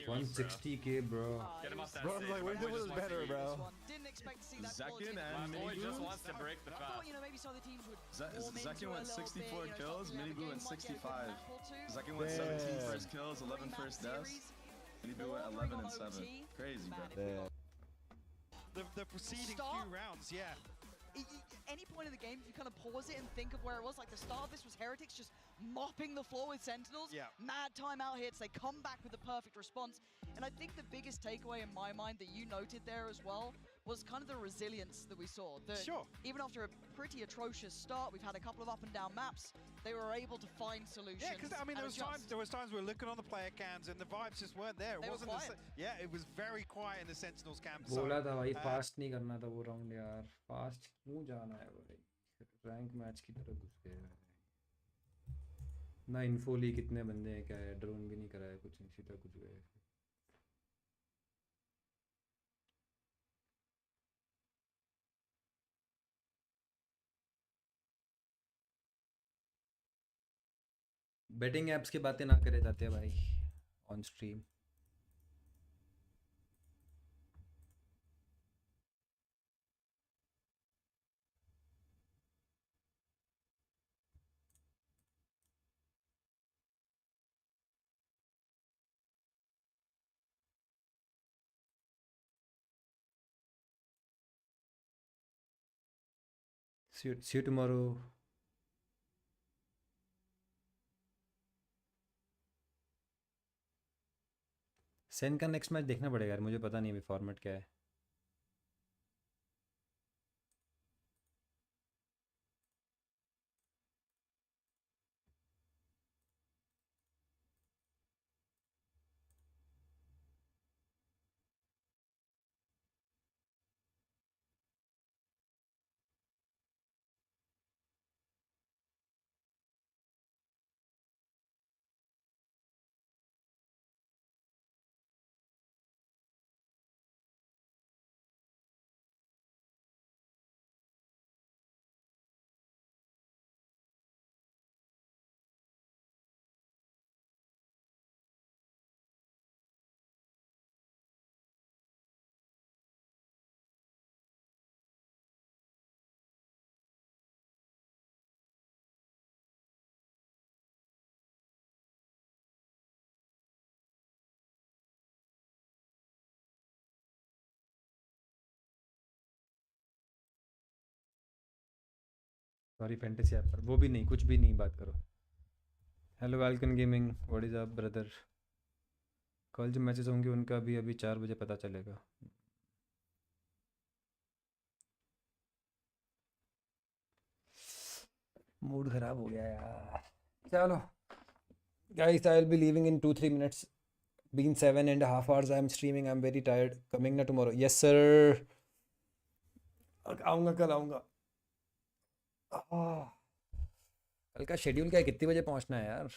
160k, bro. Get him off that Bro, I'm like, we're doing better, bro. Didn't expect to see that Heckin quality. and My boy Mini just Blue. wants to break the I fast. thought, maybe some of the teams would warm into Heckin it went a little 64 bit, kills, start to Mini have a Blue game went one, get a quick 65. map or two. Heckin went 17 Damn. first kills, 11 first deaths. Mini Blue went 11 and 7. Crazy, bro. The preceding Start. few rounds, yeah. Any point in the game, if you kind of pause it and think of where it was, like the start of this was Heretics just mopping the floor with Sentinels. Yeah. Mad timeout hits, they come back with the perfect response. And I think the biggest takeaway in my mind that you noted there as well was kind of the resilience that we saw. Sure. Even after a pretty atrocious start, we've had a couple of up and down maps, they were able to find solutions. Yeah, because I mean, there was times we were looking on the player cams and the vibes just weren't there. They were quiet. Yeah, it was very quiet in the Sentinels camp. बोला था भाई fast नहीं करना था वो round यार. Fast क्यों जाना है भाई? रैंक मैच की तरह घुस गए हैं. ना इन्फो ली कितने बंदे हैं, क्या है, ड्रोन भी नहीं कराया, कुछ नहीं, सीधा कुछ गए. बेटिंग एप्स की बातें ना करे जाते हैं भाई on stream. See you tomorrow. Sen का नेक्स्ट मैच देखना पड़ेगा यार, मुझे पता नहीं अभी फॉर्मेट क्या है. सॉरी फैंटेसी ऐप पर, वो भी नहीं, कुछ भी नहीं, बात करो। Hello Vulcan gaming, what is up brother. कल जो मैचेस होंगे उनका भी अभी 4 बजे पता चलेगा। मूड ख़राब हो गया यार। चलो guys, I will be leaving in 2-3 minutes. Been 7.5 hours I am streaming. I'm very tired. Coming na tomorrow. Yes sir. आऊँगा, कल आऊँगा। कल का शेड्यूल क्या है, कितने बजे पहुँचना है यार?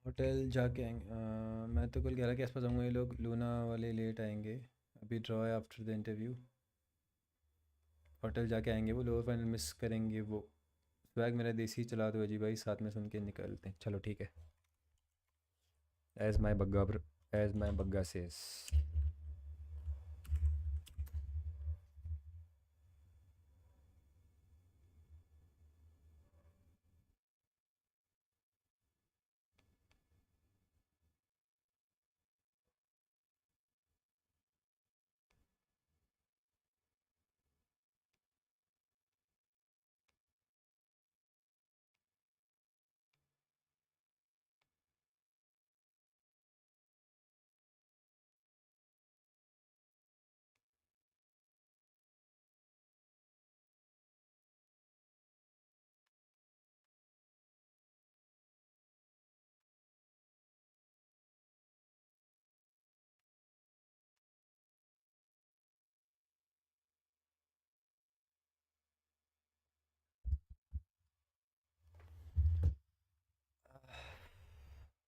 होटल जाके आएंगे। मैं तो कल 11 के आसपास आऊँगा। ये लोग लूना वाले लेट आएंगे, अभी ड्रॉ है आफ्टर द इंटरव्यू। होटल जाके आएंगे वो, लोअर फाइनल मिस करेंगे वो। स्वैग मेरा देसी चला दो अजी भाई, साथ में सुन के निकलते हैं। चलो ठीक है। As my Bagga says.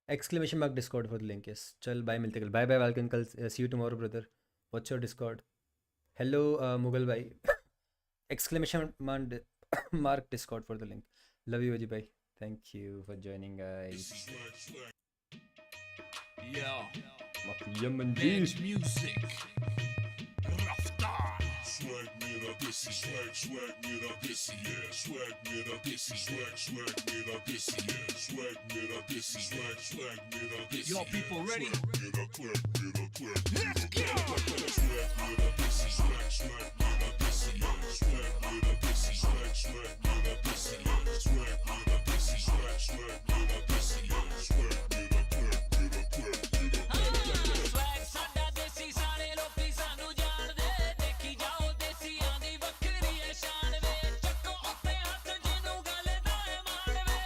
Exclamation mark Discord for the link. Yes. चल बाय, मिलते कल। बाय बाय वेलकम, कल see you tomorrow brother. What's your Discord? Hello Mughal भाई। Exclamation mark Discord for the link. Love you अजी भाई. Thank you for joining guys. Yo, Match music. Raftar. Swag mera desi, swag mera desi, yeah. Swag mera desi, swag mera desi, yeah. Swag mera desi, swag mera desi. Yo, people ready? Let's go. Swag mera desi, swag mera desi, yeah. Swag mera desi, swag mera desi, yeah. Swag mera desi, swag mera desi, yeah. Swag Swag ਸਾਡਾ ਦੇਸੀ, ਸਾਰੇ ਲੋਕੀ ਸਾਨੂੰ ਜਾਣਦੇ। ਦੇਖੀ ਜਾਓ ਦੇਸੀਆਂ ਦੀ ਵੱਖਰੀ ਹੈ ਸ਼ਾਨ ਵੇ। ਚੱਕੋ ਉੱਤੇ ਹੱਥ ਜਿਹਨੂੰ ਗੱਲ ਦਾ ਹੈ ਮਾਣ ਵੇ।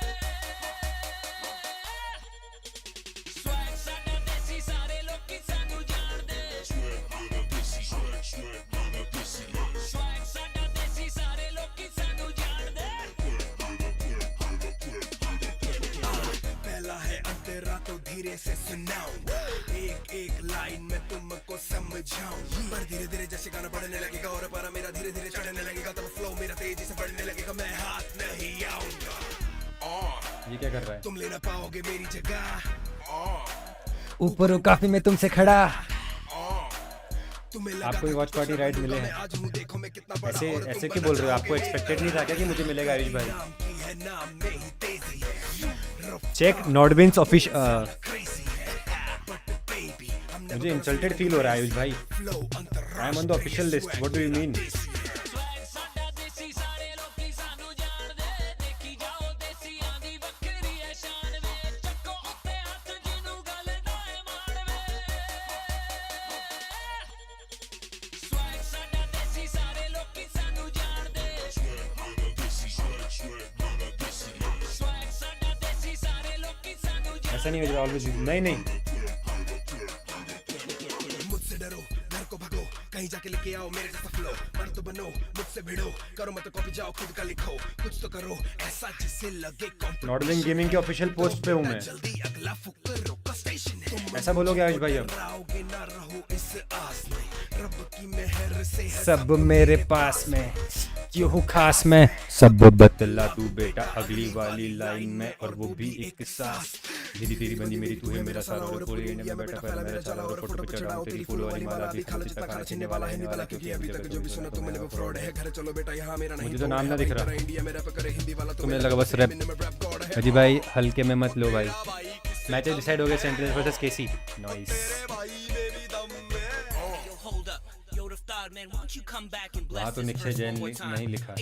Swag ਸਾਡਾ ਦੇਸੀ, ਸਾਰੇ ਲੋਕੀ ਸਾਨੂੰ ਜਾਣਦੇ। Swag mera desi, swag mera desi, yeah. Swag ਸਾਡਾ ਦੇਸੀ, ਸਾਰੇ ਲੋਕੀ ਸਾਨੂੰ ਜਾਣਦੇ। पहला है अंतरा तो धीरे से सुनाऊं, एक एक लाइन में तुमको समझाऊं। पर धीरे धीरे जैसे गाना बढ़ने लगेगा और पारा मेरा धीरे धीरे चढ़ने लगेगा, तब फ्लो मेरा तेजी से बढ़ने लगेगा, मैं हाथ नहीं आऊंगा। ये क्या कर रहा है? तुम ले ना पाओगे मेरी जगह, ऊपर हो काफी में तुमसे खड़ा। तुम्हें आपको वॉच पार्टी राइट मिले हैं? आज हूँ देखो मैं कितना बड़ा। ऐसे ऐसे क्यों बोल रहे हो? आपको एक्सपेक्टेड नहीं था क्या कि मुझे मिलेगा आयुष भाई? Check Nordwins official. मुझे इंसल्टेड फील हो रहा है आयुष भाई। I am on the official list, what do you mean? Swag ਸਾਡਾ ਦੇਸੀ, ਸਾਰੇ ਲੋਕੀ ਸਾਨੂੰ ਜਾਣਦੇ। ਦੇਖੀ ਜਾਓ ਦੇਸੀਆਂ ਦੀ ਵੱਖਰੀ ਹੈ ਸ਼ਾਨ ਵੇ। ਚੱਕੋ ਉੱਤੇ ਹੱਥ ਜਿਹਨੂੰ ਗੱਲ ਦਾ ਹੈ ਮਾਣ ਵੇ। Swag ਸਾਡਾ ਦੇਸੀ, ਸਾਰੇ ਲੋਕੀ ਸਾਨੂੰ ਜਾਣਦੇ। Swag mera desi, swag mera desi, yeah. Swag ਸਾਡਾ ਦੇਸੀ, ਸਾਰੇ ਲੋਕੀ ਸਾਨੂੰ ਜਾਣਦੇ। ऐसा नहीं हो ऑलवेज। नहीं नहीं कहीं जाके लेके आओ मेरे जैसा फ्लो बन तो बनो मुझसे भिड़ो करो मत कॉपी जाओ खुद का लिखो कुछ तो करो ऐसा जिससे लगे नॉर्दर्न गेमिंग के ऑफिशियल पोस्ट पे हूँ मैं जल्दी अगला फुकर का स्टेशन ऐसा बोलोगे आयुष भाई अब रहोगे ना रहो इस आस में रब की मेहर से सब मेरे पास में क्यों हूँ खास में सब बतला तू बेटा अगली वाली लाइन में और वो भी एक सांस मेरी तेरी बंदी मेरी तू है मेरा सारा और पूरे इंडिया में बैठा पहला मेरा सारा और फोटो पे चढ़ाऊं तेरी फूल वाली माला भी खाना चिता खाना छीनने वाला है वाला क्योंकि अभी तक जो भी सुना तुम मैंने वो फ्रॉड है घर चलो बेटा यहाँ मेरा नहीं मुझे तो नाम ना दिख रहा इंडिया मेरा पकड़े हिंदी वाला तुम्हें लगा बस रैप अजी भाई हल्के में मत लो भाई मैच डिसाइड हो गया सेंट्रल वर्सेस केसी नाइस वहाँ तो निक्षय जैन नहीं लिखा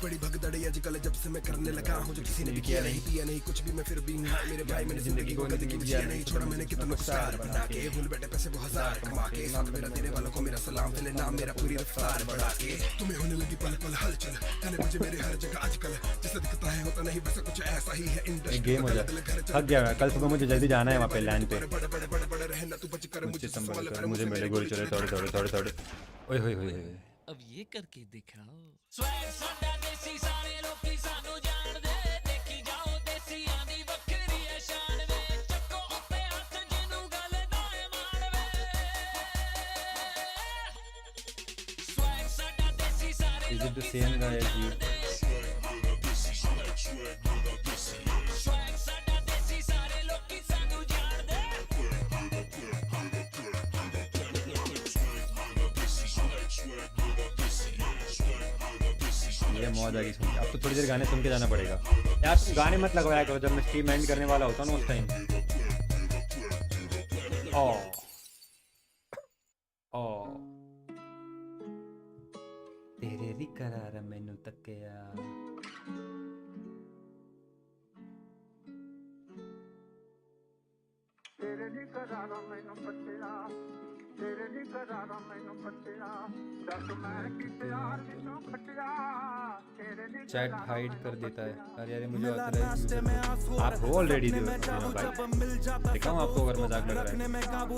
बड़ी भगदड़ी आजकल जब से मैं करने लगा हूँ जो किसी ने भी किया नहीं पिया नहीं कुछ भी मैं फिर भी मेरे भाई मैंने जिंदगी को कभी जिया नहीं छोड़ा मैंने कितना नुकसान बना के भूल बैठे पैसे वो हजार कमा के साथ मेरा देने वालों को मेरा सलाम तेरे नाम मेरा पूरी रफ्तार बढ़ा के तुम्हें होने लगी पल पल हलचल कहने मुझे मेरे हर जगह आजकल जैसा दिखता है होता नहीं वैसा कुछ ऐसा ही है इंडस्ट्री गेम हो जाए थक गया कल सुबह मुझे जल्दी जाना है वहाँ पे लैंड पे बड़े रहना तू बच कर मुझे संभाल कर मुझे मेरे गोल चले थोड़े ओए होए होए अब ये करके दिखाओ स्वैग साडा देसी सारे लोकी सानू जान दे देखी जाओ देसी आंदी बकरी है शान वे चक्को अपने हाथ जिनू गल दाए मान वे स्वैग साडा देसी सारे Is it the same guy as you? Swag साडा देसी सारे लोकी सानू जान दे ये मौज आ गई सुन के अब तो थोड़ी देर गाने सुन के जाना पड़ेगा यार तुम गाने मत लगवाया करो जब मैं स्ट्रीम एंड करने वाला होता ना उस टाइम तेरे री करार मैनू तकिया तेरे दी करारा मैनू पत्तिया तेरे दी करारा मैनू पत्तिया दस मैं किते यार विचों खटिया तेरे दी चैट हाइड कर देता है अरे यार मुझे आप हो ऑलरेडी भाई दिखाऊं आपको अगर मजाक लग रहा है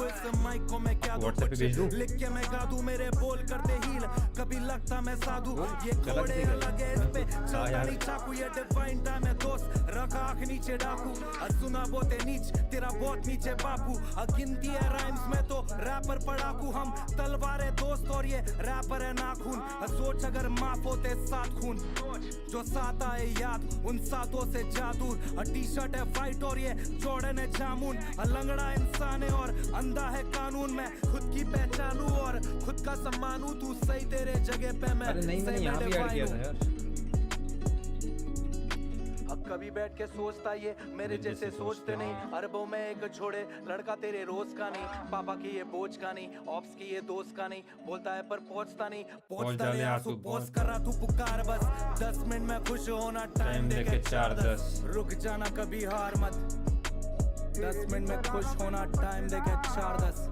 व्हाट्सएप पे भेज दूं लिख के मैं गा दूं मेरे बोल करते हील कभी लगता मैं साधु ये कोड़े लगे इस पे चांदनी चाकू ये डिवाइन टाइम है दोस्त रखा आँख नीचे डाकू सुना बोते नीच तेरा बहुत नीचे बापू गिनती है राइम्स में तो रैपर पढ़ाकू हम तलवार है दोस्त और ये रैपर है नाखून सोच अगर माफ होते सात खून जो साथ आए याद उन सातों से जादू टी शर्ट है वाइट और ये जॉर्डन है जामुन लंगड़ा इंसान है और अंधा है कानून में खुद की पहचानू और खुद का सम्मानू तू सही तेरे जगह पे मैं नहीं मैंने यहाँ भी ऐड किया था यार कभी बैठ के सोचता ये मेरे जैसे सोचते नहीं अरबों में एक छोड़े लड़का तेरे रोज का नहीं पापा की ये बोझ का नहीं ऑप्स की ये दोस्त का नहीं बोलता है पर पहुंचता नहीं पहुंचता नहीं आंसू पहुंच कर रहा तू पुकार बस 10 मिनट में खुश होना टाइम देके 4-10 रुक जाना कभी हार मत 10 मिनट में खुश होना टाइम देके 4-10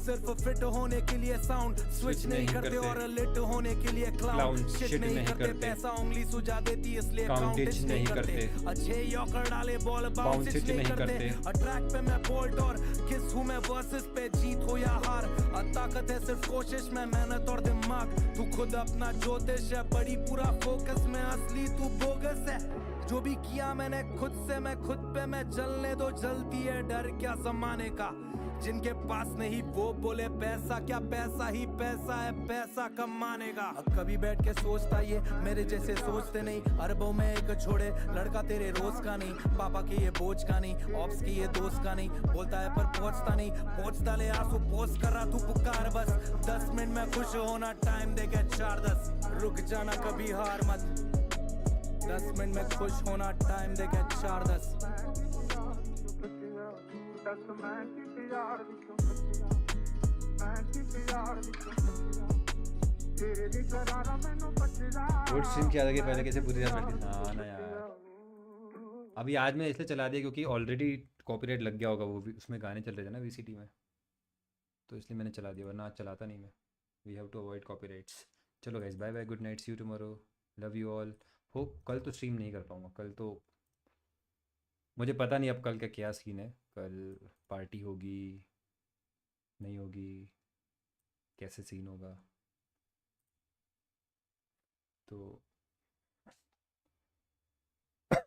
सिर्फ फिट होने के लिए साउंड स्विच नहीं करते और लिट होने के लिए क्लाउन शिट नहीं करते पैसा उंगली सुझा देती इसलिए काउंटेज नहीं करते अच्छे यॉकर डाले बॉल बाउंस नहीं करते ट्रैक पे मैं बोल्ट और किस हूँ मैं वर्सेस पे जीत हो या हार ताकत है सिर्फ कोशिश में मेहनत और दिमाग तू खुद अपना ज्योतिष है बड़ी पूरा फोकस में असली तू बोगस है जो भी किया मैंने खुद से मैं खुद पे मैं जलने दो जलती है डर क्या जमाने का जिनके पास नहीं वो बोले पैसा क्या पैसा ही पैसा है पैसा कमाने का कभी बैठ के सोचता ये मेरे जैसे सोचते नहीं अरबों में एक छोड़े लड़का तेरे रोज का नहीं पापा की ये बोझ का नहीं ऑप्स की ये दोस्त का नहीं बोलता है पर पहुंचता नहीं पहुंचता ले आंसू पोस्ट कर रहा तू पुकार बस 10 मिनट में खुश होना टाइम देके 4-10 रुक जाना कभी हार मत 10 मिनट में खुश होना टाइम देके 4-10 वोट स्ट्रीम की आगे पहले कैसे पूरी रात बैठी हाँ ना यार अभी आज मैं इसलिए चला दिया क्योंकि ऑलरेडी कॉपीराइट लग गया होगा वो भी उसमें गाने चल रहे थे ना VCT में तो इसलिए मैंने चला दिया वरना आज चलाता नहीं मैं we have to avoid copyrights चलो guys, bye bye, good night, see you tomorrow, love you all. Hope कल तो स्ट्रीम नहीं कर पाऊँगा, कल तो मुझे पता नहीं अब कल का क्या सीन है, कल पार्टी होगी नहीं होगी, कैसे सीन होगा, तो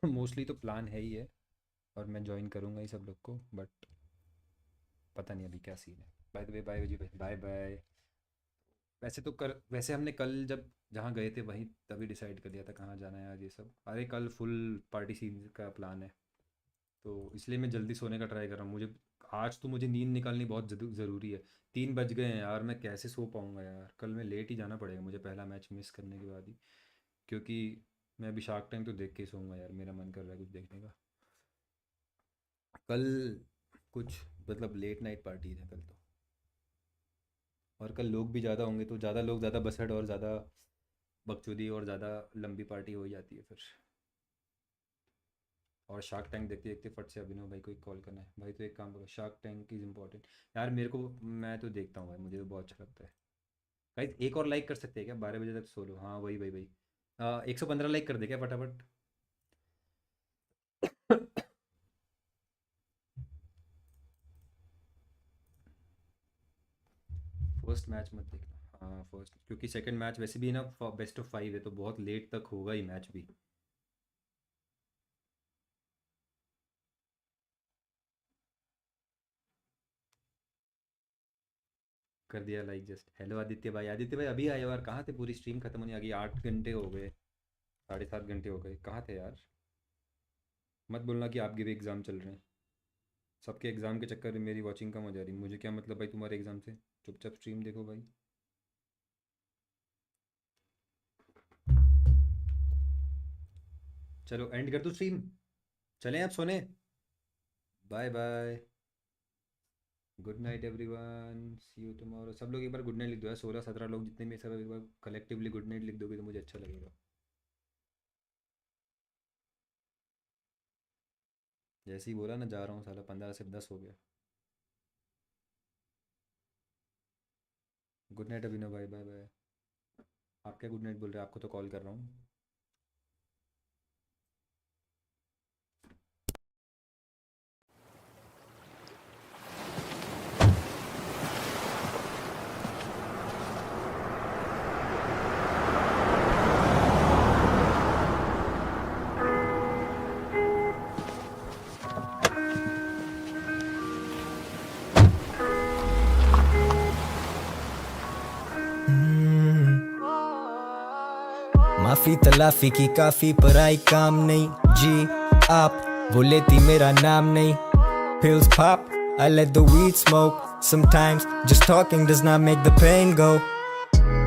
मोस्टली तो प्लान है ही है और मैं ज्वाइन करूँगा ही सब लोग को, बट पता नहीं अभी क्या सीन है। बाय द वे, बाय जी, बाय बाय। वैसे हमने कल जब जहाँ गए थे वहीं तभी डिसाइड कर लिया था कहाँ जाना है आज ये सब। अरे कल फुल पार्टी सीन का प्लान है, तो इसलिए मैं जल्दी सोने का ट्राई कर रहा हूँ। मुझे नींद निकालनी बहुत ज़रूरी है। 3 बज गए हैं यार, मैं कैसे सो पाऊँगा यार, कल मैं लेट ही जाना पड़ेगा मुझे पहला मैच मिस करने के बाद ही, क्योंकि मैं अभी शार्क टैंक तो देख के ही सोऊंगा यार, मेरा मन कर रहा है कुछ देखने का। कल कुछ मतलब लेट नाइट पार्टी है कल तो, और कल लोग भी ज़्यादा होंगे, तो ज़्यादा लोग ज़्यादा बसड़ और ज़्यादा बकचोदी और ज़्यादा लंबी पार्टी हो जाती है फिर। और शार्क टैंक देखते देखते फट से अभिनव भाई को एक कॉल करना है भाई, तो एक काम करो, शार्क टैंक इज़ इम्पॉर्टेंट यार मेरे को, मैं तो देखता हूँ भाई, मुझे तो बहुत अच्छा लगता है। भाई एक और लाइक कर सकते हैं क्या, 12 बजे तक सो लो। हाँ वही भाई भाई 115 लाइक कर दे क्या फटाफट। फर्स्ट मैच मत देखना, हाँ फर्स्ट, क्योंकि सेकंड मैच वैसे भी ना बेस्ट ऑफ 5 है, तो बहुत लेट तक होगा ही मैच भी। कर दिया लाइक जस्ट। हेलो आदित्य भाई, अभी आए यार, कहाँ थे, पूरी स्ट्रीम खत्म होने आ गई, 8 घंटे हो गए, 7.5 घंटे हो गए, कहाँ थे यार। मत बोलना कि आपके भी एग्ज़ाम चल रहे हैं, सबके एग्ज़ाम के चक्कर में मेरी वॉचिंग कम हो जा रही, मुझे क्या मतलब भाई तुम्हारे एग्ज़ाम से, चुपचाप स्ट्रीम देखो भाई। चलो एंड कर दूँ स्ट्रीम, चलें आप सोने, bye bye, good night everyone, see you tomorrow. सब लोग एक बार गुड नाइट लिख दो यार, 16-17 लोग जितने भी, सब एक बार कलेक्टिवली गुड नाइट लिख दोगे तो मुझे अच्छा लगेगा। जैसे ही बोला ना जा रहा हूँ, साला 15 से 10 हो गया। गुड नाइट अभिनव भाई, बाय बाय। आप क्या गुड नाइट बोल रहे हैं, आपको तो कॉल कर रहा हूँ। माफी तलाफी की काफी पराई काम नहीं जी, आप वो लेती मेरा नाम नहीं। Pills pop, I let the weed smoke. Sometimes just talking does not make the pain go.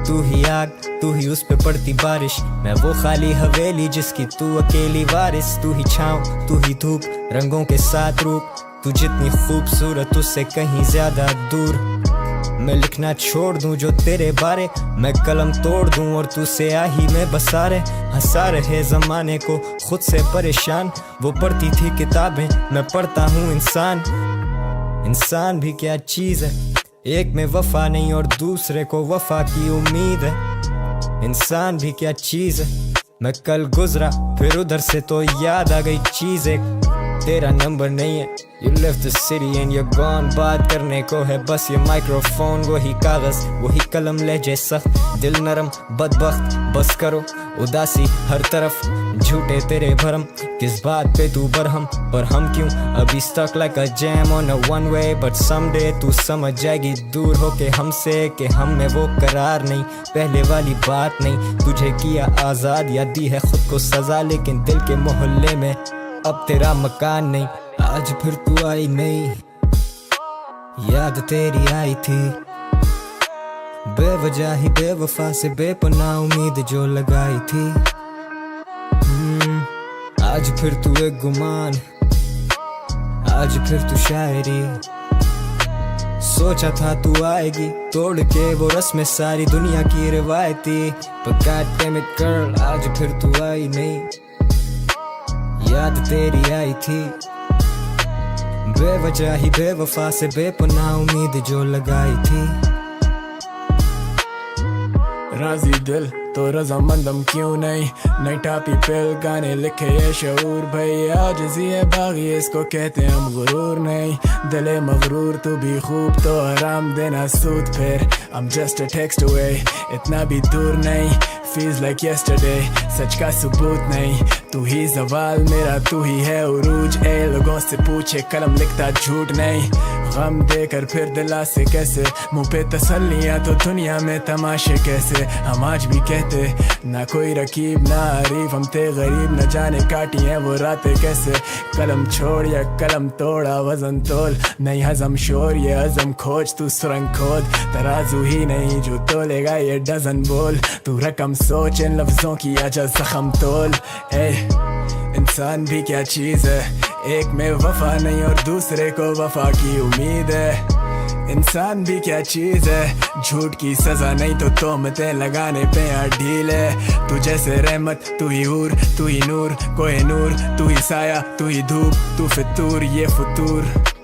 तू ही आग, तू ही उस पे पड़ती बारिश, मैं वो खाली हवेली जिसकी तू अकेली वारिस। तू ही छाँव, तू ही धूप, रंगों के साथ रूप, तू जितनी खूबसूरत उससे कहीं ज्यादा दूर। मैं लिखना छोड़ दूं जो तेरे बारे, मैं कलम तोड़ दूं और तू स्याही में बसा रहे। हंसा रहे जमाने को खुद से परेशान, वो पढ़ती थी किताबें, मैं पढ़ता हूँ इंसान। इंसान भी क्या चीज़ है, एक में वफा नहीं और दूसरे को वफा की उम्मीद है। इंसान भी क्या चीज़ है, मैं कल गुजरा फिर उधर से तो याद आ गई चीज़ एक, तेरा नंबर नहीं है। You left the city and you're gone, बात करने को है बस ये माइक्रोफोन, वही कागज वही कलम लहजे सख्त, दिल नरम बदबख्त, बस करो उदासी हर तरफ, झूठे तेरे भरम, किस बात पे तू बरहम, पर हम क्यों अभी stuck like a jam on a one way, but someday तू समझ जाएगी दूर होके हमसे कि हम में वो करार नहीं, पहले वाली बात नहीं। तुझे किया आज़ाद या दी है खुद को सजा, लेकिन दिल के मोहल्ले में अब तेरा मकान नहीं। आज फिर तू आई नहीं, याद तेरी आई थी, बेवजह ही बेवफा से बेपनाह उम्मीद जो लगाई थी। आज फिर तू एक गुमान, आज फिर तू शायरी, सोचा था तू आएगी तोड़ के वो रस्में सारी दुनिया की रिवायती, पर God damn it girl, आज फिर तू आई नहीं, याद तेरी आई थी, बेवजह ही बेवफा से बेपनाह उम्मीद जो लगाई थी। राजी दिल तो रजामंदम क्यों नहीं टापी पिल गाने लिखे ये शऊर भाई आज है बागी इसको कहते हम गुरूर नहीं दिले मगरूर तू भी खूब तो आराम देना सूद फिर I'm just a text away इतना भी दूर नहीं feels like yesterday सच का सबूत नहीं तू ही सवाल मेरा तू ही है उरूज ए लोगों से पूछे कलम लिखता झूठ नहीं गम देकर फिर दिला से कैसे मुंह पे तसल्लियां तो दुनिया में तमाशे कैसे हम आज भी कहते ना कोई रकीब ना हरीफ हम थे गरीब न जाने काटी हैं वो रातें कैसे कलम छोड़ या कलम तोड़ा वजन तोल नहीं हजम शोर ये हजम खोज तू सुरंग खोद तराजू ही नहीं जो तोलेगा ये डजन बोल तू रकम सोच इन लफ्जों की आजा जख्म तोल ए इंसान भी क्या चीज है एक में वफा नहीं और दूसरे को वफा की उम्मीद है इंसान भी क्या चीज है झूठ की सजा नहीं तो तोहमतें लगाने पे ढील है तू जैसे रहमत तू ही हूर तू ही नूर कोई नूर तू ही साया तू ही धूप तू फितूर ये फतूर